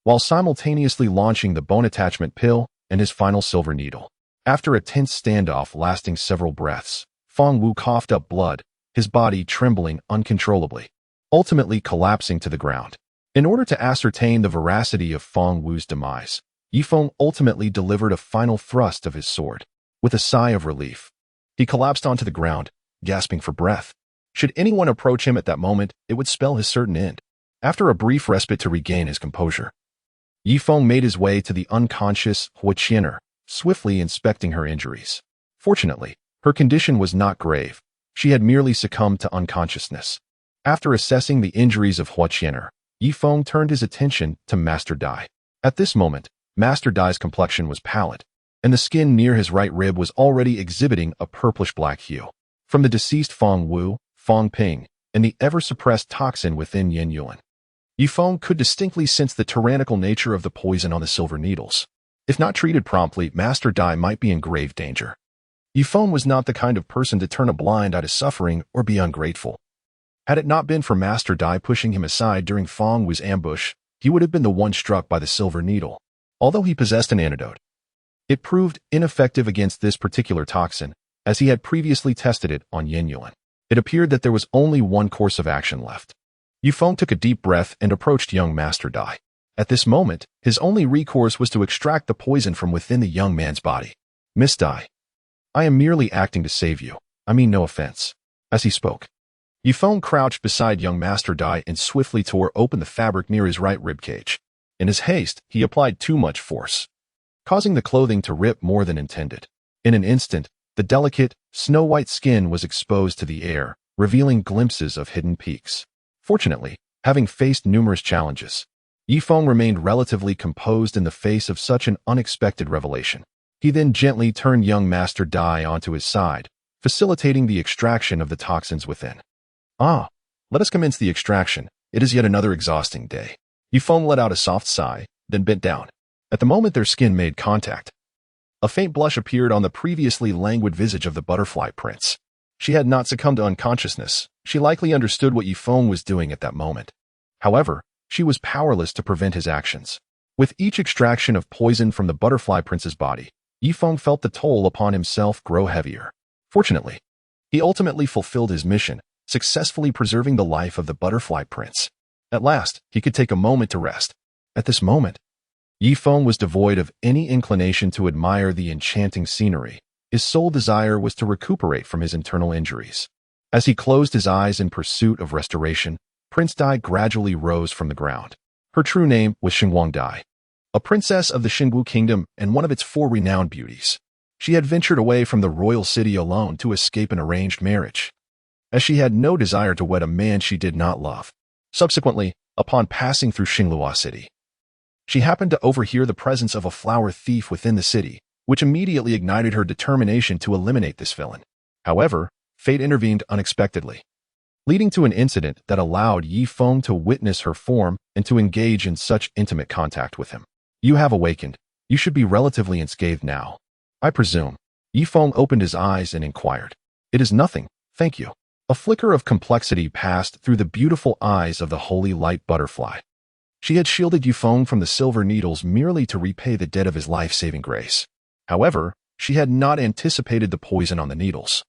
while simultaneously launching the bone attachment pill and his final silver needle. After a tense standoff lasting several breaths, Feng Wu coughed up blood, his body trembling uncontrollably, ultimately collapsing to the ground. In order to ascertain the veracity of Feng Wu's demise, Ye Feng ultimately delivered a final thrust of his sword. With a sigh of relief, he collapsed onto the ground, gasping for breath. Should anyone approach him at that moment, it would spell his certain end. After a brief respite to regain his composure, Ye Feng made his way to the unconscious Hua Qian'er, swiftly inspecting her injuries. Fortunately, her condition was not grave. She had merely succumbed to unconsciousness. After assessing the injuries of Hua Qian'er, Ye Feng turned his attention to Master Dai. At this moment, Master Dai's complexion was pallid, and the skin near his right rib was already exhibiting a purplish-black hue. From the deceased Feng Wu, Feng Ping, and the ever-suppressed toxin within Yin Yuan, Ye Feng could distinctly sense the tyrannical nature of the poison on the silver needles. If not treated promptly, Master Dai might be in grave danger. Ye Feng was not the kind of person to turn a blind eye to suffering or be ungrateful. Had it not been for Master Dai pushing him aside during Feng Wu's ambush, he would have been the one struck by the silver needle. Although he possessed an antidote, it proved ineffective against this particular toxin, as he had previously tested it on Yin Yuan. It appeared that there was only one course of action left. Ye Feng took a deep breath and approached young Master Dai. At this moment, his only recourse was to extract the poison from within the young man's body. Miss Dai, I am merely acting to save you. I mean no offense. As he spoke, Ye Feng crouched beside young Master Dai and swiftly tore open the fabric near his right ribcage. In his haste, he applied too much force, causing the clothing to rip more than intended. In an instant, the delicate, snow-white skin was exposed to the air, revealing glimpses of hidden peaks. Fortunately, having faced numerous challenges, Ye Feng remained relatively composed in the face of such an unexpected revelation. He then gently turned young Master Dai onto his side, facilitating the extraction of the toxins within. Let us commence the extraction. It is yet another exhausting day. Ye Feng let out a soft sigh, then bent down. At the moment their skin made contact, a faint blush appeared on the previously languid visage of the butterfly prince. She had not succumbed to unconsciousness. She likely understood what Ye Feng was doing at that moment. However, she was powerless to prevent his actions. With each extraction of poison from the butterfly prince's body, Ye Feng felt the toll upon himself grow heavier. Fortunately, he ultimately fulfilled his mission, successfully preserving the life of the butterfly prince. At last, he could take a moment to rest. At this moment, Ye Feng was devoid of any inclination to admire the enchanting scenery. His sole desire was to recuperate from his internal injuries. As he closed his eyes in pursuit of restoration, Prince Dai gradually rose from the ground. Her true name was Xinguang Dai, a princess of the Xingu kingdom and one of its 4 renowned beauties. She had ventured away from the royal city alone to escape an arranged marriage, as she had no desire to wed a man she did not love. Subsequently, upon passing through Xinglua City, she happened to overhear the presence of a flower thief within the city, which immediately ignited her determination to eliminate this villain. However, fate intervened unexpectedly, leading to an incident that allowed Ye Feng to witness her form and to engage in such intimate contact with him. You have awakened. You should be relatively unscathed now, I presume. Ye Feng opened his eyes and inquired. It is nothing, thank you. A flicker of complexity passed through the beautiful eyes of the holy light butterfly. She had shielded Ye Feng from the silver needles merely to repay the debt of his life-saving grace. However, she had not anticipated the poison on the needles,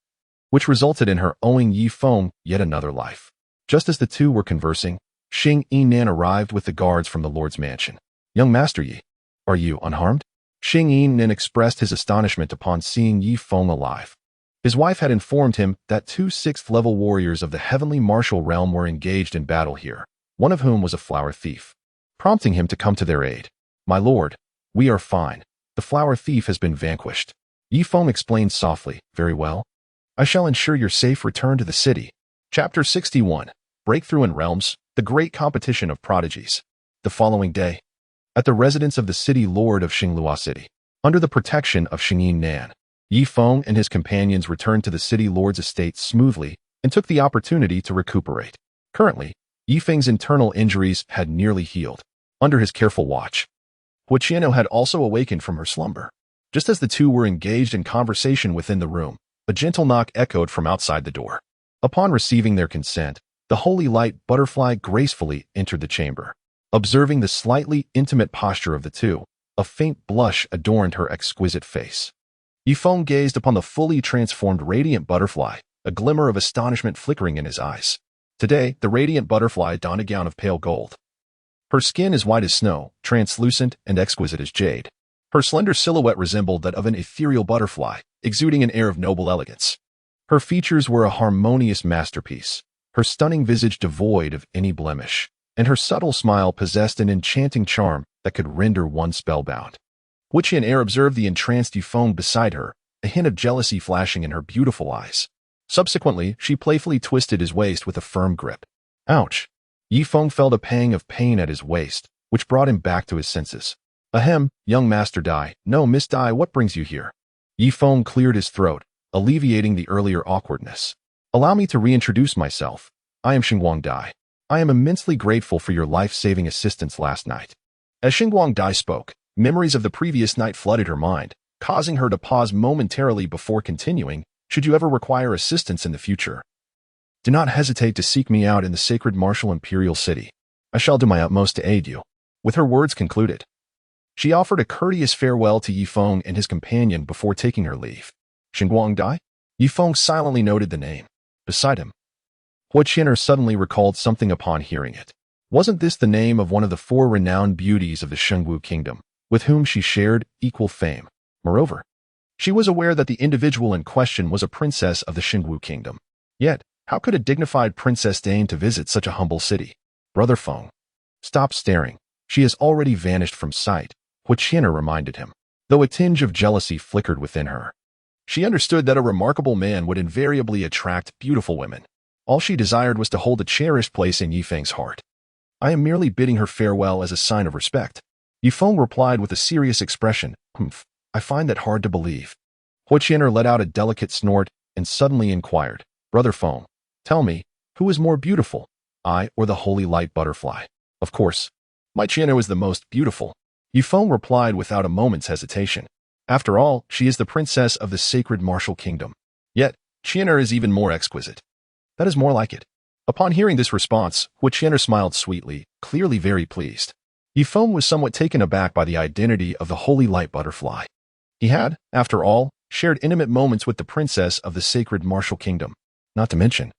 which resulted in her owing Ye Feng yet another life. Just as the two were conversing, Xing Yinan arrived with the guards from the Lord's mansion. Young Master Yi, are you unharmed? Xing Yinan expressed his astonishment upon seeing Ye Feng alive. His wife had informed him that 2 6th-level warriors of the heavenly martial realm were engaged in battle here, one of whom was a flower thief, prompting him to come to their aid. My lord, we are fine. The flower thief has been vanquished. Ye Feng explained softly. Very well. I shall ensure your safe return to the city. Chapter 61. Breakthrough in Realms, the Great Competition of Prodigies. The following day, at the residence of the city lord of Xinglua City, under the protection of Xing Yinan, Ye Feng and his companions returned to the city lord's estate smoothly and took the opportunity to recuperate. Currently, Ye Feng's internal injuries had nearly healed. Under his careful watch, Huaqiano had also awakened from her slumber. Just as the two were engaged in conversation within the room, a gentle knock echoed from outside the door. Upon receiving their consent, the holy light butterfly gracefully entered the chamber. Observing the slightly intimate posture of the two, a faint blush adorned her exquisite face. Ye Feng gazed upon the fully transformed radiant butterfly, a glimmer of astonishment flickering in his eyes. Today, the radiant butterfly donned a gown of pale gold. Her skin is white as snow, translucent and exquisite as jade. Her slender silhouette resembled that of an ethereal butterfly, exuding an air of noble elegance. Her features were a harmonious masterpiece, her stunning visage devoid of any blemish, and her subtle smile possessed an enchanting charm that could render one spellbound. Huaqian observed the entranced Ye Feng beside her, a hint of jealousy flashing in her beautiful eyes. Subsequently, she playfully twisted his waist with a firm grip. Ouch! Ye Feng felt a pang of pain at his waist, which brought him back to his senses. Ahem, young Master Dai. No, Miss Dai, what brings you here? Ye Feng cleared his throat, alleviating the earlier awkwardness. Allow me to reintroduce myself. I am Xinguang Dai. I am immensely grateful for your life-saving assistance last night. As Xinguang Dai spoke, memories of the previous night flooded her mind, causing her to pause momentarily before continuing. Should you ever require assistance in the future, do not hesitate to seek me out in the sacred martial imperial city. I shall do my utmost to aid you. With her words concluded, she offered a courteous farewell to Ye Feng and his companion before taking her leave. Xinguang Dai? Ye Feng silently noted the name. Beside him, Huaqian suddenly recalled something upon hearing it. Wasn't this the name of one of the 4 renowned beauties of the Xingu kingdom, with whom she shared equal fame? Moreover, she was aware that the individual in question was a princess of the Xingu kingdom. Yet, how could a dignified princess deign to visit such a humble city? Brother Feng, stop staring. She has already vanished from sight, Huaqian reminded him, though a tinge of jealousy flickered within her. She understood that a remarkable man would invariably attract beautiful women. All she desired was to hold a cherished place in Ye Feng's heart. I am merely bidding her farewell as a sign of respect. Ye Feng replied with a serious expression. I find that hard to believe. Huaqian let out a delicate snort and suddenly inquired, Brother Feng, tell me, who is more beautiful, I or the holy light butterfly? Of course, my Qian'er is the most beautiful. Ye Feng replied without a moment's hesitation. After all, she is the princess of the sacred martial kingdom. Yet, Qian'er is even more exquisite. That is more like it. Upon hearing this response, Huaqian smiled sweetly, clearly very pleased. Ye Feng was somewhat taken aback by the identity of the holy light butterfly. He had, after all, shared intimate moments with the princess of the sacred martial kingdom. Not to mention,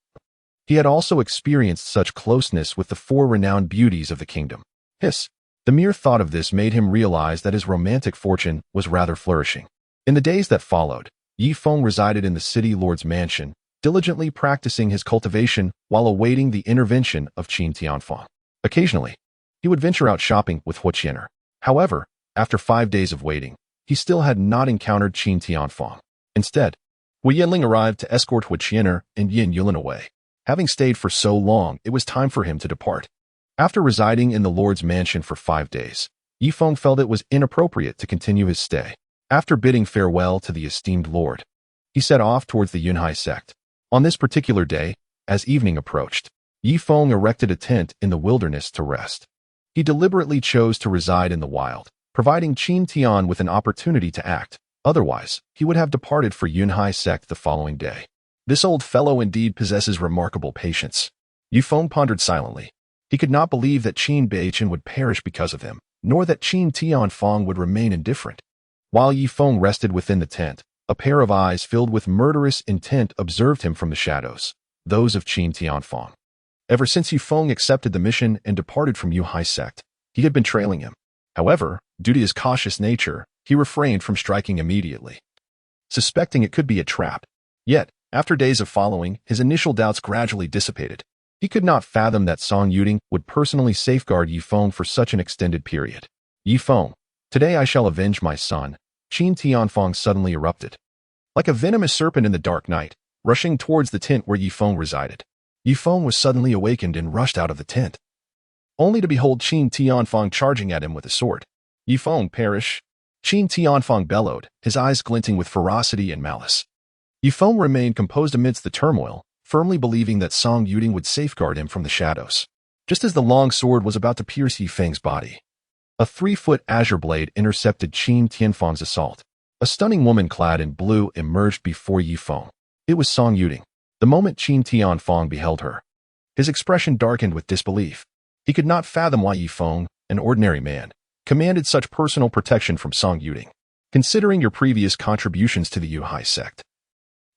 He had also experienced such closeness with the four renowned beauties of the kingdom. The mere thought of this made him realize that his romantic fortune was rather flourishing. In the days that followed, Ye Feng resided in the city lord's mansion, diligently practicing his cultivation while awaiting the intervention of Qin Tianfang. Occasionally, he would venture out shopping with Hu Qian'er. However, after 5 days of waiting, he still had not encountered Qin Tianfang. Instead, Wu Yanling arrived to escort Hu Qian'er and Yin Yulin away. Having stayed for so long, it was time for him to depart. After residing in the lord's mansion for 5 days, Ye Feng felt it was inappropriate to continue his stay. After bidding farewell to the esteemed lord, he set off towards the Yunhai sect. On this particular day, as evening approached, Ye Feng erected a tent in the wilderness to rest. He deliberately chose to reside in the wild, providing Qin Tian with an opportunity to act. Otherwise, he would have departed for Yunhai sect the following day. This old fellow indeed possesses remarkable patience. Ye Feng pondered silently. He could not believe that Qin Beichen would perish because of him, nor that Qin Tianfang would remain indifferent. While Ye Feng rested within the tent, a pair of eyes filled with murderous intent observed him from the shadows, those of Qin Tianfang. Ever since Ye Feng accepted the mission and departed from Yunhai sect, he had been trailing him. However, due to his cautious nature, he refrained from striking immediately, suspecting it could be a trap. Yet, after days of following, his initial doubts gradually dissipated. He could not fathom that Song Yuding would personally safeguard Ye Feng for such an extended period. Ye Feng, today I shall avenge my son, Qin Tianfang suddenly erupted. Like a venomous serpent in the dark night, rushing towards the tent where Ye Feng resided. Ye Feng was suddenly awakened and rushed out of the tent, only to behold Qin Tianfang charging at him with a sword. Ye Feng, perish! Qin Tianfang bellowed, his eyes glinting with ferocity and malice. Ye Feng remained composed amidst the turmoil, firmly believing that Song Yuding would safeguard him from the shadows. Just as the long sword was about to pierce Ye Feng's body, a 3-foot azure blade intercepted Qin Tianfang's assault. A stunning woman clad in blue emerged before Ye Feng. It was Song Yuding. The moment Qin Tianfang beheld her, his expression darkened with disbelief. He could not fathom why Ye Feng, an ordinary man, commanded such personal protection from Song Yuding. Considering your previous contributions to the Yunhai sect,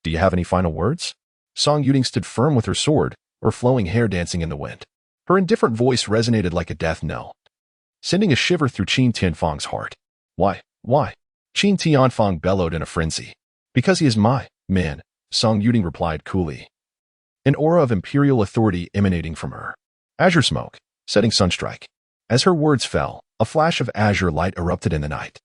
do you have any final words? Song Yuding stood firm with her sword, her flowing hair dancing in the wind. Her indifferent voice resonated like a death knell, sending a shiver through Qin Tianfang's heart. Why? Qin Tianfang bellowed in a frenzy. Because he is my man, Song Yuding replied coolly, an aura of imperial authority emanating from her. Azure smoke, setting sunstrike. As her words fell, a flash of azure light erupted in the night.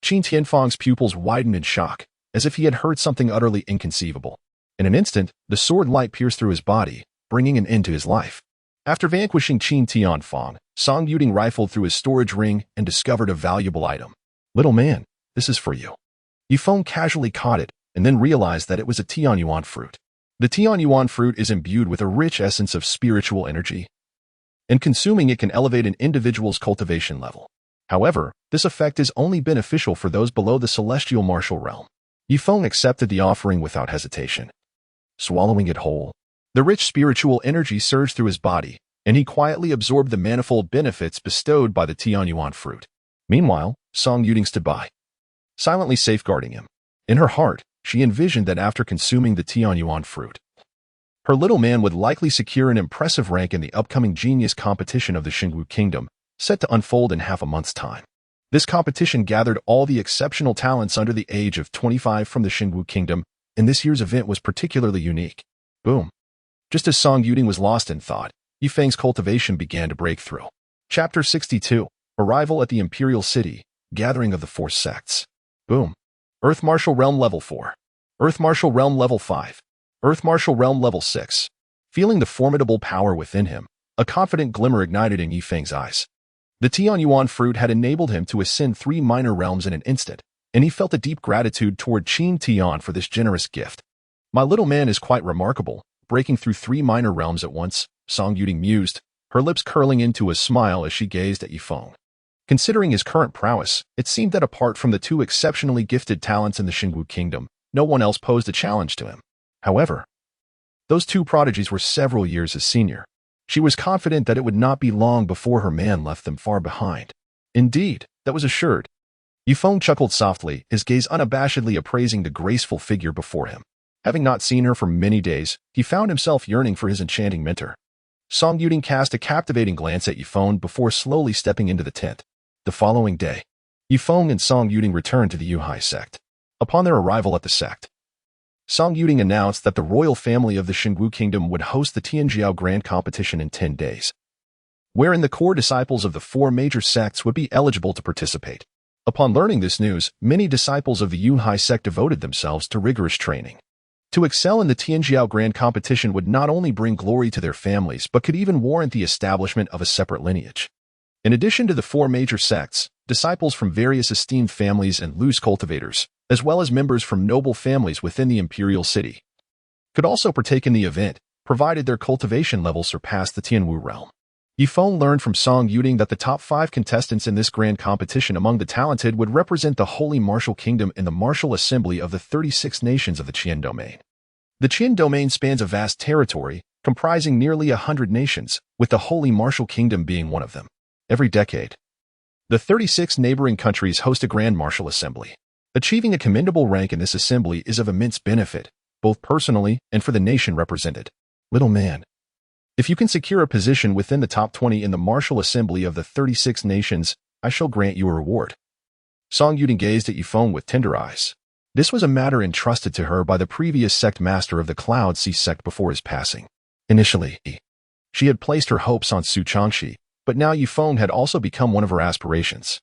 Qin Tianfang's pupils widened in shock, as if he had heard something utterly inconceivable. In an instant, the sword light pierced through his body, bringing an end to his life. After vanquishing Qin Tianfang, Song Yuding rifled through his storage ring and discovered a valuable item. Little man, this is for you. Ye Feng casually caught it, and then realized that it was a Tianyuan fruit. The Tianyuan fruit is imbued with a rich essence of spiritual energy, and consuming it can elevate an individual's cultivation level. However, this effect is only beneficial for those below the celestial martial realm. Ye Feng accepted the offering without hesitation. Swallowing it whole, the rich spiritual energy surged through his body, and he quietly absorbed the manifold benefits bestowed by the Tianyuan fruit. Meanwhile, Song Yuding stood by, silently safeguarding him. In her heart, she envisioned that after consuming the Tianyuan fruit, her little man would likely secure an impressive rank in the upcoming genius competition of the Xingwu Kingdom, set to unfold in half a month's time. This competition gathered all the exceptional talents under the age of 25 from the Xingwu Kingdom, and this year's event was particularly unique. Boom. Just as Song Yuding was lost in thought, Ye Feng's cultivation began to break through. Chapter 62. Arrival at the Imperial City, Gathering of the Four Sects. Boom. Earth Martial Realm Level 4. Earth Martial Realm Level 5. Earth Martial Realm Level 6. Feeling the formidable power within him, a confident glimmer ignited in Ye Feng's eyes. The Tianyuan fruit had enabled him to ascend 3 minor realms in an instant, and he felt a deep gratitude toward Qin Tian for this generous gift. My little man is quite remarkable, breaking through 3 minor realms at once, Song Yuding mused, her lips curling into a smile as she gazed at Ye Feng. Considering his current prowess, it seemed that apart from the 2 exceptionally gifted talents in the Xingwu Kingdom, no one else posed a challenge to him. However, those 2 prodigies were several years his senior. She was confident that it would not be long before her man left them far behind. Indeed, that was assured. Ye Feng chuckled softly, his gaze unabashedly appraising the graceful figure before him. Having not seen her for many days, he found himself yearning for his enchanting mentor. Song Yuding cast a captivating glance at Ye Feng before slowly stepping into the tent. The following day, Ye Feng and Song Yuding returned to the Yuhai sect. Upon their arrival at the sect, Song Yuding announced that the royal family of the Xingwu Kingdom would host the Tianjiao Grand Competition in 10 days, wherein the core disciples of the 4 major sects would be eligible to participate. Upon learning this news, many disciples of the Yuhai sect devoted themselves to rigorous training. To excel in the Tianjiao Grand Competition would not only bring glory to their families but could even warrant the establishment of a separate lineage. In addition to the 4 major sects, disciples from various esteemed families and loose cultivators, as well as members from noble families within the imperial city, could also partake in the event, provided their cultivation level surpassed the Tianwu realm. Ye Feng learned from Song Yuding that the top 5 contestants in this grand competition among the talented would represent the Holy Martial Kingdom in the Martial Assembly of the 36 nations of the Qian Domain. The Qian Domain spans a vast territory, comprising nearly 100 nations, with the Holy Martial Kingdom being one of them. Every decade, the 36 neighboring countries host a Grand Martial Assembly. Achieving a commendable rank in this assembly is of immense benefit, both personally and for the nation represented. Little man, if you can secure a position within the top 20 in the Martial Assembly of the 36 nations, I shall grant you a reward. Song Yuding gazed at Ye Feng with tender eyes. This was a matter entrusted to her by the previous sect master of the Cloud Sea sect before his passing. Initially, she had placed her hopes on Su Changxi, but now Ye Feng had also become one of her aspirations.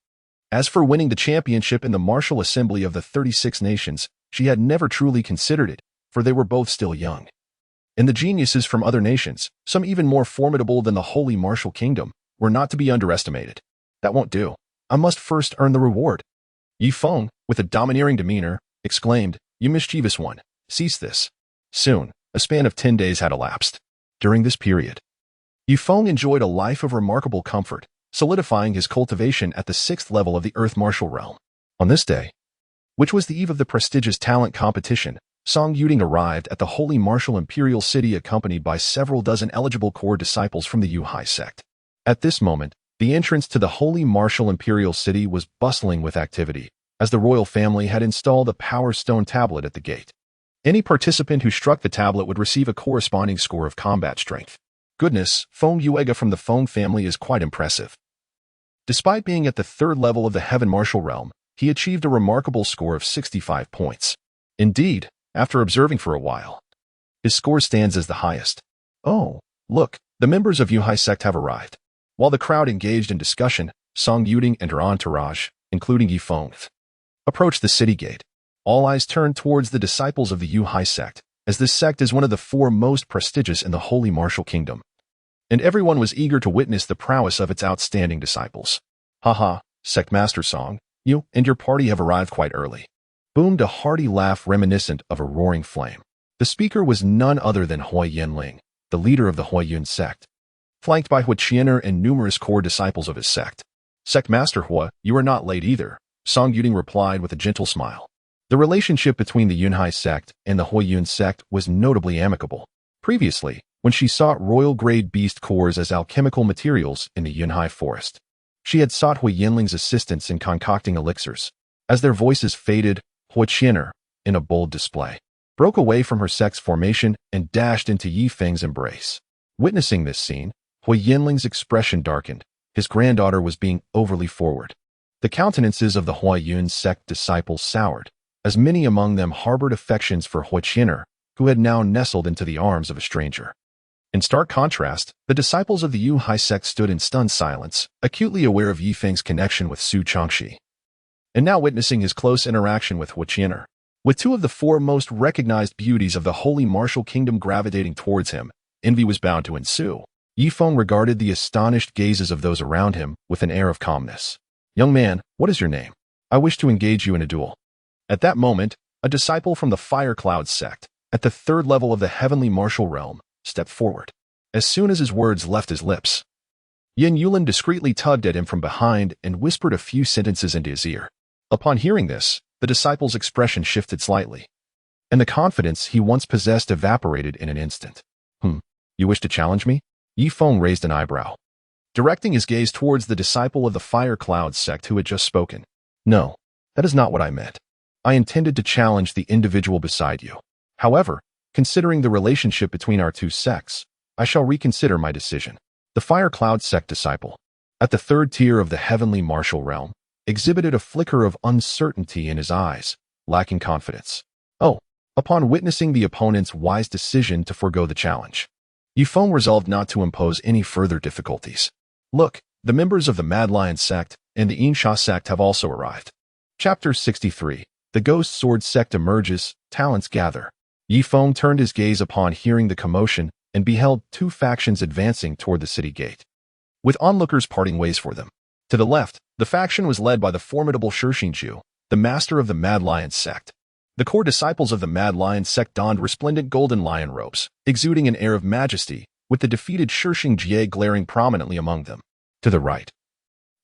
As for winning the championship in the Martial Assembly of the 36 nations, she had never truly considered it, for they were both still young. And the geniuses from other nations, some even more formidable than the Holy Martial Kingdom, were not to be underestimated. That won't do. I must first earn the reward. Ye Feng, with a domineering demeanor, exclaimed, "You mischievous one, cease this." Soon, a span of 10 days had elapsed. During this period, Ye Feng enjoyed a life of remarkable comfort, solidifying his cultivation at the 6th level of the Earth Martial Realm. On this day, which was the eve of the prestigious talent competition, Song Yuding arrived at the Holy Martial Imperial City accompanied by several dozen eligible core disciples from the Yuhai sect. At this moment, the entrance to the Holy Martial Imperial City was bustling with activity, as the royal family had installed a power stone tablet at the gate. Any participant who struck the tablet would receive a corresponding score of combat strength. Goodness, Feng Yuega from the Feng family is quite impressive. Despite being at the 3rd level of the Heaven Martial Realm, he achieved a remarkable score of 65 points. Indeed, after observing for a while, his score stands as the highest. Oh, look, the members of Yuhai sect have arrived. While the crowd engaged in discussion, Song Yuding and her entourage, including Ye Feng, approached the city gate. All eyes turned towards the disciples of the Yuhai sect, as this sect is one of the 4 most prestigious in the Holy Martial Kingdom. And everyone was eager to witness the prowess of its outstanding disciples. Haha, Sect Master Song, you and your party have arrived quite early. Boomed a hearty laugh reminiscent of a roaring flame. The speaker was none other than Hui Yanling, the leader of the Huiyun sect, flanked by Hui Qianer and numerous core disciples of his sect. Sect Master Hua, you are not late either, Song Yuding replied with a gentle smile. The relationship between the Yunhai sect and the Huiyun sect was notably amicable. Previously, when she sought royal-grade beast cores as alchemical materials in the Yunhai forest, she had sought Hui Yanling's assistance in concocting elixirs. As their voices faded, Hui Qianer, in a bold display, broke away from her sect's formation and dashed into Ye Feng's embrace. Witnessing this scene, Hui Yanling's expression darkened. His granddaughter was being overly forward. The countenances of the Huiyun sect disciples soured, as many among them harbored affections for Hui Qianer, who had now nestled into the arms of a stranger. In stark contrast, the disciples of the Yuhai sect stood in stunned silence, acutely aware of Ye Feng's connection with Su Changxi, and now witnessing his close interaction with Hui Qianer. With 2 of the 4 most recognized beauties of the Holy Martial Kingdom gravitating towards him, envy was bound to ensue. Ye Feng regarded the astonished gazes of those around him with an air of calmness. "Young man, what is your name? I wish to engage you in a duel." At that moment, a disciple from the Fire Cloud sect, at the 3rd level of the Heavenly Martial Realm, stepped forward. As soon as his words left his lips, Yin Yulin discreetly tugged at him from behind and whispered a few sentences into his ear. Upon hearing this, the disciple's expression shifted slightly, and the confidence he once possessed evaporated in an instant. You wish to challenge me?" Ye Feng raised an eyebrow, directing his gaze towards the disciple of the Fire Cloud sect who had just spoken. "No, that is not what I meant. I intended to challenge the individual beside you. However, considering the relationship between our two sects, I shall reconsider my decision. The Fire Cloud sect disciple, at the third tier of the heavenly martial realm, exhibited a flicker of uncertainty in his eyes, lacking confidence. Oh, upon witnessing the opponent's wise decision to forego the challenge, Ye Feng resolved not to impose any further difficulties. Look, the members of the Mad Lion sect and the Insha sect have also arrived. Chapter 63. The Ghost Sword sect emerges, talents gather. Ye Feng turned his gaze upon hearing the commotion and beheld two factions advancing toward the city gate, with onlookers parting ways for them. To the left, the faction was led by the formidable Shixingju, the master of the Mad Lion sect. The core disciples of the Mad Lion sect donned resplendent golden lion robes, exuding an air of majesty, with the defeated Shixingju glaring prominently among them. To the right,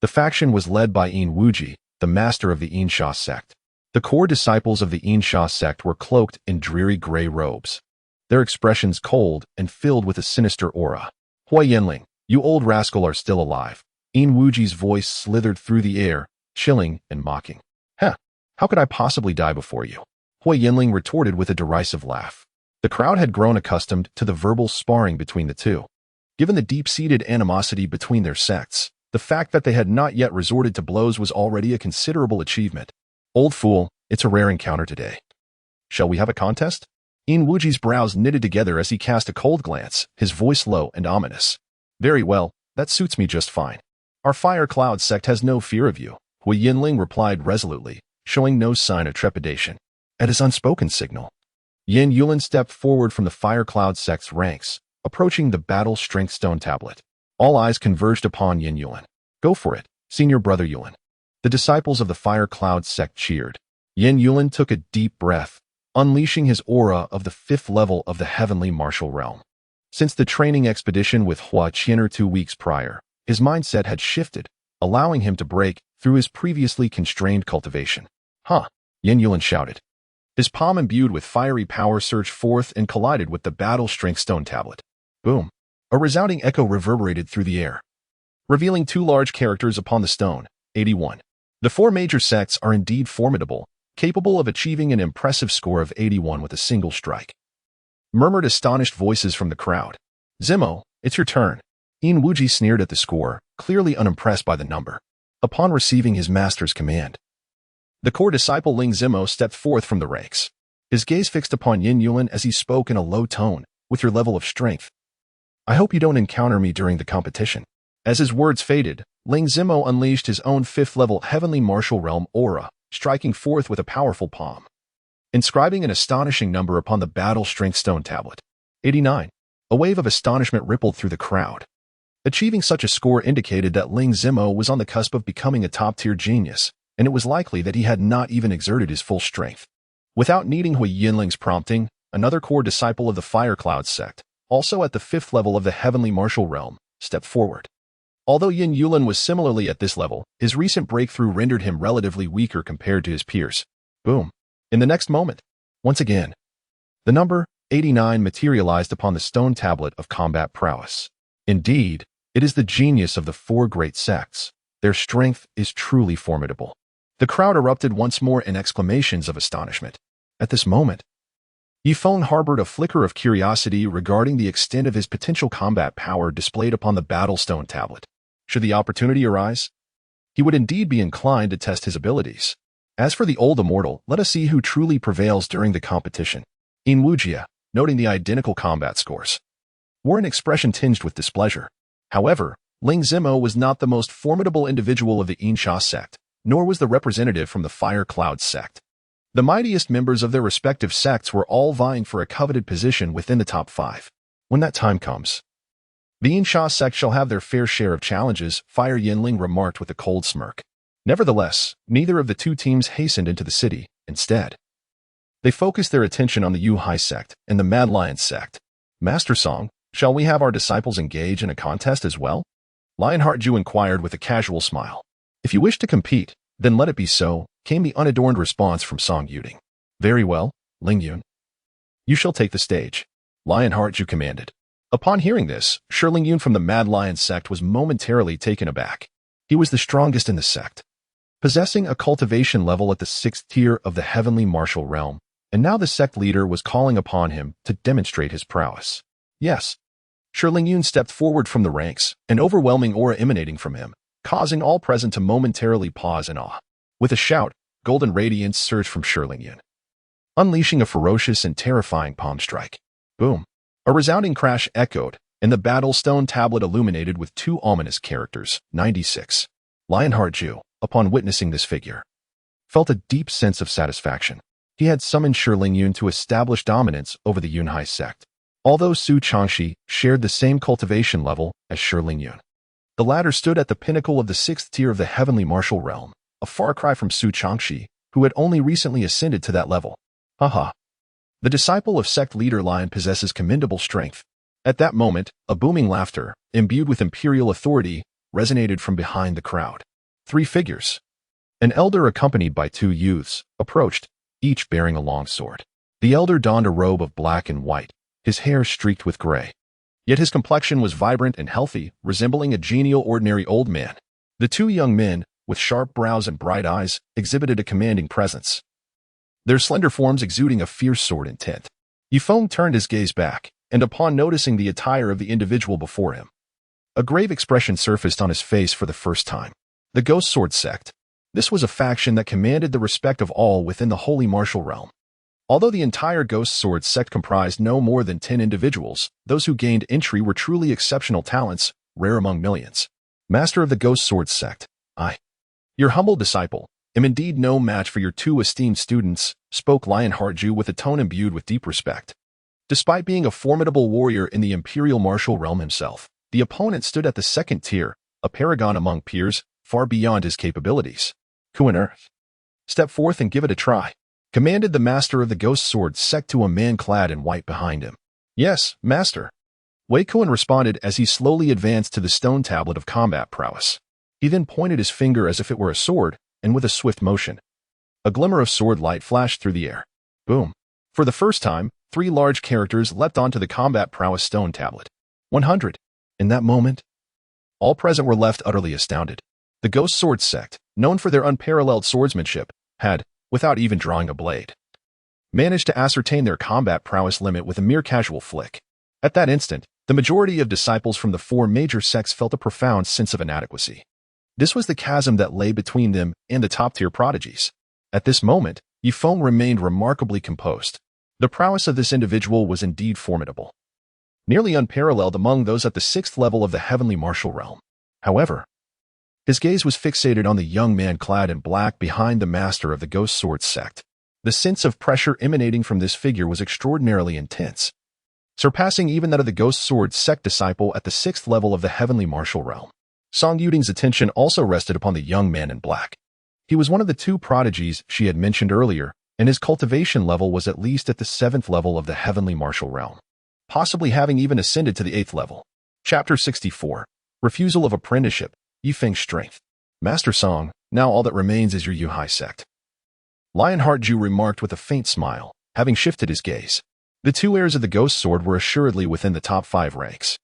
the faction was led by Yin Wuji, the master of the Insha sect. The core disciples of the Insha sect were cloaked in dreary gray robes, their expressions cold and filled with a sinister aura. Hui Yanling, you old rascal are still alive. Yin Wuji's voice slithered through the air, chilling and mocking. Heh, how could I possibly die before you? Hui Yanling retorted with a derisive laugh. The crowd had grown accustomed to the verbal sparring between the two. Given the deep-seated animosity between their sects, the fact that they had not yet resorted to blows was already a considerable achievement. Old fool, it's a rare encounter today. Shall we have a contest? Yin Wuji's brows knitted together as he cast a cold glance, his voice low and ominous. Very well, that suits me just fine. Our Fire Cloud sect has no fear of you, Hui Yanling replied resolutely, showing no sign of trepidation. At his unspoken signal, Yin Yulin stepped forward from the Fire Cloud sect's ranks, approaching the battle strength stone tablet. All eyes converged upon Yin Yulin. Go for it, senior brother Yulin. The disciples of the Fire Cloud sect cheered. Yin Yulin took a deep breath, unleashing his aura of the 5th level of the heavenly martial realm. Since the training expedition with Hua Qian'er 2 weeks prior, his mindset had shifted, allowing him to break through his previously constrained cultivation. Huh, Yin Yulin shouted. His palm imbued with fiery power surged forth and collided with the battle strength stone tablet. Boom. A resounding echo reverberated through the air, revealing 2 large characters upon the stone. 81. The 4 major sects are indeed formidable, capable of achieving an impressive score of 81 with a single strike. Murmured astonished voices from the crowd. Zimo, it's your turn. Yin Wuji sneered at the score, clearly unimpressed by the number. Upon receiving his master's command, the core disciple Ling Zimo stepped forth from the ranks. His gaze fixed upon Yin Yulin as he spoke in a low tone, with your level of strength, I hope you don't encounter me during the competition. As his words faded, Ling Zimo unleashed his own 5th level heavenly martial realm aura, striking forth with a powerful palm, inscribing an astonishing number upon the battle strength stone tablet. 89. A wave of astonishment rippled through the crowd. Achieving such a score indicated that Ling Zimo was on the cusp of becoming a top-tier genius, and it was likely that he had not even exerted his full strength. Without needing Hui Yanling's prompting, another core disciple of the Fire Cloud sect, also at the 5th level of the heavenly martial realm, stepped forward. Although Yin Yulin was similarly at this level, his recent breakthrough rendered him relatively weaker compared to his peers. Boom. In the next moment, once again, the number 89 materialized upon the stone tablet of combat prowess. Indeed, it is the genius of the 4 great sects. Their strength is truly formidable. The crowd erupted once more in exclamations of astonishment. At this moment, Ye Feng harbored a flicker of curiosity regarding the extent of his potential combat power displayed upon the battle stone tablet. Should the opportunity arise, he would indeed be inclined to test his abilities. As for the old immortal, let us see who truly prevails during the competition. Yin Wujia, noting the identical combat scores, wore an expression tinged with displeasure. However, Ling Zimo was not the most formidable individual of the Insha sect, nor was the representative from the Fire Cloud sect. The mightiest members of their respective sects were all vying for a coveted position within the top 5. When that time comes, the Insha sect shall have their fair share of challenges, Fire Yanling remarked with a cold smirk. Nevertheless, neither of the 2 teams hastened into the city. Instead, they focused their attention on the Yuhai sect and the Mad Lion sect. Master Song, shall we have our disciples engage in a contest as well? Lionheart Ju inquired with a casual smile. If you wish to compete, then let it be so, came the unadorned response from Song Yuding. Very well, Ling Yun. You shall take the stage, Lionheart Ju commanded. Upon hearing this, Ling Yun from the Mad Lion sect was momentarily taken aback. He was the strongest in the sect, possessing a cultivation level at the 6th tier of the heavenly martial realm, and now the sect leader was calling upon him to demonstrate his prowess. Yes. Yun stepped forward from the ranks, an overwhelming aura emanating from him, causing all present to momentarily pause in awe. With a shout, golden radiance surged from Yun, unleashing a ferocious and terrifying palm strike. Boom! A resounding crash echoed, and the battle stone tablet illuminated with two ominous characters. 96. Lionheart Ju, upon witnessing this figure, felt a deep sense of satisfaction. He had summoned Yun to establish dominance over the Yunhai sect. Although Su Changshi shared the same cultivation level as Yun, the latter stood at the pinnacle of the 6th tier of the heavenly martial realm, a far cry from Su Changshi, who had only recently ascended to that level. Haha. The disciple of sect leader Lion possesses commendable strength. At that moment, a booming laughter, imbued with imperial authority, resonated from behind the crowd. 3 figures. An elder accompanied by 2 youths approached, each bearing a long sword. The elder donned a robe of black and white, his hair streaked with gray. Yet his complexion was vibrant and healthy, resembling a genial ordinary old man. The 2 young men, with sharp brows and bright eyes, exhibited a commanding presence, their slender forms exuding a fierce sword intent. Ye Feng turned his gaze back, and upon noticing the attire of the individual before him, a grave expression surfaced on his face for the first time. The Ghost Sword Sect. This was a faction that commanded the respect of all within the holy martial realm. Although the entire Ghost Sword Sect comprised no more than 10 individuals, those who gained entry were truly exceptional talents, rare among millions. Master of the Ghost Sword Sect, I, your humble disciple, am indeed no match for your 2 esteemed students, spoke Lionheart Ju with a tone imbued with deep respect. Despite being a formidable warrior in the imperial martial realm himself, the opponent stood at the 2nd tier, a paragon among peers, far beyond his capabilities. Kuiner, step forth and give it a try, commanded the master of the Ghost Sword Sect to a man clad in white behind him. Yes, master. Wei Kuan responded as he slowly advanced to the stone tablet of combat prowess. He then pointed his finger as if it were a sword, and with a swift motion, a glimmer of sword light flashed through the air. Boom. For the first time, 3 large characters leapt onto the combat prowess stone tablet. 100. In that moment, all present were left utterly astounded. The Ghost Sword Sect, known for their unparalleled swordsmanship, had, without even drawing a blade, managed to ascertain their combat prowess limit with a mere casual flick. At that instant, the majority of disciples from the 4 major sects felt a profound sense of inadequacy. This was the chasm that lay between them and the top-tier prodigies. At this moment, Ye Feng remained remarkably composed. The prowess of this individual was indeed formidable, nearly unparalleled among those at the 6th level of the heavenly martial realm. However, his gaze was fixated on the young man clad in black behind the master of the Ghost Sword Sect. The sense of pressure emanating from this figure was extraordinarily intense, surpassing even that of the Ghost Sword Sect disciple at the 6th level of the heavenly martial realm. Song Yuding's attention also rested upon the young man in black. He was one of the 2 prodigies she had mentioned earlier, and his cultivation level was at least at the 7th level of the heavenly martial realm, possibly having even ascended to the 8th level. Chapter 64. Refusal of Apprenticeship. Ye Feng's Strength. Master Song, now all that remains is your Yunhai sect, Lionheart Ju remarked with a faint smile, having shifted his gaze. The 2 heirs of the Ghost Sword were assuredly within the top 5 ranks,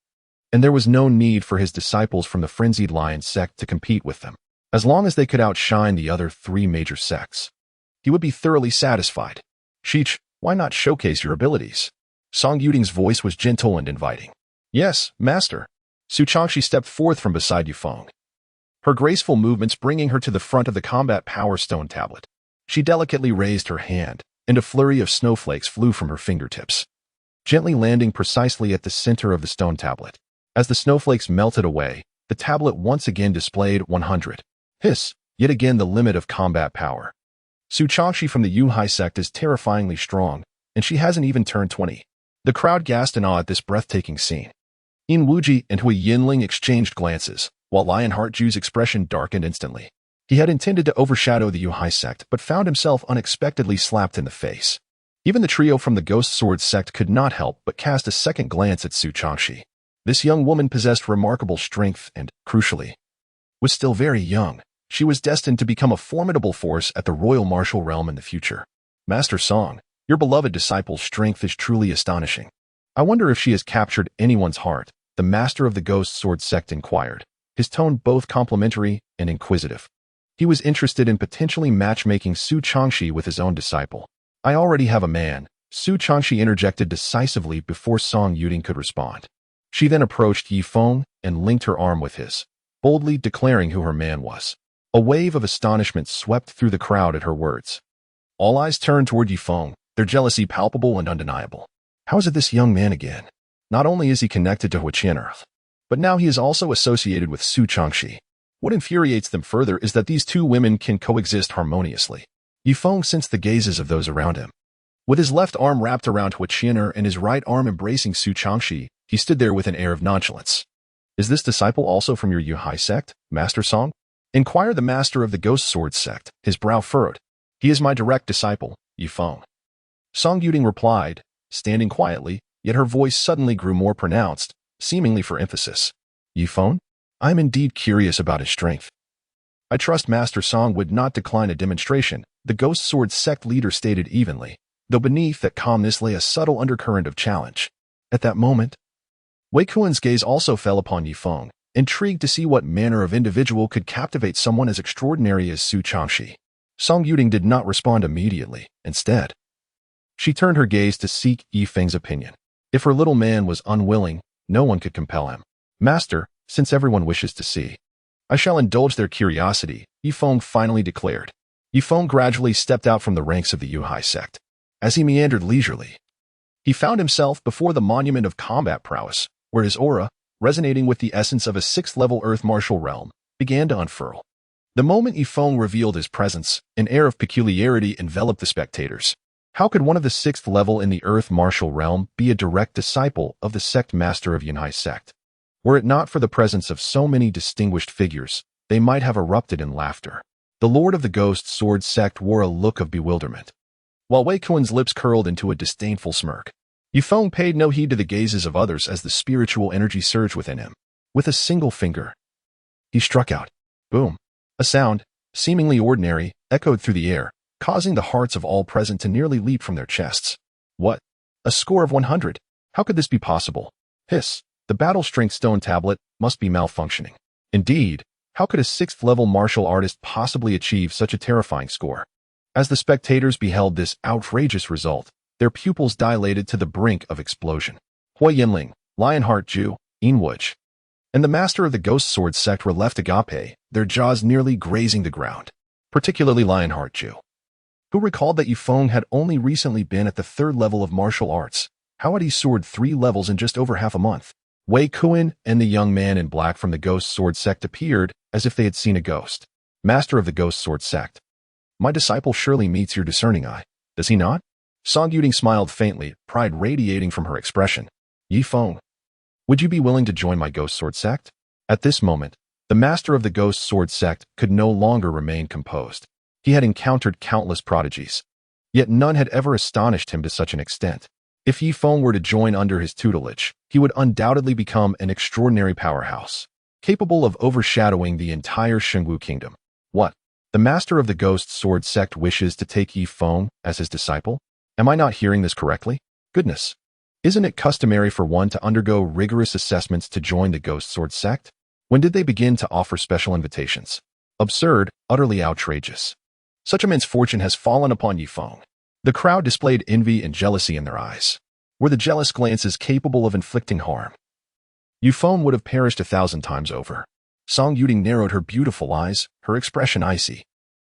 and there was no need for his disciples from the Frenzied Lion sect to compete with them. As long as they could outshine the other 3 major sects, he would be thoroughly satisfied. Sheech, why not showcase your abilities? Song Yuding's voice was gentle and inviting. Yes, master. Su Changshi stepped forth from beside Ye Feng, her graceful movements bringing her to the front of the combat power stone tablet. She delicately raised her hand, and a flurry of snowflakes flew from her fingertips, gently landing precisely at the center of the stone tablet. As the snowflakes melted away, the tablet once again displayed 100. Hiss, yet again the limit of combat power. Su Changshi from the Yunhai sect is terrifyingly strong, and she hasn't even turned 20. The crowd gasped in awe at this breathtaking scene. In Wuji and Hui Yinling exchanged glances, while Lionheart Ju's expression darkened instantly. He had intended to overshadow the Yunhai sect, but found himself unexpectedly slapped in the face. Even the trio from the Ghost Sword sect could not help but cast a second glance at Su Changshi. This young woman possessed remarkable strength and, crucially, was still very young. She was destined to become a formidable force at the royal martial realm in the future. Master Song, your beloved disciple's strength is truly astonishing. I wonder if she has captured anyone's heart, the master of the Ghost Sword sect inquired, his tone both complimentary and inquisitive. He was interested in potentially matchmaking Su Changshi with his own disciple. I already have a man, Su Changshi interjected decisively before Song Yuding could respond. She then approached Ye Feng and linked her arm with his, boldly declaring who her man was. A wave of astonishment swept through the crowd at her words. All eyes turned toward Ye Feng, their jealousy palpable and undeniable. How is it this young man again? Not only is he connected to Huiqian, but now he is also associated with Su Changshi. What infuriates them further is that these two women can coexist harmoniously. Ye Feng sensed the gazes of those around him. With his left arm wrapped around Huiqian and his right arm embracing Su Changshi, he stood there with an air of nonchalance. Is this disciple also from your Yuhai sect, Master Song? Inquired the master of the Ghost Sword sect, his brow furrowed. He is my direct disciple, Ye Feng. Song Yuding replied, standing quietly, yet her voice suddenly grew more pronounced, seemingly for emphasis. Ye Feng? I am indeed curious about his strength. I trust Master Song would not decline a demonstration, the Ghost Sword sect leader stated evenly, though beneath that calmness lay a subtle undercurrent of challenge. At that moment, Wei Kuan's gaze also fell upon Ye Feng, intrigued to see what manner of individual could captivate someone as extraordinary as Su Changshi. Song Yuding did not respond immediately. Instead, she turned her gaze to seek Ye Feng's opinion. If her little man was unwilling, no one could compel him. Master, since everyone wishes to see, I shall indulge their curiosity, Ye Feng finally declared. Ye Feng gradually stepped out from the ranks of the Yuhai sect. As he meandered leisurely, he found himself before the monument of combat prowess, where his aura, resonating with the essence of a sixth-level earth martial realm, began to unfurl. The moment Ye Feng revealed his presence, an air of peculiarity enveloped the spectators. How could one of the sixth level in the earth martial realm be a direct disciple of the sect master of Yunhai sect? Were it not for the presence of so many distinguished figures, they might have erupted in laughter. The Lord of the Ghost Sword sect wore a look of bewilderment, while Wei Kuan's lips curled into a disdainful smirk. Ye Feng paid no heed to the gazes of others as the spiritual energy surged within him. With a single finger, he struck out. Boom. A sound, seemingly ordinary, echoed through the air, causing the hearts of all present to nearly leap from their chests. What? A score of 100? How could this be possible? Hiss. The battle-strength stone tablet must be malfunctioning. Indeed, how could a sixth-level martial artist possibly achieve such a terrifying score? As the spectators beheld this outrageous result, their pupils dilated to the brink of explosion. Hui Yinling, Lionheart Ju, Inwuch, and the master of the Ghost Sword sect were left agape, their jaws nearly grazing the ground, particularly Lionheart Ju, who recalled that Ye Feng had only recently been at the third level of martial arts. How had he soared 3 levels in just over half a month? Wei Kuan and the young man in black from the Ghost Sword sect appeared as if they had seen a ghost. Master of the Ghost Sword sect, my disciple surely meets your discerning eye, does he not? Song Yuding smiled faintly, pride radiating from her expression. Ye Feng, would you be willing to join my Ghost Sword sect? At this moment, the master of the Ghost Sword sect could no longer remain composed. He had encountered countless prodigies, yet none had ever astonished him to such an extent. If Ye Feng were to join under his tutelage, he would undoubtedly become an extraordinary powerhouse, capable of overshadowing the entire Shengwu kingdom. What? The master of the Ghost Sword sect wishes to take Ye Feng as his disciple? Am I not hearing this correctly? Goodness. Isn't it customary for one to undergo rigorous assessments to join the Ghost Sword sect? When did they begin to offer special invitations? Absurd, utterly outrageous. Such a misfortune has fallen upon Ye Feng. The crowd displayed envy and jealousy in their eyes. Were the jealous glances capable of inflicting harm? Ye Feng would have perished 1,000 times over. Song Yuding narrowed her beautiful eyes, her expression icy.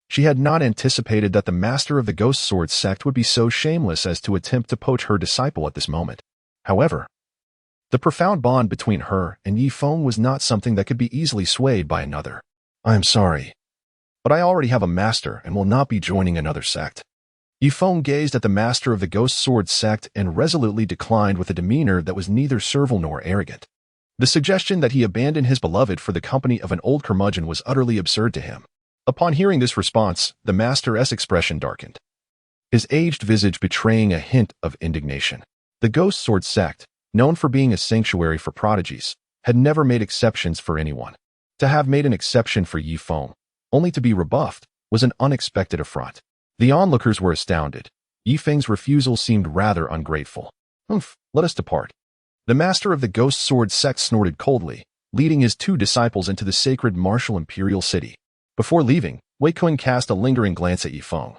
She had not anticipated that the master of the Ghost Sword sect would be so shameless as to attempt to poach her disciple at this moment. However, the profound bond between her and Ye Feng was not something that could be easily swayed by another. I am sorry, but I already have a master and will not be joining another sect. Ye Feng gazed at the master of the Ghost Sword sect and resolutely declined with a demeanor that was neither servile nor arrogant. The suggestion that he abandon his beloved for the company of an old curmudgeon was utterly absurd to him. Upon hearing this response, the master's expression darkened, his aged visage betraying a hint of indignation. The Ghost Sword sect, known for being a sanctuary for prodigies, had never made exceptions for anyone. To have made an exception for Ye Feng, only to be rebuffed, was an unexpected affront. The onlookers were astounded. Ye Feng's refusal seemed rather ungrateful. Let us depart. The master of the Ghost Sword sect snorted coldly, leading his 2 disciples into the sacred martial imperial city. Before leaving, Wei Kuan cast a lingering glance at Ye Feng.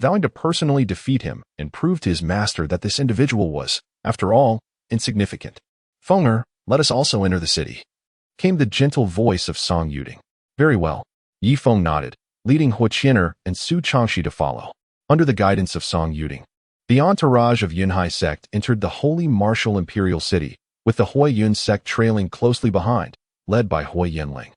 vowing to personally defeat him and prove to his master that this individual was, after all, insignificant. Fenger, let us also enter the city, came the gentle voice of Song Yuding. Very well. Ye Feng nodded, leading Hu Qian'er and Su Changxi to follow. Under the guidance of Song Yuding, the entourage of Yunhai sect entered the holy martial imperial city, with the Hui Yun sect trailing closely behind, led by Hui Yanling.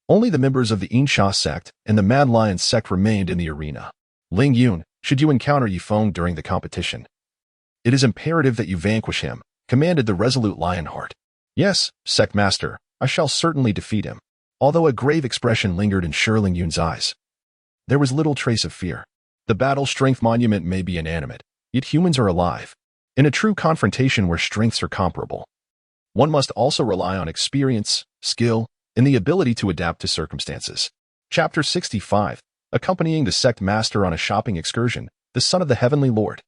Only the members of the Insha sect and the Mad Lion sect remained in the arena. Ling Yun, should you encounter Ye Feng during the competition, it is imperative that you vanquish him, commanded the resolute Lionheart. Yes, sect master, I shall certainly defeat him. Although a grave expression lingered in Ling Yun's eyes, there was little trace of fear. The battle strength monument may be inanimate, yet humans are alive. In a true confrontation where strengths are comparable, one must also rely on experience, skill, and the ability to adapt to circumstances. Chapter 65. Accompanying the sect master on a shopping excursion, the son of the heavenly lord.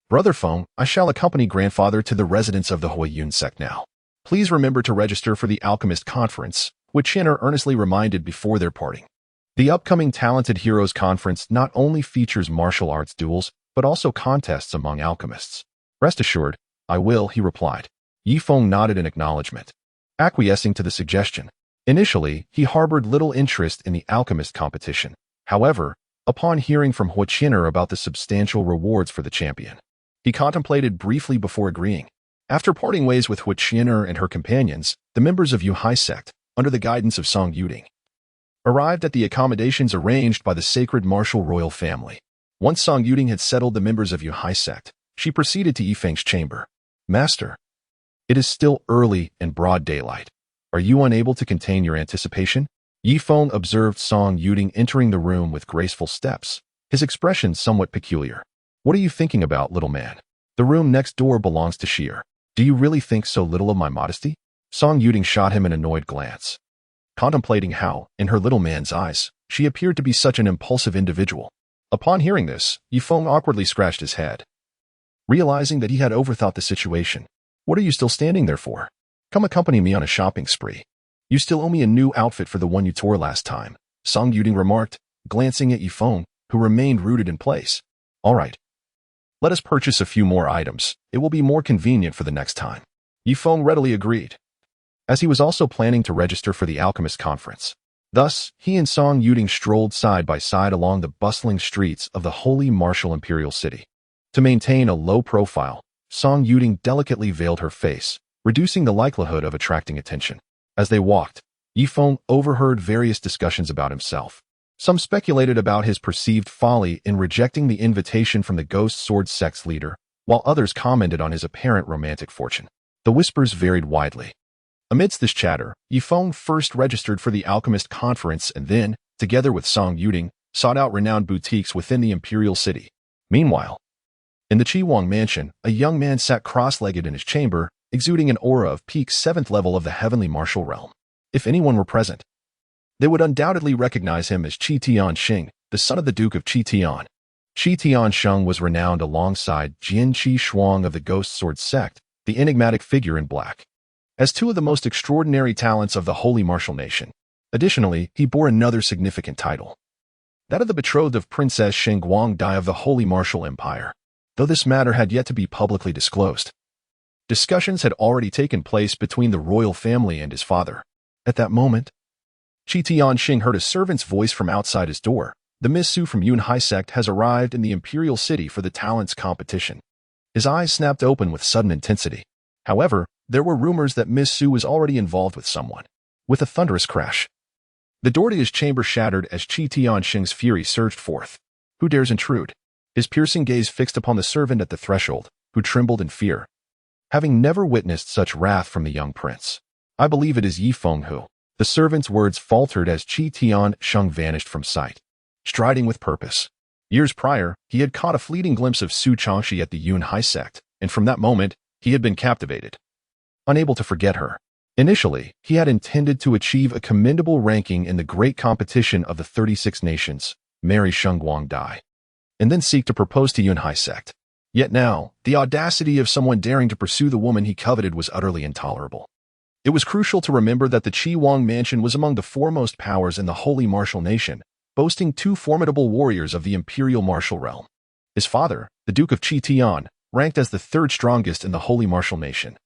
Brother Feng, I shall accompany grandfather to the residence of the Hui Yun sect now. Please remember to register for the Alchemist Conference, which Qian'er earnestly reminded before their parting. The upcoming Talented Heroes Conference not only features martial arts duels, but also contests among alchemists. Rest assured, I will, he replied. Ye Feng nodded in acknowledgement, acquiescing to the suggestion. Initially, he harbored little interest in the alchemist competition. However, upon hearing from Hu Qian'er about the substantial rewards for the champion, he contemplated briefly before agreeing. After parting ways with Hu Qian'er and her companions, the members of Yuhai sect, under the guidance of Song Yuding, arrived at the accommodations arranged by the sacred martial royal family. Once Song Yuding had settled the members of Yuhai sect, she proceeded to Ye Feng's chamber. Master, it is still early and broad daylight. Are you unable to contain your anticipation? Ye Feng observed Song Yuding entering the room with graceful steps, his expression somewhat peculiar. What are you thinking about, little man? The room next door belongs to Xi'er. Do you really think so little of my modesty? Song Yuding shot him an annoyed glance, contemplating how, in her little man's eyes, she appeared to be such an impulsive individual. Upon hearing this, Ye Feng awkwardly scratched his head, realizing that he had overthought the situation. What are you still standing there for? Come accompany me on a shopping spree. You still owe me a new outfit for the one you tore last time, Song Yuding remarked, glancing at Ye Feng, who remained rooted in place. All right. Let us purchase a few more items. It will be more convenient for the next time. Ye Feng readily agreed, as he was also planning to register for the Alchemist Conference. Thus, he and Song Yuding strolled side by side along the bustling streets of the holy martial imperial city. To maintain a low profile, Song Yuding delicately veiled her face, reducing the likelihood of attracting attention. As they walked, Ye Feng overheard various discussions about himself. Some speculated about his perceived folly in rejecting the invitation from the Ghost Sword sect's leader, while others commented on his apparent romantic fortune. The whispers varied widely. Amidst this chatter, Ye Feng first registered for the Alchemist Conference and then, together with Song Yuding, sought out renowned boutiques within the imperial city. Meanwhile, in the Qi mansion, a young man sat cross-legged in his chamber, exuding an aura of peak 7th level of the heavenly martial realm. If anyone were present, they would undoubtedly recognize him as Qi Tianxing, the son of the Duke of Qi Tian. Qi Tianxing was renowned alongside Jin Qi Shuang of the Ghost Sword sect, the enigmatic figure in black, as two of the most extraordinary talents of the holy martial nation. Additionally, he bore another significant title, that of the betrothed of Princess Sheng Guangdai of the Holy Martial Empire. Though this matter had yet to be publicly disclosed, discussions had already taken place between the royal family and his father. At that moment, Qi Tianxing heard a servant's voice from outside his door. The Miss Su from Yunhai sect has arrived in the imperial city for the talents competition. His eyes snapped open with sudden intensity. However, there were rumors that Miss Su was already involved with someone. With a thunderous crash, the door to his chamber shattered as Qi Tianxing's fury surged forth. Who dares intrude? His piercing gaze fixed upon the servant at the threshold, who trembled in fear, having never witnessed such wrath from the young prince. I believe it is Ye Feng who. The servant's words faltered as Qi Tianxing vanished from sight, striding with purpose. Years prior, he had caught a fleeting glimpse of Su Changxi at the Yunhai sect, and from that moment, he had been captivated, unable to forget her. Initially, he had intended to achieve a commendable ranking in the great competition of the 36 nations, marry Sheng Guangdai, and then seek to propose to Yunhai sect. Yet now, the audacity of someone daring to pursue the woman he coveted was utterly intolerable. It was crucial to remember that the Qi mansion was among the foremost powers in the holy martial nation, boasting two formidable warriors of the imperial martial realm. His father, the Duke of Tian, ranked as the third strongest in the Holy Martial Nation,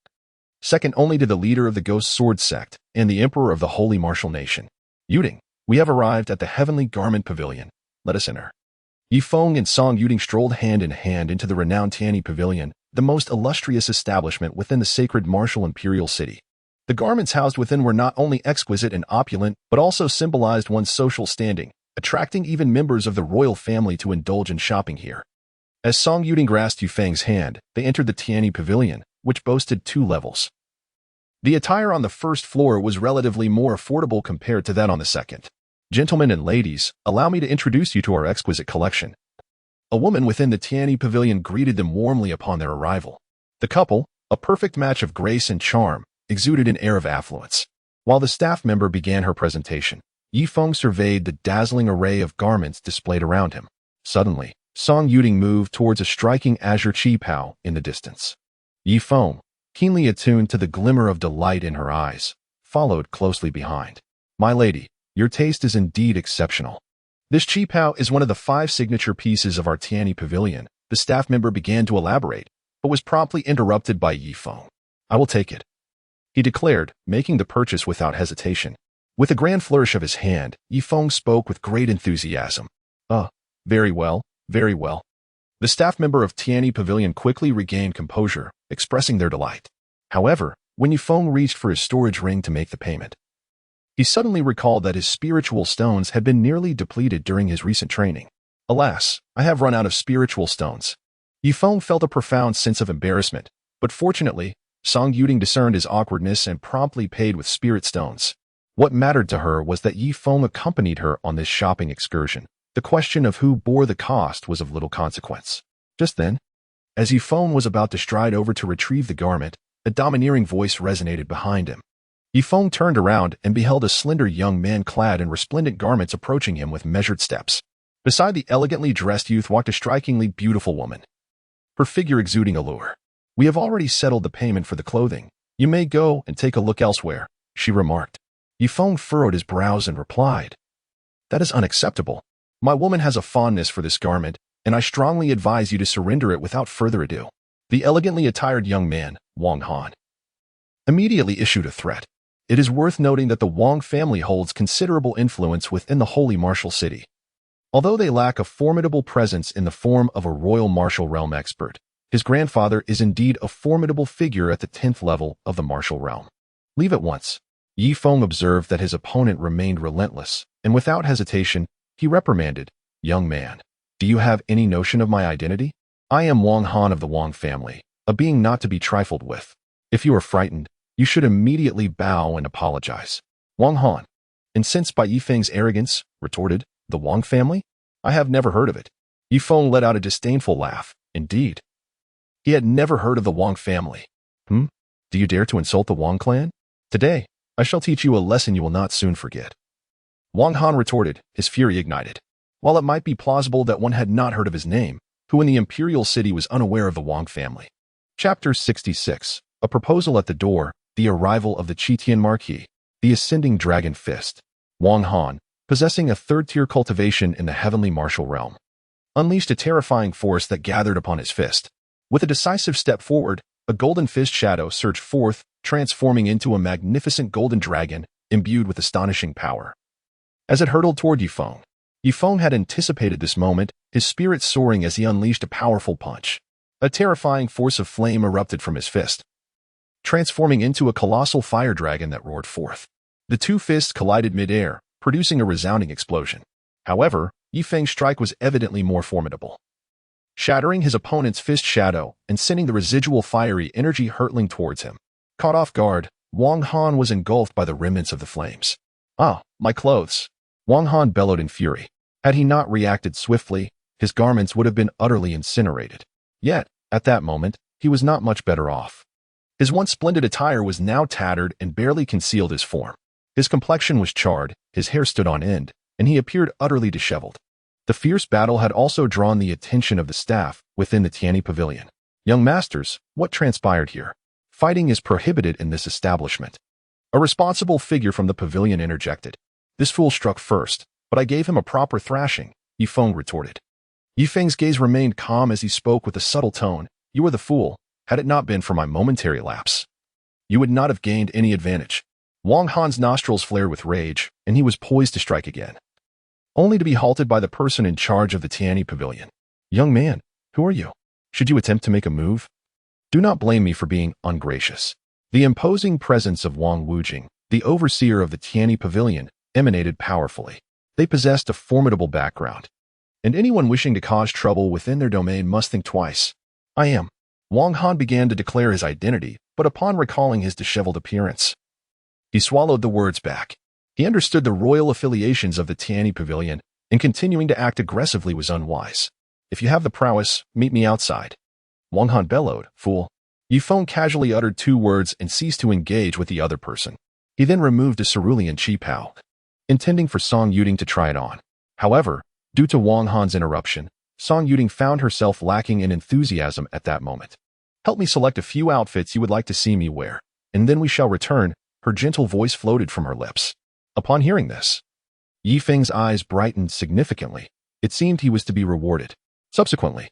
second only to the leader of the Ghost Sword sect and the Emperor of the Holy Martial Nation. Yuding, we have arrived at the Heavenly Garment Pavilion. Let us enter. Ye Feng and Song Yuding strolled hand in hand into the renowned Tianyi Pavilion, the most illustrious establishment within the sacred martial imperial city. The garments housed within were not only exquisite and opulent, but also symbolized one's social standing, attracting even members of the royal family to indulge in shopping here. As Song Yuding grasped Ye Feng's hand, they entered the Tianyi Pavilion, which boasted 2 levels. The attire on the first floor was relatively more affordable compared to that on the second. Gentlemen and ladies, allow me to introduce you to our exquisite collection. A woman within the Tianyi Pavilion greeted them warmly upon their arrival. The couple, a perfect match of grace and charm, exuded an air of affluence. While the staff member began her presentation, Ye Feng surveyed the dazzling array of garments displayed around him. Suddenly, Song Yuding moved towards a striking azure chi-pao in the distance. Ye Feng, keenly attuned to the glimmer of delight in her eyes, followed closely behind. My lady, your taste is indeed exceptional. This chi-pao is one of the 5 signature pieces of our Tianyi Pavilion. The staff member began to elaborate, but was promptly interrupted by Ye Feng. I will take it, he declared, making the purchase without hesitation. With a grand flourish of his hand, Ye Feng spoke with great enthusiasm. Very well, very well. The staff member of Tianyi Pavilion quickly regained composure, expressing their delight. However, when Ye Feng reached for his storage ring to make the payment, he suddenly recalled that his spiritual stones had been nearly depleted during his recent training. Alas, I have run out of spiritual stones. Ye Feng felt a profound sense of embarrassment, but fortunately, Song Yuding discerned his awkwardness and promptly paid with spirit stones. What mattered to her was that Ye Feng accompanied her on this shopping excursion. The question of who bore the cost was of little consequence. Just then, as Ye Feng was about to stride over to retrieve the garment, a domineering voice resonated behind him. Ye Feng turned around and beheld a slender young man clad in resplendent garments approaching him with measured steps. Beside the elegantly dressed youth walked a strikingly beautiful woman, her figure exuding allure. We have already settled the payment for the clothing. You may go and take a look elsewhere, she remarked. Ye Feng furrowed his brows and replied, That is unacceptable. My woman has a fondness for this garment, and I strongly advise you to surrender it without further ado. The elegantly attired young man, Wang Han, immediately issued a threat. It is worth noting that the Wang family holds considerable influence within the Holy Martial City. Although they lack a formidable presence in the form of a royal martial realm expert, his grandfather is indeed a formidable figure at the 10th level of the martial realm. Leave at once. Ye Feng observed that his opponent remained relentless, and without hesitation, he reprimanded, Young man, do you have any notion of my identity? I am Wang Han of the Wang family, a being not to be trifled with. If you are frightened, you should immediately bow and apologize. Wang Han, incensed by Ye Feng's arrogance, retorted, The Wang family? I have never heard of it. Ye Feng let out a disdainful laugh. Indeed, he had never heard of the Wang family. Do you dare to insult the Wang clan? Today, I shall teach you a lesson you will not soon forget. Wang Han retorted, his fury ignited. While it might be plausible that one had not heard of his name, who in the imperial city was unaware of the Wang family? Chapter 66. A proposal at the door, the arrival of the Qitian Marquis, the ascending dragon fist. Wang Han, possessing a third-tier cultivation in the heavenly martial realm, unleashed a terrifying force that gathered upon his fist. With a decisive step forward, a golden fist shadow surged forth, transforming into a magnificent golden dragon, imbued with astonishing power. As it hurtled toward Ye Feng had anticipated this moment, his spirit soaring as he unleashed a powerful punch. A terrifying force of flame erupted from his fist, transforming into a colossal fire dragon that roared forth. The two fists collided mid-air, producing a resounding explosion. However, Ye Feng's strike was evidently more formidable, shattering his opponent's fist shadow and sending the residual fiery energy hurtling towards him. Caught off guard, Wang Han was engulfed by the remnants of the flames. Ah, my clothes! Wang Han bellowed in fury. Had he not reacted swiftly, his garments would have been utterly incinerated. Yet, at that moment, he was not much better off. His once splendid attire was now tattered and barely concealed his form. His complexion was charred, his hair stood on end, and he appeared utterly disheveled. The fierce battle had also drawn the attention of the staff within the Tianyi Pavilion. Young masters, what transpired here? Fighting is prohibited in this establishment. A responsible figure from the pavilion interjected. This fool struck first, but I gave him a proper thrashing, Ye Feng retorted. Ye Feng's gaze remained calm as he spoke with a subtle tone. You are the fool. Had it not been for my momentary lapse, you would not have gained any advantage. Wang Han's nostrils flared with rage, and he was poised to strike again, only to be halted by the person in charge of the Tianyi Pavilion. Young man, who are you? Should you attempt to make a move? Do not blame me for being ungracious. The imposing presence of Wang Wujing, the overseer of the Tianyi Pavilion, emanated powerfully. They possessed a formidable background, and anyone wishing to cause trouble within their domain must think twice. I am. Wang Han began to declare his identity, but upon recalling his disheveled appearance, he swallowed the words back. He understood the royal affiliations of the Tianyi Pavilion, and continuing to act aggressively was unwise. If you have the prowess, meet me outside. Wang Han bellowed, fool. Ye Feng casually uttered 2 words and ceased to engage with the other person. He then removed a cerulean chi pao, intending for Song Yuding to try it on. However, due to Wang Han's interruption, Song Yuding found herself lacking in enthusiasm at that moment. Help me select a few outfits you would like to see me wear, and then we shall return. Her gentle voice floated from her lips. Upon hearing this, Ye Feng's eyes brightened significantly. It seemed he was to be rewarded. Subsequently,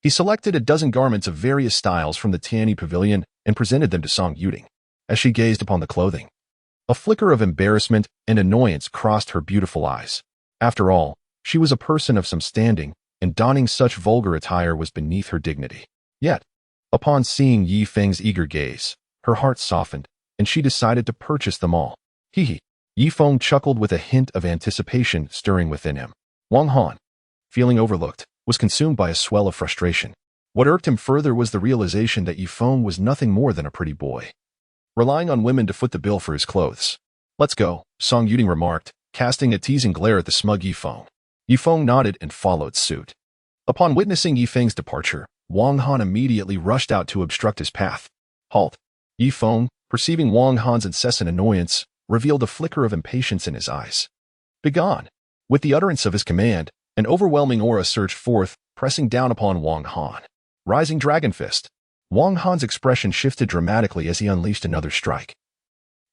he selected a dozen garments of various styles from the Tianyi Pavilion and presented them to Song Yuding. As she gazed upon the clothing, a flicker of embarrassment and annoyance crossed her beautiful eyes. After all, she was a person of some standing, and donning such vulgar attire was beneath her dignity. Yet, upon seeing Ye Feng's eager gaze, her heart softened, and she decided to purchase them all. Hee. Ye Feng chuckled with a hint of anticipation stirring within him. Wang Han, feeling overlooked, was consumed by a swell of frustration. What irked him further was the realization that Ye Feng was nothing more than a pretty boy, relying on women to foot the bill for his clothes. Let's go, Song Yuding remarked, casting a teasing glare at the smug Ye Feng. Ye Feng nodded and followed suit. Upon witnessing Ye Feng's departure, Wang Han immediately rushed out to obstruct his path. Halt! Ye Feng, perceiving Wang Han's incessant annoyance, revealed a flicker of impatience in his eyes. Begone! With the utterance of his command, an overwhelming aura surged forth, pressing down upon Wang Han. Rising Dragon Fist. Wang Han's expression shifted dramatically as he unleashed another strike,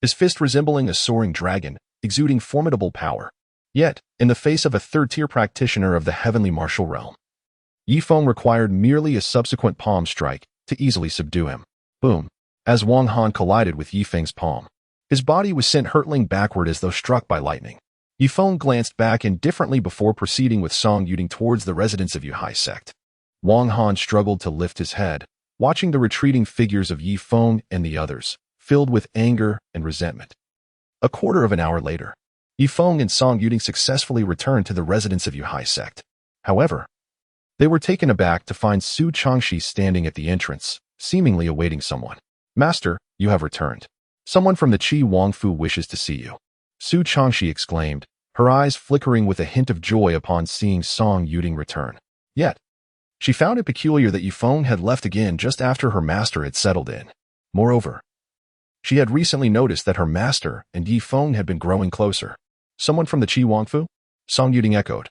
his fist resembling a soaring dragon, exuding formidable power. Yet, in the face of a third-tier practitioner of the heavenly martial realm, Ye Feng required merely a subsequent palm strike to easily subdue him. Boom! As Wang Han collided with Ye Feng's palm, his body was sent hurtling backward as though struck by lightning. Ye Feng glanced back indifferently before proceeding with Song Yuding towards the residence of Yuhai sect. Wang Han struggled to lift his head, watching the retreating figures of Ye Feng and the others, filled with anger and resentment. A quarter of an hour later, Ye Feng and Song Yuding successfully returned to the residence of Yuhai sect. However, they were taken aback to find Su Changshi standing at the entrance, seemingly awaiting someone. Master, you have returned. Someone from the Qi Wangfu wishes to see you. Su Changshi exclaimed, her eyes flickering with a hint of joy upon seeing Song Yuding return. Yet, she found it peculiar that Ye Feng had left again just after her master had settled in. Moreover, she had recently noticed that her master and Ye Feng had been growing closer. Someone from the Qi Wangfu? Song Yuding echoed,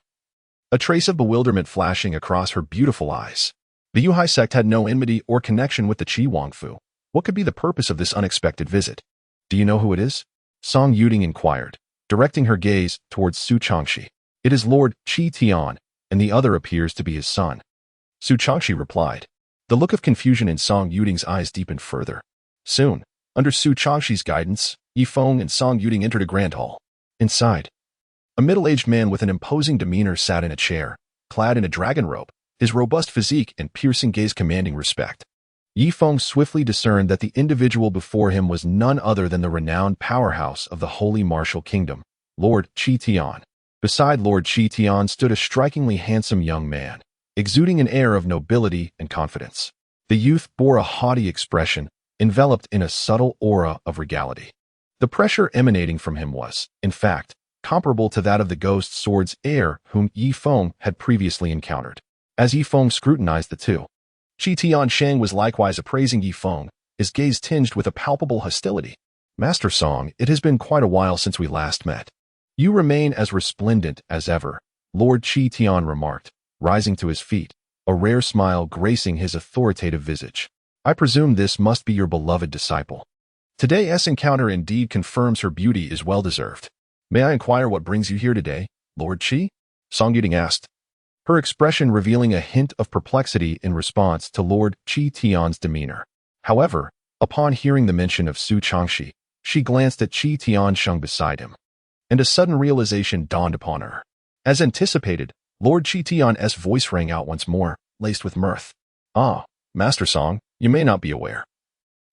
a trace of bewilderment flashing across her beautiful eyes. The Yuhai sect had no enmity or connection with the Qi Wangfu. What could be the purpose of this unexpected visit? Do you know who it is? Song Yuding inquired, directing her gaze towards Su Changshi. It is Lord Qi Tian, and the other appears to be his son. Su Changshi replied. The look of confusion in Song Yuding's eyes deepened further. Soon, under Su Changshi's guidance, Ye Feng and Song Yuding entered a grand hall. Inside, a middle-aged man with an imposing demeanor sat in a chair, clad in a dragon robe, his robust physique and piercing gaze commanding respect. Ye Feng swiftly discerned that the individual before him was none other than the renowned powerhouse of the Holy Martial Kingdom, Lord Qi Tian. Beside Lord Qi Tian stood a strikingly handsome young man, exuding an air of nobility and confidence. The youth bore a haughty expression, enveloped in a subtle aura of regality. The pressure emanating from him was, in fact, comparable to that of the ghost sword's heir whom Ye Feng had previously encountered. As Ye Feng scrutinized the two, Qi Tiansheng was likewise appraising Ye Feng, his gaze tinged with a palpable hostility. Master Song, it has been quite a while since we last met. You remain as resplendent as ever, Lord Qi Tian remarked, rising to his feet, a rare smile gracing his authoritative visage. I presume this must be your beloved disciple. Today's encounter indeed confirms her beauty is well-deserved. May I inquire what brings you here today, Lord Qi? Song Yuding asked. her expression revealing a hint of perplexity in response to Lord Qi Tian's demeanor. However, upon hearing the mention of Su Changxi, she glanced at Qi Tiansheng beside him, and a sudden realization dawned upon her. As anticipated, Lord Qi Tian's voice rang out once more, laced with mirth. "Ah, Master Song, you may not be aware,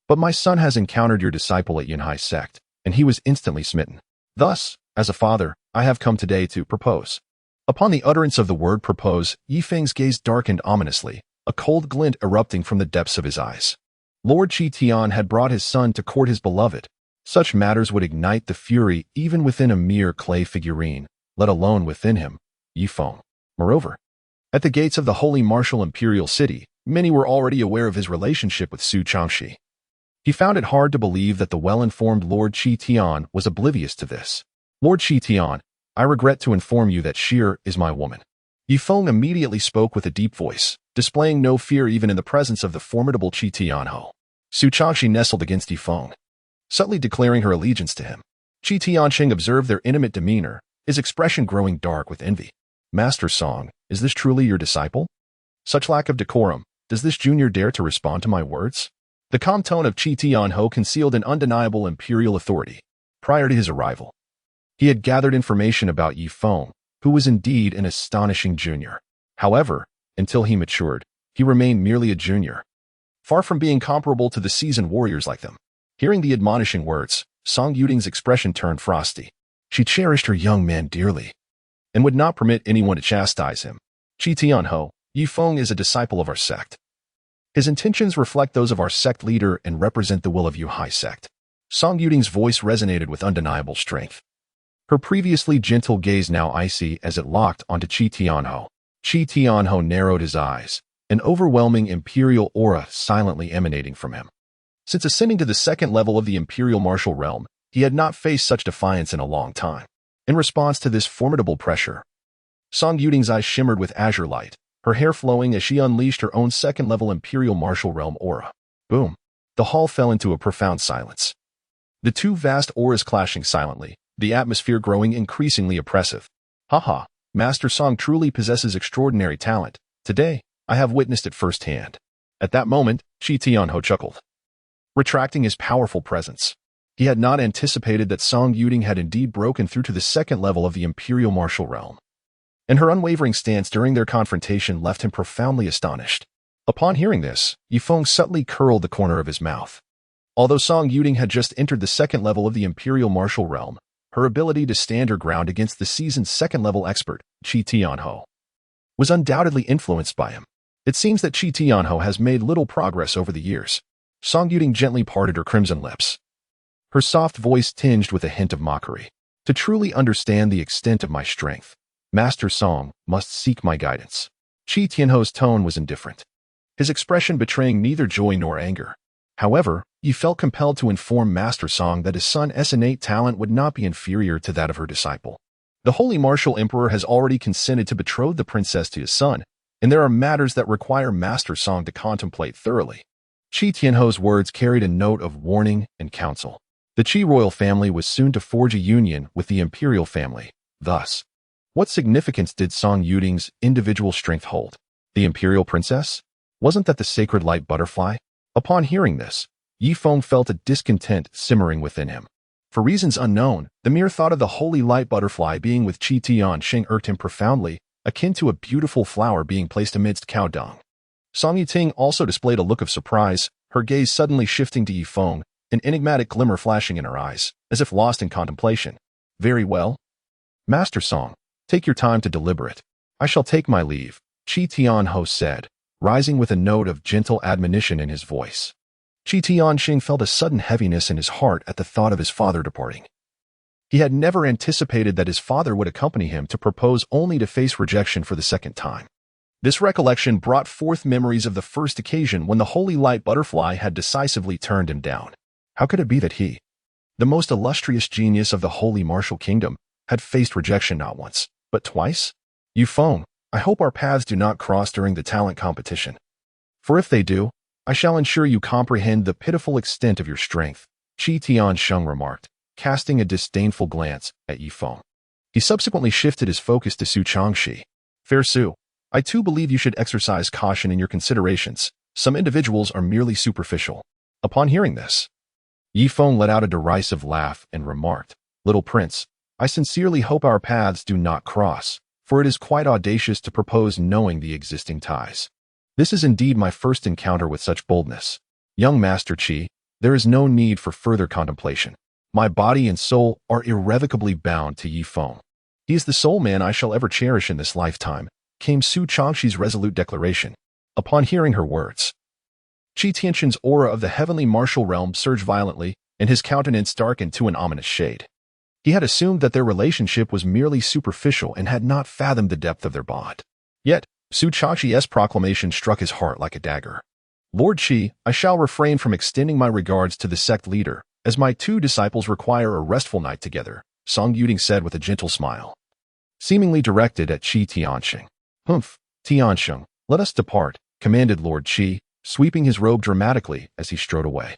but my son has encountered your disciple at Yunhai sect, and he was instantly smitten. Thus, as a father, I have come today to propose." Upon the utterance of the word propose, Ye Feng's gaze darkened ominously, a cold glint erupting from the depths of his eyes. Lord Qi Tian had brought his son to court his beloved. Such matters would ignite the fury even within a mere clay figurine, let alone within him, Ye Feng. Moreover, at the gates of the holy martial imperial city, many were already aware of his relationship with Su Changxi. He found it hard to believe that the well-informed Lord Qi Tian was oblivious to this. "Lord Qi Tian, I regret to inform you that Shir is my woman." Ye Feng immediately spoke with a deep voice, displaying no fear even in the presence of the formidable Qi Tianho. Su Changxi nestled against Ye Feng, subtly declaring her allegiance to him. Qi Tiansheng observed their intimate demeanor, his expression growing dark with envy. "Master Song, is this truly your disciple? Such lack of decorum, does this junior dare to respond to my words?" The calm tone of Qi Tianho concealed an undeniable imperial authority. Prior to his arrival, he had gathered information about Ye Feng, who was indeed an astonishing junior. However, until he matured, he remained merely a junior, far from being comparable to the seasoned warriors like them. Hearing the admonishing words, Song Yuding's expression turned frosty. She cherished her young man dearly, and would not permit anyone to chastise him. "Qi Tianho, Ye Feng is a disciple of our sect. His intentions reflect those of our sect leader and represent the will of Yunhai sect." Song Yuding's voice resonated with undeniable strength. Her previously gentle gaze now icy as it locked onto Qi Tianho. Qi Tianho narrowed his eyes, an overwhelming imperial aura silently emanating from him. Since ascending to the second level of the imperial martial realm, he had not faced such defiance in a long time. In response to this formidable pressure, Song Yuding's eyes shimmered with azure light, her hair flowing as she unleashed her own second-level imperial martial realm aura. Boom! The hall fell into a profound silence. The two vast auras clashing silently, the atmosphere growing increasingly oppressive. "Haha, Master Song truly possesses extraordinary talent. Today, I have witnessed it firsthand." At that moment, Qi Tianho chuckled, retracting his powerful presence. He had not anticipated that Song Yuding had indeed broken through to the second level of the imperial martial realm, and her unwavering stance during their confrontation left him profoundly astonished. Upon hearing this, Ye Feng subtly curled the corner of his mouth. Although Song Yuding had just entered the second level of the imperial martial realm, her ability to stand her ground against the seasoned second-level expert, Qi Tianho, was undoubtedly influenced by him. It seems that Qi Tianho has made little progress over the years. Song Yuding gently parted her crimson lips, her soft voice tinged with a hint of mockery. "To truly understand the extent of my strength, Master Song must seek my guidance." Qi Tianho's tone was indifferent, his expression betraying neither joy nor anger. However, he felt compelled to inform Master Song that his son's innate talent would not be inferior to that of her disciple. The Holy Martial Emperor has already consented to betroth the princess to his son, and there are matters that require Master Song to contemplate thoroughly. Qi Tianho's words carried a note of warning and counsel. The Qi royal family was soon to forge a union with the imperial family. Thus, what significance did Song Yuding's individual strength hold? The imperial princess? Wasn't that the sacred light butterfly? Upon hearing this, Ye Feng felt a discontent simmering within him. For reasons unknown, the mere thought of the holy light butterfly being with Qi Tiansheng irked him profoundly, akin to a beautiful flower being placed amidst cow dung. Song Yiting also displayed a look of surprise, her gaze suddenly shifting to Ye Feng, an enigmatic glimmer flashing in her eyes, as if lost in contemplation. "Very well. Master Song, take your time to deliberate. I shall take my leave," Qi Tianho said, rising with a note of gentle admonition in his voice. Qi Tianxing felt a sudden heaviness in his heart at the thought of his father departing. He had never anticipated that his father would accompany him to propose only to face rejection for the second time. This recollection brought forth memories of the first occasion when the holy light butterfly had decisively turned him down. How could it be that he, the most illustrious genius of the holy martial kingdom, had faced rejection not once, but twice? Ye Feng, I hope our paths do not cross during the talent competition. For if they do, I shall ensure you comprehend the pitiful extent of your strength, Qi Tiansheng remarked, casting a disdainful glance at Ye Feng. He subsequently shifted his focus to Su Changxi. "Fair Su, I too believe you should exercise caution in your considerations. Some individuals are merely superficial. Upon hearing this, Ye Feng let out a derisive laugh and remarked, "Little prince, I sincerely hope our paths do not cross, for it is quite audacious to propose knowing the existing ties. This is indeed my first encounter with such boldness. Young Master Qi, there is no need for further contemplation. My body and soul are irrevocably bound to Ye Feng. He is the sole man I shall ever cherish in this lifetime," came Su Changxi's resolute declaration. Upon hearing her words, Qi Tianxin's aura of the heavenly martial realm surged violently, and his countenance darkened to an ominous shade. He had assumed that their relationship was merely superficial and had not fathomed the depth of their bond. Yet, Su Changxi's proclamation struck his heart like a dagger. "Lord Qi, I shall refrain from extending my regards to the sect leader, as my two disciples require a restful night together," Song Yuding said with a gentle smile, seemingly directed at Qi Tianxin. "Humph, Tianxin, let us depart," commanded Lord Qi, sweeping his robe dramatically as he strode away.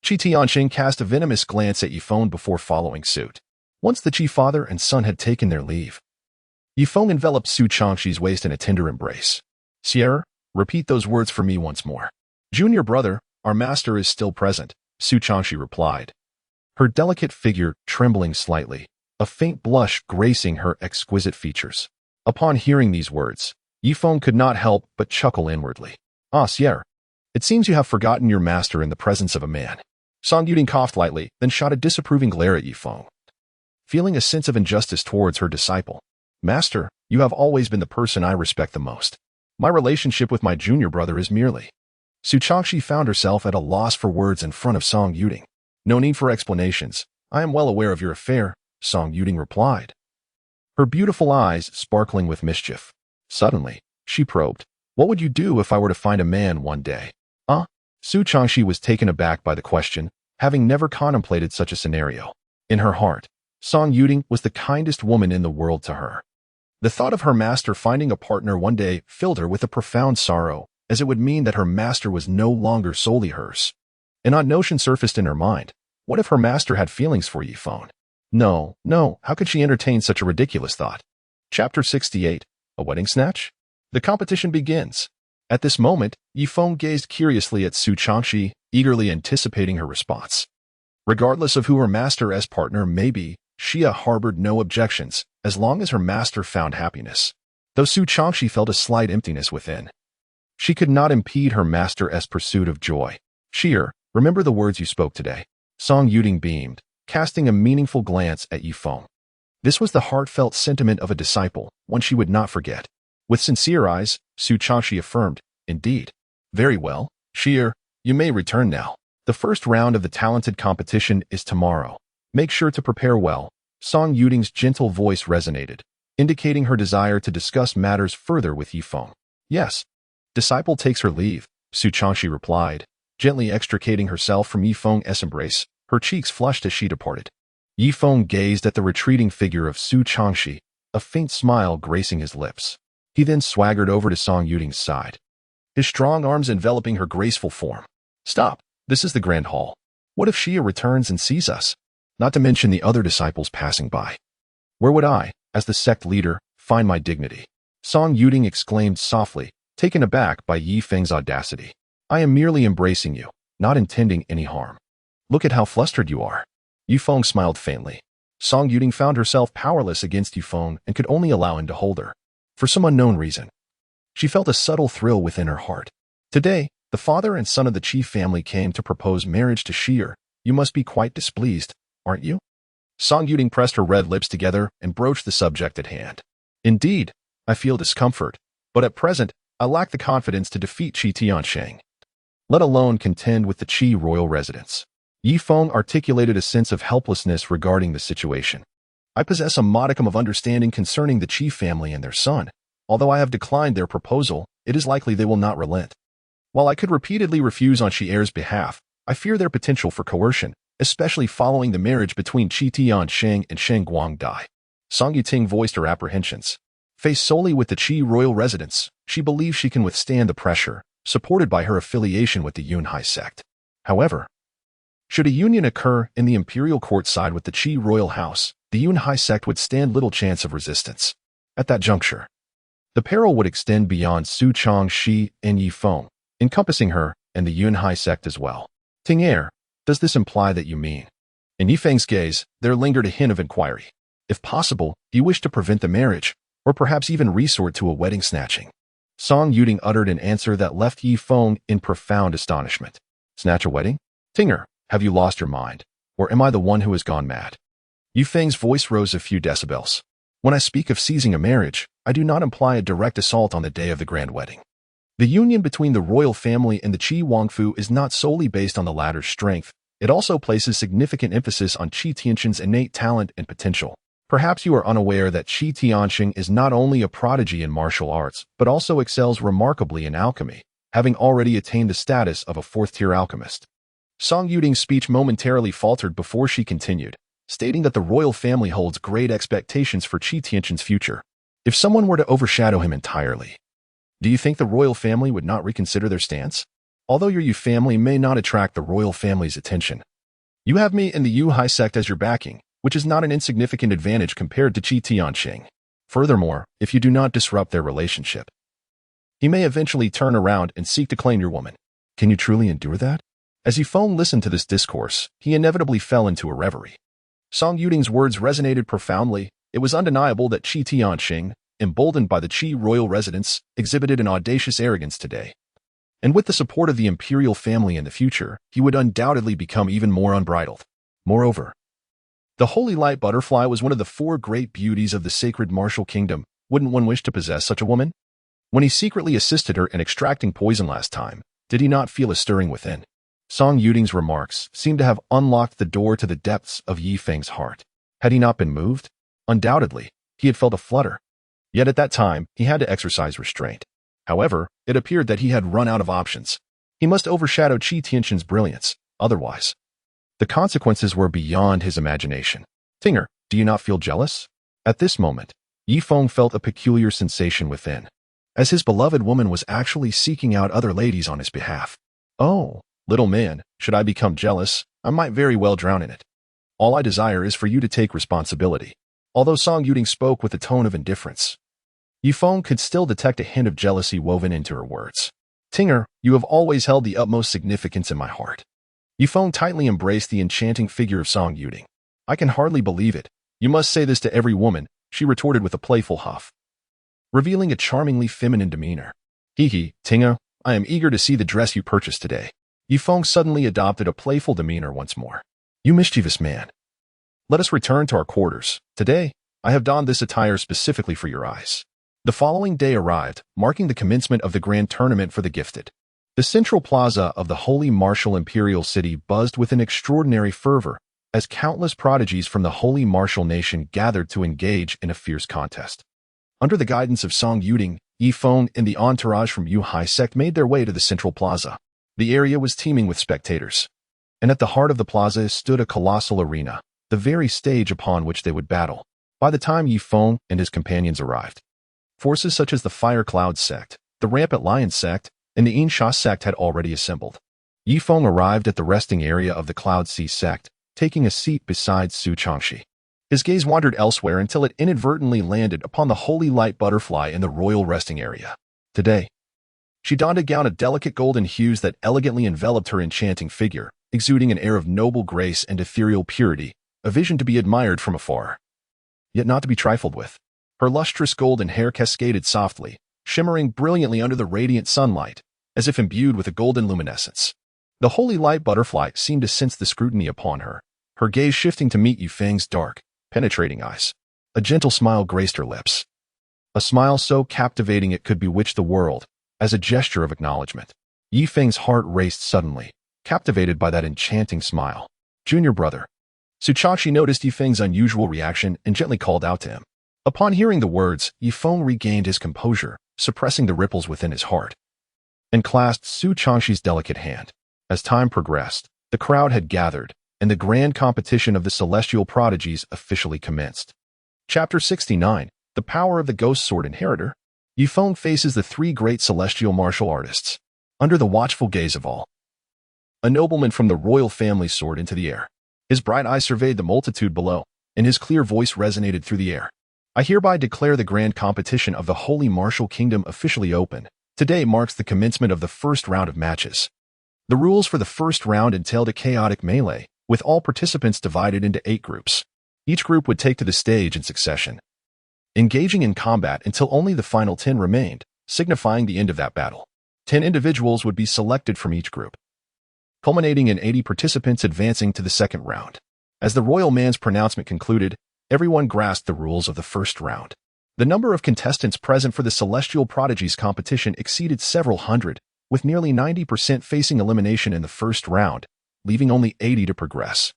Qi Tianxin cast a venomous glance at Ye Feng before following suit. Once the Qi father and son had taken their leave, Ye Feng enveloped Su Changxi's waist in a tender embrace. "Sierra, repeat those words for me once more." "Junior brother, our master is still present," Su Changxi replied, her delicate figure trembling slightly, a faint blush gracing her exquisite features. Upon hearing these words, Ye Feng could not help but chuckle inwardly. "Ah, Sierra, it seems you have forgotten your master in the presence of a man." Song Yuding coughed lightly, then shot a disapproving glare at Ye Feng, feeling a sense of injustice towards her disciple. "Master, you have always been the person I respect the most. My relationship with my junior brother is merely—" Su Changxi found herself at a loss for words in front of Song Yuding. "No need for explanations. I am well aware of your affair," Song Yuding replied, her beautiful eyes sparkling with mischief. Suddenly, she probed, "What would you do if I were to find a man one day?" Su Changxi was taken aback by the question, having never contemplated such a scenario. In her heart, Song Yuding was the kindest woman in the world to her. The thought of her master finding a partner one day filled her with a profound sorrow, as it would mean that her master was no longer solely hers. An odd notion surfaced in her mind. What if her master had feelings for Ye Feng? No, how could she entertain such a ridiculous thought? Chapter 68, A Wedding Snatch? The competition begins. At this moment, Ye Feng gazed curiously at Su Changxi, eagerly anticipating her response. Regardless of who her master's partner may be, Xia harbored no objections, as long as her master found happiness. Though Su Changxi felt a slight emptiness within, she could not impede her master's pursuit of joy. "Xia, remember the words you spoke today." Song Yuding beamed, casting a meaningful glance at Ye Feng. This was the heartfelt sentiment of a disciple, one she would not forget. With sincere eyes, Su Changxi affirmed, "Indeed." "Very well, Xia, you may return now. The first round of the talented competition is tomorrow. Make sure to prepare well." Song Yuding's gentle voice resonated, indicating her desire to discuss matters further with Ye Feng. "Yes." Disciple takes her leave, Su Changxi replied, gently extricating herself from Ye Feng's embrace. Her cheeks flushed as she departed. Ye Feng gazed at the retreating figure of Su Changxi, a faint smile gracing his lips. He then swaggered over to Song Yuding's side, his strong arms enveloping her graceful form. "Stop, this is the grand hall. What if Xia returns and sees us? Not to mention the other disciples passing by. Where would I, as the sect leader, find my dignity?" Song Yuding exclaimed softly, taken aback by Ye Feng's audacity. "I am merely embracing you, not intending any harm. Look at how flustered you are." Ye Feng smiled faintly. Song Yuding found herself powerless against Ye Feng and could only allow him to hold her. For some unknown reason, she felt a subtle thrill within her heart. Today, the father and son of the Qi family came to propose marriage to Xia. "You must be quite displeased, aren't you?" Song Yuding pressed her red lips together and broached the subject at hand. "Indeed, I feel discomfort, but at present, I lack the confidence to defeat Qi Tianxin, let alone contend with the Qi royal residents." Ye Feng articulated a sense of helplessness regarding the situation. "I possess a modicum of understanding concerning the Qi family and their son. Although I have declined their proposal, it is likely they will not relent. While I could repeatedly refuse on Xier's behalf, I fear their potential for coercion, especially following the marriage between Qi Tianxin and Shen Guangdai." Song Yiting voiced her apprehensions. Faced solely with the Qi royal residents, she believes she can withstand the pressure, supported by her affiliation with the Yunhai sect. However, should a union occur in the imperial court side with the Qi royal house, the Yunhai sect would stand little chance of resistance. At that juncture, The peril would extend beyond Su Changxi and Ye Feng, encompassing her and the Yunhai sect as well. Ting'er, does this imply that you mean? In Ye Feng's gaze, there lingered a hint of inquiry. If possible, do you wish to prevent the marriage, or perhaps even resort to a wedding snatching? Song Yuding uttered an answer that left Ye Feng in profound astonishment. Snatch a wedding? Ting'er, have you lost your mind? Or am I the one who has gone mad? Ye Feng's voice rose a few decibels. When I speak of seizing a marriage, I do not imply a direct assault on the day of the grand wedding. The union between the royal family and the Qi Wangfu is not solely based on the latter's strength. It also places significant emphasis on Qi Tianxing's innate talent and potential. Perhaps you are unaware that Qi Tianxing is not only a prodigy in martial arts, but also excels remarkably in alchemy, having already attained the status of a fourth-tier alchemist. Song Yuding's speech momentarily faltered before she continued, stating that the royal family holds great expectations for Qi Tianxing's future. If someone were to overshadow him entirely, do you think the royal family would not reconsider their stance? Although your Yu family may not attract the royal family's attention, you have me and the Yu Hai sect as your backing, which is not an insignificant advantage compared to Qi Tianxing. Furthermore, if you do not disrupt their relationship, he may eventually turn around and seek to claim your woman. Can you truly endure that? As Ye Feng listened to this discourse, he inevitably fell into a reverie. Song Yuding's words resonated profoundly. It was undeniable that Qi Tianxing, emboldened by the Qi royal residence, exhibited an audacious arrogance today. And with the support of the imperial family in the future, he would undoubtedly become even more unbridled. Moreover, the holy light butterfly was one of the four great beauties of the sacred martial kingdom. Wouldn't one wish to possess such a woman? When he secretly assisted her in extracting poison last time, did he not feel a stirring within? Song Yuding's remarks seemed to have unlocked the door to the depths of Ye Feng's heart. Had he not been moved? Undoubtedly, he had felt a flutter. Yet at that time, he had to exercise restraint. However, it appeared that he had run out of options. He must overshadow Qi Tianxing's brilliance, otherwise the consequences were beyond his imagination. Ting'er, do you not feel jealous? At this moment, Ye Feng felt a peculiar sensation within, as his beloved woman was actually seeking out other ladies on his behalf. Oh, little man, should I become jealous, I might very well drown in it. All I desire is for you to take responsibility. Although Song Yuding spoke with a tone of indifference, Ye Feng could still detect a hint of jealousy woven into her words. Ting'er, you have always held the utmost significance in my heart. Ye Feng tightly embraced the enchanting figure of Song Yuding. I can hardly believe it. You must say this to every woman, she retorted with a playful huff, revealing a charmingly feminine demeanor. Hee, Ting'er, I am eager to see the dress you purchased today. Ye Feng suddenly adopted a playful demeanor once more. You mischievous man. Let us return to our quarters. Today, I have donned this attire specifically for your eyes. The following day arrived, marking the commencement of the grand tournament for the gifted. The central plaza of the Holy Martial Imperial City buzzed with an extraordinary fervor, as countless prodigies from the Holy Martial Nation gathered to engage in a fierce contest. Under the guidance of Song Yuding, Ye Feng and the entourage from Yu Hai sect made their way to the central plaza. The area was teeming with spectators, and at the heart of the plaza stood a colossal arena, the very stage upon which they would battle. By the time Ye Feng and his companions arrived, forces such as the Fire Cloud sect, the Rampant Lion sect, and the Insha sect had already assembled. Ye Feng arrived at the resting area of the Cloud Sea sect, taking a seat beside Su Changxi. His gaze wandered elsewhere until it inadvertently landed upon the holy light butterfly in the royal resting area. Today, she donned a gown of delicate golden hues that elegantly enveloped her enchanting figure, exuding an air of noble grace and ethereal purity, a vision to be admired from afar, yet not to be trifled with. Her lustrous golden hair cascaded softly, shimmering brilliantly under the radiant sunlight, as if imbued with a golden luminescence. The holy light butterfly seemed to sense the scrutiny upon her, her gaze shifting to meet Ye Feng's dark, penetrating eyes. A gentle smile graced her lips, a smile so captivating it could bewitch the world, as a gesture of acknowledgement. Ye Feng's heart raced suddenly, captivated by that enchanting smile. Junior brother. Su Changxi noticed Ye Feng's unusual reaction and gently called out to him. Upon hearing the words, Ye Feng regained his composure, suppressing the ripples within his heart, and clasped Su Changxi's delicate hand. As time progressed, the crowd had gathered, and the grand competition of the celestial prodigies officially commenced. Chapter 69, The Power of the Ghost Sword Inheritor. Ye Feng faces the three great celestial martial artists. Under the watchful gaze of all, a nobleman from the royal family soared into the air. His bright eyes surveyed the multitude below, and his clear voice resonated through the air. I hereby declare the grand competition of the Holy Martial Kingdom officially open. Today marks the commencement of the first round of matches. The rules for the first round entailed a chaotic melee, with all participants divided into 8 groups. Each group would take to the stage in succession, engaging in combat until only the final 10 remained, signifying the end of that battle. 10 individuals would be selected from each group, culminating in 80 participants advancing to the second round. As the royal man's pronouncement concluded, everyone grasped the rules of the first round. The number of contestants present for the Celestial Prodigies competition exceeded several hundred, with nearly 90% facing elimination in the first round, leaving only 80 to progress.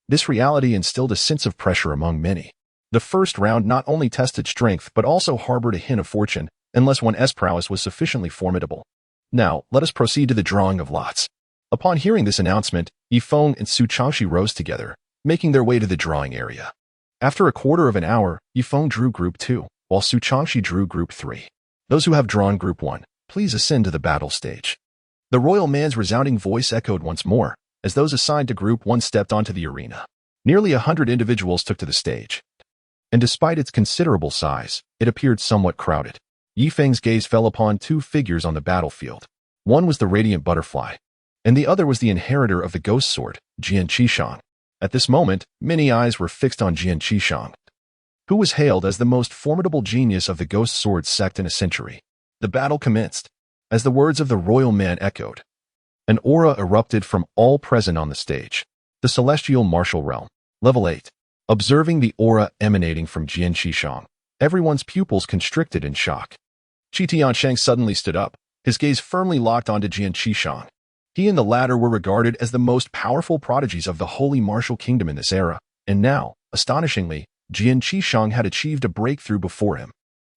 This reality instilled a sense of pressure among many. The first round not only tested strength but also harbored a hint of fortune, unless one's prowess was sufficiently formidable. Now, let us proceed to the drawing of lots. Upon hearing this announcement, Ye Feng and Su Changxi rose together, making their way to the drawing area. After a quarter of an hour, Ye Feng drew Group 2, while Su Changxi drew Group 3. Those who have drawn Group 1, please ascend to the battle stage. The royal man's resounding voice echoed once more, as those assigned to Group 1 stepped onto the arena. Nearly 100 individuals took to the stage, and despite its considerable size, it appeared somewhat crowded. Ye Feng's gaze fell upon 2 figures on the battlefield. One was the radiant butterfly, and the other was the inheritor of the ghost sword, Jian Qishang. At this moment, many eyes were fixed on Jian Qishang, who was hailed as the most formidable genius of the ghost sword sect in a century. The battle commenced. As the words of the royal man echoed, an aura erupted from all present on the stage. The celestial martial realm. Level 8. Observing the aura emanating from Jian Qishang, everyone's pupils constricted in shock. Qi Tiansheng suddenly stood up, his gaze firmly locked onto Jian Qishang. He and the latter were regarded as the most powerful prodigies of the Holy Martial Kingdom in this era, and now, astonishingly, Jian Qishang had achieved a breakthrough before him.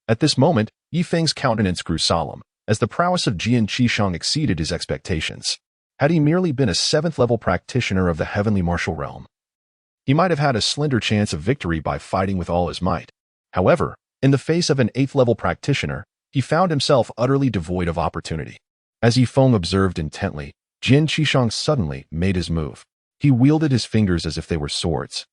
At this moment, Ye Feng's countenance grew solemn, as the prowess of Jian Qishang exceeded his expectations. Had he merely been a 7th-level practitioner of the heavenly martial realm, he might have had a slender chance of victory by fighting with all his might. However, in the face of an 8th-level practitioner, he found himself utterly devoid of opportunity. As Ye Feng observed intently, Jian Qishang suddenly made his move. He wielded his fingers as if they were swords,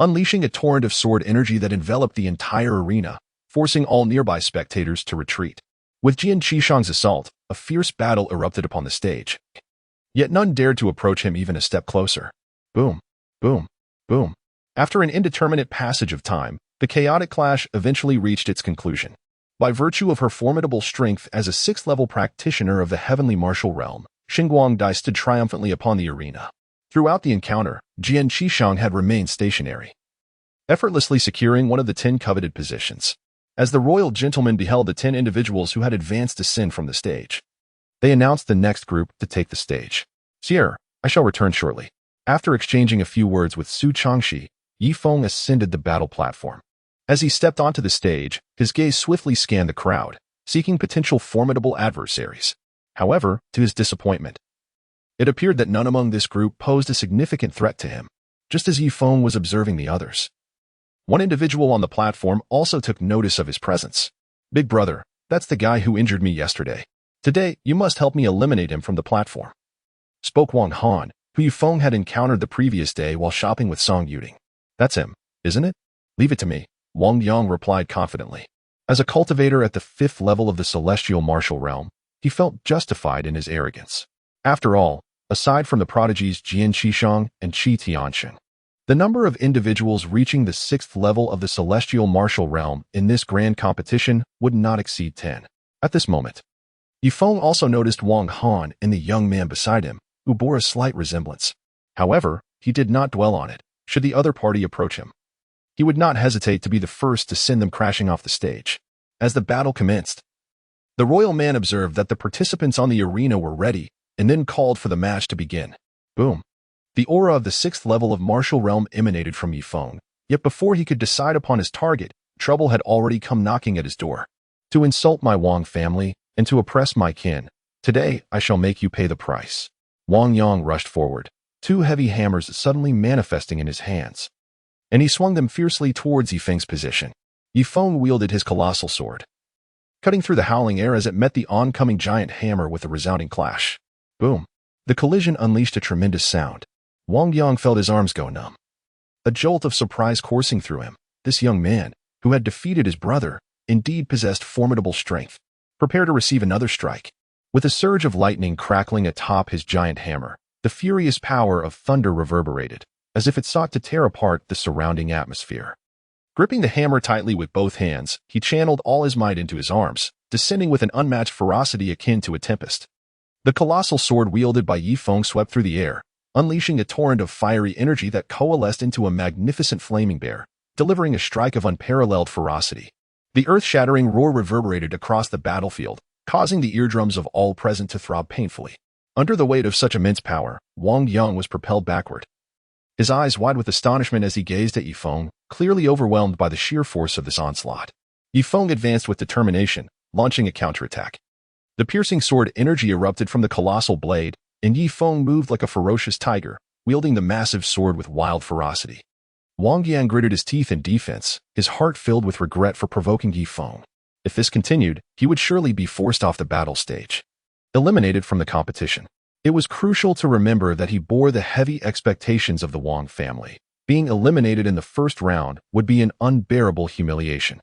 unleashing a torrent of sword energy that enveloped the entire arena, forcing all nearby spectators to retreat. With Jian Qishang's assault, a fierce battle erupted upon the stage. Yet none dared to approach him even a step closer. Boom, boom, boom. After an indeterminate passage of time, the chaotic clash eventually reached its conclusion. By virtue of her formidable strength as a 6th-level practitioner of the heavenly martial realm, Xingguang Dai stood triumphantly upon the arena. Throughout the encounter, Jian Qishang had remained stationary, effortlessly securing one of the 10 coveted positions. As the royal gentleman beheld the 10 individuals who had advanced to ascend from the stage, they announced the next group to take the stage. Sire, I shall return shortly. After exchanging a few words with Su Changxi, Ye Feng ascended the battle platform. As he stepped onto the stage, his gaze swiftly scanned the crowd, seeking potential formidable adversaries. However, to his disappointment, it appeared that none among this group posed a significant threat to him, just as Ye Feng was observing the others. One individual on the platform also took notice of his presence. Big brother, that's the guy who injured me yesterday. Today, you must help me eliminate him from the platform, spoke Wang Han, who Ye Feng had encountered the previous day while shopping with Song Yuding. That's him, isn't it? Leave it to me, Wang Yang replied confidently. As a cultivator at the 5th level of the celestial martial realm, he felt justified in his arrogance. After all, aside from the prodigies Jian Qishang and Qi Tiansheng, the number of individuals reaching the 6th level of the celestial martial realm in this grand competition would not exceed 10. At this moment, Ye Feng also noticed Wang Han and the young man beside him, who bore a slight resemblance. However, he did not dwell on it. Should the other party approach him, he would not hesitate to be the first to send them crashing off the stage. As the battle commenced, the royal man observed that the participants on the arena were ready, and then called for the match to begin. Boom. The aura of the 6th level of martial realm emanated from Ye Feng, yet before he could decide upon his target, trouble had already come knocking at his door. To insult my Wang family, and to oppress my kin, today I shall make you pay the price. Wang Yang rushed forward, 2 heavy hammers suddenly manifesting in his hands, and he swung them fiercely towards Ye Feng's position. Ye Feng wielded his colossal sword, cutting through the howling air as it met the oncoming giant hammer with a resounding clash. Boom. The collision unleashed a tremendous sound. Wang Yang felt his arms go numb. A jolt of surprise coursing through him. This young man, who had defeated his brother, indeed possessed formidable strength. Prepare to receive another strike. With a surge of lightning crackling atop his giant hammer, the furious power of thunder reverberated, as if it sought to tear apart the surrounding atmosphere. Gripping the hammer tightly with both hands, he channeled all his might into his arms, descending with an unmatched ferocity akin to a tempest. The colossal sword wielded by Ye Feng swept through the air, unleashing a torrent of fiery energy that coalesced into a magnificent flaming bear, delivering a strike of unparalleled ferocity. The earth-shattering roar reverberated across the battlefield, causing the eardrums of all present to throb painfully. Under the weight of such immense power, Wang Yang was propelled backward, his eyes wide with astonishment as he gazed at Ye Feng, clearly overwhelmed by the sheer force of this onslaught. Ye Feng advanced with determination, launching a counterattack. The piercing sword energy erupted from the colossal blade, and Ye Feng moved like a ferocious tiger, wielding the massive sword with wild ferocity. Wang Yang gritted his teeth in defense, his heart filled with regret for provoking Ye Feng. If this continued, he would surely be forced off the battle stage, eliminated from the competition. It was crucial to remember that he bore the heavy expectations of the Wang family. Being eliminated in the first round would be an unbearable humiliation.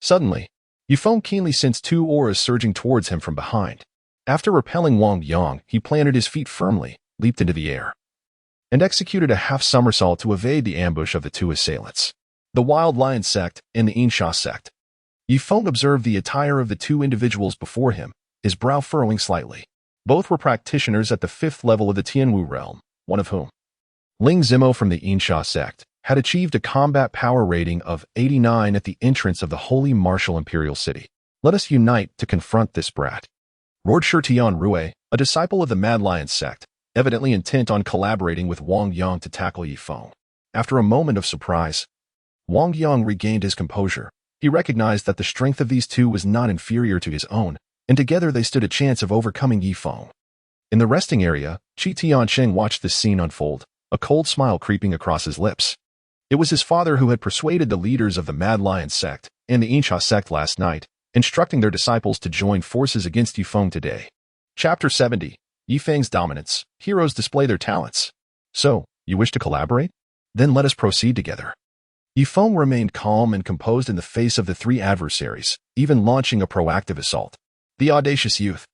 Suddenly, Ye Feng keenly sensed two auras surging towards him from behind. After repelling Wang Yang, he planted his feet firmly, leaped into the air, and executed a half-somersault to evade the ambush of the two assailants. The Wild Lion sect and the Insha sect. Ye Feng observed the attire of the two individuals before him, his brow furrowing slightly. Both were practitioners at the 5th level of the Tianwu realm, one of whom, Ling Zimo from the Insha sect, had achieved a combat power rating of 89 at the entrance of the holy martial imperial city. Let us unite to confront this brat, roared Shi Tianrui, a disciple of the Mad Lion sect, evidently intent on collaborating with Wang Yang to tackle Ye Feng. After a moment of surprise, Wang Yang regained his composure. He recognized that the strength of these two was not inferior to his own, and together they stood a chance of overcoming Ye Feng. In the resting area, Qi Tiancheng watched this scene unfold, a cold smile creeping across his lips. It was his father who had persuaded the leaders of the Mad Lion sect and the Insha sect last night, instructing their disciples to join forces against Ye Feng today. Chapter 70. Ye Feng's Dominance. Heroes display their talents. So, you wish to collaborate? Then let us proceed together. Ye Feng remained calm and composed in the face of the three adversaries, even launching a proactive assault. The audacious youth.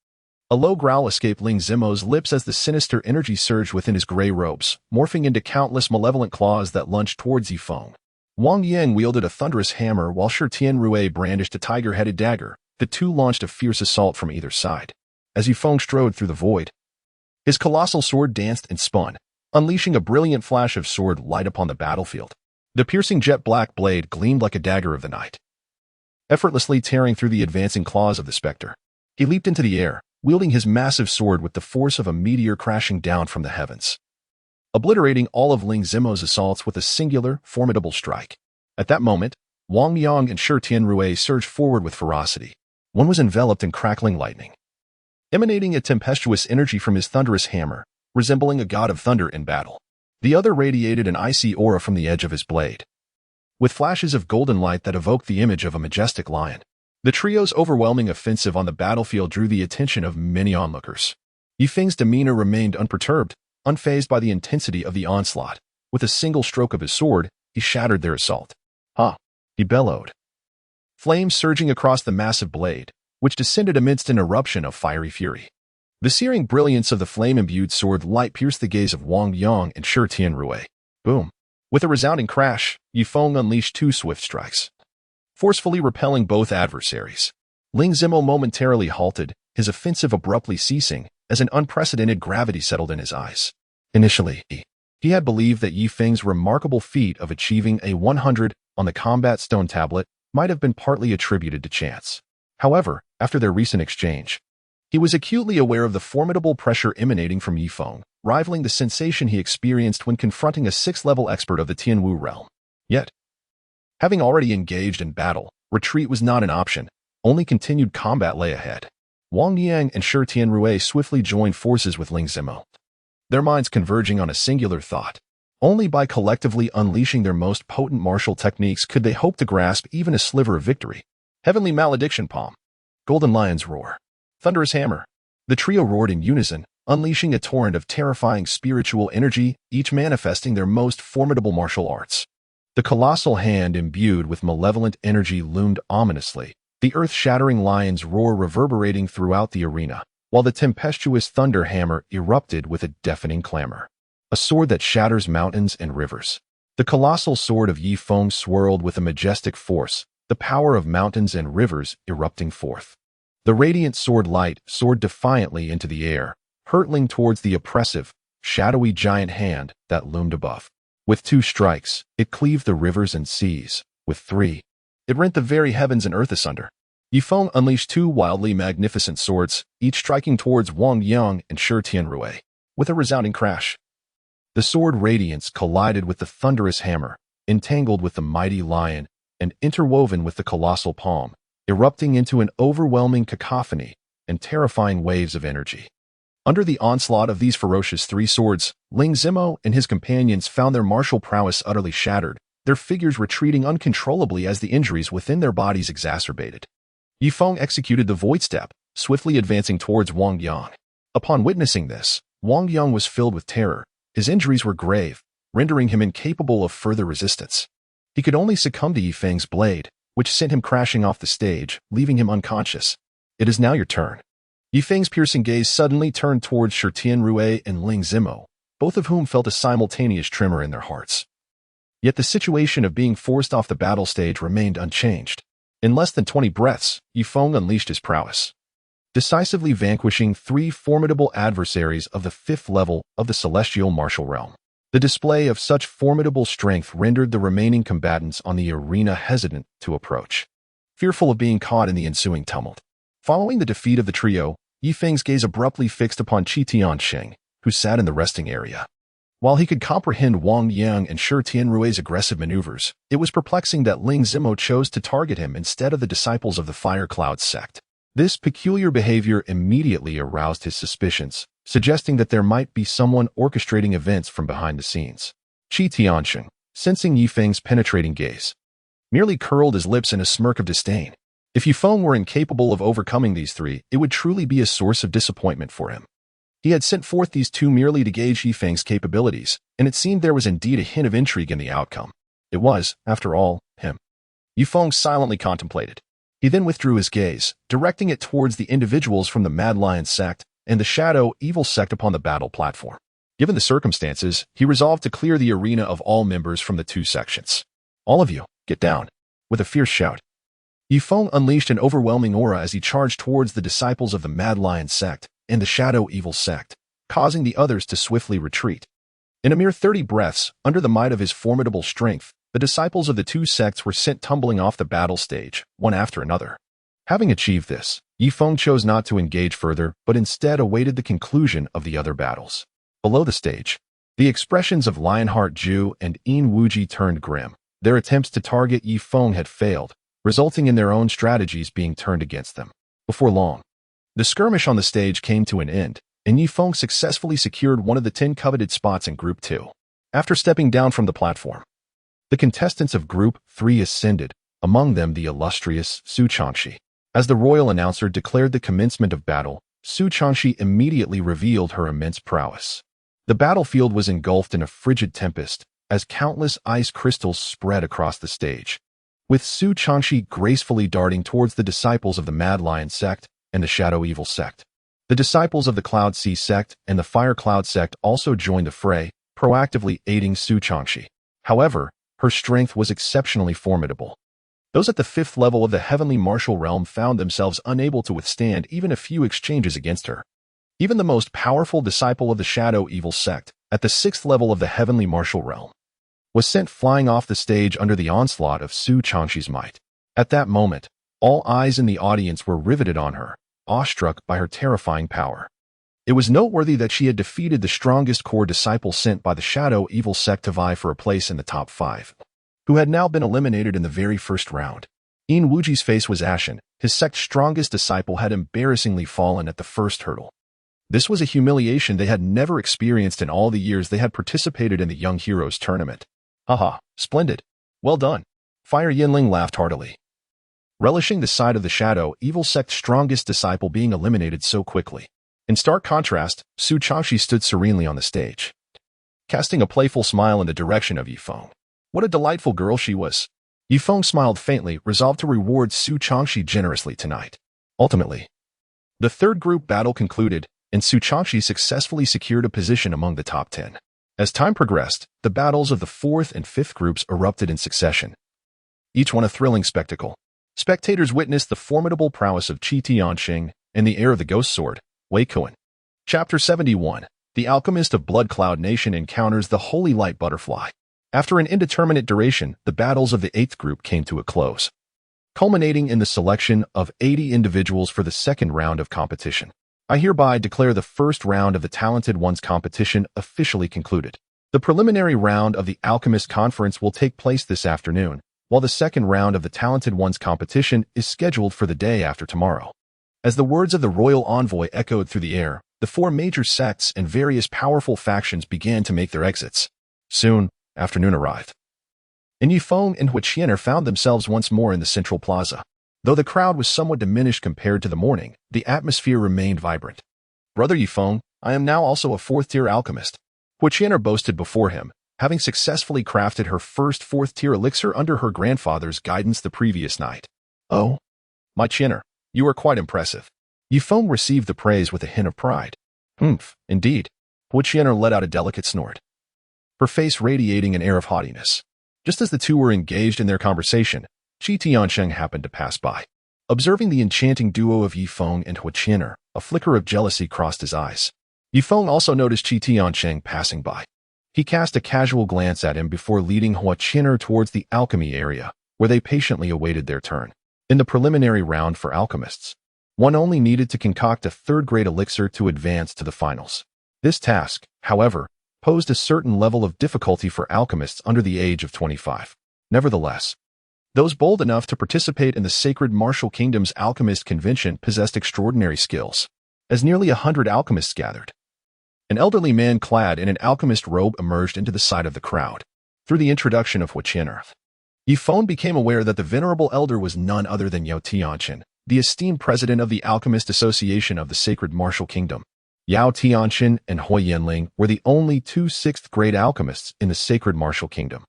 A low growl escaped Ling Zimo's lips as the sinister energy surged within his gray robes, morphing into countless malevolent claws that lunged towards Ye Feng. Wang Yang wielded a thunderous hammer while Shi Tianrui brandished a tiger-headed dagger. The two launched a fierce assault from either side. As Ye Feng strode through the void, his colossal sword danced and spun, unleashing a brilliant flash of sword light upon the battlefield. The piercing jet-black blade gleamed like a dagger of the night, effortlessly tearing through the advancing claws of the specter. He leaped into the air, wielding his massive sword with the force of a meteor crashing down from the heavens, obliterating all of Ling Zimo's assaults with a singular, formidable strike. At that moment, Wang Yang and Shi Tianrui surged forward with ferocity. One was enveloped in crackling lightning, emanating a tempestuous energy from his thunderous hammer, resembling a god of thunder in battle. The other radiated an icy aura from the edge of his blade, with flashes of golden light that evoked the image of a majestic lion. The trio's overwhelming offensive on the battlefield drew the attention of many onlookers. Ye Feng's demeanor remained unperturbed, unfazed by the intensity of the onslaught. With a single stroke of his sword, he shattered their assault. Ha! He bellowed, flames surging across the massive blade, which descended amidst an eruption of fiery fury. The searing brilliance of the flame-imbued sword light pierced the gaze of Wang Yang and Shi Tianrui. Boom! With a resounding crash, Ye Feng unleashed two swift strikes, forcefully repelling both adversaries. Ling Zimo momentarily halted, his offensive abruptly ceasing, as an unprecedented gravity settled in his eyes. Initially, he had believed that Ye Feng's remarkable feat of achieving a 100 on the combat stone tablet might have been partly attributed to chance. However, after their recent exchange, he was acutely aware of the formidable pressure emanating from Ye Feng, rivaling the sensation he experienced when confronting a 6th-level expert of the Tianwu realm. Yet, having already engaged in battle, retreat was not an option. Only continued combat lay ahead. Wang Yang and Shi Tianrui swiftly joined forces with Ling Zimo, their minds converging on a singular thought. Only by collectively unleashing their most potent martial techniques could they hope to grasp even a sliver of victory. Heavenly Malediction Palm, Golden Lion's Roar, Thunderous Hammer. The trio roared in unison, unleashing a torrent of terrifying spiritual energy, each manifesting their most formidable martial arts. The colossal hand imbued with malevolent energy loomed ominously, the earth-shattering lion's roar reverberating throughout the arena, while the tempestuous thunder hammer erupted with a deafening clamor. A sword that shatters mountains and rivers. The colossal sword of Ye Feng swirled with a majestic force, the power of mountains and rivers erupting forth. The radiant sword light soared defiantly into the air, hurtling towards the oppressive, shadowy giant hand that loomed above. With 2 strikes, it cleaved the rivers and seas. With 3, it rent the very heavens and earth asunder. Ye Feng unleashed 2 wildly magnificent swords, each striking towards Wang Yang and Shi Tianrui. With a resounding crash, the sword radiance collided with the thunderous hammer, entangled with the mighty lion, and interwoven with the colossal palm, erupting into an overwhelming cacophony and terrifying waves of energy. Under the onslaught of these ferocious 3 swords, Ling Zimo and his companions found their martial prowess utterly shattered, their figures retreating uncontrollably as the injuries within their bodies exacerbated. Ye Feng executed the void step, swiftly advancing towards Wang Yang. Upon witnessing this, Wang Yang was filled with terror. His injuries were grave, rendering him incapable of further resistance. He could only succumb to Ye Feng's blade, which sent him crashing off the stage, leaving him unconscious. It is now your turn. Ye Feng's piercing gaze suddenly turned towards Shi Tianrui and Ling Zimo, both of whom felt a simultaneous tremor in their hearts. Yet the situation of being forced off the battle stage remained unchanged. In less than 20 breaths, Ye Feng unleashed his prowess, decisively vanquishing 3 formidable adversaries of the 5th level of the celestial martial realm. The display of such formidable strength rendered the remaining combatants on the arena hesitant to approach, fearful of being caught in the ensuing tumult. Following the defeat of the trio, Ye Feng's gaze abruptly fixed upon Qi Tianxing, who sat in the resting area. While he could comprehend Wang Yang and Shi Tianrui's aggressive maneuvers, it was perplexing that Ling Zimo chose to target him instead of the disciples of the Fire Cloud sect. This peculiar behavior immediately aroused his suspicions, suggesting that there might be someone orchestrating events from behind the scenes. Qi Tianxing, sensing Ye Feng's penetrating gaze, merely curled his lips in a smirk of disdain. If Ye Feng were incapable of overcoming these 3, it would truly be a source of disappointment for him. He had sent forth these 2 merely to gauge Ye Feng's capabilities, and it seemed there was indeed a hint of intrigue in the outcome. It was, after all, him. Ye Feng silently contemplated. He then withdrew his gaze, directing it towards the individuals from the Mad Lion sect and the Shadow Evil sect upon the battle platform. Given the circumstances, he resolved to clear the arena of all members from the 2 sections. All of you, get down. With a fierce shout, Ye Feng unleashed an overwhelming aura as he charged towards the disciples of the Mad Lion sect and the Shadow Evil sect, causing the others to swiftly retreat. In a mere 30 breaths, under the might of his formidable strength, the disciples of the 2 sects were sent tumbling off the battle stage, one after another. Having achieved this, Ye Feng chose not to engage further, but instead awaited the conclusion of the other battles. Below the stage, the expressions of Lionheart Ju and Yin Wuji turned grim. Their attempts to target Ye Feng had failed, resulting in their own strategies being turned against them. Before long, the skirmish on the stage came to an end, and Ye Feng successfully secured one of the 10 coveted spots in Group 2. After stepping down from the platform, the contestants of Group 3 ascended, among them the illustrious Su Changxi. As the royal announcer declared the commencement of battle, Su Changxi immediately revealed her immense prowess. The battlefield was engulfed in a frigid tempest, as countless ice crystals spread across the stage. With Su Changxi gracefully darting towards the disciples of the Mad Lion sect and the Shadow Evil sect. The disciples of the Cloud Sea sect and the Fire Cloud sect also joined the fray, proactively aiding Su Changxi. However, her strength was exceptionally formidable. Those at the 5th level of the heavenly martial realm found themselves unable to withstand even a few exchanges against her. Even the most powerful disciple of the Shadow Evil sect, at the 6th level of the heavenly martial realm, was sent flying off the stage under the onslaught of Su Changxi's might. At that moment, all eyes in the audience were riveted on her, awestruck by her terrifying power. It was noteworthy that she had defeated the strongest core disciple sent by the Shadow Evil sect to vie for a place in the top 5, who had now been eliminated in the very first round. Yin Wuji's face was ashen. His sect's strongest disciple had embarrassingly fallen at the first hurdle. This was a humiliation they had never experienced in all the years they had participated in the Young Heroes tournament. Haha, splendid. Well done. Fire Yinling laughed heartily, relishing the sight of the Shadow Evil sect's strongest disciple being eliminated so quickly. In stark contrast, Su Changxi stood serenely on the stage, casting a playful smile in the direction of Ye Feng. What a delightful girl she was. Ye Feng smiled faintly, resolved to reward Su Changxi generously tonight. Ultimately, the third group battle concluded, and Su Changxi successfully secured a position among the top 10. As time progressed, the battles of the fourth and fifth groups erupted in succession, each one a thrilling spectacle. Spectators witnessed the formidable prowess of Qi Tianxing and the heir of the ghost sword, Wei Kuan. Chapter 71. The alchemist of Blood Cloud Nation encounters the holy light butterfly. After an indeterminate duration, the battles of the eighth group came to a close, culminating in the selection of 80 individuals for the second round of competition. I hereby declare the first round of the Talented Ones competition officially concluded. The preliminary round of the Alchemist Conference will take place this afternoon, while the second round of the Talented Ones competition is scheduled for the day after tomorrow. As the words of the royal envoy echoed through the air, the four major sects and various powerful factions began to make their exits. Soon, afternoon arrived, and Ye Feng and Huiqianer found themselves once more in the central plaza. Though the crowd was somewhat diminished compared to the morning, the atmosphere remained vibrant. Brother Ye Feng, I am now also a fourth-tier alchemist, Huiqianer boasted before him, having successfully crafted her first fourth-tier elixir under her grandfather's guidance the previous night. Oh, my Qianer, you are quite impressive. Ye Feng received the praise with a hint of pride. Indeed. Huiqianer let out a delicate snort, her face radiating an air of haughtiness. Just as the two were engaged in their conversation, Qi Tianxing happened to pass by. Observing the enchanting duo of Ye Feng and Huiqianer, a flicker of jealousy crossed his eyes. Ye Feng also noticed Qi Tianxing passing by. He cast a casual glance at him before leading Huiqianer towards the alchemy area, where they patiently awaited their turn. In the preliminary round for alchemists, one only needed to concoct a third-grade elixir to advance to the finals. This task, however, posed a certain level of difficulty for alchemists under the age of 25. Nevertheless, those bold enough to participate in the Sacred Martial Kingdom's Alchemist Convention possessed extraordinary skills. As nearly 100 alchemists gathered, an elderly man clad in an alchemist robe emerged into the sight of the crowd. Through the introduction of Huiqianer, Ye Feng became aware that the venerable elder was none other than Yao Tianxin, the esteemed president of the Alchemist Association of the Sacred Martial Kingdom. Yao Tianxin and Hui Yanling were the only two sixth-grade alchemists in the Sacred Martial Kingdom.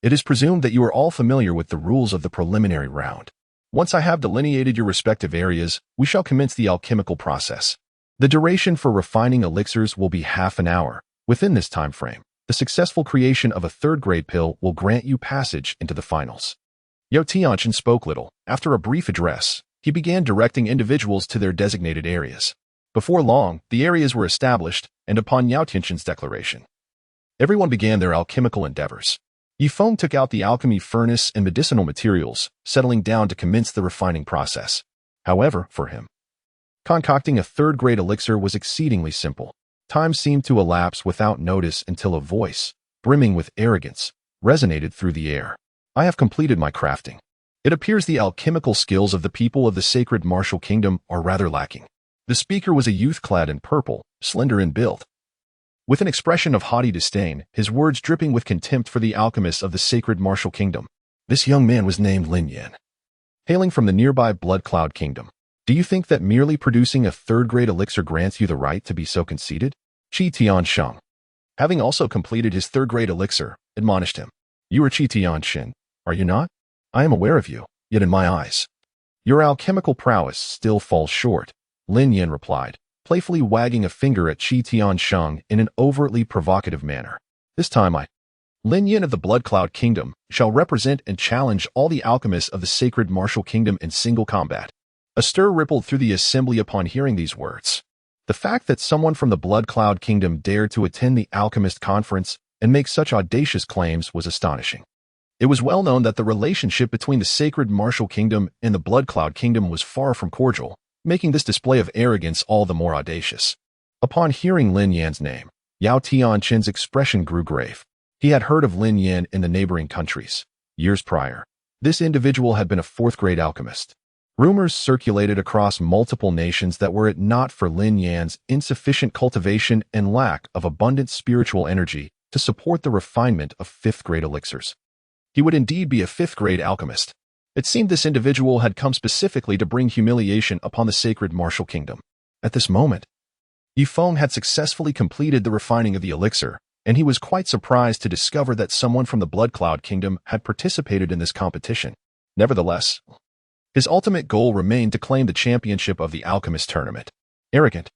It is presumed that you are all familiar with the rules of the preliminary round. Once I have delineated your respective areas, we shall commence the alchemical process. The duration for refining elixirs will be half an hour. Within this time frame, the successful creation of a third-grade pill will grant you passage into the finals. Yao Tianxin spoke little. After a brief address, he began directing individuals to their designated areas. Before long, the areas were established, and upon Yao Tianxin's declaration, everyone began their alchemical endeavors. Ye Feng took out the alchemy furnace and medicinal materials, settling down to commence the refining process. However, for him, concocting a third-grade elixir was exceedingly simple. Time seemed to elapse without notice until a voice, brimming with arrogance, resonated through the air. I have completed my crafting. It appears the alchemical skills of the people of the Sacred Martial Kingdom are rather lacking. The speaker was a youth clad in purple, slender in build, with an expression of haughty disdain, his words dripping with contempt for the alchemists of the Sacred Martial Kingdom. This young man was named Lin Yan, hailing from the nearby Blood Cloud Kingdom. Do you think that merely producing a third-grade elixir grants you the right to be so conceited? Qi Tianxing, having also completed his third-grade elixir, admonished him. You are Qi Tianxin, are you not? I am aware of you, yet in my eyes, your alchemical prowess still falls short, Lin Yan replied, playfully wagging a finger at Qi Tianxing in an overtly provocative manner. This time Lin Yan of the Blood Cloud Kingdom, shall represent and challenge all the alchemists of the Sacred Martial Kingdom in single combat. A stir rippled through the assembly upon hearing these words. The fact that someone from the Blood Cloud Kingdom dared to attend the Alchemist Conference and make such audacious claims was astonishing. It was well known that the relationship between the Sacred Martial Kingdom and the Blood Cloud Kingdom was far from cordial, making this display of arrogance all the more audacious. Upon hearing Lin Yan's name, Yao Tianxin's expression grew grave. He had heard of Lin Yan in the neighboring countries. Years prior, this individual had been a fourth-grade alchemist. Rumors circulated across multiple nations that were it not for Lin Yan's insufficient cultivation and lack of abundant spiritual energy to support the refinement of fifth-grade elixirs, he would indeed be a fifth-grade alchemist. It seemed this individual had come specifically to bring humiliation upon the Sacred Martial Kingdom. At this moment, Ye Feng had successfully completed the refining of the elixir, and he was quite surprised to discover that someone from the Blood Cloud Kingdom had participated in this competition. Nevertheless, his ultimate goal remained to claim the championship of the alchemist tournament. Arrogant.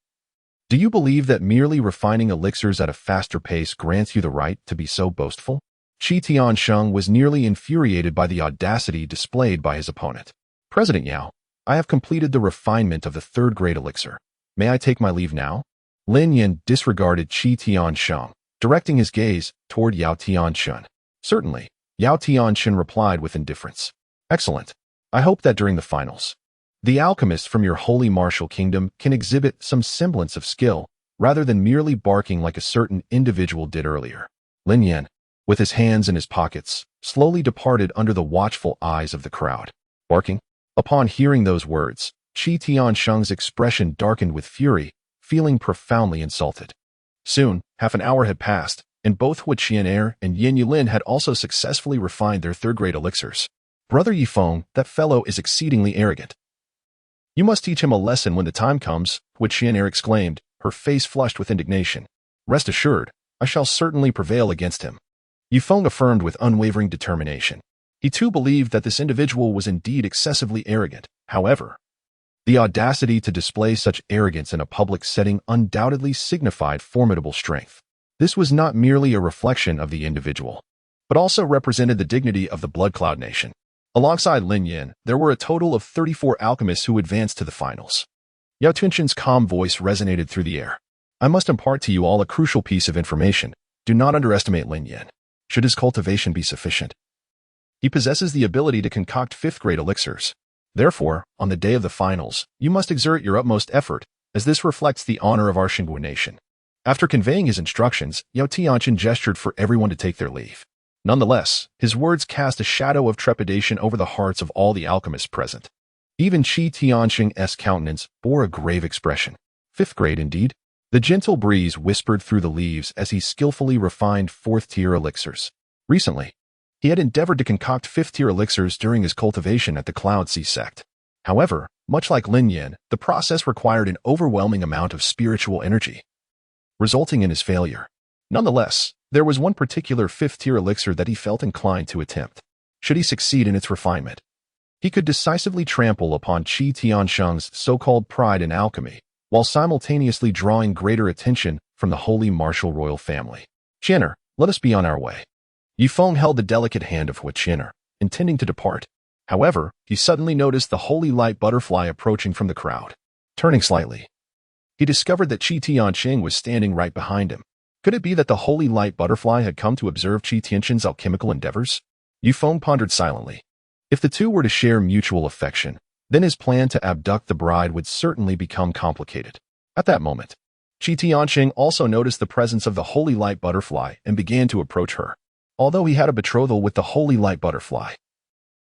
Do you believe that merely refining elixirs at a faster pace grants you the right to be so boastful? Qi Tiansheng was nearly infuriated by the audacity displayed by his opponent. President Yao, I have completed the refinement of the third-grade elixir. May I take my leave now? Lin Yin disregarded Qi Tiansheng, directing his gaze toward Yao Tianxun. Certainly, Yao Tianxun replied with indifference. Excellent. I hope that during the finals, the alchemist from your holy martial kingdom can exhibit some semblance of skill, rather than merely barking like a certain individual did earlier. Lin Yin, with his hands in his pockets, slowly departed under the watchful eyes of the crowd. Barking? Upon hearing those words, Qi Tiansheng's expression darkened with fury, feeling profoundly insulted. Soon, half an hour had passed, and both Hu Qian'er and Yin Yulin had also successfully refined their third-grade elixirs. Brother Ye Feng, that fellow is exceedingly arrogant. You must teach him a lesson when the time comes, Hu Qian'er exclaimed, her face flushed with indignation. Rest assured, I shall certainly prevail against him. Ye Feng affirmed with unwavering determination. He too believed that this individual was indeed excessively arrogant. However, the audacity to display such arrogance in a public setting undoubtedly signified formidable strength. This was not merely a reflection of the individual, but also represented the dignity of the Blood Cloud Nation. Alongside Lin Yin, there were a total of 34 alchemists who advanced to the finals. Yao Tianxun's calm voice resonated through the air. I must impart to you all a crucial piece of information. Do not underestimate Lin Yin. Should his cultivation be sufficient, he possesses the ability to concoct fifth-grade elixirs. Therefore, on the day of the finals, you must exert your utmost effort, as this reflects the honor of our Xingu nation. After conveying his instructions, Yao Tianxun gestured for everyone to take their leave. Nonetheless, his words cast a shadow of trepidation over the hearts of all the alchemists present. Even Qi Tianxing's countenance bore a grave expression. Fifth grade, indeed. The gentle breeze whispered through the leaves as he skillfully refined fourth-tier elixirs. Recently, he had endeavored to concoct fifth-tier elixirs during his cultivation at the Cloud Sea sect. However, much like Lin Yin, the process required an overwhelming amount of spiritual energy, resulting in his failure. Nonetheless, there was one particular fifth-tier elixir that he felt inclined to attempt. Should he succeed in its refinement, he could decisively trample upon Qi Tiansheng's so-called pride in alchemy, while simultaneously drawing greater attention from the holy martial royal family. Qian'er, let us be on our way. Ye Feng held the delicate hand of Hu Qian'er, intending to depart. However, he suddenly noticed the holy light butterfly approaching from the crowd. Turning slightly, he discovered that Qi Tianxing was standing right behind him. Could it be that the holy light butterfly had come to observe Qi Tianxing's alchemical endeavors? Ye Feng pondered silently. If the two were to share mutual affection, then his plan to abduct the bride would certainly become complicated. At that moment, Qi Tianxing also noticed the presence of the holy light butterfly and began to approach her. Although he had a betrothal with the holy light butterfly,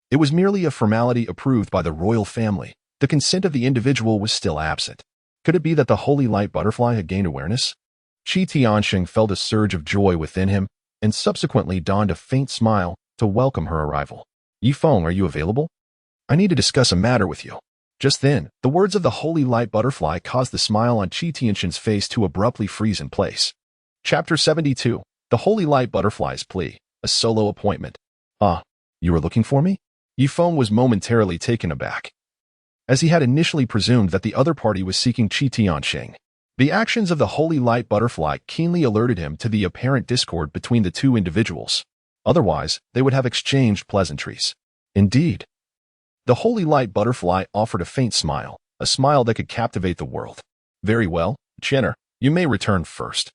it was merely a formality approved by the royal family. The consent of the individual was still absent. Could it be that the holy light butterfly had gained awareness? Qi Tianxing felt a surge of joy within him and subsequently donned a faint smile to welcome her arrival. Ye Feng, are you available? I need to discuss a matter with you. Just then, the words of the holy light butterfly caused the smile on Qi Tianxing's face to abruptly freeze in place. Chapter 72. The Holy Light Butterfly's Plea, a solo appointment. Ah, you were looking for me? Ye Feng was momentarily taken aback, as he had initially presumed that the other party was seeking Qi Tianxing. The actions of the Holy Light Butterfly keenly alerted him to the apparent discord between the two individuals. Otherwise, they would have exchanged pleasantries. Indeed, the Holy Light Butterfly offered a faint smile, a smile that could captivate the world. Very well, Qian'er, you may return first.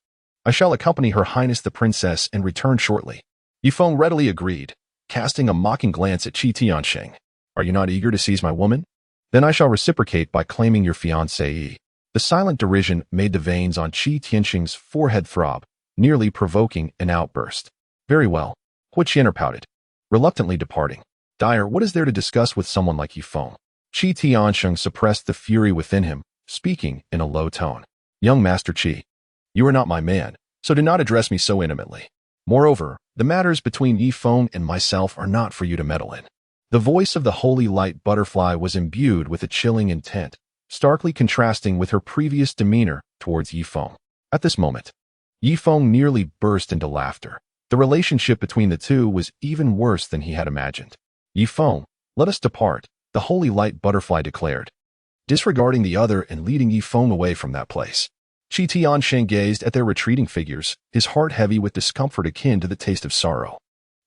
I shall accompany Her Highness the Princess and return shortly. Ye Feng readily agreed, casting a mocking glance at Qi Tianxing. Are you not eager to seize my woman? Then I shall reciprocate by claiming your fiancée. The silent derision made the veins on Qi Tianxing's forehead throb, nearly provoking an outburst. Very well, Hu Qian'er pouted, reluctantly departing. Dire, what is there to discuss with someone like Ye Feng? Qi Tianxing suppressed the fury within him, speaking in a low tone. Young Master Qi, you are not my man, so do not address me so intimately. Moreover, the matters between Ye Feng and myself are not for you to meddle in. The voice of the holy light butterfly was imbued with a chilling intent, starkly contrasting with her previous demeanor towards Ye Feng. At this moment, Ye Feng nearly burst into laughter. The relationship between the two was even worse than he had imagined. Ye Feng, let us depart, the holy light butterfly declared, disregarding the other and leading Ye Feng away from that place. Qi Tianxing gazed at their retreating figures, his heart heavy with discomfort akin to the taste of sorrow.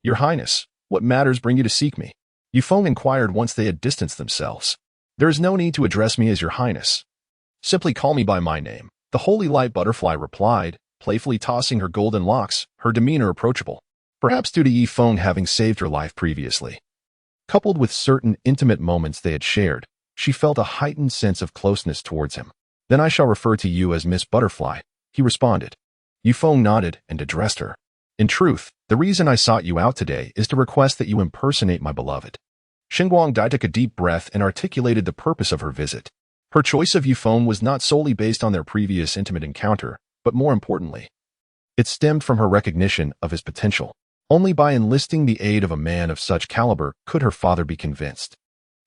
Your Highness, what matters bring you to seek me? Ye Feng inquired once they had distanced themselves. There is no need to address me as Your Highness. Simply call me by my name, the holy light butterfly replied, playfully tossing her golden locks, her demeanor approachable, perhaps due to Ye Feng having saved her life previously. Coupled with certain intimate moments they had shared, she felt a heightened sense of closeness towards him. Then I shall refer to you as Miss Butterfly, he responded. Ye Feng nodded and addressed her. In truth, the reason I sought you out today is to request that you impersonate my beloved. Xinguang Dai took a deep breath and articulated the purpose of her visit. Her choice of Ye Feng was not solely based on their previous intimate encounter, but more importantly, it stemmed from her recognition of his potential. Only by enlisting the aid of a man of such caliber could her father be convinced,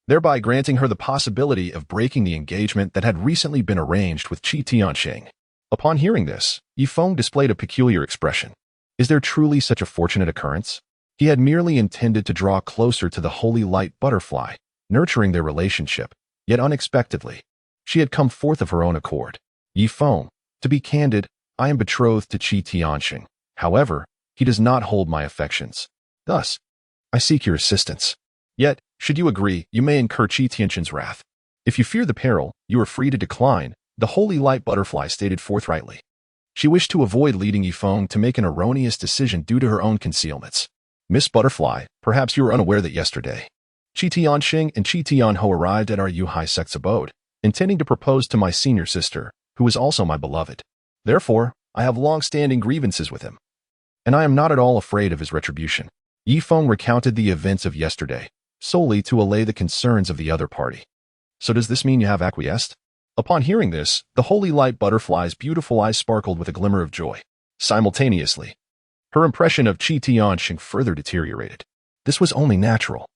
thereby granting her the possibility of breaking the engagement that had recently been arranged with Qi Tianxing. Upon hearing this, Ye Feng displayed a peculiar expression. Is there truly such a fortunate occurrence? He had merely intended to draw closer to the holy light butterfly, nurturing their relationship, yet unexpectedly, she had come forth of her own accord. Ye Feng, to be candid, I am betrothed to Qi Tianxing. However, he does not hold my affections. Thus, I seek your assistance. Yet, should you agree, you may incur Qi Tianxing's wrath. If you fear the peril, you are free to decline, the holy light butterfly stated forthrightly. She wished to avoid leading Ye Feng to make an erroneous decision due to her own concealments. Miss Butterfly, perhaps you were unaware that yesterday, Qi Tianxing and Qi Tianho arrived at our Yuhai sect's abode, intending to propose to my senior sister, who is also my beloved. Therefore, I have long-standing grievances with him, and I am not at all afraid of his retribution. Ye Feng recounted the events of yesterday, solely to allay the concerns of the other party. So does this mean you have acquiesced? Upon hearing this, the holy light butterfly's beautiful eyes sparkled with a glimmer of joy. Simultaneously, her impression of Qi Tianxing further deteriorated. This was only natural.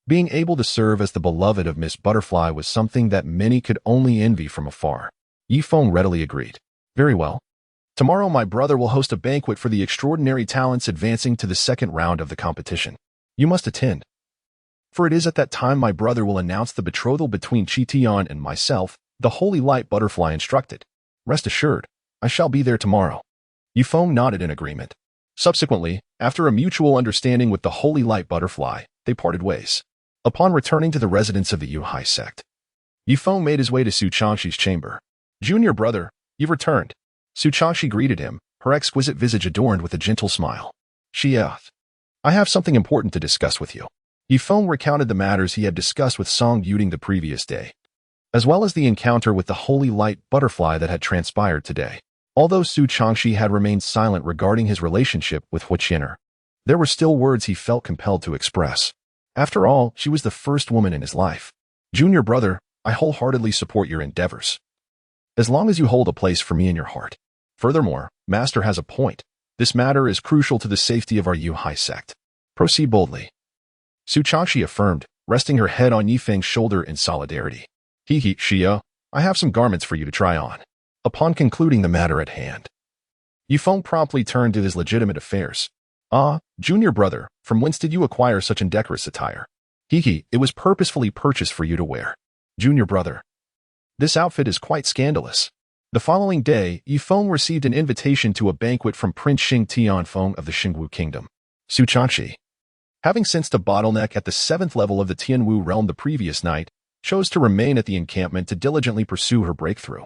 Being able to serve as the beloved of Miss Butterfly was something that many could only envy from afar. Ye Feng readily agreed. Very well. Tomorrow my brother will host a banquet for the extraordinary talents advancing to the second round of the competition. You must attend. For it is at that time my brother will announce the betrothal between Qi Tian and myself, the holy light butterfly instructed. Rest assured, I shall be there tomorrow. Ye Feng nodded in agreement. Subsequently, after a mutual understanding with the holy light butterfly, they parted ways. Upon returning to the residence of the Yuhai sect, Ye Feng made his way to Su Changxi's chamber. Junior brother, you've returned. Su Changxi greeted him, her exquisite visage adorned with a gentle smile. I have something important to discuss with you. Ye Feng recounted the matters he had discussed with Song Yuding the previous day, as well as the encounter with the holy light butterfly that had transpired today. Although Su Changxi had remained silent regarding his relationship with Hu Qin'er, there were still words he felt compelled to express. After all, she was the first woman in his life. Junior brother, I wholeheartedly support your endeavors, as long as you hold a place for me in your heart. Furthermore, Master has a point. This matter is crucial to the safety of our Yuhai sect. Proceed boldly. Su Changxi affirmed, resting her head on Ye Feng's shoulder in solidarity. Xia, I have some garments for you to try on. Upon concluding the matter at hand, Ye Feng promptly turned to his legitimate affairs. Ah, junior brother, from whence did you acquire such indecorous attire? It was purposefully purchased for you to wear. Junior brother, this outfit is quite scandalous. The following day, Ye Feng received an invitation to a banquet from Prince Xing Tianfeng of the Xingwu Kingdom. Su Changxi, having sensed a bottleneck at the 7th level of the Tianwu realm the previous night, chose to remain at the encampment to diligently pursue her breakthrough.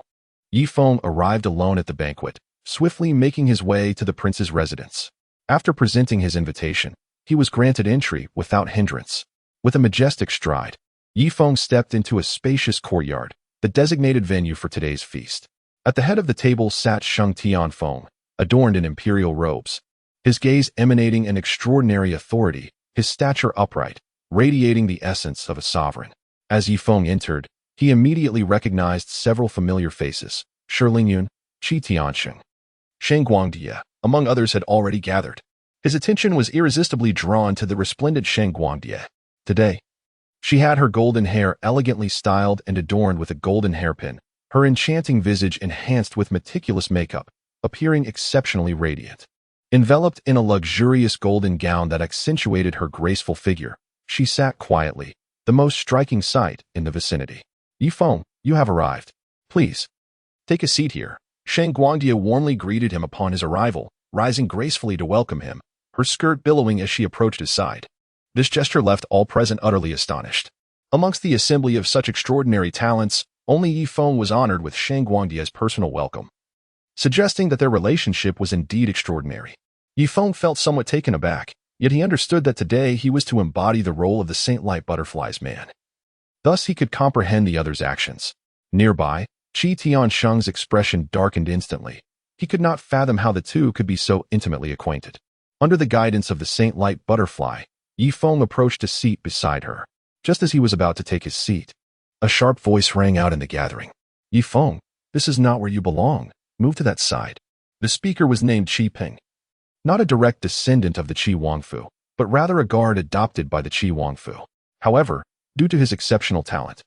Ye Feng arrived alone at the banquet, swiftly making his way to the prince's residence. After presenting his invitation, he was granted entry without hindrance. With a majestic stride, Ye Feng stepped into a spacious courtyard, the designated venue for today's feast. At the head of the table sat Sheng Tianfeng, adorned in imperial robes, his gaze emanating an extraordinary authority, his stature upright, radiating the essence of a sovereign. As Ye Feng entered, he immediately recognized several familiar faces. Shi Lingyun, Qi Tianxing, Shen Guangdia, among others had already gathered. His attention was irresistibly drawn to the resplendent Shen Guangdia. Today, she had her golden hair elegantly styled and adorned with a golden hairpin, her enchanting visage enhanced with meticulous makeup, appearing exceptionally radiant. Enveloped in a luxurious golden gown that accentuated her graceful figure, she sat quietly, the most striking sight in the vicinity. Ye Feng, you have arrived. Please, take a seat here. Shang Guangdia warmly greeted him upon his arrival, rising gracefully to welcome him, her skirt billowing as she approached his side. This gesture left all present utterly astonished. Amongst the assembly of such extraordinary talents, only Ye Feng was honored with Shang Guangdia's personal welcome, suggesting that their relationship was indeed extraordinary. Ye Feng felt somewhat taken aback, yet he understood that today he was to embody the role of the saint-like butterfly's man. Thus he could comprehend the other's actions. Nearby, Qi Tiansheng's expression darkened instantly. He could not fathom how the two could be so intimately acquainted. Under the guidance of the saint-like butterfly, Ye Feng approached a seat beside her. Just as he was about to take his seat, a sharp voice rang out in the gathering. Ye Feng, this is not where you belong. Move to that side. The speaker was named Qi Ping. Not a direct descendant of the Qi Wangfu, but rather a guard adopted by the Qi Wangfu. However, due to his exceptional talent,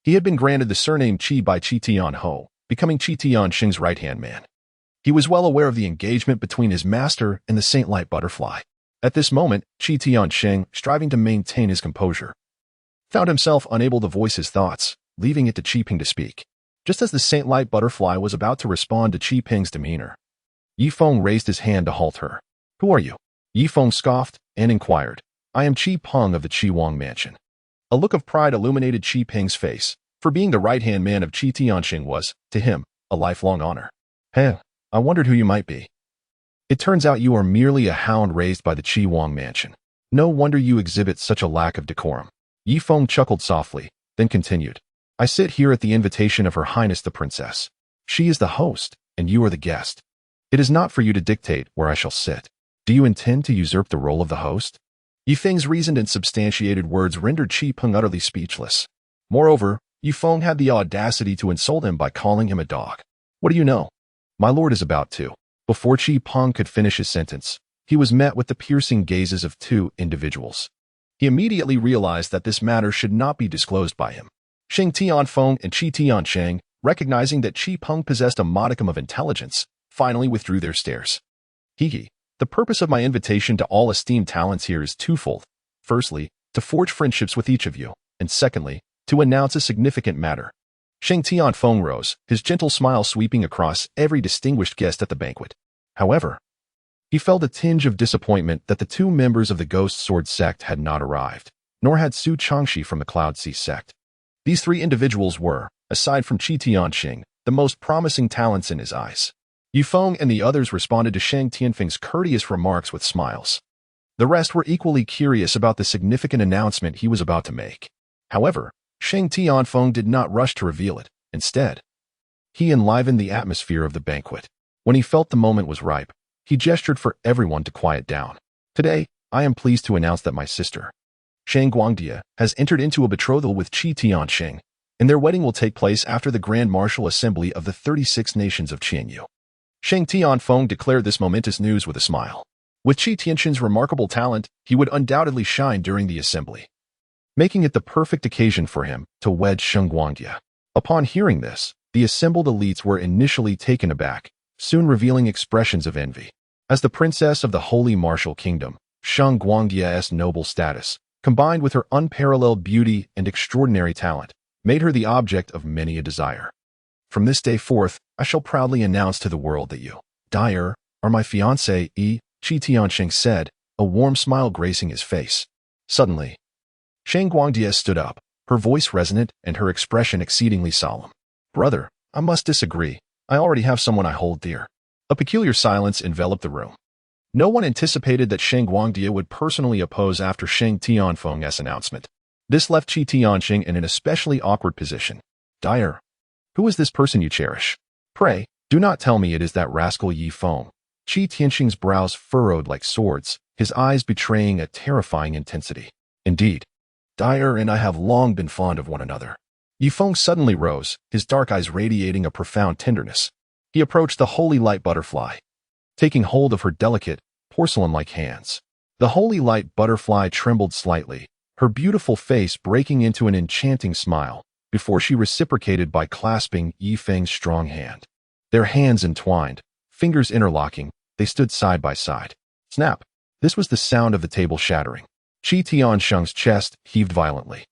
he had been granted the surname Qi by Qi Tianho, becoming Qi Tiansheng's right-hand man. He was well aware of the engagement between his master and the saint-like butterfly. At this moment, Qi Tiansheng, striving to maintain his composure, found himself unable to voice his thoughts, leaving it to Qi Ping to speak. Just as the saint-like butterfly was about to respond to Qi Ping's demeanor, Ye Feng raised his hand to halt her. Who are you? Ye Feng scoffed and inquired. I am Qi Peng of the Qi Wang Mansion. A look of pride illuminated Qi Ping's face, for being the right-hand man of Qi Tiansheng was, to him, a lifelong honor. Hey, I wondered who you might be. It turns out you are merely a hound raised by the Qi Wang Mansion. No wonder you exhibit such a lack of decorum. Ye Feng chuckled softly, then continued. I sit here at the invitation of Her Highness the Princess. She is the host, and you are the guest. It is not for you to dictate where I shall sit. Do you intend to usurp the role of the host? Ye Feng's reasoned and substantiated words rendered Qi Peng utterly speechless. Moreover, Ye Feng had the audacity to insult him by calling him a dog. What do you know? My lord is about to. Before Qi Peng could finish his sentence, he was met with the piercing gazes of two individuals. He immediately realized that this matter should not be disclosed by him. Shang Tianfeng and Qi Tiansheng, recognizing that Qi Peng possessed a modicum of intelligence, finally withdrew their stares. Hee. The purpose of my invitation to all esteemed talents here is twofold. Firstly, to forge friendships with each of you, and secondly, to announce a significant matter. Shang Tianfeng rose, his gentle smile sweeping across every distinguished guest at the banquet. However, he felt a tinge of disappointment that the two members of the Ghost Sword sect had not arrived, nor had Su Changxi from the Cloud Sea sect. These three individuals were, aside from Qi Tianxing, the most promising talents in his eyes. Ye Feng and the others responded to Shang Tianfeng's courteous remarks with smiles. The rest were equally curious about the significant announcement he was about to make. However, Shang Tianfeng did not rush to reveal it. Instead, he enlivened the atmosphere of the banquet. When he felt the moment was ripe, he gestured for everyone to quiet down. Today, I am pleased to announce that my sister, Shang Guangdia, has entered into a betrothal with Qi Tiansheng, and their wedding will take place after the Grand Martial Assembly of the 36 Nations of Qianyu. Shang Tianfeng declared this momentous news with a smile. With Qi Tiansheng's remarkable talent, he would undoubtedly shine during the assembly, making it the perfect occasion for him to wed Shang Guangdia. Upon hearing this, the assembled elites were initially taken aback, soon revealing expressions of envy. As the princess of the Holy Martial Kingdom, Shang Guangdia's noble status, combined with her unparalleled beauty and extraordinary talent, made her the object of many a desire. From this day forth, I shall proudly announce to the world that you, Dyer, are my fiancée, Qi Tiansheng said, a warm smile gracing his face. Suddenly, Shang Guangdia stood up, her voice resonant and her expression exceedingly solemn. Brother, I must disagree. I already have someone I hold dear. A peculiar silence enveloped the room. No one anticipated that Shang Guangdia would personally oppose after Shang Tianfeng's announcement. This left Qi Tiansheng in an especially awkward position. Dyer, who is this person you cherish? Pray, do not tell me it is that rascal Ye Feng. Qi Tiansheng's brows furrowed like swords, his eyes betraying a terrifying intensity. Indeed, Dyer and I have long been fond of one another. Ye Feng suddenly rose, his dark eyes radiating a profound tenderness. He approached the holy light butterfly, taking hold of her delicate, porcelain-like hands. The holy light butterfly trembled slightly, her beautiful face breaking into an enchanting smile, before she reciprocated by clasping Ye Feng's strong hand. Their hands entwined, Fingers interlocking, they stood side by side. Snap! This was the sound of the table shattering. Qi Tiansheng's chest heaved violently.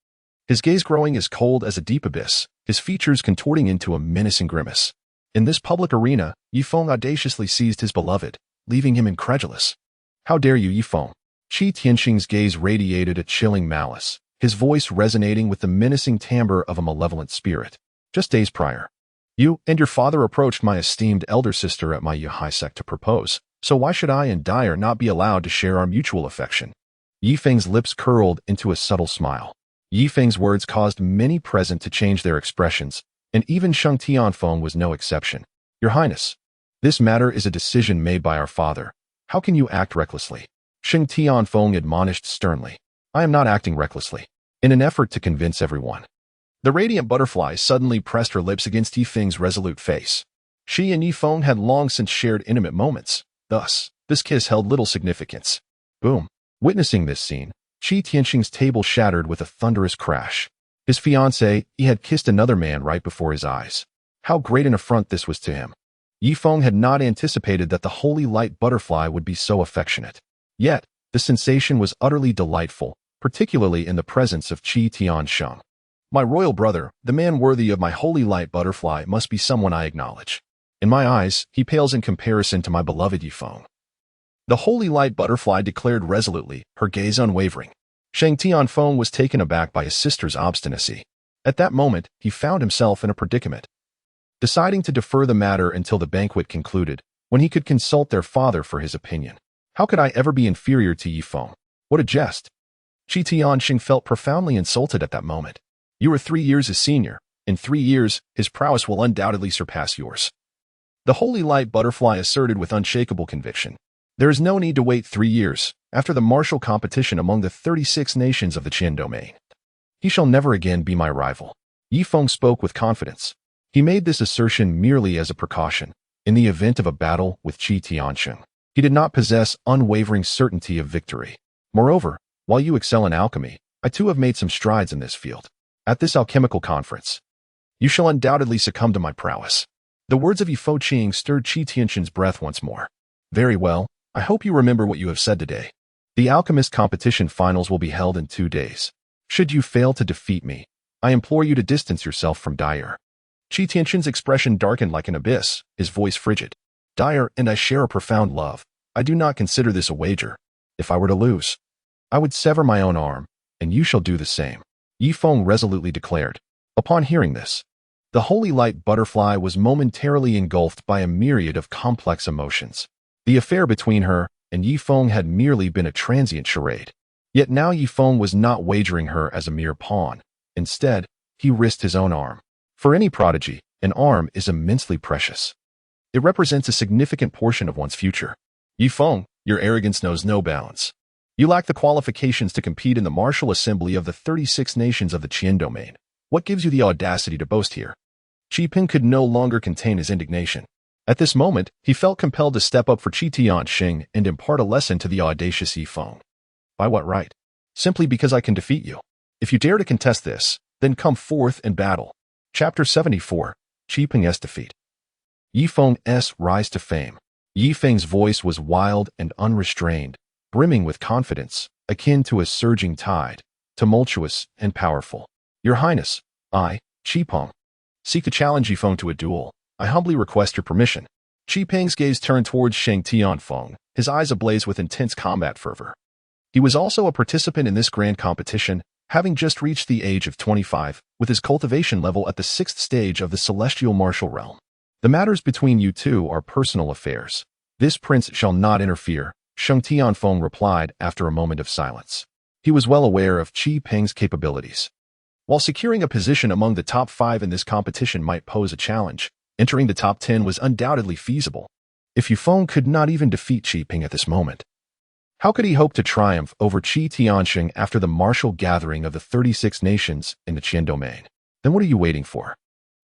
His gaze growing as cold as a deep abyss, his features contorting into a menacing grimace. In this public arena, Ye Feng audaciously seized his beloved, leaving him incredulous. How dare you, Ye Feng? Qi Tiansheng's gaze radiated a chilling malice, his voice resonating with the menacing timbre of a malevolent spirit. Just days prior, you and your father approached my esteemed elder sister at my Ye sect to propose, so why should I and Dyer not be allowed to share our mutual affection? Ye Feng's lips curled into a subtle smile. Ye Feng's words caused many present to change their expressions, and even Sheng Tianfeng was no exception. Your Highness, this matter is a decision made by our father. How can you act recklessly? Sheng Tianfeng admonished sternly. I am not acting recklessly. In an effort to convince everyone. The radiant butterfly suddenly pressed her lips against Ye Feng's resolute face. She and Ye Feng had long since shared intimate moments. Thus, this kiss held little significance. Boom. Witnessing this scene, Qi Tianxing's table shattered with a thunderous crash. His fiancée, he had kissed another man right before his eyes. How great an affront this was to him. Ye Feng had not anticipated that the holy light butterfly would be so affectionate. Yet, the sensation was utterly delightful, particularly in the presence of Qi Tiansheng. My royal brother, the man worthy of my holy light butterfly, must be someone I acknowledge. In my eyes, he pales in comparison to my beloved Ye Feng. The holy light butterfly declared resolutely, her gaze unwavering. Sheng Tianfeng was taken aback by his sister's obstinacy. At that moment, he found himself in a predicament. Deciding to defer the matter until the banquet concluded, when he could consult their father for his opinion. How could I ever be inferior to Ye Feng? What a jest! Qi Tianxing felt profoundly insulted at that moment. You are 3 years his senior. In 3 years, his prowess will undoubtedly surpass yours. The holy light butterfly asserted with unshakable conviction. There is no need to wait 3 years, after the martial competition among the 36 nations of the Qin domain. He shall never again be my rival. Ye Feng spoke with confidence. He made this assertion merely as a precaution, in the event of a battle with Qi Tianxing. He did not possess unwavering certainty of victory. Moreover, while you excel in alchemy, I too have made some strides in this field. At this alchemical conference, you shall undoubtedly succumb to my prowess. The words of Ye Feng stirred Qi Tianxing's breath once more. Very well, I hope you remember what you have said today. The alchemist competition finals will be held in 2 days. Should you fail to defeat me, I implore you to distance yourself from Dyer. Qi Tianxing's expression darkened like an abyss, his voice frigid. Dyer and I share a profound love. I do not consider this a wager. If I were to lose, I would sever my own arm, and you shall do the same. Ye Feng resolutely declared. Upon hearing this, the holy light butterfly was momentarily engulfed by a myriad of complex emotions. The affair between her and Ye Feng had merely been a transient charade. Yet now Ye Feng was not wagering her as a mere pawn. Instead, he risked his own arm. For any prodigy, an arm is immensely precious. It represents a significant portion of one's future. Ye Feng, your arrogance knows no bounds. You lack the qualifications to compete in the martial assembly of the 36 nations of the Qin domain. What gives you the audacity to boast here? Qi Ping could no longer contain his indignation. At this moment, he felt compelled to step up for Qi Tianxing and impart a lesson to the audacious Ye Feng. By what right? Simply because I can defeat you. If you dare to contest this, then come forth and battle. Chapter 74, Qi Ping's Defeat. Ye Feng's Rise to Fame. Ye Feng's voice was wild and unrestrained, brimming with confidence, akin to a surging tide, tumultuous and powerful. Your Highness, I, Qi Peng, seek to challenge Ye Feng to a duel. I humbly request your permission. Qi Peng's gaze turned towards Sheng Tianfeng, his eyes ablaze with intense combat fervor. He was also a participant in this grand competition, having just reached the age of 25, with his cultivation level at the 6th stage of the celestial martial realm. The matters between you two are personal affairs. This prince shall not interfere, Sheng Tianfeng replied after a moment of silence. He was well aware of Qi Peng's capabilities. While securing a position among the top 5 in this competition might pose a challenge, entering the top 10 was undoubtedly feasible. If Ye Feng could not even defeat Qi Peng at this moment, how could he hope to triumph over Qi Tianxing after the martial gathering of the 36 nations in the Qin domain? Then what are you waiting for?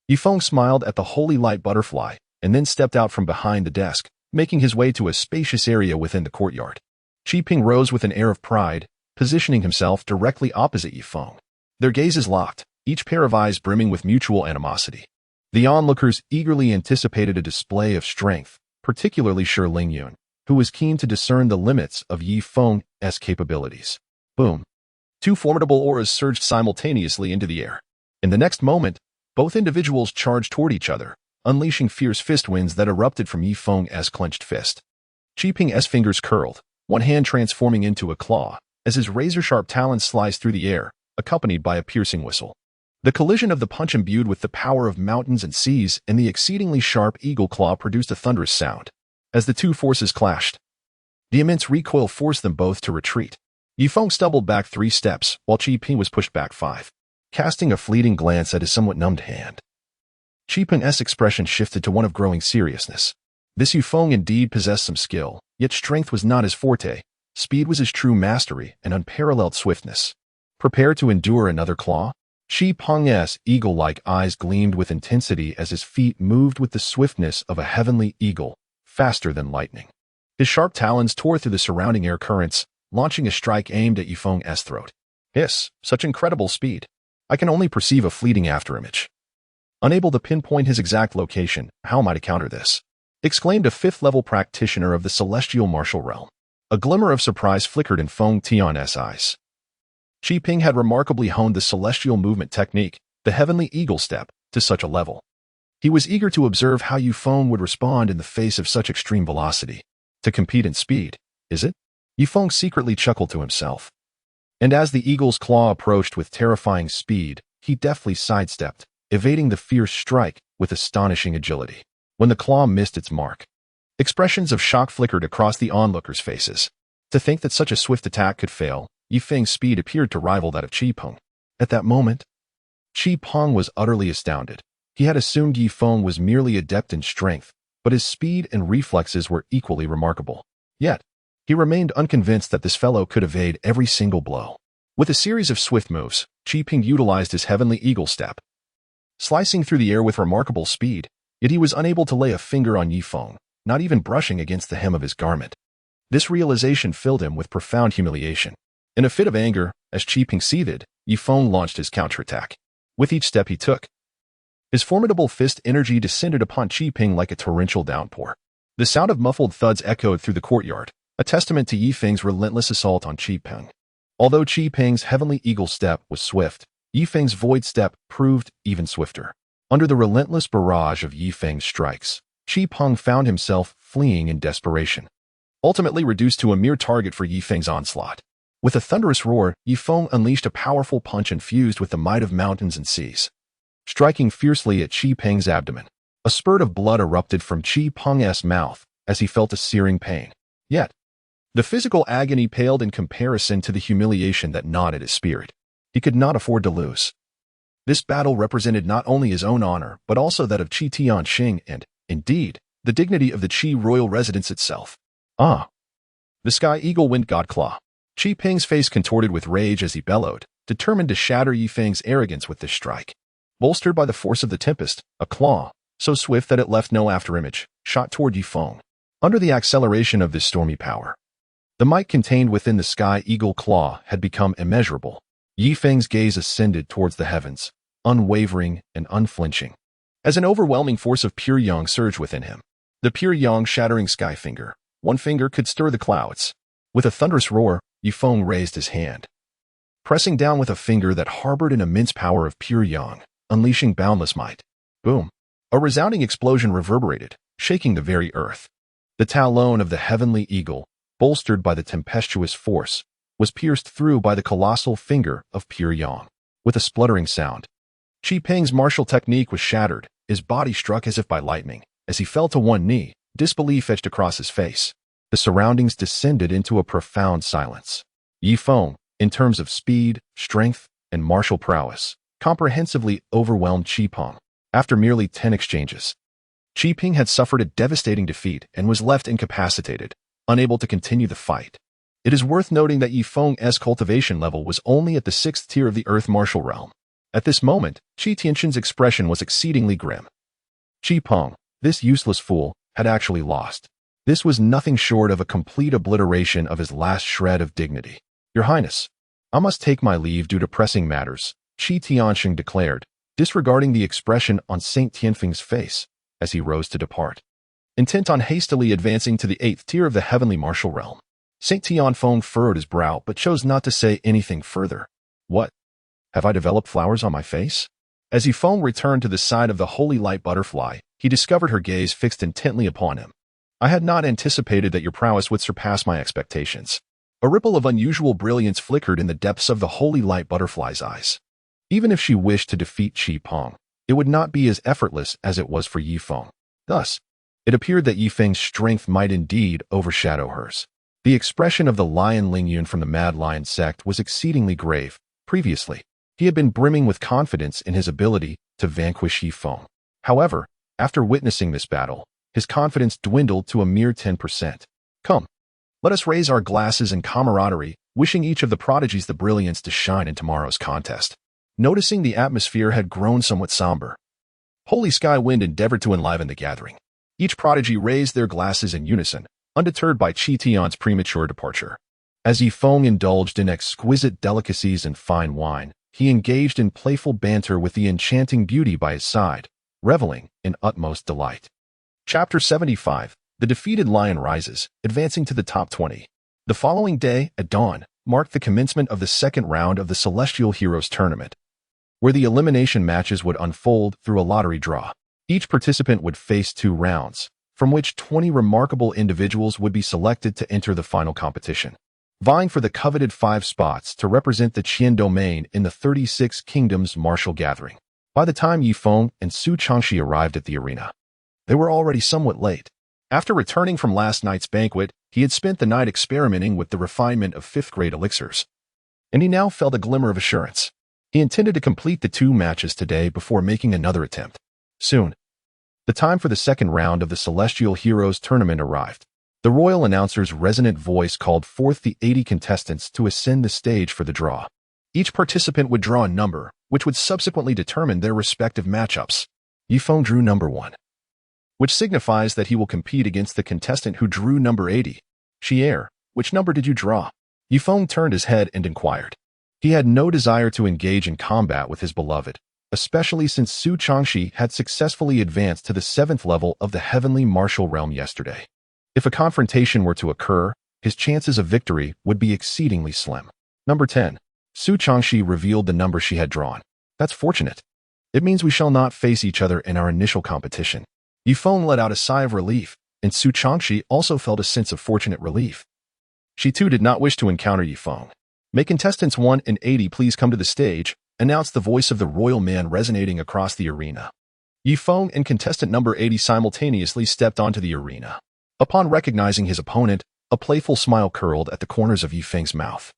Ye Feng smiled at the holy light butterfly and then stepped out from behind the desk, making his way to a spacious area within the courtyard. Qi Peng rose with an air of pride, positioning himself directly opposite Ye Feng. Their gazes locked, each pair of eyes brimming with mutual animosity. The onlookers eagerly anticipated a display of strength, particularly Shi Lingyun, who was keen to discern the limits of Ye Feng's capabilities. Boom. Two formidable auras surged simultaneously into the air. In the next moment, both individuals charged toward each other, unleashing fierce fist winds that erupted from Ye Feng's clenched fist. Qi Ping's fingers curled, one hand transforming into a claw, as his razor-sharp talons sliced through the air, accompanied by a piercing whistle. The collision of the punch imbued with the power of mountains and seas and the exceedingly sharp eagle claw produced a thunderous sound. As the two forces clashed, the immense recoil forced them both to retreat. Ye Feng stumbled back 3 steps, while Qi Ping was pushed back 5, casting a fleeting glance at his somewhat numbed hand. Qi Ping's expression shifted to one of growing seriousness. This Ye Feng indeed possessed some skill, yet strength was not his forte. Speed was his true mastery and unparalleled swiftness. Prepared to endure another claw? Qi Peng's eagle-like eyes gleamed with intensity as his feet moved with the swiftness of a heavenly eagle, faster than lightning. His sharp talons tore through the surrounding air currents, launching a strike aimed at Ye Feng's throat. Hiss, such incredible speed. I can only perceive a fleeting afterimage. Unable to pinpoint his exact location, how am I to counter this? Exclaimed a 5th-level practitioner of the celestial martial realm. A glimmer of surprise flickered in Feng Tian's eyes. Qi Ping had remarkably honed the celestial movement technique, the heavenly eagle step, to such a level. He was eager to observe how Ye Feng would respond in the face of such extreme velocity. To compete in speed, is it? Ye Feng secretly chuckled to himself. And as the eagle's claw approached with terrifying speed, he deftly sidestepped, evading the fierce strike with astonishing agility. When the claw missed its mark, expressions of shock flickered across the onlookers' faces. To think that such a swift attack could fail, Ye Feng's speed appeared to rival that of Qi Peng. At that moment, Qi Peng was utterly astounded. He had assumed Ye Feng was merely adept in strength, but his speed and reflexes were equally remarkable. Yet, he remained unconvinced that this fellow could evade every single blow. With a series of swift moves, Qi Ping utilized his heavenly eagle step, slicing through the air with remarkable speed, yet he was unable to lay a finger on Ye Feng, not even brushing against the hem of his garment. This realization filled him with profound humiliation. In a fit of anger, as Qi Ping seethed, Ye Feng launched his counterattack. With each step he took, his formidable fist energy descended upon Qi Ping like a torrential downpour. The sound of muffled thuds echoed through the courtyard, a testament to Ye Feng's relentless assault on Qi Ping. Although Qi Ping's heavenly eagle step was swift, Ye Feng's void step proved even swifter. Under the relentless barrage of Ye Feng's strikes, Qi Ping found himself fleeing in desperation, ultimately reduced to a mere target for Ye Feng's onslaught. With a thunderous roar, Ye Feng unleashed a powerful punch infused with the might of mountains and seas, striking fiercely at Qi Ping's abdomen. A spurt of blood erupted from Qi Peng's mouth as he felt a searing pain. Yet, the physical agony paled in comparison to the humiliation that gnawed at his spirit. He could not afford to lose. This battle represented not only his own honor, but also that of Qi Tianxing and, indeed, the dignity of the Qi royal residence itself. Ah! The Sky Eagle Wind God Claw. Qi Ping's face contorted with rage as he bellowed, determined to shatter Ye Feng's arrogance with this strike. Bolstered by the force of the tempest, a claw, so swift that it left no afterimage, shot toward Ye Feng. Under the acceleration of this stormy power, the might contained within the Sky Eagle Claw had become immeasurable. Ye Feng's gaze ascended towards the heavens, unwavering and unflinching, as an overwhelming force of pure yang surged within him. The pure yang shattering sky finger. One finger could stir the clouds. With a thunderous roar, Ye Feng raised his hand, pressing down with a finger that harbored an immense power of pure yang, unleashing boundless might. Boom! A resounding explosion reverberated, shaking the very earth. The talon of the heavenly eagle, bolstered by the tempestuous force, was pierced through by the colossal finger of pure yang. With a spluttering sound, Qi Ping's martial technique was shattered, his body struck as if by lightning. As he fell to one knee, disbelief etched across his face. The surroundings descended into a profound silence. Ye Feng, in terms of speed, strength, and martial prowess, comprehensively overwhelmed Qi Ping. After merely 10 exchanges, Qi Ping had suffered a devastating defeat and was left incapacitated, unable to continue the fight. It is worth noting that Ye Feng's cultivation level was only at the 6th tier of the Earth martial realm. At this moment, Qi Tianxin's expression was exceedingly grim. Qi Ping, this useless fool, had actually lost. This was nothing short of a complete obliteration of his last shred of dignity. Your Highness, I must take my leave due to pressing matters, Qi Tianxing declared, disregarding the expression on Saint Tianfeng's face as he rose to depart. intent on hastily advancing to the 8th tier of the heavenly martial realm. Saint Ye Feng furrowed his brow but chose not to say anything further. What? Have I developed flowers on my face? As Ye Feng returned to the side of the holy light butterfly, he discovered her gaze fixed intently upon him. I had not anticipated that your prowess would surpass my expectations. A ripple of unusual brilliance flickered in the depths of the holy light butterfly's eyes. Even if she wished to defeat Qi Peng, it would not be as effortless as it was for Ye Feng. Thus, it appeared that Ye Feng's strength might indeed overshadow hers. The expression of the lion Lingyun from the Mad Lion sect was exceedingly grave. Previously, he had been brimming with confidence in his ability to vanquish Ye Feng. However, after witnessing this battle, his confidence dwindled to a mere 10%. Come, let us raise our glasses in camaraderie, wishing each of the prodigies the brilliance to shine in tomorrow's contest. Noticing the atmosphere had grown somewhat somber, Holy Sky Wind endeavored to enliven the gathering. Each prodigy raised their glasses in unison, undeterred by Qi Tian's premature departure. As Ye Feng indulged in exquisite delicacies and fine wine, he engaged in playful banter with the enchanting beauty by his side, reveling in utmost delight. Chapter 75. The Defeated Lion Rises, advancing to the top 20. The following day, at dawn, marked the commencement of the second round of the Celestial Heroes Tournament, where the elimination matches would unfold through a lottery draw. Each participant would face 2 rounds, from which 20 remarkable individuals would be selected to enter the final competition, vying for the coveted 5 spots to represent the Qian domain in the 36 Kingdoms martial gathering. By the time Ye Feng and Su Changxi arrived at the arena, they were already somewhat late. After returning from last night's banquet, he had spent the night experimenting with the refinement of 5th-grade elixirs, and he now felt a glimmer of assurance. He intended to complete the 2 matches today before making another attempt. Soon, the time for the second round of the Celestial Heroes Tournament arrived. The royal announcer's resonant voice called forth the 80 contestants to ascend the stage for the draw. Each participant would draw a number, which would subsequently determine their respective matchups. Ye Feng drew number 1, which signifies that he will compete against the contestant who drew number 80. Xier, which number did you draw? Ye Feng turned his head and inquired. He had no desire to engage in combat with his beloved, especially since Su Changxi had successfully advanced to the 7th level of the heavenly martial realm yesterday. If a confrontation were to occur, his chances of victory would be exceedingly slim. Number 10. Su Changxi revealed the number she had drawn. That's fortunate. It means we shall not face each other in our initial competition. Ye Feng let out a sigh of relief, and Su Changxi also felt a sense of fortunate relief. She too did not wish to encounter Ye Feng. May contestants 1 and 80 please come to the stage, announced the voice of the royal man resonating across the arena. Ye Feng and contestant number 80 simultaneously stepped onto the arena. Upon recognizing his opponent, a playful smile curled at the corners of Ye Feng's mouth.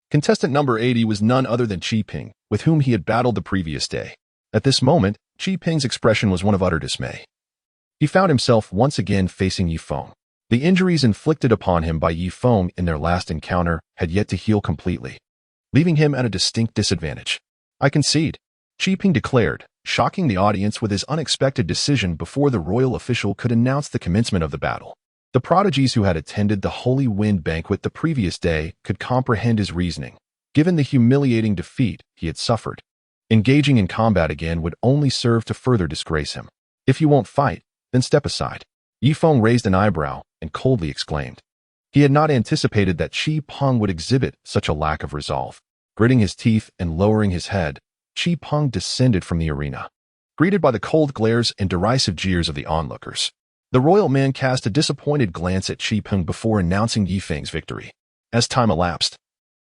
Contestant number 80 was none other than Qi Ping, with whom he had battled the previous day. At this moment, Qi Ping's expression was one of utter dismay. He found himself once again facing Ye Feng. The injuries inflicted upon him by Ye Feng in their last encounter had yet to heal completely, leaving him at a distinct disadvantage. I concede, Qi Ping declared, shocking the audience with his unexpected decision before the royal official could announce the commencement of the battle. The prodigies who had attended the Holy Wind banquet the previous day could comprehend his reasoning, given the humiliating defeat he had suffered. Engaging in combat again would only serve to further disgrace him. If you won't fight, then step aside. Ye Feng raised an eyebrow and coldly exclaimed. He had not anticipated that Qi Peng would exhibit such a lack of resolve. Gritting his teeth and lowering his head, Qi Peng descended from the arena. Greeted by the cold glares and derisive jeers of the onlookers, the royal man cast a disappointed glance at Qi Peng before announcing Ye Feng's victory. As time elapsed,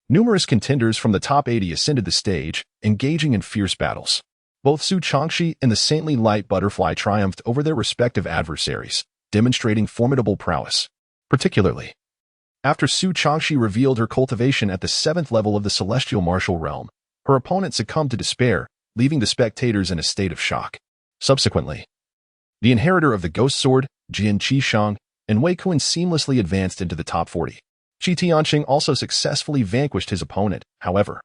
numerous contenders from the top 80 ascended the stage, engaging in fierce battles. Both Su Changxi and the saintly light butterfly triumphed over their respective adversaries, demonstrating formidable prowess. Particularly, after Su Changxi revealed her cultivation at the 7th level of the celestial martial realm, her opponent succumbed to despair, leaving the spectators in a state of shock. Subsequently, the inheritor of the ghost sword, Jian Qishang, and Wei Kun seamlessly advanced into the top 40. Qi Tianqing also successfully vanquished his opponent, however.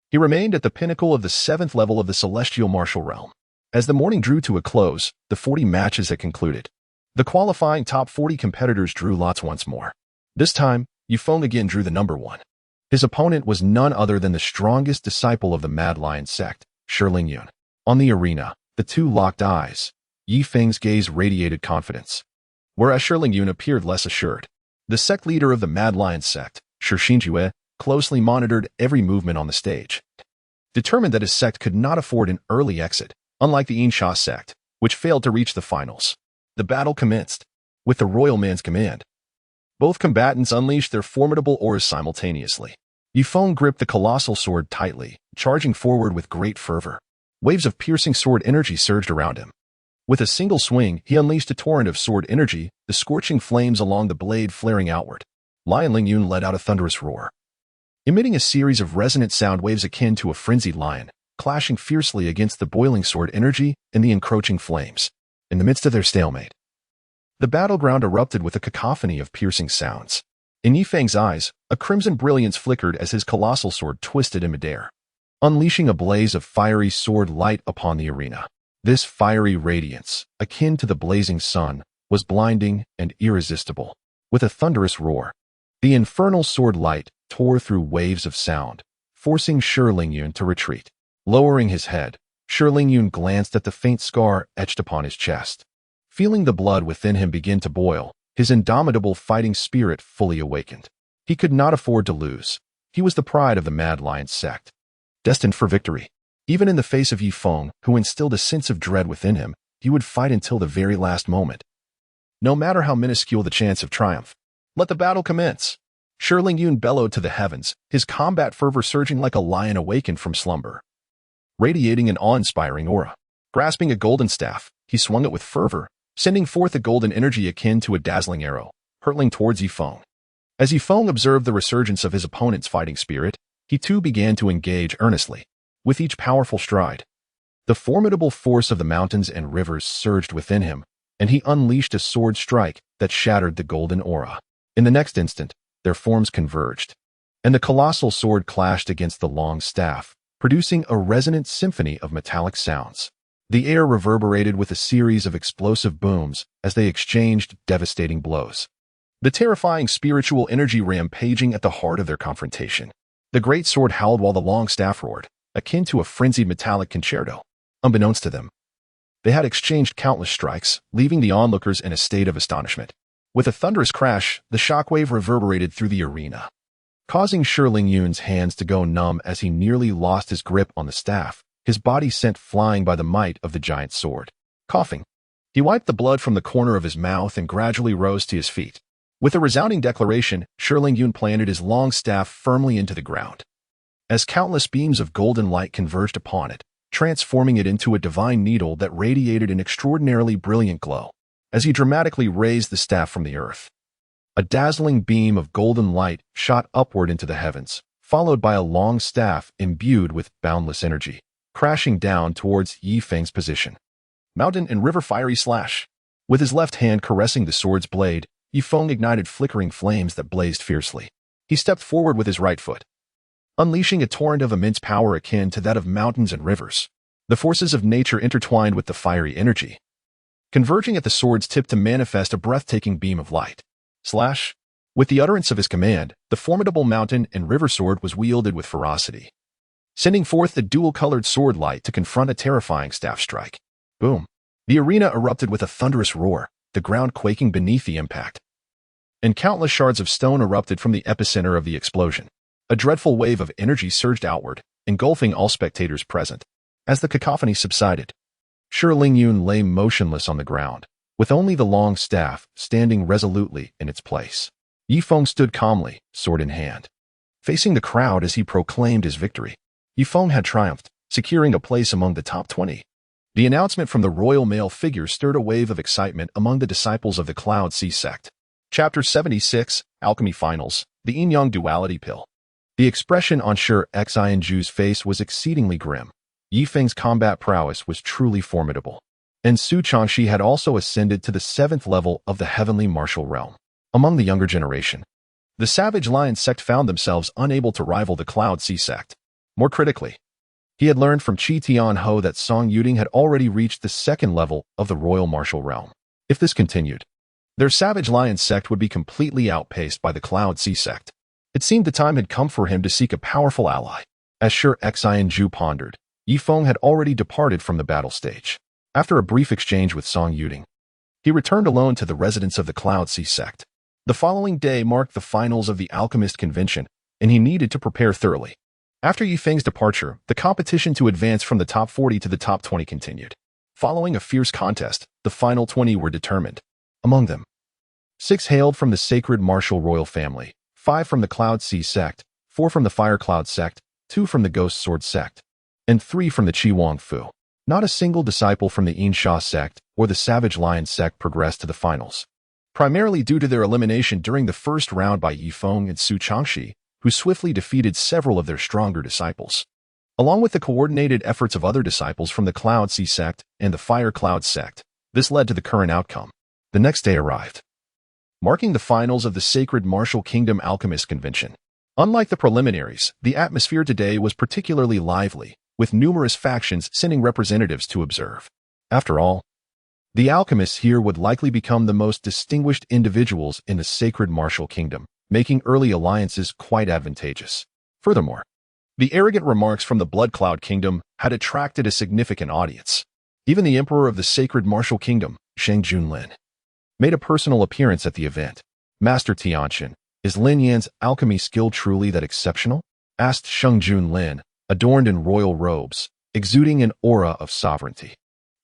He remained at the pinnacle of the 7th level of the celestial martial realm. As the morning drew to a close, the 40 matches had concluded. The qualifying top 40 competitors drew lots once more. This time, Ye Feng again drew the number 1. His opponent was none other than the strongest disciple of the Mad Lion sect, Shi Lingyun. On the arena, the two locked eyes. Ye Feng's gaze radiated confidence, whereas Shi Lingyun appeared less assured. The sect leader of the Mad Lion sect, Shi Xinjue, closely monitored every movement on the stage. Determined that his sect could not afford an early exit, unlike the Insha sect, which failed to reach the finals. The battle commenced, with the royal man's command. Both combatants unleashed their formidable auras simultaneously. Ye Feng gripped the colossal sword tightly, charging forward with great fervor. Waves of piercing sword energy surged around him. With a single swing, he unleashed a torrent of sword energy, the scorching flames along the blade flaring outward. Lion Lingyun let out a thunderous roar, emitting a series of resonant sound waves akin to a frenzied lion, clashing fiercely against the boiling sword energy and the encroaching flames. In the midst of their stalemate, the battleground erupted with a cacophony of piercing sounds. In Ye Feng's eyes, a crimson brilliance flickered as his colossal sword twisted in midair, unleashing a blaze of fiery sword light upon the arena. This fiery radiance, akin to the blazing sun, was blinding and irresistible. With a thunderous roar, the infernal sword light tore through waves of sound, forcing Shi Lingyun to retreat. Lowering his head, Shi Lingyun glanced at the faint scar etched upon his chest. Feeling the blood within him begin to boil, his indomitable fighting spirit fully awakened. He could not afford to lose. He was the pride of the Mad Lion sect, destined for victory. Even in the face of Ye Feng, who instilled a sense of dread within him, he would fight until the very last moment. No matter how minuscule the chance of triumph. Let the battle commence. Shi Lingyun bellowed to the heavens, his combat fervor surging like a lion awakened from slumber, radiating an awe-inspiring aura. Grasping a golden staff, he swung it with fervor, sending forth a golden energy akin to a dazzling arrow, hurtling towards Ye Feng. As Ye Feng observed the resurgence of his opponent's fighting spirit, he too began to engage earnestly. With each powerful stride, the formidable force of the mountains and rivers surged within him, and he unleashed a sword strike that shattered the golden aura. In the next instant, their forms converged, and the colossal sword clashed against the long staff, producing a resonant symphony of metallic sounds. The air reverberated with a series of explosive booms as they exchanged devastating blows. The terrifying spiritual energy rampaging at the heart of their confrontation. The great sword howled while the long staff roared, akin to a frenzied metallic concerto. Unbeknownst to them, they had exchanged countless strikes, leaving the onlookers in a state of astonishment. With a thunderous crash, the shockwave reverberated through the arena, causing Shi Lingyun's hands to go numb as he nearly lost his grip on the staff, his body sent flying by the might of the giant sword. Coughing, he wiped the blood from the corner of his mouth and gradually rose to his feet. With a resounding declaration, Shi Lingyun planted his long staff firmly into the ground, as countless beams of golden light converged upon it, transforming it into a divine needle that radiated an extraordinarily brilliant glow. As he dramatically raised the staff from the earth, a dazzling beam of golden light shot upward into the heavens, followed by a long staff imbued with boundless energy, crashing down towards Ye Feng's position. Mountain and river fiery slash. With his left hand caressing the sword's blade, Ye Feng ignited flickering flames that blazed fiercely. He stepped forward with his right foot, unleashing a torrent of immense power akin to that of mountains and rivers. The forces of nature intertwined with the fiery energy, converging at the sword's tip to manifest a breathtaking beam of light. Slash. With the utterance of his command, the formidable mountain and river sword was wielded with ferocity, sending forth the dual-colored sword light to confront a terrifying staff strike. Boom. The arena erupted with a thunderous roar, the ground quaking beneath the impact, and countless shards of stone erupted from the epicenter of the explosion. A dreadful wave of energy surged outward, engulfing all spectators present. As the cacophony subsided, Shi Lingyun lay motionless on the ground, with only the long staff standing resolutely in its place. Ye Feng stood calmly, sword in hand, facing the crowd as he proclaimed his victory. Ye Feng had triumphed, securing a place among the top 20. The announcement from the royal male figure stirred a wave of excitement among the disciples of the Cloud Sea sect. Chapter 76, Alchemy Finals, the Yin-Yang Duality Pill. The expression on Shi Xinju's face was exceedingly grim. Ye Feng's combat prowess was truly formidable, and Su Changshi had also ascended to the 7th level of the heavenly martial realm. Among the younger generation, the Savage Lion sect found themselves unable to rival the Cloud Sea sect. More critically, he had learned from Qi Tianho that Song Yuding had already reached the 2nd level of the royal martial realm. If this continued, their Savage Lion sect would be completely outpaced by the Cloud Sea sect. It seemed the time had come for him to seek a powerful ally. As Shi Xinju pondered, Ye Feng had already departed from the battle stage. After a brief exchange with Song Yuding, he returned alone to the residence of the Cloud Sea sect. The following day marked the finals of the Alchemist Convention, and he needed to prepare thoroughly. After Ye Feng's departure, the competition to advance from the top 40 to the top 20 continued. Following a fierce contest, the final 20 were determined. Among them, 6 hailed from the sacred martial royal family, 5 from the Cloud Sea sect, 4 from the Fire Cloud sect, 2 from the Ghost Sword sect, and 3 from the Qi Wang Fu. Not a single disciple from the Yin Sha sect or the Savage Lion sect progressed to the finals, primarily due to their elimination during the first round by Ye Feng and Su Changxi, who swiftly defeated several of their stronger disciples. Along with the coordinated efforts of other disciples from the Cloud Sea sect and the Fire Cloud sect, this led to the current outcome. The next day arrived, marking the finals of the Sacred Martial Kingdom Alchemist Convention. Unlike the preliminaries, the atmosphere today was particularly lively, with numerous factions sending representatives to observe. After all, the alchemists here would likely become the most distinguished individuals in the Sacred Martial Kingdom, making early alliances quite advantageous. Furthermore, the arrogant remarks from the Blood Cloud Kingdom had attracted a significant audience. Even the Emperor of the Sacred Martial Kingdom, Shang Junlin, made a personal appearance at the event. Master Tianqian, is Lin Yan's alchemy skill truly that exceptional? Asked Shang Junlin, adorned in royal robes, exuding an aura of sovereignty.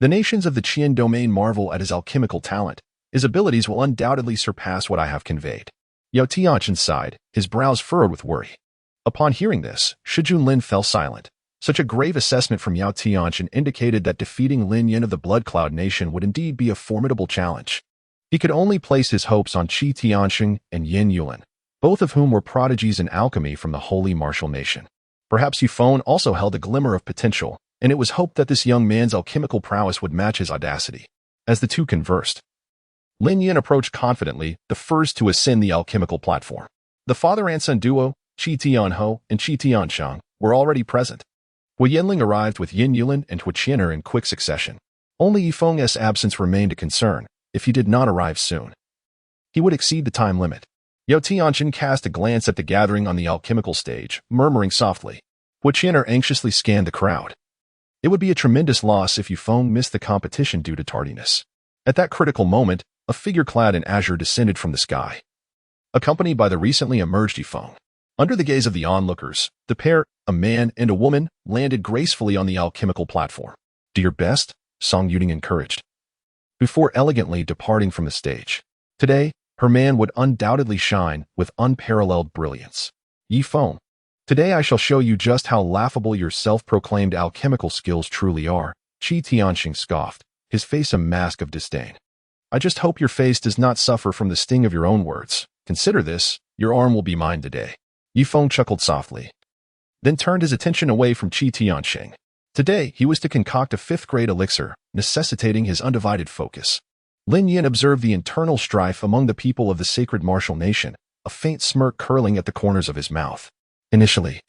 The nations of the Qian domain marvel at his alchemical talent. His abilities will undoubtedly surpass what I have conveyed. Yao Tianqian sighed, his brows furrowed with worry. Upon hearing this, Shi Junlin fell silent. Such a grave assessment from Yao Tianqian indicated that defeating Lin Yan of the Blood Cloud Nation would indeed be a formidable challenge. He could only place his hopes on Qi Tianxing and Yin Yuan, both of whom were prodigies in alchemy from the Holy Martial Nation. Perhaps Ye Feng also held a glimmer of potential, and it was hoped that this young man's alchemical prowess would match his audacity. As the two conversed, Lin Yan approached confidently, the first to ascend the alchemical platform. The father and son duo, Qi Tianho and Qi Tianshang, were already present. Hu Yanling arrived with Yin Yulan and Hu Qianer in quick succession. Only Ye Feng's absence remained a concern. If he did not arrive soon, he would exceed the time limit. Yao Tianqian cast a glance at the gathering on the alchemical stage, murmuring softly. Hu Qianer anxiously scanned the crowd. It would be a tremendous loss if Ye Feng missed the competition due to tardiness. At that critical moment, a figure clad in azure descended from the sky, accompanied by the recently emerged Ye Feng. Under the gaze of the onlookers, the pair, a man and a woman, landed gracefully on the alchemical platform. Do your best, Song Yuding encouraged, before elegantly departing from the stage. Today, her man would undoubtedly shine with unparalleled brilliance. Ye Feng, today I shall show you just how laughable your self-proclaimed alchemical skills truly are, Qi Tianxing scoffed, his face a mask of disdain. I just hope your face does not suffer from the sting of your own words. Consider this, your arm will be mine today. Ye Feng chuckled softly, then turned his attention away from Qi Tianxing. Today, he was to concoct a 5th-grade elixir, necessitating his undivided focus. Lin Yan observed the internal strife among the people of the Sacred Martial Nation, a faint smirk curling at the corners of his mouth. Initially,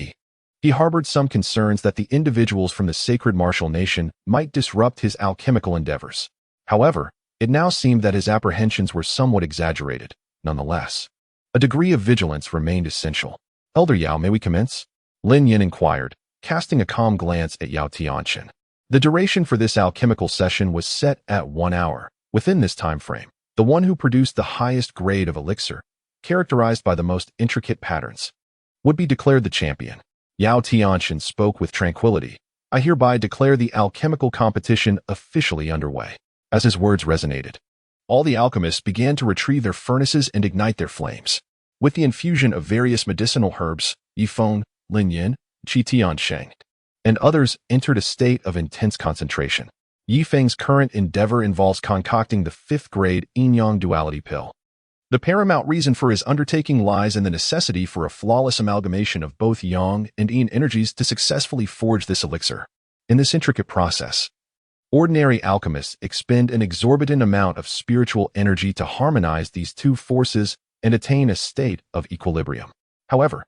he harbored some concerns that the individuals from the Sacred Martial Nation might disrupt his alchemical endeavors. However, it now seemed that his apprehensions were somewhat exaggerated. Nonetheless, a degree of vigilance remained essential. Elder Yao, may we commence? Lin Yan inquired, casting a calm glance at Yao Tianqian. The duration for this alchemical session was set at 1 hour. Within this time frame, the one who produced the highest grade of elixir, characterized by the most intricate patterns, would be declared the champion. Yao Tianqian spoke with tranquility. I hereby declare the alchemical competition officially underway. As his words resonated, all the alchemists began to retrieve their furnaces and ignite their flames. With the infusion of various medicinal herbs, Ye Feng, Lin Yan, Qi Tiansheng, and others entered a state of intense concentration. Ye Feng's current endeavor involves concocting the 5th-grade yin-yang duality pill. The paramount reason for his undertaking lies in the necessity for a flawless amalgamation of both yang and yin energies to successfully forge this elixir. In this intricate process, ordinary alchemists expend an exorbitant amount of spiritual energy to harmonize these two forces and attain a state of equilibrium. However,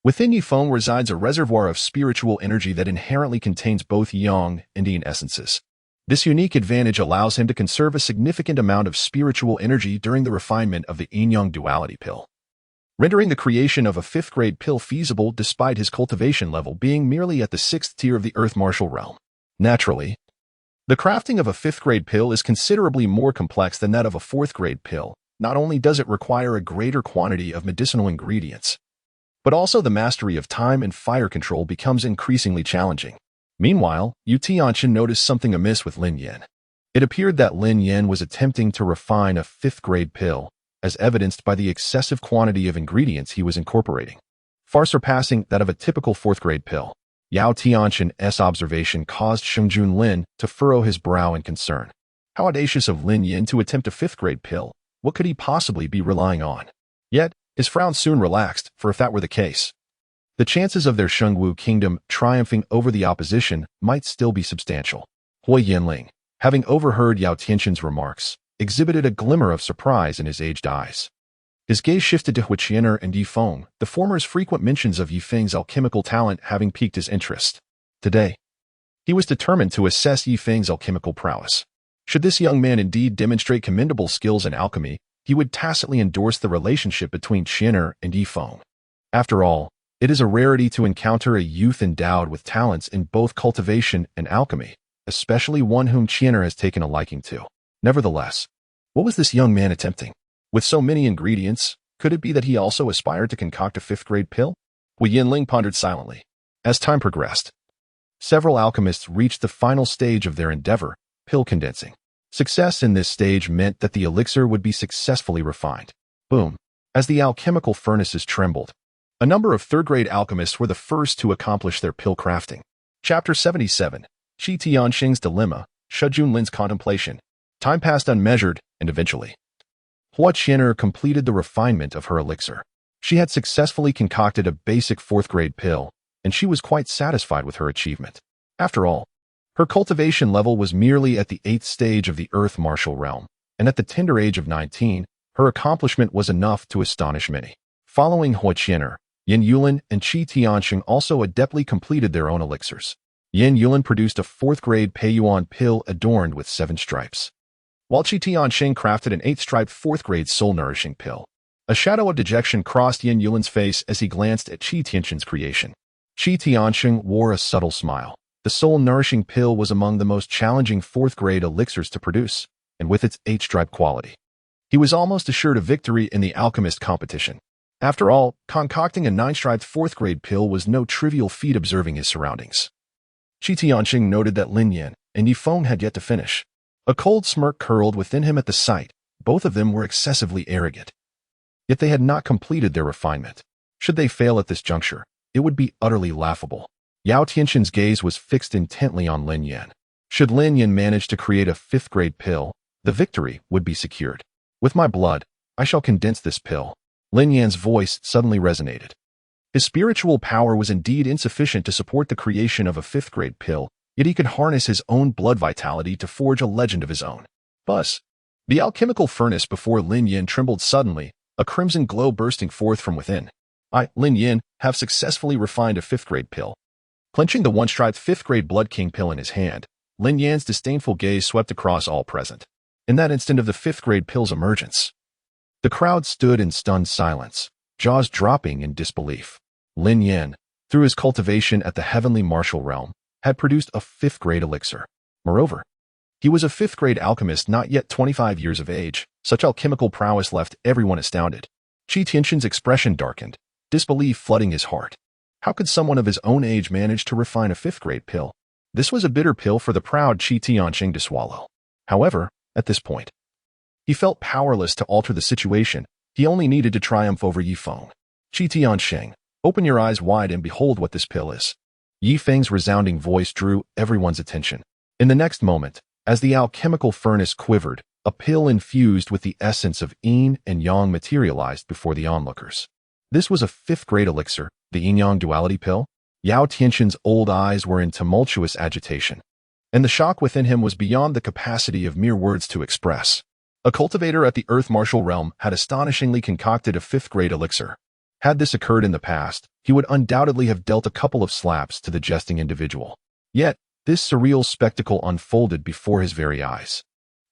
within Ye Feng resides a reservoir of spiritual energy that inherently contains both yang and yin essences. This unique advantage allows him to conserve a significant amount of spiritual energy during the refinement of the yin-yang duality pill, rendering the creation of a 5th-grade pill feasible despite his cultivation level being merely at the 6th tier of the earth martial realm. Naturally, The crafting of a fifth-grade pill is considerably more complex than that of a fourth-grade pill. Not only does it require a greater quantity of medicinal ingredients, but also the mastery of time and fire control becomes increasingly challenging. Meanwhile, Yu Tianxin noticed something amiss with Lin Yan. It appeared that Lin Yan was attempting to refine a fifth-grade pill, as evidenced by the excessive quantity of ingredients he was incorporating, far surpassing that of a typical fourth-grade pill. Yao Tianxin's observation caused Shengjun Lin to furrow his brow in concern. How audacious of Lin Yan to attempt a fifth-grade pill! What could he possibly be relying on? Yet, his frown soon relaxed, for if that were the case, the chances of their Shengwu kingdom triumphing over the opposition might still be substantial. Hui Yanling, having overheard Yao Tianxin's remarks, exhibited a glimmer of surprise in his aged eyes. His gaze shifted to Huiqianer and Ye Feng, the former's frequent mentions of Ye Feng's alchemical talent having piqued his interest. Today, he was determined to assess Ye Feng's alchemical prowess. Should this young man indeed demonstrate commendable skills in alchemy, he would tacitly endorse the relationship between Qianer and Ye Feng. After all, it is a rarity to encounter a youth endowed with talents in both cultivation and alchemy, especially one whom Qianer has taken a liking to. Nevertheless, what was this young man attempting? With so many ingredients, could it be that he also aspired to concoct a fifth-grade pill? Wu Yinling pondered silently. As time progressed, several alchemists reached the final stage of their endeavor, pill condensing. Success in this stage meant that the elixir would be successfully refined. Boom! As the alchemical furnaces trembled, a number of third-grade alchemists were the first to accomplish their pill crafting. Chapter 77. Qi Tianxing's Dilemma, Shejun Lin's Contemplation. Time passed unmeasured, and eventually, Hua Qianer completed the refinement of her elixir. She had successfully concocted a basic fourth-grade pill, and she was quite satisfied with her achievement. After all, her cultivation level was merely at the 8th stage of the Earth Martial Realm, and at the tender age of 19, her accomplishment was enough to astonish many. Following Hua Qianer, Yin Yulin and Qi Tianxing also adeptly completed their own elixirs. Yin Yulin produced a fourth-grade Peiyuan pill adorned with 7 stripes, while Qi Tianxing crafted an 8th-striped fourth-grade soul-nourishing pill. A shadow of dejection crossed Yin Yulin's face as he glanced at Qi Tianxing's creation. Qi Tianxing wore a subtle smile. The soul-nourishing pill was among the most challenging fourth-grade elixirs to produce, and with its 8-stripe quality, he was almost assured of victory in the alchemist competition. After all, concocting a 9-striped fourth-grade pill was no trivial feat observing his surroundings. Qi Tianxing noted that Lin Yan and Ye Feng had yet to finish. A cold smirk curled within him at the sight. Both of them were excessively arrogant. Yet they had not completed their refinement. Should they fail at this juncture, it would be utterly laughable. Yao Tianxin's gaze was fixed intently on Lin Yan. Should Lin Yan manage to create a 5th-grade pill, the victory would be secured. With my blood, I shall condense this pill. Lin Yan's voice suddenly resonated. His spiritual power was indeed insufficient to support the creation of a 5th-grade pill, yet he could harness his own blood vitality to forge a legend of his own. Buzz! The alchemical furnace before Lin Yan trembled suddenly, a crimson glow bursting forth from within. I, Lin Yan, have successfully refined a 5th-grade pill. Clenching the 1-striped 5th-grade Blood King pill in his hand, Lin Yan's disdainful gaze swept across all present. In that instant of the 5th-grade pill's emergence, the crowd stood in stunned silence, jaws dropping in disbelief. Lin Yan, through his cultivation at the heavenly martial realm, had produced a 5th-grade elixir. Moreover, he was a 5th-grade alchemist not yet 25 years of age. Such alchemical prowess left everyone astounded. Qi Tianxin's expression darkened, disbelief flooding his heart. How could someone of his own age manage to refine a 5th-grade pill? This was a bitter pill for the proud Qi Tianxing to swallow. However, at this point, he felt powerless to alter the situation. He only needed to triumph over Ye Feng. Qi Tianxing, open your eyes wide and behold what this pill is. Ye Feng's resounding voice drew everyone's attention. In the next moment, as the alchemical furnace quivered, a pill infused with the essence of yin and yang materialized before the onlookers. This was a 5th-grade elixir, the yin-yang duality pill. Yao Tianxin's old eyes were in tumultuous agitation, and the shock within him was beyond the capacity of mere words to express. A cultivator at the Earth Martial Realm had astonishingly concocted a 5th-grade elixir. Had this occurred in the past, he would undoubtedly have dealt a couple of slaps to the jesting individual. Yet, this surreal spectacle unfolded before his very eyes.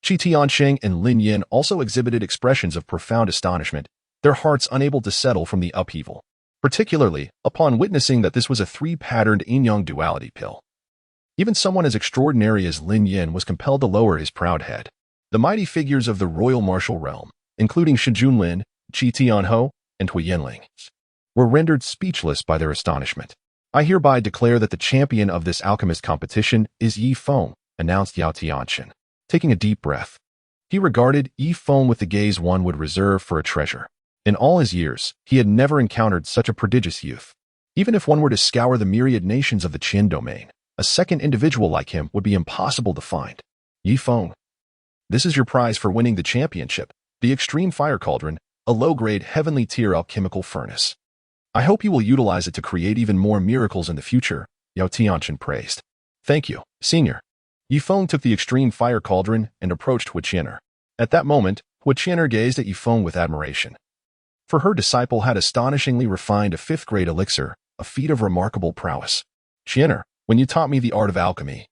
Qi Tianxing and Lin Yan also exhibited expressions of profound astonishment, their hearts unable to settle from the upheaval, particularly upon witnessing that this was a 3-patterned yin-yang duality pill. Even someone as extraordinary as Lin Yin was compelled to lower his proud head. The mighty figures of the royal martial realm, including Shi Junlin, Qi Tianhou, and Tui Yinling, were rendered speechless by their astonishment. I hereby declare that the champion of this alchemist competition is Ye Feng, announced Yao Tianxin. Taking a deep breath, he regarded Ye Feng with the gaze one would reserve for a treasure. In all his years, he had never encountered such a prodigious youth. Even if one were to scour the myriad nations of the Qin domain, a second individual like him would be impossible to find. Ye Feng, this is your prize for winning the championship, the Extreme Fire Cauldron, a low-grade heavenly tier alchemical furnace. I hope you will utilize it to create even more miracles in the future, Yao Tianxin praised. Thank you, Senior. Ye Feng took the Extreme Fire Cauldron and approached Hu Qianer. At that moment, Hu Qianer gazed at Ye Feng with admiration. For her disciple had astonishingly refined a fifth-grade elixir, a feat of remarkable prowess. Qianer, when you taught me the art of alchemy,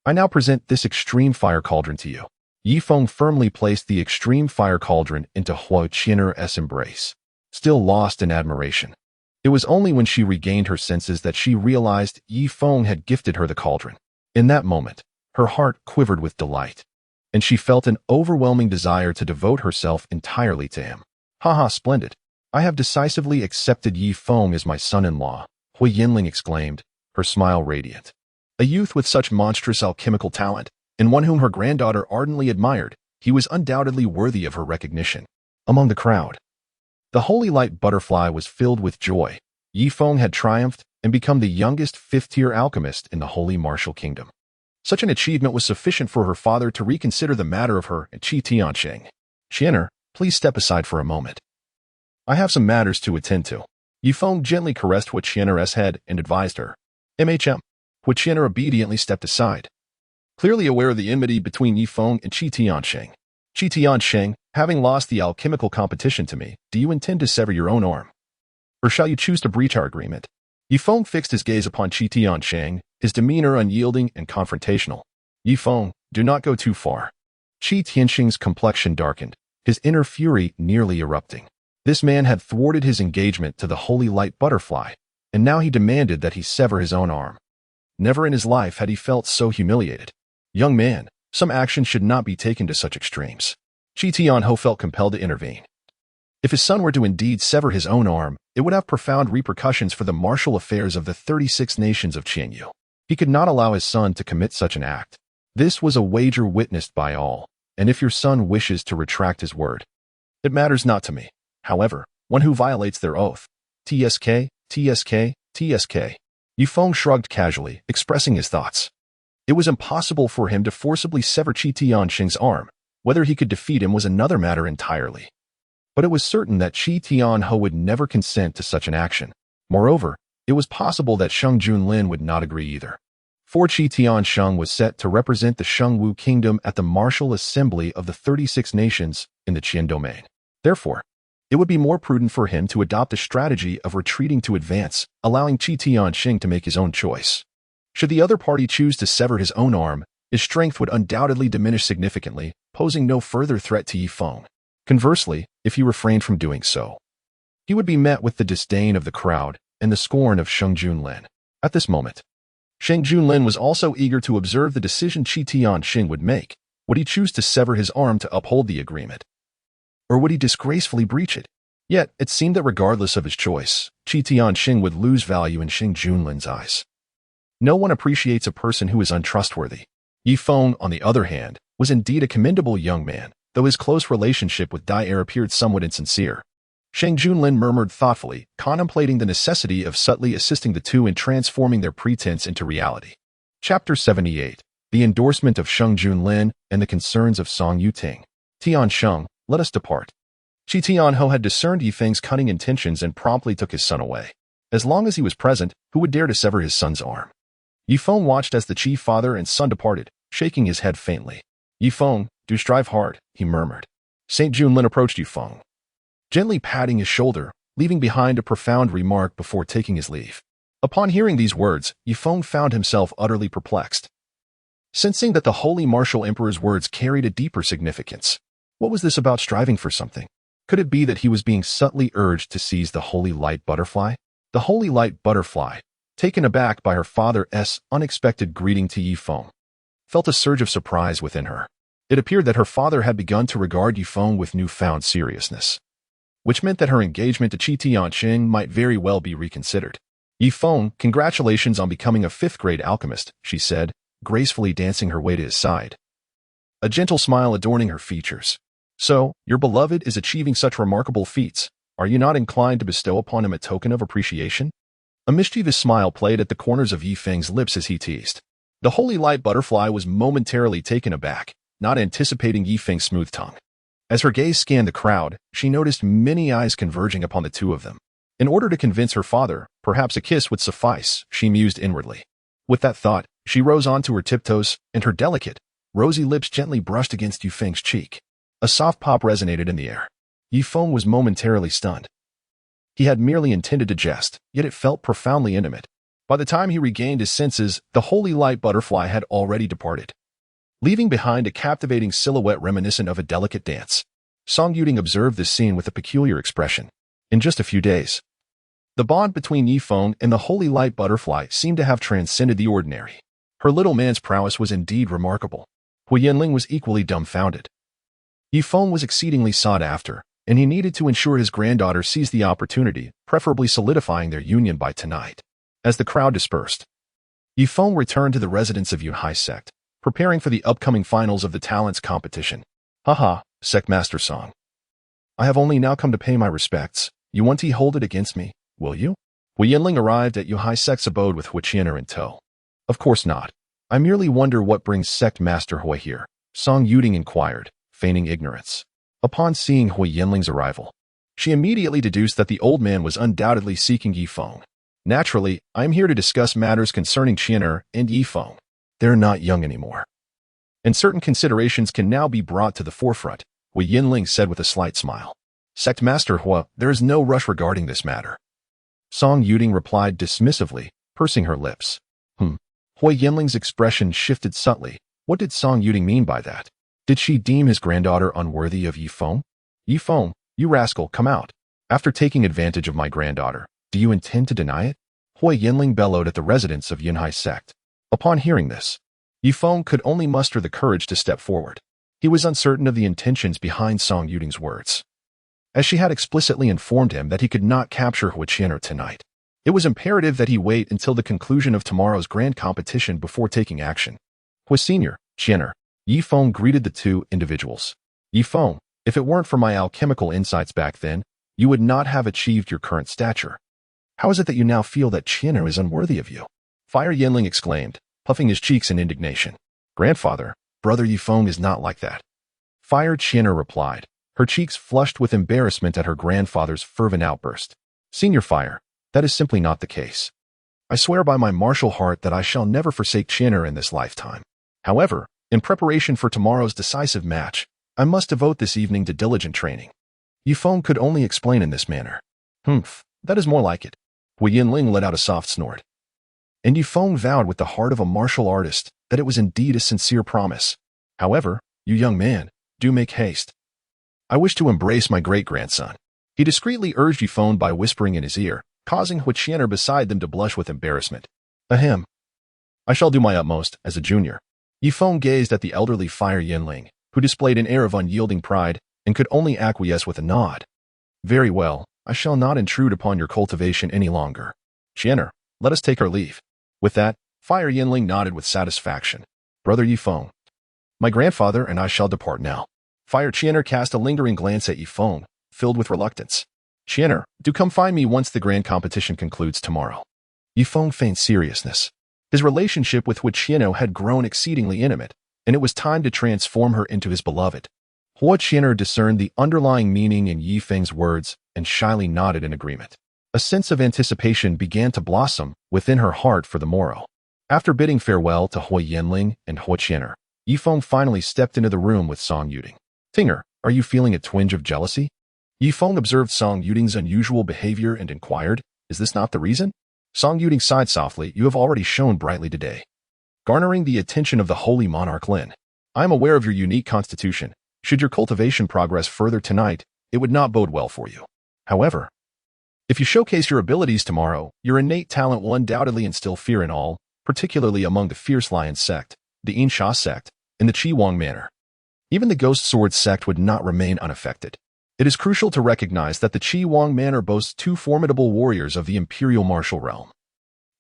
I now present this Extreme Fire Cauldron to you. Ye Feng firmly placed the Extreme Fire Cauldron into Hu Qianer's embrace, still lost in admiration. It was only when she regained her senses that she realized Ye Feng had gifted her the cauldron. In that moment, her heart quivered with delight, and she felt an overwhelming desire to devote herself entirely to him. Haha, splendid. I have decisively accepted Ye Feng as my son-in-law, Hui Yinling exclaimed, her smile radiant. A youth with such monstrous alchemical talent, and one whom her granddaughter ardently admired, he was undoubtedly worthy of her recognition. Among the crowd, the holy light butterfly was filled with joy. Ye Feng had triumphed and become the youngest fifth-tier alchemist in the Holy Martial Kingdom. Such an achievement was sufficient for her father to reconsider the matter of her and Qi Tianxin. Qianer, please step aside for a moment. I have some matters to attend to. Ye Feng gently caressed Hu Qianer's head and advised her. MHM. Hu Qianer obediently stepped aside, clearly aware of the enmity between Ye Feng and Qi Tianxin. Qi Tianxin, having lost the alchemical competition to me, do you intend to sever your own arm? Or shall you choose to breach our agreement? Ye Feng fixed his gaze upon Qi Tianxin, his demeanor unyielding and confrontational. Ye Feng, do not go too far. Qi Tianxin's complexion darkened, his inner fury nearly erupting. This man had thwarted his engagement to the holy light butterfly, and now he demanded that he sever his own arm. Never in his life had he felt so humiliated. Young man, some action should not be taken to such extremes. Qi Tianhou felt compelled to intervene. If his son were to indeed sever his own arm, it would have profound repercussions for the martial affairs of the 36 nations of Qianyu. He could not allow his son to commit such an act. This was a wager witnessed by all, and if your son wishes to retract his word, it matters not to me. However, one who violates their oath. TSK, TSK, TSK. Ye Feng shrugged casually, expressing his thoughts. It was impossible for him to forcibly sever Qi Tianxin's arm. Whether he could defeat him was another matter entirely. But it was certain that Qi Tianhou would never consent to such an action. Moreover, it was possible that Sheng Junlin would not agree either. For Qi Tiansheng was set to represent the Shengwu Kingdom at the Martial Assembly of the 36 Nations in the Qin domain. Therefore, it would be more prudent for him to adopt a strategy of retreating to advance, allowing Qi Tianxin to make his own choice. Should the other party choose to sever his own arm, his strength would undoubtedly diminish significantly, posing no further threat to Ye Feng. Conversely, if he refrained from doing so, he would be met with the disdain of the crowd and the scorn of Sheng Junlin. At this moment, Sheng Junlin was also eager to observe the decision Qi Tianxin would make. Would he choose to sever his arm to uphold the agreement? Or would he disgracefully breach it? Yet, it seemed that regardless of his choice, Qi Tianxin would lose value in Sheng Junlin's eyes. No one appreciates a person who is untrustworthy. Ye Feng, on the other hand, was indeed a commendable young man, though his close relationship with Dai appeared somewhat insincere. Sheng Junlin murmured thoughtfully, contemplating the necessity of subtly assisting the two in transforming their pretense into reality. Chapter 78. The Endorsement of Sheng Junlin and the Concerns of Song Yuting. Tiansheng, let us depart. Qi Tianhou had discerned Ye Feng's cunning intentions and promptly took his son away. As long as he was present, who would dare to sever his son's arm? Ye Feng watched as the Qi father and son departed, shaking his head faintly. Ye Feng, do strive hard, he murmured. Saint Junlin approached Ye Feng, gently patting his shoulder, leaving behind a profound remark before taking his leave. Upon hearing these words, Ye Feng found himself utterly perplexed, sensing that the holy martial emperor's words carried a deeper significance. What was this about striving for something? Could it be that he was being subtly urged to seize the holy light butterfly? The holy light butterfly, taken aback by her father's unexpected greeting to Ye Feng, felt a surge of surprise within her. It appeared that her father had begun to regard Ye Feng with newfound seriousness, which meant that her engagement to Qi Tianqing might very well be reconsidered. Ye Feng, congratulations on becoming a fifth-grade alchemist, she said, gracefully dancing her way to his side, a gentle smile adorning her features. So, your beloved is achieving such remarkable feats. Are you not inclined to bestow upon him a token of appreciation? A mischievous smile played at the corners of Ye Feng's lips as he teased. The holy light butterfly was momentarily taken aback, not anticipating Ye Feng's smooth tongue. As her gaze scanned the crowd, she noticed many eyes converging upon the two of them. In order to convince her father, perhaps a kiss would suffice, she mused inwardly. With that thought, she rose onto her tiptoes, and her delicate, rosy lips gently brushed against Ye Feng's cheek. A soft pop resonated in the air. Ye Feng was momentarily stunned. He had merely intended to jest, yet it felt profoundly intimate. By the time he regained his senses, the holy light butterfly had already departed, leaving behind a captivating silhouette reminiscent of a delicate dance. Song Yuding observed this scene with a peculiar expression. In just a few days, the bond between Ye Feng and the holy light butterfly seemed to have transcended the ordinary. Her little man's prowess was indeed remarkable. Hu Yanling was equally dumbfounded. Ye Feng was exceedingly sought after, and he needed to ensure his granddaughter seized the opportunity, preferably solidifying their union by tonight. As the crowd dispersed, Ye Feng returned to the residence of Yunhai sect, preparing for the upcoming finals of the talents competition. Haha, sect master Song. I have only now come to pay my respects. You want to hold it against me, will you? Hu Yanling arrived at Yunhai sect's abode with Hu Qianer in tow. Of course not. I merely wonder what brings sect master Hui here, Song Yuding inquired, feigning ignorance. Upon seeing Hu Yanling's arrival, she immediately deduced that the old man was undoubtedly seeking Ye Feng. Naturally, I am here to discuss matters concerning Qianer and Ye Feng. They're not young anymore, and certain considerations can now be brought to the forefront, Hu Yanling said with a slight smile. Sect Master Hua, there is no rush regarding this matter, Song Yuding replied dismissively, pursing her lips. Hu Yanling's expression shifted subtly. What did Song Yuding mean by that? Did she deem his granddaughter unworthy of Ye Feng? Ye Feng, you rascal, come out. After taking advantage of my granddaughter, do you intend to deny it? Hu Yanling bellowed at the residents of Yunhai sect. Upon hearing this, Ye Feng could only muster the courage to step forward. He was uncertain of the intentions behind Song Yuding's words, as she had explicitly informed him that he could not capture Hu Qianer tonight. It was imperative that he wait until the conclusion of tomorrow's grand competition before taking action. Hu Senior, Qianer, Ye Feng greeted the two individuals. Ye Feng, if it weren't for my alchemical insights back then, you would not have achieved your current stature. How is it that you now feel that Qianer is unworthy of you? Fire Yanling exclaimed, puffing his cheeks in indignation. Grandfather, brother Ye Feng is not like that. Fire Qianer replied, her cheeks flushed with embarrassment at her grandfather's fervent outburst. Senior Fire, that is simply not the case. I swear by my martial heart that I shall never forsake Qianer in this lifetime. However, in preparation for tomorrow's decisive match, I must devote this evening to diligent training. Ye Feng could only explain in this manner. That is more like it. Hu Yanling let out a soft snort. And Ye Feng vowed with the heart of a martial artist that it was indeed a sincere promise. However, you young man, do make haste. I wish to embrace my great-grandson. He discreetly urged Ye Feng by whispering in his ear, causing Hu Qianer beside them to blush with embarrassment. Ahem. I shall do my utmost, as a junior. Ye Feng gazed at the elderly Fire Yanling, who displayed an air of unyielding pride and could only acquiesce with a nod. Very well, I shall not intrude upon your cultivation any longer. Qianer, let us take our leave. With that, Fire Yanling nodded with satisfaction. Brother Ye Feng, my grandfather and I shall depart now. Fire Qianer cast a lingering glance at Ye Feng, filled with reluctance. Qianer, do come find me once the grand competition concludes tomorrow. Ye Feng feigned seriousness. His relationship with Hu Qianer had grown exceedingly intimate, and it was time to transform her into his beloved. Hu Qianer discerned the underlying meaning in Ye Feng's words and shyly nodded in agreement. A sense of anticipation began to blossom within her heart for the morrow. After bidding farewell to Hu Yanling and Hu Qianer, Ye Feng finally stepped into the room with Song Yuding. Tinger, are you feeling a twinge of jealousy? Ye Feng observed Song Yuding's unusual behavior and inquired, is this not the reason? Song Yuding sighed softly, you have already shone brightly today, garnering the attention of the holy monarch Lin. I am aware of your unique constitution. Should your cultivation progress further tonight, it would not bode well for you. However, If you showcase your abilities tomorrow, your innate talent will undoubtedly instill fear in all, particularly among the Fierce Lion sect, the Insha sect, and the Qi Wang manor. Even the Ghost Sword sect would not remain unaffected. It is crucial to recognize that the Qi Wang manor boasts two formidable warriors of the imperial martial realm,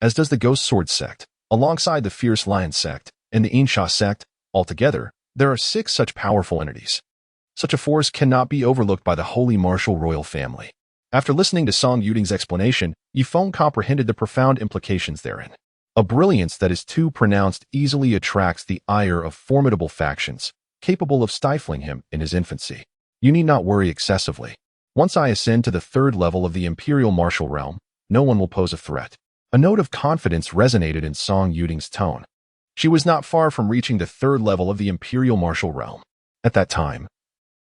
as does the Ghost Sword sect, alongside the Fierce Lion sect and the Insha sect. Altogether, there are 6 such powerful entities. Such a force cannot be overlooked by the holy martial royal family. After listening to Song Yuding's explanation, Ye Feng comprehended the profound implications therein. A brilliance that is too pronounced easily attracts the ire of formidable factions, capable of stifling him in his infancy. You need not worry excessively. Once I ascend to the 3rd level of the imperial martial realm, no one will pose a threat. A note of confidence resonated in Song Yuding's tone. She was not far from reaching the 3rd level of the imperial martial realm. At that time,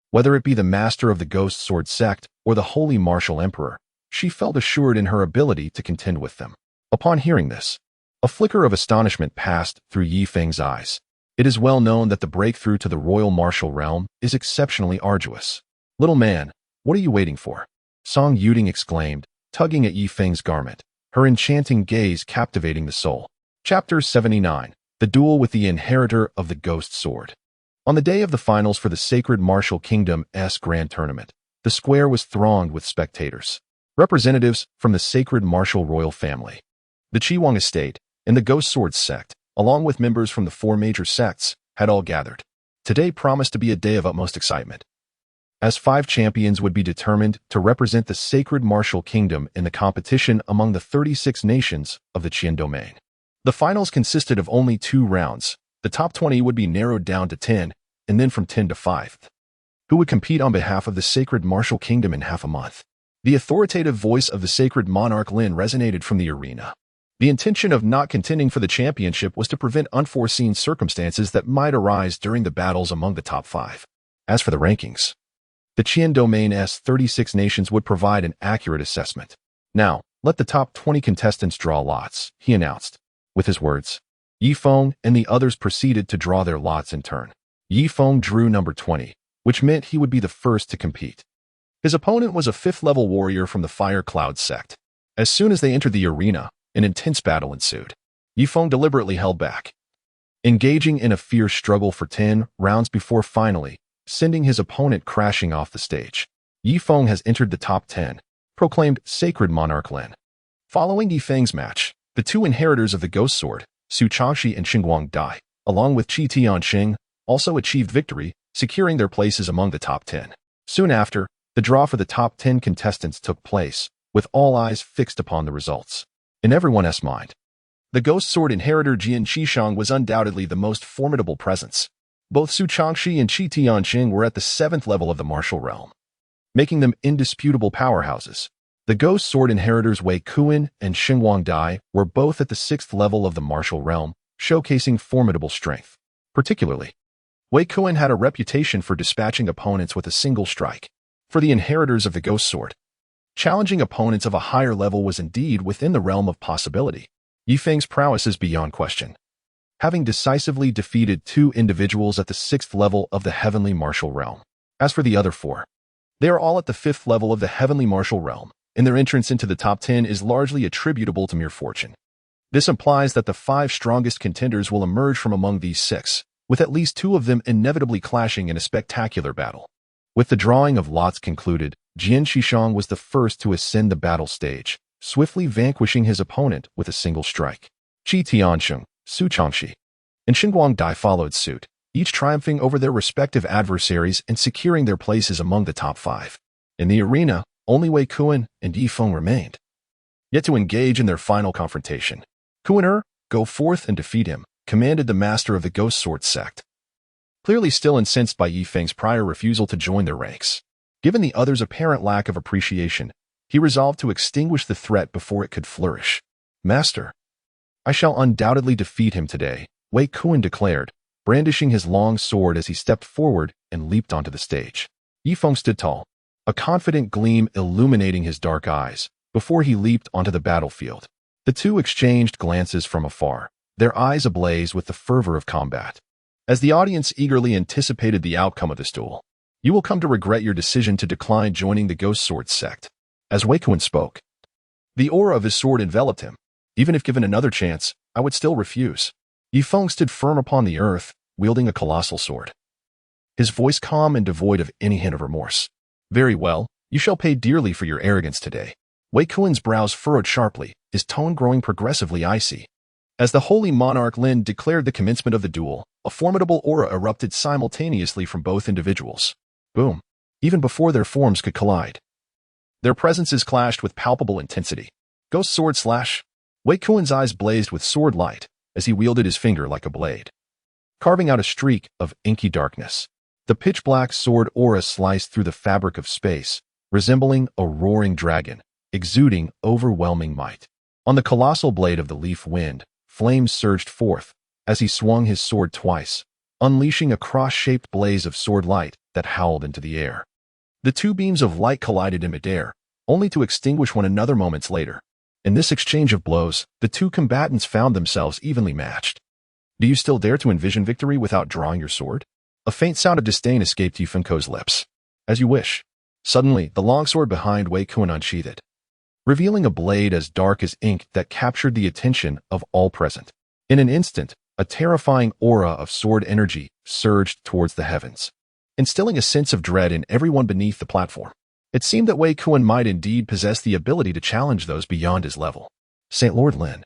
whether it be the master of the Ghost Sword sect or the holy martial emperor, she felt assured in her ability to contend with them. Upon hearing this, a flicker of astonishment passed through Ye Feng's eyes. It is well known that the breakthrough to the royal martial realm is exceptionally arduous. Little man, what are you waiting for? Song Yuding exclaimed, tugging at Ye Feng's garment, her enchanting gaze captivating the soul. Chapter 79. The Duel with the Inheritor of the Ghost Sword. On the day of the finals for the Sacred Martial Kingdom's Grand Tournament, the square was thronged with spectators. Representatives from the Sacred Martial Royal Family, the Qi Wang Estate, and the Ghost Sword sect, along with members from the 4 major sects, had all gathered. Today promised to be a day of utmost excitement, as 5 champions would be determined to represent the Sacred Martial Kingdom in the competition among the 36 nations of the Qian domain. The finals consisted of only 2 rounds. The top 20 would be narrowed down to 10, and then from 10 to 5, who would compete on behalf of the Sacred Martial Kingdom in half a month. The authoritative voice of the Sacred Monarch Lin resonated from the arena. The intention of not contending for the championship was to prevent unforeseen circumstances that might arise during the battles among the top 5. As for the rankings, the Qian domain's 36 nations would provide an accurate assessment. Now, let the top 20 contestants draw lots, he announced. With his words, Ye Feng and the others proceeded to draw their lots in turn. Ye Feng drew number 20, which meant he would be the first to compete. His opponent was a 5th-level warrior from the Fire Cloud sect. As soon as they entered the arena, an intense battle ensued. Ye Feng deliberately held back, engaging in a fierce struggle for 10 rounds before finally sending his opponent crashing off the stage. Ye Feng has entered the top 10, proclaimed Sacred Monarch Lin. Following Ye Feng's match, the 2 inheritors of the Ghost Sword, Su Changxi and Xinguang Dai, along with Qi Tianxing, also achieved victory, securing their places among the top 10. Soon after, the draw for the top 10 contestants took place, with all eyes fixed upon the results. In everyone's mind, the Ghost Sword inheritor Jian Qishang was undoubtedly the most formidable presence. Both Su Changxi and Qi Tianxing were at the 7th level of the martial realm, making them indisputable powerhouses. The Ghost Sword inheritors Wei Kuan and Xinguang Dai were both at the 6th level of the martial realm, showcasing formidable strength. Particularly, Wei Kuan had a reputation for dispatching opponents with a single strike. For the inheritors of the Ghost Sword, challenging opponents of a higher level was indeed within the realm of possibility. Ye Feng's prowess is beyond question, having decisively defeated 2 individuals at the 6th level of the heavenly martial realm. As for the other 4, they are all at the 5th level of the heavenly martial realm, and their entrance into the top 10 is largely attributable to mere fortune. This implies that the 5 strongest contenders will emerge from among these 6, with at least 2 of them inevitably clashing in a spectacular battle. With the drawing of lots concluded, Jian Qishang was the first to ascend the battle stage, swiftly vanquishing his opponent with a single strike. Qi Tianxing, Su Changxi, and Xinguang Dai followed suit, each triumphing over their respective adversaries and securing their places among the top 5. In the arena, only Wei Kuan and Ye Feng remained, yet to engage in their final confrontation. Kuan, go forth and defeat him, commanded the master of the Ghost Sword sect. Clearly still incensed by Ye Feng's prior refusal to join their ranks, given the other's apparent lack of appreciation, he resolved to extinguish the threat before it could flourish. Master, I shall undoubtedly defeat him today, Wei Kuan declared, brandishing his long sword as he stepped forward and leaped onto the stage. Ye Feng stood tall, a confident gleam illuminating his dark eyes, before he leaped onto the battlefield. The 2 exchanged glances from afar, their eyes ablaze with the fervor of combat. As the audience eagerly anticipated the outcome of this duel, you will come to regret your decision to decline joining the Ghost Sword sect. As Wei Kuan spoke, The aura of his sword enveloped him. Even if given another chance, I would still refuse. Ye Feng stood firm upon the earth, wielding a colossal sword. His voice calm and devoid of any hint of remorse. Very well, you shall pay dearly for your arrogance today. Wei Kuan's brows furrowed sharply, his tone growing progressively icy. As the holy monarch Lin declared the commencement of the duel, a formidable aura erupted simultaneously from both individuals. Boom. Even before their forms could collide. Their presences clashed with palpable intensity. Ghost sword slash. Wei Kuan's eyes blazed with sword light as he wielded his finger like a blade, carving out a streak of inky darkness. The pitch-black sword aura sliced through the fabric of space, resembling a roaring dragon, exuding overwhelming might. On the colossal blade of the leaf wind, flames surged forth as he swung his sword twice, unleashing a cross-shaped blaze of sword light that howled into the air. The two beams of light collided in midair, only to extinguish one another moments later. In this exchange of blows, the two combatants found themselves evenly matched. Do you still dare to envision victory without drawing your sword? A faint sound of disdain escaped Ye Feng's lips. As you wish. Suddenly, the longsword behind Wei Kuan unsheathed, revealing a blade as dark as ink that captured the attention of all present. In an instant, a terrifying aura of sword energy surged towards the heavens, instilling a sense of dread in everyone beneath the platform. It seemed that Wei Kuan might indeed possess the ability to challenge those beyond his level. St. Lord Lin,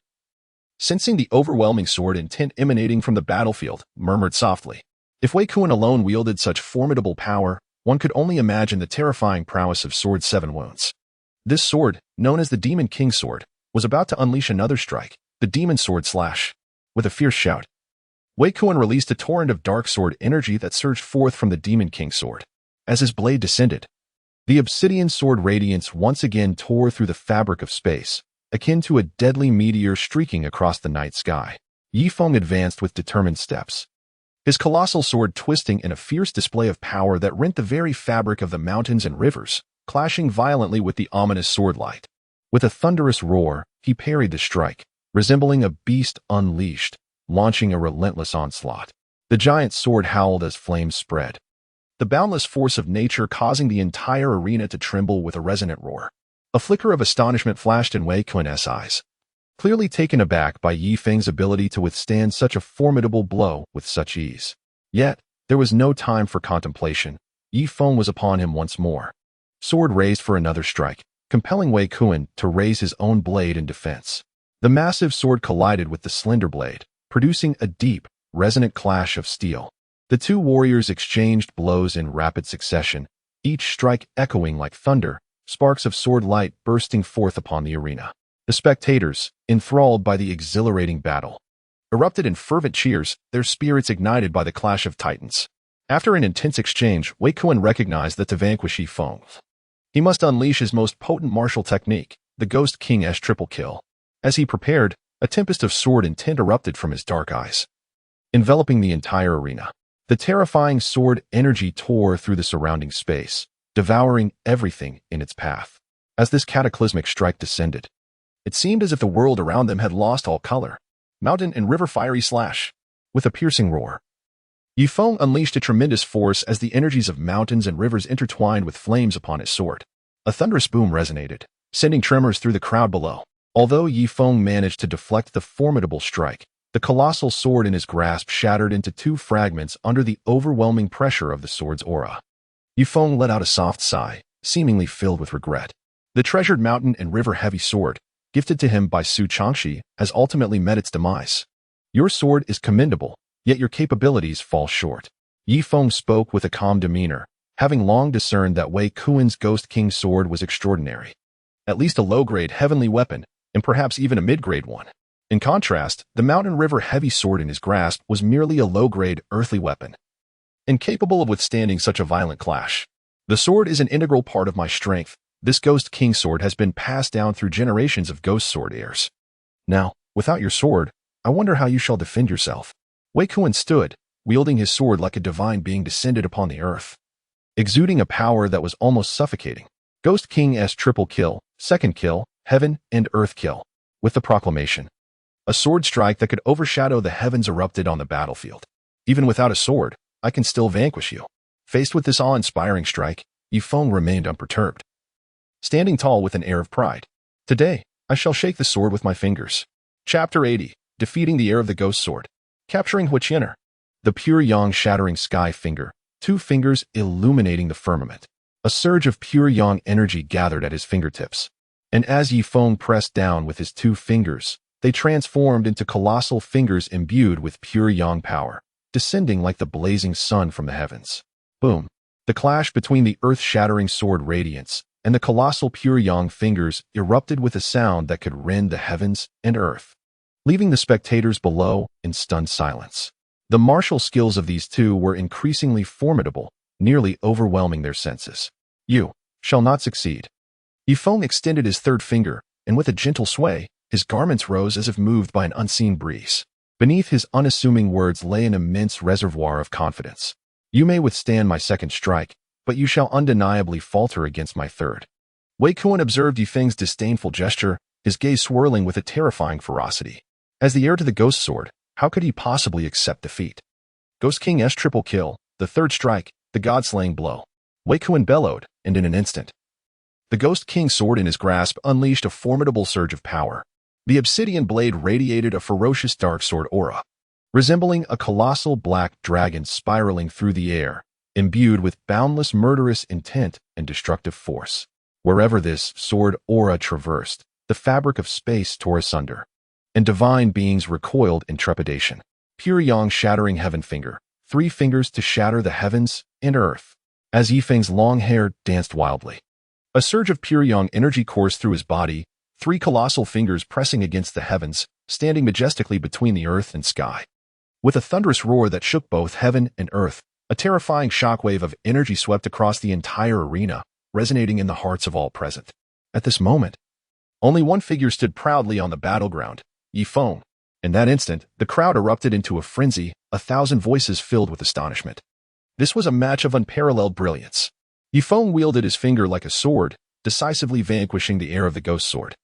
sensing the overwhelming sword intent emanating from the battlefield, murmured softly. If Wei Kuan alone wielded such formidable power, one could only imagine the terrifying prowess of Sword Seven Wounds. This sword, known as the Demon King Sword, was about to unleash another strike, the Demon Sword Slash. With a fierce shout, Wei Kuan released a torrent of dark sword energy that surged forth from the Demon King Sword. As his blade descended, the obsidian sword radiance once again tore through the fabric of space, akin to a deadly meteor streaking across the night sky. Ye Feng advanced with determined steps, his colossal sword twisting in a fierce display of power that rent the very fabric of the mountains and rivers, clashing violently with the ominous sword light. With a thunderous roar, he parried the strike, resembling a beast unleashed, launching a relentless onslaught. The giant sword howled as flames spread, the boundless force of nature causing the entire arena to tremble with a resonant roar. A flicker of astonishment flashed in Wei Kuan's eyes, clearly taken aback by Ye Feng's ability to withstand such a formidable blow with such ease. Yet, there was no time for contemplation. Ye Feng was upon him once more, sword raised for another strike, compelling Wei Kuan to raise his own blade in defense. The massive sword collided with the slender blade, producing a deep, resonant clash of steel. The two warriors exchanged blows in rapid succession, each strike echoing like thunder, sparks of sword light bursting forth upon the arena. The spectators, enthralled by the exhilarating battle, erupted in fervent cheers, their spirits ignited by the clash of titans. After an intense exchange, Wei Kuan recognized that to vanquish Ye Feng, he must unleash his most potent martial technique, the Ghost King's triple kill. As he prepared, a tempest of sword intent erupted from his dark eyes, enveloping the entire arena. The terrifying sword energy tore through the surrounding space, devouring everything in its path. As this cataclysmic strike descended, it seemed as if the world around them had lost all color. Mountain and river fiery slash. With a piercing roar, Ye Feng unleashed a tremendous force as the energies of mountains and rivers intertwined with flames upon his sword. A thunderous boom resonated, sending tremors through the crowd below. Although Ye Feng managed to deflect the formidable strike, the colossal sword in his grasp shattered into two fragments under the overwhelming pressure of the sword's aura. Ye Feng let out a soft sigh, seemingly filled with regret. The treasured mountain and river-heavy sword, gifted to him by Su Changxi, has ultimately met its demise. Your sword is commendable, yet your capabilities fall short. Ye Feng spoke with a calm demeanor, having long discerned that Wei Kuan's Ghost King sword was extraordinary. At least a low-grade heavenly weapon, and perhaps even a mid-grade one. In contrast, the mountain river heavy sword in his grasp was merely a low-grade earthly weapon, incapable of withstanding such a violent clash. The sword is an integral part of my strength. This Ghost King sword has been passed down through generations of ghost sword heirs. Now, without your sword, I wonder how you shall defend yourself. Wei Kuan stood, wielding his sword like a divine being descended upon the earth, exuding a power that was almost suffocating. Ghost King's triple kill, second kill, heaven and earth kill. With the proclamation, a sword strike that could overshadow the heavens erupted on the battlefield. Even without a sword, I can still vanquish you. Faced with this awe-inspiring strike, Ye Feng remained unperturbed, standing tall with an air of pride. Today, I shall shake the sword with my fingers. Chapter 80. Defeating the heir of the ghost sword. Capturing Huiqianer. The pure yang shattering sky finger, 2 fingers illuminating the firmament. A surge of pure yang energy gathered at his fingertips. And as Ye Feng pressed down with his 2 fingers, they transformed into colossal fingers imbued with pure yang power, descending like the blazing sun from the heavens. Boom! The clash between the earth-shattering sword radiance and the colossal pure yang fingers erupted with a sound that could rend the heavens and earth, leaving the spectators below in stunned silence. The martial skills of these 2 were increasingly formidable, nearly overwhelming their senses. You shall not succeed. Ye Feng extended his 3rd finger, and with a gentle sway, his garments rose as if moved by an unseen breeze. Beneath his unassuming words lay an immense reservoir of confidence. You may withstand my 2nd strike, but you shall undeniably falter against my 3rd. Wei Kuan observed Ye Feng's disdainful gesture, his gaze swirling with a terrifying ferocity. As the heir to the ghost sword, how could he possibly accept defeat? Ghost King's triple kill, the 3rd strike, the god-slaying blow. Wei Kuan bellowed, and in an instant, the Ghost King's sword in his grasp unleashed a formidable surge of power. The obsidian blade radiated a ferocious dark sword aura, resembling a colossal black dragon spiraling through the air, imbued with boundless murderous intent and destructive force. Wherever this sword aura traversed, the fabric of space tore asunder, and divine beings recoiled in trepidation. Pure Yang shattering heaven finger, 3 fingers to shatter the heavens and earth. As Ye Feng's long hair danced wildly, a surge of pure yang energy coursed through his body, 3 colossal fingers pressing against the heavens, standing majestically between the earth and sky. With a thunderous roar that shook both heaven and earth, a terrifying shockwave of energy swept across the entire arena, resonating in the hearts of all present. At this moment, only one figure stood proudly on the battleground, Ye Feng. In that instant, the crowd erupted into a frenzy, 1,000 voices filled with astonishment. This was a match of unparalleled brilliance. Ye Feng wielded his finger like a sword, decisively vanquishing the heir of the ghost sword.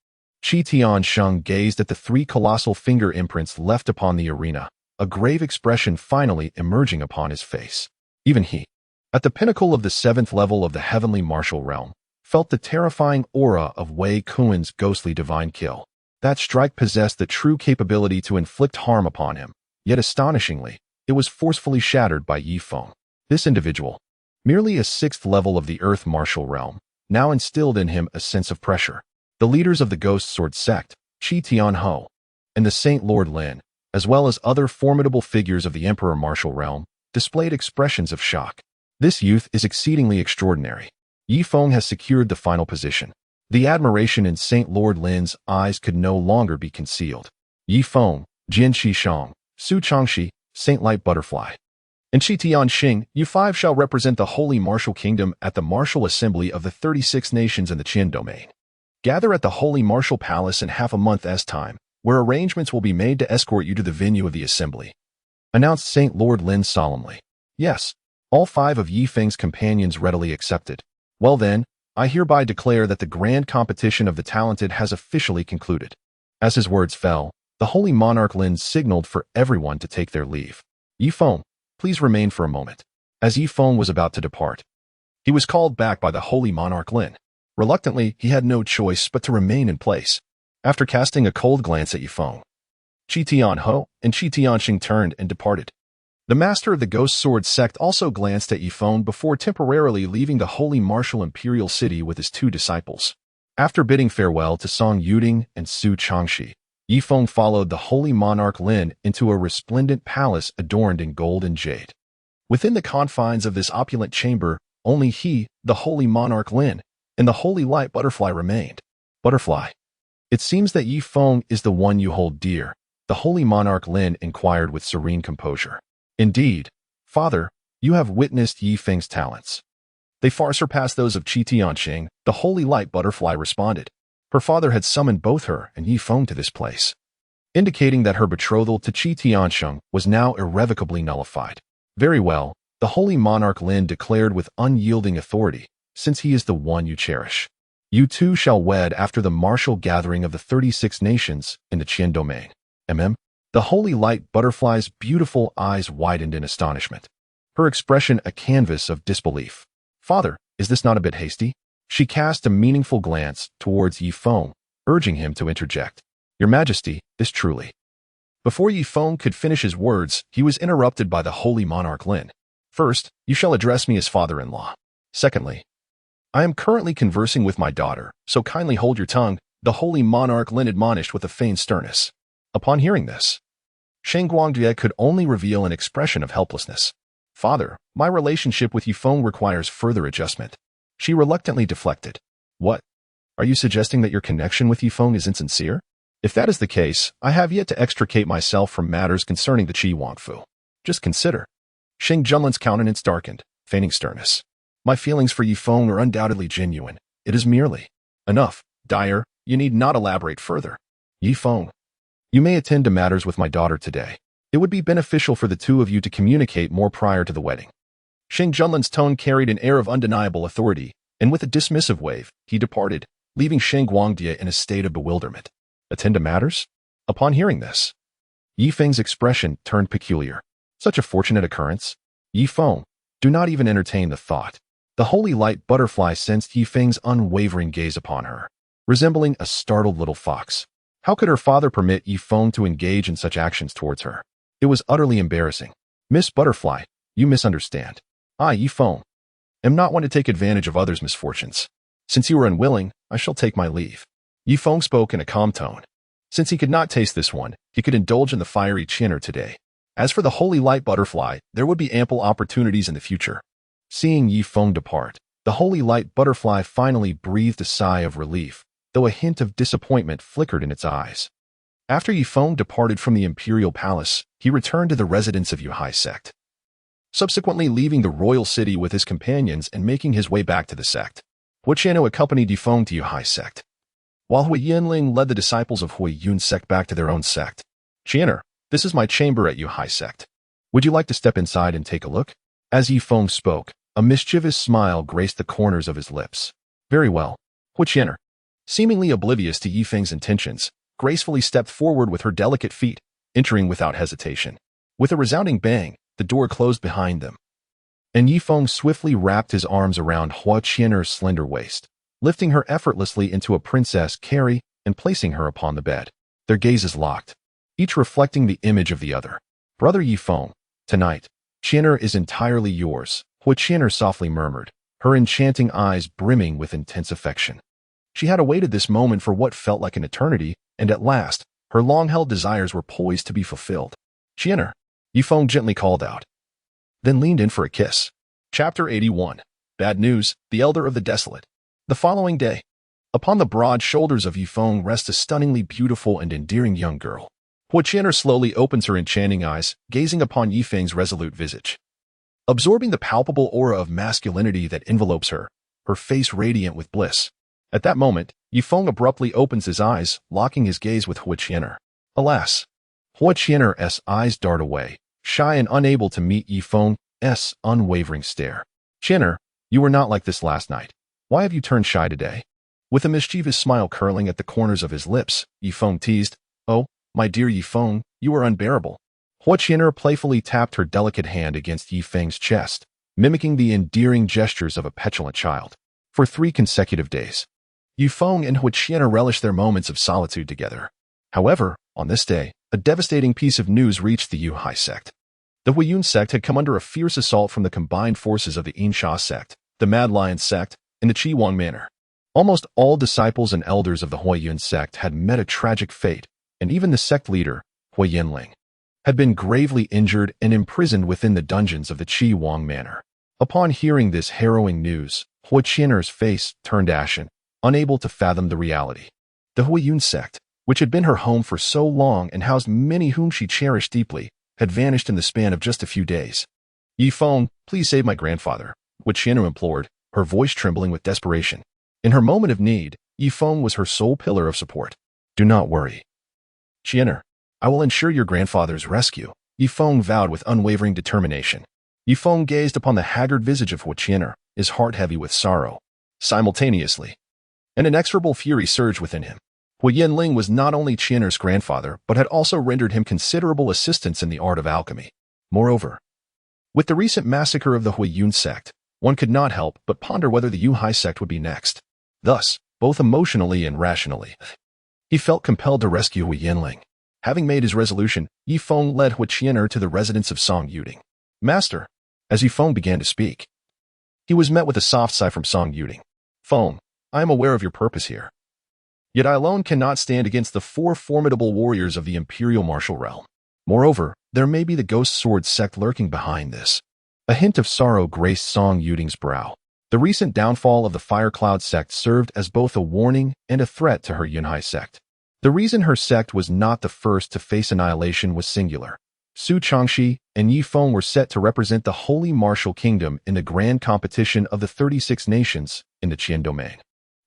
Qi Tiansheng gazed at the 3 colossal finger imprints left upon the arena, a grave expression finally emerging upon his face. Even he, at the pinnacle of the 7th level of the heavenly martial realm, felt the terrifying aura of Wei Kuan's ghostly divine kill. That strike possessed the true capability to inflict harm upon him, yet astonishingly, it was forcefully shattered by Ye Feng. This individual, merely a 6th level of the earth martial realm, now instilled in him a sense of pressure. The leaders of the Ghost Sword sect, Qi Tianho, and the Saint Lord Lin, as well as other formidable figures of the Emperor martial realm, displayed expressions of shock. This youth is exceedingly extraordinary. Ye Feng has secured the final position. The admiration in Saint Lord Lin's eyes could no longer be concealed. Ye Feng, Jian Shishong, Su Changxi, Saint Light Butterfly, and Qi Tianxing, you 5 shall represent the Holy Martial Kingdom at the Martial Assembly of the 36 Nations in the Qin Domain. Gather at the Holy Martial Palace in half a month's time, where arrangements will be made to escort you to the venue of the assembly," announced Saint Lord Lin solemnly. Yes, all 5 of Ye Feng's companions readily accepted. Well then, I hereby declare that the grand competition of the talented has officially concluded. As his words fell, the Holy Monarch Lin signaled for everyone to take their leave. Ye Feng, please remain for a moment. As Ye Feng was about to depart, he was called back by the Holy Monarch Lin. Reluctantly, he had no choice but to remain in place. After casting a cold glance at Ye Feng, Qi Tianho and Qi Tianxing turned and departed. The master of the Ghost Sword sect also glanced at Ye Feng before temporarily leaving the Holy Martial Imperial City with his 2 disciples. After bidding farewell to Song Yuding and Su Changxi, Ye Feng followed the Holy Monarch Lin into a resplendent palace adorned in gold and jade. Within the confines of this opulent chamber, only he, the Holy Monarch Lin, and the Holy Light Butterfly remained. Butterfly, it seems that Ye Feng is the one you hold dear, the Holy Monarch Lin inquired with serene composure. Indeed, Father, you have witnessed Ye Feng's talents. They far surpass those of Qi Tianxing, the Holy Light Butterfly responded. Her father had summoned both her and Ye Feng to this place, indicating that her betrothal to Qi Tianxing was now irrevocably nullified. Very well, the Holy Monarch Lin declared with unyielding authority, since he is the one you cherish. You 2 shall wed after the martial gathering of the 36 nations in the Qin Domain. The Holy Light Butterfly's beautiful eyes widened in astonishment, her expression a canvas of disbelief. Father, is this not a bit hasty? She cast a meaningful glance towards Ye Feng, urging him to interject. Your Majesty, this truly. Before Ye Feng could finish his words, he was interrupted by the holy monarch Lin. First, you shall address me as father-in-law. Secondly, I am currently conversing with my daughter, so kindly hold your tongue, the holy monarch Lin admonished with a feigned sternness. Upon hearing this, Shen Guangdie could only reveal an expression of helplessness. Father, my relationship with Ye Feng requires further adjustment. She reluctantly deflected. What? Are you suggesting that your connection with Ye Feng is insincere? If that is the case, I have yet to extricate myself from matters concerning the Qi Wangfu. Just consider. Sheng Junlin's countenance darkened, feigning sternness. My feelings for Ye Feng are undoubtedly genuine. It is merely. Enough, Dyer, you need not elaborate further. Ye Feng, you may attend to matters with my daughter today. It would be beneficial for the two of you to communicate more prior to the wedding. Sheng Junlin's tone carried an air of undeniable authority, and with a dismissive wave, he departed, leaving Shen Guangdie in a state of bewilderment. Attend to matters? Upon hearing this, Ye Feng's expression turned peculiar. Such a fortunate occurrence? Ye Feng, do not even entertain the thought. The holy light butterfly sensed Ye Feng's unwavering gaze upon her, resembling a startled little fox. How could her father permit Ye Feng to engage in such actions towards her? It was utterly embarrassing. Miss Butterfly, you misunderstand. I, Ye Feng, am not one to take advantage of others' misfortunes. Since you are unwilling, I shall take my leave. Ye Feng spoke in a calm tone. Since he could not taste this one, he could indulge in the fiery Qin'er today. As for the holy light butterfly, there would be ample opportunities in the future. Seeing Ye Feng depart, the holy light butterfly finally breathed a sigh of relief, though a hint of disappointment flickered in its eyes. After Ye Feng departed from the imperial palace, he returned to the residence of Yuhai sect, subsequently leaving the royal city with his companions and making his way back to the sect. Hu Qianru accompanied Ye Feng to Yuhai sect, while Hui Yinling led the disciples of Hui Yun sect back to their own sect. Qianru, this is my chamber at Yuhai sect. Would you like to step inside and take a look? As Ye Feng spoke, a mischievous smile graced the corners of his lips. Very well. Hu Qianru, seemingly oblivious to Ye Feng's intentions, gracefully stepped forward with her delicate feet, entering without hesitation. With a resounding bang, the door closed behind them, and Ye Feng swiftly wrapped his arms around Hu Qianru's slender waist, lifting her effortlessly into a princess carry and placing her upon the bed. Their gazes locked, each reflecting the image of the other. Brother Ye Feng, tonight, Qianru is entirely yours, Hu Qianru softly murmured, her enchanting eyes brimming with intense affection. She had awaited this moment for what felt like an eternity, and at last, her long-held desires were poised to be fulfilled. Qianru, Ye Feng gently called out, then leaned in for a kiss. Chapter 81. Bad News, the Elder of the Desolate. The following day, upon the broad shoulders of Ye Feng rests a stunningly beautiful and endearing young girl. Hu Qianru slowly opens her enchanting eyes, gazing upon Ye Feng's resolute visage. Absorbing the palpable aura of masculinity that envelopes her, her face radiant with bliss. At that moment, Ye Feng abruptly opens his eyes, locking his gaze with Hu Qianru. Alas! Hu Qianru's eyes dart away, shy and unable to meet Ye Feng's unwavering stare. Qianru, you were not like this last night. Why have you turned shy today? With a mischievous smile curling at the corners of his lips, Ye Feng teased, Oh, my dear Ye Feng, you are unbearable. Hu Qianru playfully tapped her delicate hand against Ye Feng's chest, mimicking the endearing gestures of a petulant child. For 3 consecutive days, Ye Feng and Hu Qianru relished their moments of solitude together. However, on this day, a devastating piece of news reached the Yuhai sect. The Hui Yun sect had come under a fierce assault from the combined forces of the Insha sect, the Mad Lion sect, and the Qi Wang manor. Almost all disciples and elders of the Hui Yun sect had met a tragic fate, and even the sect leader, Hui Yinling, had been gravely injured and imprisoned within the dungeons of the Qi Wang manor. Upon hearing this harrowing news, Hu Qianru's face turned ashen, unable to fathom the reality. The Hui Yun sect, which had been her home for so long and housed many whom she cherished deeply, had vanished in the span of just a few days. Ye Feng, please save my grandfather, Hu Qianru implored, her voice trembling with desperation. In her moment of need, Ye Feng was her sole pillar of support. Do not worry. Qianru, I will ensure your grandfather's rescue, Ye Feng vowed with unwavering determination. Ye Feng gazed upon the haggard visage of Hu Qianru, his heart heavy with sorrow. Simultaneously, an inexorable fury surged within him. Hui Yinling was not only Qianru's grandfather, but had also rendered him considerable assistance in the art of alchemy. Moreover, with the recent massacre of the Hui Yun sect, one could not help but ponder whether the Yuhai sect would be next. Thus, both emotionally and rationally, He felt compelled to rescue Hui Yinling. Having made his resolution, Ye Feng led Hui Qian'er to the residence of Song Yuding. Master, as Ye Feng began to speak, he was met with a soft sigh from Song Yuding. Feng, I am aware of your purpose here. Yet I alone cannot stand against the 4 formidable warriors of the imperial martial realm. Moreover, there may be the ghost sword sect lurking behind this. A hint of sorrow graced Song Yuding's brow. The recent downfall of the Fire Cloud sect served as both a warning and a threat to her Yunhai sect. The reason her sect was not the first to face annihilation was singular. Su Changxi and Ye Feng were set to represent the Holy Martial Kingdom in the grand competition of the 36 nations in the Qian domain.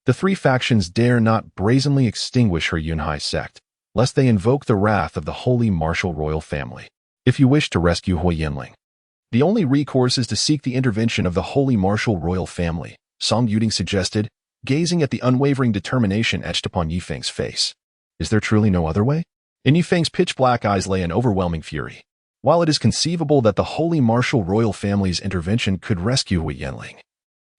The 3 factions dare not brazenly extinguish her Yunhai sect, lest they invoke the wrath of the Holy Martial Royal Family. If you wish to rescue Hui Yinling, the only recourse is to seek the intervention of the Holy Martial Royal Family, Song Yuding suggested, gazing at the unwavering determination etched upon Ye Feng's face. Is there truly no other way? In Ye Feng's pitch-black eyes lay an overwhelming fury. While it is conceivable that the Holy Martial Royal Family's intervention could rescue Hui Yinling,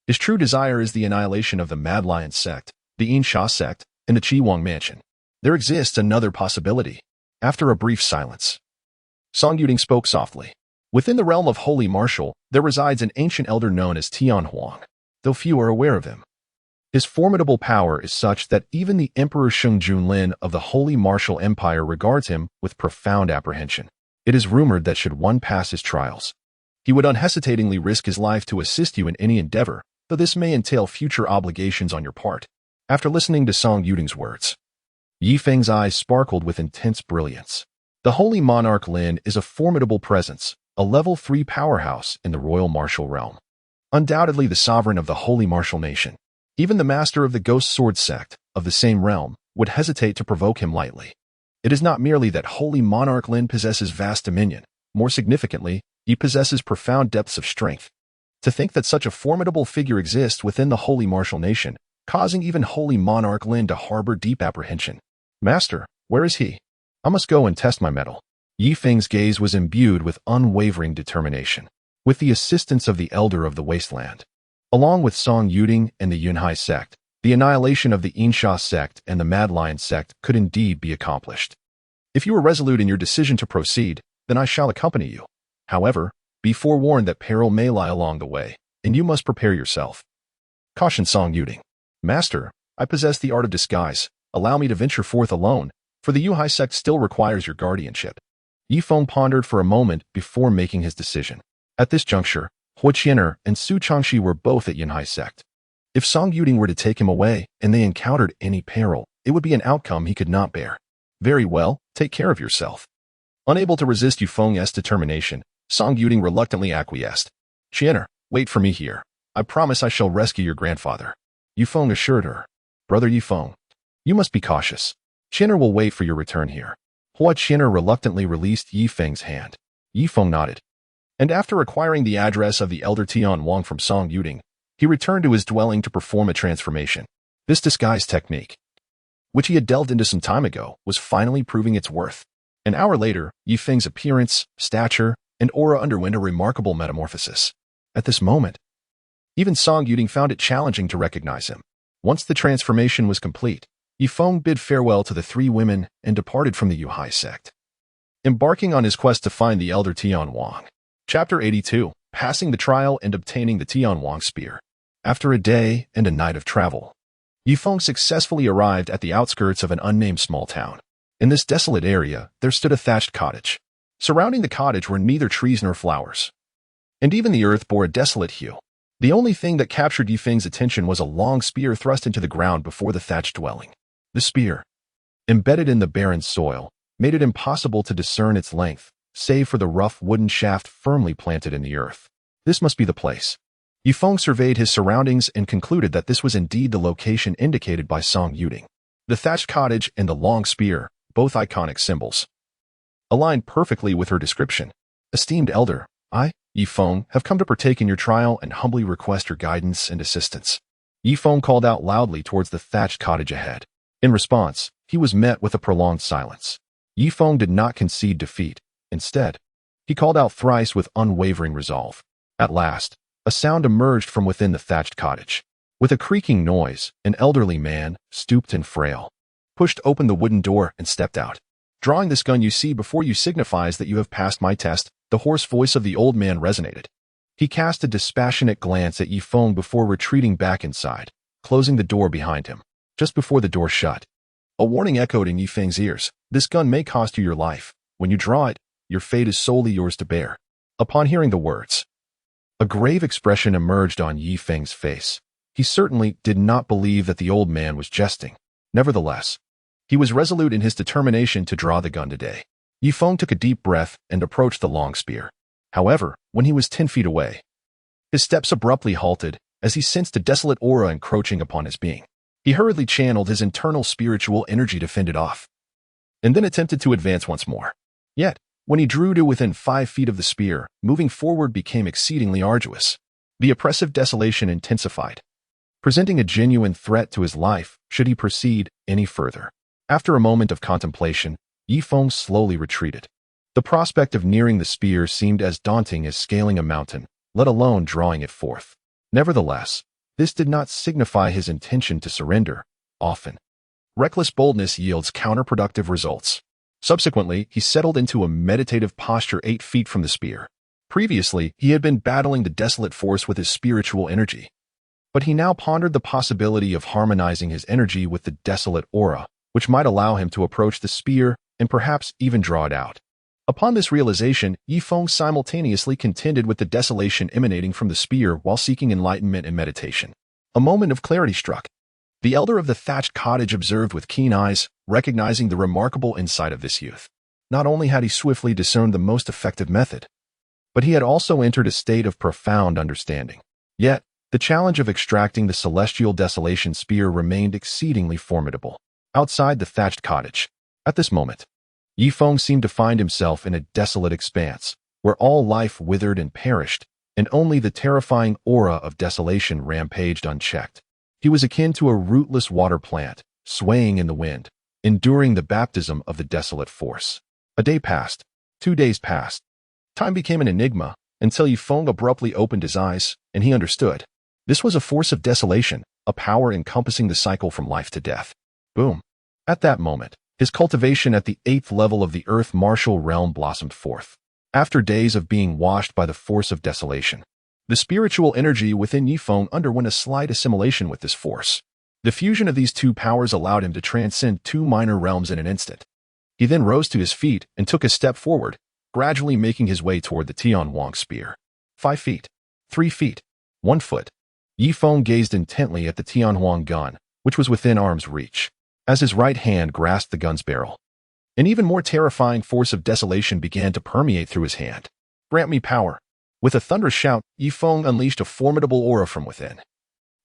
his true desire is the annihilation of the Mad Lion sect, the Yin Sha sect, and the Qi Wang mansion. There exists another possibility. After a brief silence, Song Yuding spoke softly. Within the realm of Holy Martial, there resides an ancient elder known as Tian Huang, though few are aware of him. His formidable power is such that even the Emperor Sheng Junlin of the Holy Martial Empire regards him with profound apprehension. It is rumored that should one pass his trials, he would unhesitatingly risk his life to assist you in any endeavor, though this may entail future obligations on your part. After listening to Song Yuding's words, Ye Feng's eyes sparkled with intense brilliance. The Holy Monarch Lin is a formidable presence, a level 3 powerhouse in the royal martial realm. Undoubtedly the sovereign of the Holy Martial Nation. Even the master of the Ghost Sword sect, of the same realm, would hesitate to provoke him lightly. It is not merely that Holy Monarch Lin possesses vast dominion. More significantly, he possesses profound depths of strength. To think that such a formidable figure exists within the Holy Martial Nation, causing even Holy Monarch Lin to harbor deep apprehension. Master, where is he? I must go and test my mettle. Ye Feng's gaze was imbued with unwavering determination. With the assistance of the Elder of the Wasteland, along with Song Yuding and the Yunhai sect, the annihilation of the Yinsha sect and the Mad Lion sect could indeed be accomplished. If you are resolute in your decision to proceed, then I shall accompany you. However, be forewarned that peril may lie along the way, and you must prepare yourself. Cautioned Song Yuding. Master, I possess the art of disguise. Allow me to venture forth alone, for the Yunhai sect still requires your guardianship. Ye Feng pondered for a moment before making his decision. At this juncture, Hui Qian'er and Su Changxi were both at Yunhai sect. If Song Yuding were to take him away and they encountered any peril, it would be an outcome he could not bear. Very well, take care of yourself. Unable to resist Ye Feng's determination, Song Yuding reluctantly acquiesced. Qian'er, wait for me here. I promise I shall rescue your grandfather. Ye Feng assured her. Brother Ye Feng, you must be cautious. Qian'er will wait for your return here. Hui Qian'er reluctantly released Ye Feng's hand. Ye Feng nodded. And after acquiring the address of the elder Tian Huang from Song Yuding, he returned to his dwelling to perform a transformation. This disguise technique, which he had delved into some time ago, was finally proving its worth. An hour later, Ye Feng's appearance, stature, and aura underwent a remarkable metamorphosis. At this moment, even Song Yuding found it challenging to recognize him. Once the transformation was complete, Ye Feng bid farewell to the 3 women and departed from the Yunhai sect, embarking on his quest to find the elder Tian Huang. Chapter 82, Passing the Trial and Obtaining the Tian Huang Spear. After a day and a night of travel, Ye Feng successfully arrived at the outskirts of an unnamed small town. In this desolate area, there stood a thatched cottage. Surrounding the cottage were neither trees nor flowers, and even the earth bore a desolate hue. The only thing that captured Ye Feng's attention was a long spear thrust into the ground before the thatched dwelling. The spear, embedded in the barren soil, made it impossible to discern its length, save for the rough wooden shaft firmly planted in the earth. This must be the place. Ye Feng surveyed his surroundings and concluded that this was indeed the location indicated by Song Yuding. The thatched cottage and the long spear, both iconic symbols, aligned perfectly with her description. Esteemed elder, I, Ye Feng, have come to partake in your trial and humbly request your guidance and assistance. Ye Feng called out loudly towards the thatched cottage ahead. In response, he was met with a prolonged silence. Ye Feng did not concede defeat. Instead, he called out thrice with unwavering resolve. At last, a sound emerged from within the thatched cottage. With a creaking noise, an elderly man, stooped and frail, pushed open the wooden door, and stepped out. Drawing this gun you see before you signifies that you have passed my test, the hoarse voice of the old man resonated. He cast a dispassionate glance at Ye Feng before retreating back inside, closing the door behind him. Just before the door shut, a warning echoed in Ye Feng's ears. This gun may cost you your life. When you draw it, your fate is solely yours to bear. Upon hearing the words, a grave expression emerged on Ye Feng's face. He certainly did not believe that the old man was jesting. Nevertheless, he was resolute in his determination to draw the gun today. Ye Feng took a deep breath and approached the long spear. However, when he was 10 feet away, his steps abruptly halted as he sensed a desolate aura encroaching upon his being. He hurriedly channeled his internal spiritual energy to fend it off, and then attempted to advance once more. Yet, when he drew to within 5 feet of the spear, moving forward became exceedingly arduous. The oppressive desolation intensified, presenting a genuine threat to his life should he proceed any further. After a moment of contemplation, Ye Feng slowly retreated. The prospect of nearing the spear seemed as daunting as scaling a mountain, let alone drawing it forth. Nevertheless, this did not signify his intention to surrender. Often, reckless boldness yields counterproductive results. Subsequently, he settled into a meditative posture 8 feet from the spear. Previously, he had been battling the desolate force with his spiritual energy, but he now pondered the possibility of harmonizing his energy with the desolate aura, which might allow him to approach the spear and perhaps even draw it out. Upon this realization, Ye Feng simultaneously contended with the desolation emanating from the spear while seeking enlightenment and meditation. A moment of clarity struck. The elder of the thatched cottage observed with keen eyes, recognizing the remarkable insight of this youth. Not only had he swiftly discerned the most effective method, but he had also entered a state of profound understanding. Yet, the challenge of extracting the celestial desolation spear remained exceedingly formidable. Outside the thatched cottage, at this moment, Ye Feng seemed to find himself in a desolate expanse, where all life withered and perished, and only the terrifying aura of desolation rampaged unchecked. He was akin to a rootless water plant, swaying in the wind, enduring the baptism of the desolate force. A day passed. 2 days passed. Time became an enigma, until Ye Feng abruptly opened his eyes, and he understood. This was a force of desolation, a power encompassing the cycle from life to death. Boom. At that moment, his cultivation at the 8th level of the earth martial realm blossomed forth. After days of being washed by the force of desolation, the spiritual energy within Ye Feng underwent a slight assimilation with this force. The fusion of these two powers allowed him to transcend 2 minor realms in an instant. He then rose to his feet and took a step forward, gradually making his way toward the Tianhuang spear. 5 feet, 3 feet, 1 foot. Ye Feng gazed intently at the Tianhuang gun, which was within arm's reach, as his right hand grasped the gun's barrel. An even more terrifying force of desolation began to permeate through his hand. Grant me power. With a thunderous shout, Ye Feng unleashed a formidable aura from within,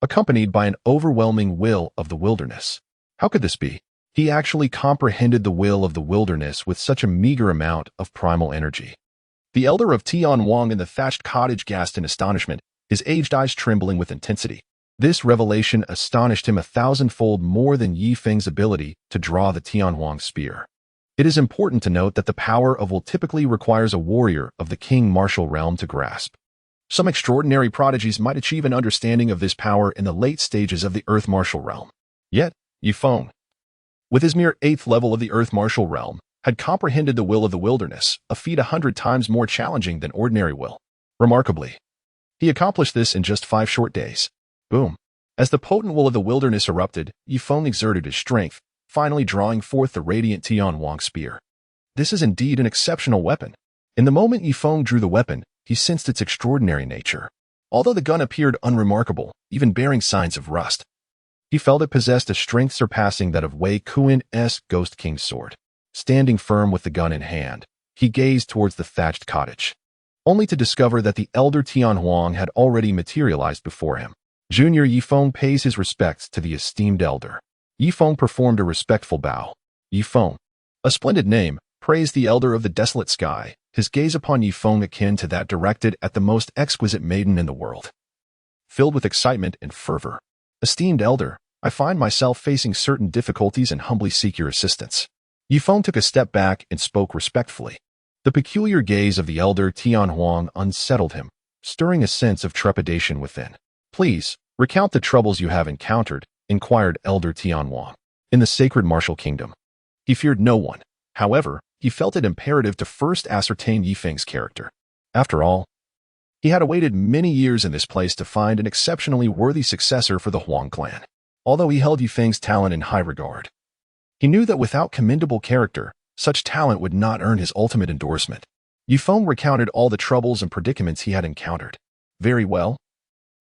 accompanied by an overwhelming will of the wilderness. How could this be? He actually comprehended the will of the wilderness with such a meager amount of primal energy. The elder of Tianhuang in the thatched cottage gasped in astonishment, his aged eyes trembling with intensity. This revelation astonished him 1,000-fold more than Ye Feng's ability to draw the Tianhuang spear. It is important to note that the power of will typically requires a warrior of the king martial realm to grasp. Some extraordinary prodigies might achieve an understanding of this power in the late stages of the earth martial realm. Yet, Ye Feng, with his mere 8th level of the earth martial realm, had comprehended the will of the wilderness, a feat 100 times more challenging than ordinary will. Remarkably, he accomplished this in just 5 short days. Boom. As the potent will of the wilderness erupted, Ye Feng exerted his strength, finally drawing forth the radiant Tianhuang spear. This is indeed an exceptional weapon. In the moment Ye Feng drew the weapon, he sensed its extraordinary nature. Although the gun appeared unremarkable, even bearing signs of rust, he felt it possessed a strength surpassing that of Wei Kuan-esque Ghost King's sword. Standing firm with the gun in hand, he gazed towards the thatched cottage, only to discover that the elder Tianhuang had already materialized before him. Junior Ye Feng pays his respects to the esteemed elder. Ye Feng performed a respectful bow. Ye Feng, a splendid name, praised the elder of the desolate sky, his gaze upon Ye Feng akin to that directed at the most exquisite maiden in the world. Filled with excitement and fervor. Esteemed elder, I find myself facing certain difficulties and humbly seek your assistance. Ye Feng took a step back and spoke respectfully. The peculiar gaze of the elder Tianhuang unsettled him, stirring a sense of trepidation within. Please, recount the troubles you have encountered, inquired elder Tianhuang. in the sacred martial kingdom. He feared no one. However, he felt it imperative to first ascertain Ye Feng's character. After all, he had awaited many years in this place to find an exceptionally worthy successor for the Huang clan. Although he held Ye Feng's talent in high regard, he knew that without commendable character, such talent would not earn his ultimate endorsement. Ye Feng recounted all the troubles and predicaments he had encountered. Very well.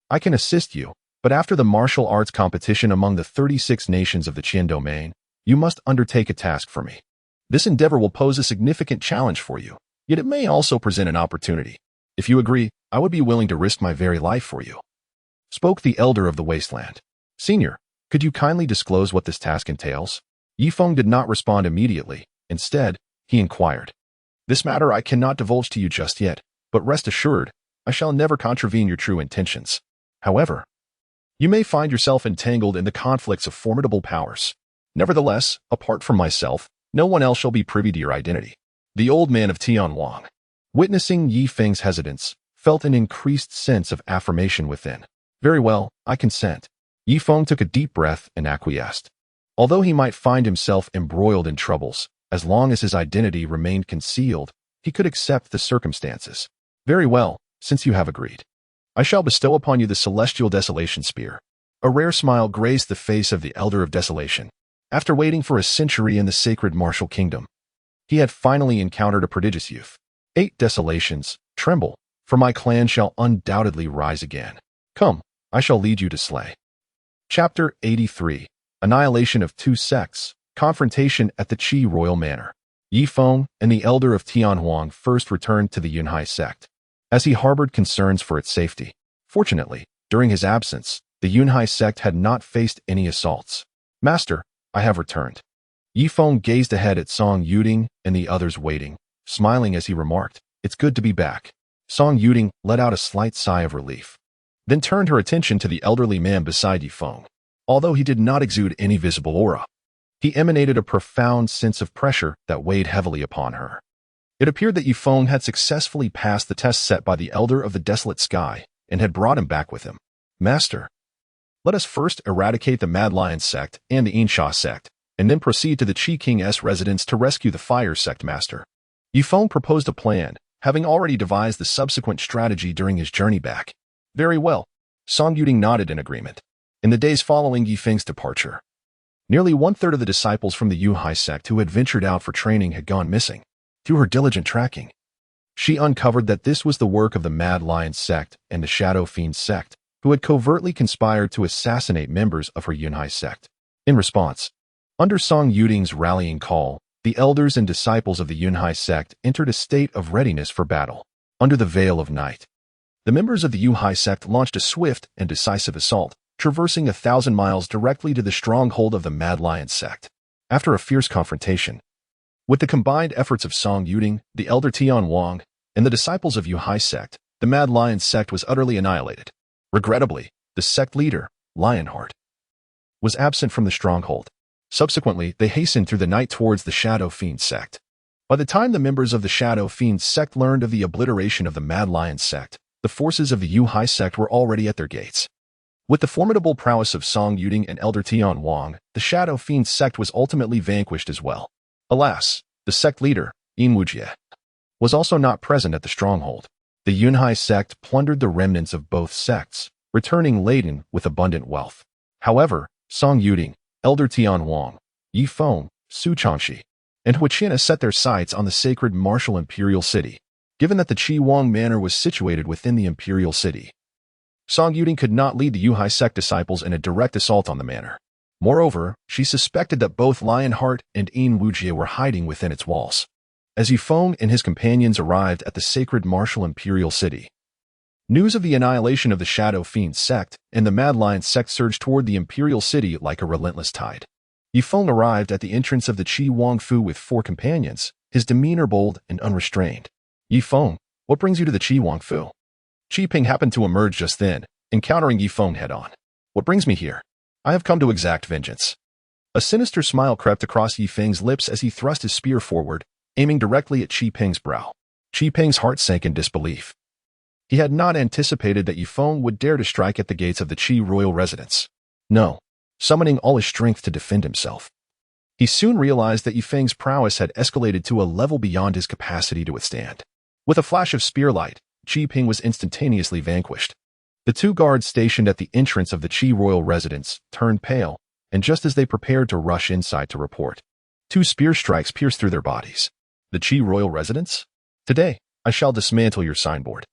I can assist you, but after the martial arts competition among the 36 nations of the Qian domain, you must undertake a task for me. This endeavor will pose a significant challenge for you, yet it may also present an opportunity. If you agree, I would be willing to risk my very life for you. Spoke the elder of the wasteland. Senior, could you kindly disclose what this task entails? Ye Feng did not respond immediately. Instead, he inquired. This matter I cannot divulge to you just yet, but rest assured, I shall never contravene your true intentions. However, you may find yourself entangled in the conflicts of formidable powers. Nevertheless, apart from myself, no one else shall be privy to your identity. The old man of Tianwang, witnessing Ye Feng's hesitance, felt an increased sense of affirmation within. Very well, I consent. Ye Feng took a deep breath and acquiesced. Although he might find himself embroiled in troubles, as long as his identity remained concealed, he could accept the circumstances. Very well, since you have agreed. I shall bestow upon you the celestial desolation spear. A rare smile graced the face of the elder of desolation. After waiting for a century in the sacred martial kingdom, he had finally encountered a prodigious youth. 8 desolations, tremble, for my clan shall undoubtedly rise again. Come, I shall lead you to slay. Chapter 83. Annihilation of 2 sects, confrontation at the Qi royal manor. Ye Feng and the elder of Tianhuang first returned to the Yunhai sect, as he harbored concerns for its safety. Fortunately, during his absence, the Yunhai sect had not faced any assaults. Master, I have returned. Ye Feng gazed ahead at Song Yuding and the others waiting, smiling as he remarked, It's good to be back. Song Yuding let out a slight sigh of relief, then turned her attention to the elderly man beside Ye Feng. Although he did not exude any visible aura, he emanated a profound sense of pressure that weighed heavily upon her. It appeared that Ye Feng had successfully passed the test set by the elder of the desolate sky and had brought him back with him. Master, let us first eradicate the Mad Lion sect and the Insha sect, and then proceed to the Qi King's residence to rescue the Fire sect master. Ye Feng proposed a plan, having already devised the subsequent strategy during his journey back. Very well. Song Yuding nodded in agreement. In the days following Ye Feng's departure, nearly 1/3 of the disciples from the Yunhai sect who had ventured out for training had gone missing. Through her diligent tracking, she uncovered that this was the work of the Mad Lion sect and the Shadow Fiend sect, who had covertly conspired to assassinate members of her Yunhai sect. In response, under Song Yuding's rallying call, the elders and disciples of the Yunhai sect entered a state of readiness for battle. Under the veil of night, the members of the Yunhai sect launched a swift and decisive assault, traversing 1,000 miles directly to the stronghold of the Mad Lion sect. After a fierce confrontation, with the combined efforts of Song Yuding, the elder Tianwang, and the disciples of Yunhai sect, the Mad Lion sect was utterly annihilated. Regrettably, the sect leader, Lionheart, was absent from the stronghold. Subsequently, they hastened through the night towards the Shadow Fiend sect. By the time the members of the Shadow Fiend sect learned of the obliteration of the Mad Lion sect, the forces of the Yunhai sect were already at their gates. With the formidable prowess of Song Yuding and Elder Tianwang, the Shadow Fiend sect was ultimately vanquished as well. Alas, the sect leader, Yin Wujie, was also not present at the stronghold. The Yunhai sect plundered the remnants of both sects, returning laden with abundant wealth. However, Song Yuding, Elder Tianwang, Ye Feng, Su Changxi, and Huichina set their sights on the sacred martial imperial city. Given that the Qi Wang manor was situated within the imperial city, Song Yuding could not lead the Yunhai sect disciples in a direct assault on the manor. Moreover, she suspected that both Lionheart and Yin Wujie were hiding within its walls. As Ye Feng and his companions arrived at the sacred martial imperial city, news of the annihilation of the Shadow Fiend sect and the Mad Lion sect surged toward the imperial city like a relentless tide. Ye Feng arrived at the entrance of the Qi Wang Fu with 4 companions, his demeanor bold and unrestrained. Ye Feng, what brings you to the Qi Wang Fu? Qi Ping happened to emerge just then, encountering Ye Feng head-on. What brings me here? I have come to exact vengeance. A sinister smile crept across Ye Feng's lips as he thrust his spear forward, aiming directly at Qi Ping's brow. Qi Ping's heart sank in disbelief. He had not anticipated that Ye Feng would dare to strike at the gates of the Qi royal residence. No, summoning all his strength to defend himself, He soon realized that Ye Feng's prowess had escalated to a level beyond his capacity to withstand. With a flash of spear light, Qi Ping was instantaneously vanquished. The two guards stationed at the entrance of the Qi royal residence turned pale, and just as they prepared to rush inside to report, two spear strikes pierced through their bodies. The Qi royal residence? Today, I shall dismantle your signboard.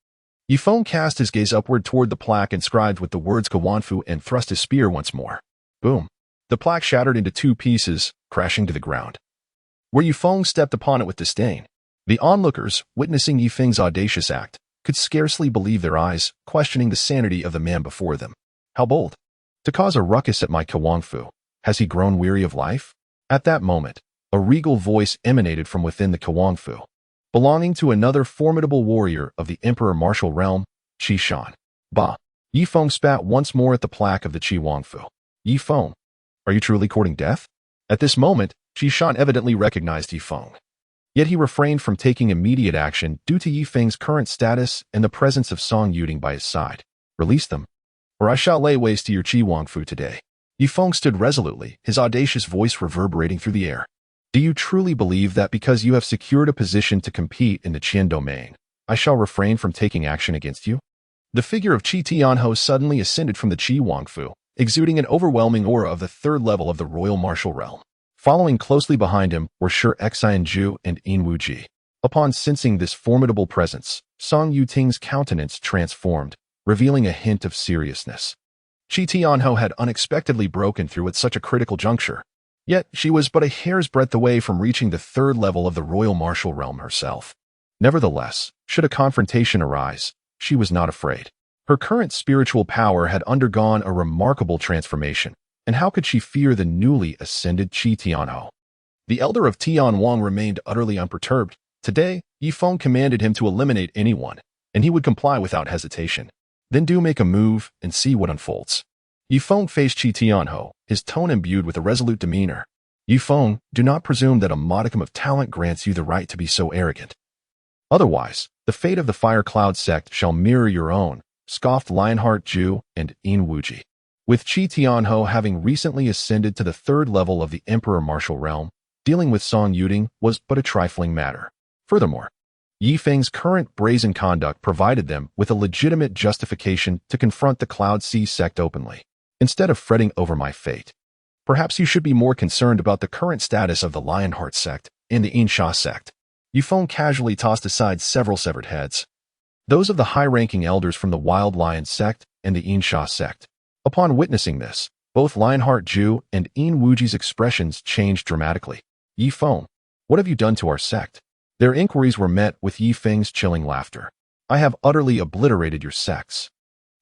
Ye Feng cast his gaze upward toward the plaque inscribed with the words Guanfu and thrust his spear once more. Boom. The plaque shattered into two pieces, crashing to the ground. Where Ye Feng stepped upon it with disdain, the onlookers, witnessing Ye Feng's audacious act, could scarcely believe their eyes, questioning the sanity of the man before them. How bold! To cause a ruckus at my Guanfu. Has he grown weary of life? At that moment, a regal voice emanated from within the Guanfu, belonging to another formidable warrior of the Emperor Martial Realm, Qi Shan. Bah! Ye Feng spat once more at the plaque of the Qi Guanfu. Ye Feng, are you truly courting death? At this moment, Qi Shan evidently recognized Ye Feng. Yet he refrained from taking immediate action due to Ye Feng's current status and the presence of Song Yuding by his side. Release them, or I shall lay waste to your Qi Guanfu today. Ye Feng stood resolutely, his audacious voice reverberating through the air. Do you truly believe that because you have secured a position to compete in the Qian domain, I shall refrain from taking action against you? The figure of Qi Tianhou suddenly ascended from the Qi Guanfu, exuding an overwhelming aura of the third level of the royal martial realm. Following closely behind him were Shi Xianju and Yin Wuji. Upon sensing this formidable presence, Song Yuting's countenance transformed, revealing a hint of seriousness. Qi Tianhou had unexpectedly broken through at such a critical juncture. Yet she was but a hair's breadth away from reaching the third level of the royal martial realm herself. Nevertheless, should a confrontation arise, she was not afraid. Her current spiritual power had undergone a remarkable transformation, and how could she fear the newly ascended Qi Tianhou? The elder of Tianwang remained utterly unperturbed. Today, Ye Feng commanded him to eliminate anyone, and he would comply without hesitation. Then do make a move and see what unfolds. Ye Feng faced Qi Tianhou, his tone imbued with a resolute demeanor. Ye Feng, do not presume that a modicum of talent grants you the right to be so arrogant. Otherwise, the fate of the Fire Cloud sect shall mirror your own, scoffed Lionheart Ju and Yin Wuji. With Qi Tianhou having recently ascended to the third level of the Emperor Martial Realm, dealing with Song Yuding was but a trifling matter. Furthermore, Ye Feng's current brazen conduct provided them with a legitimate justification to confront the Cloud Sea sect openly. Instead of fretting over my fate, perhaps you should be more concerned about the current status of the Lionheart sect and the Insha sect. Ye Feng casually tossed aside several severed heads, those of the high-ranking elders from the Wild Lion sect and the Insha sect. Upon witnessing this, both Lionheart Ju and Yin Wuji's expressions changed dramatically. Ye Feng, what have you done to our sect? Their inquiries were met with Ye Feng's chilling laughter. I have utterly obliterated your sects.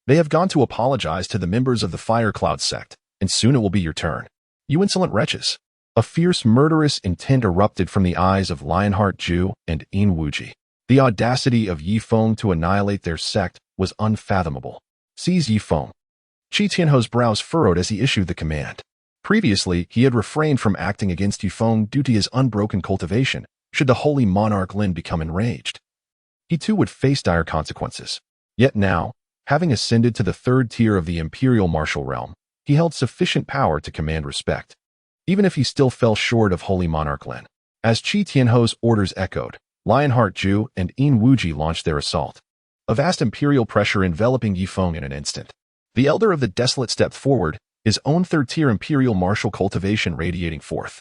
They have gone to apologize to the members of the Fire Cloud sect, and soon it will be your turn. You insolent wretches. A fierce, murderous intent erupted from the eyes of Lionheart Ju and Yin Wuji. The audacity of Ye Feng to annihilate their sect was unfathomable. Seize Ye Feng. Qi Tianhou's brows furrowed as he issued the command. Previously, he had refrained from acting against Ye Feng due to his unbroken cultivation, should the holy monarch Lin become enraged. He too would face dire consequences. Yet now, having ascended to the third tier of the imperial martial realm, he held sufficient power to command respect, even if he still fell short of holy monarch Lin. As Qi Tianhou's orders echoed, Lionheart Ju and Yin Wuji launched their assault. A vast imperial pressure enveloping Ye Feng in an instant. The elder of the desolate stepped forward, his own third-tier imperial martial cultivation radiating forth,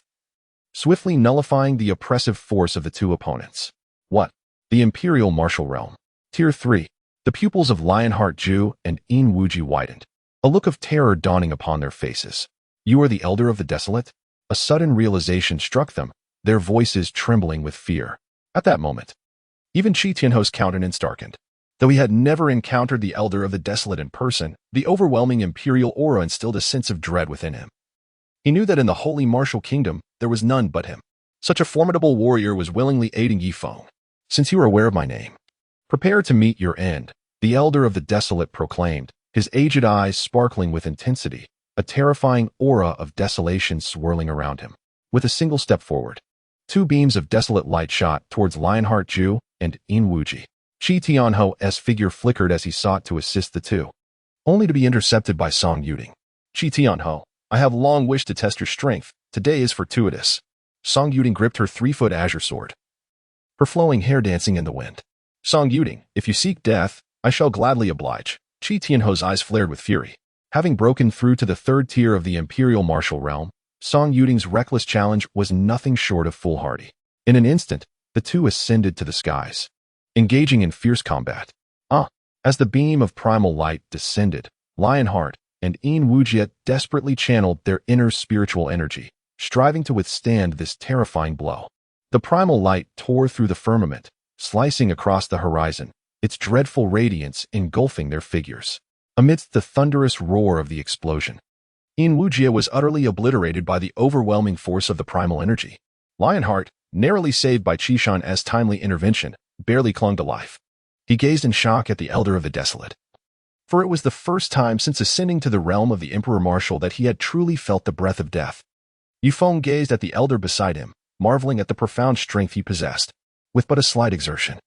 swiftly nullifying the oppressive force of the two opponents. What? The imperial martial realm. Tier 3. The pupils of Lionheart Ju and Yin Wuji widened, a look of terror dawning upon their faces. You are the elder of the desolate? A sudden realization struck them, their voices trembling with fear. At that moment, even Qi Tianhou's countenance darkened. Though he had never encountered the elder of the desolate in person, the overwhelming imperial aura instilled a sense of dread within him. He knew that in the holy martial kingdom, there was none but him. Such a formidable warrior was willingly aiding Ye Feng. Since you are aware of my name, prepare to meet your end, the elder of the desolate proclaimed, his aged eyes sparkling with intensity, a terrifying aura of desolation swirling around him. With a single step forward, two beams of desolate light shot towards Lionheart Ju and Yin Wuji. Qi Tianhou's figure flickered as he sought to assist the two, only to be intercepted by Song Yuding. Qi Tianhou, I have long wished to test your strength, today is fortuitous. Song Yuding gripped her 3-foot azure sword, her flowing hair dancing in the wind. Song Yuding, if you seek death, I shall gladly oblige. Qi Tianho's eyes flared with fury. Having broken through to the 3rd tier of the imperial martial realm, Song Yuding's reckless challenge was nothing short of foolhardy. In an instant, the two ascended to the skies, engaging in fierce combat. As the beam of primal light descended, Lionheart and Yin Wujie desperately channeled their inner spiritual energy, striving to withstand this terrifying blow. The primal light tore through the firmament, slicing across the horizon, its dreadful radiance engulfing their figures. Amidst the thunderous roar of the explosion, Yin Wujie was utterly obliterated by the overwhelming force of the primal energy. Lionheart, narrowly saved by Qishan's timely intervention, barely clung to life. He gazed in shock at the Elder of the Desolate, for it was the first time since ascending to the realm of the Emperor Martial that he had truly felt the breath of death. Ye Feng gazed at the elder beside him, marveling at the profound strength he possessed, with but a slight exertion.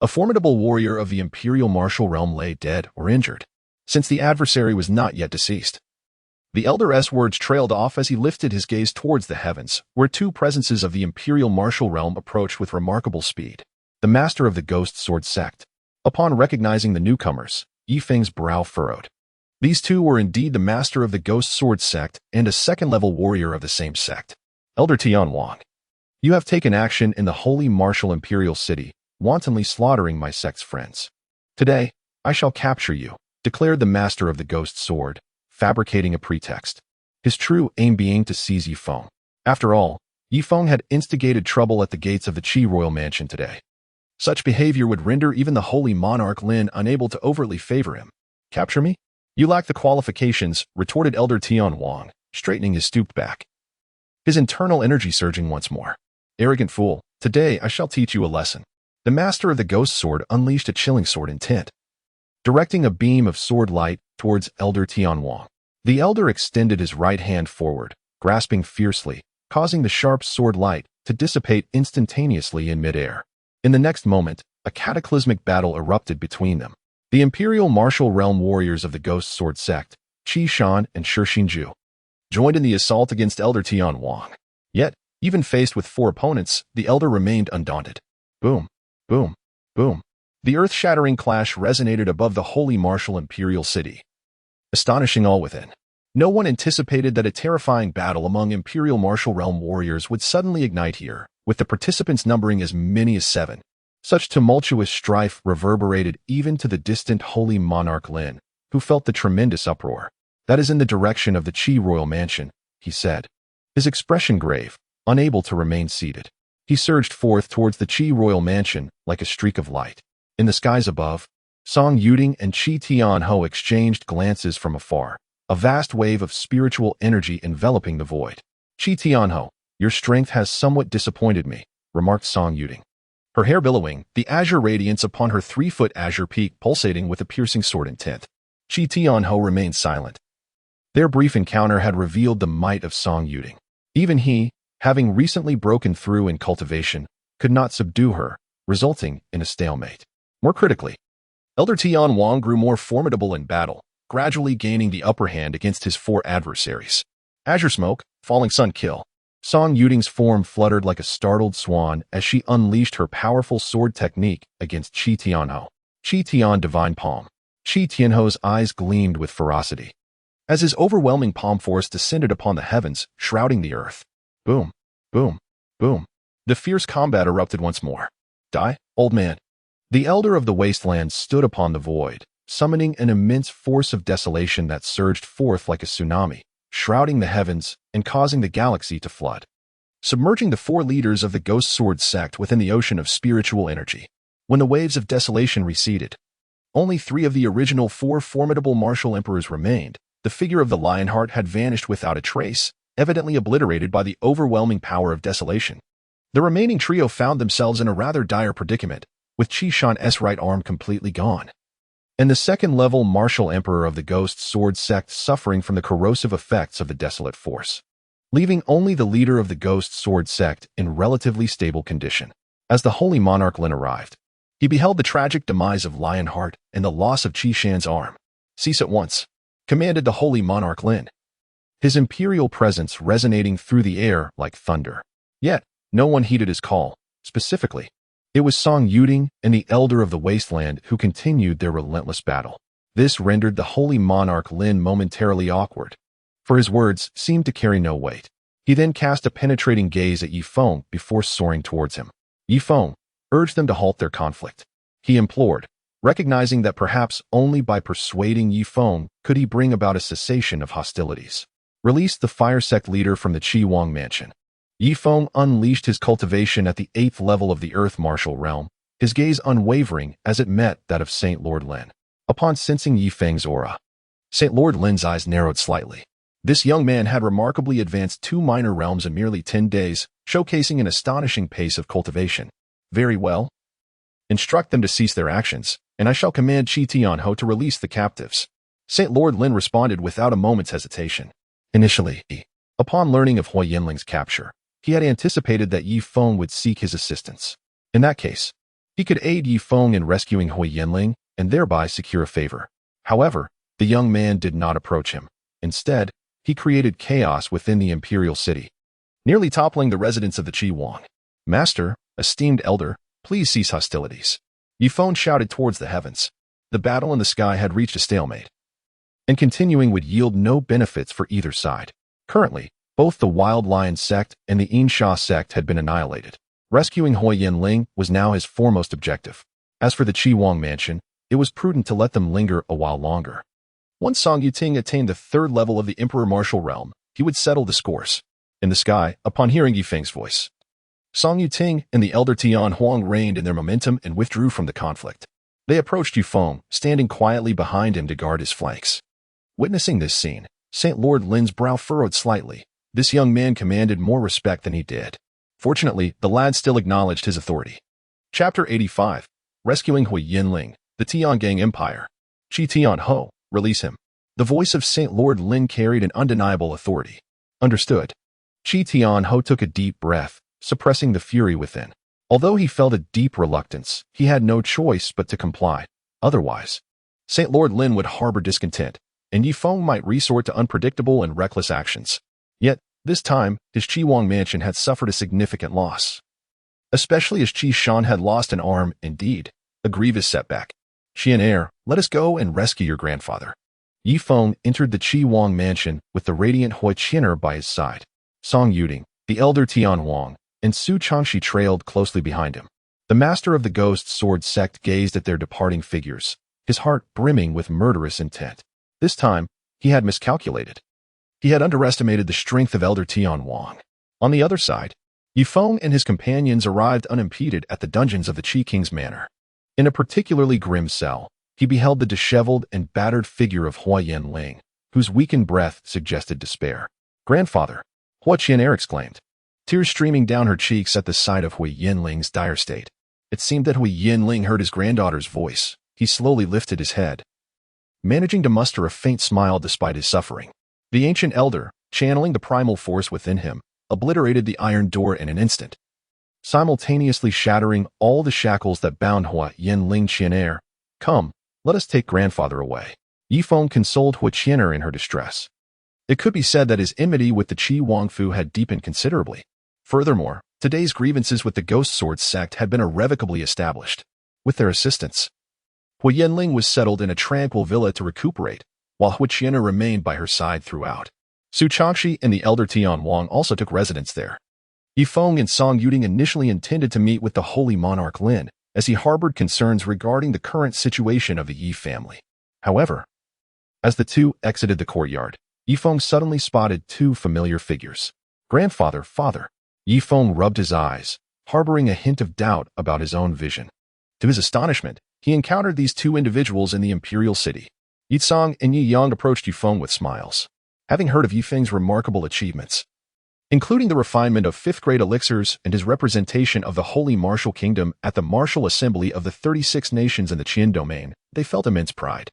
A formidable warrior of the Imperial Martial Realm lay dead or injured, since the adversary was not yet deceased. The elder's words trailed off as he lifted his gaze towards the heavens, where 2 presences of the Imperial Martial Realm approached with remarkable speed. The master of the Ghost Sword Sect. Upon recognizing the newcomers, Ye Feng's brow furrowed. These 2 were indeed the master of the Ghost Sword Sect and a 2nd-level warrior of the same sect. Elder Tian Wang, you have taken action in the Holy Martial Imperial City, wantonly slaughtering my sect's friends. Today, I shall capture you, declared the master of the Ghost Sword, fabricating a pretext, his true aim being to seize Ye Feng. After all, Ye Feng had instigated trouble at the gates of the Qi royal mansion today. Such behavior would render even the holy monarch Lin unable to overtly favor him. Capture me? You lack the qualifications, retorted Elder Tian Wang, straightening his stooped back, his internal energy surging once more. Arrogant fool, today I shall teach you a lesson. The master of the Ghost Sword unleashed a chilling sword intent, directing a beam of sword light towards Elder Tian Wang. The elder extended his right hand forward, grasping fiercely, causing the sharp sword light to dissipate instantaneously in midair. In the next moment, a cataclysmic battle erupted between them. The Imperial Martial Realm warriors of the Ghost Sword Sect, Qi Shan and Shi Xinju, joined in the assault against Elder Tian Wang. Yet, even faced with 4 opponents, the elder remained undaunted. Boom, boom, boom. The earth-shattering clash resonated above the holy martial imperial city, astonishing all within. No one anticipated that a terrifying battle among Imperial Martial Realm warriors would suddenly ignite here, with the participants numbering as many as 7. Such tumultuous strife reverberated even to the distant holy monarch Lin, who felt the tremendous uproar. That is in the direction of the Qi royal mansion, he said, his expression grave, unable to remain seated. He surged forth towards the Qi royal mansion like a streak of light. In the skies above, Song Yuding and Qi Tianho exchanged glances from afar, a vast wave of spiritual energy enveloping the void. Qi Tianho, your strength has somewhat disappointed me, remarked Song Yuding, her hair billowing, the azure radiance upon her 3-foot azure peak pulsating with a piercing sword intent. Qi Tianho remained silent. Their brief encounter had revealed the might of Song Yuding. Even he, having recently broken through in cultivation, could not subdue her, resulting in a stalemate. More critically, Elder Tian Wang grew more formidable in battle, gradually gaining the upper hand against his 4 adversaries. Azure smoke, falling sun kill. Song Yuding's form fluttered like a startled swan as she unleashed her powerful sword technique against Qi Tianho. Qi Tian Divine Palm. Qi Tianho's eyes gleamed with ferocity, as his overwhelming palm force descended upon the heavens, shrouding the earth. Boom, boom, boom. The fierce combat erupted once more. Die, old man. The Elder of the Wasteland stood upon the void, summoning an immense force of desolation that surged forth like a tsunami, shrouding the heavens and causing the galaxy to flood, submerging the 4 leaders of the Ghost Sword Sect within the ocean of spiritual energy. When the waves of desolation receded, only 3 of the original 4 formidable martial emperors remained. The figure of the Lionheart had vanished without a trace, evidently obliterated by the overwhelming power of desolation. The remaining trio found themselves in a rather dire predicament, with Qi Shan's right arm completely gone, and the 2nd-level martial emperor of the Ghost Sword Sect suffering from the corrosive effects of the desolate force, leaving only the leader of the Ghost Sword Sect in relatively stable condition. As the holy monarch Lin arrived, he beheld the tragic demise of Lionheart and the loss of Qi Shan's arm. Cease at once, commanded the holy monarch Lin. his imperial presence resonating through the air like thunder. Yet, no one heeded his call. Specifically, it was Song Yuding and the Elder of the Wasteland who continued their relentless battle. This rendered the holy monarch Lin momentarily awkward, for his words seemed to carry no weight. He then cast a penetrating gaze at Ye Feng before soaring towards him. Ye Feng urged them to halt their conflict. He implored, recognizing that perhaps only by persuading Ye Feng could he bring about a cessation of hostilities. Released the fire sect leader from the Qi Wang mansion. Ye Feng unleashed his cultivation at the 8th level of the Earth Martial Realm, his gaze unwavering as it met that of St. Lord Lin. Upon sensing Ye Feng's aura, St. Lord Lin's eyes narrowed slightly. This young man had remarkably advanced 2 minor realms in merely 10 days, showcasing an astonishing pace of cultivation. Very well. Instruct them to cease their actions, and I shall command Qi Tianho to release the captives. St. Lord Lin responded without a moment's hesitation. Initially, upon learning of Hui Yinling's capture, he had anticipated that Ye Feng would seek his assistance. In that case, he could aid Ye Feng in rescuing Hui Yinling and thereby secure a favor. However, the young man did not approach him. Instead, he created chaos within the imperial city, nearly toppling the residents of the Qi Wang. Master, esteemed elder, please cease hostilities. Ye Feng shouted towards the heavens. The battle in the sky had reached a stalemate, and continuing would yield no benefits for either side. Currently, both the Wild Lion sect and the Insha sect had been annihilated. Rescuing Hui Yinling was now his foremost objective. As for the Qi Wang mansion, it was prudent to let them linger a while longer. Once Song Yuting attained the 3rd level of the Emperor Martial Realm, he would settle the scores. In the sky, upon hearing Ye Feng's voice, Song Yuting and the Elder Tian Huang reined in their momentum and withdrew from the conflict. They approached Ye Feng, standing quietly behind him to guard his flanks. Witnessing this scene, St. Lord Lin's brow furrowed slightly. This young man commanded more respect than he did. Fortunately, the lad still acknowledged his authority. Chapter 85. Rescuing Hui Yinling, the Tiangang Empire. Qi Tianho, release him. The voice of St. Lord Lin carried an undeniable authority. Understood. Qi Tianho took a deep breath, suppressing the fury within. Although he felt a deep reluctance, he had no choice but to comply. Otherwise, St. Lord Lin would harbor discontent, and Ye Feng might resort to unpredictable and reckless actions. Yet, this time, his Qi Wang mansion had suffered a significant loss. Especially as Qi Shan had lost an arm, indeed, a grievous setback. Qian heir, let us go and rescue your grandfather. Ye Feng entered the Qi Wang mansion with the radiant Hui Qianer by his side. Song Yuding, the elder Tian Huang, and Su Changxi trailed closely behind him. The master of the Ghost Sword sect gazed at their departing figures, his heart brimming with murderous intent. This time, he had miscalculated. He had underestimated the strength of Elder Tian Huang. On the other side, Ye Feng and his companions arrived unimpeded at the dungeons of the Qi King's manor. In a particularly grim cell, he beheld the disheveled and battered figure of Hui Yinling, whose weakened breath suggested despair. Grandfather, Hui Qianer exclaimed, tears streaming down her cheeks at the sight of Hui Yinling's dire state. It seemed that Hui Yinling heard his granddaughter's voice. He slowly lifted his head, managing to muster a faint smile despite his suffering. The ancient elder, channeling the primal force within him, obliterated the iron door in an instant, simultaneously shattering all the shackles that bound Hui Yinling Qianer. Come, let us take grandfather away. Ye Feng consoled Hui Qianer in her distress. It could be said that his enmity with the Qi Wangfu had deepened considerably. Furthermore, today's grievances with the Ghost Sword sect had been irrevocably established. With their assistance, Hui Yinling was settled in a tranquil villa to recuperate, while Hui Qianer remained by her side throughout. Su Changxi and the elder Tian Huang also took residence there. Ye Feng and Song Yuding initially intended to meet with the holy monarch Lin, as he harbored concerns regarding the current situation of the Yi family. However, as the two exited the courtyard, Ye Feng suddenly spotted 2 familiar figures. Grandfather, father. Ye Feng rubbed his eyes, harboring a hint of doubt about his own vision. To his astonishment, he encountered these 2 individuals in the imperial city. Yi Tsang and Yi Yang approached Ye Feng with smiles. Having heard of Ye Feng's remarkable achievements, including the refinement of 5th-grade elixirs and his representation of the Holy Martial Kingdom at the Martial Assembly of the 36 nations in the Qin domain, they felt immense pride.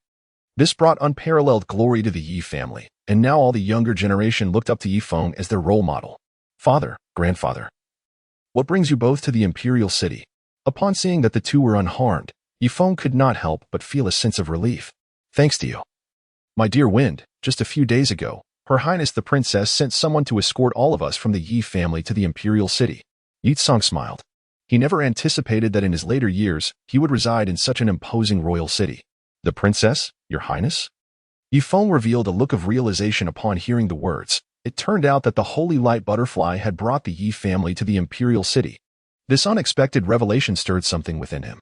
This brought unparalleled glory to the Yi family, and now all the younger generation looked up to Ye Feng as their role model. Father, grandfather, what brings you both to the imperial city? Upon seeing that the 2 were unharmed, Ye Feng could not help but feel a sense of relief. Thanks to you, my dear Wind. Just a few days ago, Her Highness the Princess sent someone to escort all of us from the Ye family to the imperial city. Ye Feng smiled. He never anticipated that in his later years, he would reside in such an imposing royal city. The princess, Your Highness? Ye Feng revealed a look of realization upon hearing the words. It turned out that the holy light butterfly had brought the Ye family to the imperial city. This unexpected revelation stirred something within him.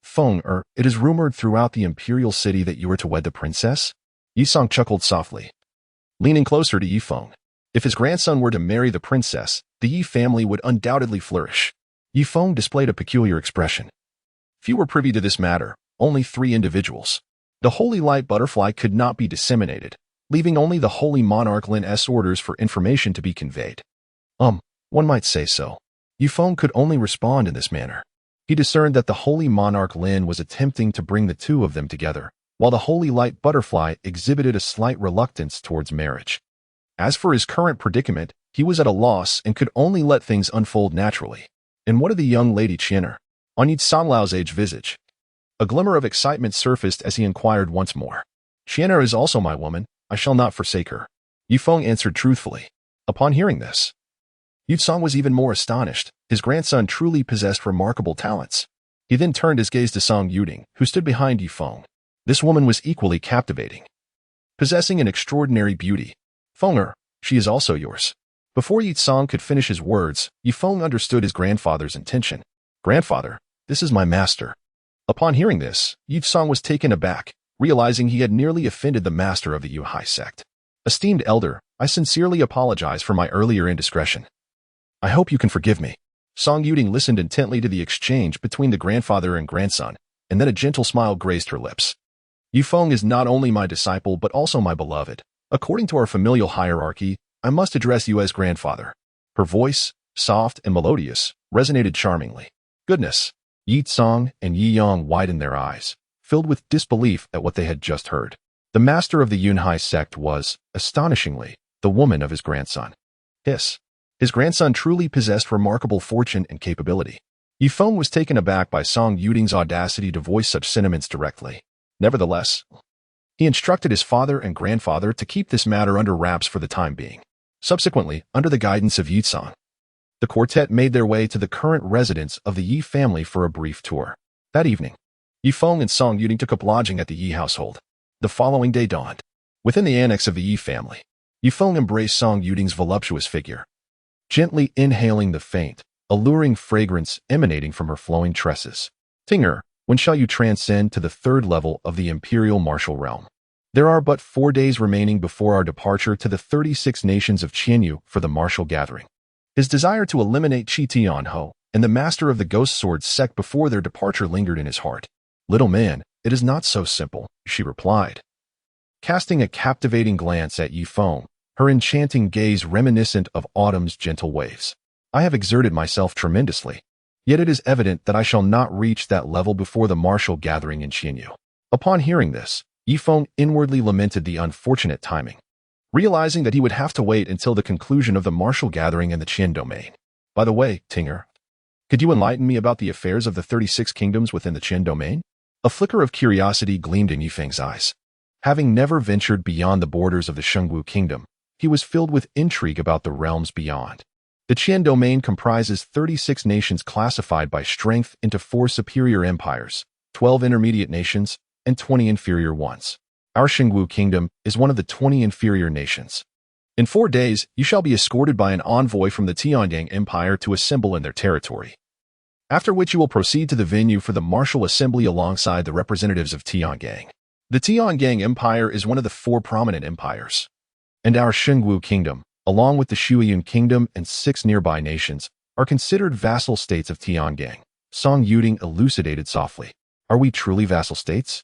Feng, it is rumored throughout the imperial city that you are to wed the princess? Ye Feng chuckled softly, leaning closer to Ye Feng. If his grandson were to marry the princess, the Ye family would undoubtedly flourish. Ye Feng displayed a peculiar expression. Few were privy to this matter, only 3 individuals. The holy light butterfly could not be disseminated, leaving only the holy monarch Lin's orders for information to be conveyed. One might say so. Ye Feng could only respond in this manner. He discerned that the holy monarch Lin was attempting to bring the two of them together, while the holy light butterfly exhibited a slight reluctance towards marriage. As for his current predicament, he was at a loss and could only let things unfold naturally. And what of the young lady Qianer? On Yi Sanlao's age visage, a glimmer of excitement surfaced as he inquired once more. Qianer is also my woman, I shall not forsake her. Ye Feng answered truthfully. Upon hearing this, Ye Feng was even more astonished. His grandson truly possessed remarkable talents. He then turned his gaze to Song Yuding, who stood behind Ye Feng. This woman was equally captivating, possessing an extraordinary beauty. Fenger, she is also yours. Before Ye Feng could finish his words, Ye Feng understood his grandfather's intention. Grandfather, this is my master. Upon hearing this, Ye Feng was taken aback, realizing he had nearly offended the master of the Yuhai sect. Esteemed elder, I sincerely apologize for my earlier indiscretion. I hope you can forgive me. Song Yuding listened intently to the exchange between the grandfather and grandson, and then a gentle smile graced her lips. Ye Feng is not only my disciple but also my beloved. According to our familial hierarchy, I must address you as grandfather. Her voice, soft and melodious, resonated charmingly. Goodness! Yi Feng and Yi Yang widened their eyes, filled with disbelief at what they had just heard. The master of the Yunhai sect was, astonishingly, the woman of his grandson. His grandson truly possessed remarkable fortune and capability. Ye Feng was taken aback by Song Yuding's audacity to voice such sentiments directly. Nevertheless, he instructed his father and grandfather to keep this matter under wraps for the time being. Subsequently, under the guidance of Ye Feng, the quartet made their way to the current residence of the Yi family for a brief tour. That evening, Ye Feng and Song Yuding took up lodging at the Yi household. The following day dawned. Within the annex of the Yi family, Ye Feng embraced Song Yuding's voluptuous figure, gently inhaling the faint, alluring fragrance emanating from her flowing tresses. Tinger, when shall you transcend to the 3rd level of the imperial martial realm? There are but 4 days remaining before our departure to the 36 nations of Qianyu for the martial gathering. His desire to eliminate Qi Tianho and the master of the Ghost Sword sect before their departure lingered in his heart. Little man, it is not so simple, she replied, casting a captivating glance at Ye Feng, her enchanting gaze reminiscent of autumn's gentle waves. I have exerted myself tremendously, yet it is evident that I shall not reach that level before the martial gathering in Qianyu. Upon hearing this, Ye Feng inwardly lamented the unfortunate timing, realizing that he would have to wait until the conclusion of the martial gathering in the Qian domain. By the way, Tinger, could you enlighten me about the affairs of the 36 kingdoms within the Qian domain? A flicker of curiosity gleamed in Ye Feng's eyes. Having never ventured beyond the borders of the Shengwu kingdom, he was filled with intrigue about the realms beyond. The Qian domain comprises 36 nations classified by strength into 4 superior empires, 12 intermediate nations, and 20 inferior ones. Our Shengwu kingdom is one of the 20 inferior nations. In 4 days, you shall be escorted by an envoy from the Tiangang Empire to assemble in their territory, after which you will proceed to the venue for the martial assembly alongside the representatives of Tiangang. The Tiangang Empire is one of the 4 prominent empires, and our Shengwu kingdom, along with the Shuiyun kingdom and 6 nearby nations, are considered vassal states of Tiangang. Song Yuding elucidated softly. Are we truly vassal states?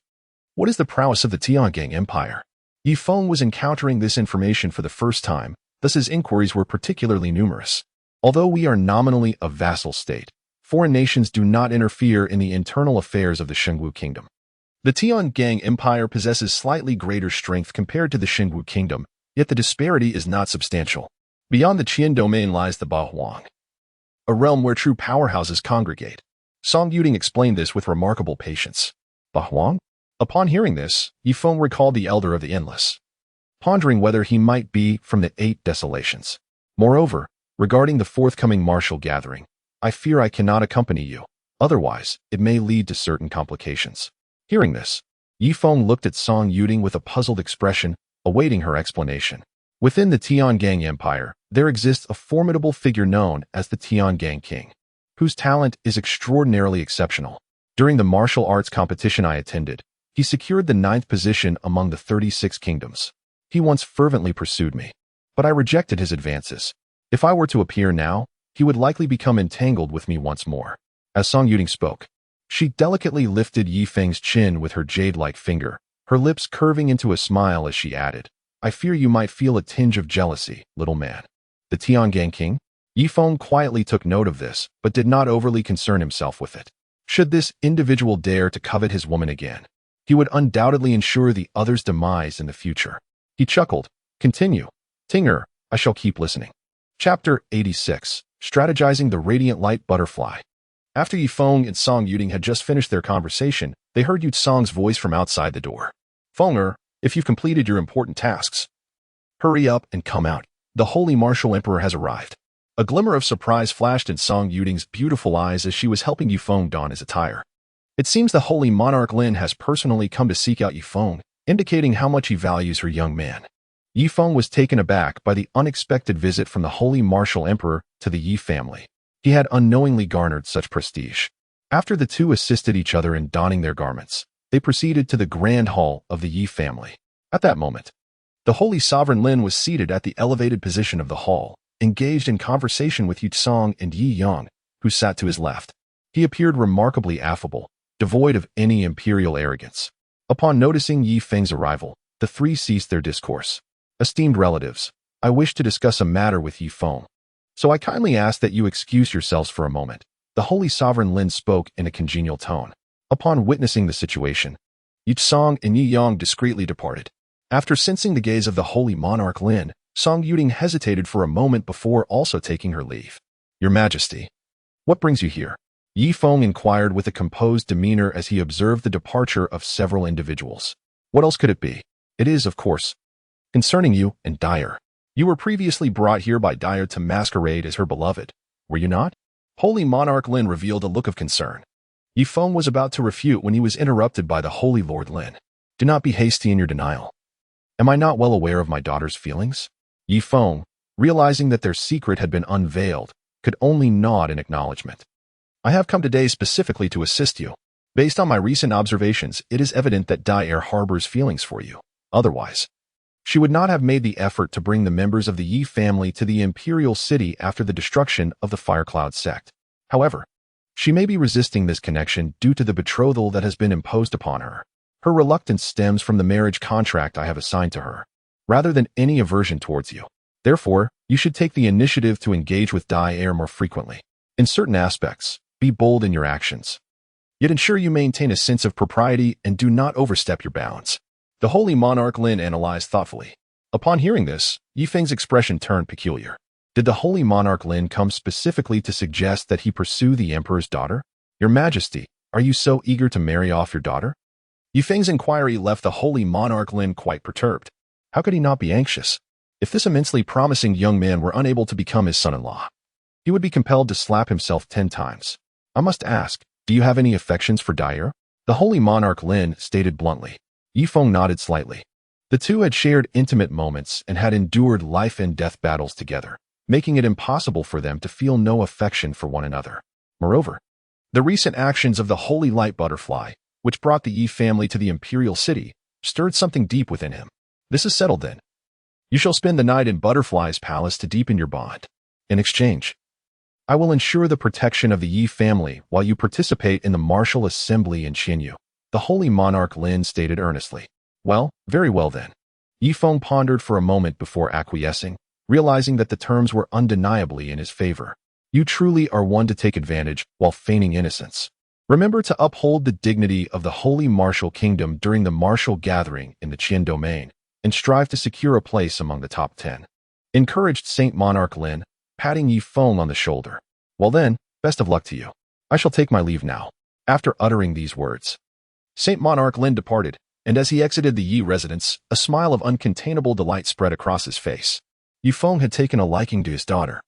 What is the prowess of the Tiangang Empire? Ye Feng was encountering this information for the first time, thus his inquiries were particularly numerous. Although we are nominally a vassal state, foreign nations do not interfere in the internal affairs of the Shengwu kingdom. The Tiangang Empire possesses slightly greater strength compared to the Shengwu kingdom, yet the disparity is not substantial. Beyond the Qian domain lies the Baohuang, a realm where true powerhouses congregate. Song Yuding explained this with remarkable patience. Baohuang? Upon hearing this, Ye Feng recalled the Elder of the Endless, pondering whether he might be from the 8 desolations. Moreover, regarding the forthcoming martial gathering, I fear I cannot accompany you. Otherwise, it may lead to certain complications. Hearing this, Ye Feng looked at Song Yuding with a puzzled expression, awaiting her explanation. Within the Tiangang Empire, there exists a formidable figure known as the Tiangang King, whose talent is extraordinarily exceptional. During the martial arts competition I attended, he secured the 9th position among the 36 kingdoms. He once fervently pursued me, but I rejected his advances. If I were to appear now, he would likely become entangled with me once more. As Song Yuding spoke, she delicately lifted Ye Feng's chin with her jade-like finger, her lips curving into a smile as she added, I fear you might feel a tinge of jealousy, little man. The Tiangang King? Ye Feng quietly took note of this, but did not overly concern himself with it. Should this individual dare to covet his woman again, he would undoubtedly ensure the other's demise in the future. He chuckled. Continue. Tinger, I shall keep listening. Chapter 86. Strategizing the Radiant Light Butterfly. After Ye Feng and Song Yuding had just finished their conversation, they heard Yu Song's voice from outside the door. Fenger, if you've completed your important tasks, hurry up and come out. The Holy Martial Emperor has arrived. A glimmer of surprise flashed in Song Yuding's beautiful eyes as she was helping Ye Feng don his attire. It seems the Holy Monarch Lin has personally come to seek out Ye Feng, indicating how much he values her young man. Ye Feng was taken aback by the unexpected visit from the Holy Martial Emperor to the Ye family. He had unknowingly garnered such prestige. After the two assisted each other in donning their garments, they proceeded to the grand hall of the Ye family. At that moment, the Holy Sovereign Lin was seated at the elevated position of the hall, engaged in conversation with Yu Song and Yi Yang, who sat to his left. He appeared remarkably affable, devoid of any imperial arrogance. Upon noticing Ye Feng's arrival, the three ceased their discourse. Esteemed relatives, I wish to discuss a matter with Ye Feng, so I kindly ask that you excuse yourselves for a moment. The Holy Sovereign Lin spoke in a congenial tone. Upon witnessing the situation, Yu Song and Yi Yang discreetly departed. After sensing the gaze of the Holy Monarch Lin, Song Yuding hesitated for a moment before also taking her leave. Your Majesty, what brings you here? Ye Feng inquired with a composed demeanor as he observed the departure of several individuals. What else could it be? It is, of course, concerning you and Dyer. You were previously brought here by Dyer to masquerade as her beloved, were you not? Holy Monarch Lin revealed a look of concern. Ye Feng was about to refute when he was interrupted by the Holy Lord Lin. Do not be hasty in your denial. Am I not well aware of my daughter's feelings? Ye Feng, realizing that their secret had been unveiled, could only nod in acknowledgement. I have come today specifically to assist you. Based on my recent observations, it is evident that Dyer harbors feelings for you. Otherwise, she would not have made the effort to bring the members of the Ye family to the imperial city after the destruction of the Firecloud sect. However, she may be resisting this connection due to the betrothal that has been imposed upon her. Her reluctance stems from the marriage contract I have assigned to her, rather than any aversion towards you. Therefore, you should take the initiative to engage with Dyer more frequently. In certain aspects, be bold in your actions. Yet ensure you maintain a sense of propriety and do not overstep your bounds. The Holy Monarch Lin analyzed thoughtfully. Upon hearing this, Ye Feng's expression turned peculiar. Did the Holy Monarch Lin come specifically to suggest that he pursue the Emperor's daughter? Your Majesty, are you so eager to marry off your daughter? Ye Feng's inquiry left the Holy Monarch Lin quite perturbed. How could he not be anxious? If this immensely promising young man were unable to become his son-in-law, he would be compelled to slap himself 10 times. I must ask, do you have any affections for Dyer? The Holy Monarch Lin stated bluntly. Ye Feng nodded slightly. The two had shared intimate moments and had endured life and death battles together, making it impossible for them to feel no affection for one another. Moreover, the recent actions of the Holy Light Butterfly, which brought the Ye family to the imperial city, stirred something deep within him. This is settled then. You shall spend the night in Butterfly's palace to deepen your bond. In exchange, I will ensure the protection of the Ye family while you participate in the martial assembly in Qianyu. The Holy Monarch Lin stated earnestly. Well, very well then. Ye Feng pondered for a moment before acquiescing, realizing that the terms were undeniably in his favor. You truly are one to take advantage while feigning innocence. Remember to uphold the dignity of the Holy Martial Kingdom during the martial gathering in the Qian domain, and strive to secure a place among the top 10. Encouraged Saint Monarch Lin, patting Ye Feng on the shoulder. Well then, best of luck to you. I shall take my leave now. After uttering these words, Saint Monarch Lin departed, and as he exited the Yi residence, a smile of uncontainable delight spread across his face. Ye Feng had taken a liking to his daughter,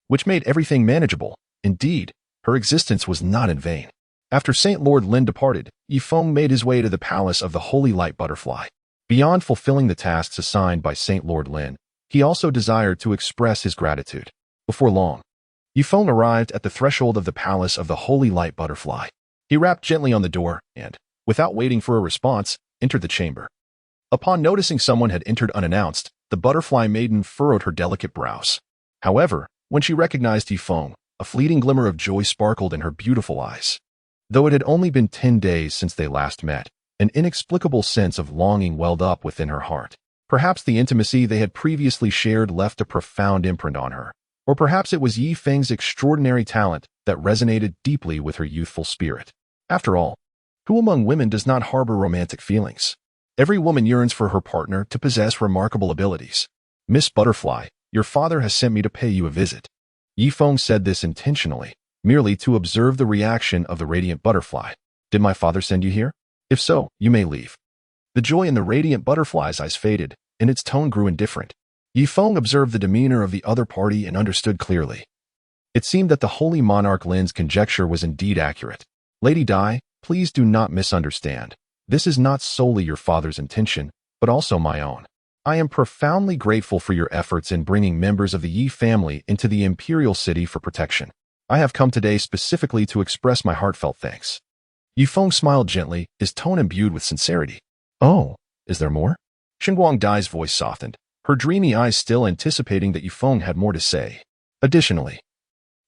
which made everything manageable. Indeed, her existence was not in vain. After Saint Lord Lin departed, Ye Feng made his way to the palace of the Holy Light Butterfly. Beyond fulfilling the tasks assigned by Saint Lord Lin, he also desired to express his gratitude. Before long, Ye Feng arrived at the threshold of the palace of the Holy Light Butterfly. He rapped gently on the door and, without waiting for a response, entered the chamber. Upon noticing someone had entered unannounced, the butterfly maiden furrowed her delicate brows. However, when she recognized Ye Feng, a fleeting glimmer of joy sparkled in her beautiful eyes. Though it had only been 10 days since they last met, an inexplicable sense of longing welled up within her heart. Perhaps the intimacy they had previously shared left a profound imprint on her. Or perhaps it was Ye Feng's extraordinary talent that resonated deeply with her youthful spirit. After all, who among women does not harbor romantic feelings? Every woman yearns for her partner to possess remarkable abilities. Miss Butterfly, your father has sent me to pay you a visit. Ye Feng said this intentionally, merely to observe the reaction of the radiant butterfly. Did my father send you here? If so, you may leave. The joy in the radiant butterfly's eyes faded, and its tone grew indifferent. Ye Feng observed the demeanor of the other party and understood clearly. It seemed that the holy monarch Lin's conjecture was indeed accurate. Lady Dai, please do not misunderstand. This is not solely your father's intention, but also my own. I am profoundly grateful for your efforts in bringing members of the Yi family into the imperial city for protection. I have come today specifically to express my heartfelt thanks. Ye Feng smiled gently, his tone imbued with sincerity. Oh, is there more? Xinguang Dai's voice softened, her dreamy eyes still anticipating that Ye Feng had more to say. Additionally,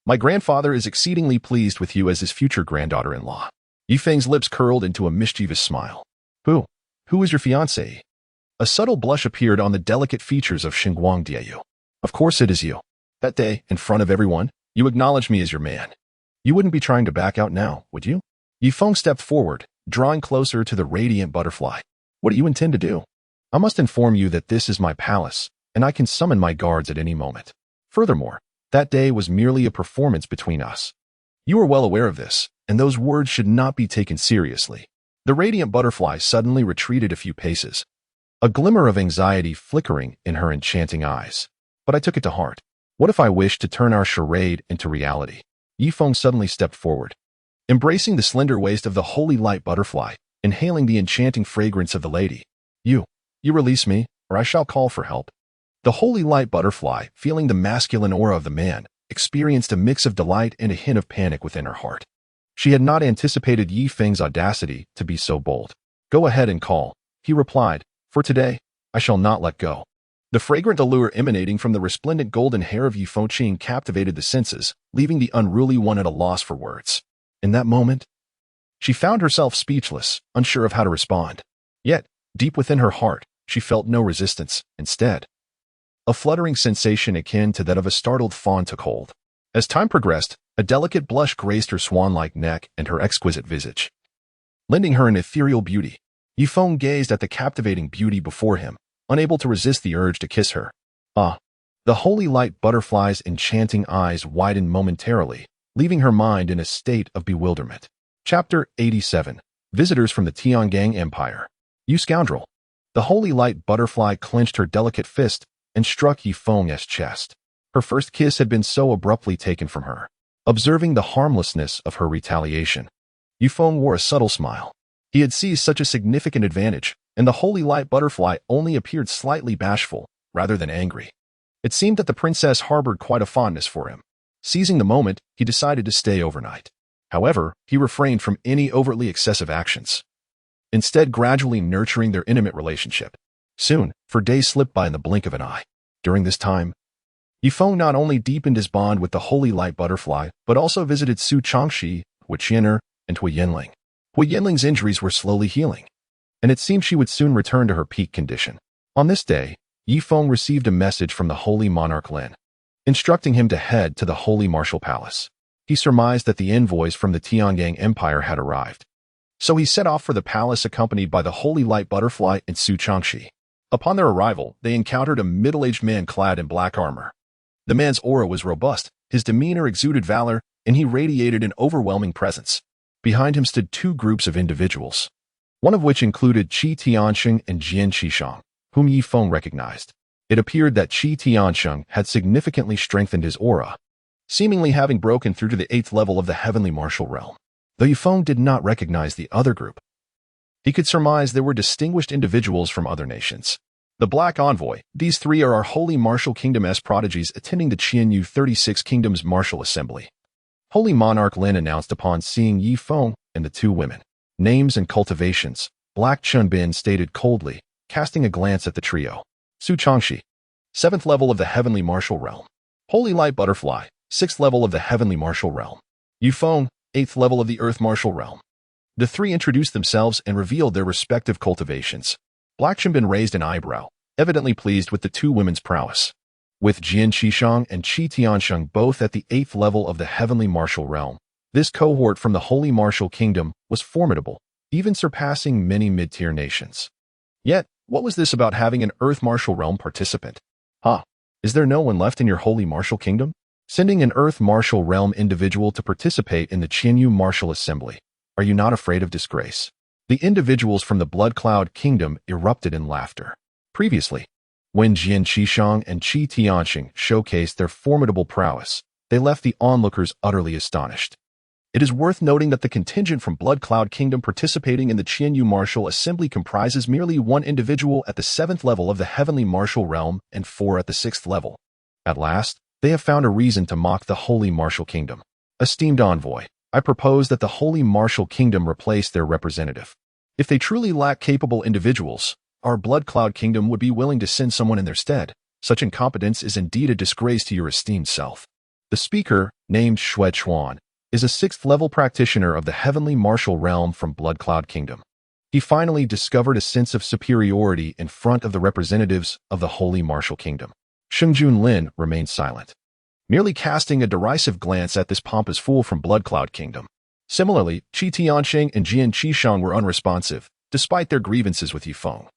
my grandfather is exceedingly pleased with you as his future granddaughter-in-law. Ye Feng's lips curled into a mischievous smile. Who is your fiancée? A subtle blush appeared on the delicate features of Xinguang Diayu. Of course it is you. That day, in front of everyone, you acknowledged me as your man. You wouldn't be trying to back out now, would you? Ye Feng stepped forward, drawing closer to the radiant butterfly. What do you intend to do? I must inform you that this is my palace, and I can summon my guards at any moment. Furthermore, that day was merely a performance between us. You are well aware of this, and those words should not be taken seriously. The radiant butterfly suddenly retreated a few paces, a glimmer of anxiety flickering in her enchanting eyes. But I took it to heart. What if I wished to turn our charade into reality? Ye Feng suddenly stepped forward, embracing the slender waist of the holy light butterfly, inhaling the enchanting fragrance of the lady. You release me, or I shall call for help. The holy light butterfly, feeling the masculine aura of the man, experienced a mix of delight and a hint of panic within her heart. She had not anticipated Ye Feng's audacity to be so bold. Go ahead and call, he replied. For today, I shall not let go. The fragrant allure emanating from the resplendent golden hair of Ye Feng captivated the senses, leaving the unruly one at a loss for words. In that moment, she found herself speechless, unsure of how to respond. Yet, deep within her heart, she felt no resistance. Instead, a fluttering sensation akin to that of a startled fawn took hold. As time progressed, a delicate blush graced her swan-like neck and her exquisite visage, lending her an ethereal beauty. Ye Feng gazed at the captivating beauty before him, unable to resist the urge to kiss her. Ah! The holy light butterfly's enchanting eyes widened momentarily, leaving her mind in a state of bewilderment. Chapter 87. Visitors from the Tiangang Empire. You scoundrel! The holy light butterfly clenched her delicate fist and struck Ye Feng's chest. Her first kiss had been so abruptly taken from her. Observing the harmlessness of her retaliation, Ye Feng wore a subtle smile. He had seized such a significant advantage, and the holy light butterfly only appeared slightly bashful, rather than angry. It seemed that the princess harbored quite a fondness for him. Seizing the moment, he decided to stay overnight. However, he refrained from any overtly excessive actions, instead gradually nurturing their intimate relationship. Soon, for days slipped by in the blink of an eye. During this time, Ye Feng not only deepened his bond with the holy light butterfly, but also visited Su Changxi, Wu Qian'er, and Hui Yanling. Hui Yanling's injuries were slowly healing, and it seemed she would soon return to her peak condition. On this day, Ye Feng received a message from the holy monarch Lin, instructing him to head to the holy martial palace. He surmised that the envoys from the Tiangang Empire had arrived, so he set off for the palace accompanied by the holy light butterfly and Su Changxi. Upon their arrival, they encountered a middle-aged man clad in black armor. The man's aura was robust, his demeanor exuded valor, and he radiated an overwhelming presence. Behind him stood two groups of individuals, one of which included Qi Tianxing and Jian Qishang, whom Ye Feng recognized. It appeared that Qi Tianxing had significantly strengthened his aura, seemingly having broken through to the 8th level of the heavenly martial realm. Though Ye Feng did not recognize the other group, he could surmise there were distinguished individuals from other nations. The Black Envoy, these three are our Holy Martial Kingdom's prodigies attending the Qianyu 36 Kingdoms Martial Assembly. Holy Monarch Lin announced upon seeing Ye Feng and the two women. Names and cultivations, Black Chunbin stated coldly, casting a glance at the trio. Su Changxi, 7th level of the Heavenly Martial Realm. Holy Light Butterfly, 6th level of the Heavenly Martial Realm. Ye Feng, 8th level of the Earth Martial Realm. The three introduced themselves and revealed their respective cultivations. Black Chunbin raised an eyebrow, evidently pleased with the two women's prowess. With Jian Qishang and Qi Tianxing both at the 8th level of the Heavenly Martial Realm, this cohort from the Holy Martial Kingdom was formidable, even surpassing many mid-tier nations. Yet, what was this about having an Earth Martial Realm participant? Is there no one left in your Holy Martial Kingdom? Sending an Earth Martial Realm individual to participate in the Qianyu Martial Assembly. Are you not afraid of disgrace? The individuals from the Blood Cloud Kingdom erupted in laughter. Previously, when Jian Qishang and Qi Tianxing showcased their formidable prowess, they left the onlookers utterly astonished. It is worth noting that the contingent from Blood Cloud Kingdom participating in the Qianyu Martial Assembly comprises merely one individual at the 7th level of the Heavenly Martial Realm and 4 at the 6th level. At last, they have found a reason to mock the Holy Martial Kingdom. Esteemed Envoy, I propose that the Holy Martial Kingdom replace their representative. If they truly lack capable individuals, our Blood Cloud Kingdom would be willing to send someone in their stead. Such incompetence is indeed a disgrace to your esteemed self. The speaker, named Xue Chuan, is a 6th level practitioner of the Heavenly Martial Realm from Blood Cloud Kingdom. He finally discovered a sense of superiority in front of the representatives of the Holy Martial Kingdom. Shengjun Lin remained silent, merely casting a derisive glance at this pompous fool from Blood Cloud Kingdom. Similarly, Qi Tianxing and Jian Qishang were unresponsive, despite their grievances with Ye Feng.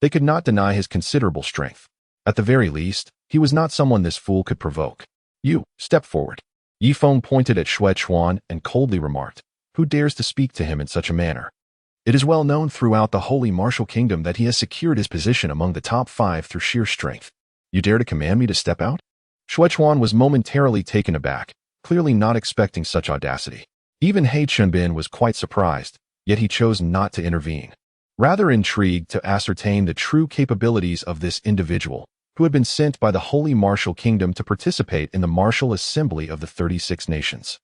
They could not deny his considerable strength. At the very least, he was not someone this fool could provoke. You, step forward. Ye Feng pointed at Xue Chuan and coldly remarked, who dares to speak to him in such a manner? It is well known throughout the Holy Martial Kingdom that he has secured his position among the top 5 through sheer strength. You dare to command me to step out? Xue Chuan was momentarily taken aback, clearly not expecting such audacity. Even He Chunbin was quite surprised, yet he chose not to intervene. Rather intrigued to ascertain the true capabilities of this individual, who had been sent by the Holy Martial Kingdom to participate in the Martial Assembly of the 36 nations.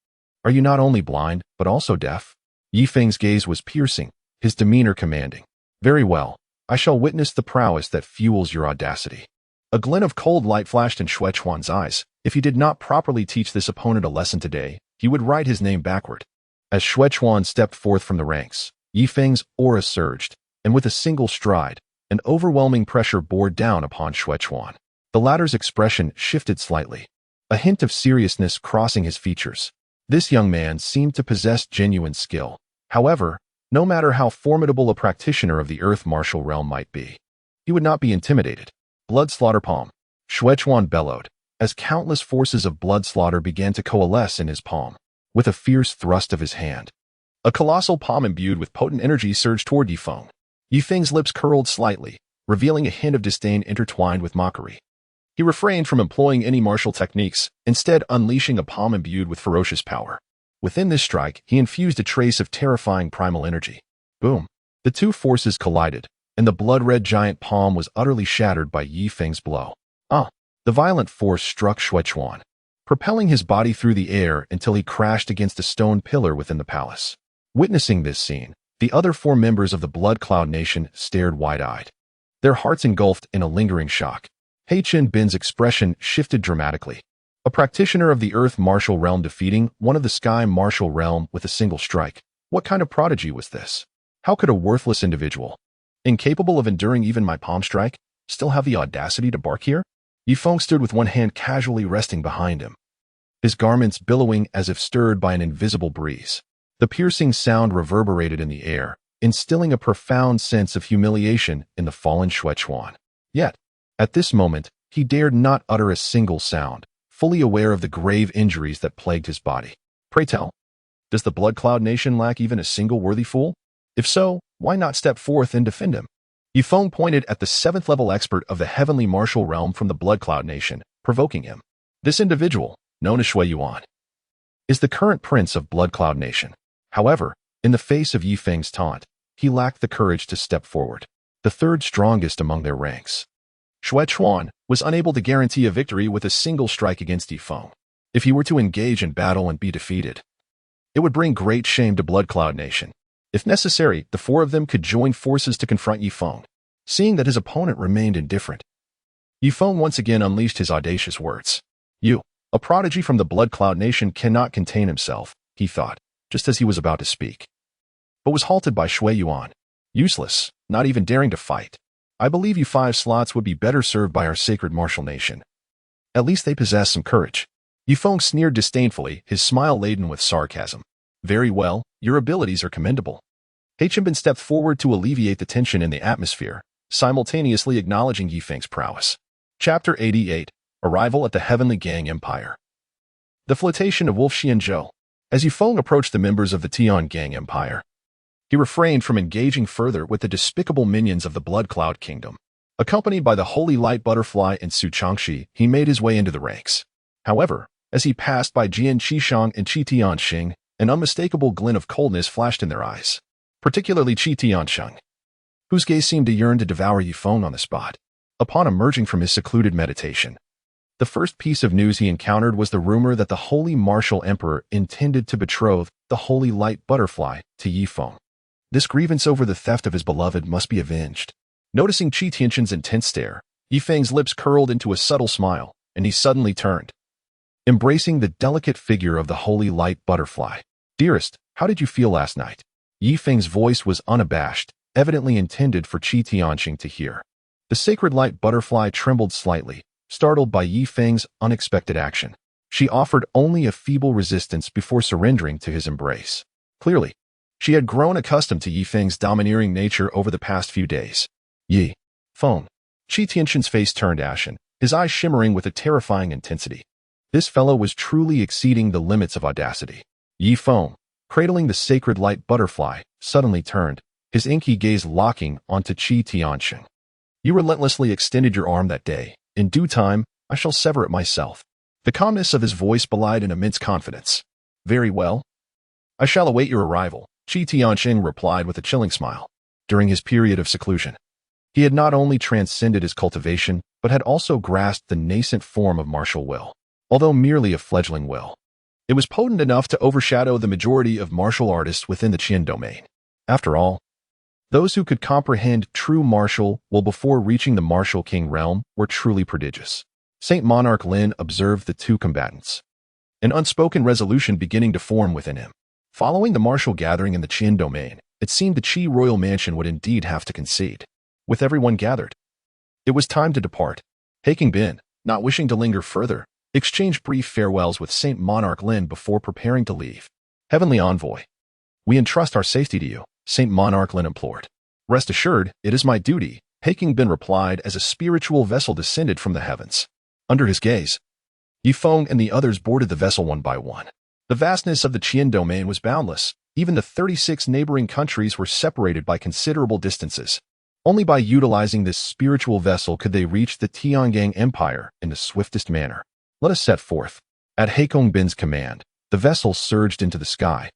Are you not only blind, but also deaf? Ye Feng's gaze was piercing, his demeanor commanding. Very well, I shall witness the prowess that fuels your audacity. A glint of cold light flashed in Xue Chuan's eyes. If he did not properly teach this opponent a lesson today, he would write his name backward. As Xue Chuan stepped forth from the ranks, Ye Feng's aura surged, and with a single stride, an overwhelming pressure bore down upon Xue Chuan. The latter's expression shifted slightly, a hint of seriousness crossing his features. This young man seemed to possess genuine skill. However, no matter how formidable a practitioner of the Earth Martial Realm might be, he would not be intimidated. Blood slaughter palm. Xue Chuan bellowed, as countless forces of blood slaughter began to coalesce in his palm. With a fierce thrust of his hand, a colossal palm imbued with potent energy surged toward Ye Feng. Ye Feng's lips curled slightly, revealing a hint of disdain intertwined with mockery. He refrained from employing any martial techniques, instead unleashing a palm imbued with ferocious power. Within this strike, he infused a trace of terrifying primal energy. Boom! The two forces collided, and the blood-red giant palm was utterly shattered by Ye Feng's blow. The violent force struck Xue Chuan, propelling his body through the air until he crashed against a stone pillar within the palace. Witnessing this scene, the other 4 members of the Blood Cloud Nation stared wide-eyed, their hearts engulfed in a lingering shock. He Chunbin's expression shifted dramatically. A practitioner of the Earth Martial Realm defeating one of the Sky Martial Realm with a single strike. What kind of prodigy was this? How could a worthless individual, incapable of enduring even my palm strike, still have the audacity to bark here? Ye Feng stood with one hand casually resting behind him, his garments billowing as if stirred by an invisible breeze. The piercing sound reverberated in the air, instilling a profound sense of humiliation in the fallen Xue Chuan. Yet, at this moment, he dared not utter a single sound, fully aware of the grave injuries that plagued his body. Pray tell, does the Blood Cloud Nation lack even a single worthy fool? If so, why not step forth and defend him? Ye Feng pointed at the 7th-level expert of the heavenly martial realm from the Blood Cloud Nation, provoking him. This individual, known as Shui Yuan, is the current prince of Blood Cloud Nation. However, in the face of Ye Feng's taunt, he lacked the courage to step forward, the third strongest among their ranks. Shui Chuan was unable to guarantee a victory with a single strike against Ye Feng. If he were to engage in battle and be defeated, it would bring great shame to Blood Cloud Nation. If necessary, the four of them could join forces to confront Ye Feng. Seeing that his opponent remained indifferent, Ye Feng once again unleashed his audacious words. You, a prodigy from the Blood Cloud Nation, cannot contain himself, he thought, just as he was about to speak, but was halted by Shui Yuan. Useless, not even daring to fight. I believe you 5 slots would be better served by our sacred martial nation. At least they possess some courage. Ye Feng sneered disdainfully, his smile laden with sarcasm. Very well, your abilities are commendable. Haichunbin stepped forward to alleviate the tension in the atmosphere, simultaneously acknowledging Ye Feng's prowess. Chapter 88. Arrival at the Heavenly Gang Empire. The flotation of Wolf Xianzhou. As Ye Feng approached the members of the Tian Gang Empire, he refrained from engaging further with the despicable minions of the Blood Cloud Kingdom. Accompanied by the Holy Light Butterfly and Su Changxi, he made his way into the ranks. However, as he passed by Jian Qishang and Qi Tianxing, an unmistakable glint of coldness flashed in their eyes, particularly Qi Tianxing, whose gaze seemed to yearn to devour Ye Feng on the spot. Upon emerging from his secluded meditation, the first piece of news he encountered was the rumor that the Holy Martial Emperor intended to betroth the Holy Light Butterfly to Ye Feng. This grievance over the theft of his beloved must be avenged. Noticing Qi Tianxing's intense stare, Ye Feng's lips curled into a subtle smile, and he suddenly turned, embracing the delicate figure of the Holy Light Butterfly. Dearest, how did you feel last night? Ye Feng's voice was unabashed, evidently intended for Qi Tianxing to hear. The sacred light butterfly trembled slightly, startled by Ye Feng's unexpected action. She offered only a feeble resistance before surrendering to his embrace. Clearly, she had grown accustomed to Ye Feng's domineering nature over the past few days. Ye Feng. Qi Tianxing's face turned ashen, his eyes shimmering with a terrifying intensity. This fellow was truly exceeding the limits of audacity. Ye Feng, cradling the sacred light butterfly, suddenly turned, his inky gaze locking onto Qi Tianxing. You relentlessly extended your arm that day. In due time, I shall sever it myself. The calmness of his voice belied an immense confidence. Very well. I shall await your arrival, Qi Tianxing replied with a chilling smile. During his period of seclusion, he had not only transcended his cultivation, but had also grasped the nascent form of martial will. Although merely a fledgling will, it was potent enough to overshadow the majority of martial artists within the Qian domain. After all, those who could comprehend true martial will before reaching the martial king realm were truly prodigious. Saint Monarch Lin observed the two combatants, an unspoken resolution beginning to form within him. Following the martial gathering in the Qian domain, it seemed the Qi royal mansion would indeed have to concede. With everyone gathered, it was time to depart. Haking Bin, not wishing to linger further, exchanged brief farewells with Saint Monarch Lin before preparing to leave. Heavenly Envoy, we entrust our safety to you, Saint Monarch Lin implored. Rest assured, it is my duty, Haking Bin replied as a spiritual vessel descended from the heavens. Under his gaze, Ye Feng and the others boarded the vessel one by one. The vastness of the Qian domain was boundless. Even the 36 neighboring countries were separated by considerable distances. Only by utilizing this spiritual vessel could they reach the Tiangang Empire in the swiftest manner. Let us set forth. At Haking Bin's command, the vessel surged into the sky,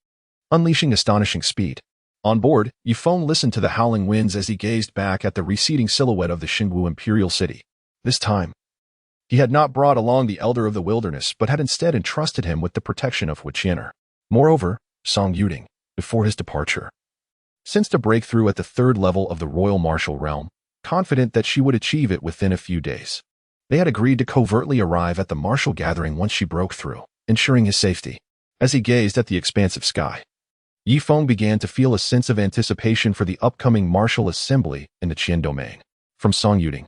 unleashing astonishing speed. On board, Ye Feng listened to the howling winds as he gazed back at the receding silhouette of the Xingwu imperial city. This time, he had not brought along the Elder of the Wilderness, but had instead entrusted him with the protection of Huiqianer. Moreover, Song Yuding, before his departure, sensed a breakthrough at the 3rd level of the royal martial realm, confident that she would achieve it within a few days. They had agreed to covertly arrive at the martial gathering once she broke through, ensuring his safety. As he gazed at the expansive sky, Ye Feng began to feel a sense of anticipation for the upcoming martial assembly in the Qian domain. From Song Yuding,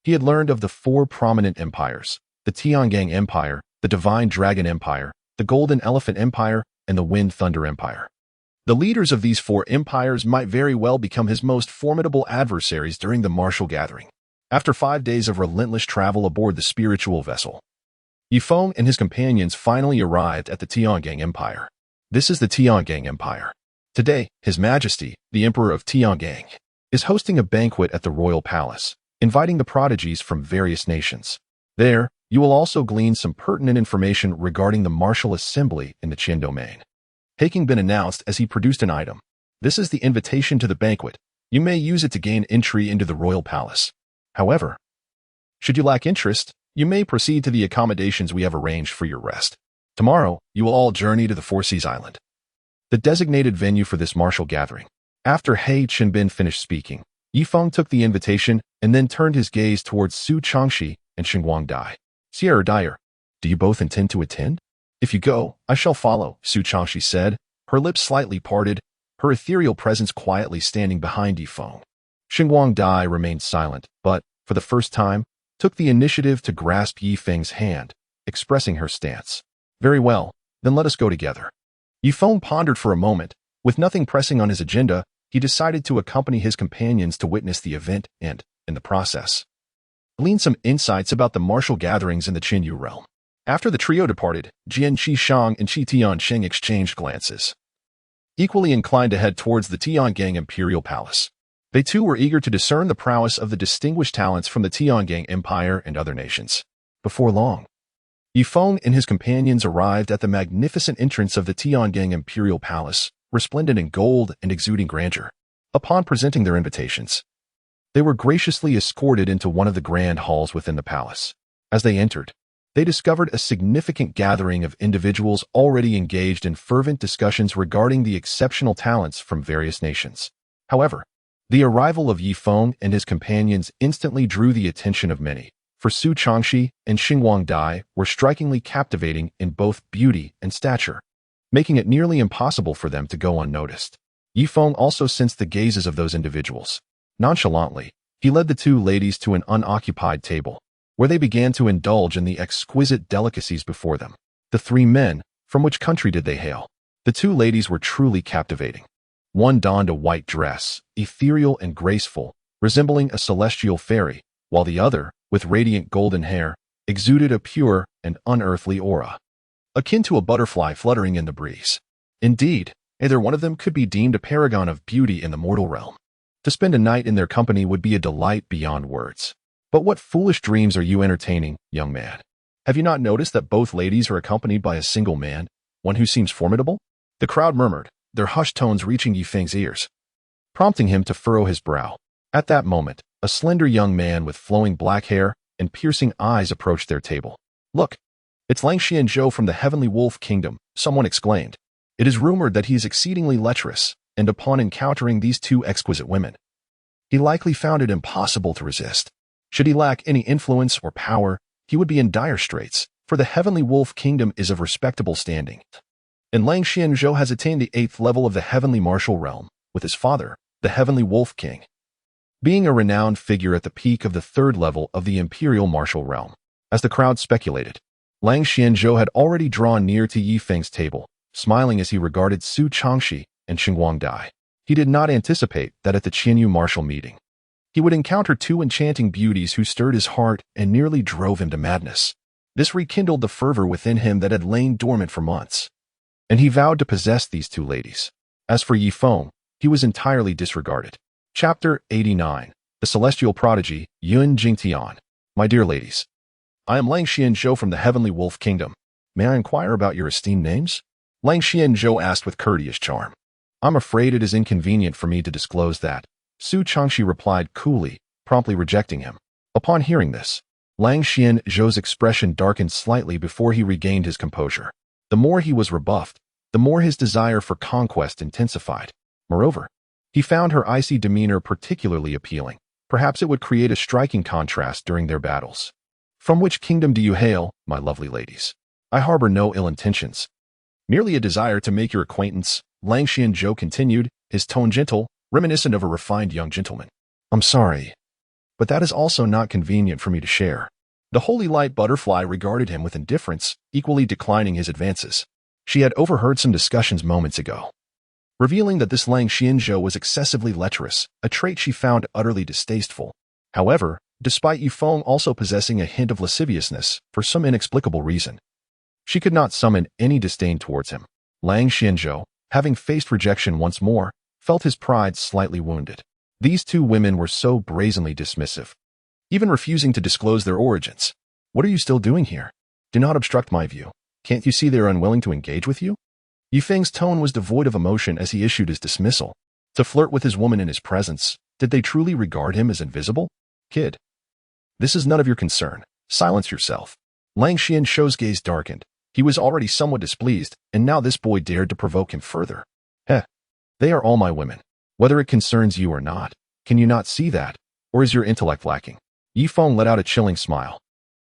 he had learned of the 4 prominent empires: the Tiangang Empire, the Divine Dragon Empire, the Golden Elephant Empire, and the Wind Thunder Empire. The leaders of these 4 empires might very well become his most formidable adversaries during the martial gathering. After 5 days of relentless travel aboard the spiritual vessel, Ye Feng and his companions finally arrived at the Tiangang Empire. This is the Tiangang Empire. Today, His Majesty, the Emperor of Tiangang, is hosting a banquet at the royal palace, inviting the prodigies from various nations. There, you will also glean some pertinent information regarding the martial assembly in the Qin domain. Having been announced as he produced an item. This is the invitation to the banquet. You may use it to gain entry into the royal palace. However, should you lack interest, you may proceed to the accommodations we have arranged for your rest. Tomorrow, you will all journey to the Four Seas Island, the designated venue for this martial gathering. After He Chenbin finished speaking, Ye Feng took the invitation and then turned his gaze towards Su Changxi and Xinguang Dai. Sierra Dyer, do you both intend to attend? If you go, I shall follow, Su Changxi said, her lips slightly parted, her ethereal presence quietly standing behind Ye Feng. Xinguang Dai remained silent, but, for the first time, took the initiative to grasp Ye Feng's hand, expressing her stance. Very well, then let us go together. Ye Feng pondered for a moment. With nothing pressing on his agenda, he decided to accompany his companions to witness the event and, in the process, glean some insights about the martial gatherings in the Qinyu realm. After the trio departed, Jian Qishang and Qi Tianqing exchanged glances, equally inclined to head towards the Tiangang imperial palace. They too were eager to discern the prowess of the distinguished talents from the Tiangang Empire and other nations. Before long, Ye Feng and his companions arrived at the magnificent entrance of the Tiangang imperial palace, resplendent in gold and exuding grandeur. Upon presenting their invitations, they were graciously escorted into one of the grand halls within the palace. As they entered, they discovered a significant gathering of individuals already engaged in fervent discussions regarding the exceptional talents from various nations. However, the arrival of Ye Feng and his companions instantly drew the attention of many, for Su Changxi and Xinguang Dai were strikingly captivating in both beauty and stature, making it nearly impossible for them to go unnoticed. Ye Feng also sensed the gazes of those individuals. Nonchalantly, he led the two ladies to an unoccupied table, where they began to indulge in the exquisite delicacies before them. The three men, from which country did they hail? The two ladies were truly captivating. One donned a white dress, ethereal and graceful, resembling a celestial fairy, while the other, with radiant golden hair, exuded a pure and unearthly aura, akin to a butterfly fluttering in the breeze. Indeed, either one of them could be deemed a paragon of beauty in the mortal realm. To spend a night in their company would be a delight beyond words. But what foolish dreams are you entertaining, young man? Have you not noticed that both ladies are accompanied by a single man, one who seems formidable? The crowd murmured, their hushed tones reaching Ye Feng's ears, prompting him to furrow his brow. At that moment, a slender young man with flowing black hair and piercing eyes approached their table. Look, it's Lang Xianzhou from the Heavenly Wolf Kingdom, someone exclaimed. It is rumored that he is exceedingly lecherous, and upon encountering these two exquisite women, he likely found it impossible to resist. Should he lack any influence or power, he would be in dire straits, for the Heavenly Wolf Kingdom is of respectable standing, and Lang Xianzhou has attained the 8th level of the Heavenly Martial Realm, with his father, the Heavenly Wolf King, being a renowned figure at the peak of the 3rd level of the Imperial Martial Realm. As the crowd speculated, Lang Xianzhou had already drawn near to Ye Feng's table, smiling as he regarded Su Changxi and Xinguang Dai. He did not anticipate that at the Qinyu martial meeting, he would encounter two enchanting beauties who stirred his heart and nearly drove him to madness. This rekindled the fervor within him that had lain dormant for months, and he vowed to possess these two ladies. As for Ye Feng, he was entirely disregarded. Chapter 89. The Celestial Prodigy, Yun Jingtian. My dear ladies, I am Lang Xianzhou from the Heavenly Wolf Kingdom. May I inquire about your esteemed names? Lang Xianzhou asked with courteous charm. I'm afraid it is inconvenient for me to disclose that, Su Changxi replied coolly, promptly rejecting him. Upon hearing this, Lang Xianzhou's expression darkened slightly before he regained his composure. The more he was rebuffed, the more his desire for conquest intensified. Moreover, he found her icy demeanor particularly appealing. Perhaps it would create a striking contrast during their battles. From which kingdom do you hail, my lovely ladies? I harbor no ill intentions. Merely a desire to make your acquaintance, Lang Xianzhou continued, his tone gentle, reminiscent of a refined young gentleman. I'm sorry, but that is also not convenient for me to share. The holy light butterfly regarded him with indifference, equally declining his advances. She had overheard some discussions moments ago, revealing that this Lang Xianzhou was excessively lecherous, a trait she found utterly distasteful. However, despite Ye Feng also possessing a hint of lasciviousness, for some inexplicable reason, she could not summon any disdain towards him. Lang Xianzhou, having faced rejection once more, felt his pride slightly wounded. These two women were so brazenly dismissive, even refusing to disclose their origins. What are you still doing here? Do not obstruct my view. Can't you see they are unwilling to engage with you? Ye Feng's tone was devoid of emotion as he issued his dismissal. To flirt with his woman in his presence, did they truly regard him as invisible? Kid, this is none of your concern. Silence yourself. Lang Xianzhou's gaze darkened. He was already somewhat displeased, and now this boy dared to provoke him further. Heh. They are all my women. Whether it concerns you or not, can you not see that? Or is your intellect lacking? Ye Feng let out a chilling smile,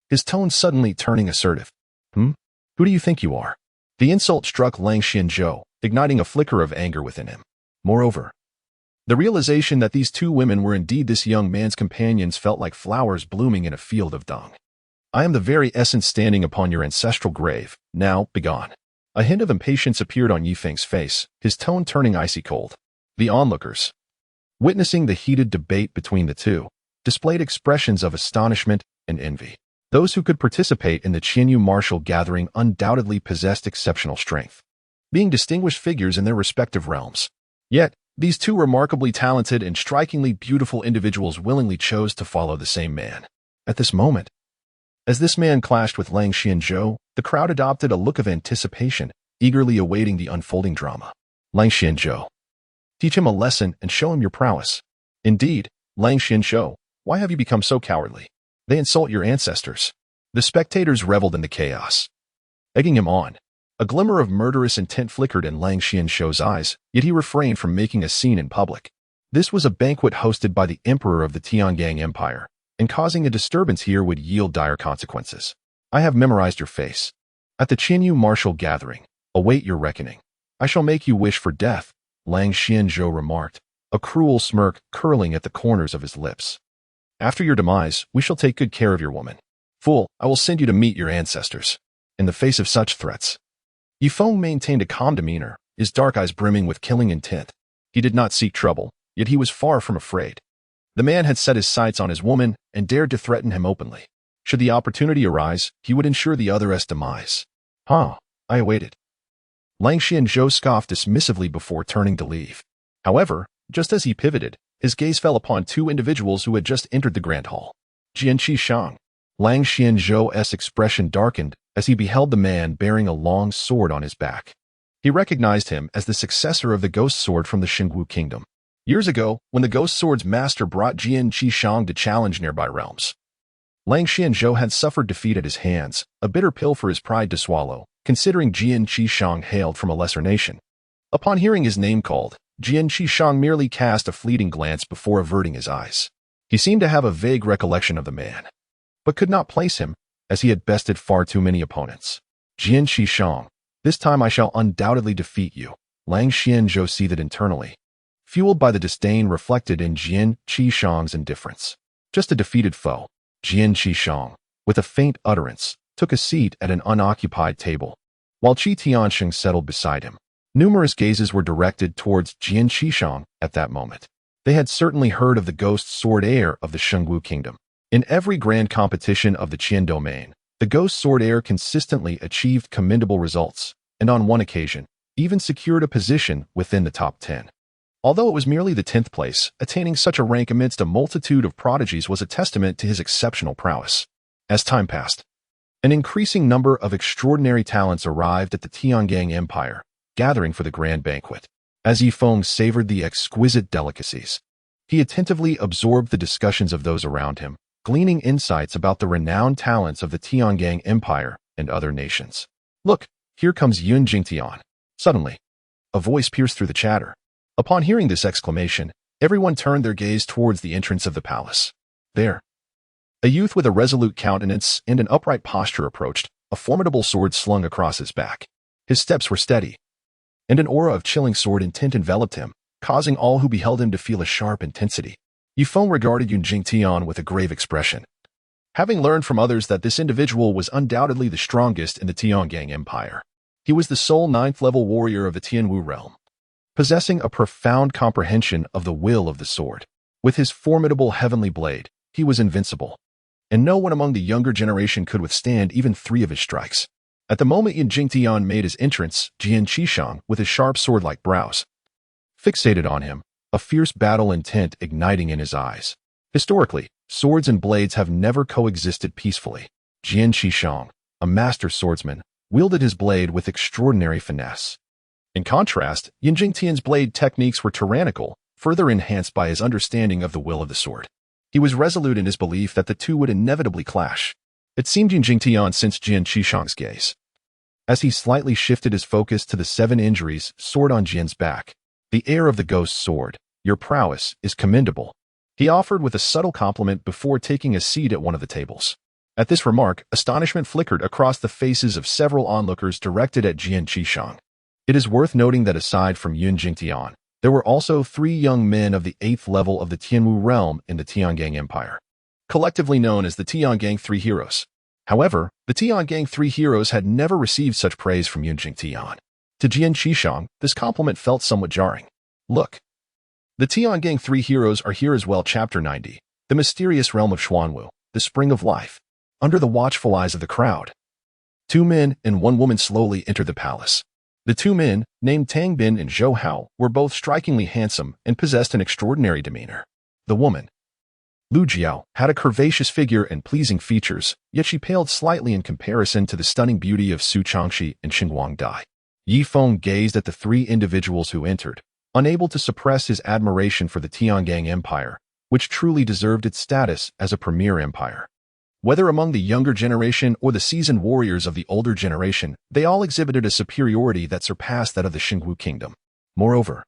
his tone suddenly turning assertive. Who do you think you are? The insult struck Lang Xianzhou, igniting a flicker of anger within him. Moreover, the realization that these two women were indeed this young man's companions felt like flowers blooming in a field of dung. I am the very essence standing upon your ancestral grave. Now, begone. A hint of impatience appeared on Ye Feng's face, his tone turning icy cold. The onlookers, witnessing the heated debate between the two, displayed expressions of astonishment and envy. Those who could participate in the Qianyu martial gathering undoubtedly possessed exceptional strength, being distinguished figures in their respective realms. Yet, these two remarkably talented and strikingly beautiful individuals willingly chose to follow the same man. At this moment, as this man clashed with Lang Xianzhou, the crowd adopted a look of anticipation, eagerly awaiting the unfolding drama. Lang Xianzhou, teach him a lesson and show him your prowess. Indeed, Lang Xianzhou, why have you become so cowardly? They insult your ancestors. The spectators reveled in the chaos, egging him on. A glimmer of murderous intent flickered in Lang Xianzhou's eyes, yet he refrained from making a scene in public. This was a banquet hosted by the emperor of the Tiangang Empire, and causing a disturbance here would yield dire consequences. I have memorized your face. At the Qianyu martial gathering, await your reckoning. I shall make you wish for death, Lang Xianzhou remarked, a cruel smirk curling at the corners of his lips. After your demise, we shall take good care of your woman. Fool, I will send you to meet your ancestors. In the face of such threats, Ye Feng maintained a calm demeanor, his dark eyes brimming with killing intent. He did not seek trouble, yet he was far from afraid. The man had set his sights on his woman and dared to threaten him openly. Should the opportunity arise, he would ensure the other's demise. I awaited. Lang Xianzhou scoffed dismissively before turning to leave. However, just as he pivoted, his gaze fell upon two individuals who had just entered the grand hall. Jian Qishang. Lang Xianzhou's expression darkened as he beheld the man bearing a long sword on his back. He recognized him as the successor of the ghost sword from the Xingwu kingdom. Years ago, when the ghost sword's master brought Jian Qishang to challenge nearby realms, Lang Xianzhou had suffered defeat at his hands, a bitter pill for his pride to swallow, considering Jian Qishang hailed from a lesser nation. Upon hearing his name called, Jian Qishang merely cast a fleeting glance before averting his eyes. He seemed to have a vague recollection of the man, but could not place him, as he had bested far too many opponents. Jian Qishang, this time I shall undoubtedly defeat you, Lang Xianzhou seethed internally, fueled by the disdain reflected in Jian Qishang's indifference. Just a defeated foe. Jian Qishang, with a faint utterance, took a seat at an unoccupied table, while Qi Tianxing settled beside him. Numerous gazes were directed towards Jian Qishang at that moment. They had certainly heard of the ghost sword heir of the Xingwu kingdom. In every grand competition of the Qian domain, the ghost sword heir consistently achieved commendable results, and on one occasion, even secured a position within the top 10. Although it was merely the 10th place, attaining such a rank amidst a multitude of prodigies was a testament to his exceptional prowess. As time passed, an increasing number of extraordinary talents arrived at the Tiangang Empire, gathering for the grand banquet. As Ye Feng savored the exquisite delicacies, he attentively absorbed the discussions of those around him, gleaning insights about the renowned talents of the Tiangang Empire and other nations. Look, here comes Yun Jingtian. Suddenly, a voice pierced through the chatter. Upon hearing this exclamation, everyone turned their gaze towards the entrance of the palace. There, a youth with a resolute countenance and an upright posture approached, a formidable sword slung across his back. His steps were steady, and an aura of chilling sword intent enveloped him, causing all who beheld him to feel a sharp intensity. Ye Feng regarded Yun Jingtian with a grave expression. Having learned from others that this individual was undoubtedly the strongest in the Tiangang Empire, he was the sole 9th-level warrior of the Tianwu realm, possessing a profound comprehension of the will of the sword. With his formidable heavenly blade, he was invincible, and no one among the younger generation could withstand even 3 of his strikes. At the moment Yin Jingtian made his entrance, Jian Qishang, with his sharp sword-like brows, fixated on him, a fierce battle intent igniting in his eyes. Historically, swords and blades have never coexisted peacefully. Jian Qishang, a master swordsman, wielded his blade with extraordinary finesse. In contrast, Yin Jingtian's blade techniques were tyrannical, further enhanced by his understanding of the will of the sword. He was resolute in his belief that the two would inevitably clash. It seemed Yin Jingtian sensed Jian Qishang's gaze, as he slightly shifted his focus to the 7 injuries sword on Jian's back. The heir of the ghost sword, your prowess is commendable, he offered with a subtle compliment before taking a seat at one of the tables. At this remark, astonishment flickered across the faces of several onlookers directed at Jian Qishang. It is worth noting that aside from Yin Jingtian, there were also 3 young men of the 8th level of the Tianwu realm in the Tiangang Empire, collectively known as the Tiangang 3 Heroes. However, the Tiangang 3 Heroes had never received such praise from Yin Jingtian. To Jian Qishang, this compliment felt somewhat jarring. Look, the Tiangang 3 Heroes are here as well. Chapter 90, the mysterious realm of Xuanwu, the spring of life. Under the watchful eyes of the crowd, 2 men and 1 woman slowly entered the palace. The 2 men, named Tang Bin and Zhou Hao, were both strikingly handsome and possessed an extraordinary demeanor. The woman, Lu Jiao, had a curvaceous figure and pleasing features, yet she paled slightly in comparison to the stunning beauty of Su Changxi and Xinguang Dai. Ye Feng gazed at the 3 individuals who entered, unable to suppress his admiration for the Tiangang Empire, which truly deserved its status as a premier empire. Whether among the younger generation or the seasoned warriors of the older generation, they all exhibited a superiority that surpassed that of the Xingwu kingdom. Moreover,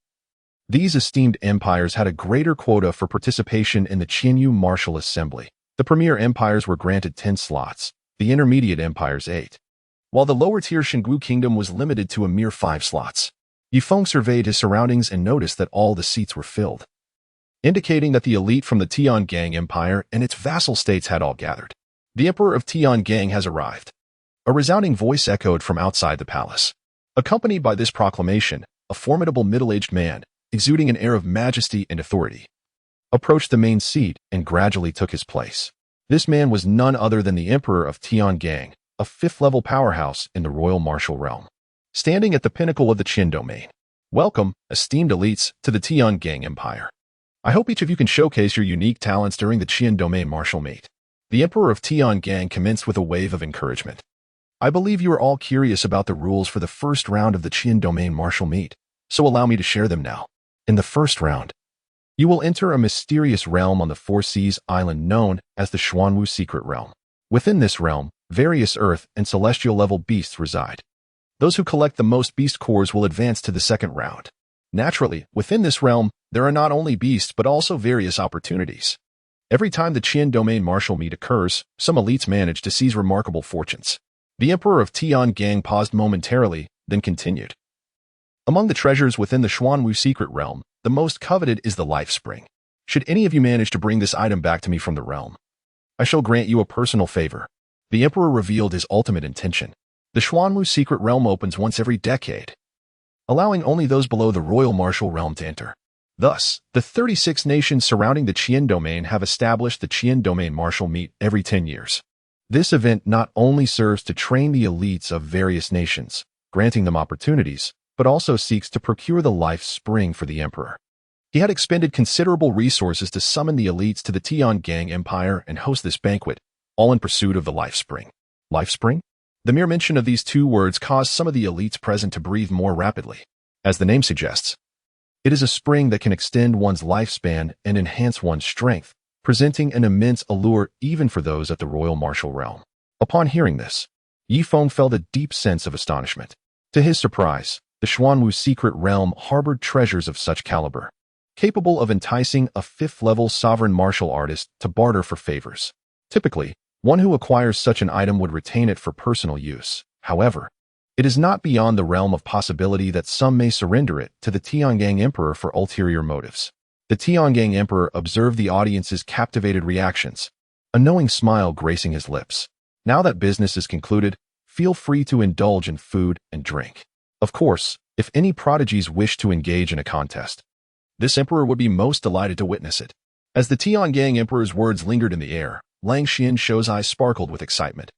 these esteemed empires had a greater quota for participation in the Qianyu Martial Assembly. The premier empires were granted 10 slots, the intermediate empires 8, while the lower-tier Xingwu kingdom was limited to a mere 5 slots. Ye Feng surveyed his surroundings and noticed that all the seats were filled, indicating that the elite from the Tiangang Empire and its vassal states had all gathered. The Emperor of Tiangang has arrived. A resounding voice echoed from outside the palace. Accompanied by this proclamation, a formidable middle-aged man, exuding an air of majesty and authority, approached the main seat and gradually took his place. This man was none other than the Emperor of Tiangang, a 5th-level powerhouse in the royal martial realm, standing at the pinnacle of the Qin domain. Welcome, esteemed elites, to the Tiangang Empire. I hope each of you can showcase your unique talents during the Qin domain martial meet. The Emperor of Tiangang commenced with a wave of encouragement. I believe you are all curious about the rules for the first round of the Qin domain martial meet, so allow me to share them now. In the first round, you will enter a mysterious realm on the Four Seas island known as the Xuanwu Secret Realm. Within this realm, various earth and celestial level beasts reside. Those who collect the most beast cores will advance to the second round. Naturally, within this realm, there are not only beasts but also various opportunities. Every time the Qin domain martial meet occurs, some elites manage to seize remarkable fortunes. The Emperor of Tiangang paused momentarily, then continued. Among the treasures within the Xuanwu Secret Realm, the most coveted is the Life Spring. Should any of you manage to bring this item back to me from the realm, I shall grant you a personal favor. The Emperor revealed his ultimate intention. The Xuanwu Secret Realm opens once every decade, allowing only those below the royal martial realm to enter. Thus, the 36 nations surrounding the Qin domain have established the Qin domain martial meet every 10 years. This event not only serves to train the elites of various nations, granting them opportunities, but also seeks to procure the life spring for the emperor. He had expended considerable resources to summon the elites to the Tiangang Empire and host this banquet, all in pursuit of the life spring. Life spring? The mere mention of these 2 words caused some of the elites present to breathe more rapidly. As the name suggests, it is a spring that can extend one's lifespan and enhance one's strength, presenting an immense allure even for those at the royal martial realm. Upon hearing this, Ye Feng felt a deep sense of astonishment. To his surprise, the Xuanwu Secret Realm harbored treasures of such caliber, capable of enticing a 5th-level sovereign martial artist to barter for favors. Typically, one who acquires such an item would retain it for personal use. However, it is not beyond the realm of possibility that some may surrender it to the Tiangang Emperor for ulterior motives. The Tiangang Emperor observed the audience's captivated reactions, a knowing smile gracing his lips. Now that business is concluded, feel free to indulge in food and drink. Of course, if any prodigies wish to engage in a contest, this emperor would be most delighted to witness it. As the Tiangang Emperor's words lingered in the air, Lang Xianshou's eyes sparkled with excitement,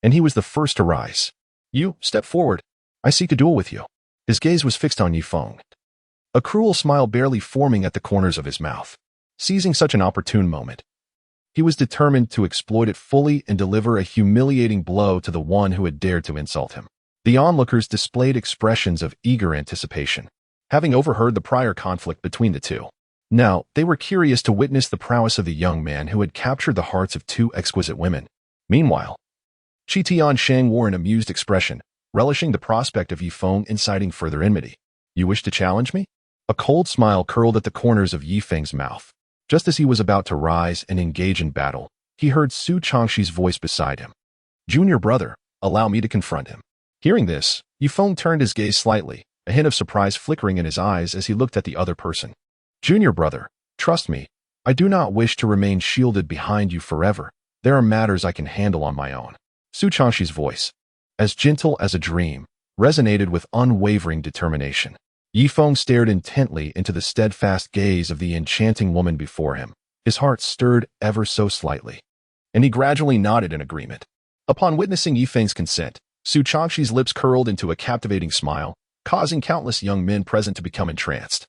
and he was the first to rise. You, step forward. I seek a duel with you. His gaze was fixed on Ye Feng, a cruel smile barely forming at the corners of his mouth. Seizing such an opportune moment, he was determined to exploit it fully and deliver a humiliating blow to the one who had dared to insult him. The onlookers displayed expressions of eager anticipation, having overheard the prior conflict between the two. Now, they were curious to witness the prowess of the young man who had captured the hearts of two exquisite women. Meanwhile, Qi Tiansheng wore an amused expression, relishing the prospect of Ye Feng inciting further enmity. You wish to challenge me? A cold smile curled at the corners of Ye Feng's mouth. Just as he was about to rise and engage in battle, he heard Su Changxi's voice beside him. Junior brother, allow me to confront him. Hearing this, Ye Feng turned his gaze slightly, a hint of surprise flickering in his eyes as he looked at the other person. Junior brother, trust me, I do not wish to remain shielded behind you forever. There are matters I can handle on my own. Su Changxi's voice, as gentle as a dream, resonated with unwavering determination. Ye Feng stared intently into the steadfast gaze of the enchanting woman before him. His heart stirred ever so slightly, and he gradually nodded in agreement. Upon witnessing Ye Feng's consent, Su Changxi's lips curled into a captivating smile, causing countless young men present to become entranced.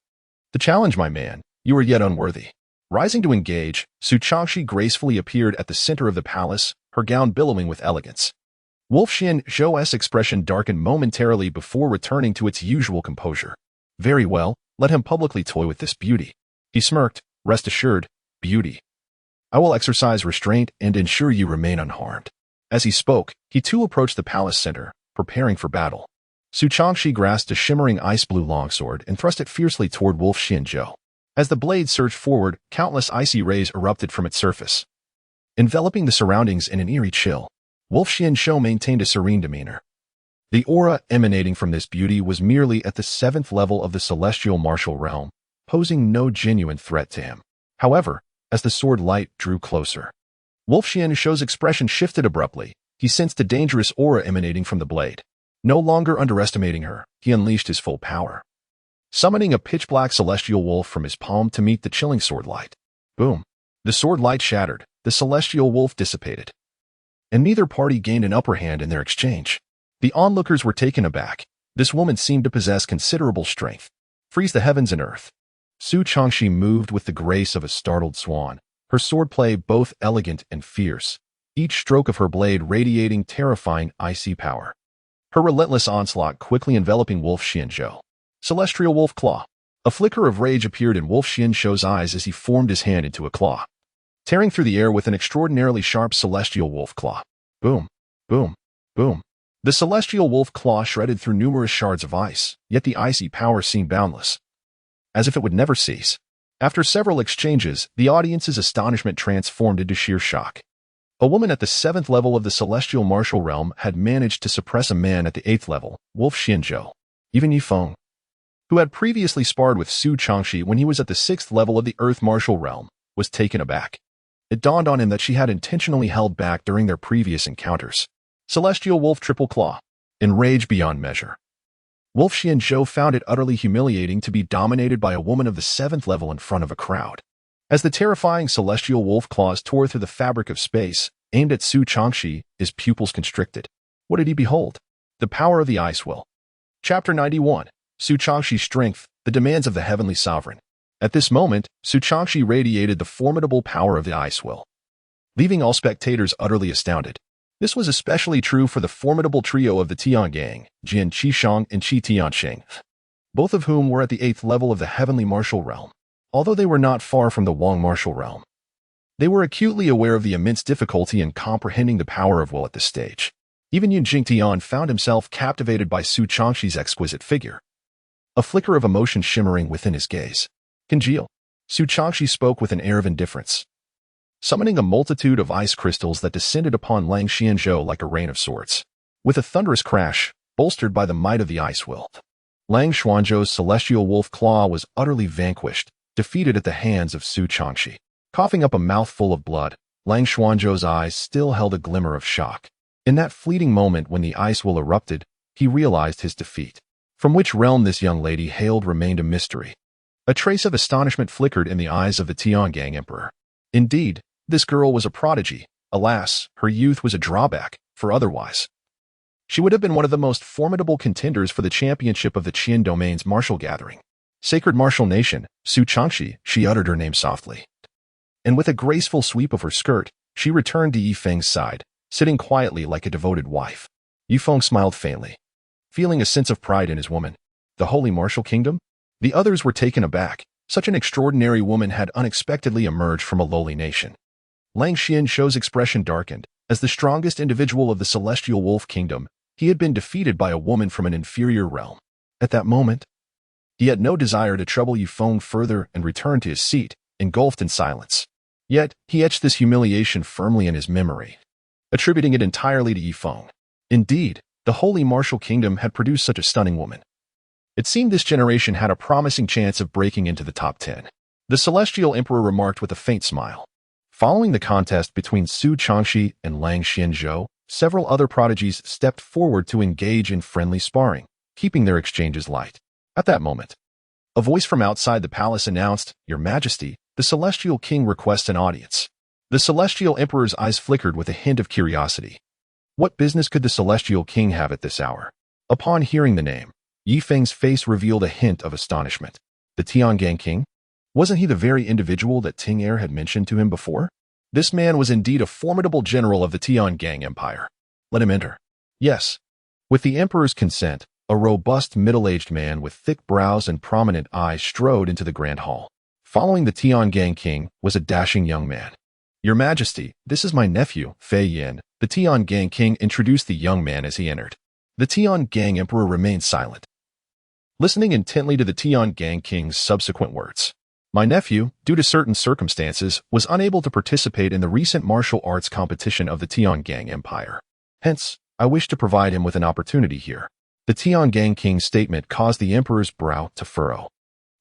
The challenge, my man, you are yet unworthy. Rising to engage, Su Changxi gracefully appeared at the center of the palace, her gown billowing with elegance. Wolfshin Zhou's expression darkened momentarily before returning to its usual composure. Very well, let him publicly toy with this beauty. He smirked, rest assured, beauty. I will exercise restraint and ensure you remain unharmed. As he spoke, he too approached the palace center, preparing for battle. Su Changxi grasped a shimmering ice-blue longsword and thrust it fiercely toward Wolfshin Zhou. As the blade surged forward, countless icy rays erupted from its surface, enveloping the surroundings in an eerie chill. Wolfshin Zhou maintained a serene demeanor. The aura emanating from this beauty was merely at the 7th level of the celestial martial realm, posing no genuine threat to him. However, as the sword light drew closer, Wolfshin Zhou's expression shifted abruptly. He sensed a dangerous aura emanating from the blade. No longer underestimating her, he unleashed his full power, summoning a pitch-black celestial wolf from his palm to meet the chilling sword light. Boom! The sword light shattered, the celestial wolf dissipated, and neither party gained an upper hand in their exchange. The onlookers were taken aback. This woman seemed to possess considerable strength. Freeze the heavens and earth. Su Changxi moved with the grace of a startled swan, her swordplay both elegant and fierce, each stroke of her blade radiating terrifying icy power. Her relentless onslaught quickly enveloping Wolfshin Zhou. Celestial Wolf Claw. A flicker of rage appeared in Wolfshin Zhou's eyes as he formed his hand into a claw, tearing through the air with an extraordinarily sharp celestial wolf claw. Boom, boom, boom. The celestial wolf claw shredded through numerous shards of ice, yet the icy power seemed boundless, as if it would never cease. After several exchanges, the audience's astonishment transformed into sheer shock. A woman at the 7th level of the celestial martial realm had managed to suppress a man at the 8th level, Wolfshin Zhou. Even Ye Feng, who had previously sparred with Su Changxi when he was at the 6th level of the earth martial realm, was taken aback. It dawned on him that she had intentionally held back during their previous encounters. Celestial Wolf Triple Claw. Enraged beyond measure, Wolfshin Zhou found it utterly humiliating to be dominated by a woman of the 7th level in front of a crowd. As the terrifying celestial wolf claws tore through the fabric of space, aimed at Su Changxi, his pupils constricted. What did he behold? The power of the ice will. Chapter 91. Su Changxi's strength, the demands of the heavenly sovereign. At this moment, Su Changxi radiated the formidable power of the ice will, leaving all spectators utterly astounded. This was especially true for the formidable trio of the Tiangang, Jin Qishang and Qi Tiansheng, both of whom were at the 8th level of the heavenly martial realm. Although they were not far from the Wang martial realm, they were acutely aware of the immense difficulty in comprehending the power of will at this stage. Even Yun Jingtian found himself captivated by Su Changxi's exquisite figure, a flicker of emotion shimmering within his gaze. Congeal. Su Changxi spoke with an air of indifference, summoning a multitude of ice crystals that descended upon Lang Xianzhou like a rain of swords. With a thunderous crash, bolstered by the might of the ice will, Lang Xuanzhou's celestial wolf claw was utterly vanquished, defeated at the hands of Su Changxi. Coughing up a mouthful of blood, Lang Xuanzhou's eyes still held a glimmer of shock. In that fleeting moment when the ice will erupted, he realized his defeat. From which realm this young lady hailed remained a mystery. A trace of astonishment flickered in the eyes of the Tiangang emperor. Indeed, this girl was a prodigy. Alas, her youth was a drawback, for otherwise She would have been one of the most formidable contenders for the championship of the Qian Domain's martial gathering. Sacred martial nation, Su Changxi, she uttered her name softly. And with a graceful sweep of her skirt, she returned to Ye Feng's side, sitting quietly like a devoted wife. Ye Feng smiled faintly, feeling a sense of pride in his woman. The holy martial kingdom? The others were taken aback. Such an extraordinary woman had unexpectedly emerged from a lowly nation. Lang Xianzhou's expression darkened. As the strongest individual of the celestial wolf kingdom, he had been defeated by a woman from an inferior realm. At that moment, he had no desire to trouble Ye Feng further and returned to his seat, engulfed in silence. Yet, he etched this humiliation firmly in his memory, attributing it entirely to Ye Feng. Indeed, the holy martial kingdom had produced such a stunning woman. It seemed this generation had a promising chance of breaking into the top 10. The celestial emperor remarked with a faint smile. Following the contest between Su Changxi and Lang Xianzhou, several other prodigies stepped forward to engage in friendly sparring, keeping their exchanges light. At that moment, a voice from outside the palace announced, "Your Majesty, the celestial king requests an audience." The celestial emperor's eyes flickered with a hint of curiosity. What business could the celestial king have at this hour? Upon hearing the name, Ye Feng's face revealed a hint of astonishment. The Tiangang king? Wasn't he the very individual that Ting Er had mentioned to him before? This man was indeed a formidable general of the Tiangang Empire. Let him enter. Yes. With the emperor's consent, a robust middle-aged man with thick brows and prominent eyes strode into the grand hall. Following the Tiangang king was a dashing young man. "Your Majesty, this is my nephew, Fei Yin." The Tiangang king introduced the young man as he entered. The Tiangang emperor remained silent, listening intently to the Tiangang king's subsequent words. "My nephew, due to certain circumstances, was unable to participate in the recent martial arts competition of the Tiangang Empire. Hence, I wish to provide him with an opportunity here." The Tiangang king's statement caused the emperor's brow to furrow.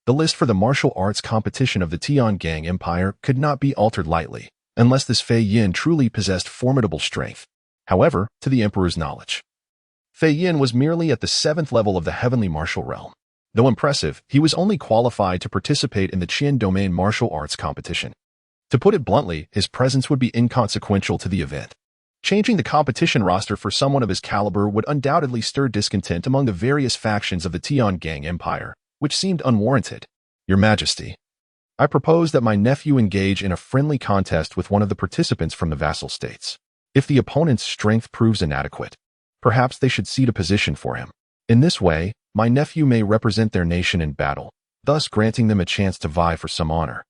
The list for the martial arts competition of the Tiangang Empire could not be altered lightly, unless this Fei Yin truly possessed formidable strength. However, to the emperor's knowledge, Fei Yin was merely at the 7th level of the heavenly martial realm. Though impressive, he was only qualified to participate in the Qian Domain martial arts competition. To put it bluntly, his presence would be inconsequential to the event. Changing the competition roster for someone of his caliber would undoubtedly stir discontent among the various factions of the Tiangang Empire, which seemed unwarranted. "Your Majesty, I propose that my nephew engage in a friendly contest with one of the participants from the vassal states. If the opponent's strength proves inadequate, perhaps they should cede a position for him. In this way, my nephew may represent their nation in battle, thus granting them a chance to vie for some honor.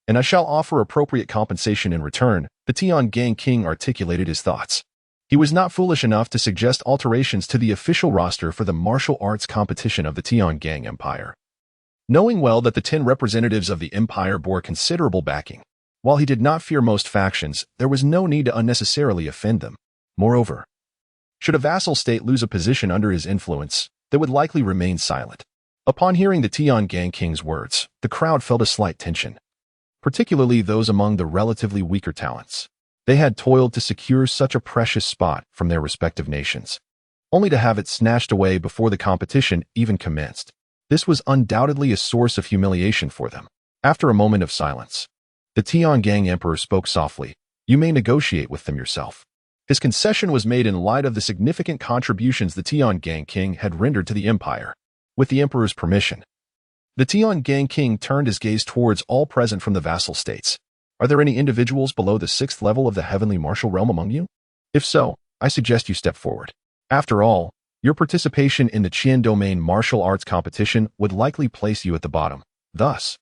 And I shall offer appropriate compensation in return." The Tiangang king articulated his thoughts. He was not foolish enough to suggest alterations to the official roster for the martial arts competition of the Tiangang Empire, knowing well that the 10 representatives of the empire bore considerable backing. While he did not fear most factions, there was no need to unnecessarily offend them. Moreover, should a vassal state lose a position under his influence, they would likely remain silent. Upon hearing the Tiangang king's words, the crowd felt a slight tension, particularly those among the relatively weaker talents. They had toiled to secure such a precious spot from their respective nations, only to have it snatched away before the competition even commenced. This was undoubtedly a source of humiliation for them. After a moment of silence, the Tiangang emperor spoke softly. "You may negotiate with them yourself." His concession was made in light of the significant contributions the Tiangang king had rendered to the empire. With the emperor's permission, the Tiangang king turned his gaze towards all present from the vassal states. "Are there any individuals below the 6th level of the heavenly martial realm among you? If so, I suggest you step forward. After all, your participation in the Qian Domain martial arts competition would likely place you at the bottom. Thus,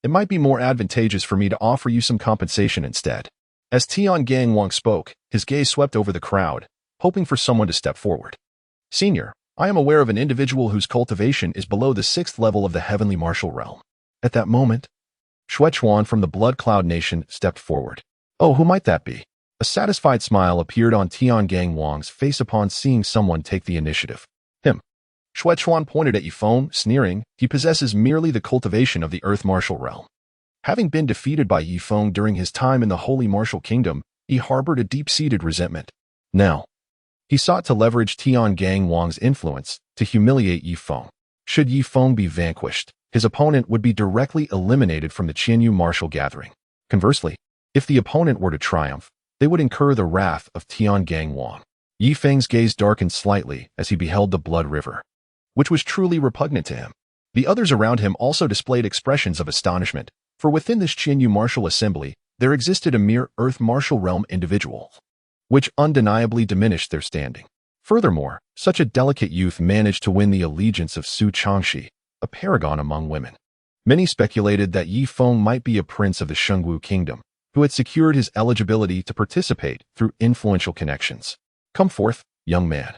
it might be more advantageous for me to offer you some compensation instead." As Tiangang Wang spoke, his gaze swept over the crowd, hoping for someone to step forward. "Senior, I am aware of an individual whose cultivation is below the 6th level of the heavenly martial realm." At that moment, Shuechuan from the Blood Cloud Nation stepped forward. "Oh, who might that be?" A satisfied smile appeared on Tiangang Wang's face upon seeing someone take the initiative. "Him." Shuechuan pointed at Ye Feng, sneering. "He possesses merely the cultivation of the earth martial realm. Having been defeated by Ye Feng during his time in the Holy Martial Kingdom, he harbored a deep-seated resentment. Now, he sought to leverage Tiangang Wang's influence to humiliate Ye Feng. Should Ye Feng be vanquished, his opponent would be directly eliminated from the Qianyu martial gathering. Conversely, if the opponent were to triumph, they would incur the wrath of Tiangang Wang. Ye Feng's gaze darkened slightly as he beheld the blood river, which was truly repugnant to him. The others around him also displayed expressions of astonishment, for within this Qianyu martial assembly, there existed a mere earth martial realm individual, which undeniably diminished their standing. Furthermore, such a delicate youth managed to win the allegiance of Su Changxi, a paragon among women. Many speculated that Ye Feng might be a prince of the Shengwu kingdom, who had secured his eligibility to participate through influential connections. Come forth, young man.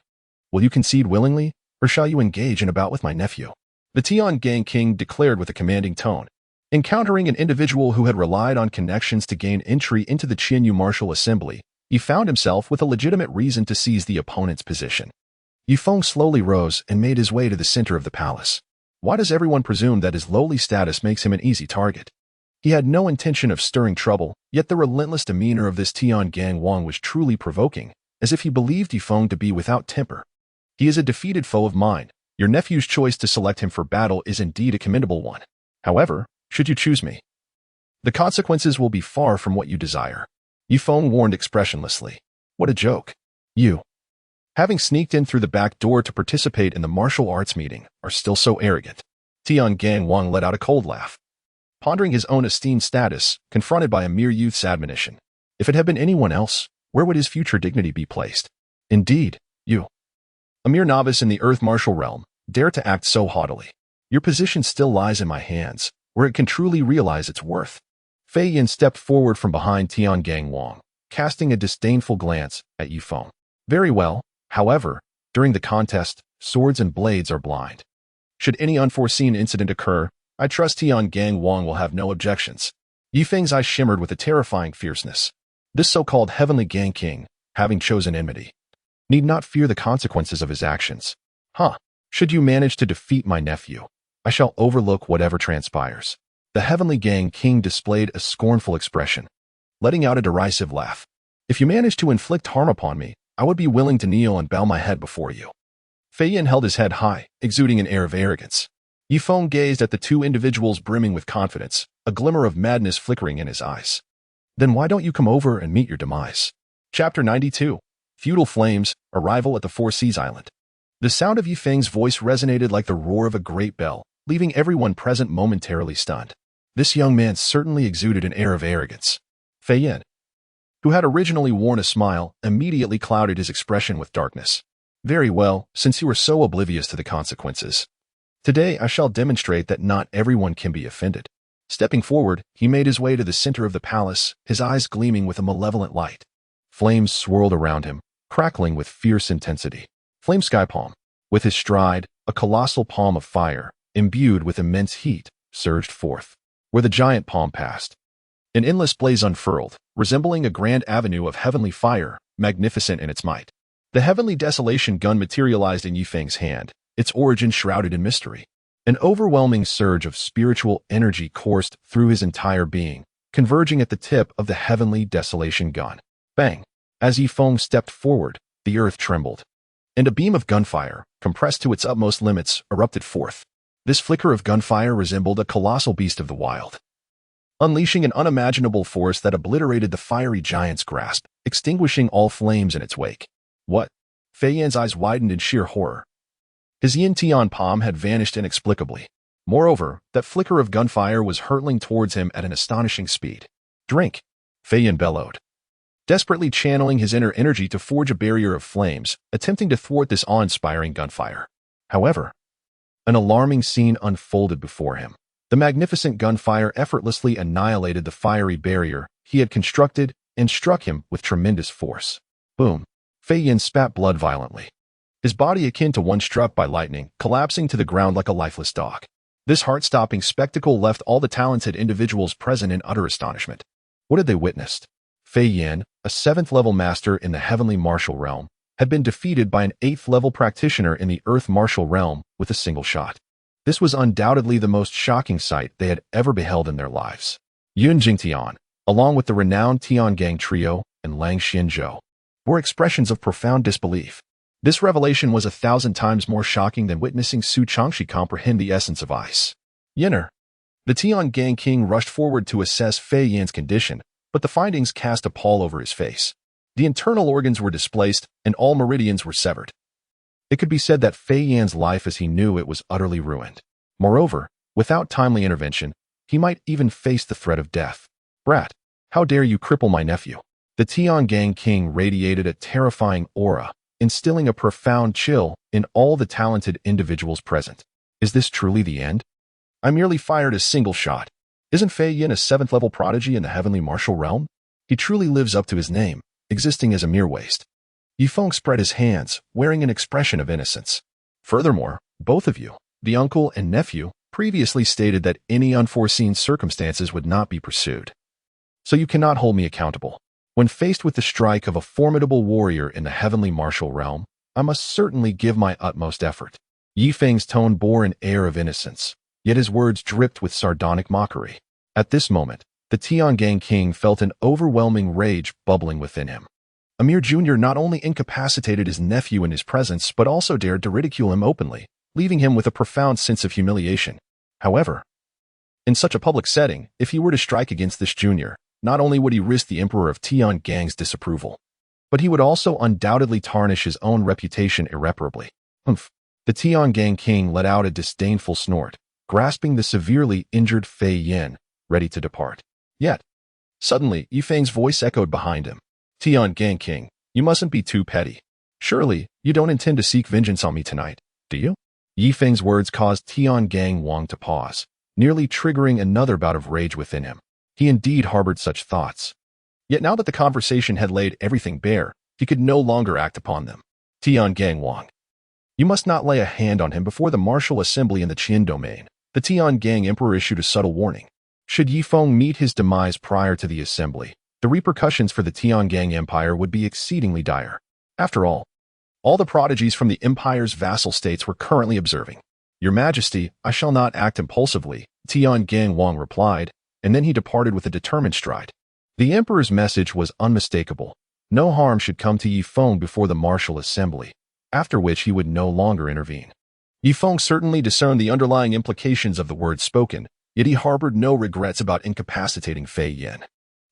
Will you concede willingly, or shall you engage in a bout with my nephew? The Tiangang king declared with a commanding tone. Encountering an individual who had relied on connections to gain entry into the Qianyu martial assembly, he found himself with a legitimate reason to seize the opponent's position. Ye Feng slowly rose and made his way to the center of the palace. Why does everyone presume that his lowly status makes him an easy target? He had no intention of stirring trouble, yet the relentless demeanor of this Tiangang Wang was truly provoking, as if he believed Ye Feng to be without temper. He is a defeated foe of mine. Your nephew's choice to select him for battle is indeed a commendable one. However, should you choose me, the consequences will be far from what you desire. Ye Feng warned expressionlessly. What a joke. You, having sneaked in through the back door to participate in the martial arts meeting, are still so arrogant. Tiangang Wang let out a cold laugh, pondering his own esteemed status, confronted by a mere youth's admonition. If it had been anyone else, where would his future dignity be placed? Indeed, you, a mere novice in the earth martial realm, dare to act so haughtily. Your position still lies in my hands, where it can truly realize its worth. Fei Yin stepped forward from behind Tiangang Wang, casting a disdainful glance at Ye Feng. Very well, however, during the contest, swords and blades are blind. Should any unforeseen incident occur, I trust Tiangang Wang will have no objections. Ye Feng's eyes shimmered with a terrifying fierceness. This so-called heavenly Gang King, having chosen enmity, need not fear the consequences of his actions. Should you manage to defeat my nephew, I shall overlook whatever transpires. The heavenly Gang King displayed a scornful expression, letting out a derisive laugh. If you manage to inflict harm upon me, I would be willing to kneel and bow my head before you. Fei Yin held his head high, exuding an air of arrogance. Ye Feng gazed at the two individuals brimming with confidence, a glimmer of madness flickering in his eyes. Then why don't you come over and meet your demise? Chapter 92. Feudal Flames, Arrival at the Four Seas Island. The sound of Ye Feng's voice resonated like the roar of a great bell, leaving everyone present momentarily stunned. This young man certainly exuded an air of arrogance. Fei Yin, who had originally worn a smile, immediately clouded his expression with darkness. Very well, since you are so oblivious to the consequences. Today I shall demonstrate that not everyone can be offended. Stepping forward, he made his way to the center of the palace, his eyes gleaming with a malevolent light. Flames swirled around him, crackling with fierce intensity. Flame Sky Palm, with his stride, a colossal palm of fire, imbued with immense heat, surged forth. Where the giant palm passed, an endless blaze unfurled, resembling a grand avenue of heavenly fire, magnificent in its might. The heavenly desolation gun materialized in Ye Feng's hand, its origin shrouded in mystery. An overwhelming surge of spiritual energy coursed through his entire being, converging at the tip of the heavenly desolation gun. Bang! As Ye Feng stepped forward, the earth trembled, and a beam of gunfire, compressed to its utmost limits, erupted forth. This flicker of gunfire resembled a colossal beast of the wild, unleashing an unimaginable force that obliterated the fiery giant's grasp, extinguishing all flames in its wake. What? Fei Yan's eyes widened in sheer horror. His Yin Tian palm had vanished inexplicably. Moreover, that flicker of gunfire was hurtling towards him at an astonishing speed. Drink! Fei Yan bellowed, desperately channeling his inner energy to forge a barrier of flames, attempting to thwart this awe-inspiring gunfire. However, an alarming scene unfolded before him. The magnificent gunfire effortlessly annihilated the fiery barrier he had constructed and struck him with tremendous force. Boom! Fei Yin spat blood violently, his body akin to one struck by lightning, collapsing to the ground like a lifeless dog. This heart-stopping spectacle left all the talented individuals present in utter astonishment. What had they witnessed? Fei Yin, a 7th-level master in the heavenly martial realm, had been defeated by an 8th-level practitioner in the earth martial realm with a single shot. This was undoubtedly the most shocking sight they had ever beheld in their lives. Yun Jingtian, along with the renowned Tiangang trio and Lang Xianzhou, were expressions of profound disbelief. This revelation was 1,000 times more shocking than witnessing Su Changxi comprehend the essence of ice. Yinner. The Tiangang king rushed forward to assess Fei Yan's condition, but the findings cast a pall over his face. The internal organs were displaced, and all meridians were severed. It could be said that Fei Yan's life as he knew it was utterly ruined. Moreover, without timely intervention, he might even face the threat of death. Brat, how dare you cripple my nephew? The Tiangang king radiated a terrifying aura, instilling a profound chill in all the talented individuals present. Is this truly the end? I merely fired a single shot. Isn't Fei Yan a 7th-level prodigy in the heavenly martial realm? He truly lives up to his name, existing as a mere waste. Ye Feng spread his hands, wearing an expression of innocence. Furthermore, both of you, the uncle and nephew, previously stated that any unforeseen circumstances would not be pursued. So you cannot hold me accountable. When faced with the strike of a formidable warrior in the heavenly martial realm, I must certainly give my utmost effort. Ye Feng's tone bore an air of innocence, yet his words dripped with sardonic mockery. At this moment, the Tiangang king felt an overwhelming rage bubbling within him. Amir Jr. not only incapacitated his nephew in his presence, but also dared to ridicule him openly, leaving him with a profound sense of humiliation. However, in such a public setting, if he were to strike against this junior, not only would he risk the Emperor of Tiangang's disapproval, but he would also undoubtedly tarnish his own reputation irreparably. Humph. The Tiangang king let out a disdainful snort, grasping the severely injured Fei Yan, ready to depart. Yet, suddenly, Ye Feng's voice echoed behind him. Tiangang king, you mustn't be too petty. Surely, you don't intend to seek vengeance on me tonight, do you? Ye Feng's words caused Tiangang Wang to pause, nearly triggering another bout of rage within him. He indeed harbored such thoughts. Yet now that the conversation had laid everything bare, he could no longer act upon them. Tiangang Wang, you must not lay a hand on him before the martial assembly in the Qin domain. The Tiangang emperor issued a subtle warning. Should Ye Feng meet his demise prior to the assembly, the repercussions for the Tiangang Empire would be exceedingly dire. After all the prodigies from the empire's vassal states were currently observing. Your Majesty, I shall not act impulsively, Tiangang Wang replied, and then he departed with a determined stride. The emperor's message was unmistakable. No harm should come to Ye Feng before the martial assembly, after which he would no longer intervene. Ye Feng certainly discerned the underlying implications of the words spoken, yet he harbored no regrets about incapacitating Fei Yan.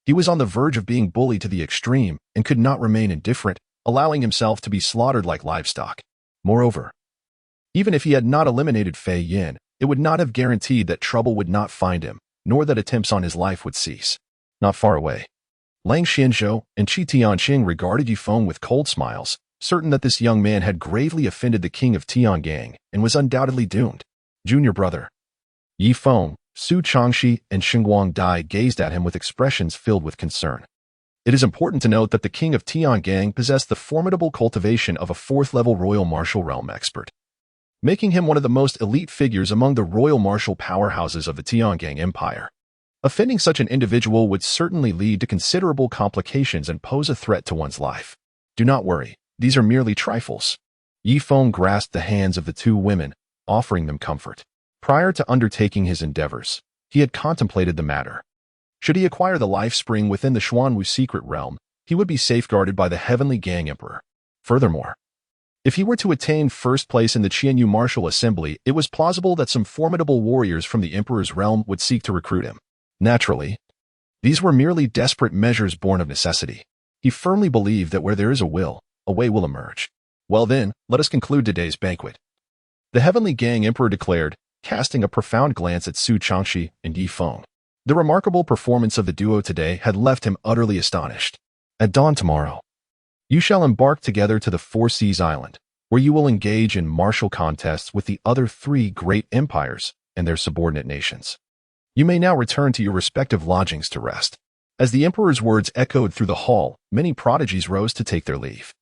He was on the verge of being bullied to the extreme and could not remain indifferent, allowing himself to be slaughtered like livestock. Moreover, even if he had not eliminated Fei Yan, it would not have guaranteed that trouble would not find him, nor that attempts on his life would cease. Not far away, Lang Xianzhou and Qi Tianqing regarded Ye Feng with cold smiles, certain that this young man had gravely offended the king of Tiangang and was undoubtedly doomed. Junior brother. Ye Feng, Su Changxi, and Xinguang Dai gazed at him with expressions filled with concern. It is important to note that the king of Tiangang possessed the formidable cultivation of a 4th-level royal martial realm expert, making him one of the most elite figures among the royal martial powerhouses of the Tiangang Empire. Offending such an individual would certainly lead to considerable complications and pose a threat to one's life. Do not worry, these are merely trifles. Ye Feng grasped the hands of the two women, offering them comfort. Prior to undertaking his endeavors, he had contemplated the matter. Should he acquire the life spring within the Xuanwu secret realm, he would be safeguarded by the heavenly Gang Emperor. Furthermore, if he were to attain first place in the Qianyu Martial Assembly, it was plausible that some formidable warriors from the Emperor's realm would seek to recruit him. Naturally, these were merely desperate measures born of necessity. He firmly believed that where there is a will, a way will emerge. Well then, let us conclude today's banquet. The heavenly Gang Emperor declared, casting a profound glance at Su Changxi and Ye Feng. The remarkable performance of the duo today had left him utterly astonished. At dawn tomorrow, you shall embark together to the Four Seas Island, where you will engage in martial contests with the other 3 great empires and their subordinate nations. You may now return to your respective lodgings to rest. As the emperor's words echoed through the hall, many prodigies rose to take their leave.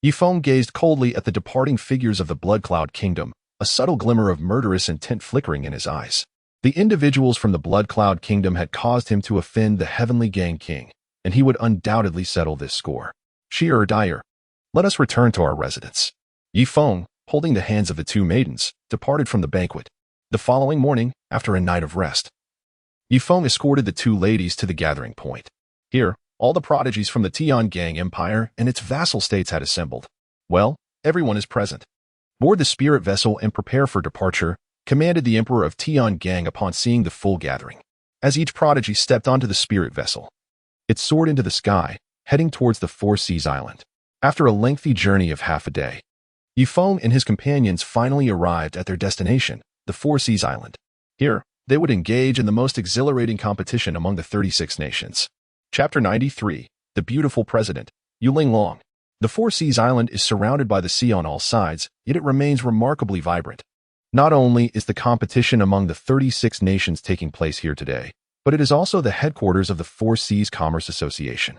Ye Feng gazed coldly at the departing figures of the Blood Cloud Kingdom, a subtle glimmer of murderous intent flickering in his eyes. The individuals from the Blood Cloud Kingdom had caused him to offend the heavenly Gang King, and he would undoubtedly settle this score. Sheer Dyer, let us return to our residence. Ye Feng, holding the hands of the two maidens, departed from the banquet. The following morning, after a night of rest, Ye Feng escorted the two ladies to the gathering point. Here, all the prodigies from the Tiangang Empire and its vassal states had assembled. Well, everyone is present. Board the spirit vessel and prepare for departure, commanded the Emperor of Tiangang upon seeing the full gathering. As each prodigy stepped onto the spirit vessel, it soared into the sky, heading towards the Four Seas Island. After a lengthy journey of half a day, Ye Feng and his companions finally arrived at their destination, the Four Seas Island. Here, they would engage in the most exhilarating competition among the 36 nations. Chapter 93, The Beautiful President, Yu Linglong. The Four Seas Island is surrounded by the sea on all sides, yet it remains remarkably vibrant. Not only is the competition among the 36 nations taking place here today, but it is also the headquarters of the Four Seas Commerce Association.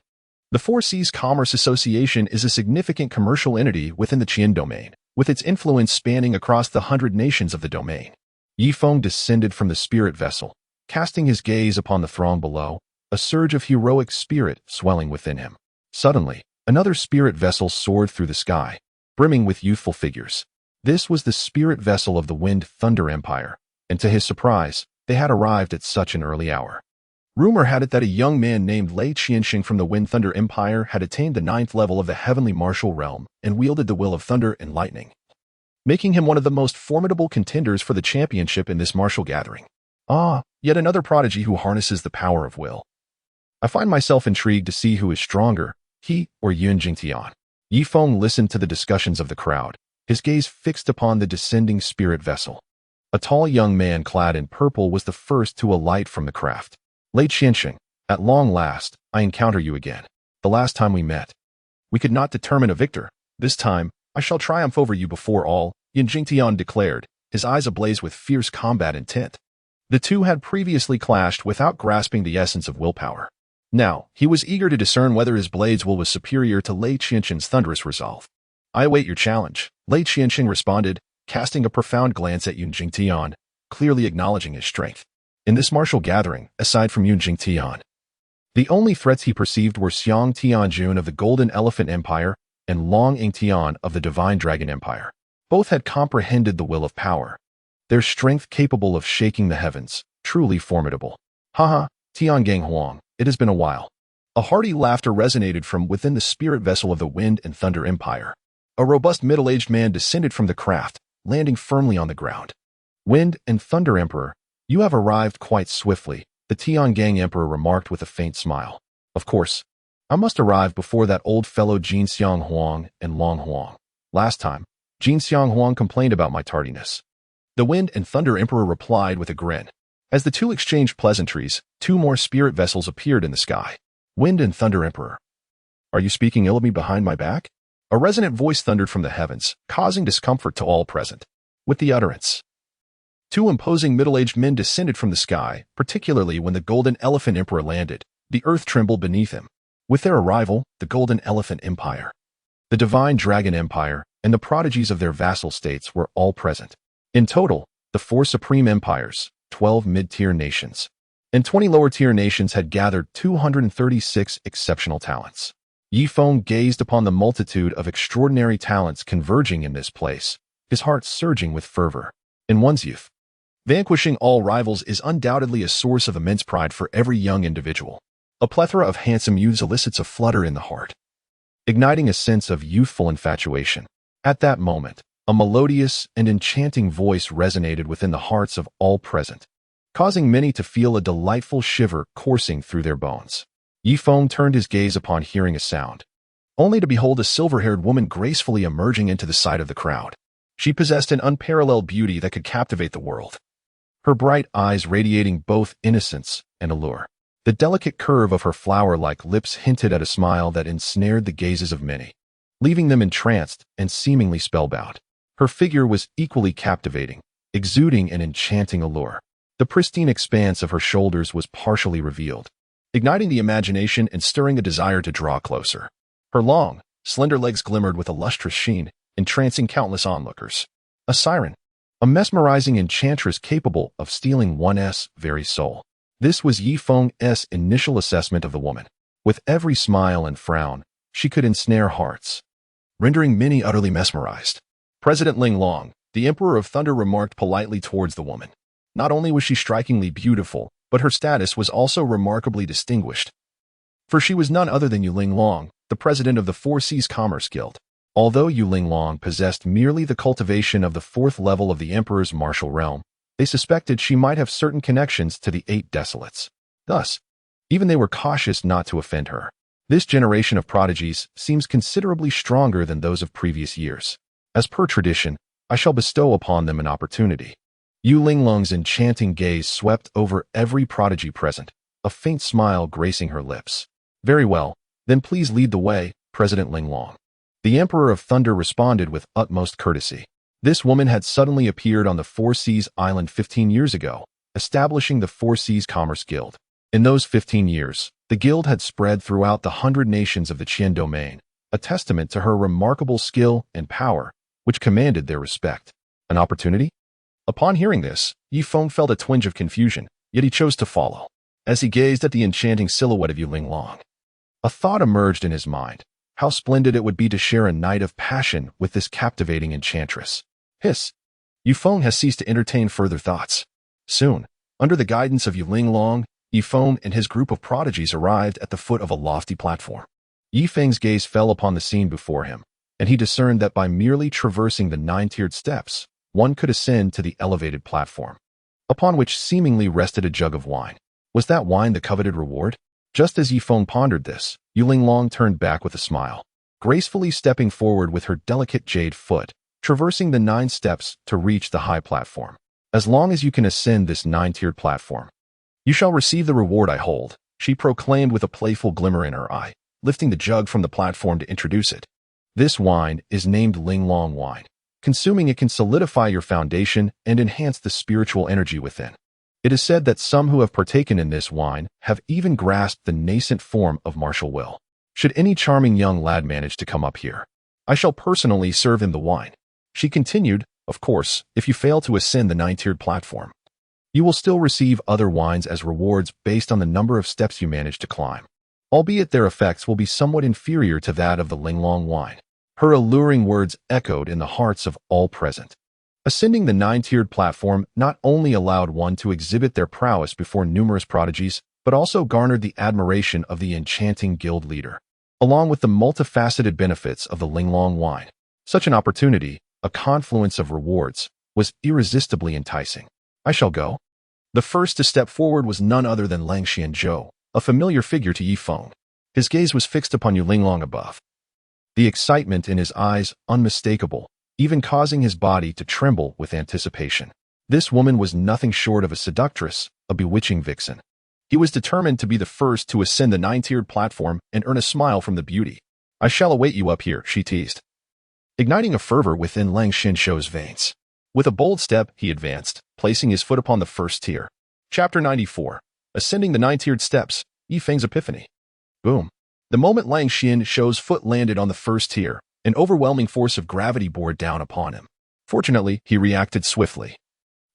The Four Seas Commerce Association is a significant commercial entity within the Qian domain, with its influence spanning across the 100 nations of the domain. Ye Feng descended from the spirit vessel, casting his gaze upon the throng below, a surge of heroic spirit swelling within him. Suddenly, another spirit vessel soared through the sky, brimming with youthful figures. This was the spirit vessel of the Wind Thunder Empire, and to his surprise, they had arrived at such an early hour. Rumor had it that a young man named Lei Qianxing from the Wind Thunder Empire had attained the 9th level of the heavenly martial realm and wielded the will of thunder and lightning, making him one of the most formidable contenders for the championship in this martial gathering. Yet another prodigy who harnesses the power of will. I find myself intrigued to see who is stronger, he or Yun Jingtian. Ye Feng listened to the discussions of the crowd, his gaze fixed upon the descending spirit vessel. A tall young man clad in purple was the first to alight from the craft. Lei Qianxing, at long last, I encounter you again. The last time we met, we could not determine a victor. This time, I shall triumph over you before all, Yun Jingtian declared, his eyes ablaze with fierce combat intent. The two had previously clashed without grasping the essence of willpower. Now, he was eager to discern whether his blade's will was superior to Lei Qianxing's thunderous resolve. I await your challenge, Lei Qianxing responded, casting a profound glance at Yun Jingtian, clearly acknowledging his strength. In this martial gathering, aside from Yun Jingtian, the only threats he perceived were Xiang Tianjun of the Golden Elephant Empire and Long Yingtian of the Divine Dragon Empire. Both had comprehended the will of power, their strength capable of shaking the heavens, truly formidable. Haha, Tiangang Huang, it has been a while. A hearty laughter resonated from within the spirit vessel of the Wind and Thunder Empire. A robust middle-aged man descended from the craft, landing firmly on the ground. Wind and Thunder Emperor, you have arrived quite swiftly, the Tiangang Emperor remarked with a faint smile. Of course, I must arrive before that old fellow Jin Xiang Huang and Long Huang. Last time, Jin Xiang Huang complained about my tardiness. The Wind and Thunder Emperor replied with a grin. As the two exchanged pleasantries, two more spirit vessels appeared in the sky. Wind and Thunder Emperor. Are you speaking ill of me behind my back? A resonant voice thundered from the heavens, causing discomfort to all present. With the utterance, two imposing middle-aged men descended from the sky, particularly when the Golden Elephant Emperor landed. The earth trembled beneath him. With their arrival, the Golden Elephant Empire, the Divine Dragon Empire, and the prodigies of their vassal states were all present. In total, the 4 supreme empires, 12 mid-tier nations, and 20 lower-tier nations had gathered 236 exceptional talents. Ye Feng gazed upon the multitude of extraordinary talents converging in this place, his heart surging with fervor. In one's youth, vanquishing all rivals is undoubtedly a source of immense pride for every young individual. A plethora of handsome youths elicits a flutter in the heart, igniting a sense of youthful infatuation. At that moment, a melodious and enchanting voice resonated within the hearts of all present, causing many to feel a delightful shiver coursing through their bones. Ye Feng turned his gaze upon hearing a sound, only to behold a silver-haired woman gracefully emerging into the sight of the crowd. She possessed an unparalleled beauty that could captivate the world, her bright eyes radiating both innocence and allure. The delicate curve of her flower-like lips hinted at a smile that ensnared the gazes of many, leaving them entranced and seemingly spellbound. Her figure was equally captivating, exuding an enchanting allure. The pristine expanse of her shoulders was partially revealed, igniting the imagination and stirring a desire to draw closer. Her long, slender legs glimmered with a lustrous sheen, entrancing countless onlookers. A siren, a mesmerizing enchantress capable of stealing one's very soul. This was Ye Feng's initial assessment of the woman. With every smile and frown, she could ensnare hearts, rendering many utterly mesmerized. President Linglong, the Emperor of Thunder, remarked politely towards the woman. Not only was she strikingly beautiful, but her status was also remarkably distinguished, for she was none other than Yu Linglong, the president of the Four Seas Commerce Guild. Although Yu Linglong possessed merely the cultivation of the 4th level of the Emperor's martial realm, they suspected she might have certain connections to the 8 Desolates. Thus, even they were cautious not to offend her. This generation of prodigies seems considerably stronger than those of previous years. As per tradition, I shall bestow upon them an opportunity. Yu Linglong's enchanting gaze swept over every prodigy present, a faint smile gracing her lips. Very well, then please lead the way, President Linglong. The Emperor of Thunder responded with utmost courtesy. This woman had suddenly appeared on the Four Seas Island 15 years ago, establishing the Four Seas Commerce Guild. In those 15 years, the guild had spread throughout the 100 nations of the Qian domain, a testament to her remarkable skill and power, which commanded their respect. An opportunity? Upon hearing this, Ye Feng felt a twinge of confusion, yet he chose to follow. As he gazed at the enchanting silhouette of Yu Linglong, a thought emerged in his mind. How splendid it would be to share a night of passion with this captivating enchantress. Hiss! Ye Feng has ceased to entertain further thoughts. Soon, under the guidance of Yu Linglong, Ye Feng and his group of prodigies arrived at the foot of a lofty platform. Ye Feng's gaze fell upon the scene before him, and he discerned that by merely traversing the 9-tiered steps, one could ascend to the elevated platform, upon which seemingly rested a jug of wine. Was that wine the coveted reward? Just as Ye Feng pondered this, Yu Linglong turned back with a smile, gracefully stepping forward with her delicate jade foot, traversing the 9 steps to reach the high platform. As long as you can ascend this 9-tiered platform, you shall receive the reward I hold, she proclaimed with a playful glimmer in her eye, lifting the jug from the platform to introduce it. This wine is named Linglong wine. Consuming it can solidify your foundation and enhance the spiritual energy within. It is said that some who have partaken in this wine have even grasped the nascent form of martial will. Should any charming young lad manage to come up here, I shall personally serve him the wine. She continued, of course, if you fail to ascend the 9-tiered platform, you will still receive other wines as rewards based on the number of steps you manage to climb, albeit their effects will be somewhat inferior to that of the Linglong wine. Her alluring words echoed in the hearts of all present. Ascending the 9-tiered platform not only allowed one to exhibit their prowess before numerous prodigies, but also garnered the admiration of the enchanting guild leader, along with the multifaceted benefits of the Linglong wine. Such an opportunity, a confluence of rewards, was irresistibly enticing. I shall go. The first to step forward was none other than Lang Xianzhou, a familiar figure to Ye Feng. His gaze was fixed upon Yu Linglong above, the excitement in his eyes unmistakable, even causing his body to tremble with anticipation. This woman was nothing short of a seductress, a bewitching vixen. He was determined to be the first to ascend the 9-tiered platform and earn a smile from the beauty. I shall await you up here, she teased, igniting a fervor within Lang Xianzhou's veins. With a bold step, he advanced, placing his foot upon the first tier. Chapter 94. Ascending the 9-tiered steps, Ye Feng's epiphany. Boom. The moment Lang Xianzhou's foot landed on the first tier, an overwhelming force of gravity bore down upon him. Fortunately, he reacted swiftly,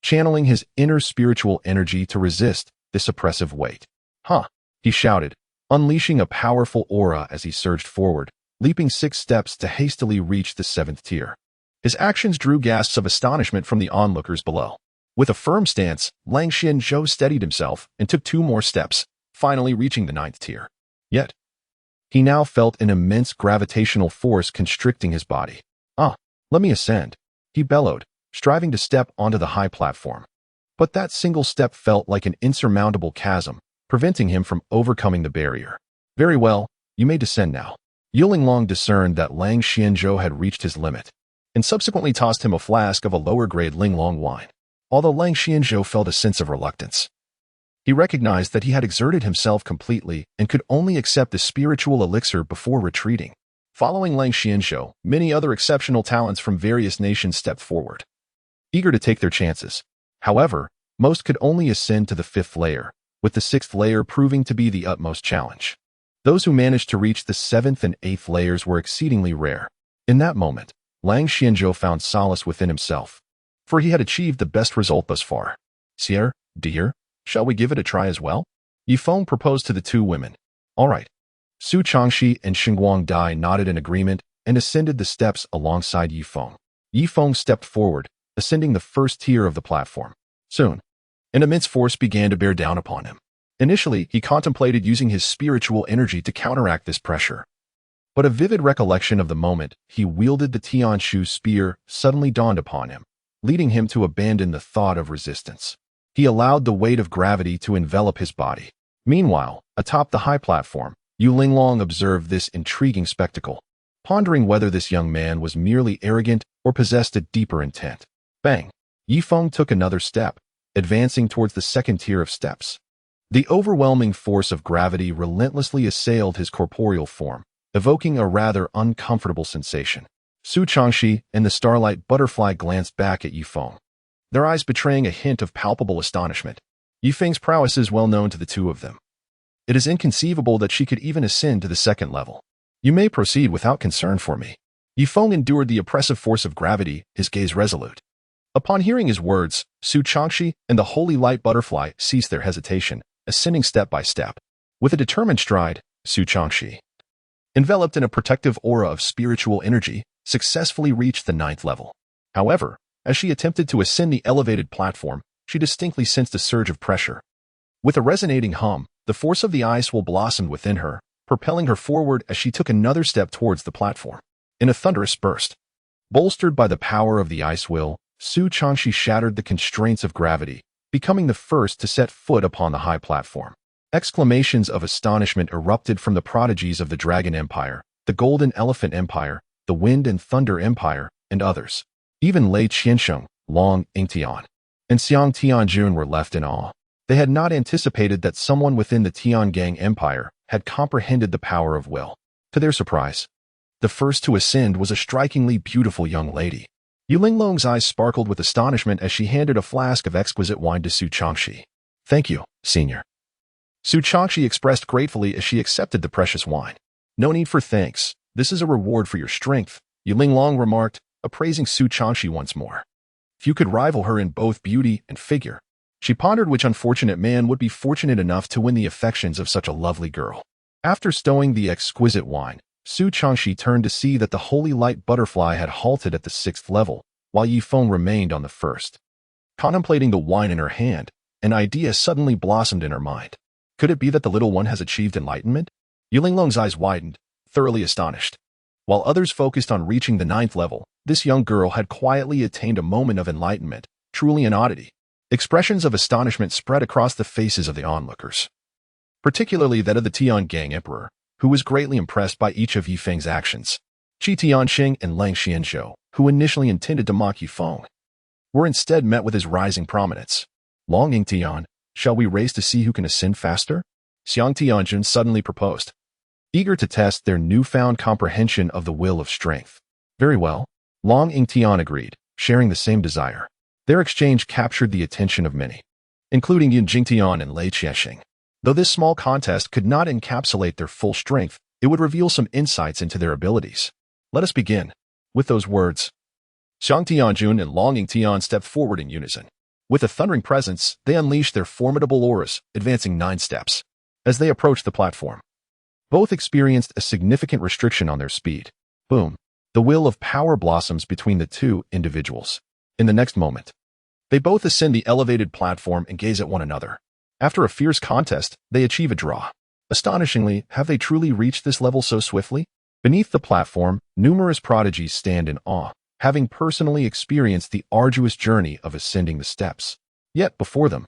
channeling his inner spiritual energy to resist this oppressive weight. Huh, he shouted, unleashing a powerful aura as he surged forward, leaping 6 steps to hastily reach the 7th tier. His actions drew gasps of astonishment from the onlookers below. With a firm stance, Lang Xianzhou steadied himself and took 2 more steps, finally reaching the 9th tier. Yet, he now felt an immense gravitational force constricting his body. Let me ascend, he bellowed, striving to step onto the high platform. But that single step felt like an insurmountable chasm, preventing him from overcoming the barrier. Very well, you may descend now. Yu Linglong discerned that Lang Xianzhou had reached his limit, and subsequently tossed him a flask of a lower-grade Linglong wine. Although Lang Xianzhou felt a sense of reluctance, he recognized that he had exerted himself completely and could only accept the spiritual elixir before retreating. Following Lang Xianzhou, many other exceptional talents from various nations stepped forward, eager to take their chances. However, most could only ascend to the 5th layer, with the 6th layer proving to be the utmost challenge. Those who managed to reach the 7th and 8th layers were exceedingly rare. In that moment, Lang Xianzhou found solace within himself, for he had achieved the best result thus far. Sire, dear, shall we give it a try as well? Ye Feng proposed to the 2 women. All right. Su Changxi and Xinguang Dai nodded in agreement and ascended the steps alongside Ye Feng. Ye Feng stepped forward, ascending the 1st tier of the platform. Soon, an immense force began to bear down upon him. Initially, he contemplated using his spiritual energy to counteract this pressure. But a vivid recollection of the moment he wielded the Tianshu spear suddenly dawned upon him, leading him to abandon the thought of resistance. He allowed the weight of gravity to envelop his body. Meanwhile, atop the high platform, Yu Linglong observed this intriguing spectacle, pondering whether this young man was merely arrogant or possessed a deeper intent. Bang! Ye Feng took another step, advancing towards the second tier of steps. The overwhelming force of gravity relentlessly assailed his corporeal form, evoking a rather uncomfortable sensation. Su Changxi and the starlight butterfly glanced back at Ye Feng, their eyes betraying a hint of palpable astonishment. Ye Feng's prowess is well known to the two of them. It is inconceivable that she could even ascend to the second level. You may proceed without concern for me. Ye Feng endured the oppressive force of gravity, his gaze resolute. Upon hearing his words, Su Changxi and the holy light butterfly ceased their hesitation, ascending step by step. With a determined stride, Su Changxi, enveloped in a protective aura of spiritual energy, successfully reached the 9th level. However, as she attempted to ascend the elevated platform, she distinctly sensed a surge of pressure. With a resonating hum, the force of the ice will blossomed within her, propelling her forward as she took another step towards the platform. In a thunderous burst, bolstered by the power of the ice will, Su Changxi shattered the constraints of gravity, becoming the first to set foot upon the high platform. Exclamations of astonishment erupted from the prodigies of the Dragon Empire, the Golden Elephant Empire, the Wind and Thunder Empire, and others. Even Lei Qiansheng, Long Yingtian, and Xiang Tianjun were left in awe. They had not anticipated that someone within the Tiangang Empire had comprehended the power of will. To their surprise, the first to ascend was a strikingly beautiful young lady. Yu Linglong's eyes sparkled with astonishment as she handed a flask of exquisite wine to Su Changxi. "Thank you, senior." Su Changxi expressed gratefully as she accepted the precious wine. "No need for thanks. This is a reward for your strength," Yu Linglong remarked, appraising Su Changxi once more. If you could rival her in both beauty and figure. She pondered which unfortunate man would be fortunate enough to win the affections of such a lovely girl. After stowing the exquisite wine, Su Changxi turned to see that the holy light butterfly had halted at the 6th level, while Ye Feng remained on the 1st. Contemplating the wine in her hand, an idea suddenly blossomed in her mind. Could it be that the little one has achieved enlightenment? Yu Linglong's eyes widened, thoroughly astonished. While others focused on reaching the 9th level, this young girl had quietly attained a moment of enlightenment, truly an oddity. Expressions of astonishment spread across the faces of the onlookers, particularly that of the Tiangang Emperor, who was greatly impressed by each of Ye Feng's actions. Qi Tianxing and Lang Xianzhou, who initially intended to mock Ye Feng, were instead met with his rising prominence. "Long Yingtian, shall we race to see who can ascend faster?" Xiang Tianjun suddenly proposed, eager to test their newfound comprehension of the will of strength. "Very well," Long Yingtian agreed, sharing the same desire. Their exchange captured the attention of many, including Yin Jingtian and Lei Qianxing. Though this small contest could not encapsulate their full strength, it would reveal some insights into their abilities. "Let us begin." With those words, Xiang Tianjun and Long Yingtian stepped forward in unison. With a thundering presence, they unleashed their formidable auras, advancing 9 steps. As they approached the platform, both experienced a significant restriction on their speed. Boom! The will of power blossoms between the two individuals. In the next moment, they both ascend the elevated platform and gaze at one another. After a fierce contest, they achieve a draw. Astonishingly, have they truly reached this level so swiftly? Beneath the platform, numerous prodigies stand in awe, having personally experienced the arduous journey of ascending the steps. Yet before them,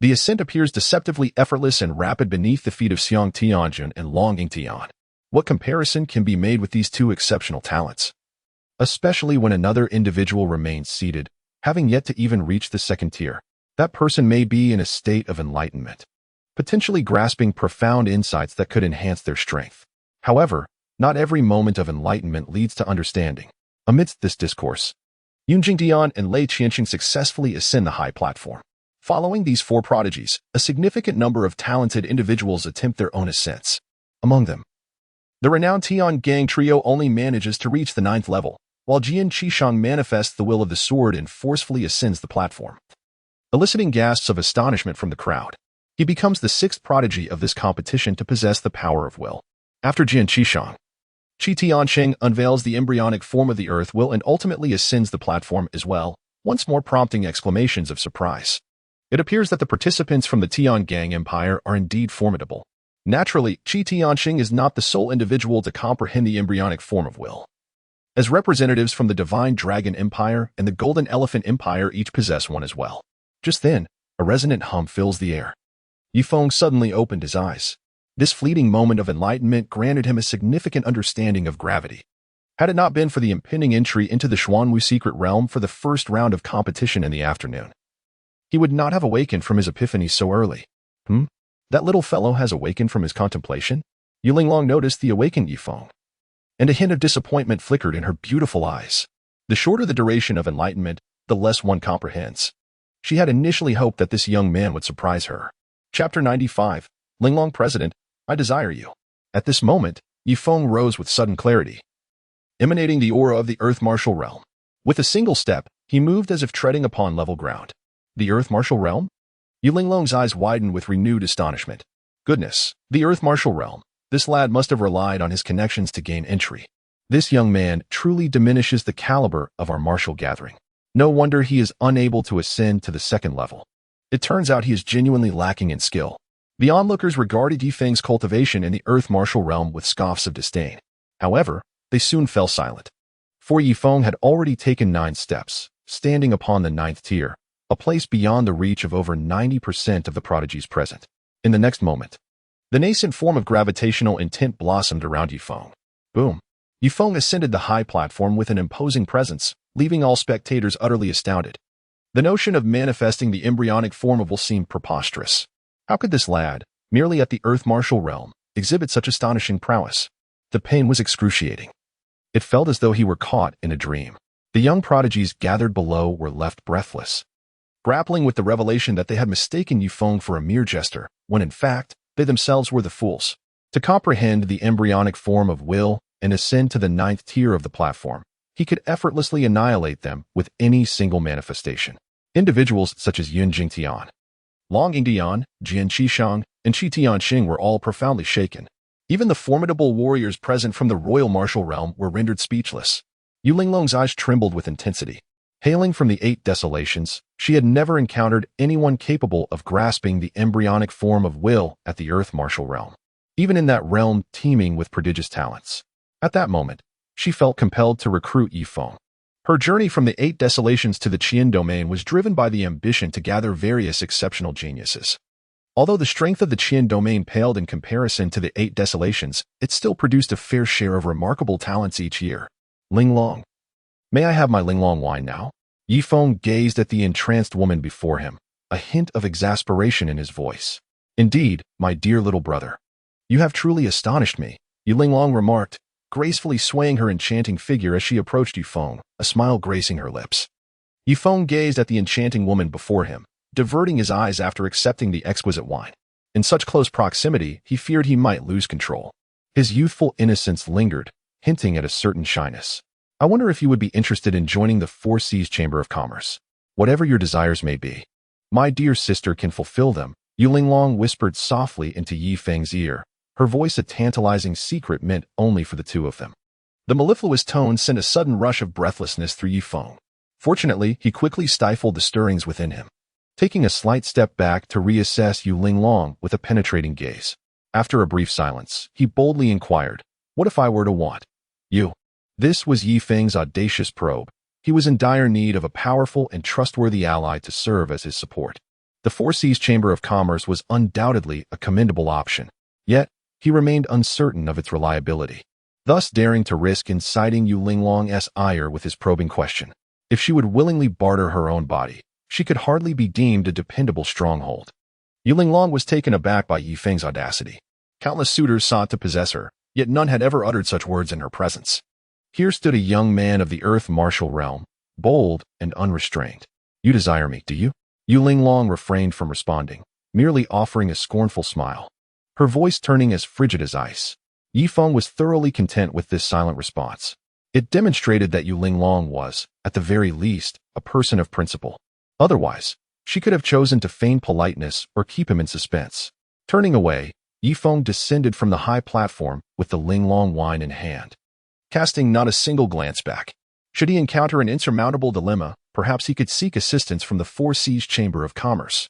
the ascent appears deceptively effortless and rapid beneath the feet of Xiang Tianjun and Long Yingtian. What comparison can be made with these two exceptional talents? Especially when another individual remains seated, having yet to even reach the 2nd tier. That person may be in a state of enlightenment, potentially grasping profound insights that could enhance their strength. However, not every moment of enlightenment leads to understanding. Amidst this discourse, Yun Jingtian and Lei Qianxing successfully ascend the high platform. Following these 4 prodigies, a significant number of talented individuals attempt their own ascents. Among them, the renowned Tiangang trio only manages to reach the 9th level, while Jian Qishang manifests the will of the sword and forcefully ascends the platform, eliciting gasps of astonishment from the crowd. He becomes the 6th prodigy of this competition to possess the power of will. After Jian Qishang, Qi Tianxing unveils the embryonic form of the earth will and ultimately ascends the platform as well, once more prompting exclamations of surprise. It appears that the participants from the Tiangang Empire are indeed formidable. Naturally, Qi Tianxing is not the sole individual to comprehend the embryonic form of will, as representatives from the Divine Dragon Empire and the Golden Elephant Empire each possess one as well. Just then, a resonant hum fills the air. Ye Feng suddenly opened his eyes. This fleeting moment of enlightenment granted him a significant understanding of gravity. Had it not been for the impending entry into the Xuanwu secret realm for the first round of competition in the afternoon, he would not have awakened from his epiphany so early. That little fellow has awakened from his contemplation? Yu Linglong noticed the awakened Ye Feng, and a hint of disappointment flickered in her beautiful eyes. The shorter the duration of enlightenment, the less one comprehends. She had initially hoped that this young man would surprise her. Chapter 95, Linglong President, I desire you. At this moment, Ye Feng rose with sudden clarity, emanating the aura of the Earth Martial Realm. With a single step, he moved as if treading upon level ground. The Earth Martial Realm? Yu Linglong's eyes widened with renewed astonishment. Goodness, the Earth Martial Realm. This lad must have relied on his connections to gain entry. This young man truly diminishes the caliber of our martial gathering. No wonder he is unable to ascend to the second level. It turns out he is genuinely lacking in skill. The onlookers regarded Ye Feng's cultivation in the Earth Martial Realm with scoffs of disdain. However, they soon fell silent. For Ye Feng had already taken 9 steps, standing upon the 9th tier, a place beyond the reach of over 90% of the prodigies present. In the next moment, the nascent form of gravitational intent blossomed around Ye Feng. Boom! Ye Feng ascended the high platform with an imposing presence, leaving all spectators utterly astounded. The notion of manifesting the embryonic form of will seemed preposterous. How could this lad, merely at the Earth Martial Realm, exhibit such astonishing prowess? The pain was excruciating. It felt as though he were caught in a dream. The young prodigies gathered below were left breathless, grappling with the revelation that they had mistaken Ye Feng for a mere jester, when in fact, they themselves were the fools. To comprehend the embryonic form of will and ascend to the 9th tier of the platform, he could effortlessly annihilate them with any single manifestation. Individuals such as Yun Jingtian, Long Yingdian, Jian Qishang, and Qi Tianxing were all profoundly shaken. Even the formidable warriors present from the royal martial realm were rendered speechless. Yu Linglong's eyes trembled with intensity. Hailing from the 8 desolations, she had never encountered anyone capable of grasping the embryonic form of will at the Earth Martial Realm, even in that realm teeming with prodigious talents. At that moment, she felt compelled to recruit Ye Feng. Her journey from the 8 desolations to the Qian domain was driven by the ambition to gather various exceptional geniuses. Although the strength of the Qian domain paled in comparison to the 8 desolations, it still produced a fair share of remarkable talents each year. Linglong. May I have my Linglong wine now? Ye Feng gazed at the entranced woman before him, a hint of exasperation in his voice. Indeed, my dear little brother. You have truly astonished me, Yu Linglong remarked, gracefully swaying her enchanting figure as she approached Ye Feng, a smile gracing her lips. Ye Feng gazed at the enchanting woman before him, diverting his eyes after accepting the exquisite wine. In such close proximity, he feared he might lose control. His youthful innocence lingered, hinting at a certain shyness. I wonder if you would be interested in joining the Four Seas Chamber of Commerce. Whatever your desires may be, my dear sister can fulfill them, Yu Linglong whispered softly into Ye Feng's ear, her voice a tantalizing secret meant only for the two of them. The mellifluous tone sent a sudden rush of breathlessness through Ye Feng. Fortunately, he quickly stifled the stirrings within him, taking a slight step back to reassess Yu Linglong with a penetrating gaze. After a brief silence, he boldly inquired, what if I were to want you? This was Ye Feng's audacious probe. He was in dire need of a powerful and trustworthy ally to serve as his support. The Four Seas Chamber of Commerce was undoubtedly a commendable option, yet he remained uncertain of its reliability, thus daring to risk inciting Yu Linglong's ire with his probing question. If she would willingly barter her own body, she could hardly be deemed a dependable stronghold. Yu Linglong was taken aback by Ye Feng's audacity. Countless suitors sought to possess her, yet none had ever uttered such words in her presence. Here stood a young man of the Earth Martial Realm, bold and unrestrained. You desire me, do you? Yu Linglong refrained from responding, merely offering a scornful smile, her voice turning as frigid as ice. Ye Feng was thoroughly content with this silent response. It demonstrated that Yu Linglong was, at the very least, a person of principle. Otherwise, she could have chosen to feign politeness or keep him in suspense. Turning away, Ye Feng descended from the high platform with the Linglong wine in hand, casting not a single glance back. Should he encounter an insurmountable dilemma, perhaps he could seek assistance from the Four Seas Chamber of Commerce.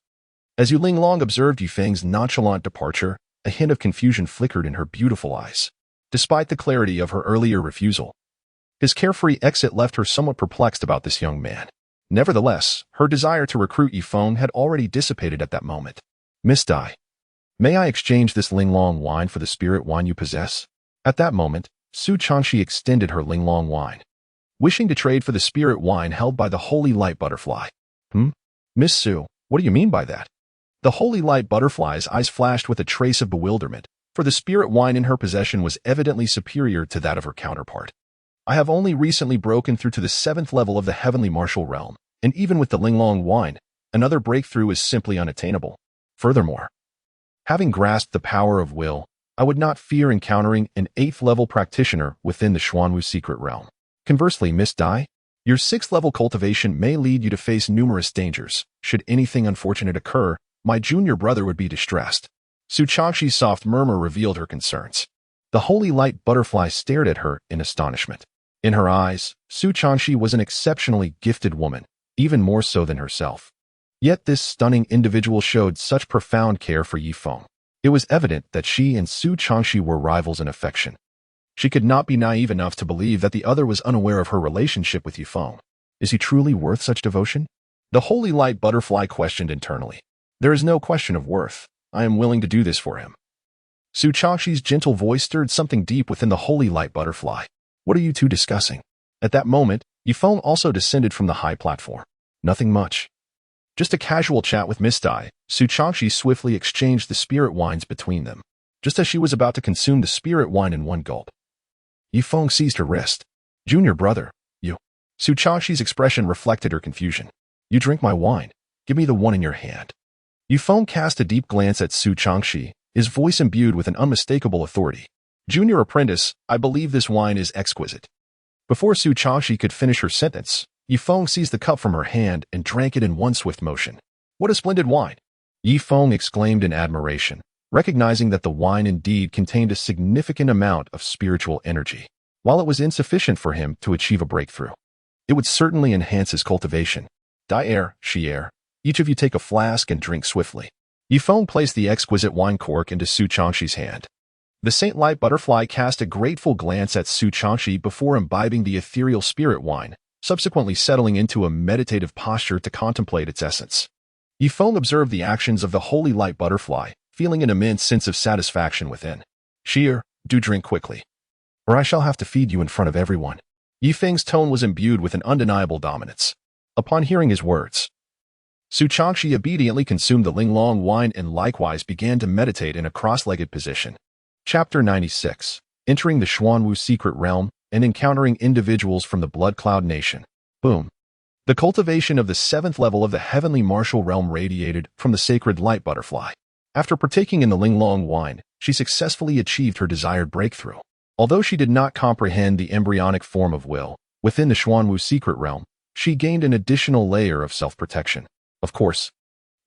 As Yu Linglong observed Ye Feng's nonchalant departure, a hint of confusion flickered in her beautiful eyes. Despite the clarity of her earlier refusal, his carefree exit left her somewhat perplexed about this young man. Nevertheless, her desire to recruit Ye Feng had already dissipated at that moment. Miss Dai. May I exchange this Linglong wine for the spirit wine you possess? At that moment, Su Changxi extended her Linglong wine, wishing to trade for the spirit wine held by the Holy Light Butterfly. Miss Su, what do you mean by that? The Holy Light Butterfly's eyes flashed with a trace of bewilderment, for the spirit wine in her possession was evidently superior to that of her counterpart. I have only recently broken through to the 7th level of the heavenly martial realm, and even with the Linglong wine, another breakthrough is simply unattainable. Furthermore, having grasped the power of will, I would not fear encountering an 8th level practitioner within the Xuanwu secret realm. Conversely, Miss Dai, your 6th level cultivation may lead you to face numerous dangers. Should anything unfortunate occur, my junior brother would be distressed. Su Changxi's soft murmur revealed her concerns. The Holy Light Butterfly stared at her in astonishment. In her eyes, Su Changxi was an exceptionally gifted woman, even more so than herself. Yet this stunning individual showed such profound care for Ye Feng. It was evident that she and Su Changxi were rivals in affection. She could not be naive enough to believe that the other was unaware of her relationship with Ye Feng. Is he truly worth such devotion? The Holy Light Butterfly questioned internally. There is no question of worth. I am willing to do this for him. Su Changxi's gentle voice stirred something deep within the Holy Light Butterfly. What are you two discussing? At that moment, Ye Feng also descended from the high platform. Nothing much. Just a casual chat with Miss Dai. Su Changxi swiftly exchanged the spirit wines between them, just as she was about to consume the spirit wine in one gulp. Ye Feng seized her wrist. Junior brother, you. Su Changxi's expression reflected her confusion. You drink my wine. Give me the one in your hand. Ye Feng cast a deep glance at Su Changxi, his voice imbued with an unmistakable authority. Junior apprentice, I believe this wine is exquisite. Before Su Changxi could finish her sentence, Ye Feng seized the cup from her hand and drank it in one swift motion. What a splendid wine! Ye Feng exclaimed in admiration, recognizing that the wine indeed contained a significant amount of spiritual energy. While it was insufficient for him to achieve a breakthrough, it would certainly enhance his cultivation. Dai Shi each of you take a flask and drink swiftly. Ye Feng placed the exquisite wine cork into Su Changxi's hand. The Saint Light Butterfly cast a grateful glance at Su Changxi before imbibing the ethereal spirit wine, subsequently settling into a meditative posture to contemplate its essence. Ye Feng observed the actions of the Holy Light Butterfly, feeling an immense sense of satisfaction within. Sheer, do drink quickly, or I shall have to feed you in front of everyone. Ye Feng's tone was imbued with an undeniable dominance. Upon hearing his words, Su Changxi obediently consumed the Linglong wine and likewise began to meditate in a cross-legged position. Chapter 96. Entering the Xuanwu secret realm and encountering individuals from the Blood Cloud Nation. Boom. The cultivation of the 7th level of the heavenly martial realm radiated from the sacred light butterfly. After partaking in the Linglong wine, she successfully achieved her desired breakthrough. Although she did not comprehend the embryonic form of will within the Xuanwu secret realm, she gained an additional layer of self-protection. Of course,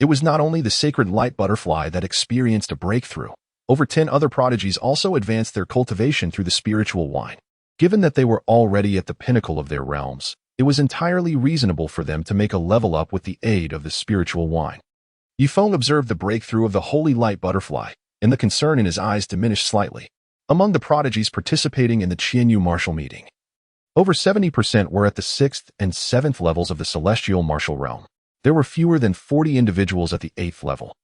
it was not only the sacred light butterfly that experienced a breakthrough. Over 10 other prodigies also advanced their cultivation through the spiritual wine. Given that they were already at the pinnacle of their realms, it was entirely reasonable for them to make a level up with the aid of the spiritual wine. Ye Feng observed the breakthrough of the Holy Light Butterfly, and the concern in his eyes diminished slightly. Among the prodigies participating in the Qianyu martial meeting, over 70% were at the 6th and 7th levels of the celestial martial realm. There were fewer than 40 individuals at the 8th level,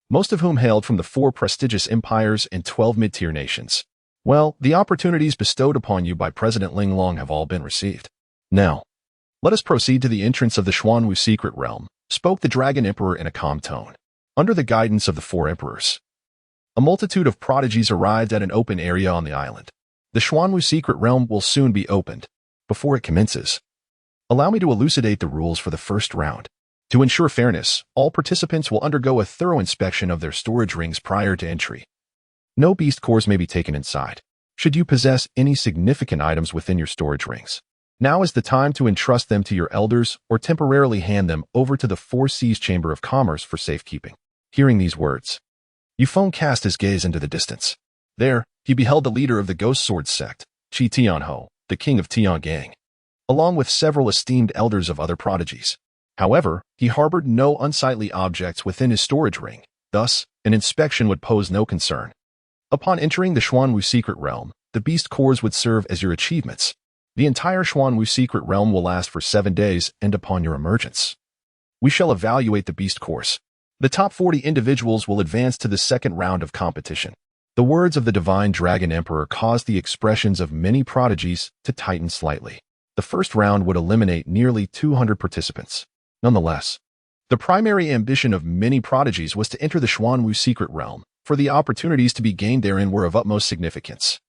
most of whom hailed from the 4 prestigious empires and 12 mid-tier nations. Well, the opportunities bestowed upon you by President Linglong have all been received. Now, let us proceed to the entrance of the Xuanwu secret realm, spoke the Dragon Emperor in a calm tone. Under the guidance of the 4 emperors, a multitude of prodigies arrived at an open area on the island. The Xuanwu secret realm will soon be opened. Before it commences, allow me to elucidate the rules for the first round. To ensure fairness, all participants will undergo a thorough inspection of their storage rings prior to entry. No beast cores may be taken inside, should you possess any significant items within your storage rings. Now is the time to entrust them to your elders or temporarily hand them over to the 4 Seas Chamber of Commerce for safekeeping. Hearing these words, Ye Feng cast his gaze into the distance. There, he beheld the leader of the Ghost Sword sect, Qi Tianho, the king of Tiangang, along with several esteemed elders of other prodigies. However, he harbored no unsightly objects within his storage ring, thus, an inspection would pose no concern. Upon entering the Xuanwu secret realm, the beast cores would serve as your achievements. The entire Xuanwu secret realm will last for 7 days, and upon your emergence, we shall evaluate the beast cores. The top 40 individuals will advance to the second round of competition. The words of the Divine Dragon Emperor caused the expressions of many prodigies to tighten slightly. The first round would eliminate nearly 200 participants. Nonetheless, the primary ambition of many prodigies was to enter the Xuanwu secret realm, for the opportunities to be gained therein were of utmost significance.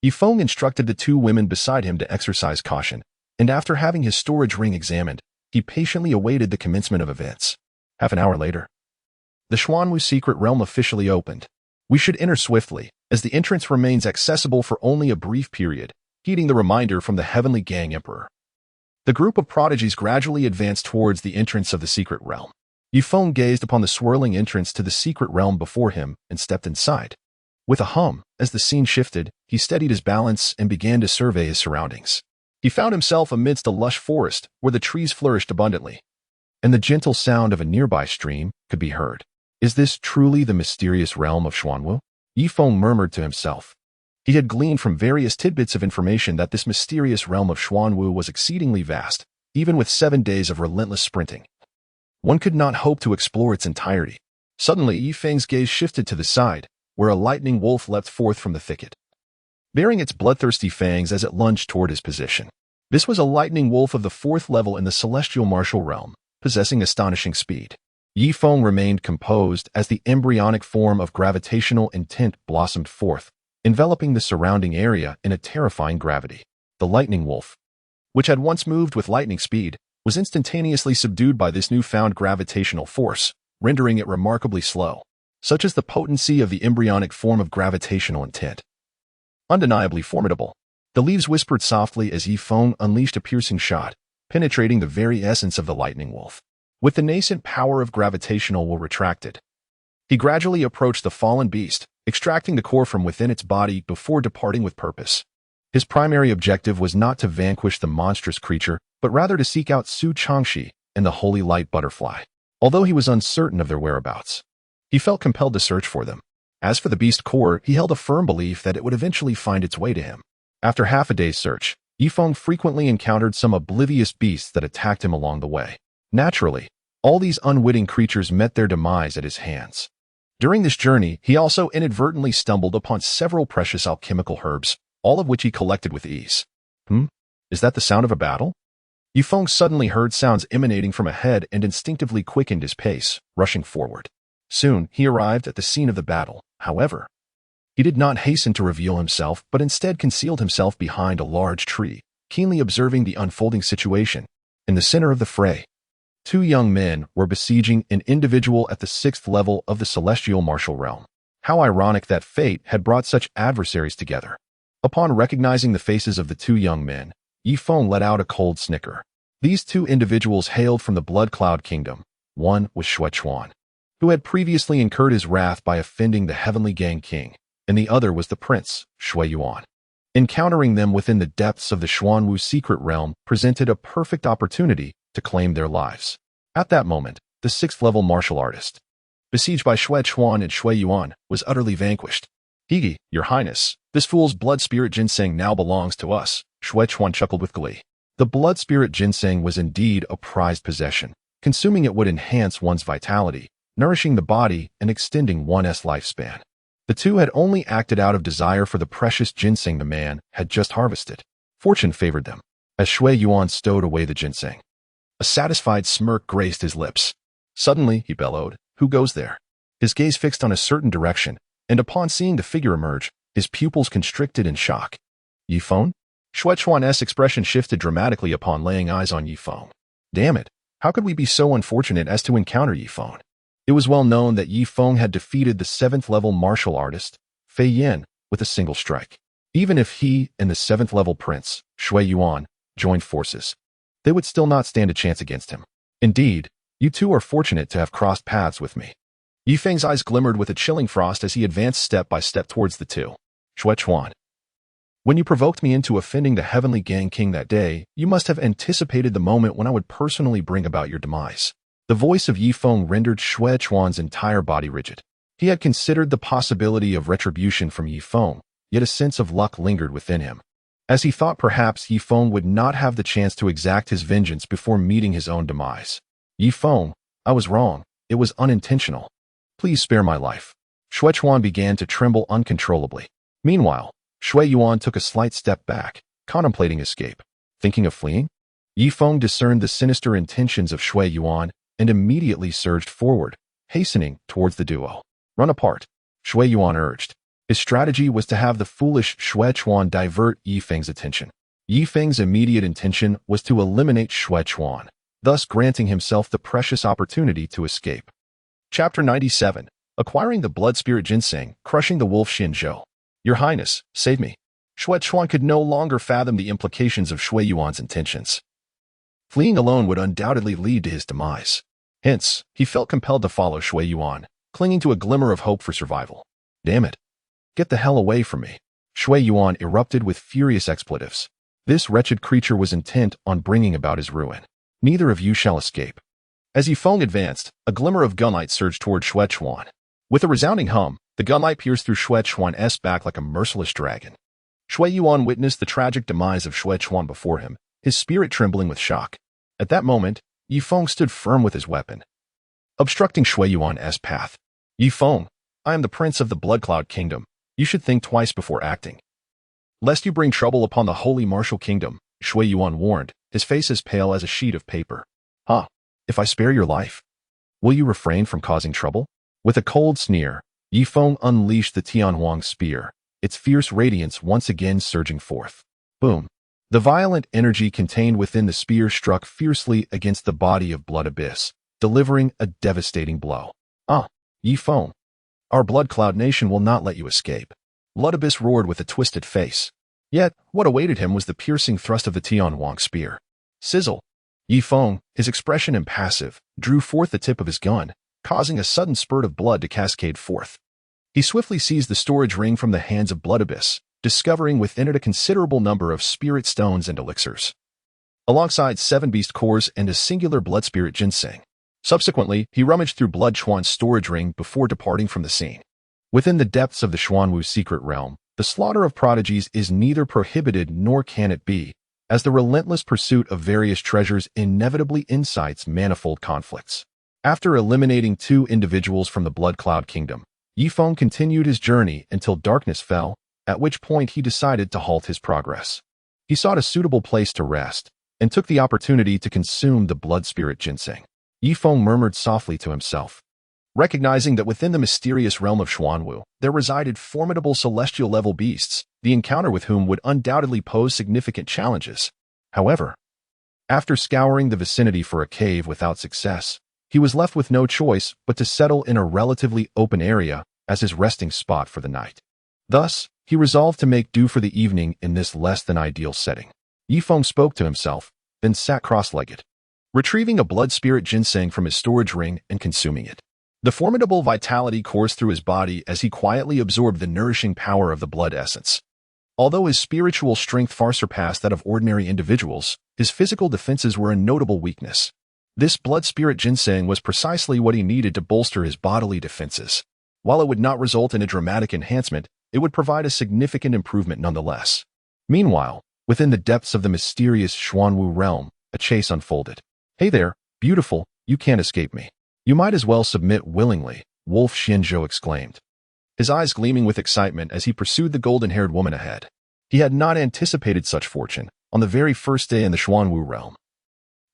Ye Feng instructed the two women beside him to exercise caution, and after having his storage ring examined, he patiently awaited the commencement of events. Half an hour later, the Xuanwu secret realm officially opened. We should enter swiftly, as the entrance remains accessible for only a brief period, heeding the reminder from the Heavenly Gang Emperor. The group of prodigies gradually advanced towards the entrance of the secret realm. Ye Feng gazed upon the swirling entrance to the secret realm before him and stepped inside. With a hum, as the scene shifted, he steadied his balance and began to survey his surroundings. He found himself amidst a lush forest where the trees flourished abundantly, and the gentle sound of a nearby stream could be heard. Is this truly the mysterious realm of Xuanwu? Ye Feng murmured to himself. He had gleaned from various tidbits of information that this mysterious realm of Xuanwu was exceedingly vast, even with 7 days of relentless sprinting. One could not hope to explore its entirety. Suddenly, Ye Feng's gaze shifted to the side, where a lightning wolf leapt forth from the thicket, baring its bloodthirsty fangs as it lunged toward his position. This was a lightning wolf of the 4th level in the celestial martial realm, possessing astonishing speed. Ye Feng remained composed as the embryonic form of gravitational intent blossomed forth, enveloping the surrounding area in a terrifying gravity. The lightning wolf, which had once moved with lightning speed, was instantaneously subdued by this newfound gravitational force, rendering it remarkably slow. Such is the potency of the embryonic form of gravitational intent. Undeniably formidable. The leaves whispered softly as Ye Feng unleashed a piercing shot, penetrating the very essence of the lightning wolf. With the nascent power of gravitational will retracted, he gradually approached the fallen beast, extracting the core from within its body before departing with purpose. His primary objective was not to vanquish the monstrous creature, but rather to seek out Su Changxi and the holy light butterfly. Although he was uncertain of their whereabouts, he felt compelled to search for them. As for the beast core, he held a firm belief that it would eventually find its way to him. After half a day's search, Ye Feng frequently encountered some oblivious beasts that attacked him along the way. Naturally, all these unwitting creatures met their demise at his hands. During this journey, he also inadvertently stumbled upon several precious alchemical herbs, all of which he collected with ease. Is that the sound of a battle? Ye Feng suddenly heard sounds emanating from ahead and instinctively quickened his pace, rushing forward. Soon, he arrived at the scene of the battle. However, he did not hasten to reveal himself, but instead concealed himself behind a large tree, keenly observing the unfolding situation. In the center of the fray, 2 young men were besieging an individual at the 6th level of the celestial martial realm. How ironic that fate had brought such adversaries together. Upon recognizing the faces of the 2 young men, Ye Feng let out a cold snicker. These 2 individuals hailed from the Blood Cloud Kingdom. One was Shui Chuan, who had previously incurred his wrath by offending the Heavenly Gang King, and the other was the Prince, Shui Yuan. Encountering them within the depths of the Xuanwu secret realm presented a perfect opportunity to claim their lives. At that moment, the 6th level martial artist, besieged by Shui Chuan and Shui Yuan, was utterly vanquished. Higi, Your Highness, this fool's blood spirit ginseng now belongs to us, Shui Chuan chuckled with glee. The blood spirit ginseng was indeed a prized possession. Consuming it would enhance one's vitality, nourishing the body and extending one's lifespan. The 2 had only acted out of desire for the precious ginseng the man had just harvested. Fortune favored them, as Shui Yuan stowed away the ginseng. A satisfied smirk graced his lips. Suddenly, he bellowed, "Who goes there?" His gaze fixed on a certain direction, and upon seeing the figure emerge, his pupils constricted in shock. Ye Feng? Shui Chuan's expression shifted dramatically upon laying eyes on Ye Feng. Damn it, how could we be so unfortunate as to encounter Ye Feng? It was well known that Ye Feng had defeated the 7th level martial artist, Fei Yan, with a single strike. Even if he and the 7th level prince, Shui Yuan, joined forces, they would still not stand a chance against him. Indeed, you 2 are fortunate to have crossed paths with me. Ye Feng's eyes glimmered with a chilling frost as he advanced step by step towards the 2. Shui Chuan, when you provoked me into offending the Heavenly Gang King that day, you must have anticipated the moment when I would personally bring about your demise. The voice of Ye Feng rendered Shui Chuan's entire body rigid. He had considered the possibility of retribution from Ye Feng, yet a sense of luck lingered within him, as he thought perhaps Ye Feng would not have the chance to exact his vengeance before meeting his own demise. Ye Feng, I was wrong. It was unintentional. Please spare my life. Shui Chuan began to tremble uncontrollably. Meanwhile, Shui Yuan took a slight step back, contemplating escape. Thinking of fleeing? Ye Feng discerned the sinister intentions of Shui Yuan and immediately surged forward, hastening towards the duo. Run apart, Shui Yuan urged. His strategy was to have the foolish Shui Chuan divert Ye Feng's attention. Ye Feng's immediate intention was to eliminate Shui Chuan, thus granting himself the precious opportunity to escape. Chapter 97. Acquiring the Blood Spirit Ginseng, Crushing the Wolf Xinzhou. Your Highness, save me. Shui Chuan could no longer fathom the implications of Shui Yuan's intentions. Fleeing alone would undoubtedly lead to his demise. Hence, he felt compelled to follow Shui Yuan, clinging to a glimmer of hope for survival. Damn it. Get the hell away from me. Shui Yuan erupted with furious expletives. This wretched creature was intent on bringing about his ruin. Neither of you shall escape. As Ye Feng advanced, a glimmer of gunlight surged toward Shui Chuan. With a resounding hum, the gunlight pierced through Shui Chuan's back like a merciless dragon. Shui Yuan witnessed the tragic demise of Shui Chuan before him, his spirit trembling with shock. At that moment, Ye Feng stood firm with his weapon, obstructing Shui Yuan's path. Ye Feng, I am the prince of the Blood Cloud Kingdom. You should think twice before acting. Lest you bring trouble upon the holy martial kingdom, Shui Yuan warned, his face as pale as a sheet of paper. Huh? If I spare your life, will you refrain from causing trouble? With a cold sneer, Ye Feng unleashed the Tianhuang spear, its fierce radiance once again surging forth. Boom! The violent energy contained within the spear struck fiercely against the body of Blood Abyss, delivering a devastating blow. Ye Feng, our Blood Cloud Nation will not let you escape. Blood Abyss roared with a twisted face. Yet, what awaited him was the piercing thrust of the Tianhuang spear. Sizzle! Ye Feng, his expression impassive, drew forth the tip of his gun, causing a sudden spurt of blood to cascade forth. He swiftly seized the storage ring from the hands of Blood Abyss, discovering within it a considerable number of spirit stones and elixirs, alongside 7 beast cores and a singular blood spirit ginseng. Subsequently, he rummaged through Blood Chuan's storage ring before departing from the scene. Within the depths of the Xuanwu secret realm, the slaughter of prodigies is neither prohibited nor can it be, as the relentless pursuit of various treasures inevitably incites manifold conflicts. After eliminating 2 individuals from the Blood Cloud Kingdom, Ye Feng continued his journey until darkness fell, at which point he decided to halt his progress. He sought a suitable place to rest, and took the opportunity to consume the blood spirit ginseng. Ye Feng murmured softly to himself. Recognizing that within the mysterious realm of Xuanwu, there resided formidable celestial-level beasts, the encounter with whom would undoubtedly pose significant challenges. However, after scouring the vicinity for a cave without success, he was left with no choice but to settle in a relatively open area as his resting spot for the night. Thus, he resolved to make do for the evening in this less-than-ideal setting. Ye Feng spoke to himself, then sat cross-legged, retrieving a blood spirit ginseng from his storage ring and consuming it. The formidable vitality coursed through his body as he quietly absorbed the nourishing power of the blood essence. Although his spiritual strength far surpassed that of ordinary individuals, his physical defenses were a notable weakness. This blood spirit ginseng was precisely what he needed to bolster his bodily defenses. While it would not result in a dramatic enhancement, it would provide a significant improvement nonetheless. Meanwhile, within the depths of the mysterious Xuanwu realm, a chase unfolded. Hey there, beautiful, you can't escape me. You might as well submit willingly, Wolf Xinzhou exclaimed, his eyes gleaming with excitement as he pursued the golden-haired woman ahead. He had not anticipated such fortune on the very first day in the Xuanwu realm.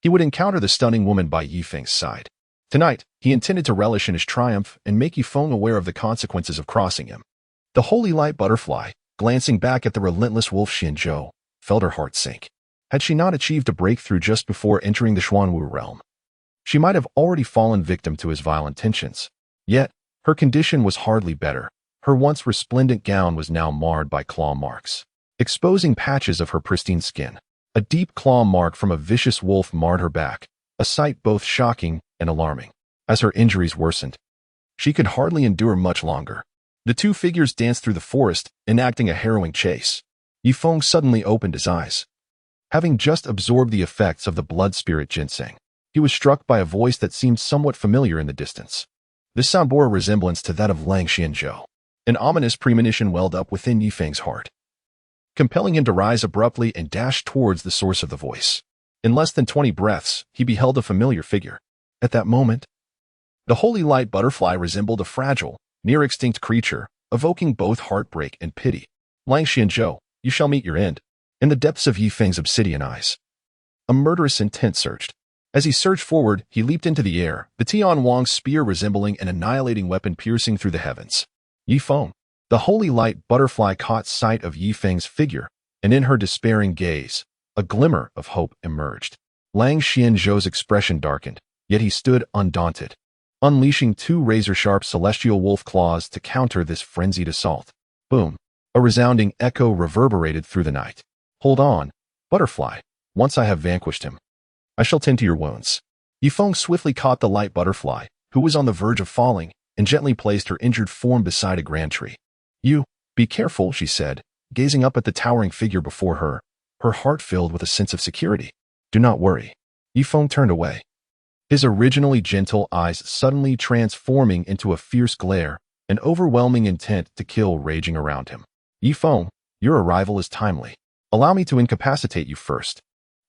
He would encounter the stunning woman by Ye Feng's side. Tonight, he intended to relish in his triumph and make Ye Feng aware of the consequences of crossing him. The holy light butterfly, glancing back at the relentless Wolf Xinzhou, felt her heart sink. Had she not achieved a breakthrough just before entering the Xuanwu realm, she might have already fallen victim to his vile intentions. Yet, her condition was hardly better. Her once resplendent gown was now marred by claw marks, exposing patches of her pristine skin. A deep claw mark from a vicious wolf marred her back, a sight both shocking and alarming. As her injuries worsened, she could hardly endure much longer. The 2 figures danced through the forest, enacting a harrowing chase. Ye Feng suddenly opened his eyes. Having just absorbed the effects of the blood spirit ginseng, he was struck by a voice that seemed somewhat familiar in the distance. This sound bore a resemblance to that of Lang Xianzhou. An ominous premonition welled up within Ye Feng's heart, compelling him to rise abruptly and dash towards the source of the voice. In less than 20 breaths, he beheld a familiar figure. At that moment, The holy light butterfly resembled a fragile, near-extinct creature, evoking both heartbreak and pity. Lang Xianzhou, you shall meet your end. In the depths of Ye Feng's obsidian eyes, a murderous intent surged. As he surged forward, he leaped into the air, the Tian Wang's spear resembling an annihilating weapon piercing through the heavens. Ye Feng. The holy light butterfly caught sight of Ye Feng's figure, and in her despairing gaze, a glimmer of hope emerged. Lang Xianzhou's expression darkened, yet he stood undaunted, unleashing two razor-sharp celestial wolf claws to counter this frenzied assault. Boom! A resounding echo reverberated through the night. Hold on, butterfly. Once I have vanquished him, I shall tend to your wounds. Ye Feng swiftly caught the light butterfly, who was on the verge of falling, and gently placed her injured form beside a grand tree. You, be careful, she said, gazing up at the towering figure before her, her heart filled with a sense of security. Do not worry. Ye Feng turned away, his originally gentle eyes suddenly transforming into a fierce glare, an overwhelming intent to kill raging around him. Ye Feng, your arrival is timely. Allow me to incapacitate you first,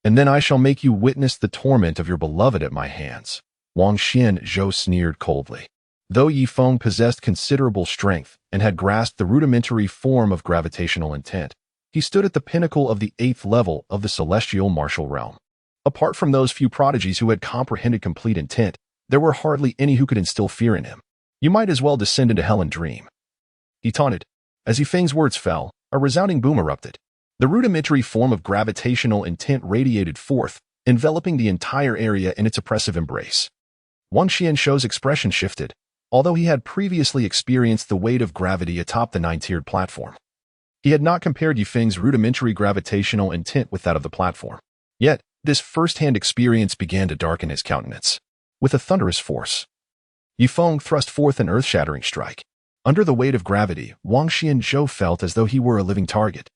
and then I shall make you witness the torment of your beloved at my hands. Wang Xianzhou sneered coldly. Though Ye Feng possessed considerable strength and had grasped the rudimentary form of gravitational intent, he stood at the pinnacle of the 8th level of the celestial martial realm. Apart from those few prodigies who had comprehended complete intent, there were hardly any who could instill fear in him. You might as well descend into hell and dream, he taunted. As Ye Feng's words fell, a resounding boom erupted. The rudimentary form of gravitational intent radiated forth, enveloping the entire area in its oppressive embrace. Wang Xianzhou's expression shifted, although he had previously experienced the weight of gravity atop the 9-tiered platform. He had not compared Ye Feng's rudimentary gravitational intent with that of the platform. Yet, this first-hand experience began to darken his countenance. With a thunderous force, Ye Feng thrust forth an earth-shattering strike. Under the weight of gravity, Wang Xianzhou felt as though he were a living target.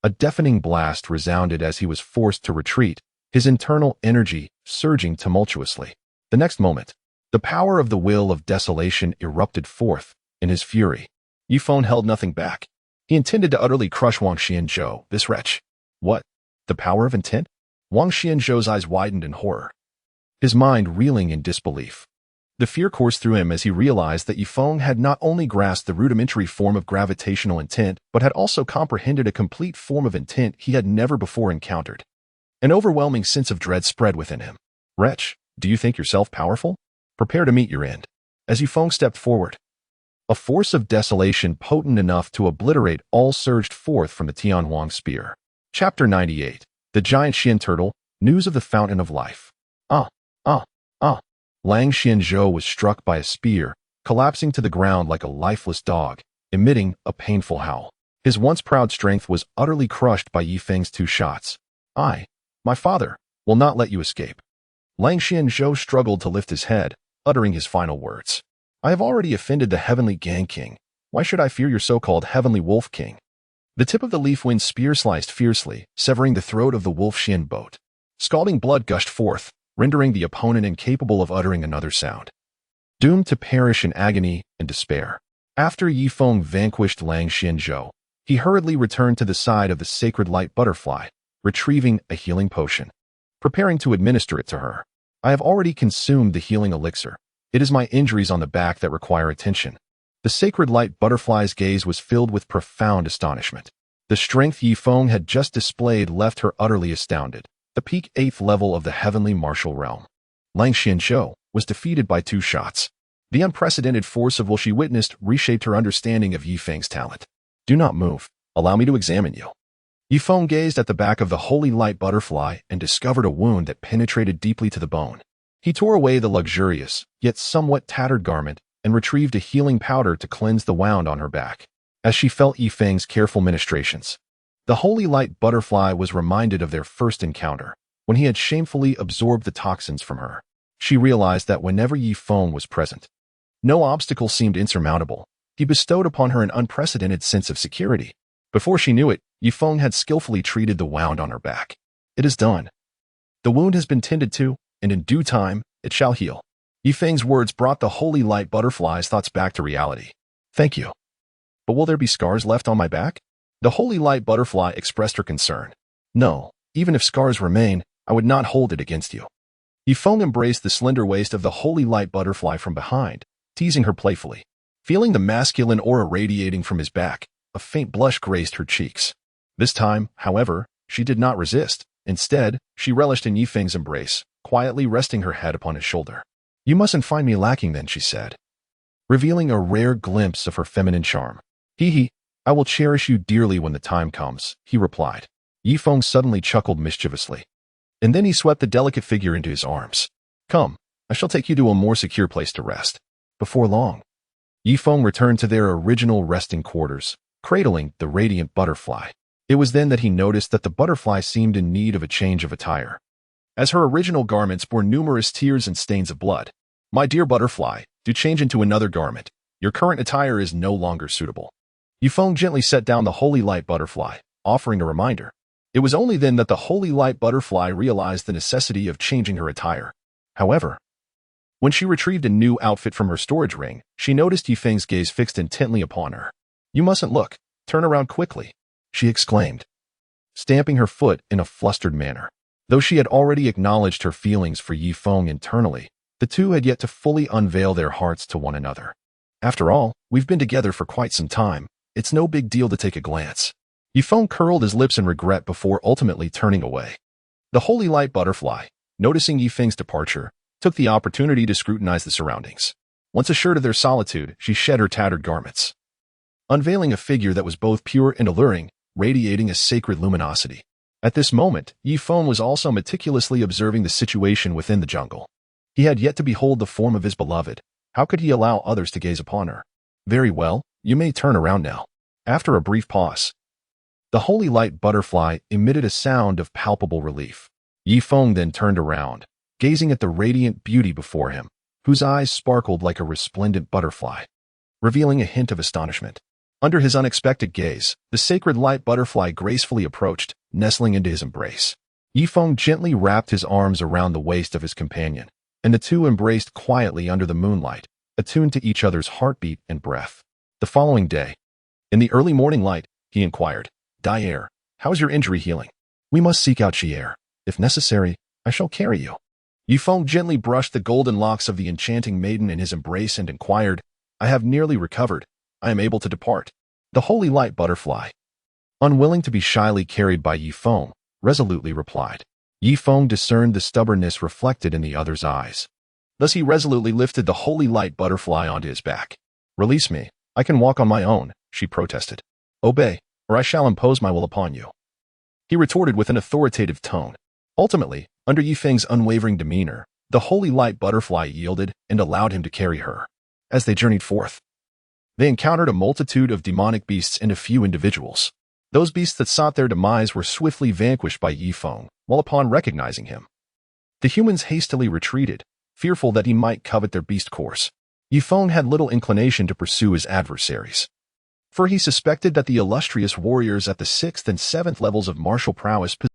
A deafening blast resounded as he was forced to retreat, his internal energy surging tumultuously. The next moment, the power of the will of desolation erupted forth in his fury. Ye Feng held nothing back. He intended to utterly crush Wang Xianzhou, this wretch. What? The power of intent? Wang Xianzhou's eyes widened in horror, his mind reeling in disbelief. The fear coursed through him as he realized that Ye Feng had not only grasped the rudimentary form of gravitational intent, but had also comprehended a complete form of intent he had never before encountered. An overwhelming sense of dread spread within him. Wretch, do you think yourself powerful? Prepare to meet your end. As Ye Feng stepped forward, a force of desolation potent enough to obliterate all surged forth from the Tian Wang spear. Chapter 98. The Giant Shin Turtle, News of the Fountain of Life. Lang Xianzhou was struck by a spear, collapsing to the ground like a lifeless dog, emitting a painful howl. His once proud strength was utterly crushed by Ye Feng's 2 shots. My father, will not let you escape. Lang Xianzhou struggled to lift his head, uttering his final words. I have already offended the Heavenly Gang King. Why should I fear your so-called Heavenly Wolf King? The tip of the leaf wind spear sliced fiercely, severing the throat of the wolf Shin boat. Scalding blood gushed forth, rendering the opponent incapable of uttering another sound. Doomed to perish in agony and despair. After Ye Feng vanquished Lang Xianzhou, he hurriedly returned to the side of the sacred light butterfly, retrieving a healing potion, preparing to administer it to her. I have already consumed the healing elixir. It is my injuries on the back that require attention. The sacred light butterfly's gaze was filled with profound astonishment. The strength Ye Feng had just displayed left her utterly astounded. The peak 8th level of the heavenly martial realm. Lang Xianzhou was defeated by 2 shots. The unprecedented force of will she witnessed reshaped her understanding of Ye Feng's talent. Do not move. Allow me to examine you. Ye Feng gazed at the back of the holy light butterfly and discovered a wound that penetrated deeply to the bone. He tore away the luxurious, yet somewhat tattered garment and retrieved a healing powder to cleanse the wound on her back. As she felt Ye Feng's careful ministrations, the holy light butterfly was reminded of their first encounter, when he had shamefully absorbed the toxins from her. She realized that whenever Ye Feng was present, no obstacle seemed insurmountable. He bestowed upon her an unprecedented sense of security. Before she knew it, Ye Feng had skillfully treated the wound on her back. It is done. The wound has been tended to, and in due time, it shall heal. Ye Feng's words brought the holy light butterfly's thoughts back to reality. Thank you. But will there be scars left on my back? The holy light butterfly expressed her concern. No, even if scars remain, I would not hold it against you. Ye Feng embraced the slender waist of the holy light butterfly from behind, teasing her playfully. Feeling the masculine aura radiating from his back, a faint blush graced her cheeks. This time, however, she did not resist. Instead, she relished in Ye Feng's embrace, quietly resting her head upon his shoulder. "You mustn't find me lacking then," she said, revealing a rare glimpse of her feminine charm. "Hee, I will cherish you dearly when the time comes," he replied. Ye Feng suddenly chuckled mischievously. And then he swept the delicate figure into his arms. "Come, I shall take you to a more secure place to rest." Before long, Ye Feng returned to their original resting quarters, cradling the radiant butterfly. It was then that he noticed that the butterfly seemed in need of a change of attire, as her original garments bore numerous tears and stains of blood. "My dear butterfly, do change into another garment. Your current attire is no longer suitable." Ye Feng gently set down the holy light butterfly, offering a reminder. It was only then that the holy light butterfly realized the necessity of changing her attire. However, when she retrieved a new outfit from her storage ring, she noticed Ye Feng's gaze fixed intently upon her. "You mustn't look. Turn around quickly," she exclaimed, stamping her foot in a flustered manner. Though she had already acknowledged her feelings for Ye Feng internally, the two had yet to fully unveil their hearts to one another. "After all, we've been together for quite some time. It's no big deal to take a glance." Ye Feng curled his lips in regret before ultimately turning away. The holy light butterfly, noticing Ye Feng's departure, took the opportunity to scrutinize the surroundings. Once assured of their solitude, she shed her tattered garments, unveiling a figure that was both pure and alluring, radiating a sacred luminosity. At this moment, Ye Feng was also meticulously observing the situation within the jungle. He had yet to behold the form of his beloved. How could he allow others to gaze upon her? "Very well, you may turn around now." After a brief pause, the holy light butterfly emitted a sound of palpable relief. Ye Feng then turned around, gazing at the radiant beauty before him, whose eyes sparkled like a resplendent butterfly, revealing a hint of astonishment. Under his unexpected gaze, the sacred light butterfly gracefully approached, nestling into his embrace. Ye Feng gently wrapped his arms around the waist of his companion, and the two embraced quietly under the moonlight, attuned to each other's heartbeat and breath. The following day, in the early morning light, he inquired, "Dyer, how is your injury healing?" "We must seek out Chier. If necessary, I shall carry you." Ye Feng gently brushed the golden locks of the enchanting maiden in his embrace and inquired, "I have nearly recovered. I am able to depart." The holy light butterfly, unwilling to be shyly carried by Ye Feng, resolutely replied. Ye Feng discerned the stubbornness reflected in the other's eyes. Thus he resolutely lifted the holy light butterfly onto his back. "Release me. I can walk on my own," she protested. "Obey, or I shall impose my will upon you," he retorted with an authoritative tone. Ultimately, under Ye Feng's unwavering demeanor, the holy light butterfly yielded and allowed him to carry her. As they journeyed forth, they encountered a multitude of demonic beasts and a few individuals. Those beasts that sought their demise were swiftly vanquished by Ye Feng, while upon recognizing him, the humans hastily retreated, fearful that he might covet their beast course. Ye Feng had little inclination to pursue his adversaries, for he suspected that the illustrious warriors at the 6th and 7th levels of martial prowess